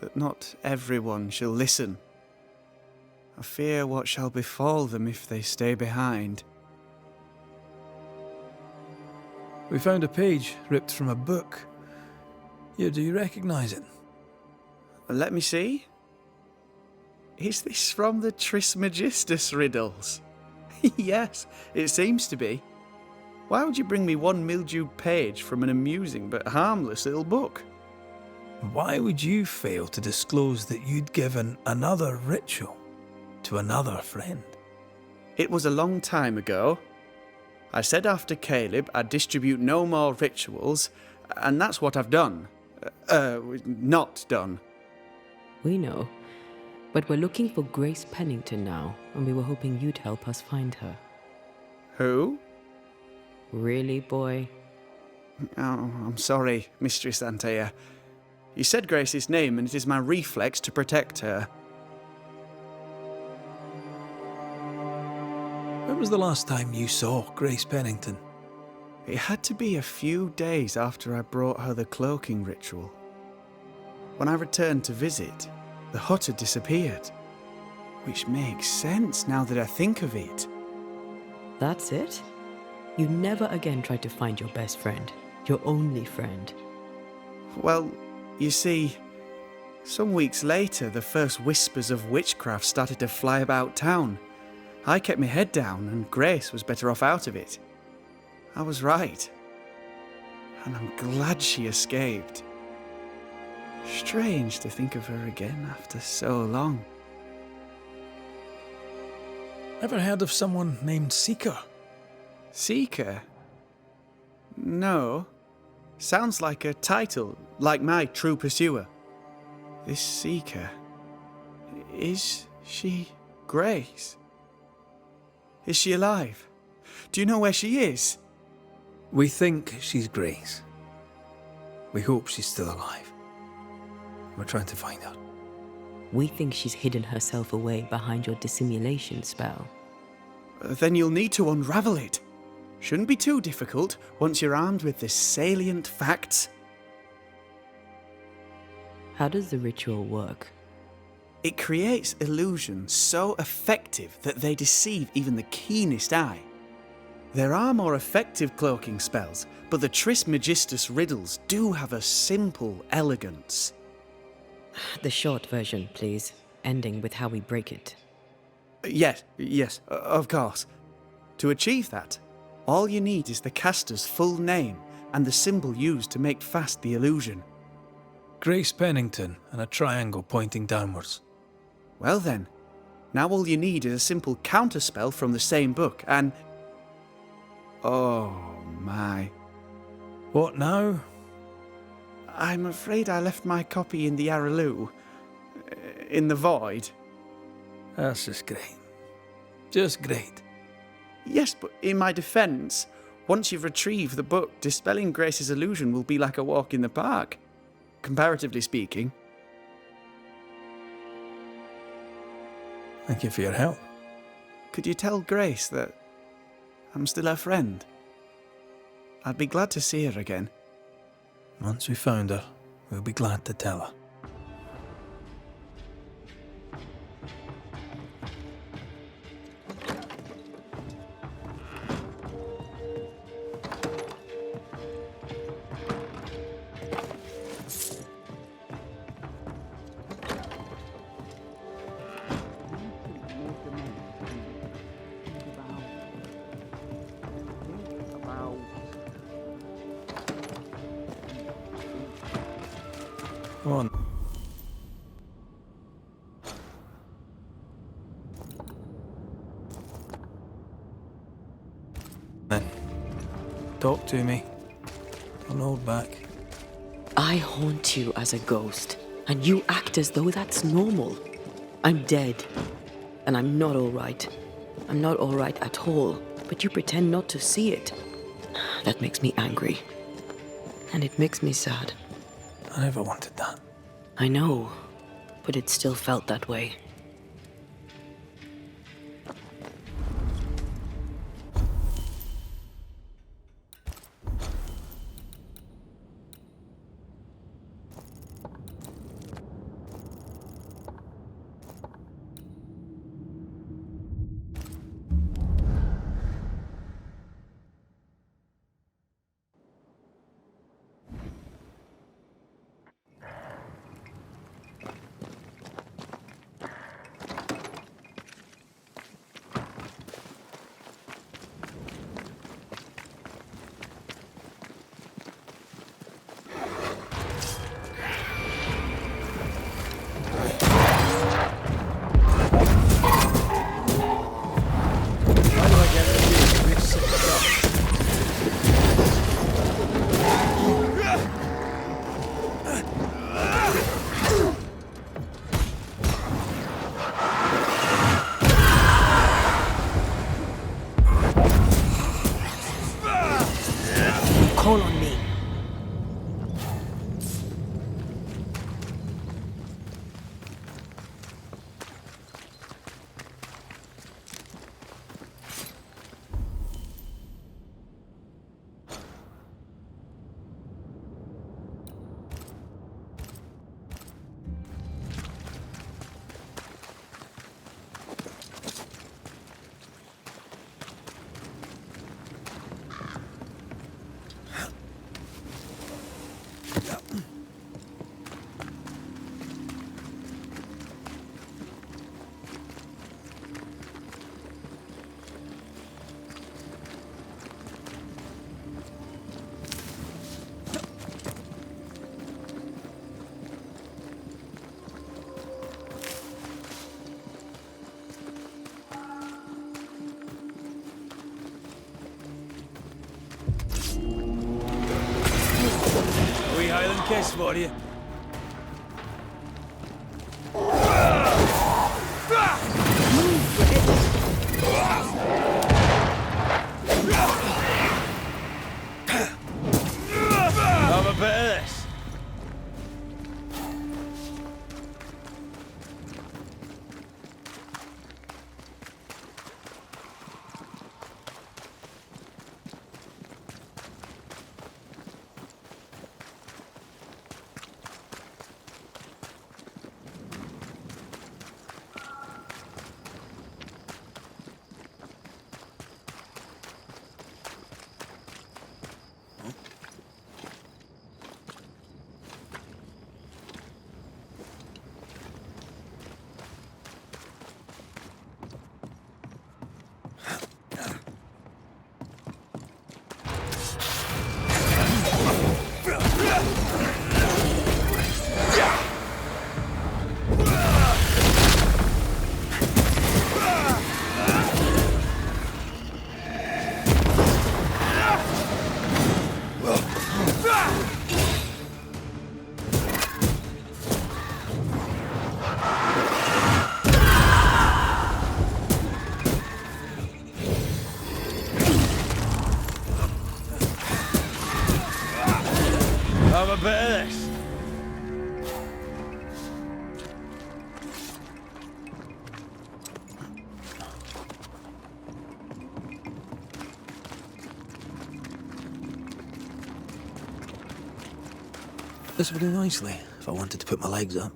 that not everyone shall listen. I fear what shall befall them if they stay behind. We found a page ripped from a book. Here, do you recognize it? Let me see. Is this from the Trismegistus riddles? Yes, it seems to be. Why would you bring me one mildewed page from an amusing but harmless little book? Why would you fail to disclose that you'd given another ritual to another friend? It was a long time ago. I said after Caleb I'd distribute no more rituals, and that's what I've done. Not done. We know. But we're looking for Grace Pennington now, and we were hoping you'd help us find her. Who? Really, boy? Oh, I'm sorry, Mistress Antea. You said Grace's name, and it is my reflex to protect her. When was the last time you saw Grace Pennington? It had to be a few days after I brought her the cloaking ritual. When I returned to visit, the hut had disappeared. Which makes sense now that I think of it. That's it? You never again tried to find your best friend, your only friend. Well, you see, some weeks later, the first whispers of witchcraft started to fly about town. I kept my head down, and Grace was better off out of it. I was right. And I'm glad she escaped. Strange to think of her again after so long. Ever heard of someone named Seeker? Seeker? No. Sounds like a title, like my true pursuer. This Seeker... Is she Grace? Is she alive? Do you know where she is? We think she's Grace. We hope she's still alive. We're trying to find her. We think she's hidden herself away behind your dissimulation spell. Then you'll need to unravel it. Shouldn't be too difficult once you're armed with the salient facts. How does the ritual work? It creates illusions so effective that they deceive even the keenest eye. There are more effective cloaking spells, but the Trismegistus riddles do have a simple elegance. The short version, please, ending with how we break it. Yes, of course. To achieve that, all you need is the caster's full name and the symbol used to make fast the illusion. Grace Pennington and a triangle pointing downwards. Well then, now all you need is a simple counterspell from the same book and... Oh my. What now? I'm afraid I left my copy in the Araloo. In the void. That's just great. Just great. Yes, but in my defence, once you've retrieved the book, dispelling Grace's illusion will be like a walk in the park. Comparatively speaking. Thank you for your help. Could you tell Grace that I'm still her friend? I'd be glad to see her again. Once we found her, we'll be glad to tell her. Come on. Then, talk to me. Don't hold back. I haunt you as a ghost, and you act as though that's normal. I'm dead, and I'm not all right. I'm not all right at all, but you pretend not to see it. That makes me angry, and it makes me sad. I never wanted that. I know, but it still felt that way. Call on me. Highland kiss for you. Have a bit of this. Have a bit of this. This would do nicely if I wanted to put my legs up.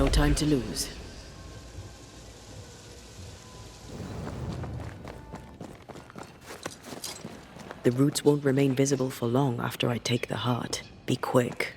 No time to lose. The roots won't remain visible for long after I take the heart. Be quick.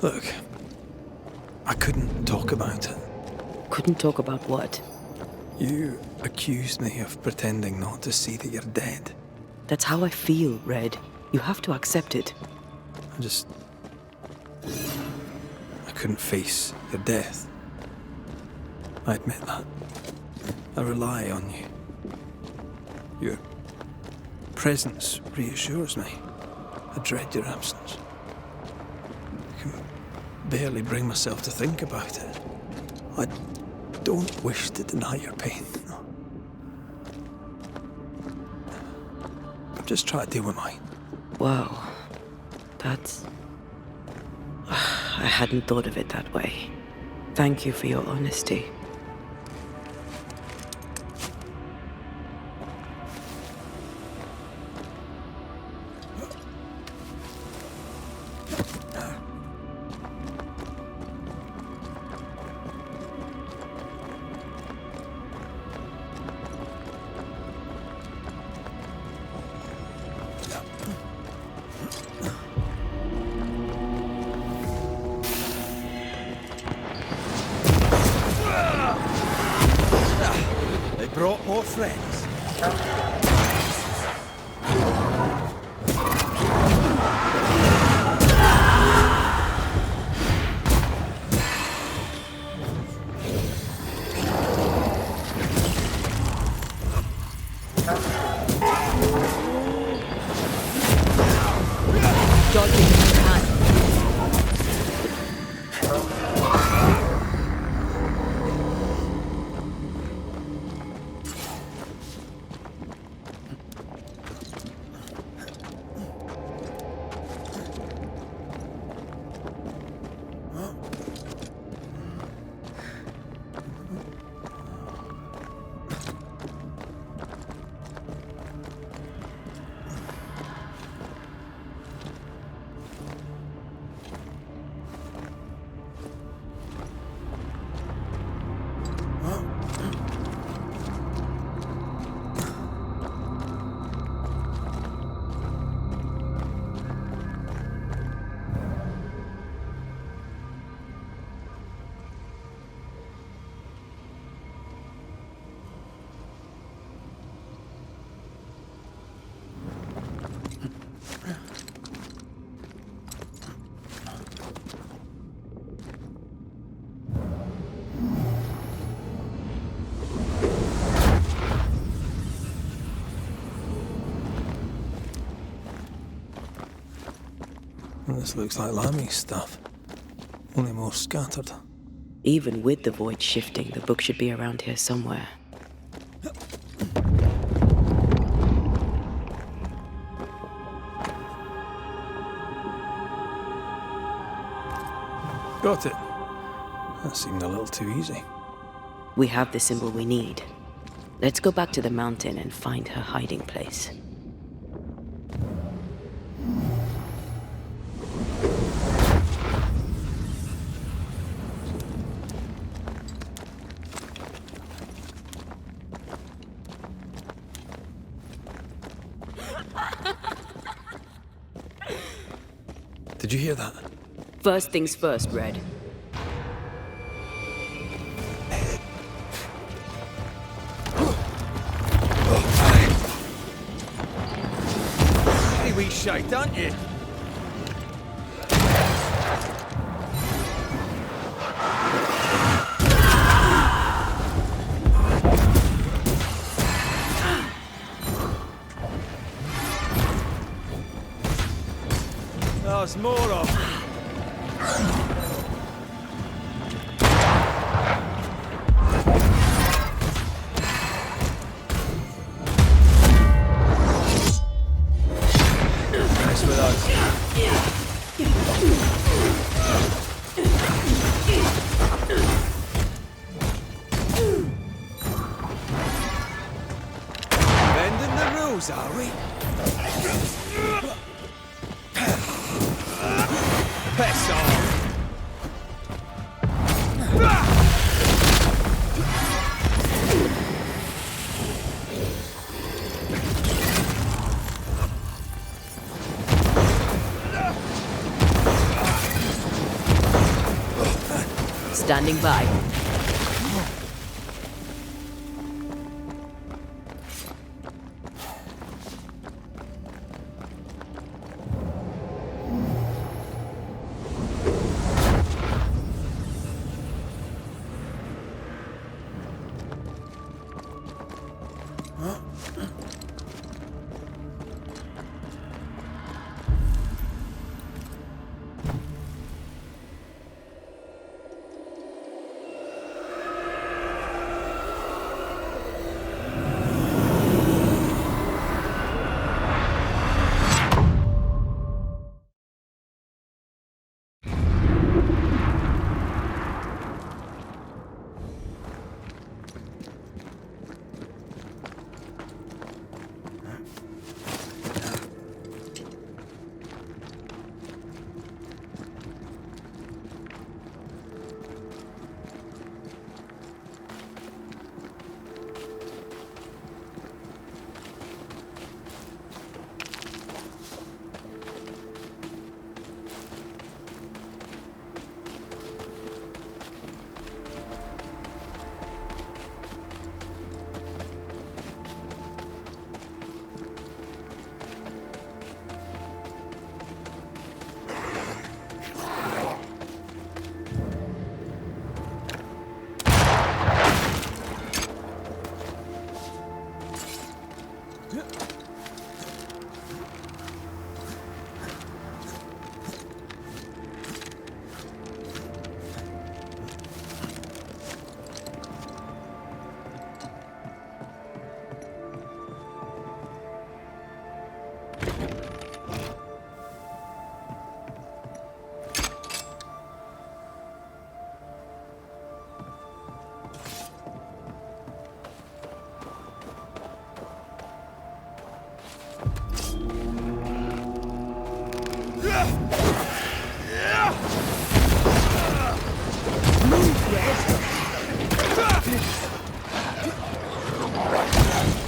Look, I couldn't talk about it. Couldn't talk about what? You accused me of pretending not to see that you're dead. That's how I feel, Red. You have to accept it. I couldn't face your death. I admit that. I rely on you. Your presence reassures me. I dread your absence. I can barely bring myself to think about it. I don't wish to deny your pain. No. I'm just trying to deal with mine. Wow. That's... I hadn't thought of it that way. Thank you for your honesty. Brought more friends. This looks like Lami's stuff, only more scattered. Even with the void shifting, the book should be around here somewhere. Got it. That seemed a little too easy. We have the symbol we need. Let's go back to the mountain and find her hiding place. Did you hear that? First things first, Red. Hey, wee shite, aren't you? There's more of them. Nice with us. Bending the rules, are we? Piss off! Standing by.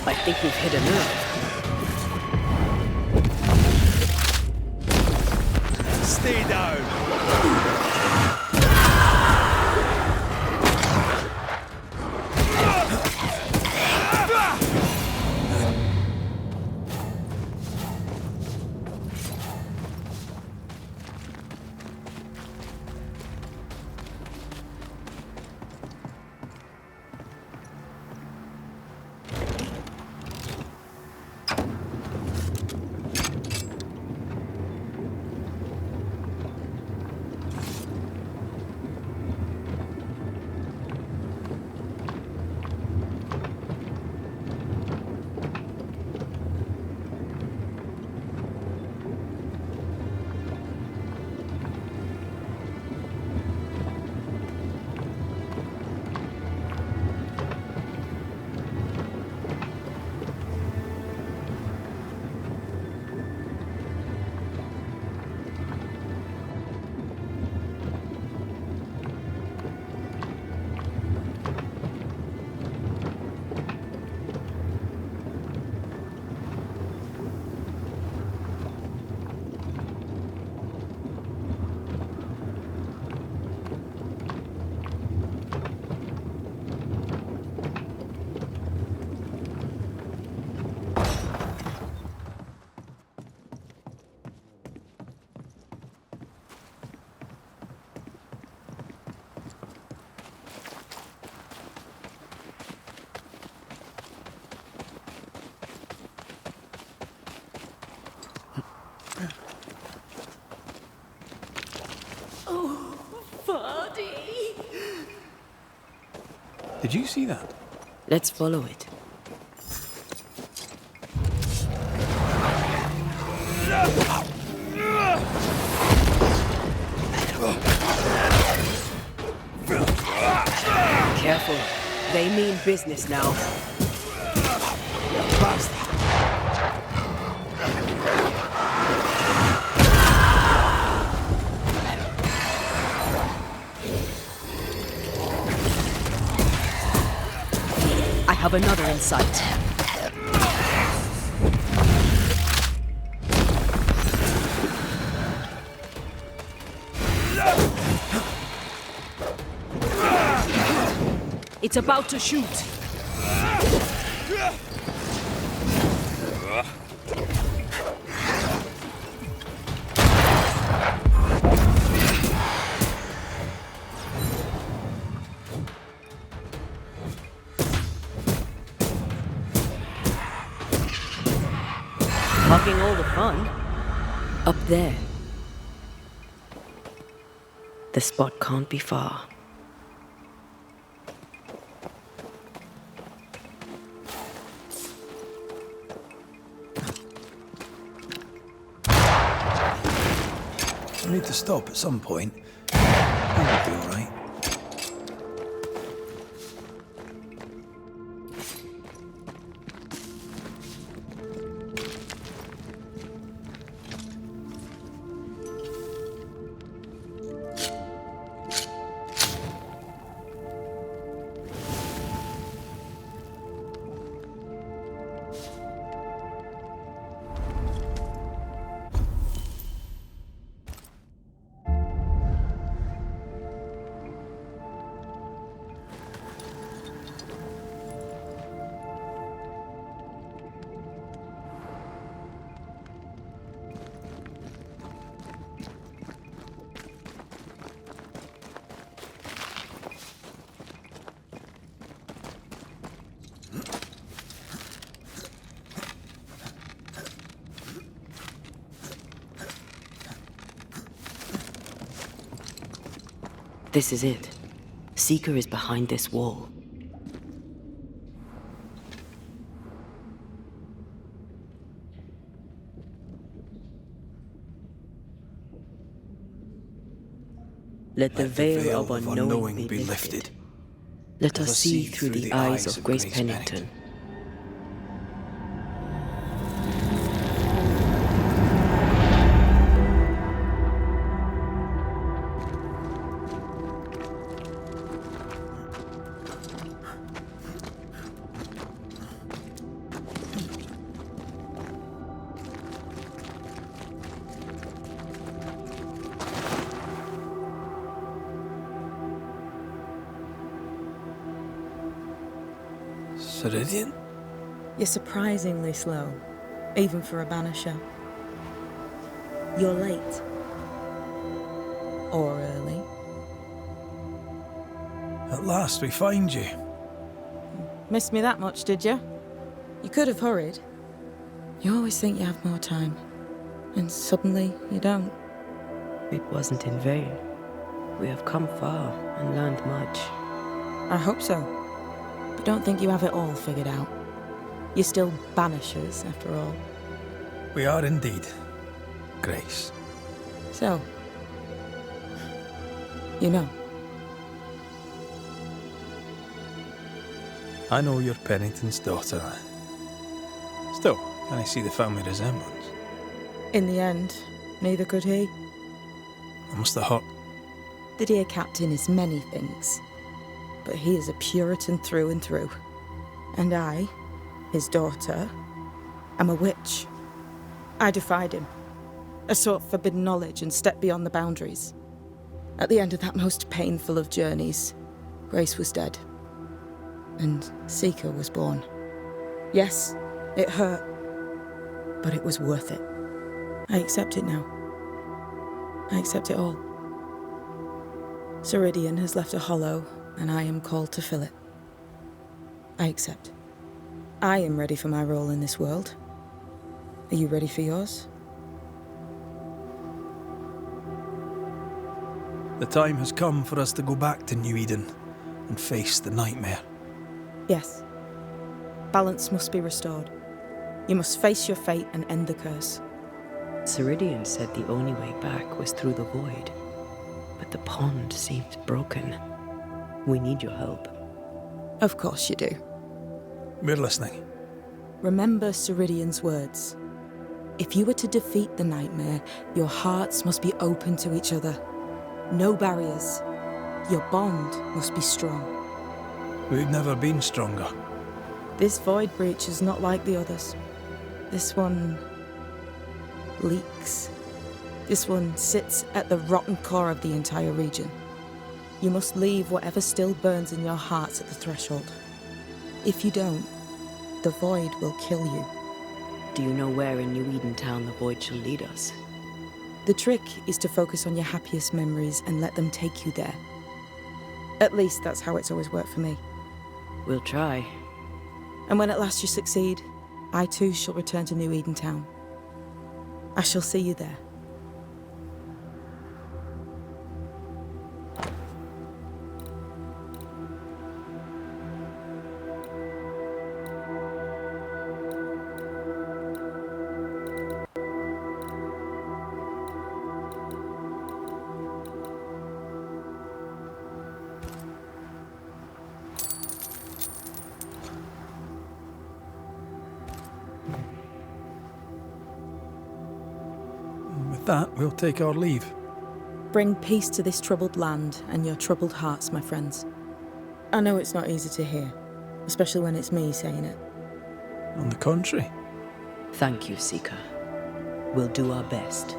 I think we've hit a nerve. Stay down. body. Did you see that? Let's follow it. Careful. They mean business now. I have another in sight. It's about to shoot. Blocking all the fun. Up there. The spot can't be far. We need to stop at some point. That'll be all right. This is it. Seeker is behind this wall. Let the veil of unknowing be lifted. Let us see through the eyes of Grace Pennington. Ceridian? You're surprisingly slow, even for a banisher. You're late. Or early. At last we find you. Missed me that much, did you? You could have hurried. You always think you have more time, and suddenly you don't. It wasn't in vain. We have come far and learned much. I hope so. But don't think you have it all figured out. You're still banishers, after all. We are indeed, Grace. So, you know. I know you're Pennington's daughter. Still, can I see the family resemblance? In the end, neither could he. I must have hurt. The dear captain is many things, but he is a Puritan through and through. And I, his daughter, am a witch. I defied him. I sought forbidden knowledge and stepped beyond the boundaries. At the end of that most painful of journeys, Grace was dead. And Seeker was born. Yes, it hurt, but it was worth it. I accept it now. I accept it all. Ceridian has left a hollow, and I am called to fill it. I accept. I am ready for my role in this world. Are you ready for yours? The time has come for us to go back to New Eden and face the nightmare. Yes. Balance must be restored. You must face your fate and end the curse. Ceridian said the only way back was through the void. But the pond seems broken. We need your help. Of course you do. We're listening. Remember Ceridian's words. If you were to defeat the nightmare, your hearts must be open to each other. No barriers. Your bond must be strong. We've never been stronger. This void breach is not like the others. This one leaks. This one sits at the rotten core of the entire region. You must leave whatever still burns in your hearts at the threshold. If you don't, the void will kill you. Do you know where in New Eden Town the void shall lead us? The trick is to focus on your happiest memories and let them take you there. At least that's how it's always worked for me. We'll try. And when at last you succeed, I too shall return to New Eden Town. I shall see you there. With that, we'll take our leave. Bring peace to this troubled land and your troubled hearts, my friends. I know it's not easy to hear, especially when it's me saying it. On the contrary. Thank you, Seeker. We'll do our best.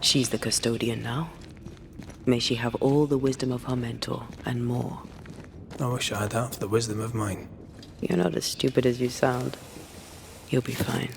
She's the custodian now. May she have all the wisdom of her mentor, and more. I wish I had half the wisdom of mine. You're not as stupid as you sound. You'll be fine.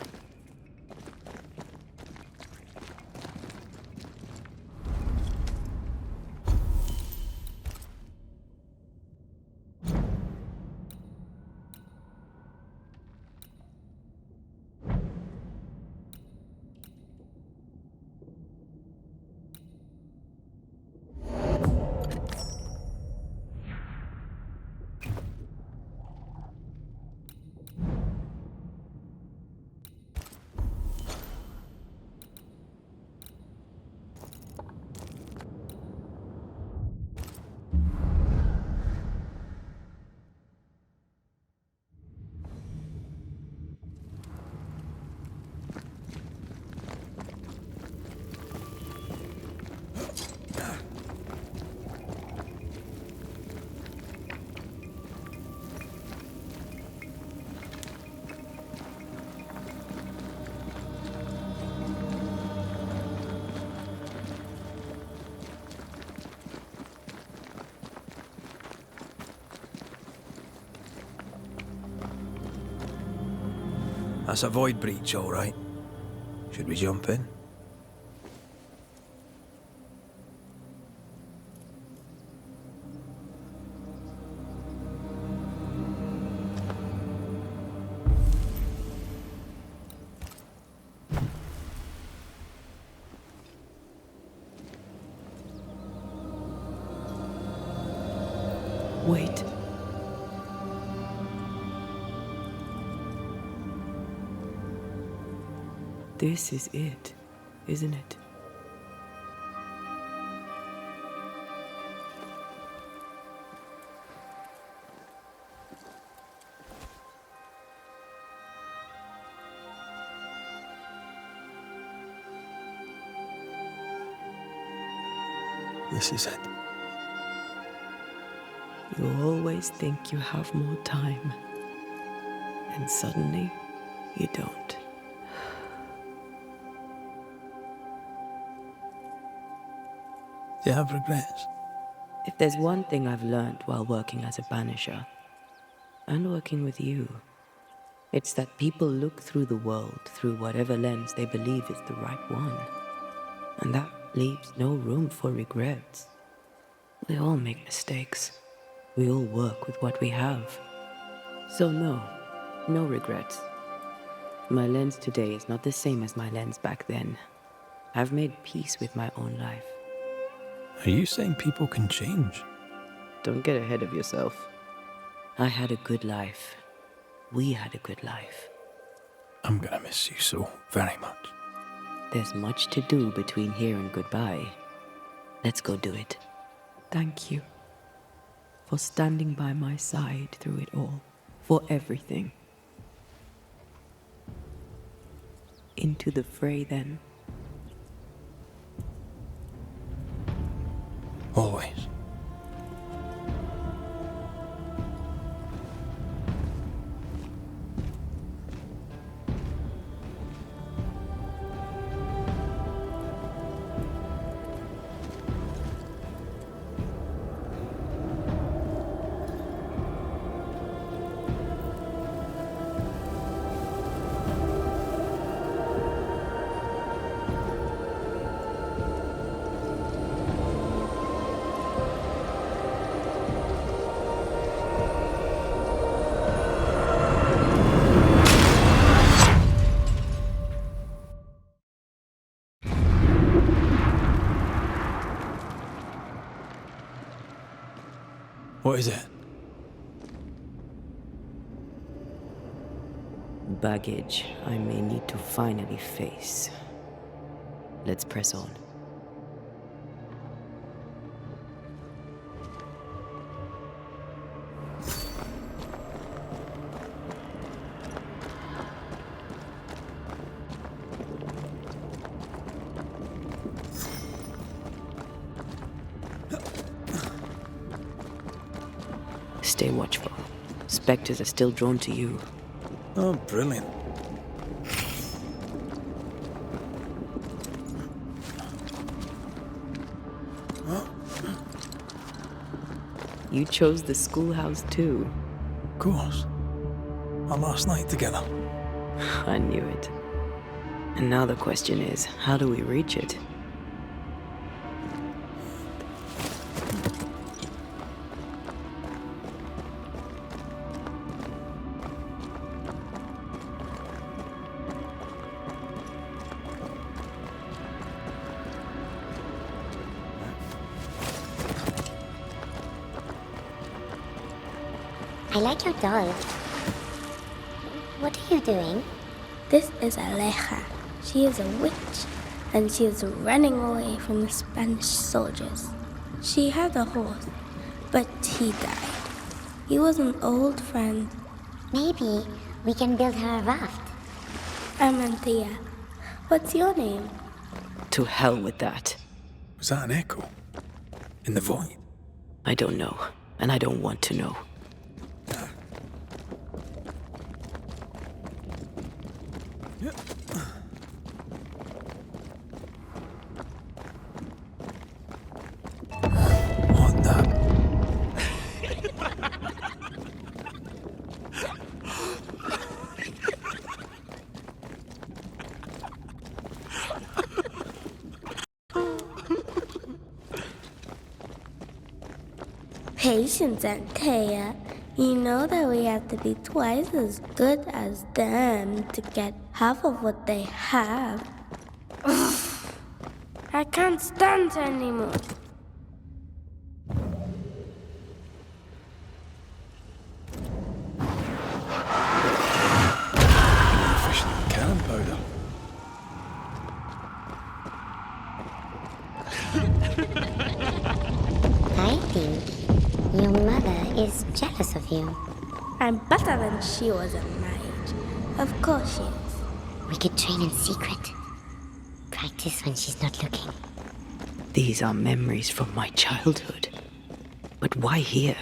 That's a void breach, all right. Should we jump in? Wait. This is it, isn't it? This is it. You always think you have more time. And suddenly, you don't. Do you have regrets? If there's one thing I've learned while working as a banisher, and working with you, it's that people look through the world through whatever lens they believe is the right one. And that leaves no room for regrets. We all make mistakes. We all work with what we have. So no regrets. My lens today is not the same as my lens back then. I've made peace with my own life. Are you saying people can change? Don't get ahead of yourself. I had a good life. We had a good life. I'm gonna miss you so very much. There's much to do between here and goodbye. Let's go do it. Thank you for standing by my side through it all, for everything. Into the fray, then. Always. What is it? Baggage I may need to finally face. Let's press on. Stay watchful. Spectres are still drawn to you. Oh, brilliant. You chose the schoolhouse too. Of course. Our last night together. I knew it. And now the question is, how do we reach it? I like your doll. What are you doing? This is Aleja. She is a witch, and she is running away from the Spanish soldiers. She had a horse, but he died. He was an old friend. Maybe we can build her a raft. I'm Antea. What's your name? To hell with that. Was that an echo? In the void? I don't know, and I don't want to know. What the? Patience, Antea. You know that we have to be twice as good as them to get half of what they have. I can't stand anymore. Efficient cannon powder. I think your mother is jealous of you. I'm better than she was at my age. Of course she is. We could train in secret. Practice when she's not looking. These are memories from my childhood. But why here?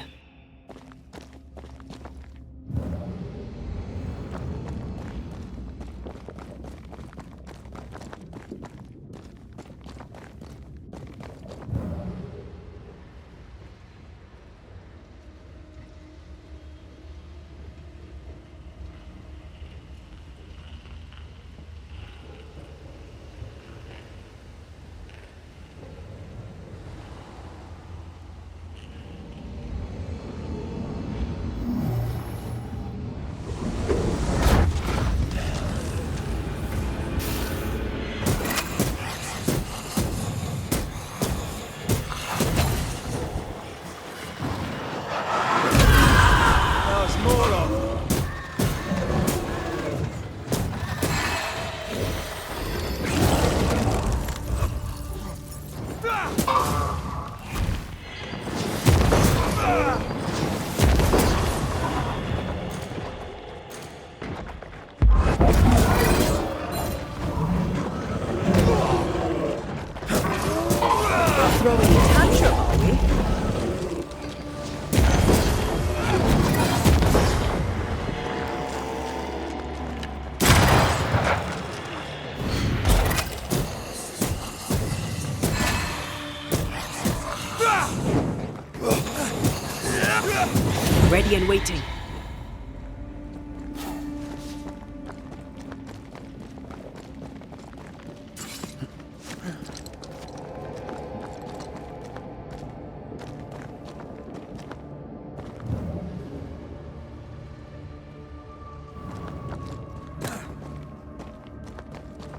Ready and waiting.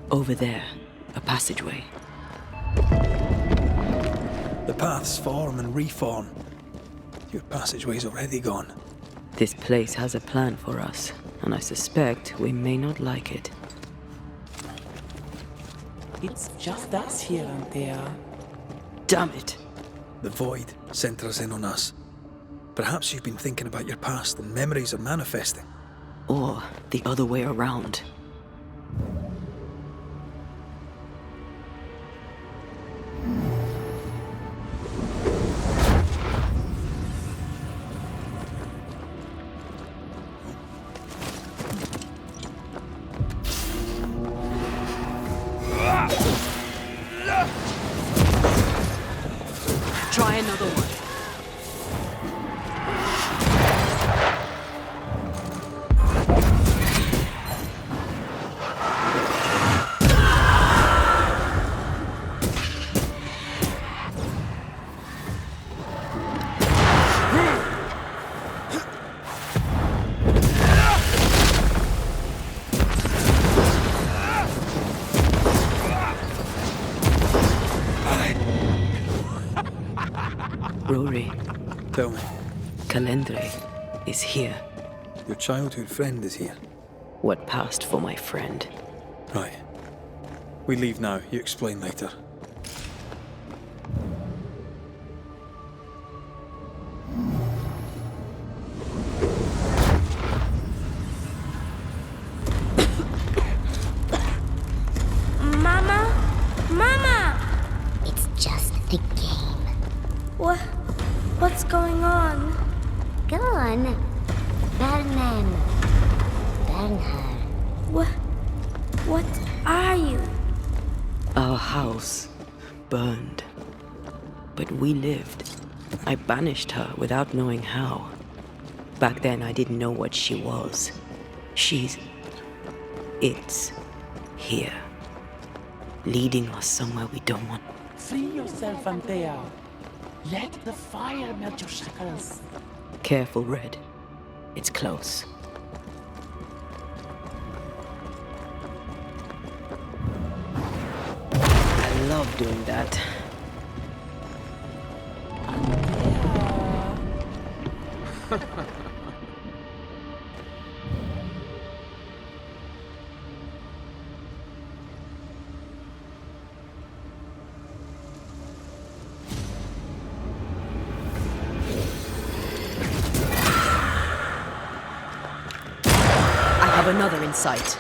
Over there, a passageway. The paths form and reform. Your passageway's already gone. This place has a plan for us, and I suspect we may not like it. It's just us here, Antea. Damn it! The void centers in on us. Perhaps you've been thinking about your past and memories are manifesting. Or the other way around. Try another one. Rory. Tell me. Calendre is here. Your childhood friend is here. What passed for my friend? Right. We leave now. You explain later. Mama? Mama! It's just a game. What's going on? Go on. Bernard. What are you? Our house burned. But we lived. I banished her without knowing how. Back then, I didn't know what she was. It's here. Leading us somewhere we don't want. Free yourself, Antea. Let the fire melt your shackles. Careful, Red. It's close. I love doing that. Another in sight.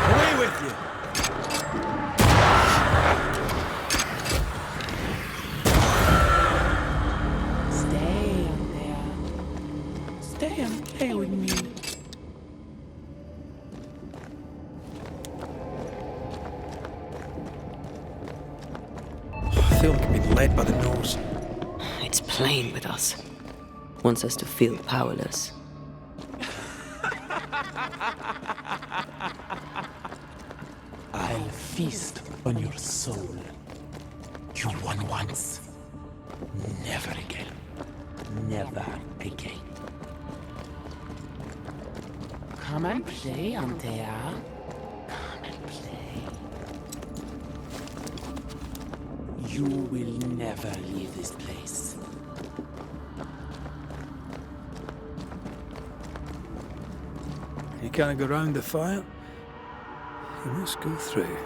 Away with you! Stay and play with me. I feel like I'm being led by the nose. It's playing with us. Wants us to feel powerless. I'll feast on your soul. You won once. Never again. Never again. Come and play, Antea. Come and play. You will never leave this place. You can't go round the fire. You must go through.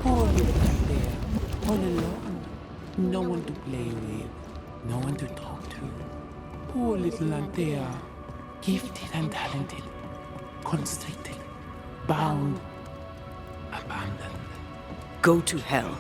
Poor little Antea. All alone. No one to play with. No one to talk to. Poor little Antea. Gifted and talented. Constricted. Bound. abandoned. Go to hell.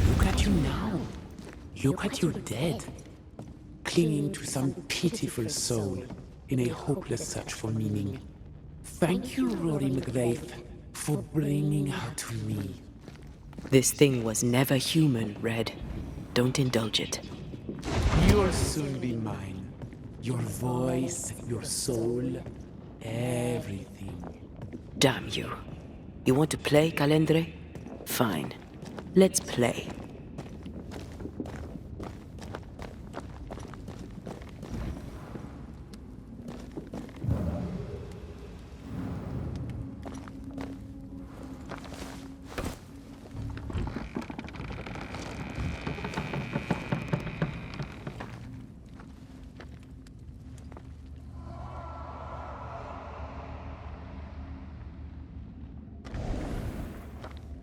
Look at you now. Look at you dead, clinging to some pitiful soul in a hopeless search for meaning. Thank you, Rory McGrath, for bringing her to me. This thing was never human, Red. Don't indulge it. You'll soon be mine. Your voice, your soul, everything. Damn you. You want to play, Calendre? Fine. Let's play.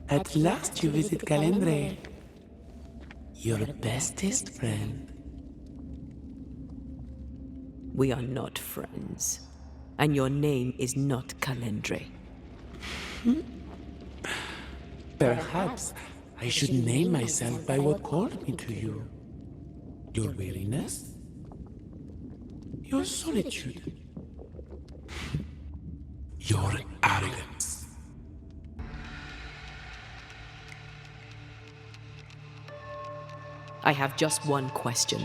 At last you visit Calendre, your bestest friend. We are not friends. And your name is not Calendre. Perhaps I should name myself by what called me to you. Your weariness? Your solitude? Your arrogance? I have just one question.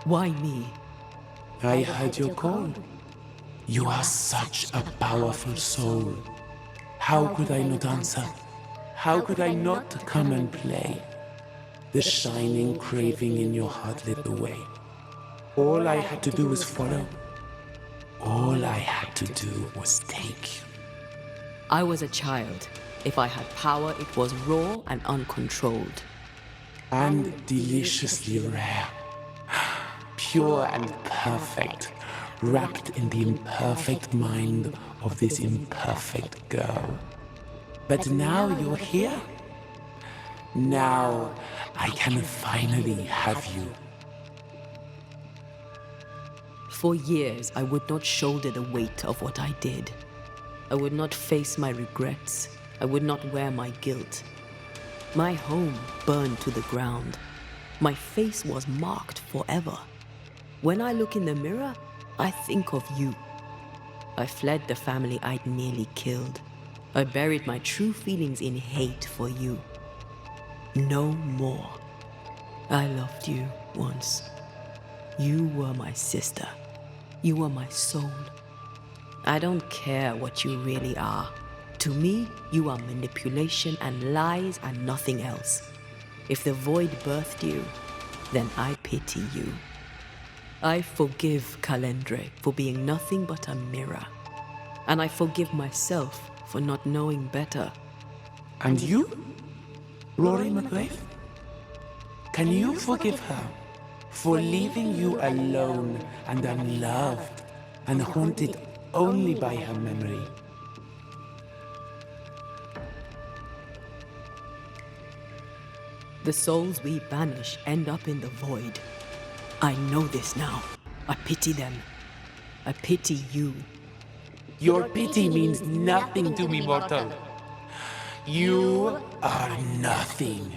Why me? I heard your call. You are such a powerful soul. How could I not answer? How could I not come and play? The shining craving in your heart lit the way. All I had to do was follow. All I had to do was take you. I was a child. If I had power, it was raw and uncontrolled. And deliciously rare. Pure and perfect, wrapped in the imperfect mind of this imperfect girl. But now you're here. Now I can finally have you. For years, I would not shoulder the weight of what I did. I would not face my regrets. I would not wear my guilt. My home burned to the ground. My face was marked forever. When I look in the mirror, I think of you. I fled the family I'd nearly killed. I buried my true feelings in hate for you. No more. I loved you once. You were my sister. You were my soul. I don't care what you really are. To me, you are manipulation and lies and nothing else. If the void birthed you, then I pity you. I forgive Calendre for being nothing but a mirror. And I forgive myself for not knowing better. And you, Rory McGrath? Can you forgive her for leaving you alone and unloved and haunted only by her memory? The souls we banish end up in the void. I know this now. I pity them. I pity you. Your pity means nothing to me, mortal. You are nothing.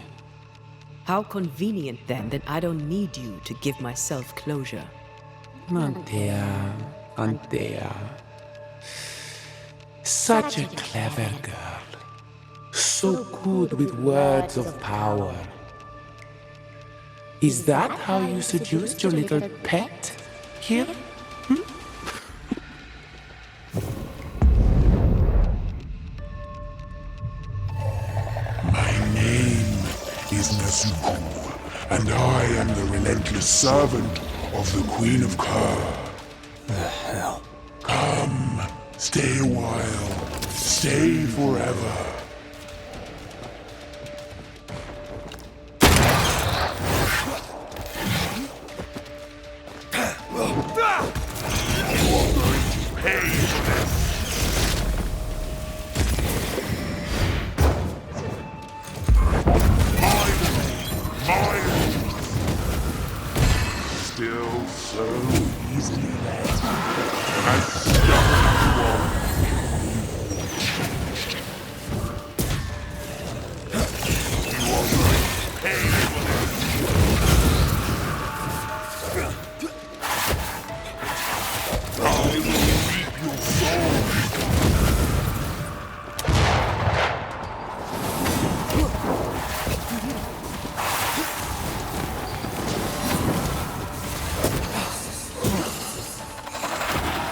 How convenient then that I don't need you to give myself closure. Antea, Antea. Such a clever girl. So good with words of power. Is that how you seduced your little pet here? My name is Nasuku, and I am the relentless servant of the Queen of Kerr. The hell? Come, stay a while, stay forever.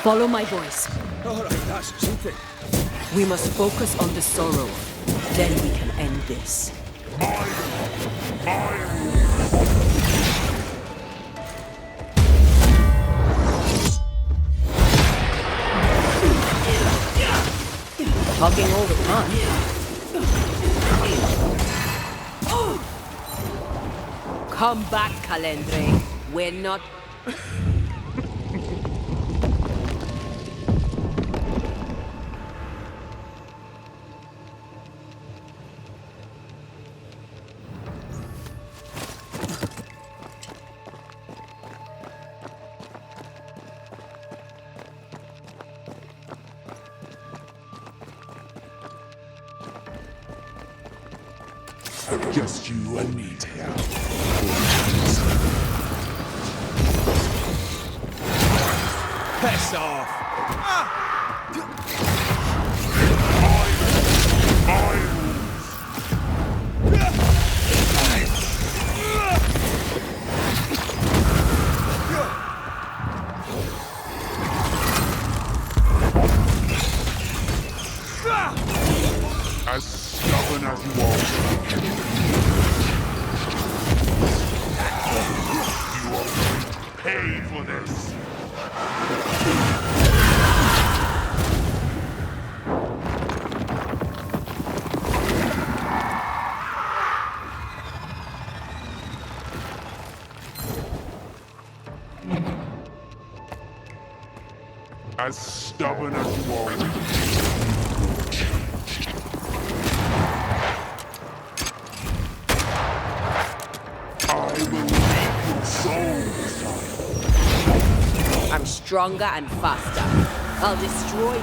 Follow my voice. All right, that's something. We must focus on the sorrow. Then we can end this. Hugging all the time. Come back, Calendre. We're not... Just you and me, Antea. Piss off! As stubborn as you are. You are going to pay for this. As stubborn as you are. I'm stronger and faster. I'll destroy you.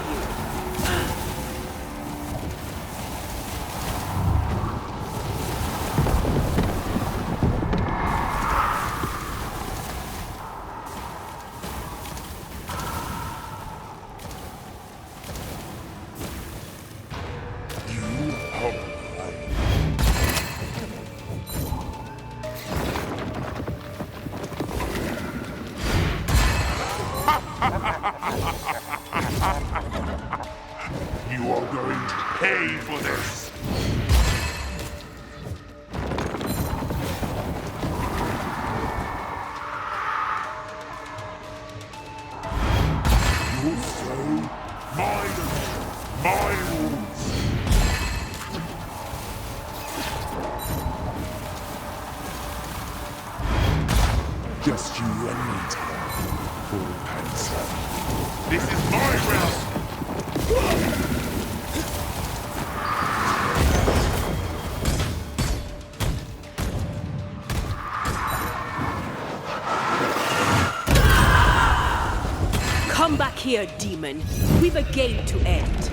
You are going to pay for this. Your soul, my rules. Just you and me, full pants. This is my realm. Come back here, demon. We've a game to end.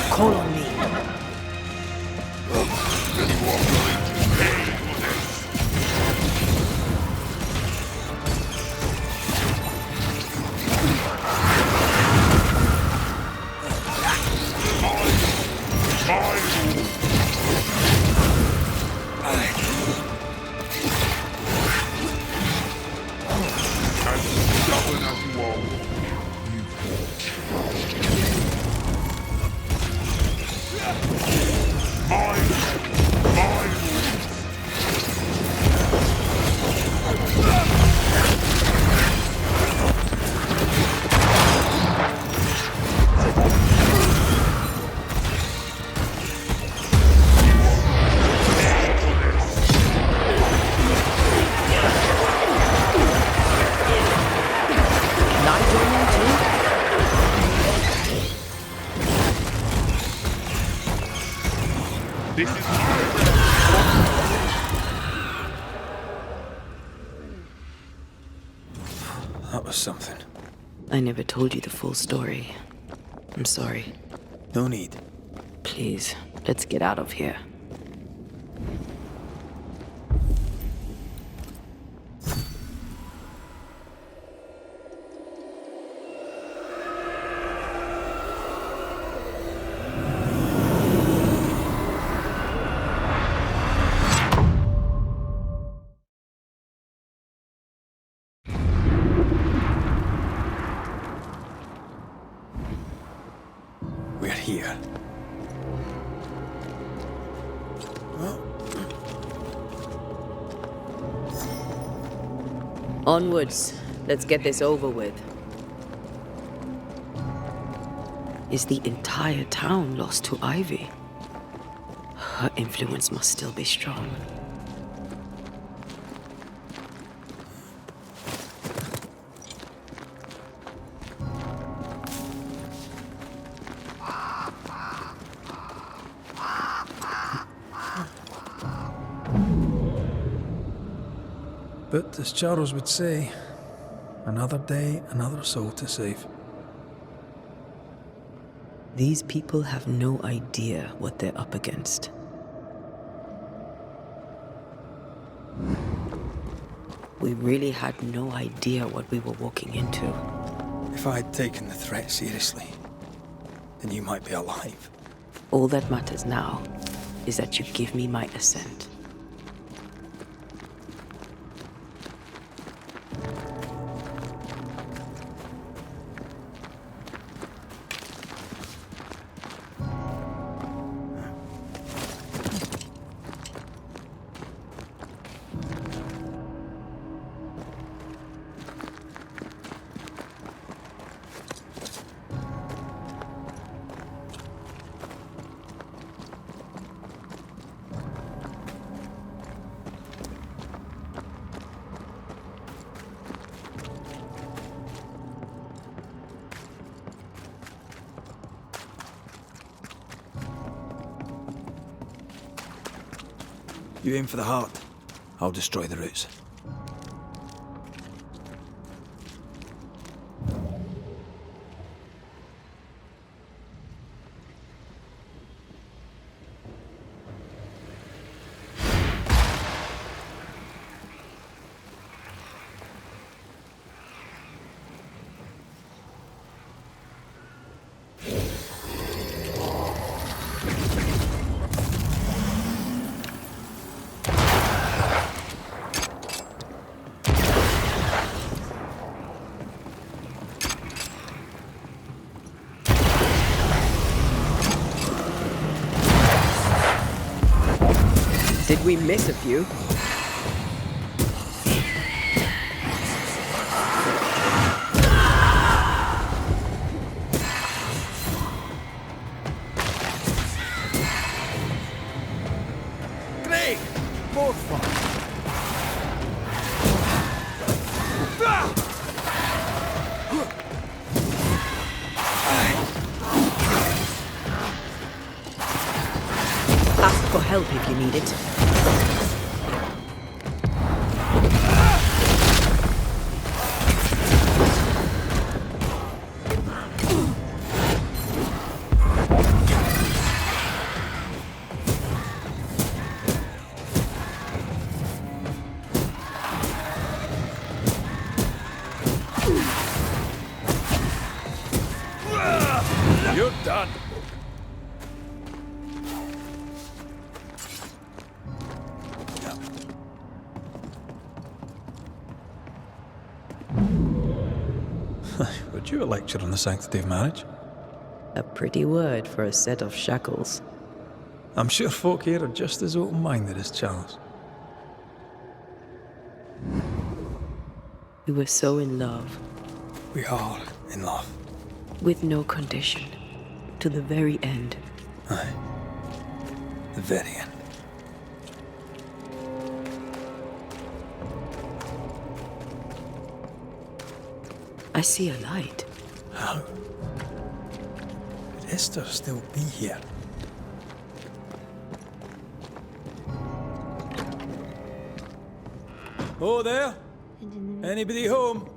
Call on me. This is That was something. I never told you the full story. I'm sorry. No need. Please, let's get out of here. We're here. Onwards. Let's get this over with. Is the entire town lost to Ivy? Her influence must still be strong. But as Charles would say, another day, another soul to save. These people have no idea what they're up against. We really had no idea what we were walking into. If I'd taken the threat seriously, then you might be alive. All that matters now is that you give me my assent. You aim for the heart, I'll destroy the roots. Did we miss a few? Great! More fun! Ask for help if you need it. You're done! Would you a lecture on the sanctity of marriage? A pretty word for a set of shackles. I'm sure folk here are just as open-minded as Charles. We were so in love. We are in love. With no condition. To the very end. Aye. The very end. I see a light. How? Could Esther still be here? Oh, there? Anybody home?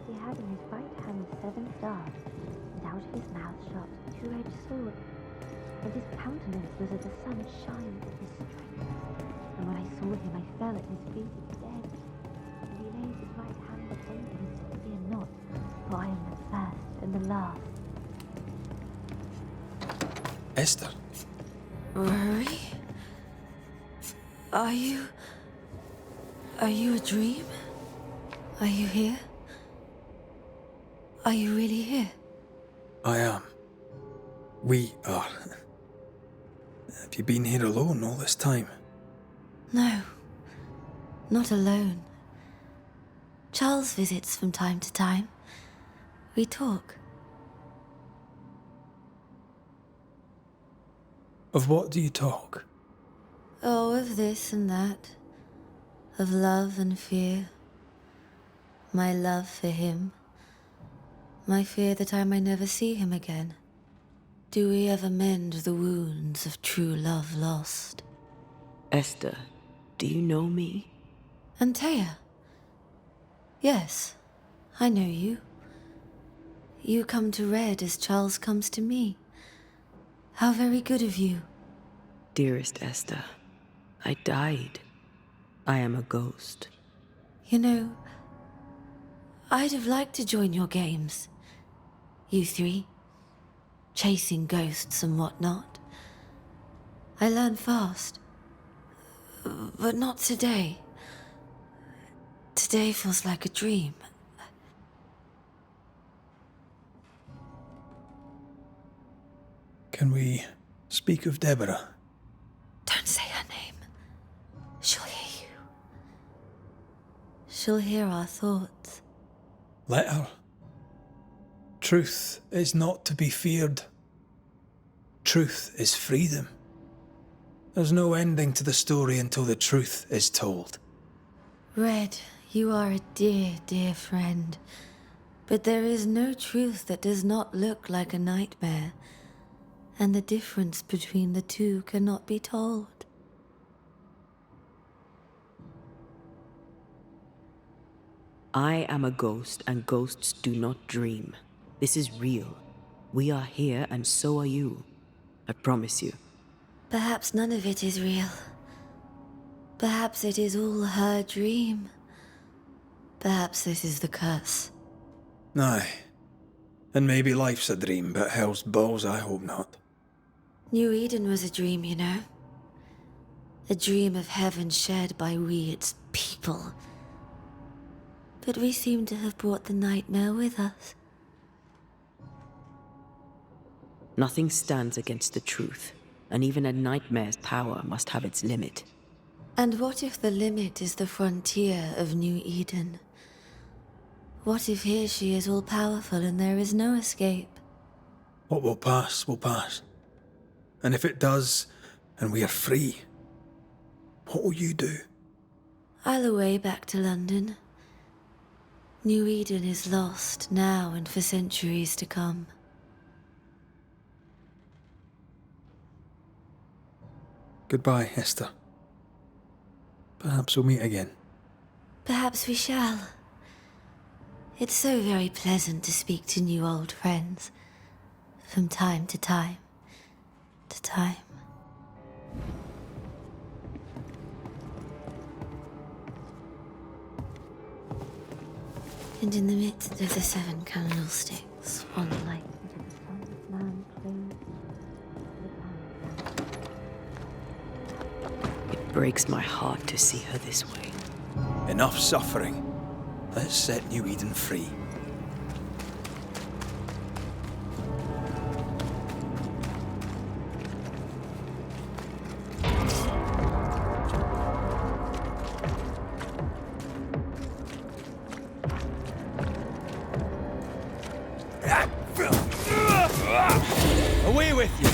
He had in his right hand 7 stars, and out of his mouth shot a 2-edged sword, and his countenance was as the sun shines in his strength. And when I saw him, I fell at his feet dead. And he laid his right hand upon me and said, "Fear not, for I am the first and the last." Esther. Rory? Are you a dream? Are you here? Are you really here? I am. We are. Have you been here alone all this time? No, not alone. Charles visits from time to time. We talk. Of what do you talk? Oh, of this and that. Of love and fear. My love for him. My fear that I may never see him again. Do we ever mend the wounds of true love lost? Esther, do you know me? Antea? Yes, I know you. You come to Red as Charles comes to me. How very good of you. Dearest Esther, I died. I am a ghost. You know, I'd have liked to join your games. You three. Chasing ghosts and whatnot. I learn fast. But not today. Today feels like a dream. Can we speak of Deborah? Don't say her name. She'll hear you. She'll hear our thoughts. Let her. Truth is not to be feared. Truth is freedom. There's no ending to the story until the truth is told. Red, you are a dear, dear friend. But there is no truth that does not look like a nightmare. And the difference between the two cannot be told. I am a ghost, and ghosts do not dream. This is real. We are here, and so are you. I promise you. Perhaps none of it is real. Perhaps it is all her dream. Perhaps this is the curse. Aye. And maybe life's a dream, but hell's balls, I hope not. New Eden was a dream, you know. A dream of heaven shared by we, its people. But we seem to have brought the nightmare with us. Nothing stands against the truth, and even a nightmare's power must have its limit. And what if the limit is the frontier of New Eden? What if here she is all-powerful and there is no escape? What will pass, will pass. And if it does, and we are free, what will you do? I'll away back to London. New Eden is lost now and for centuries to come. Goodbye, Esther. Perhaps we'll meet again. Perhaps we shall. It's so very pleasant to speak to new old friends. From time to time. To time. And in the midst of the 7 candlesticks, Swallow light into the sun of man clothes. It breaks my heart to see her this way. Enough suffering. Let's set New Eden free. Away with you!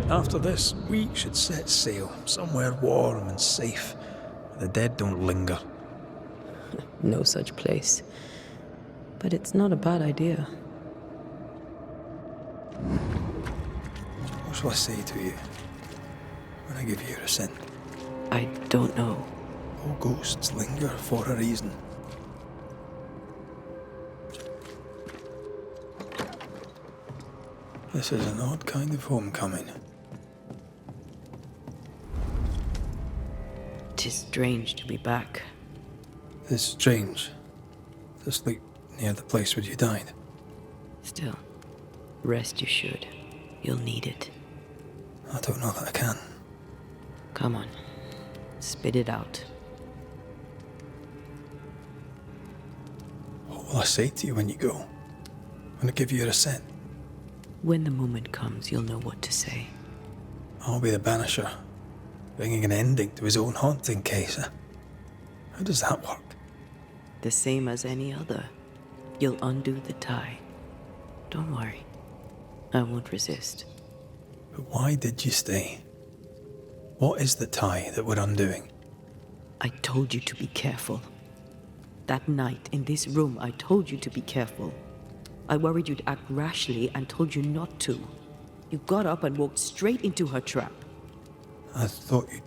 After this, we should set sail somewhere warm and safe, where the dead don't linger. No such place. But it's not a bad idea. What shall I say to you when I give you your assent? I don't know. All ghosts linger for a reason. This is an odd kind of homecoming. 'Tis strange to be back. It's strange to sleep near the place where you died. Still, rest you should. You'll need it. I don't know that I can. Come on, spit it out. What will I say to you when you go? When I give you your assent? When the moment comes, you'll know what to say. I'll be the Banisher, bringing an ending to his own haunting case. How does that work? The same as any other. You'll undo the tie. Don't worry. I won't resist. But why did you stay? What is the tie that we're undoing? I told you to be careful. That night, in this room, I told you to be careful. I worried you'd act rashly and told you not to. You got up and walked straight into her trap. I thought you'd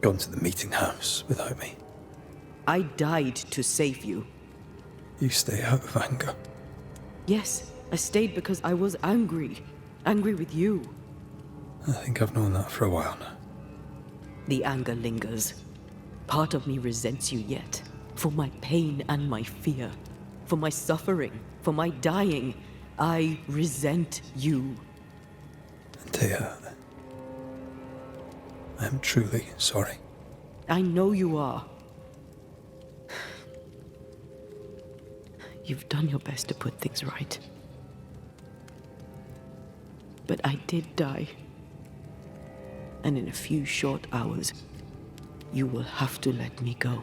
gone to the meeting house without me. I died to save you. You stay out of anger. Yes, I stayed because I was angry. Angry with you. I think I've known that for a while now. The anger lingers. Part of me resents you yet. For my pain and my fear. For my suffering. For my dying. I resent you. Antea, I am truly sorry. I know you are. You've done your best to put things right. But I did die. And in a few short hours, you will have to let me go.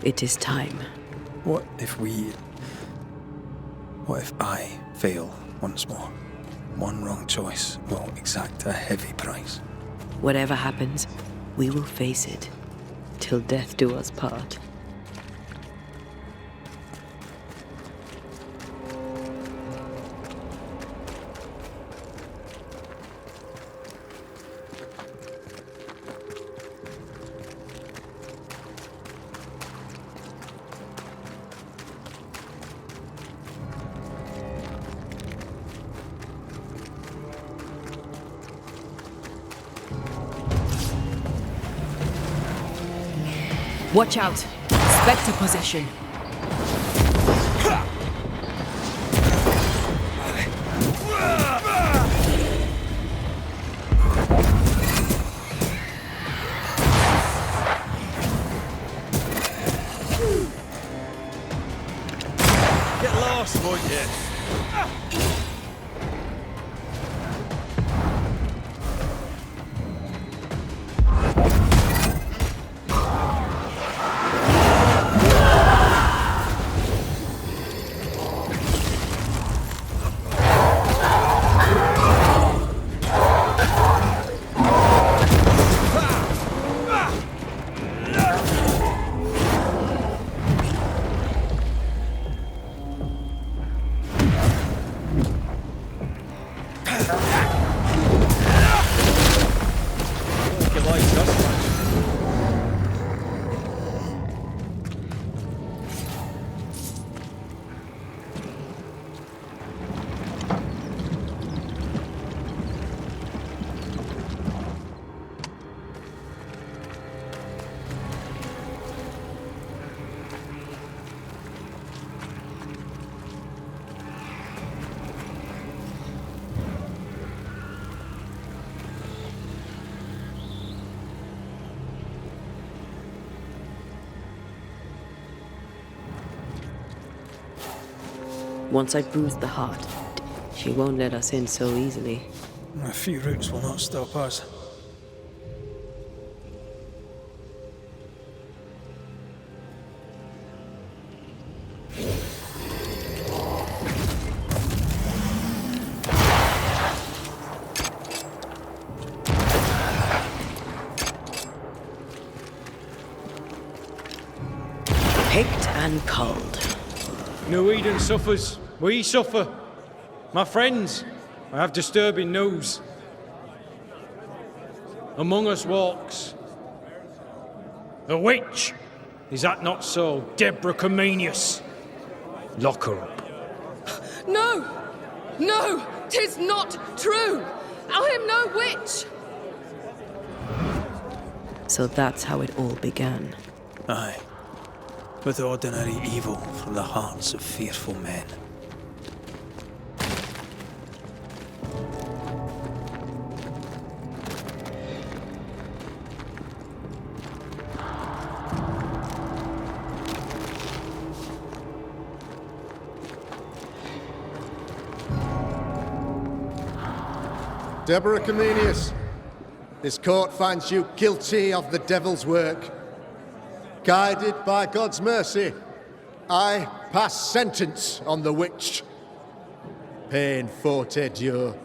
It is time. What if I fail once more? One wrong choice will exact a heavy price. Whatever happens, we will face it. Till death do us part. Watch out! Spectre possession! Get lost, won't you? Once I bruise the heart, she won't let us in so easily. A few roots will not stop us. Picked and culled. No Eden suffers. We suffer. My friends, I have disturbing news. Among us walks a witch. Is that not so, Deborah Comenius? Lock her up. No! No! 'Tis not true! I am no witch! So that's how it all began. Aye. With ordinary evil from the hearts of fearful men. Deborah Comenius, this court finds you guilty of the devil's work. Guided by God's mercy, I pass sentence on the witch. Pain forte Dieu.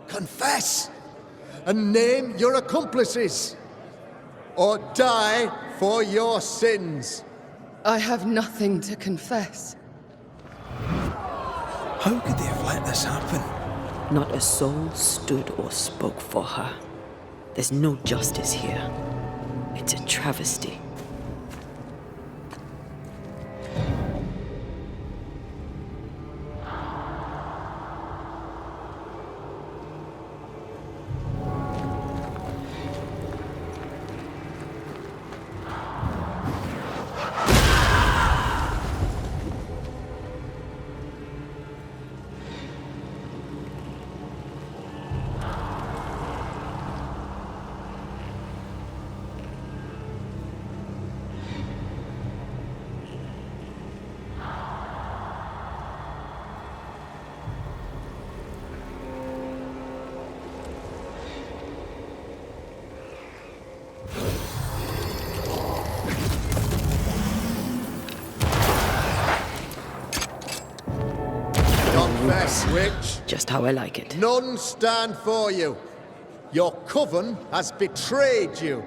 Confess and name your accomplices, or die for your sins. I have nothing to confess. How could they have let this happen? Not a soul stood or spoke for her. There's no justice here. It's a travesty. Confess, witch. Just how I like it. None stand for you. Your coven has betrayed you.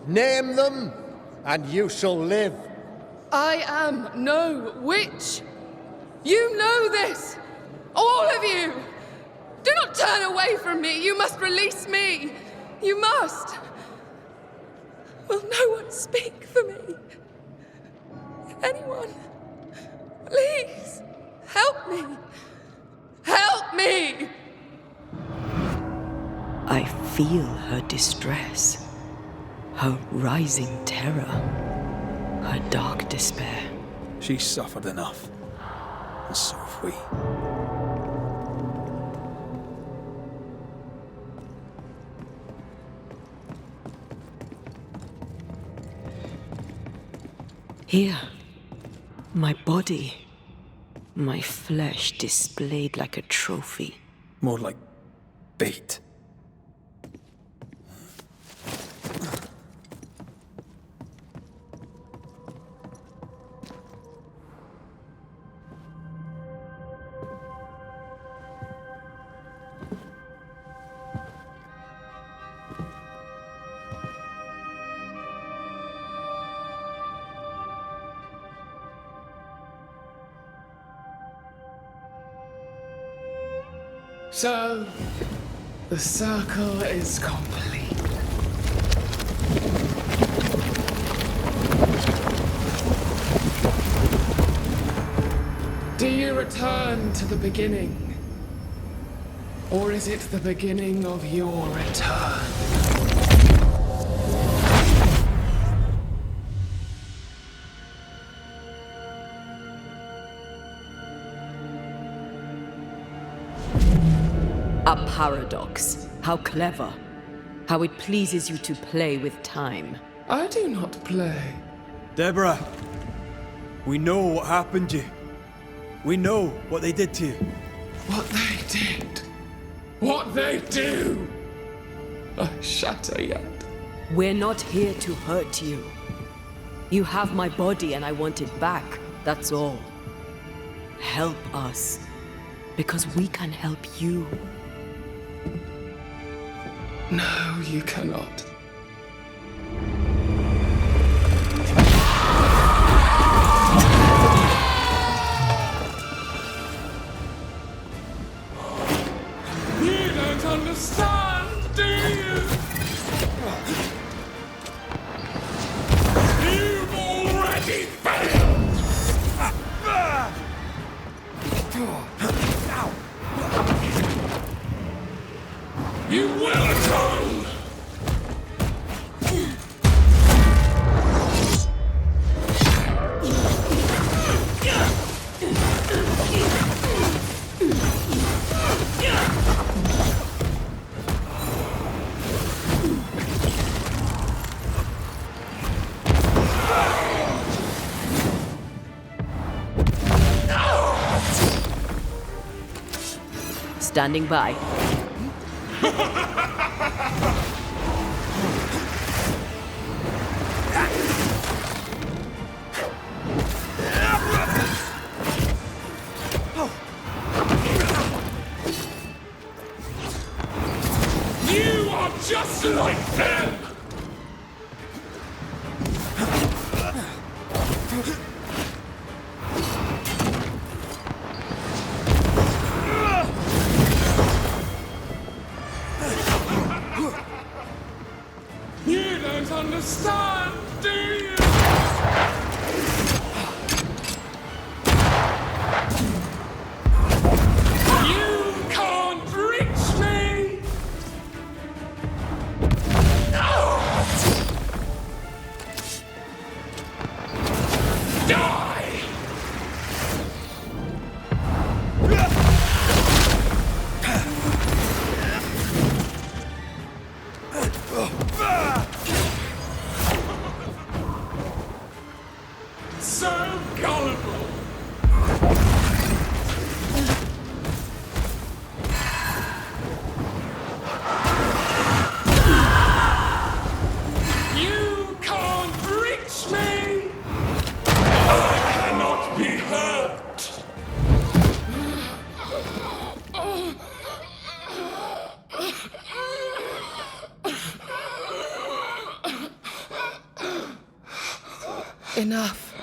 Name them, and you shall live. I am no witch. You know this. All of you. Do not turn away from me. You must release me. You must. Will no one speak for me? Anyone? Please, help me. Help me! I feel her distress, her rising terror. Her dark despair. She's suffered enough. And so have we. Here, my body, my flesh displayed like a trophy. More like bait. So, the circle is complete. Do you return to the beginning? Or is it the beginning of your return? A paradox. How clever. How it pleases you to play with time. I do not play. Deborah, we know what happened to you. We know what they did to you. What they did. What they do. I shatter yet. We're not here to hurt you. You have my body and I want it back. That's all. Help us. Because we can help you. No, you cannot. You don't understand, do you? You've already failed! You will atone! Standing by. You are just like them! You don't understand, do you? You can't reach me! Die! So gullible! You can't reach me! I cannot be hurt! Enough.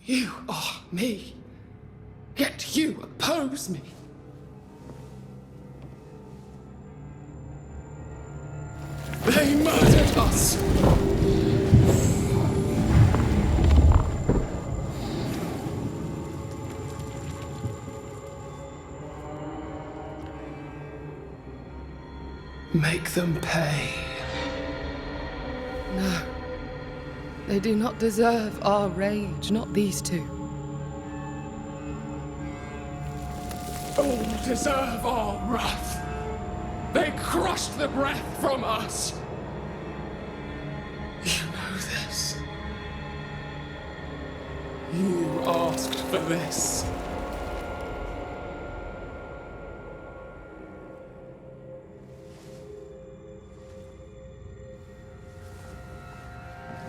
You are me, yet you oppose me. They murdered us. Make them pay. No. They do not deserve our rage, not these two. All deserve our wrath. They crushed the breath from us. You know this. You asked for this.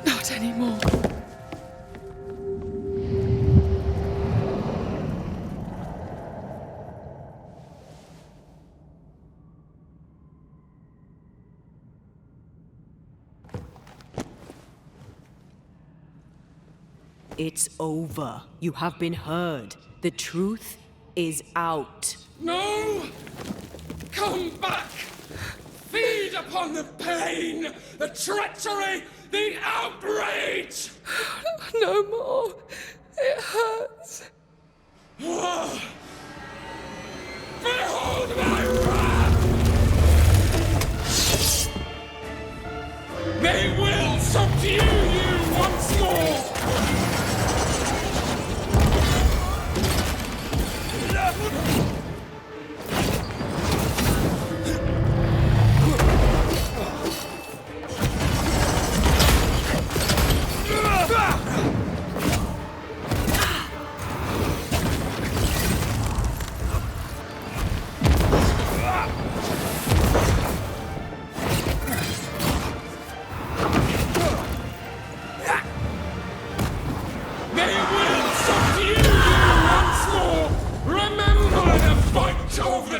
Not anymore. It's over. You have been heard. The truth is out. No! Come back! Feed upon the pain, the treachery, the outrage! No more. It hurts. Behold my wrath! They will subdue you once more!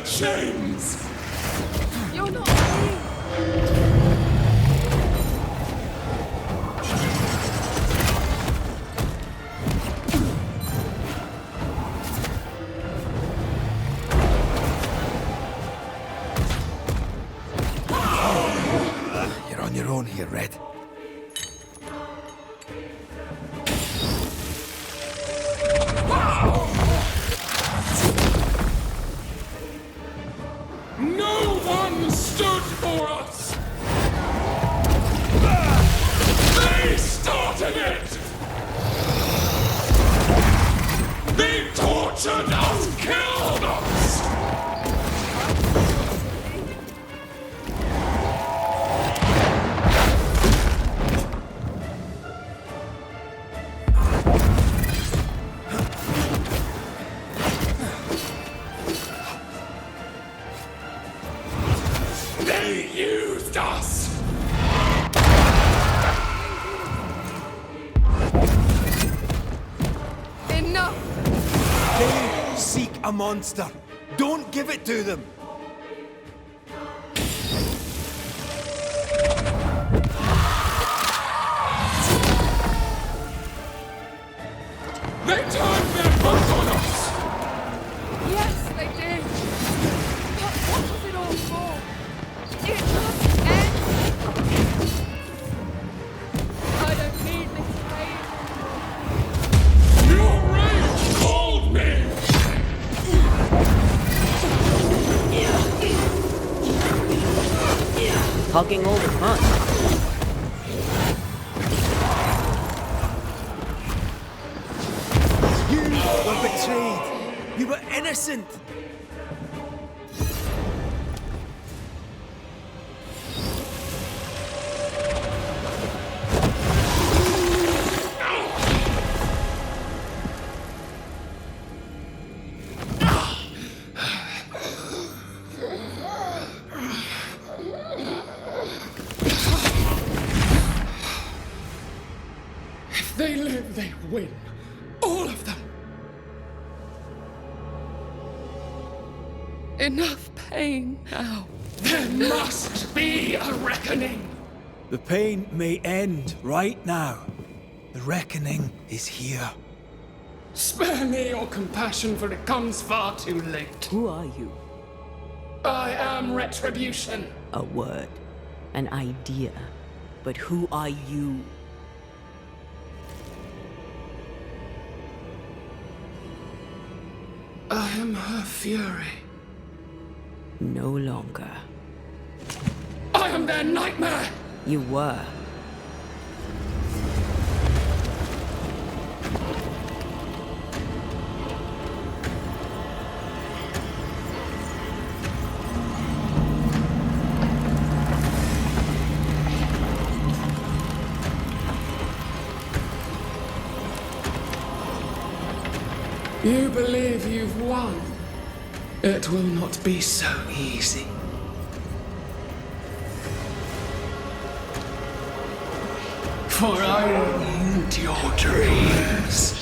Chains! You're not free! You're on your own here, Red. No one stood for us! They started it! They tortured us, killed us! They used us! Enough! They seek a monster. Don't give it to them. They turned their backs on us! Yes, they did! But what was it all for? It must end! I don't need this pain. Your rage called me! Hugging all the fun. You were betrayed. You were innocent. If they live, they win. All of them. Enough pain now. There must be a reckoning. The pain may end right now. The reckoning is here. Spare me your compassion, for it comes far too late. Who are you? I am retribution. A word. An idea. But who are you? I am her fury. No longer. am their nightmare! You were. You believe you've won? It will not be so easy. For I will haunt your dreams.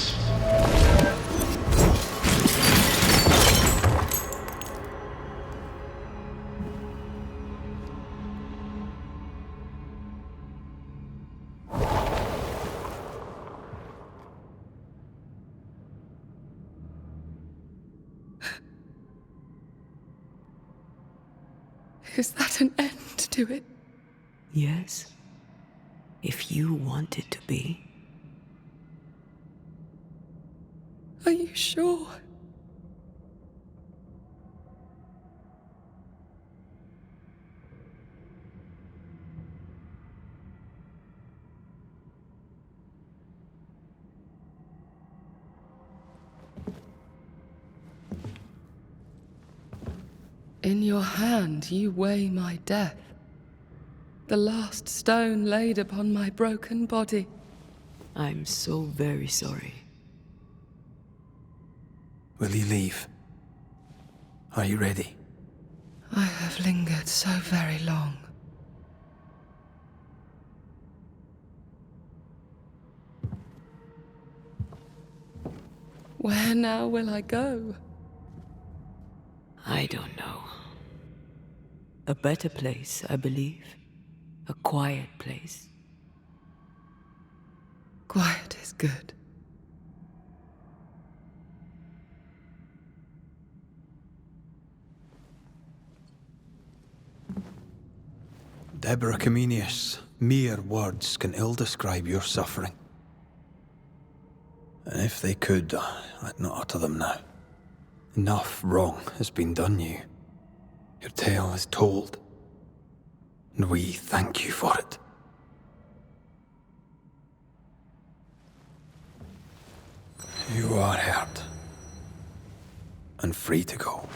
Is that an end to it? Yes. If you want it to be. Are you sure? In your hand you weigh my death, the last stone laid upon my broken body. I'm so very sorry. Will you leave? Are you ready? I have lingered so very long. Where now will I go? I don't know. A better place, I believe. A quiet place. Quiet is good. Deborah Comenius, mere words can ill describe your suffering. And if they could, I'd not utter them now. Enough wrong has been done you. Your tale is told, and we thank you for it. You are heard, and free to go.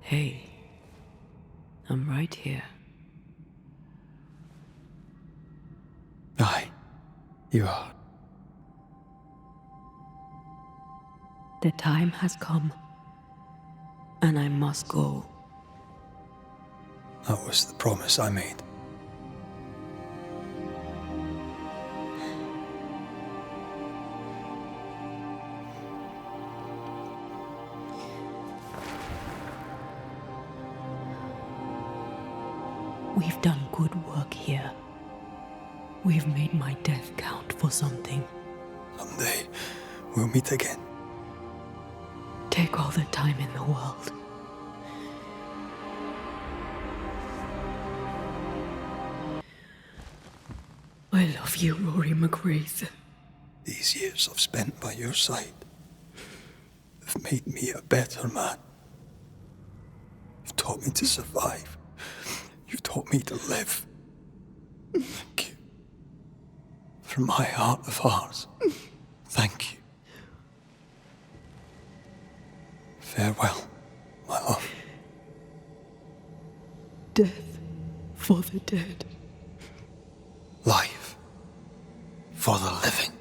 Hey, I'm right here. Aye, you are. The time has come, and I must go. That was the promise I made. We've done good work here. We've made my death count for something. Someday, we'll meet again. Take all the time in the world. I love you, Rory McGrath. These years I've spent by your side have made me a better man. You've taught me to survive. You've taught me to live. Thank you. From my heart of hearts, thank you. Farewell, my love. Death for the dead. Life for the living.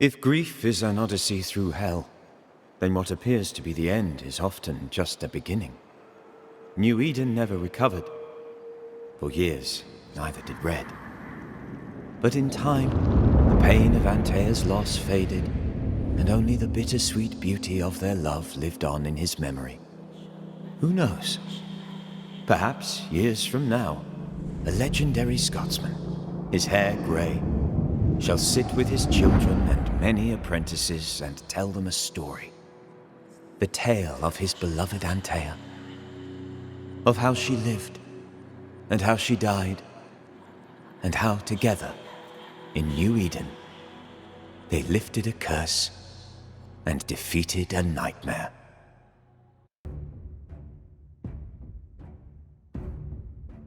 If grief is an odyssey through hell, then what appears to be the end is often just a beginning. New Eden never recovered. For years, neither did Red. But in time, the pain of Antea's loss faded, and only the bittersweet beauty of their love lived on in his memory. Who knows? Perhaps, years from now, a legendary Scotsman, his hair grey, shall sit with his children and many apprentices and tell them a story. The tale of his beloved Antea. Of how she lived, and how she died, and how together, in New Eden, they lifted a curse and defeated a nightmare.